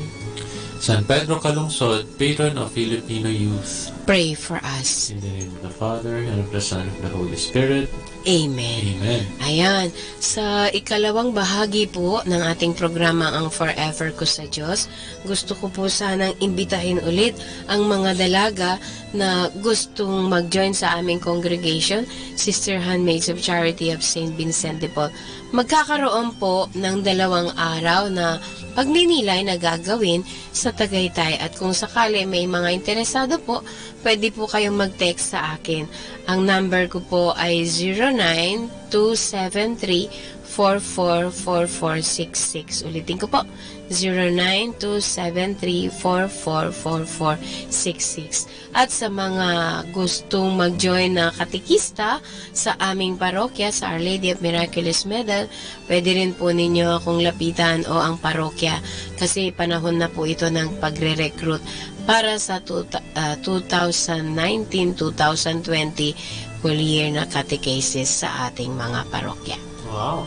San Pedro Calungsod, patron of Filipino youth, pray for us. in the name of the Father, and of the Son, and of the Holy Spirit. Amen. Amen. Ayan, sa ikalawang bahagi po ng ating programa Ang Forever Ko sa Diyos, gusto ko po sanang imbitahin ulit ang mga dalaga na gustong mag-join sa aming congregation, Sister Handmaids of Charity of St. Vincent de Paul. Magkakaroon po ng 2 araw na pagninilay na gagawin sa Tagaytay, at kung sakali may mga interesado po, pwede po kayong mag-text sa akin. Ang number ko po ay 0927344466. Ulitin ko po, 0927344466. At sa mga gustong mag-join na katikista sa aming parokya, sa Our Lady of Miraculous Medal, pwede rin po ninyo akong lapitan o ang parokya, kasi panahon na po ito ng pagre-recruit para sa 2019-2020 full year na catechesis sa ating mga parokya. Wow.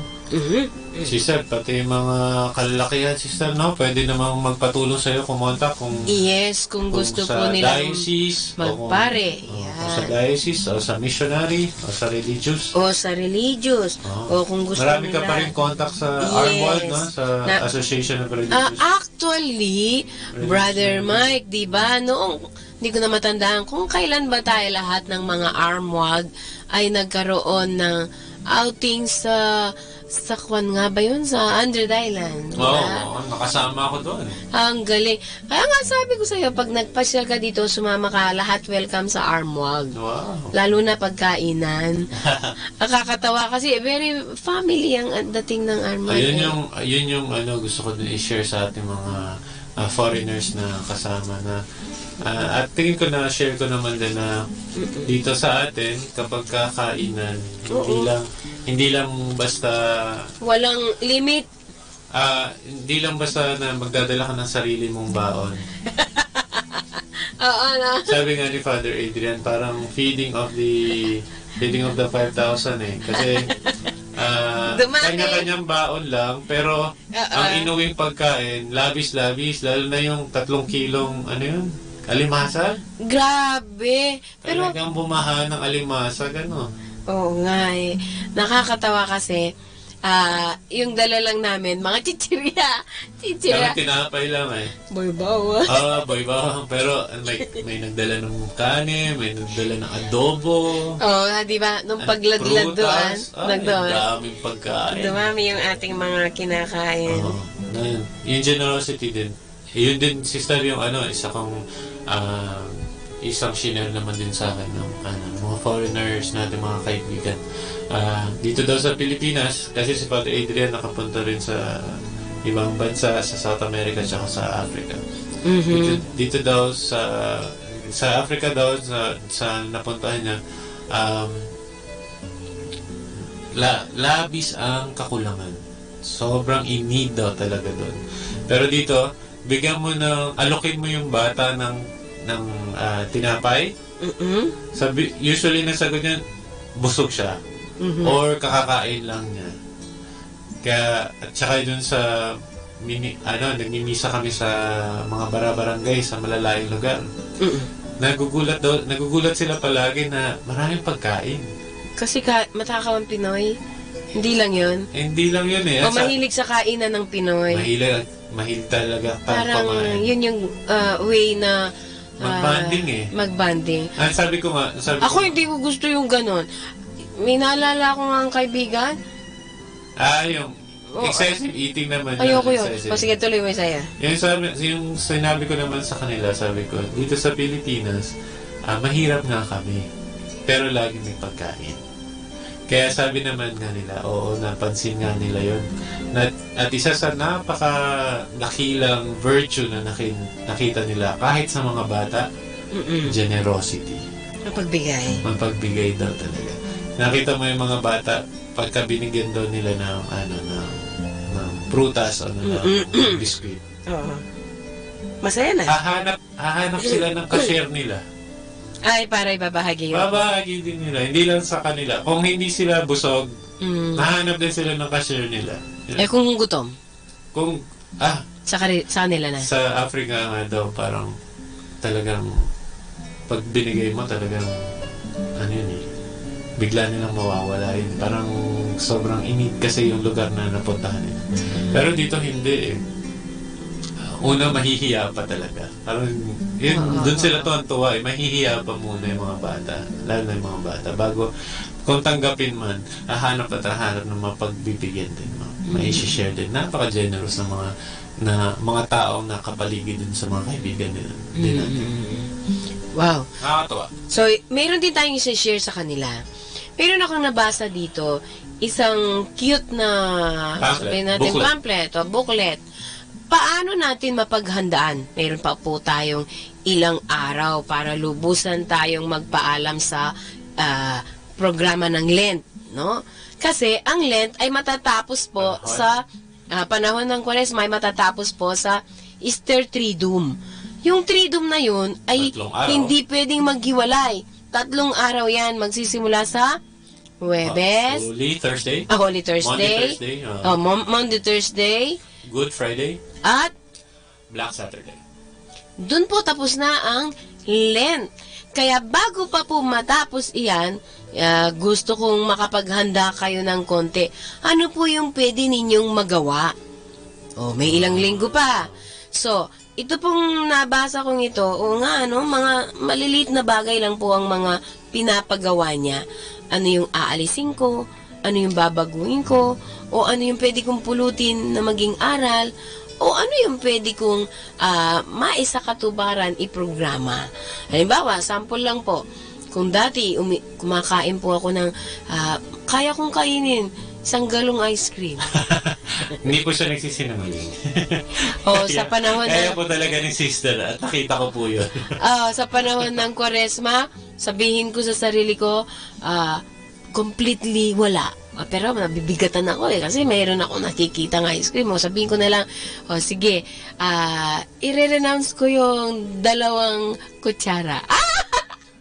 Sister, pati yung mga kalalakihan, sister, no? Pwede namang magpatulong sa'yo, kumonta kung... Yes, kung gusto po nila magpare. Kung sa diocese, o sa missionary, o sa religious. O sa religious. O kung gusto marami nila. Marami ka pa rin contact sa ARMWAD, no? Sa Association of Religious. Actually, Brother Mike, di ba, noong hindi ko na matandaan kung kailan ba tayo lahat ng mga ARMWAD ay nagkaroon ng outing sa Kwan nga ba yun? Sa Andred Island. Oo, nakasama ako doon. Ang galing. Kaya nga sabi ko sa'yo, pag nagpasyal ka dito, sumama ka, lahat welcome sa ARMWAD. Wow. Lalo na pagkainan. Nakakatawa kasi very family ang dating ng ARMWAD. Yun yung gusto ko din i-share sa ating mga foreigners na kasama na At tingin ko na share ko naman din na dito sa atin kapag kakainan, hindi lang basta walang limit. Hindi lang basta na magdadala ka ng sarili mong baon. Oo, no? Sabi nga ni Father Adrian, parang feeding of the 5,000 eh. Kasi kanya-kanyang baon lang, pero ang inuwing pagkain, labis-labis, lalo na yung 3 kilong, alimasa? Grabe! Pero, talagang bumaha ng alimasa, gano'n. Oo nga eh. Nakakatawa kasi, yung dala lang namin, mga chichirya. Kami tinapay lang eh. Boy-bawa. Boy-bawa. Pero may nagdala ng kanin, may nagdala ng adobo. Oo, di ba? Nung pagladlad doon, daming pagkain. dumami yung ating mga kinakain. Yung generosity din. Yun din, sister, yung isang shinare naman din sa akin ng mga foreigners natin, mga kaibigan. Dito daw sa Pilipinas, kasi si Father Adrian nakapunta rin sa ibang bansa, sa South America at sa Africa. Dito daw sa Africa daw, sa napuntahan niya, labis ang kakulangan. Sobrang in-need daw talaga doon. Pero dito, bigyan mo alokin mo yung bata ng tinapay. Usually nasagot niya, busog siya. Or kakakain lang niya. Kaya, at saka dun sa nagmimisa kami sa mga barangay sa malalayong lugar. Nagugulat sila palagi na maraming pagkain. Kasi matakawang Pinoy, hindi lang yun. Hindi lang yun eh. O mahilig sa kainan ng Pinoy. Mahilig talaga. Parang yun yung way na mag-bonding mag-bonding. Sabi ko nga. Ako hindi ko gusto yung ganon. May naalala ko nga ang kaibigan. Yung excessive eating naman. Ayoko yun. Sige, tuloy mo sa'yo. Yung sinabi ko naman sa kanila, sabi ko, dito sa Pilipinas, mahirap nga kami. Pero lagi may pagkain. Kaya sabi naman nga nila, oo, napansin nga nila yun. At isa sa napaka-dakilang virtue na nakita nila, kahit sa mga bata, generosity. Mapagbigay daw talaga. Nakita mo yung mga bata, pagka binigyan daw nila ng prutas o ng biskuit. Oo. Masaya na. Hahanap sila ng cashier nila. Ay, para ibabahagi yun. Babahagi din nila. Hindi lang sa kanila. Kung hindi sila busog, hahanap din sila ng cashier nila. Kung gutom? Sa kanila na? Sa Africa nga daw, parang talagang pag binigay mo talagang bigla nilang mawawala yun. Parang sobrang init kasi yung lugar na napuntahan nila. Pero dito hindi eh. Una, mahihiya pa talaga. Parang doon sila tuwan-tuwa eh. Mahihiya pa muna yung mga bata. Lalo na yung mga bata. Bago, kung tanggapin man, hahanap ng mapagbibigyan din. Mai-share din. Napaka-generous ng mga taong nakapaligid din sa mga kaibigan nila. Din natin. Wow. Nakakatawa. So, mayroon din tayong i-share sa kanila. Mayroon akong nabasa dito, isang cute na pamphlet o booklet. Paano natin mapaghandaan? Mayroon pa po tayong ilang araw para lubusan tayong magpaalam sa programa ng Lent, no? Kasi ang Lent ay matatapos po sa panahon ng Kwaresma ay matatapos po sa Easter Triduum. Yung Triduum na yun ay hindi pwedeng maghiwalay. 3 araw yan, magsisimula sa Huwebes, Holy Thursday, Monday, Thursday, Good Friday, at Black Saturday. Doon po tapos na ang Lent. Kaya bago pa po matapos iyan, gusto kong makapaghanda kayo ng konti. Ano po yung pwede ninyong magawa? May ilang linggo pa. So, ito pong nabasa kong ito, mga maliliit na bagay lang po ang mga pinapagawa niya. Ano yung aalisin ko, ano yung babaguhin ko, o ano yung pwede kong pulutin na maging aral, o ano yung pwede kong maisakatubaran iprograma. Halimbawa, sample lang po, kung dati kumakain po ako ng, kaya kong kainin, isang galong ice cream. Hindi po siya nagsisinungaling. Sa panahon Kaya ng po talaga ni sister at nakita ko po yun. sa panahon ng Kwaresma, sabihin ko sa sarili ko, completely wala. Pero nabibigatan ako kasi mayroon ako nakikita ng ice cream. Sabihin ko na lang, sige, i-renounce ko yung 2 kutsara.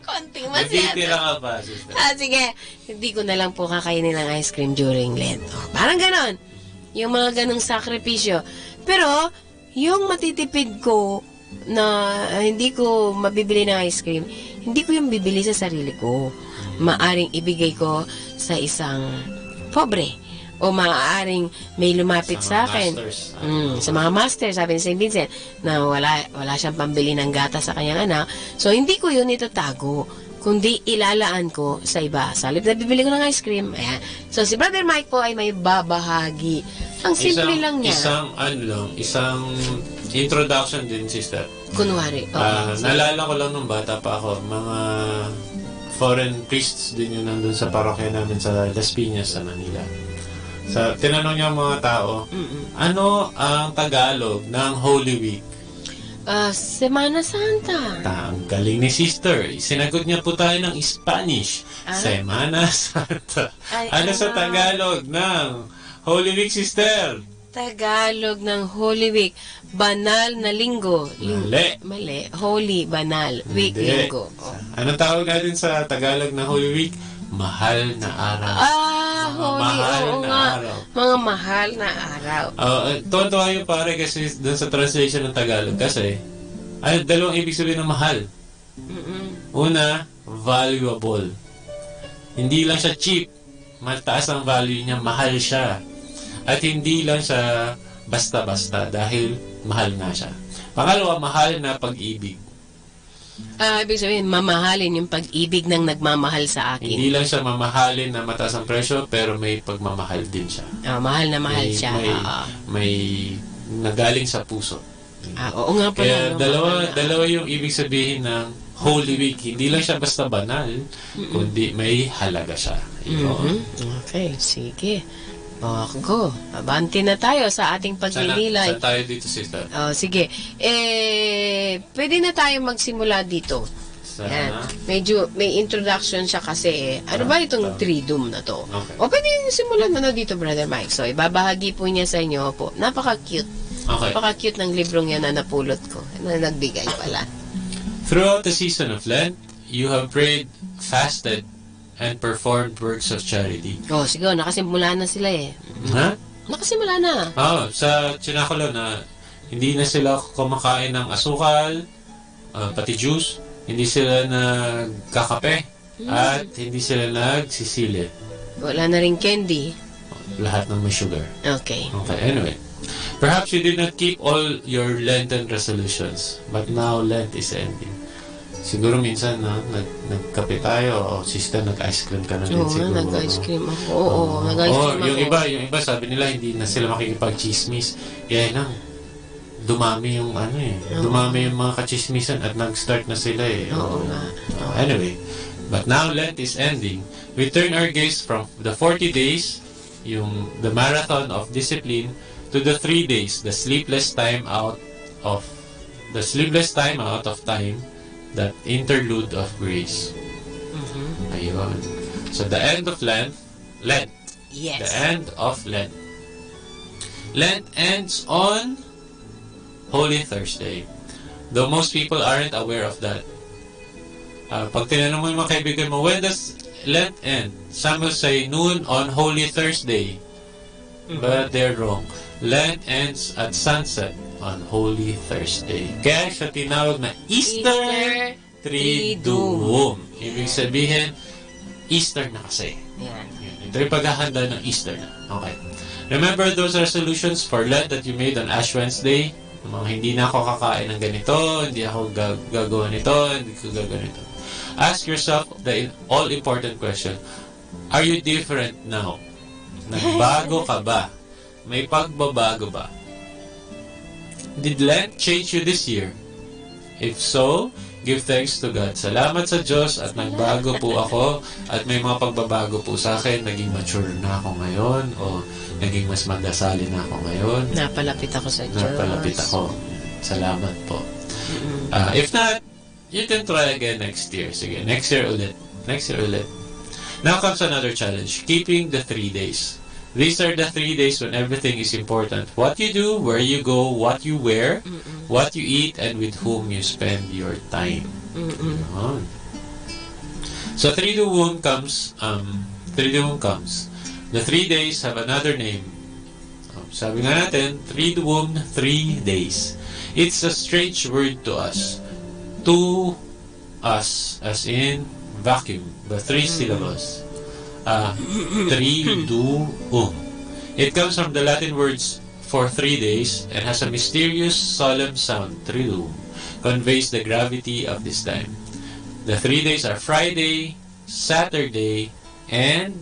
Konting Nagtitira ka pa, sister. Sige, hindi ko na lang po kakainin ng ice cream during Lent. Parang ganon. Yung mga ganong sakripisyo. Pero, yung matitipid ko na hindi ko mabibili ng ice cream, hindi ko yung bibili sa sarili ko. Maaring ibigay ko sa isang pobre. O maaaring may lumapit sa akin. Sa mga masters, sabi ni St. Vincent, na wala siyang pambili ng gata sa kanyang anak. So, hindi ko yun itatago, kundi ilalaan ko sa iba. Sa halip na bibili ko ng ice cream. Ayan. So, si Brother Mike po ay may babahagi. Ang simple lang niya. Isang introduction din, sister. Kunwari. Naalala ko lang nung bata pa ako, mga foreign priests din yun nandun sa parokya namin sa Las Piñas sa Manila. Tinanong niya ang mga tao, ano ang Tagalog ng Holy Week? Semana Santa. Ang galing ni sister. Sinagot niya po tayo ng Spanish. Semana Santa. Ano sa Tagalog ng Holy Week, sister? Tagalog ng Holy Week. Banal na linggo. Mali. Holy, banal. Week, linggo. Anong tawag natin sa Tagalog ng Holy Week? Mahal na araw. Holy. Araw. Mga mahal na araw. Tuwan-tuwa yung pare kasi dun sa translation ng Tagalog kasi dalawang ibig sabihin ng mahal. Una, valuable. Hindi lang siya cheap. Mataas ang value niya, mahal siya. At hindi lang siya basta-basta dahil mahal nga siya. Pangalawa, mahal na pag-ibig. Ibig sabihin, mamahalin yung pag-ibig ng nagmamahal sa akin. Hindi lang siya mamahalin na mataas ang presyo, pero may pagmamahal din siya. Mahal na mahal siya. May nagaling sa puso. Oo nga pala. Kaya dalawa yung ibig sabihin ng Holy Week. Hindi lang siya basta banal, kundi may halaga siya. Okay, sige. Abanti na tayo sa ating pagninilay. Saan tayo dito, sister? Sige. Pwede na tayo magsimula dito. Medyo may introduction siya kasi. Ano ba itong Triduum na to? Okay. Pwede simulan na dito, Brother Mike. So, ibabahagi po niya sa inyo po. Napaka-cute. Okay. Napaka-cute ng librong yan na napulot ko. Na nagbigay pala. Throughout the season of Lent, you have prayed, fasted, and performed works of charity. Siguro, nakasimula na sila Ha? Nakasimula na. Sa Chinakulo na hindi na sila kumakain ng asukal, pati juice, hindi sila nagkakape, at hindi sila nagsisili. Wala na rin candy. Lahat ng may sugar. Okay. Anyway. Perhaps you did not keep all your Lenten resolutions, but now Lent is ending. Siguro minsan, nagkape tayo, sister, nag-ice cream ka na din siguro. Nag-ice cream ako. Nag-ice cream ako. Yung iba, sabi nila, hindi na sila makikipag-chismis. Kaya dumami yung dumami yung mga kachismisan at nag-start na sila Anyway, but now Lent is ending. We turn our gaze from the 40 days, the marathon of discipline, to the 3 days, the sleepless time out of time, that interlude of grace. Ayun. So the end of Lent. Yes. The end of Lent. Lent ends on Holy Thursday. Though most people aren't aware of that. Pag tinanong mo yung mga kaibigan mo, when does Lent end? Some will say noon on Holy Thursday. But they're wrong. Lent ends at sunset on Holy Thursday. Kaya siya tinawag na Easter Triduum. Ibig sabihin, Easter na kasi. Ito yung paghahanda ng Easter na. Okay. Remember those resolutions for Lent that you made on Ash Wednesday? Mga hindi na ako kakain ng ganito, hindi ako gagawa nito, hindi ko gagawin ito. Ask yourself the all-important question, are you different now? Nagbago ka ba? May pagbabago ba? Did Lent change you this year? If so, give thanks to God. Salamat sa Diyos at nagbago po ako at may mga pagbabago po sa akin. Naging mature na ako ngayon o naging mas magdasali na ako ngayon. Napalapit ako sa Diyos. Napalapit ako. Salamat po. If not, you can try again next year. Sige, next year ulit. Now comes another challenge, keeping the 3 days. These are the 3 days when everything is important. What you do, where you go, what you wear, what you eat, and with whom you spend your time. So Triduum comes. The 3 days have another name. Sabi nga natin, Triduum, 3 days. It's a strange word to us. To us, as in vacuum, but 3 syllables. Triduum. It comes from the Latin words for 3 days and has a mysterious, solemn sound. Triduum conveys the gravity of this time. The 3 days are Friday, Saturday, and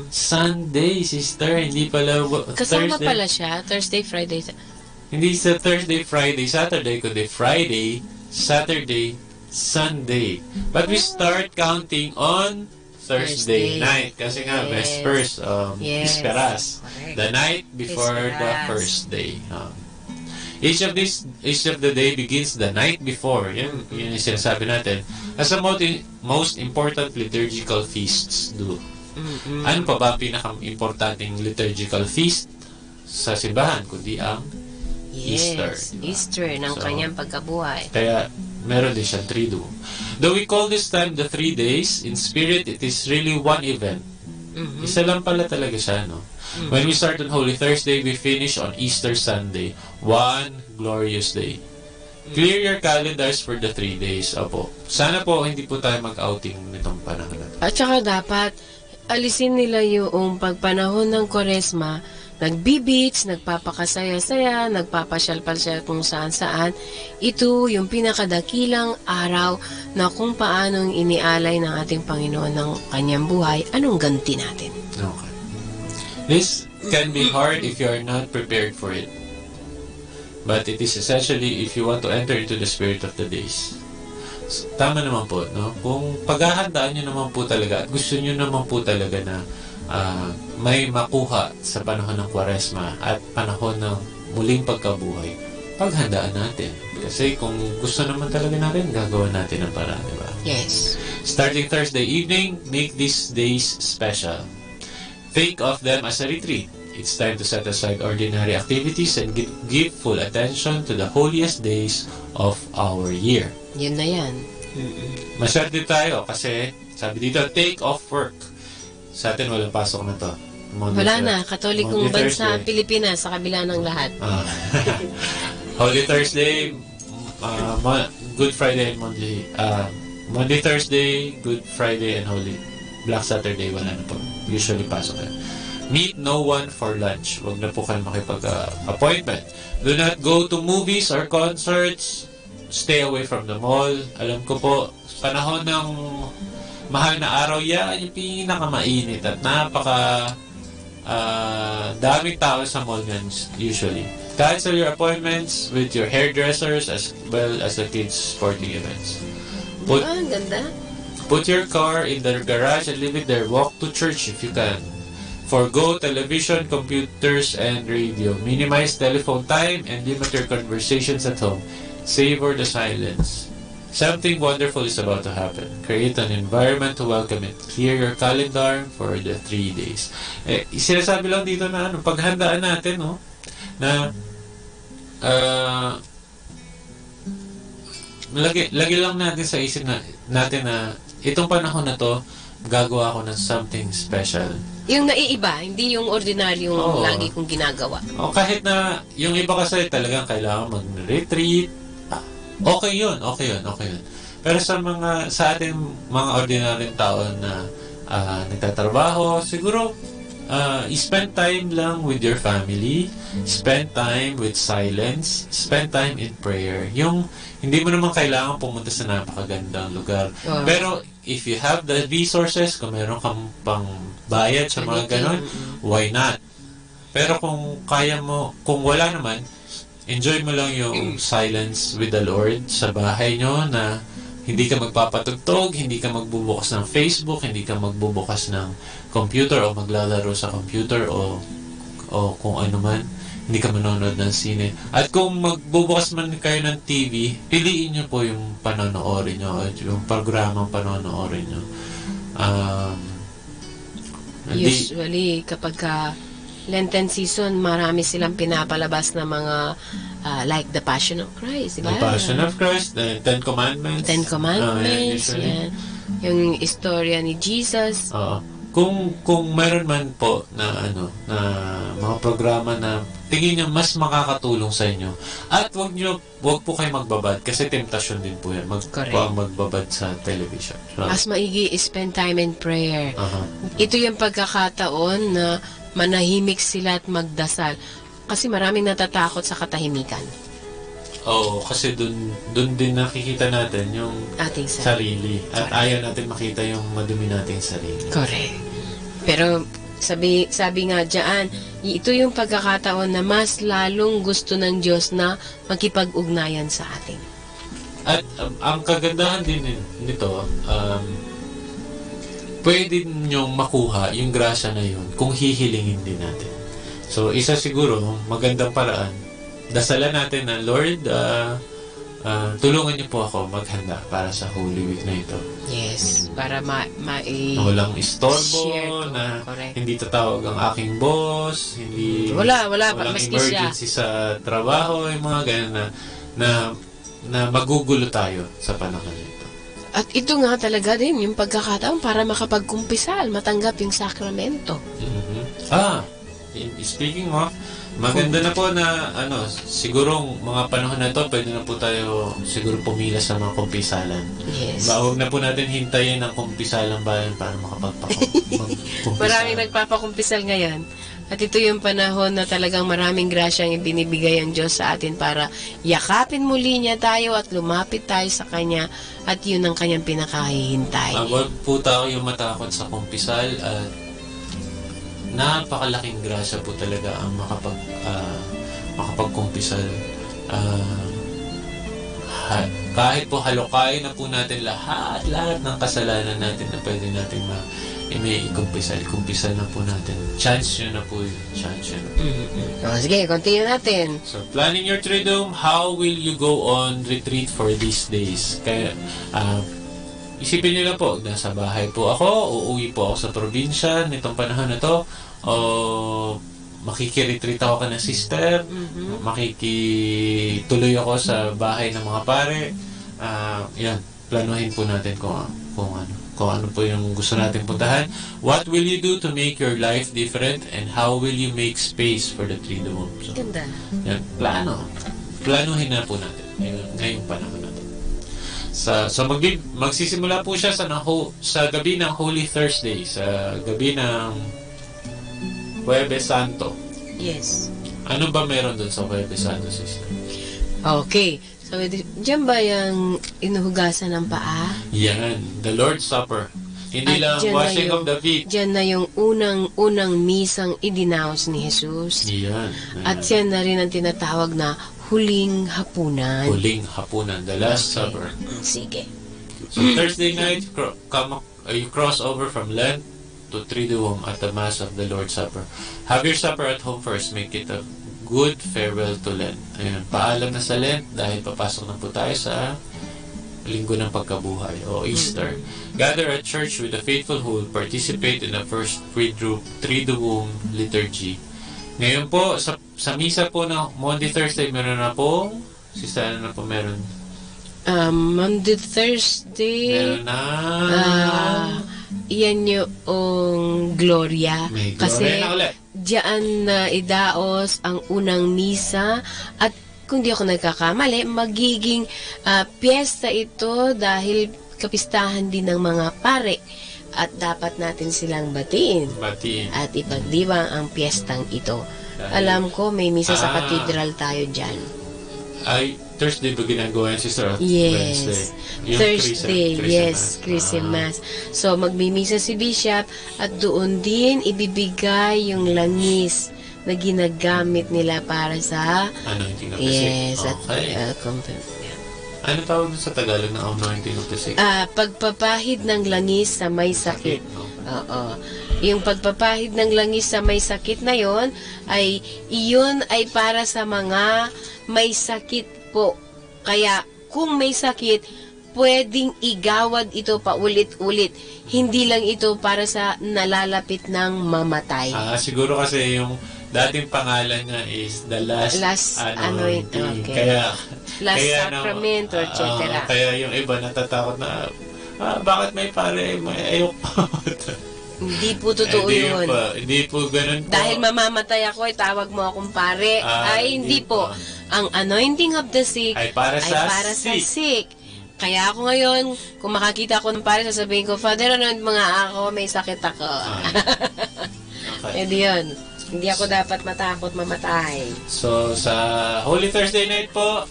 Sunday, sister. Hindi pala Kasama Thursday. pala siya. Thursday, Friday. Hindi sa Thursday, Friday, Saturday, kundi Friday, Saturday, Sunday. But we start counting on Thursday night kasi nga Vespers, Isperas, the night before the first day. Each of the day begins the night before. Yun yung sinasabi natin. As the most important liturgical feasts do. Ano pa ba ang pinaka-importanting liturgical feast sa simbahan kundi ang Easter? Easter ng kanyang pagkabuhay. Kaya meron din siyang Triduum. Though we call this time the 3 days, in spirit, it is really one event. Isa lang pala talaga siya, no? When we start on Holy Thursday, we finish on Easter Sunday. One glorious day. Clear your calendars for the 3 days. Opo. Sana po hindi po tayo mag-outing nitong panahon. At saka dapat alisin nila yung pagpanahon ng Kwaresma, nagbi-beach, nagpapakasaya-saya, nagpapasyal-pasyal kung saan-saan. Ito yung pinakadakilang araw na kung paanong inialay ng ating Panginoon ng kanyang buhay, anong ganti natin. Okay. This can be hard if you are not prepared for it. But it is essentially if you want to enter into the spirit of the days. So, tama naman po, no? Kung paghahandaan nyo naman po talaga at gusto nyo naman po talaga na may makuha sa panahon ng Kwaresma at panahon ng muling pagkabuhay, paghandaan natin. Kasi kung gusto naman talaga natin, gagawin natin ang paraan, di ba? Yes. Starting Thursday evening, make these days special. Think of them as a retreat. It's time to set aside ordinary activities and give full attention to the holiest days of our year. Yun na yan. Maswerte tayo kasi sabi dito, take off work. Sa atin walang pasok na to. Wala na, katolikong bansa Pilipinas sa kabila ng lahat. Holy Thursday, Good Friday and Monday. Monday, Thursday, Good Friday and Holy Black Saturday, wala na po. Usually pasok na. Meet no one for lunch. Huwag na po kayo makipag-appointment. Do not go to movies or concerts. Stay away from the mall. Alam ko po, panahon ng mahal na araw, yan yung pinakamainit at daming tao sa mall yan usually. Cancel your appointments with your hairdressers as well as the kids' sporting events. Ganda. Put your car in the garage and leave it there. Walk to church if you can. Forgo television, computers, and radio. Minimize telephone time and limit your conversations at home. Savor the silence. Something wonderful is about to happen. Create an environment to welcome it. Clear your calendar for the 3 days. Sinasabi lang dito na paghandaan natin, no? Na lagi lang natin sa isip natin na itong panahon na to, gagawa ako ng something special. Yung naiiba, hindi yung ordinaryong lagi kong ginagawa. Kahit na yung iba kasi talagang kailangan mag-retreat, okay yun. Pero sa ating mga ordinaryong tao na nagtatrabaho, siguro spend time lang with your family, spend time with silence, spend time in prayer. Yung hindi mo naman kailangan pumunta sa napakagandang lugar. Pero if you have the resources, kung meron kang pang bayad sa mga ganon, why not? Pero kung kaya mo, kung wala naman, enjoy mo lang yung silence with the Lord sa bahay nyo na Hindi ka magpapatugtog, hindi ka magbubukas ng Facebook, hindi ka magbubukas ng computer o maglalaro sa computer o kung ano man. Hindi ka manonood ng sine. At kung magbubukas man kayo ng TV, piliin nyo po yung panonoorin nyo at yung programang panonoorin nyo. Usually, kapag Lenten season, marami silang pinapalabas na mga like The Passion of Christ, diba? The Passion of Christ, the Ten Commandments. Ten Commandments, yan. Yung istorya ni Jesus. Kung meron man po na mga programa na tingin nyo mas makakatulong sa inyo, at wag po kayo magbabad kasi temptasyon din po yan magbabad sa television. Mas maigi spend time in prayer. Ito yung pagkakataon na manahimik sila at magdasal kasi maraming natatakot sa katahimikan. Kasi dun din nakikita natin yung ating sarili. At ayaw natin makita yung madumi nating sarili. Correct. Pero sabi nga dyan, ito yung pagkakataon na mas lalong gusto ng Diyos na makipag-ugnayan sa atin. At ang kagandahan din nito, pwede nyong makuha yung grasya na yun kung hihilingin din natin. So, isa siguro, magandang paraan, dasalan natin na, Lord, tulungan niyo po ako maghanda para sa Holy Week na ito. Yes, para walang istorbo, na hindi tatawag ang aking boss, walang emergency sa trabaho, yung mga ganyan na magugulo tayo sa panahon nito. At ito nga talaga din yung pagkakataon para makapagkumpisal, matanggap yung sakramento. Speaking of, maganda na po na siguro mga panahon na to, pwede na po tayo siguro pumila sa mga kumpisalan. Yes. Huwag na po natin hintayin ang kumpisalang bayan para makapagkumpisal. Maraming nagpapakumpisal ngayon. At ito yung panahon na talagang maraming grasyang ibinibigay ang Diyos sa atin para yakapin muli niya tayo at lumapit tayo sa Kanya at yun ang Kanyang pinakahihintay. Huwag po tayo matakot sa kumpisal at napakalaking grasya po talaga ang makapagkumpisal. Kahit po halukayin na po natin lahat ng kasalanan natin na pwede natin kumpisal na po natin. Chance nyo na po yun. Sige, continue natin. So, planning your Triduum, how will you go on retreat for these days? Kaya, isipin nyo lang po, nasa bahay po ako, uuwi po ako sa probinsya nitong panahon na to, o makiki-retreat ako ka ng sister, makikituloy ako sa bahay ng mga pare. Yan, planuhin po natin kung ano po yung gusto natin puntahan. What will you do to make your life different and how will you make space for the Triduum? So, ganda. Yan, planuhin na po natin ngayong panahon na to. So magsisimula po siya sa gabi ng Holy Thursday, sa gabi ng Huwebes Santo. Yes. Ano ba meron doon sa Huwebes Santo, sister? Okay. So, diyan ba yung inuhugasan ng paa? Yan, the Lord's Supper. Hindi lang washing of the feet. Diyan na yung unang misang idinaos ni Jesus. Yan. At yan na rin ang tinatawag na huling hapunan. Huling hapunan, the Last Supper. Sige. So, Thursday night, you cross over from Lent to Triduum at the Mass of the Lord's Supper. Have your supper at home first. Make it a good farewell to Lent. Ayan, paalam na sa Lent dahil papasok na po tayo sa Linggo ng Pagkabuhay o Easter. Gather at church with the faithful who will participate in the first Triduum liturgy. Ngayon po, sa misa po na Monday, Thursday, meron na po. Sister, ano na po meron? Monday, Thursday. Meron na. Yan yung Gloria. May Gloria kasi na ulit. Diyan na idaos ang unang misa at kung di ako nagkakamali, magiging piyesta ito dahil kapistahan din ng mga pare at dapat natin silang batiin. At ipagdiwang ang piyestang ito. Alam ko may misa sa cathedral tayo dyan. Ay, Thursday ba ginagawa yung sister? Yes. Wednesday. Thursday, yes, Christmas. So, magmimisa si Bishop at doon din ibibigay yung langis na ginagamit nila para sa anointing of the yes, sick. Okay. Ano tawag dun sa Tagalog ng anointing of the sick? Pagpapahid ng langis sa may sakit. Oo. Yung pagpapahid ng langis sa may sakit na yon ay iyon ay para sa mga may sakit po. Kaya kung may sakit, pwedeng igawad ito paulit-ulit. Hindi lang ito para sa nalalapit ng mamatay. Siguro kasi yung dating pangalan niya is the last anointing. Okay. Last kaya sacrament, etc. Kaya yung iba natatakot na, bakit may pare? Ayoko. Hindi po totoo yun. Hindi po ganun po. Dahil mamamatay ako, tawag mo akong pare. Hindi po. Ang anointing of the sick ay para sa sick. Kaya ako ngayon, kung makakita ako ng pare, sasabihin ko, Father, anoint mga ako, may sakit ako. Okay. Yun. Hindi ako dapat matakot mamatay. So, sa Holy Thursday night po,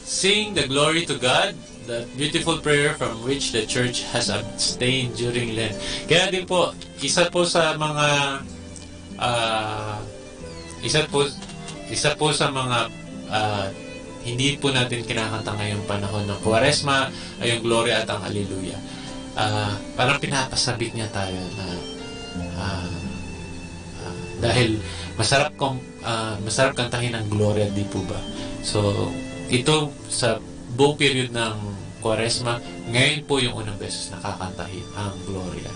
sing the glory to God, that beautiful prayer from which the Church has abstained during Lent. Kaya din po, isa po sa mga hindi po natin kinakanta ngayong panahon ng Kwaresma ay yung Gloria at ang Alleluia. Parang pinapasabik niya tayo na dahil masarap kantahin ng Gloria, di po ba? So, ito sa buong period ng Kwaresma, ngayon po yung unang beses nakakantahin ang Gloria.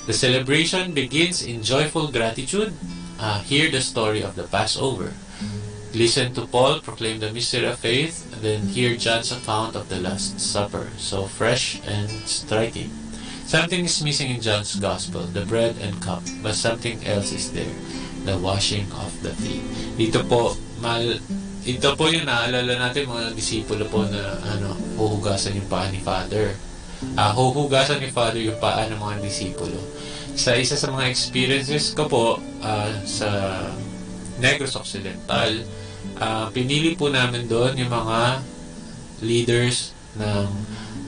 The celebration begins in joyful gratitude. Hear the story of the Passover. Listen to Paul proclaim the mystery of faith, and then hear John's account of the Last Supper. So fresh and striking. Something is missing in John's Gospel, the bread and cup, but something else is there, the washing of the feet. Ito po yung naalala natin mga disipulo po na huhugasan yung paa ni Father. Huhugasan ni Father yung paa ng mga disipulo. Sa isa sa mga experiences ko po sa Negros Occidental, pinili po namin doon yung mga leaders ng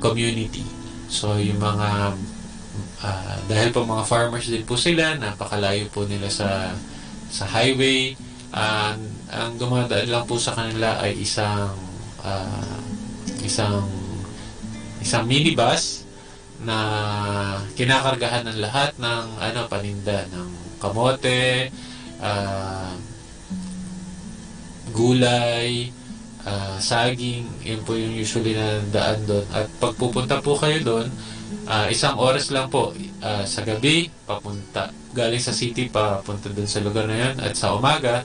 community. So, yung mga dahil po mga farmers din po sila, napakalayo po nila sa highway. Ang dumadaan lang po sa kanila ay isang minibus na kinakargahan ng lahat ng paninda ng kamote, gulay, saging. Yun po yung usually na daan doon. At pag pupunta po kayo doon, isang oras lang po sa gabi papunta galing sa city papunta doon sa lugar na yun, at sa umaga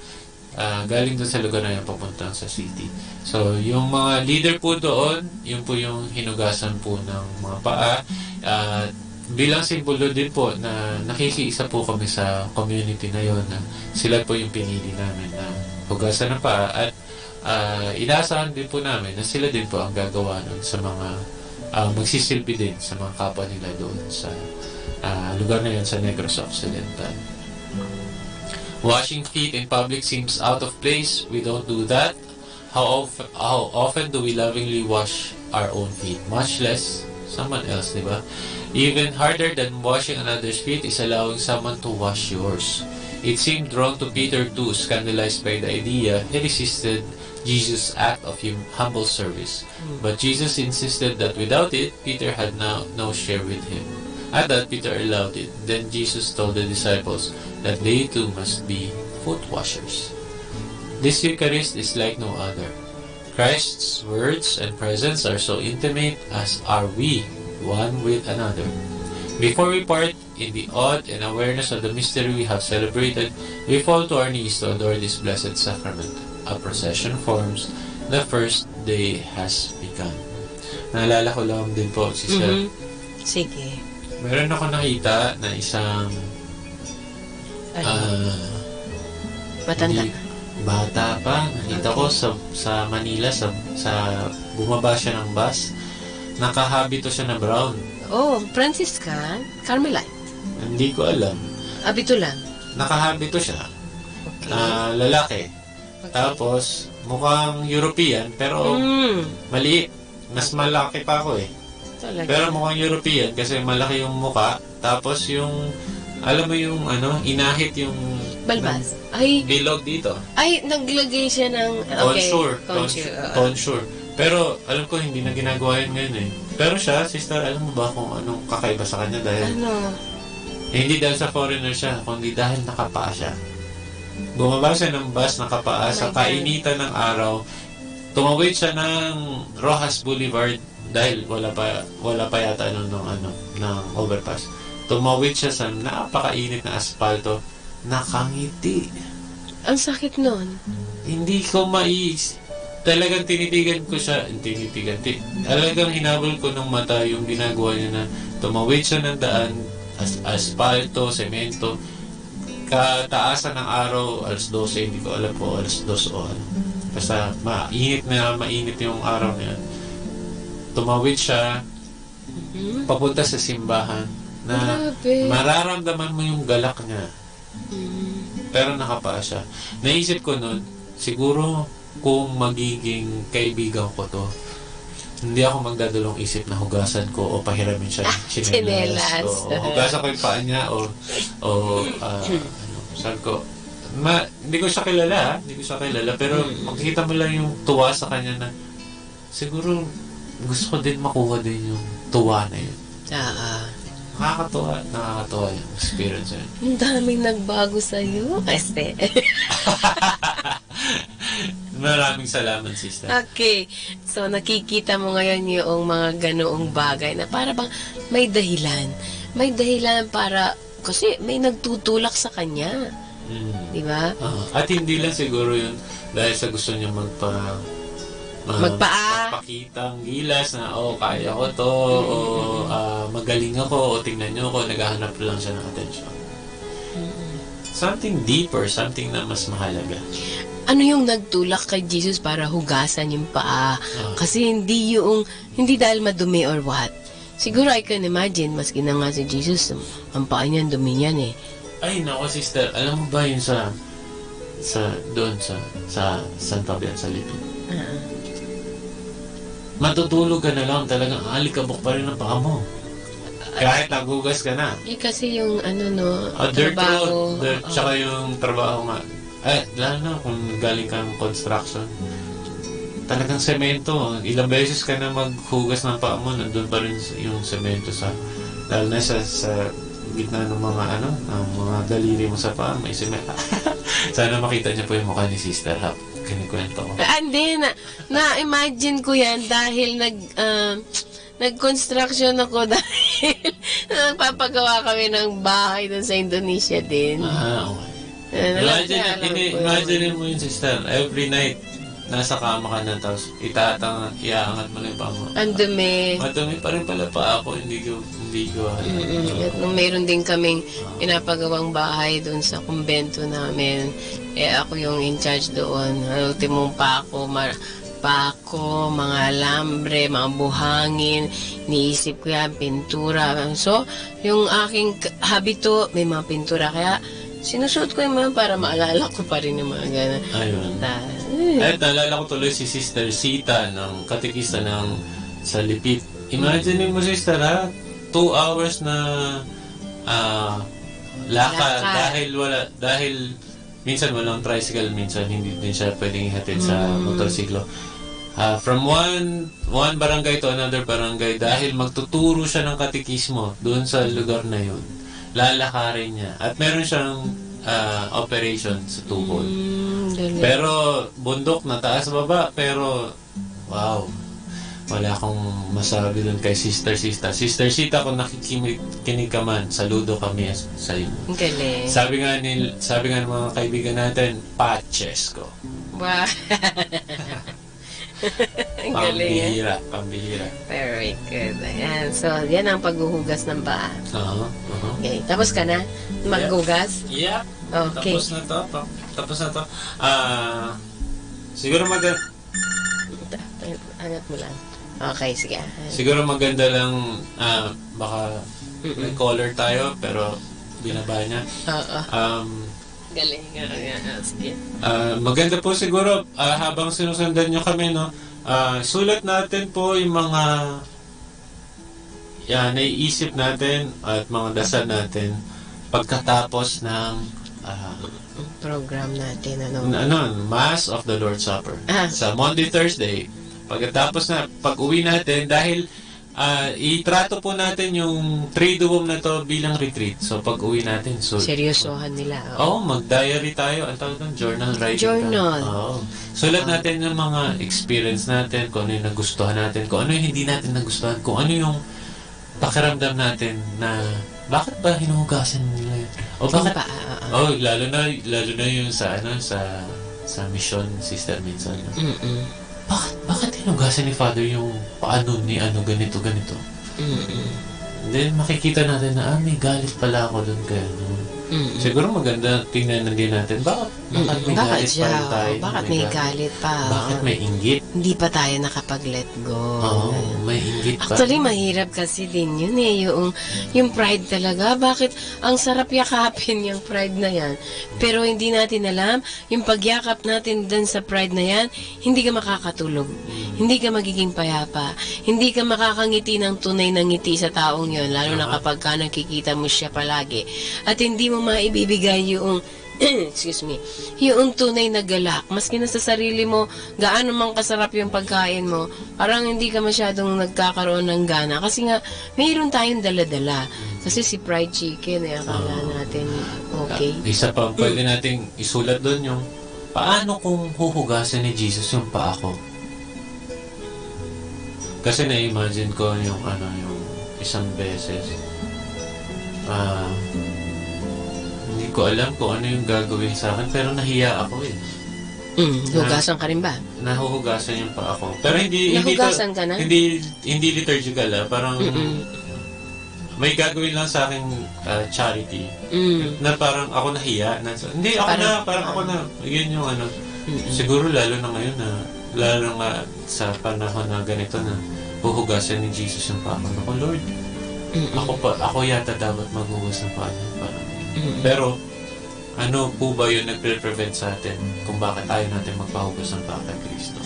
galing doon sa lugar na yun papunta sa city. So yung mga leader po doon, yun po yung hinugasan po ng mga paa, bilang simbolo din po na nakikiisa po kami sa community na yun, na sila po yung pinili namin na hugasan ng paa, at inaasahan din po namin na sila din po ang gagawa nun sa mga magsisilbi din sa mga kapwa nila doon sa lugar na yun sa Negros Occidental. Washing feet in public seems out of place. We don't do that. How often do we lovingly wash our own feet? Much less someone else, di ba? Even harder than washing another's feet is allowing someone to wash yours. It seemed wrong to Peter too, scandalized by the idea. He resisted Jesus' act of humble service. But Jesus insisted that without it, Peter had no share with him. At that, Peter allowed it. Then Jesus told the disciples that they too must be foot washers. This Eucharist is like no other. Christ's words and presence are so intimate, as are we one with another. Before we part, in the awe and awareness of the mystery we have celebrated, we fall to our knees to adore this blessed sacrament. A procession forms. The first day has begun. Naalala ko lang din po, sister. Sige. Meron ako nakita na isang matanda. Bata pa. Nakita ko sa Manila, sa bumaba siya ng bus. Nakahabito siya na brown. Oh, Franciscan? Carmelite? Hindi ko alam. Abito lang? Nakahabito siya. Lalaki. Okay. Tapos, mukhang European, pero maliit. Mas malaki pa ako eh. Talaga? Pero mukhang European kasi malaki yung mukha. Tapos yung, alam mo yung inahit yung balbas. Ay, bilog dito. Ay, naglagay siya ng tonsure. Pero alam ko hindi na ginagawa yun ngayon eh. Pero siya, sister, alam mo ba kung anong kakaiba sa kanya dahil hindi dahil sa foreigner siya, kundi dahil nakapaa siya. Bumaba siya ng bus nakapaa sa kainitan ng araw. Tumawid siya ng Rojas Boulevard dahil wala pa yata ng overpass. Tumawid siya sa napakainit na asfalto, nakangiti. Ang sakit nun. Hindi ko talagang tinitigan ko siya, talagang hinabol ko ng mata yung ginagawa niya na tumawid siya ng daan, asfalto, semento, kataasan ng araw, alas 12, hindi ko alam po, alas 2 o ano. Basta mainit yung araw niya. Tumawid siya, papunta sa simbahan, na mararamdaman mo yung galak niya. Pero nakapaa siya. Naisip ko nun, siguro kung magiging kaibigan ko to, hindi ako magdadalong isip na hugasan ko o pahiramin siya ng chinelas. O hugasan ko yung paa niya o sabi ko, hindi ko siya kilala, pero makikita mo lang yung tuwa sa kanya na siguro gusto ko din makuha din yung tuwa na yun. Nakakatuwa yung experience yun. Ang daming nagbago sa'yo. Maraming salamat, sister. Okay. So, nakikita mo ngayon yung mga ganoong bagay na para bang may dahilan. May dahilan para, kasi may nagtutulak sa kanya. Di ba? At hindi lang siguro yun dahil sa gusto niya magpakitang gilas na, kaya ko to, magaling ako, o tingnan niyo ako, naghahanap lang siya ng attention. Something deeper, something na mas mahalaga. Ano yung nagtulak kay Jesus para hugasan yung paa? Kasi hindi dahil madumi or what. Siguro I can imagine, maski na nga si Jesus, ang paa niyan, dumi niyan eh. Ay, nako sister, alam mo ba yun sa San Fabian sa Lipid? Matutulog ka na lang, talagang alikabok pa rin ang paa mo. Kahit nagugas ka na. Kasi yung trabaho. Tsaka yung trabaho nga. Lalo na kung galing kang construction. Talagang semento. Ilang beses ka na maghugas ng paa mo, nandun pa rin yung semento lalo na sa gitna ng mga daliri mo sa paa, may semento. Sana makita niya po yung mukha ni Sister Hap. Kinikwento ko. Hindi, na-imagine ko yan dahil nag-construction ako dahil nagpapagawa kami ng bahay doon sa Indonesia din. Okay. Imagine mo yun, sister. Every night, nasa kama ka na, tapos iaangat mo lang yung paa mo. Ang dumi. Madumi pa rin pala pa ako, hindi ko At nung meron din kaming pinapagawang bahay doon sa kumbento namin, ako yung in charge doon. Ultimong pako, mga lambre, mga buhangin, niisip ko yan, pintura. So, yung aking habito, may mga pintura, kaya sinusuot ko yung mga para maalala ko pa rin yung mga gano'n. Ayun. At naalala ko tuloy si Sister Sita ng katekista sa Lipid. Imagine mo, sister, 2 hours na lakad dahil minsan walang tricycle, minsan hindi din siya pwedeng ihatid sa motorsiklo. From one barangay to another barangay dahil magtuturo siya ng katekismo doon sa lugar na yun. Lalakarin niya. At meron siyang operation sa tuhod. Pero bundok na taas baba, pero wow. Wala akong masabi doon kay Sister Sita. Sister Sita, kung nakikinig ka man, saludo kami sa iyo. Galing. Sabi nga ng mga kaibigan natin, patches ko. Wow. Pambihira. Very good. Ayan. So, yan ang paghuhugas ng paa. Okay. Tapos ka na? Maghugas? Yeah. Okay. Tapos na to. Siguro Angat mo lang. Okay, sige. Siguro maganda lang, baka may color tayo, pero binaba niya. Galing. Sige. Maganda po siguro, habang sinusundan nyo kami, no, sulat natin po yung mga naiisip natin at mga dasal natin pagkatapos ng program natin. Mass of the Lord's Supper. Sa Monday, Thursday, Pagkatapos na, pag-uwi natin, dahil itrato po natin yung Triduum na to bilang retreat. So, pag-uwi natin, seryosohan nila. Mag-diary tayo. Ang tawag doon, journal writing. Journal. Sulat natin yung mga experience natin, kung ano yung nagustuhan natin, kung ano yung hindi natin nagustuhan, kung ano yung pakiramdam natin na bakit ba hinuhugasan nila yun? O bakit? Lalo na yung sa mission, Sister Minsan. Bakit hinugasan ni Father yung paano ni ganito? Then makikita natin na may galit pala ako doon kaya siguro maganda tingnan din natin bakit may galit pa rin tayo. Bakit may galit pa? Bakit may inggit? Hindi pa tayo nakapag-let go. May inggit pa. Actually, mahirap kasi din yun yung pride talaga. Bakit ang sarap yakapin yung pride na yan? Pero hindi natin alam, yung pagyakap natin dun sa pride na yan, hindi ka makakatulog. Hindi ka magiging payapa. Hindi ka makakangiti ng tunay na ngiti sa taong yon, lalo na kapag ka nakikita mo siya palagi. At hindi mo maibibigay yung yung tunay na galak. Maski na sa sarili mo, gaano mang kasarap yung pagkain mo, parang hindi ka masyadong nagkakaroon ng gana. Kasi nga, mayroon tayong dala-dala. Kasi si fried chicken, akala natin okay. Isa pa, pwede nating isulat doon yung paano kung huhugasan ni Jesus yung paa ko? Kasi na-imagine ko yung isang beses. Hindi ko alam kung ano yung gagawin sa akin, pero nahiya ako eh. Hugasan ka rin ba? Nahuhugasan yung paa ko. Pero nahugasan ka na? Hindi liturgical parang may gagawin lang sa akin charity. Na parang ako nahiya. Hindi ako parang ako na. Yun yung siguro lalo na ngayon lalo nga sa panahon na ganito na huhugasan ni Jesus yung paa ko. Ako, Lord, ako yata dapat maghugas ng paa niya. Pero, ano po ba yung nagpre-prevent sa atin kung bakit ayaw natin magpahugas ng paa kay Kristo?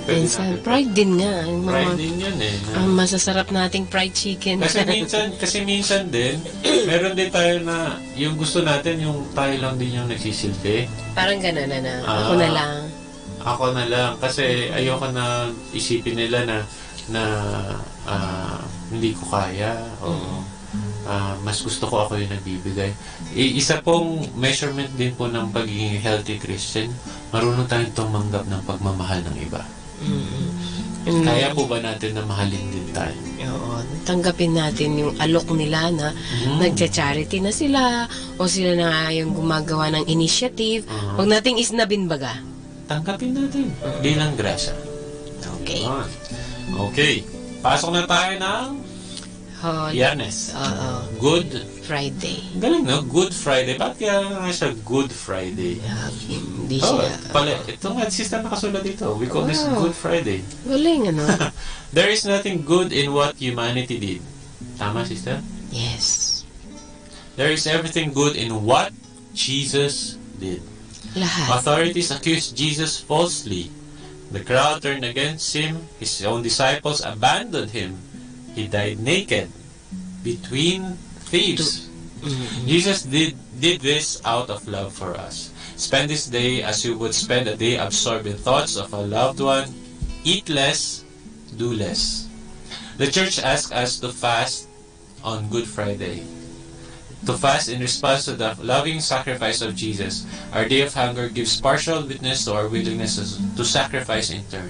Minsan, pride din nga. Pride din yan ang masasarap nating fried chicken. Kasi minsan din, meron din tayo na yung gusto natin, yung tayo lang din yung nagsisilbi. Parang gano'n na. Ako na lang. Ako na lang. Kasi ayoko na isipin nila na hindi ko kaya. Mas gusto ko ako yung nagbibigay. Isa pong measurement din po ng pagiging healthy Christian, marunong tayong tumanggap ng pagmamahal ng iba. Kaya po ba natin na mahalin din tayo? Oo. Tanggapin natin yung alok nila na nagcha-charity na sila o sila na yung gumagawa ng initiative. Huwag nating isnabin baga. Tanggapin natin bilang grasya. Okay. Okay. Pasok na tayo ng Biyernes. Good Friday. Galing, no? Good Friday. Bakit kaya nga siya Good Friday? Hindi siya. Ito nga, sister nakasulat dito. We call this Good Friday. Galing, There is nothing good in what humanity did. Tama, sister? Yes. There is everything good in what Jesus did. Lahat. Authorities accused Jesus falsely. The crowd turned against him. His own disciples abandoned him. He died naked between thieves. Jesus did this out of love for us. Spend this day as you would spend a day absorbed in thoughts of a loved one. Eat less, do less. The church asks us to fast on Good Friday. To fast in response to the loving sacrifice of Jesus. Our day of hunger gives partial witness to our willingness to sacrifice in turn.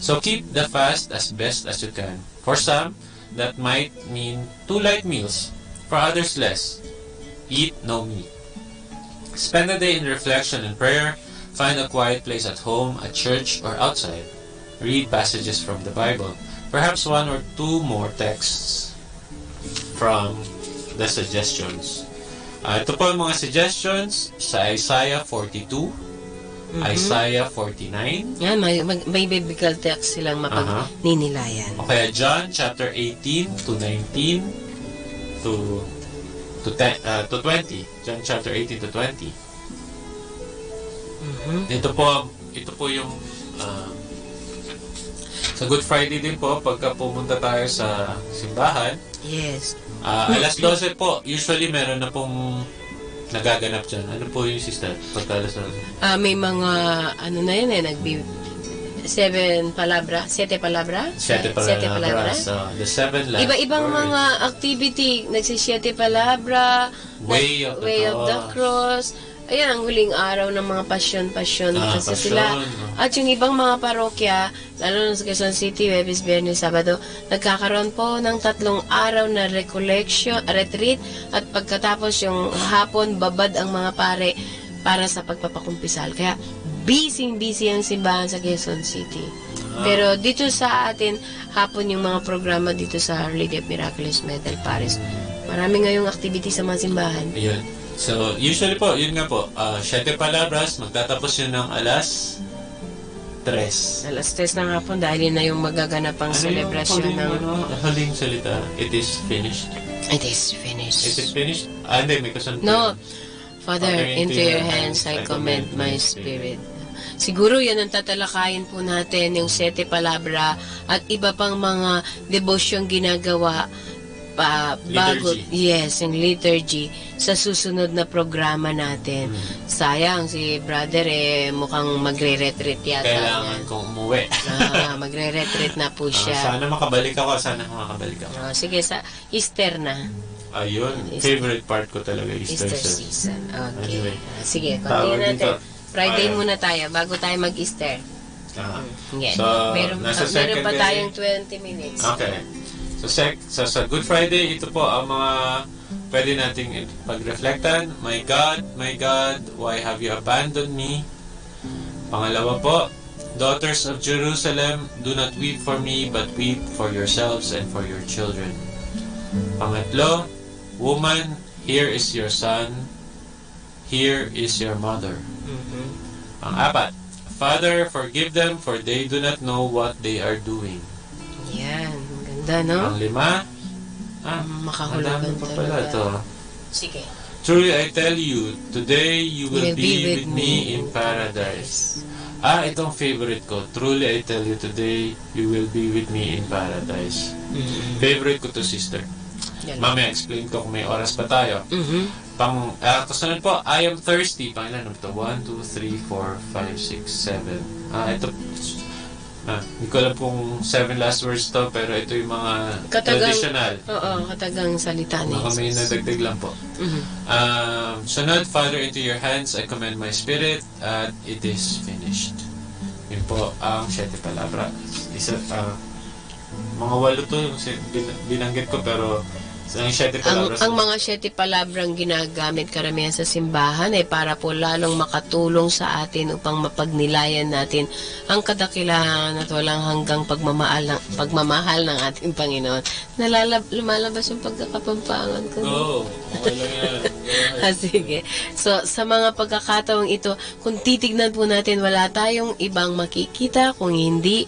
So keep the fast as best as you can. For some, that might mean 2 light meals. For others, less. Eat no meat. Spend a day in reflection and prayer. Find a quiet place at home, at church, or outside. Read passages from the Bible. Perhaps 1 or 2 more texts from the suggestions. Ito po ang mga suggestions sa Isaiah 42, Isaiah 49. Yan, may biblical text silang mapagninilayan. O kaya John chapter 18 to 19 to 20. John chapter 18 to 20. Ito po yung sa Good Friday din po, pagka pumunta tayo sa simbahan. Yes. Alas 12 po, usually meron na pong nagaganap dyan. Ano po yung sister? Pagka alas 12? May mga, na yun 7 palabra? Sete palabra? Siete palabras. The 7 last Iba-ibang words. mga activity. Nagsisiete palabra, Way of the Cross. Ayan, ang huling araw ng mga pasyon kasi pasyon. sila. At yung ibang mga parokya, lalo na sa Quezon City, Webes, Biyernes, Sabado, nagkakaroon po ng 3 araw na retreat, at pagkatapos yung hapon, babad ang mga pare para sa pagpapakumpisal. Kaya, busy ang simbahan sa Quezon City. Pero dito sa atin, hapon yung mga programa dito sa Our Lady of Miraculous Medal Paris. Marami ngayong activity sa mga simbahan. Ayun. So, usually po, yun nga po, 7 palabras, magtatapos yun ng alas 3. Alas 3 ng hapon dahil yun na yung magaganapang selebrasyon ng... Huling salita, it is finished. It is finished. It is finished? Hindi, may kasunod. No. Father, into your hands I commend my spirit. Siguro yan ang tatalakayin po natin, yung 7 palabra at iba pang mga devosyong ginagawa bago, yung liturgy sa susunod na programa natin. Sayang, si brother mukhang magre-retreat yata. Kailangan kong umuwi. Magre-retreat na po siya. Sana makabalik ako. Sige, sa Easter na. Ayun, favorite part ko talaga, Easter season. Okay. Anyway, sige, continue natin. Friday muna tayo, bago tayo mag-Easter. Yeah. So, meron pa tayong 20 minutes. Okay. So sa Good Friday, ito po ang mga pwede nating pag-reflectan. My God, why have you abandoned me? Pangalawa po, Daughters of Jerusalem, do not weep for me, but weep for yourselves and for your children. Pangatlo, Woman, here is your son, here is your mother. Pang-apat, Father, forgive them, for they do not know what they are doing. Yan. No? Ang 5, makahulugan talaga. Sige. Truly I tell you, today you will be with me in paradise. Itong favorite ko. Truly I tell you, today you will be with me in paradise. Favorite ko to, sister. Mamaya explain ko kung may oras pa tayo. Kasunod po, I am thirsty. Pangilan ito? 1, 2, 3, 4, 5, 6, 7. Ito, hindi ko alam kung 7 last words to, pero ito yung mga traditional. Oo, katagang salita ni Jesus. May nadagdag lang po. Sunod, Father, into your hands I commend my spirit, and it is finished. Yun po ang 7 palabra. Mga 8 to yung binanggit ko, pero ang mga 7 palabrang ginagamit karamihan sa simbahan ay para po lalong makatulong sa atin upang mapagnilayan natin ang kadakilahan at walang hanggang pagmamahal ng ating Panginoon. Lumalabas yung pagkakapampangan ko. Okay lang yan. Sige. So, sa mga pagkakataong ito, kung titignan po natin, wala tayong ibang makikita kung hindi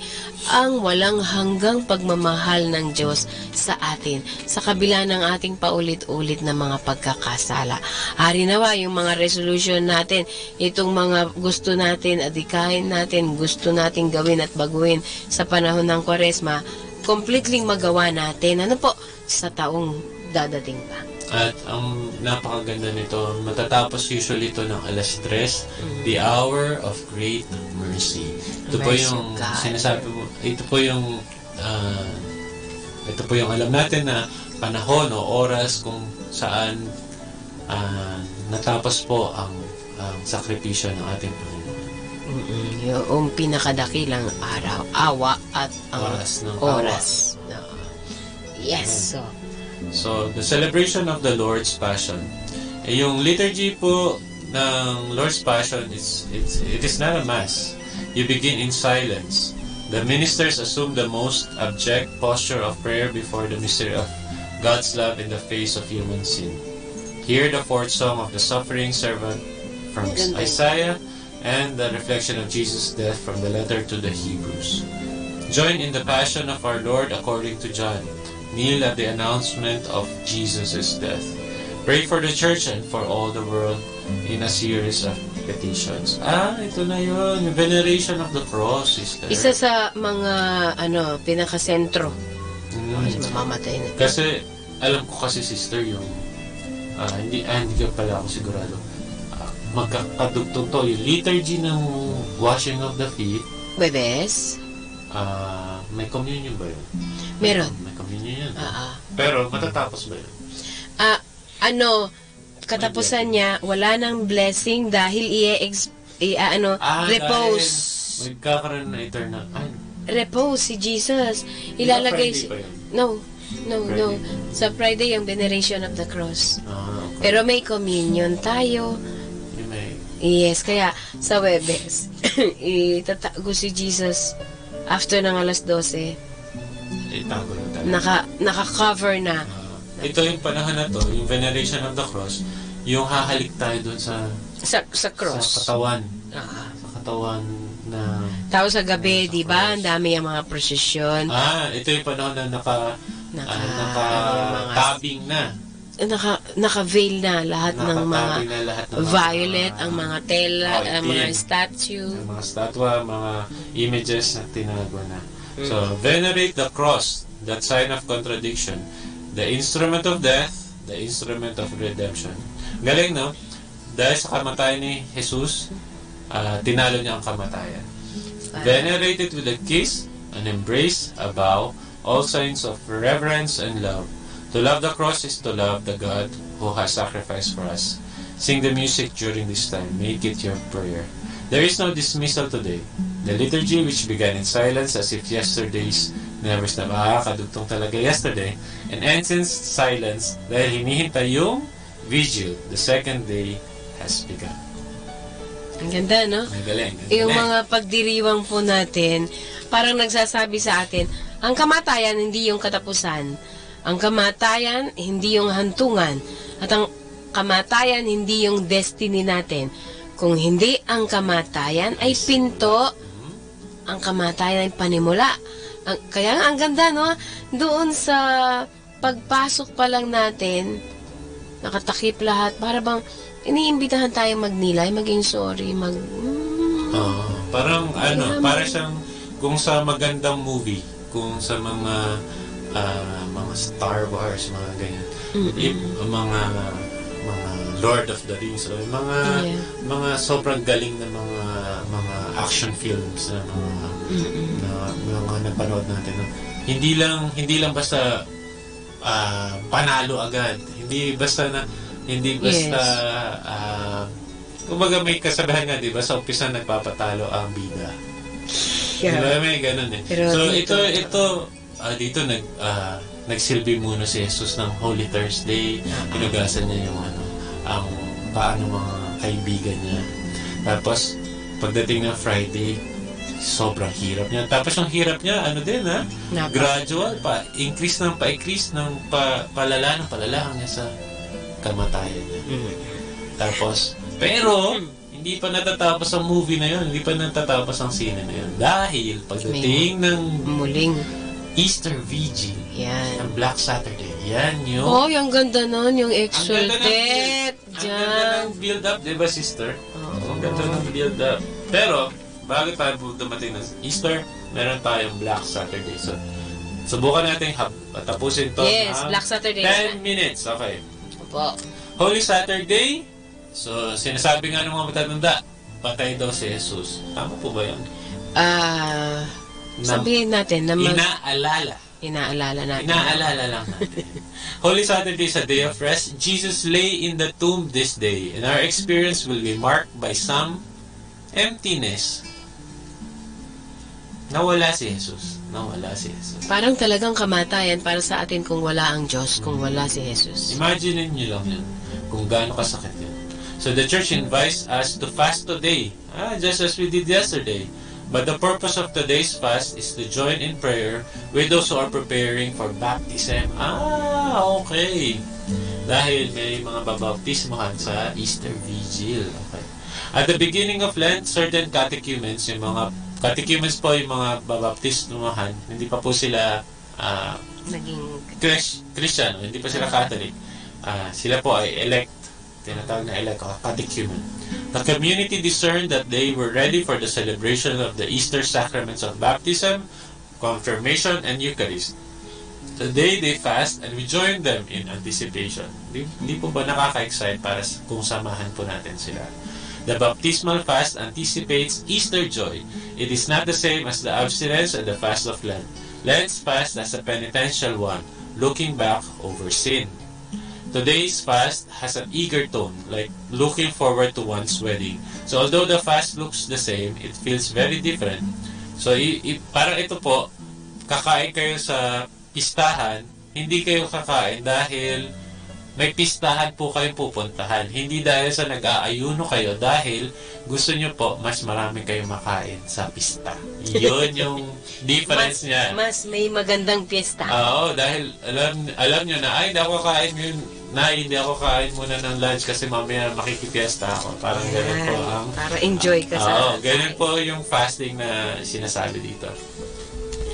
ang walang hanggang pagmamahal ng Diyos sa atin, sa kabila ng ating paulit-ulit na mga pagkakasala. Hari nawa yung mga resolution natin, itong mga gusto natin, adikahin natin, gusto natin gawin at baguhin sa panahon ng Kwaresma, completely magawa natin. Ano po? Sa taong dadating pa. At ang napakaganda nito, matatapos usually ito ng alas 3, the hour of great mercy. Ito po yung sinasabi mo, ito po yung alam natin na panahon o oras kung saan natapos po ang sakripisyo ng ating Panginoon. Yung pinakadakilang araw, awa at ang oras. Yes. So, the celebration of the Lord's Passion. Yung liturgy po ng Lord's Passion, it is not a mass. You begin in silence. The ministers assume the most abject posture of prayer before the mystery of God's love in the face of human sin. Hear the 4th song of the suffering servant from Isaiah and the reflection of Jesus' death from the letter to the Hebrews. Join in the passion of our Lord according to John. Kneel at the announcement of Jesus' death. Pray for the church and for all the world in a series of petitions. Ito na yun. Veneration of the cross, sister. Isa sa mga, pinakasentro. Mamamatay na. Kasi, alam ko kasi, sister, yung, hindi ka pala ako sigurado. Magkakadugtong to, yung liturgy ng washing of the feet, Webes? May communion ba yun? Meron. May communion yun. Pero matatapos ba yun? Katapusan niya, wala nang blessing dahil repose. Dahil magkakaroon na eternal. Repose si Jesus. Ilalagay Friday pa yun? No. Sa Friday yung veneration of the cross. Okay. Pero may communion tayo. May. Yes, kaya sa Webes, itatago si Jesus after ng alas 12. Itago na talaga. Naka-cover na. Ito yung panahon na to, yung veneration of the cross, yung hahalik tayo dun sa cross. Sa katawan. Sa katawan na... Tapos sa gabi, di ba? Ang dami yung mga prosesyon. Ito yung panahon na naka-tabing na. Naka-veil na lahat ng mga violet, ang mga tela, ang mga statue. Ang mga statwa, mga images na tinago na. So, venerate the cross, that sign of contradiction. The instrument of death, the instrument of redemption. Galing, no? Dahil sa kamatayan ni Jesus, tinalo niya ang kamatayan. Venerate it with a kiss, an embrace, a bow, all signs of reverence and love. To love the cross is to love the God who has sacrificed for us. Sing the music during this time. Make it your prayer. There is no dismissal today. The liturgy which began in silence as if yesterday's never stopped. Kadugtong talaga yesterday. And ends in silence dahil hinihintay yung vigil. The second day has begun. Ang ganda, no? Ang galing. Yung mga pagdiriwang po natin, parang nagsasabi sa atin, ang kamatayan hindi yung katapusan. Ang kamatayan hindi yung hantungan. At ang kamatayan hindi yung destiny natin. Kung hindi ang kamatayan ay pinto, ang kamatayan ay panimula. Kaya ang ganda, no? Doon sa pagpasok pa lang natin, nakatakip lahat, para bang iniimbitahan tayong magnilay, maging sorry, parang para siyang kung sa magandang movie, kung sa mga Star Wars, mga ganyan. Mga Lord of the Rings, mga sobrang galing na mga action films na mga napanood natin. No? Hindi lang basta panalo agad. Hindi basta kumbaga may kasabihan nga, di ba? Sa umpisa nagpapatalo ang bida. Diba? May ganun eh. Pero so dito nagsilbi muna si Jesus ng Holy Thursday. Inugasan niya yung ang paano mga kaibigan niya. Tapos pagdating ng Friday, sobrang hirap niya. Tapos yung hirap niya, gradual pa. Increase ng palala hanggang sa kamatayan niya. Tapos, pero, hindi pa natatapos ang movie na yun. Hindi pa natatapos ang scene na yun. Dahil pagdating ng muling Easter Vigil, ang Black Saturday, yan yung... yung ganda nun, yung exalted. Ang ganda ng build-up, di ba, sister? Ang ganda ng build-up. Pero, bago tayo dumating ng Easter, meron tayong Black Saturday. So, subukan natin tapusin to. Yes, Black Saturday. 10 minutes, okay. Opo. Holy Saturday, so sinasabi nga ng mga matatanda, patay daw si Jesus. Tama po ba yun? Sabihin natin na inaalala natin. Inaalala lang natin. Holy Saturday is a day of rest. Jesus lay in the tomb this day, and our experience will be marked by some emptiness. Nawala si Jesus. Parang talagang kamatayan para sa atin kung wala ang Diyos, kung wala si Jesus. Imagine niyo lang yun, kung gaano kasakit yun. So the church invites us to fast today, just as we did yesterday. But the purpose of today's fast is to join in prayer with those who are preparing for baptism. Okay. Dahil may mga babaptismohan sa Easter Vigil. Okay. At the beginning of Lent, certain catechumens, yung mga catechumens po, yung mga babaptismohan, hindi pa po sila naging Christian, hindi pa sila Catholic. Sila po ay elect, tinatawag na elect catechumen. The community discerned that they were ready for the celebration of the Easter sacraments of baptism, confirmation, and Eucharist. Today they fast and we join them in anticipation. Hindi po ba nakaka-excite para kung samahan po natin sila? The baptismal fast anticipates Easter joy. It is not the same as the abstinence and the fast of Lent. Lent's fast as a penitential one, looking back over sin. Today's fast has an eager tone, like looking forward to one's wedding. So although the fast looks the same, it feels very different. So parang ito po, kakain kayo sa pistahan, hindi kayo kakain dahil may pistahan po kayong pupuntahan. Hindi dahil sa nag-aayuno kayo, dahil gusto nyo po mas marami kayong makain sa pista. Yun yung difference niya. Mas may magandang piyesta. Oo, dahil alam nyo na, ay, hindi ako kain yun. Hindi ako kain muna ng lunch kasi mamaya makikipiesta ako. Parang ganun po ang... Para enjoy ka sa... ganun po yung fasting na sinasabi dito.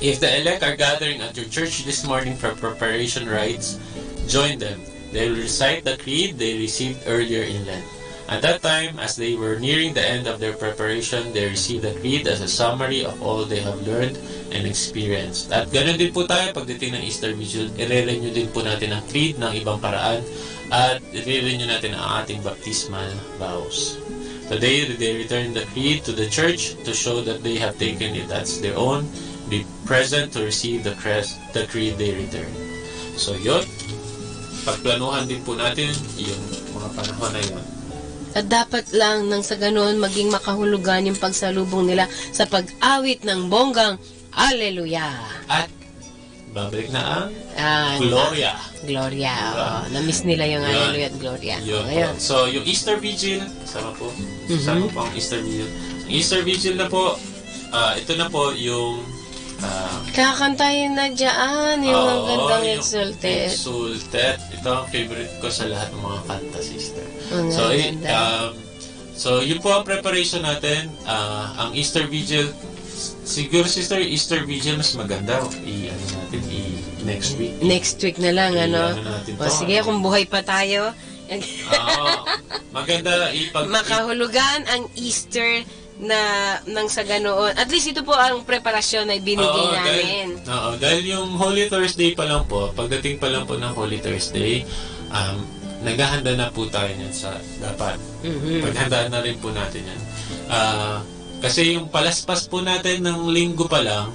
If the elect are gathering at your church this morning for preparation rites, join them. They will recite the creed they received earlier in Lent. At that time, as they were nearing the end of their preparation, they received the creed as a summary of all they have learned and experienced. At ganun din po tayo pagdating ng Easter Vigil, i-renew din po natin ang creed ng ibang paraan at i-renew natin ang ating baptismal vows. Today, they return the creed to the church to show that they have taken it as their own. Be present to receive the creed they return. So yun, pagplanuhan din po natin yung mga panahon na yun. At dapat lang nang sa ganoon maging makahulugan yung pagsalubong nila sa pag-awit ng bonggang Alleluia. At babalik na ang Gloria. Gloria. Na-miss nila yung Alleluia at Gloria. Yun. So yung Easter Vigil, sama po ang Easter Vigil. Ang Easter Vigil na po, ito na po yung kakantayin na dyan yung ang gandang Exultet. Ito ang favorite ko sa lahat ng mga kanta, sister. So yun po ang preparation natin. Ang Easter Vigil, siguro sister, Easter Vigil mas maganda next week. Next week na lang, sige, kung buhay pa tayo. Maganda makahulugan ang Easter na nang sa ganoon. At least ito po ang preparasyon na ibinigay namin. Dahil yung Holy Thursday pa lang po, pagdating pa lang po ng Holy Thursday, naghahanda na po tayo niyan sa dapat. Paghandaan na rin po natin yan. Kasi yung palaspas po natin ng linggo pa lang,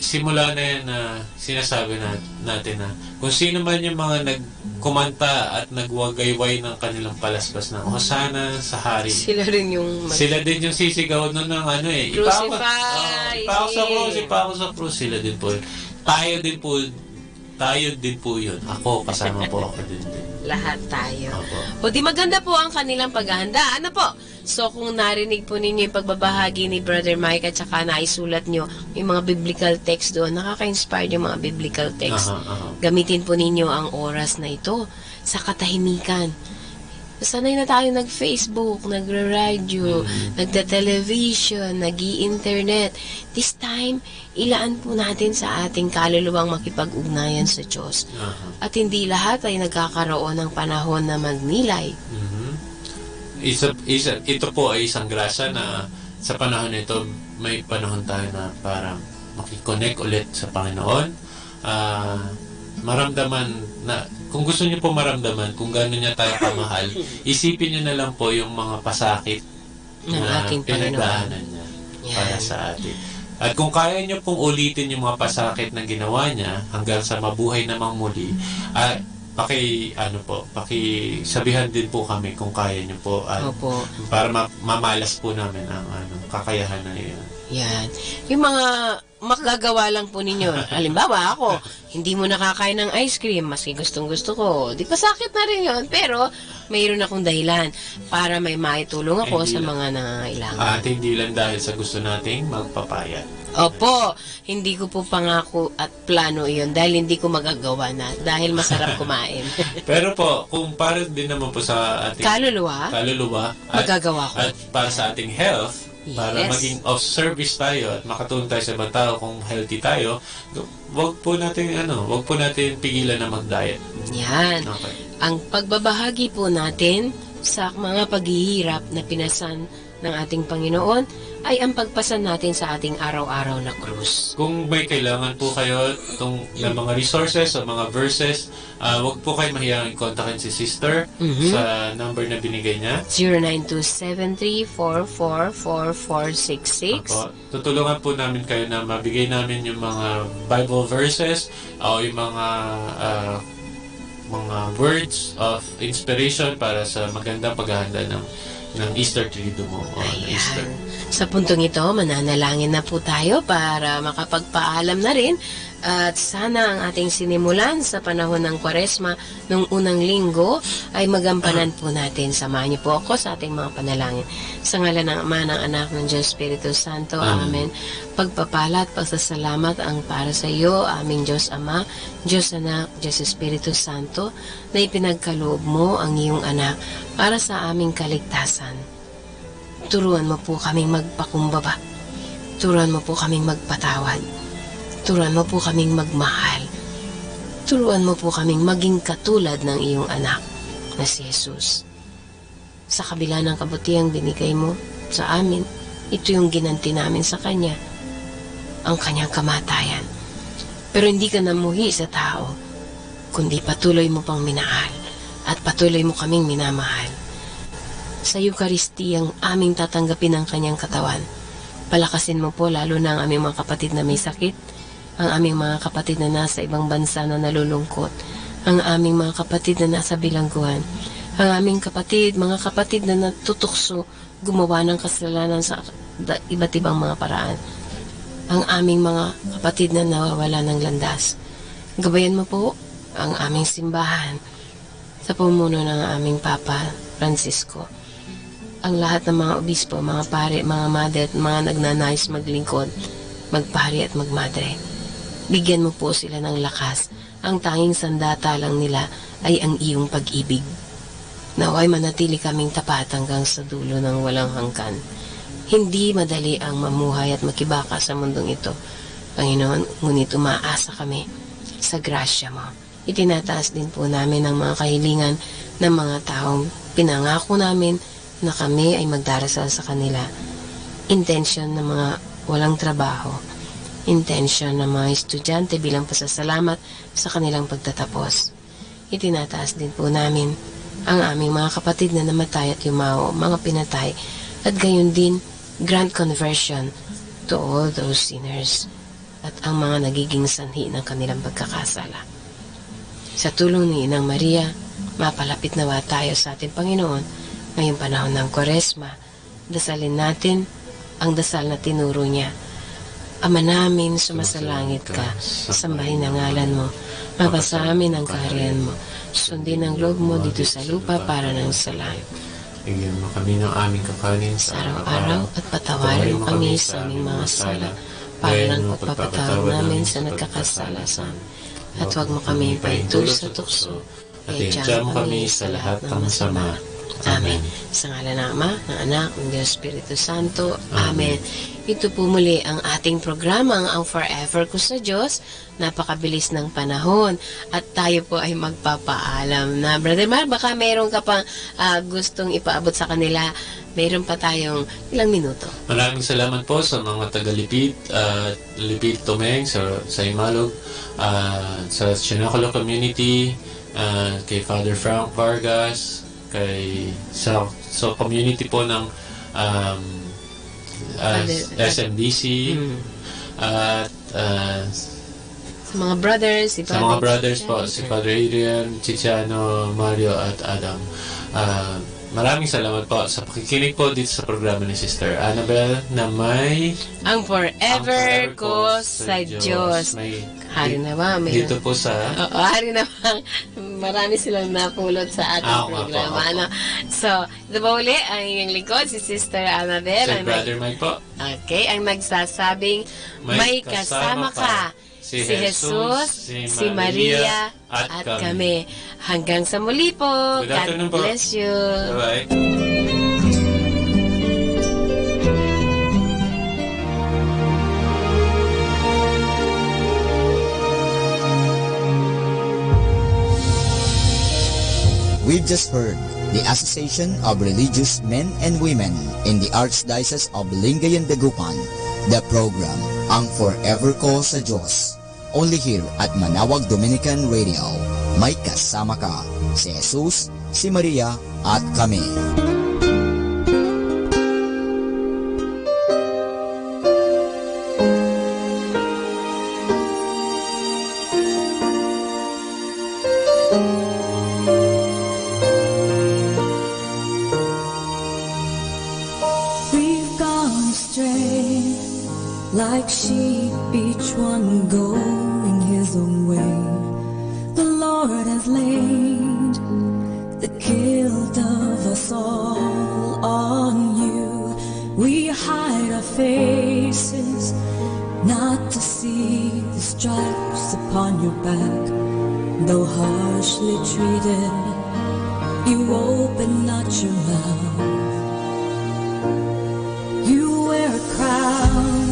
simula na yan na sinasabi natin na kung sino man yung mga nagkumanta at nagwagayway ng kanilang palaspas ng Hosanna sa Hari. Sila din yung sisigaw nun ng Crucify! Ipa ako sa krus. Sila din po. Tayo din po yun. Ako, kasama po ako din. Lahat tayo. O di maganda po ang kanilang paghahanda. Ano po? So kung narinig po ninyo yung pagbabahagi ni Brother Mike at saka naisulat nyo yung mga biblical text doon, nakaka-inspire yung mga biblical text. Gamitin po ninyo ang oras na ito sa katahimikan. Sanay na tayo nag-Facebook, nagre-radio, nagda-television, nag-i-internet. This time, ilaan po natin sa ating kaluluwang makipag-ugnayan sa Diyos. At hindi lahat ay nagkakaroon ng panahon na magnilay. Ito po ay isang grasya na sa panahon nito, may panahon tayo na para makikonnect ulit sa Panginoon. Maramdaman na, kung gusto niyo po maramdaman kung gano'n niya tayo kamahal, isipin niyo na lang po yung mga pasakit na pinagdaanan niya para sa atin. At kung kaya niyo pong ulitin yung mga pasakit na ginawa niya hanggang sa mabuhay namang muli, pakisabihan din po kami kung kaya niyo po para mamalas po namin ang kakayahan na yun. Yan. Yung mga makagagawa lang po ninyo. Halimbawa ako, hindi mo nakakain ng ice cream, maski gustong-gusto ko. Di pa sakit na rin yun, pero mayroon akong dahilan para may maitulong ako sa mga nangangailangan. At hindi lang dahil sa gusto nating magpapayat. Opo, hindi ko po pangako at plano iyon dahil hindi ko magagawa na dahil masarap kumain. Pero po, kung para din naman po sa ating kaluluwa magagawa ko. At para sa ating health, para maging of service tayo at makatulong tayo sa ibang tao kung healthy tayo, wag po natin pigilan na mag-diet. Yan. Ang pagbabahagi po natin sa mga paghihirap na pinasan ng ating Panginoon ay ang pagpasan natin sa ating araw-araw na krus. Kung may kailangan po kayo ng mga resources o mga verses, wag po kayo mahiyang kontakin si Sister sa number na binigay niya. 0927344466. Apo. Tutulungan po namin kayo na mabigay namin yung mga Bible verses o yung mga words of inspiration para sa magandang paghahanda ng Easter Triduum mo o ng Easter. Sa puntong ito, mananalangin na po tayo para makapagpaalam na rin at sana ang ating sinimulan sa panahon ng Kwaresma nung unang linggo ay magampanan po natin. Samahan niyo po ako sa ating mga panalangin. Sa ngalan ng Ama, ng Anak, ng Diyos Espiritu Santo. Amen. Pagpapala at pagsasalamat ang para sa iyo, aming Diyos Ama, Diyos Anak, Diyos Espiritu Santo, na ipinagkaloob mo ang iyong anak para sa aming kaligtasan. Turuan mo po kaming magpakumbaba. Turuan mo po kaming magpatawad. Turuan mo po kaming magmahal. Turuan mo po kaming maging katulad ng iyong anak na si Jesus. Sa kabila ng kabutihang binigay mo sa amin, ito yung ginanti namin sa Kanya, ang Kanyang kamatayan. Pero hindi ka namuhi sa tao, kundi patuloy mo pang minahal at patuloy mo kaming minamahal. Sa Eukaristiyang aming tatanggapin ang Kanyang katawan, palakasin mo po lalo na ang aming mga kapatid na may sakit, ang aming mga kapatid na nasa ibang bansa na nalulungkot, ang aming mga kapatid na nasa bilangguan, ang aming mga kapatid na natutukso gumawa ng kasalanan sa iba't ibang mga paraan, ang aming mga kapatid na nawawala ng landas. Gabayan mo po ang aming simbahan sa pumuno ng aming Papa Francisco, ang lahat ng mga obispo, mga pare, mga mother at mga nagnanais maglingkod, magpari at magmadre. Bigyan mo po sila ng lakas. Ang tanging sandata lang nila ay ang iyong pag-ibig. Naway manatili kaming tapat hanggang sa dulo ng walang hanggan. Hindi madali ang mamuhay at makibaka sa mundong ito, Panginoon, ngunit umaasa kami sa grasya mo. Itinataas din po namin ang mga kahilingan ng mga taong pinangako namin na kami ay magdarasal sa kanila. Intensyon ng mga walang trabaho. Intensyon ng mga estudyante bilang pasasalamat sa kanilang pagtatapos. Itinataas din po namin ang aming mga kapatid na namatay at yumao, mga pinatay, at gayon din grant conversion to all those sinners at ang mga nagiging sanhi ng kanilang pagkakasala. Sa tulong ni Inang Maria, mapalapit nawa tayo sa ating Panginoon ngayong panahon ng Kwaresma. Dasalin natin ang dasal na tinuro niya. Ama namin, sumasalangit ka, sambahin ang ngalan mo, mapasa amin ang kaharian mo, sundin ang loob mo dito sa lupa para ng sa langit. Bigyan mo kami ng aming kakanin sa araw-araw at patawarin mo kami sa aming mga sala para ng pagpapatawad namin sa nagkakasala sa amin. At huwag mo kami paitulo sa tukso, kaya mo kami sa lahat ng masama. Amen. Sa ngalan ng Ama, ng Anak, ng Diyos Espiritu Santo. Amen. Ito po muli ang ating programang ang Forever Ko sa Diyos. Napakabilis ng panahon at tayo po ay magpapaalam na. Brother Mar, baka mayroon ka pang gustong ipaabot sa kanila. Mayroon pa tayong ilang minuto. Maraming salamat po sa mga taga-Lipit, Lipit Tumeng, sa Imalog, sa Chinacolo Community, kay Father Frank Vargas, sa community po ng SMDC, at sa mga brothers, sa mga brothers po, si Father Adrian, Chichiano, Mario at Adam. Maraming salamat po sa pakikinig po dito sa programa ni Sister Annabel na may ang Forever Ko sa Diyos. Hari na ba? Dito po sa hari na ba? Marami silang napulot sa ating programa. Ano? So, ito ba uli ang inyong lingkod, si Sister Annabel. Si Brother Mike po. Okay, ang nagsasabing may kasama ka. Si Jesus, si Maria, at kami. Hanggang sa muli po. God bless you. Bye-bye. We've just heard the Association of Religious Men and Women in the Archdiocese of Lingayen Dagupan, the program Ang Forever Ko sa Diyos. Only here at Manawag Dominican Radio. May kasama ka, si Jesus, si Maria, at kami. We've gone astray, like sheep, each one going his own way. The Lord has laid the guilt of us all on you. We hide our faces, not to see the stripes upon your back. Though harshly treated, you open not your mouth. You wear a crown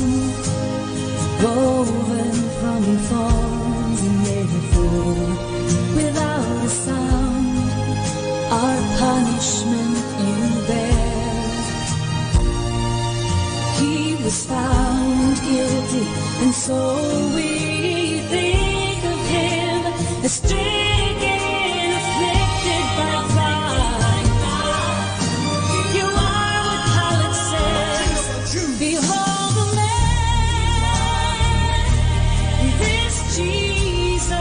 woven from thorns and made of gold. Without a sound, our punishment you bear. He was found guilty, and so we think of him as stricken, afflicted by pride. You are what Pilate says. Behold the man, this Jesus,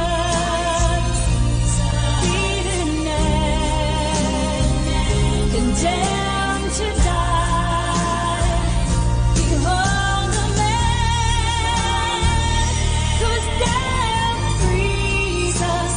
beaten and condemned to die. Behold the man whose death frees us.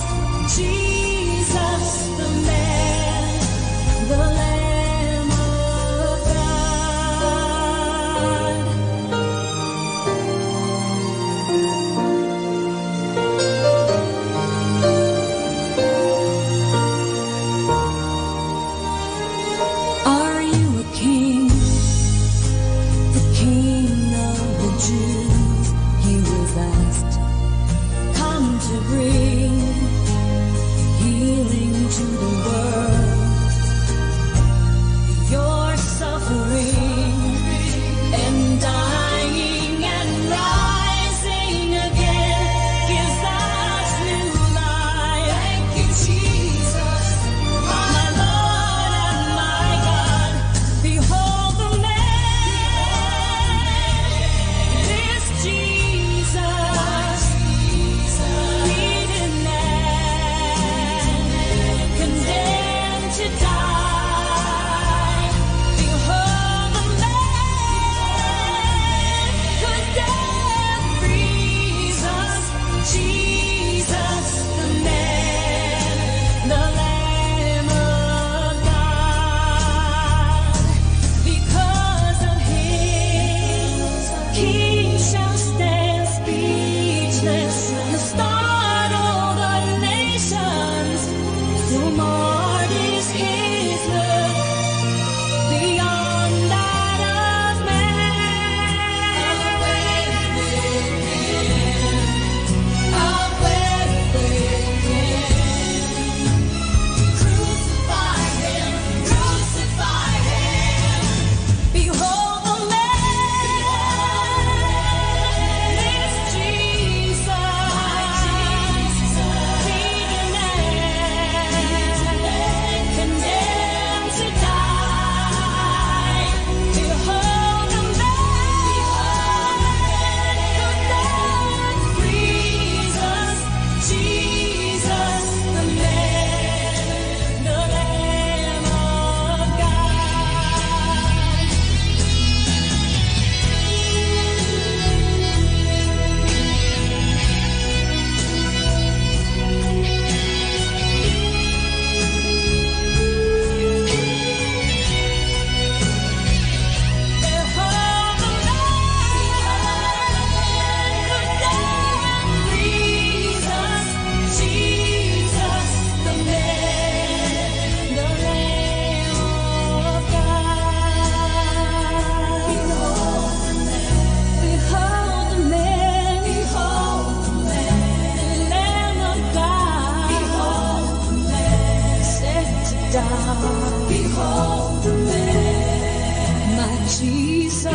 Behold the man, my Jesus,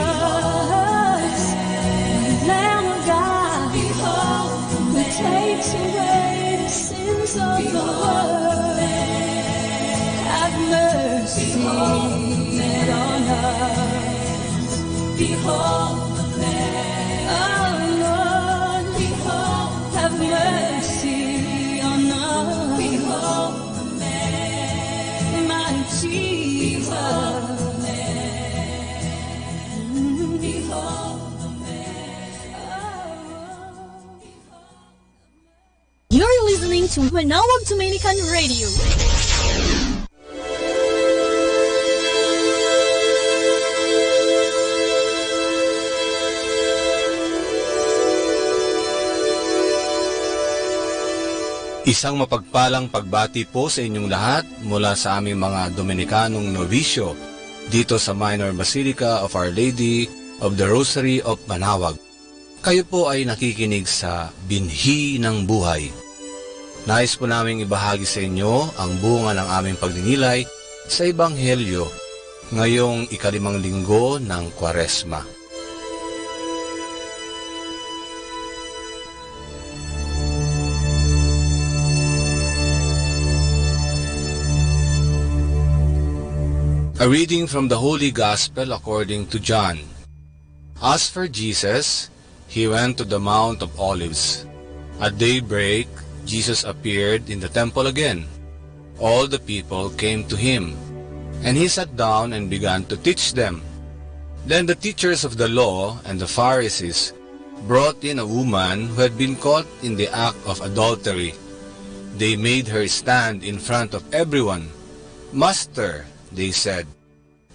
Lamb of God, behold the man, who takes away the sins of the world. Have mercy on us. Behold the Lamb. Oh Lord, behold, have mercy on us. Behold the Lamb, my Jesus. Behold the Lamb. Behold the Lamb. You're listening to Manawag Dominican Radio. Isang mapagpalang pagbati po sa inyong lahat mula sa aming mga Dominikanong novisyo dito sa Minor Basilica of Our Lady of the Rosary of Manawag. Kayo po ay nakikinig sa Binhi ng Buhay. Nais po naming ibahagi sa inyo ang bunga ng aming pagninilay sa Ebanghelyo ngayong ikalimang linggo ng Kwaresma. A reading from the Holy Gospel according to John. As for Jesus, he went to the Mount of Olives. At daybreak, Jesus appeared in the temple again. All the people came to him, and he sat down and began to teach them. Then the teachers of the law and the Pharisees brought in a woman who had been caught in the act of adultery. They made her stand in front of everyone. "Master," they said,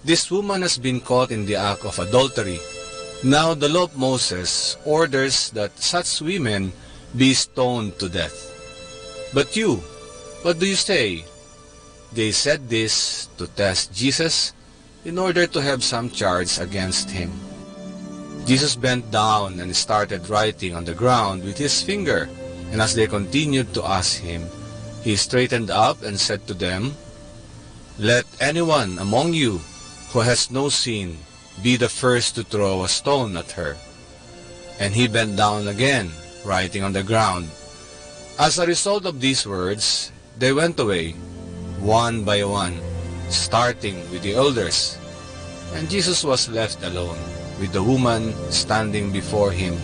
"this woman has been caught in the act of adultery. Now the law of Moses orders that such women be stoned to death. But you, what do you say?" They said this to test Jesus in order to have some charge against him. Jesus bent down and started writing on the ground with his finger, and as they continued to ask him, he straightened up and said to them, "Let anyone among you who has no sin be the first to throw a stone at her." And he bent down again, writing on the ground. As a result of these words, they went away, one by one, starting with the elders. And Jesus was left alone, with the woman standing before him.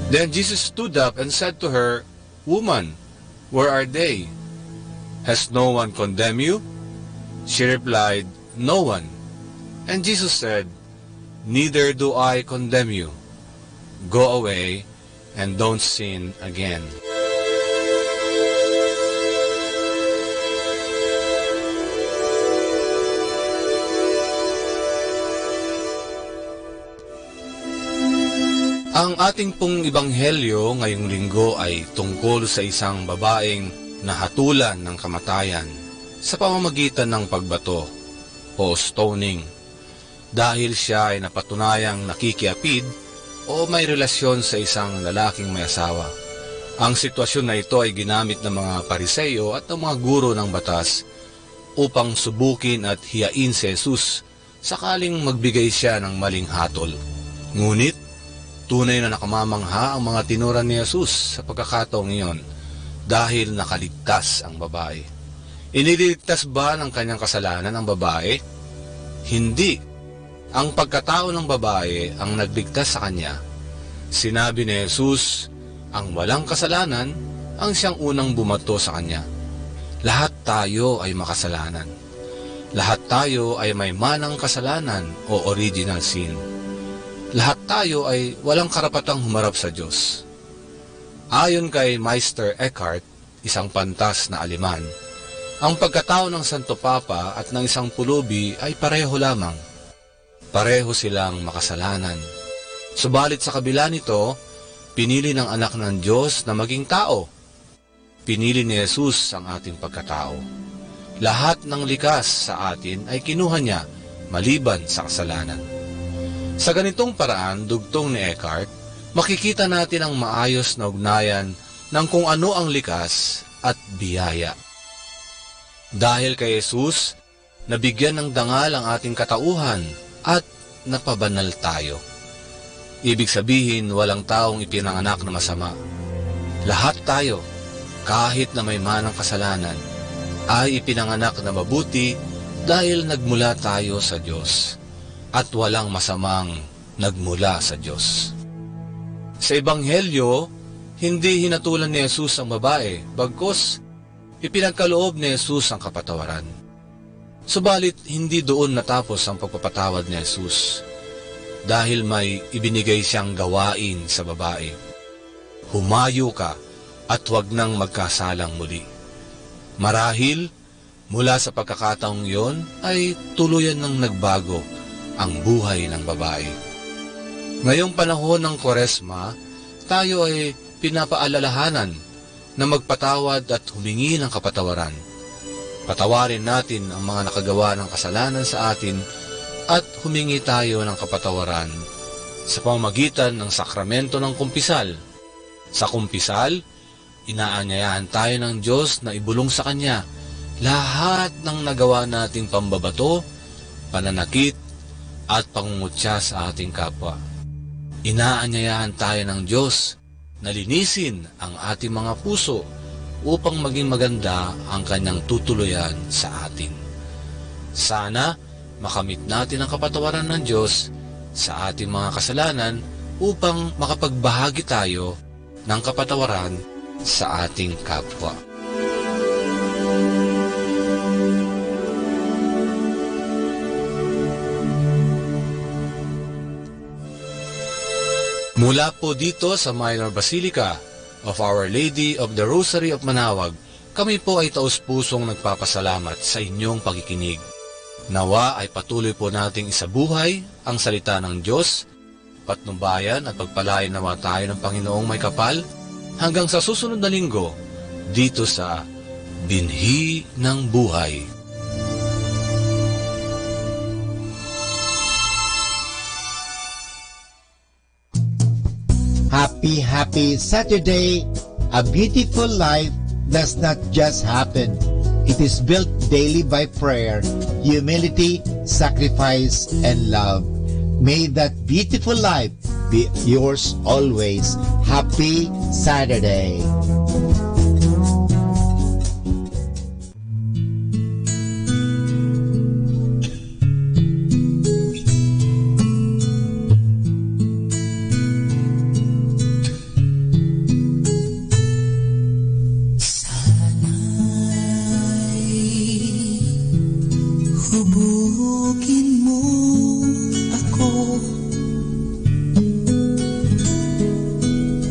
Then Jesus stood up and said to her, "Woman, where are they? Has no one condemned you?" She replied, "No one." And Jesus said, "Neither do I condemn you. Go away and don't sin again." Ang ating pong ebanghelyo ngayong linggo ay tungkol sa isang babaeng nahatulan ng kamatayan sa pamamagitan ng pagbato o stoning dahil siya ay napatunayang nakikiapid o may relasyon sa isang lalaking may asawa. Ang sitwasyon na ito ay ginamit ng mga Pariseo at ng mga guro ng batas upang subukin at hiyain si Jesus sakaling magbigay siya ng maling hatol. Ngunit tunay na nakamamangha ang mga tinuran ni Jesus sa pagkakataong iyon dahil nakaligtas ang babae. Iniligtas ba ng kanyang kasalanan ang babae? Hindi. Ang pagkatao ng babae ang nagligtas sa kanya. Sinabi ni Jesus, ang walang kasalanan ang siyang unang bumato sa kanya. Lahat tayo ay makasalanan. Lahat tayo ay may manang kasalanan o original sin. Lahat tayo ay walang karapatang humarap sa Diyos. Ayon kay Meister Eckhart, isang pantas na Aleman, ang pagkatao ng Santo Papa at ng isang pulubi ay pareho lamang. Pareho silang makasalanan. Subalit sa kabila nito, pinili ng anak ng Diyos na maging tao. Pinili ni Jesus ang ating pagkatao. Lahat ng likas sa atin ay kinuha niya maliban sa kasalanan. Sa ganitong paraan, dugtong ni Eckhart, makikita natin ang maayos na ugnayan ng kung ano ang likas at biyaya. Dahil kay Jesus, nabigyan ng dangal ang ating katauhan at napabanal tayo. Ibig sabihin, walang taong ipinanganak na masama. Lahat tayo, kahit na may manang kasalanan, ay ipinanganak na mabuti dahil nagmula tayo sa Diyos at walang masamang nagmula sa Diyos. Sa Ebanghelyo, hindi hinatulan ni Jesus ang babae, bagkus ipinagkaloob ni Jesus ang kapatawaran. Subalit, hindi doon natapos ang pagpapatawad ni Jesus dahil may ibinigay siyang gawain sa babae. Humayo ka at huwag nang magkasalang muli. Marahil, mula sa pagkakataong iyon ay tuluyan ng nagbago ang buhay ng babae. Ngayong panahon ng Kwaresma, tayo ay pinapaalalahanan na magpatawad at humingi ng kapatawaran. Patawarin natin ang mga nakagawa ng kasalanan sa atin at humingi tayo ng kapatawaran sa pamamagitan ng sakramento ng kumpisal. Sa kumpisal, inaanyayahan tayo ng Diyos na ibulong sa Kanya lahat ng nagawa nating pambabato, pananakit, at pangungutya sa ating kapwa. Inaanyayahan tayo ng Diyos na linisin ang ating mga puso upang maging maganda ang Kanyang tutuluyan sa atin. Sana makamit natin ang kapatawaran ng Diyos sa ating mga kasalanan upang makapagbahagi tayo ng kapatawaran sa ating kapwa. Mula po dito sa Minor Basilica of Our Lady of the Rosary of Manawag, kami po ay taus-pusong nagpapasalamat sa inyong pakikinig. Nawa ay patuloy po nating isabuhay ang salita ng Diyos, patnubayan at pagpalain nawa tayo ng Panginoong may kapal hanggang sa susunod na linggo dito sa Binhi ng Buhay. Happy Saturday! A beautiful life does not just happen. It is built daily by prayer, humility, sacrifice, and love. May that beautiful life be yours always. Happy Saturday! Hubugin mo ako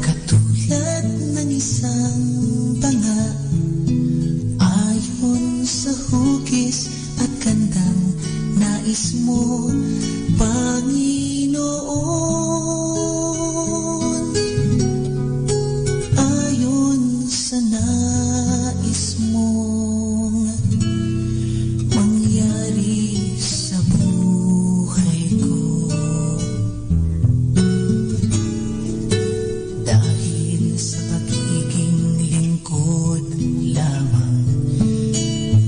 katulad ng isang tanga, ayon sa hugis at kandang nais mo, Panginoon. Ayon sa nais mong mangyari sa buhay ko, dahil sa pagiging lingkod lamang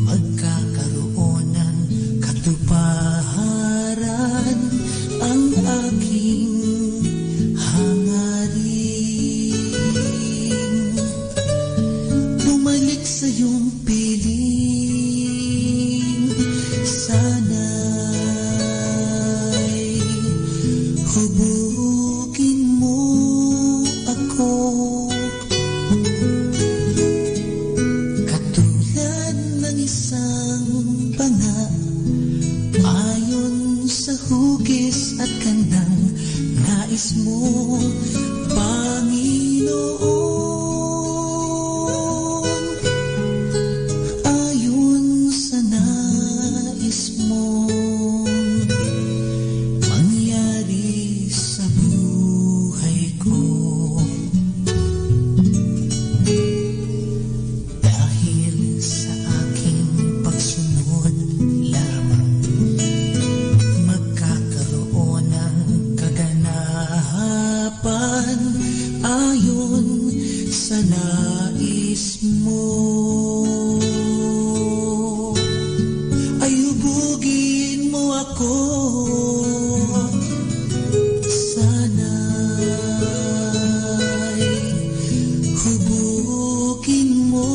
magkakaroon ng katuparan ang aking hangarin. Bumalik sa iyong piling, sana'y hubugin mo ako katulad ng isang banga, ayon sa hugis at kandang nais mo, Panginoon. Ayon sa nais mong mangyari sa buhay ko, dahil sa aking pagsunod lamang magkakaroon ng kaganapan ayon sa nais mo. Ay hubog ako, sana'y hubugin mo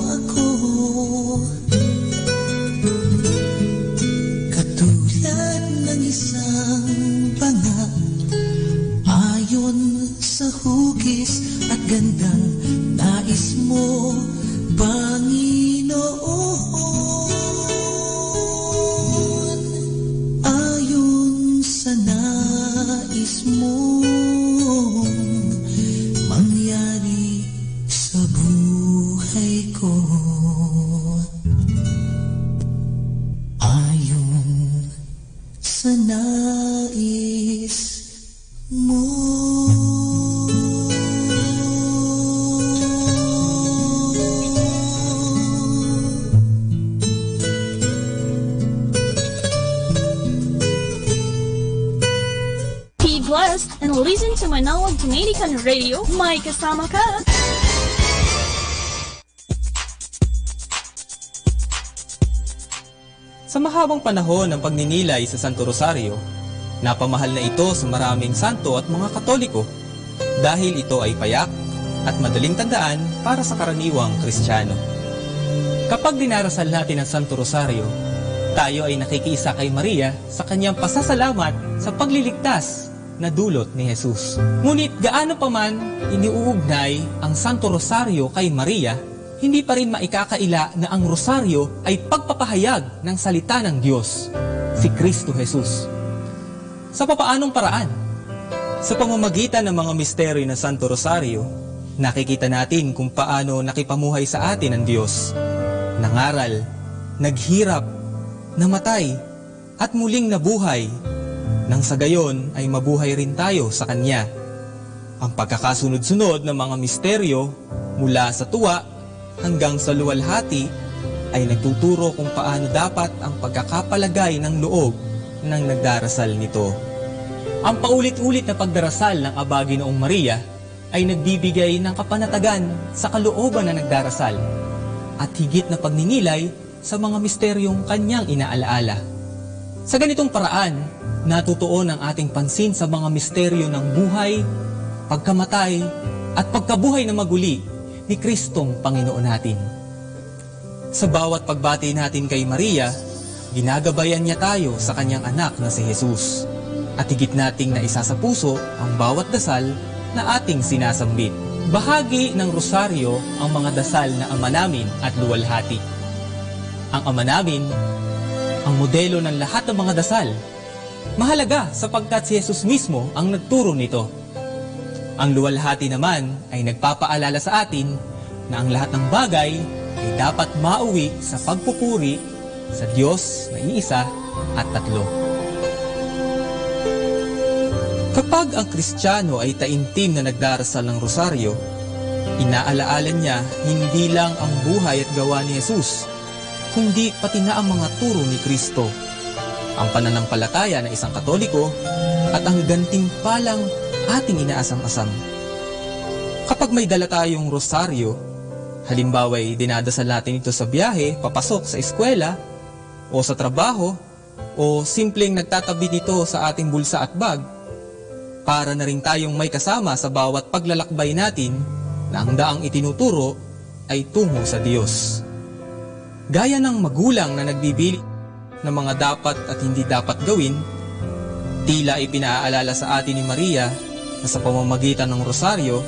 ako. Katulad ng isang banga, ayon sa hugis at gandang nais mo, Panginoon, ayon sa nais mo mangyari sa buhay ko, ayon sa nais mo. Be blessed and listen to Manawag Dominican Radio. May kasama ka. Sa mahabang panahon ng pagninilay sa Santo Rosario, napamahal na ito sa maraming santo at mga Katoliko dahil ito ay payak at madaling tandaan para sa karaniwang Kristiyano. Kapag dinarasal natin ang Santo Rosario, tayo ay nakikiisa kay Maria sa kanyang pasasalamat sa pagliligtas na dulot ni Jesus. Ngunit gaano pa man iniuugnay ang Santo Rosario kay Maria, hindi pa rin maikakaila na ang Rosario ay pagpapahayag ng salita ng Diyos, si Kristo Jesus. Sa papaanong paraan? Sa pamamagitan ng mga misteryo ng Santo Rosario, nakikita natin kung paano nakipamuhay sa atin ang Diyos. Nangaral, naghirap, namatay, at muling nabuhay, nang sa gayon ay mabuhay rin tayo sa Kanya. Ang pagkakasunod-sunod ng mga misteryo mula sa tuwa hanggang sa luwalhati ay nagtuturo kung paano dapat ang pagkakapalagay ng loob ng nagdarasal nito. Ang paulit-ulit na pagdarasal ng Aba Ginoong Maria ay nagbibigay ng kapanatagan sa kalooban na nagdarasal at higit na pagninilay sa mga misteryong kanyang inaalaala. Sa ganitong paraan, natutuon ang ating pansin sa mga misteryo ng buhay, pagkamatay, at pagkabuhay na maguli ni Kristong Panginoon natin. Sa bawat pagbati natin kay Maria, ginagabayan niya tayo sa kanyang anak na si Jesus. At higit nating naisa sa puso ang bawat dasal na ating sinasambit. Bahagi ng rosaryo ang mga dasal na Ama Namin at luwalhati. Ang Ama Namin, ang modelo ng lahat ng mga dasal. Mahalaga sapagkat si Jesus mismo ang nagturo nito. Ang luwalhati naman ay nagpapaalala sa atin na ang lahat ng bagay ay dapat mauwi sa pagpupuri sa Diyos na iisa at tatlo. Kapag ang Kristiyano ay taimtim na nagdarasal ng rosaryo, inaalaala niya hindi lang ang buhay at gawa ni Jesus, kundi pati na ang mga turo ni Kristo, ang pananampalataya ng isang Katoliko at ang gantimpalang ating inaasam-asam. Kapag may dala tayong rosaryo, halimbawa ay dinadasal natin ito sa biyahe, papasok sa eskwela, o sa trabaho, o simpleng nagtatabi nito sa ating bulsa at bag, para na rin tayong may kasama sa bawat paglalakbay natin na ang daang itinuturo ay tungo sa Diyos. Gaya ng magulang na nagbibili ng mga dapat at hindi dapat gawin, tila ipinaalala sa atin ni Maria na sa pamamagitan ng rosaryo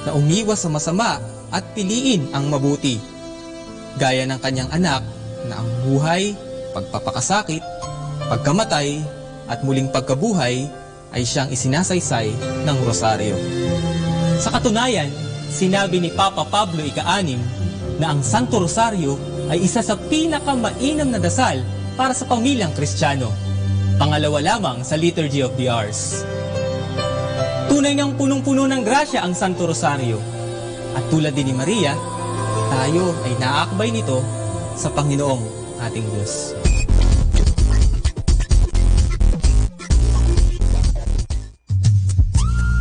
na umiwas sa masama at piliin ang mabuti, gaya ng kanyang anak na ang buhay, pagpapakasakit, pagkamatay at muling pagkabuhay ay siyang isinasaysay ng rosaryo. Sa katunayan, sinabi ni Papa Pablo Ika-6 na ang Santo Rosario ay isa sa pinakamainam na dasal para sa pamilyang Kristiyano, pangalawa lamang sa Liturgy of the Hours. Tunay ngang punong-puno ng grasya ang Santo Rosario, at tulad din ni Maria, tayo ay naaakbay nito sa Panginoong ating Diyos.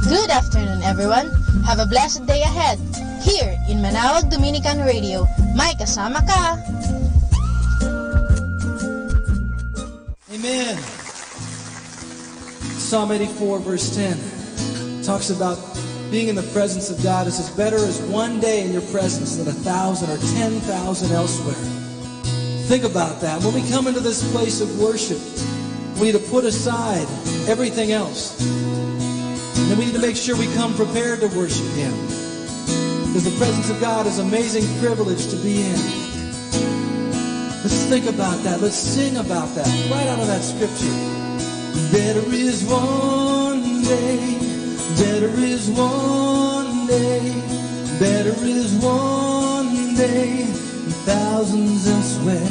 Good afternoon, everyone. Have a blessed day ahead. Here in Manawag Dominican Radio, may kasama ka. Amen. Psalm 84, verse 10 talks about being in the presence of God. It says, better is one day in your presence than 1,000 or 10,000 elsewhere. Think about that. When we come into this place of worship, we need to put aside everything else. And then we need to make sure we come prepared to worship Him. Because the presence of God is an amazing privilege to be in. Let's think about that. Let's sing about that. Right out of that scripture. Better is one day. Better is one day. Better is one day than thousands elsewhere.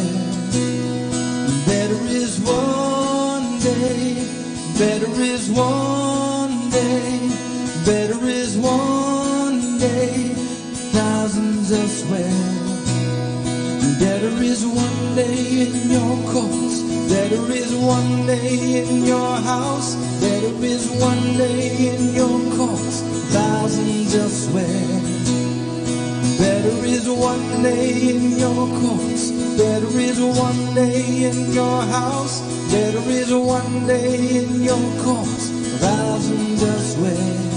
Better is one day. Better is one day. Better is one day than thousands elsewhere. Better is one day in your courts. Better is one day in your house. Better is one day in your courts, thousands elsewhere. Better is one day in your courts. Better is one day in your house. Better is one day in your courts, thousands elsewhere.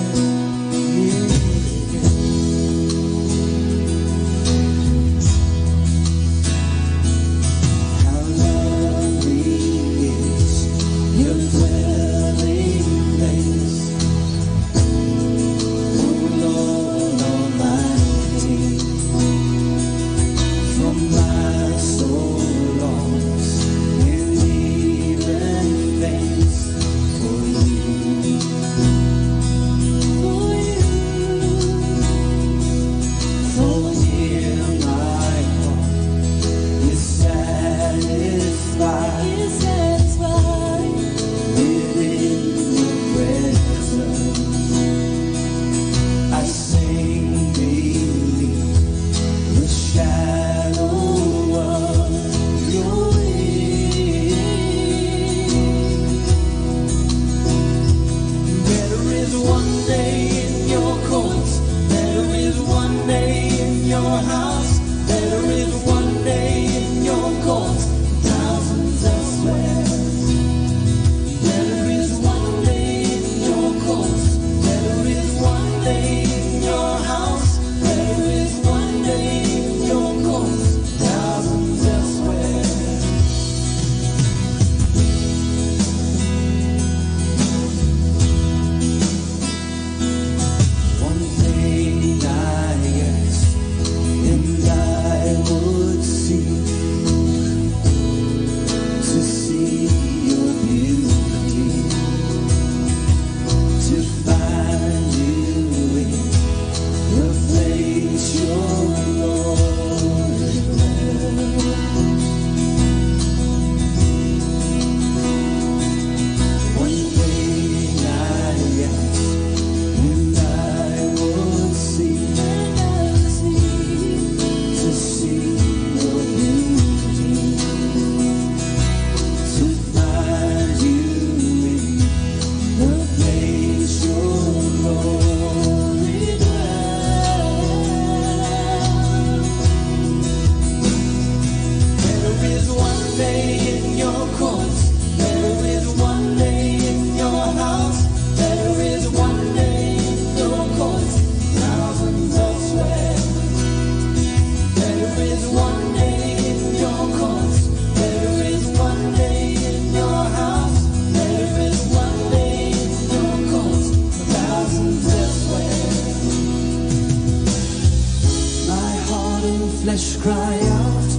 flesh cry out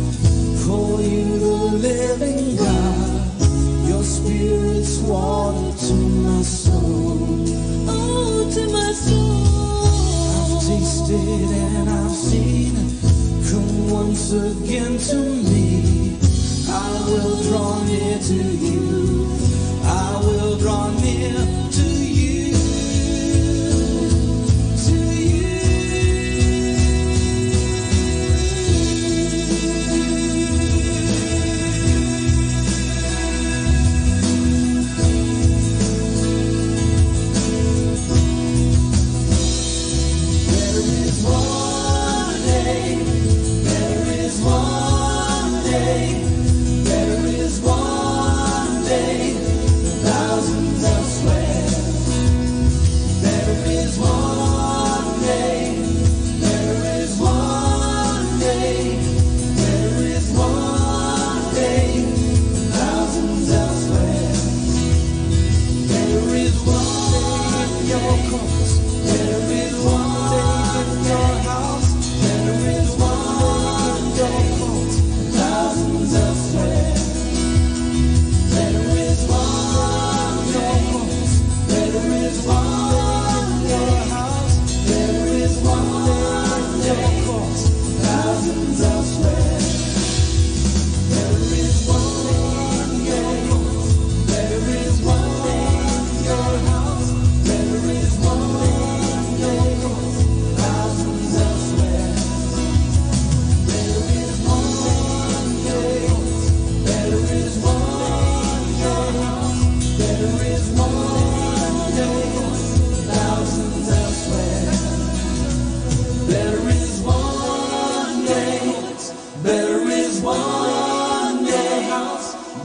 for you, the living God. Your spirit's water to my soul. Oh, to my soul. I've tasted and I've seen. Come once again to me. I will draw near to you. I will draw near to you. To you. There is one day. There is one day. There is one day.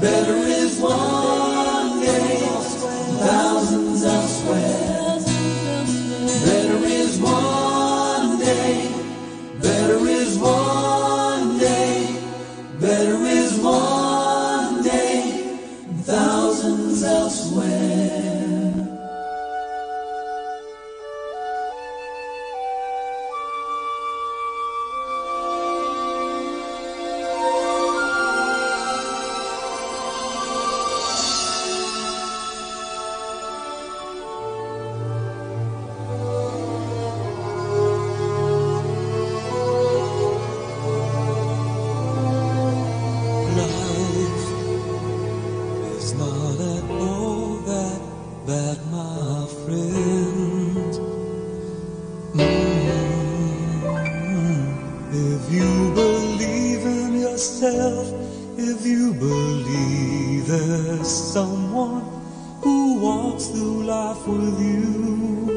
Better is one day, thousands elsewhere. Better is one day, better is one day, better is one day, thousands elsewhere. It's not at all that bad, my friend. If you believe in yourself, if you believe there's someone who walks through life with you,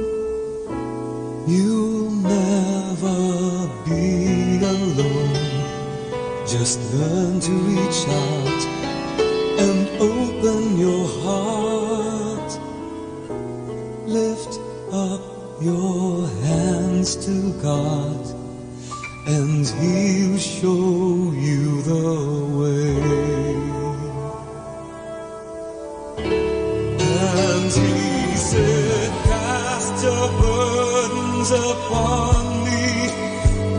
you'll never be alone. Just learn to reach out and open your heart. Lift up your hands to God, and He'll show you the way. And He said, cast your burdens upon me,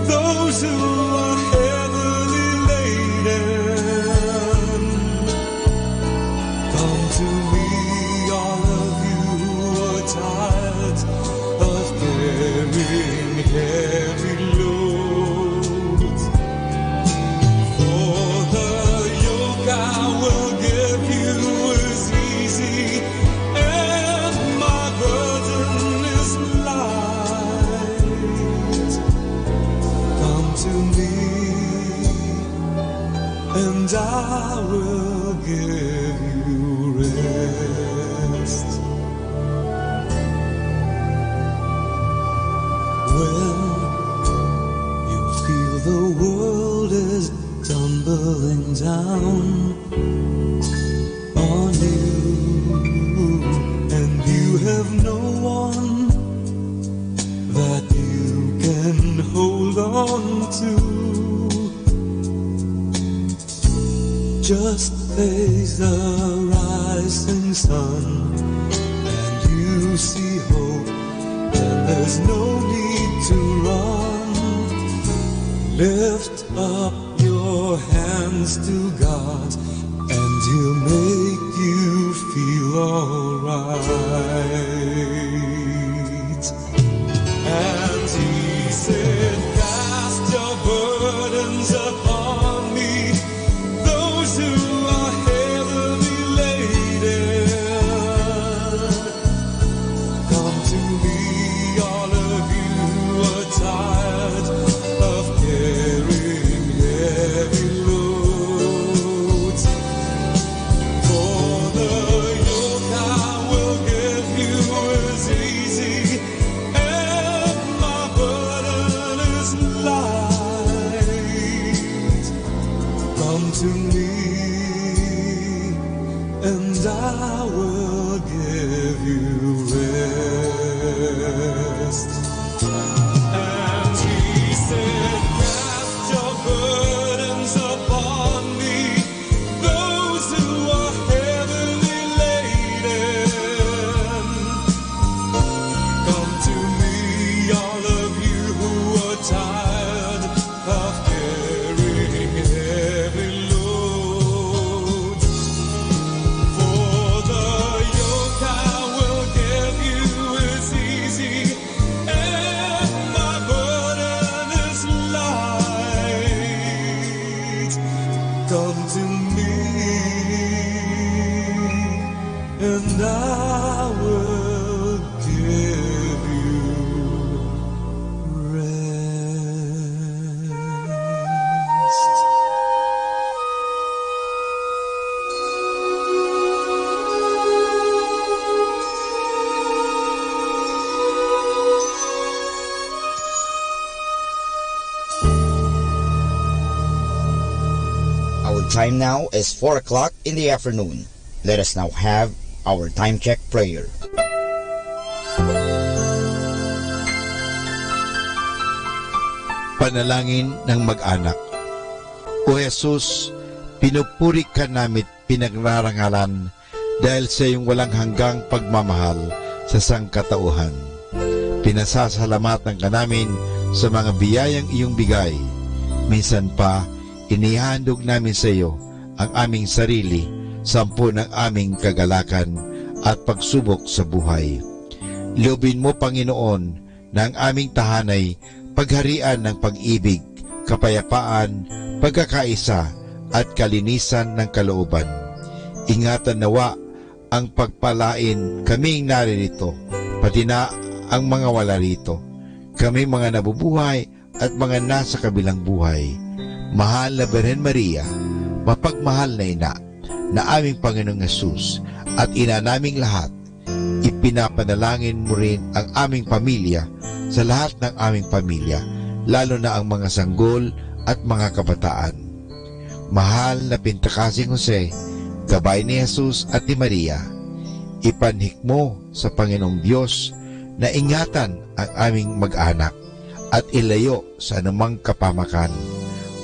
those who are heavily laden. Come to me, all of you who are tired of carrying heavy loads. For the yoke I will give you is easy, and my burden is light. Come to me, and I will give you rest. When you feel the world is tumbling down on you, and you have no one that you can hold on to, just face the rising sun, and you see hope, and there's no need to run. Lift up your hands to God, and He'll make you feel alright. And He said, cast your burdens upon me, those who are heavily laden. Come to me, all of you who are tired of carrying heavy loads. For the yoke I will give you is easy, and my burden is light. Come to me, and I will give you rest. And He said, cast your burdens upon me, those who are heavily laden. Come to me, all of you who are tired of carrying heavy loads. For the yoke I will give you is easy, and my burden is light. Come to me, and I will give you rest. time now is 4 o'clock in the afternoon. Let us now have our time check prayer. Panalangin ng mag-anak. O Jesus, pinupuri ka namit pinagnarangalan dahil sa iyong walang hanggang pagmamahal sa sangkatauhan. Pinasasalamatan ka namin sa mga biyayang iyong bigay. Minsan pa, inihandog namin sa iyo ang aming sarili, sampu ng aming kagalakan at pagsubok sa buhay. Loobin mo, Panginoon, na ang aming tahanay pagharian ng pag-ibig, kapayapaan, pagkakaisa at kalinisan ng kalooban. Ingatan nawa ang pagpalain kaming naririto, pati na ang mga wala rito, kami mga nabubuhay at mga nasa kabilang buhay. Mahal na Birhen Maria, mapagmahal na ina, na aming Panginoong Hesus at ina naming lahat, ipinapanalangin mo rin ang aming pamilya sa lahat ng aming pamilya, lalo na ang mga sanggol at mga kabataan. Mahal na Pintakasing Jose, gabay ni Jesus at ni Maria, ipanhik mo sa Panginoong Diyos na ingatan ang aming mag-anak at ilayo sa anumang kapamakan,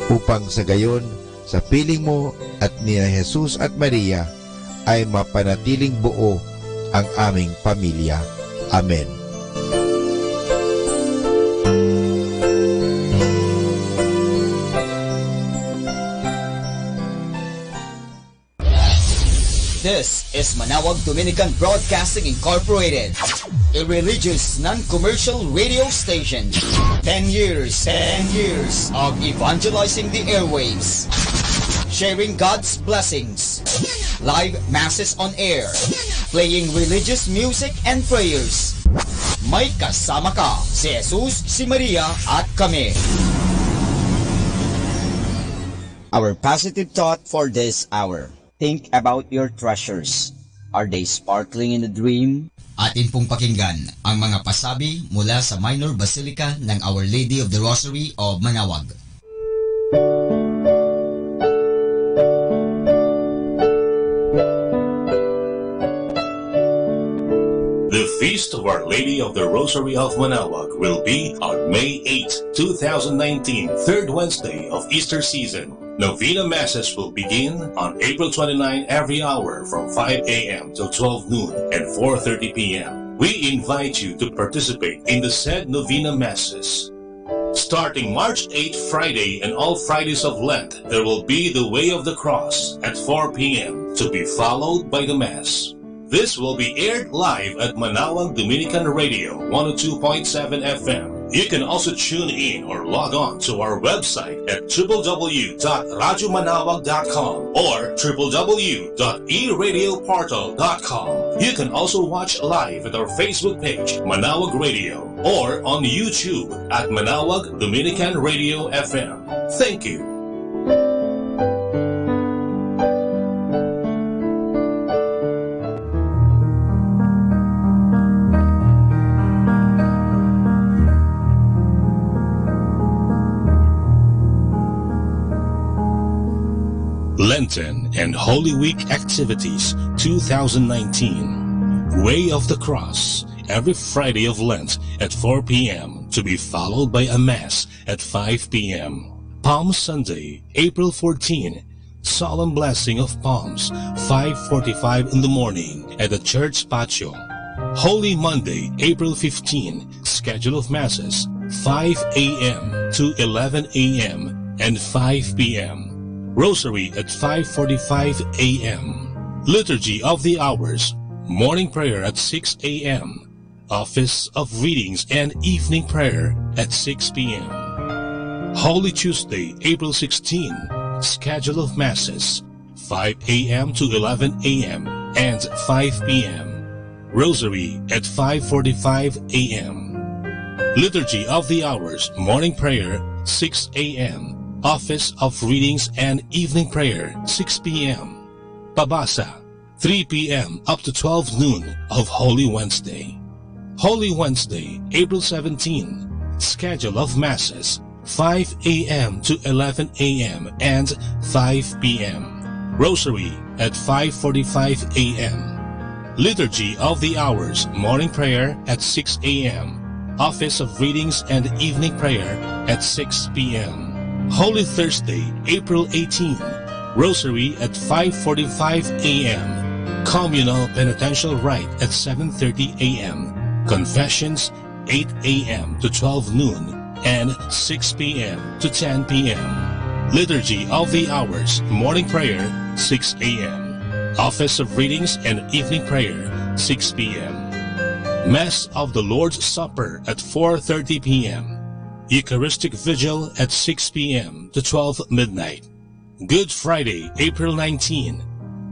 upang sa gayon, sa piling mo at ni Jesus at Maria, ay mapanatiling buo ang aming pamilya. Amen. This is Manawag Dominican Broadcasting Incorporated, a religious non-commercial radio station. 10 years of evangelizing the airwaves, sharing God's blessings, live masses on air, playing religious music and prayers. May kasama ka, si Jesus, si Maria at kami. Our positive thought for this hour. Think about your treasures. Are they sparkling in a dream? Atin pong pakinggan ang mga pasabi mula sa Minor Basilica ng Our Lady of the Rosary of Manawag. The Feast of Our Lady of the Rosary of Manawag will be on May 8, 2019, third Wednesday of Easter season. Novena Masses will begin on April 29 every hour from 5 a.m. till 12 noon and 4:30 p.m. We invite you to participate in the said Novena Masses. Starting March 8 Friday and all Fridays of Lent, there will be the Way of the Cross at 4 p.m. to be followed by the Mass. This will be aired live at Manawag Dominican Radio 102.7 FM. You can also tune in or log on to our website at www.radyomanawag.com or www.eradioportal.com. You can also watch live at our Facebook page, Manawag Radio, or on YouTube at Manawag Dominican Radio FM. Thank you. Lenten and Holy Week Activities 2019. Way of the Cross, every Friday of Lent at 4 p.m. to be followed by a Mass at 5 p.m. Palm Sunday, April 14, Solemn Blessing of Palms, 5:45 in the morning at the church patio. Holy Monday, April 15, schedule of Masses, 5 a.m. to 11 a.m. and 5 p.m. Rosary at 5:45 a.m. Liturgy of the Hours, morning prayer at 6 a.m. Office of Readings and evening prayer at 6 p.m. Holy Tuesday, April 16, schedule of Masses, 5 a.m. to 11 a.m. and 5 p.m. Rosary at 5:45 a.m. Liturgy of the Hours, morning prayer, 6 a.m. Office of Readings and evening prayer, 6 p.m. Pabasa, 3 p.m. up to 12 noon of Holy Wednesday. Holy Wednesday, April 17, schedule of Masses, 5 a.m. to 11 a.m. and 5 p.m. Rosary at 5:45 a.m. Liturgy of the Hours, morning prayer at 6 a.m. Office of Readings and evening prayer at 6 p.m. Holy Thursday, April 18, Rosary at 5:45 a.m. Communal Penitential Rite at 7:30 a.m. Confessions 8 a.m. to 12 noon and 6 p.m. to 10 p.m. Liturgy of the Hours, morning prayer 6 a.m. Office of Readings and evening prayer 6 p.m. Mass of the Lord's Supper at 4:30 p.m. Eucharistic Vigil at 6 p.m. to 12 midnight. Good Friday, April 19.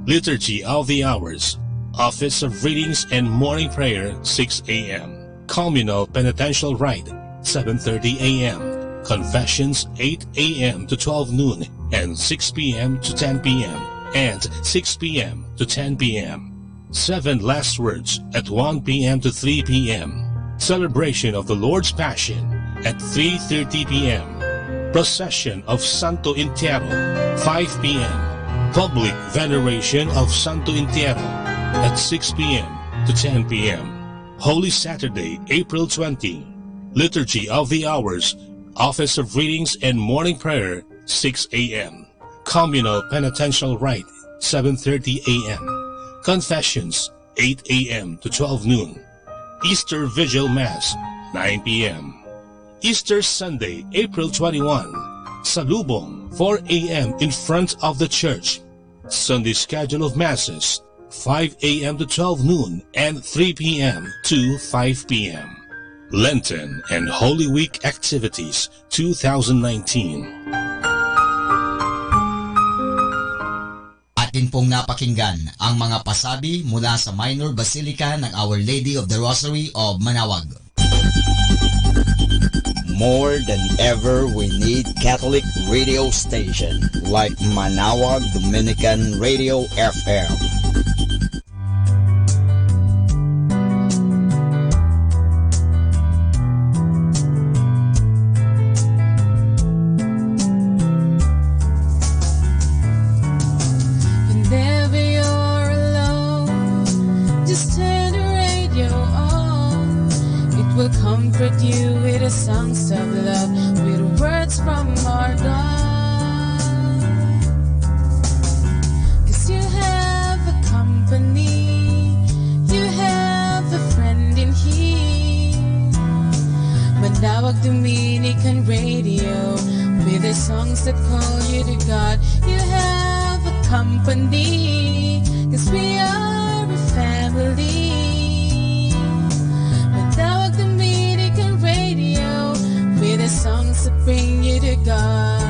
Liturgy of the Hours, Office of Readings and morning prayer 6 a.m. Communal Penitential Rite 7:30 a.m. Confessions 8 a.m. to 12 noon and 6 p.m. to 10 p.m. and 6 p.m. to 10 p.m. 7 Last Words at 1 p.m. to 3 p.m. Celebration of the Lord's Passion at 3:30 p.m. Procession of Santo Entierro 5 p.m. Public Veneration of Santo Entierro at 6 p.m. to 10 p.m. Holy Saturday, April 20. Liturgy of the Hours, Office of Readings and morning prayer 6 a.m. Communal Penitential Rite 7:30 a.m. Confessions 8 a.m. to 12 noon. Easter Vigil Mass 9 p.m. Easter Sunday, April 21. Salubong 4 a.m. in front of the church. Sunday schedule of Masses 5 a.m. to 12 noon and 3 p.m. to 5 p.m. Lenten and Holy Week Activities 2019. Atin pong napakinggan ang mga pasabi mula sa Minor Basilica ng Our Lady of the Rosary of Manaoag. More than ever, we need Catholic radio station like Manaoag Dominican Radio FM. Whenever you're alone, just turn the radio on. It will comfort you with the songs of love, with words from our God. 'Cause you have a company, you have a friend in here. Manaoag Dominican Radio, with the songs that call you to God. You have a company, 'cause we are a family. Manaoag Dominican Radio, with the songs that bring you to God.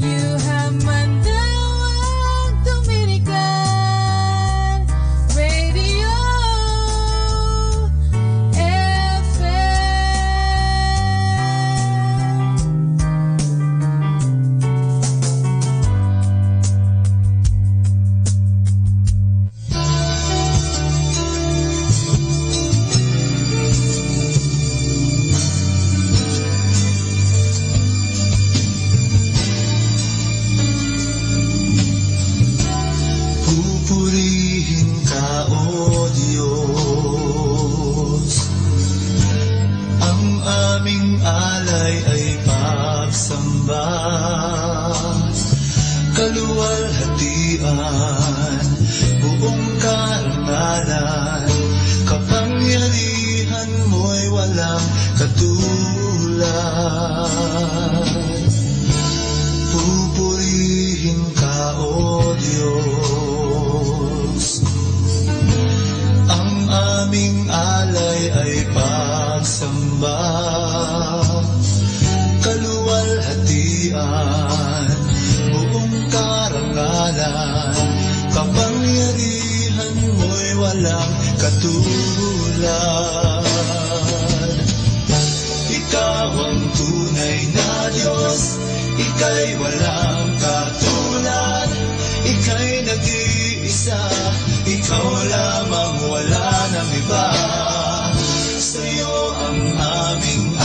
You have Manaoag Dominican Radio Pupurihin ka, O Diyos. Ang aming alay ay pagsamba. Kaluwalhatian, buong karangalan, kapangyarihan mo'y walang katulad. Pupurihin ka, O Diyos. Ang aming alay ay pagsamba. Kaluwalhatian, buong karangalan, kapangyarihan mo'y walang katulad. Ikaw ang tunay na Diyos, ika'y walang katulad. Ika'y nag-iisa, ikaw lamang, wala nang iba. Sa'yo ang aming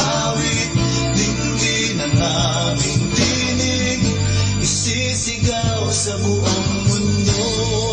ikaw sa buong mundo.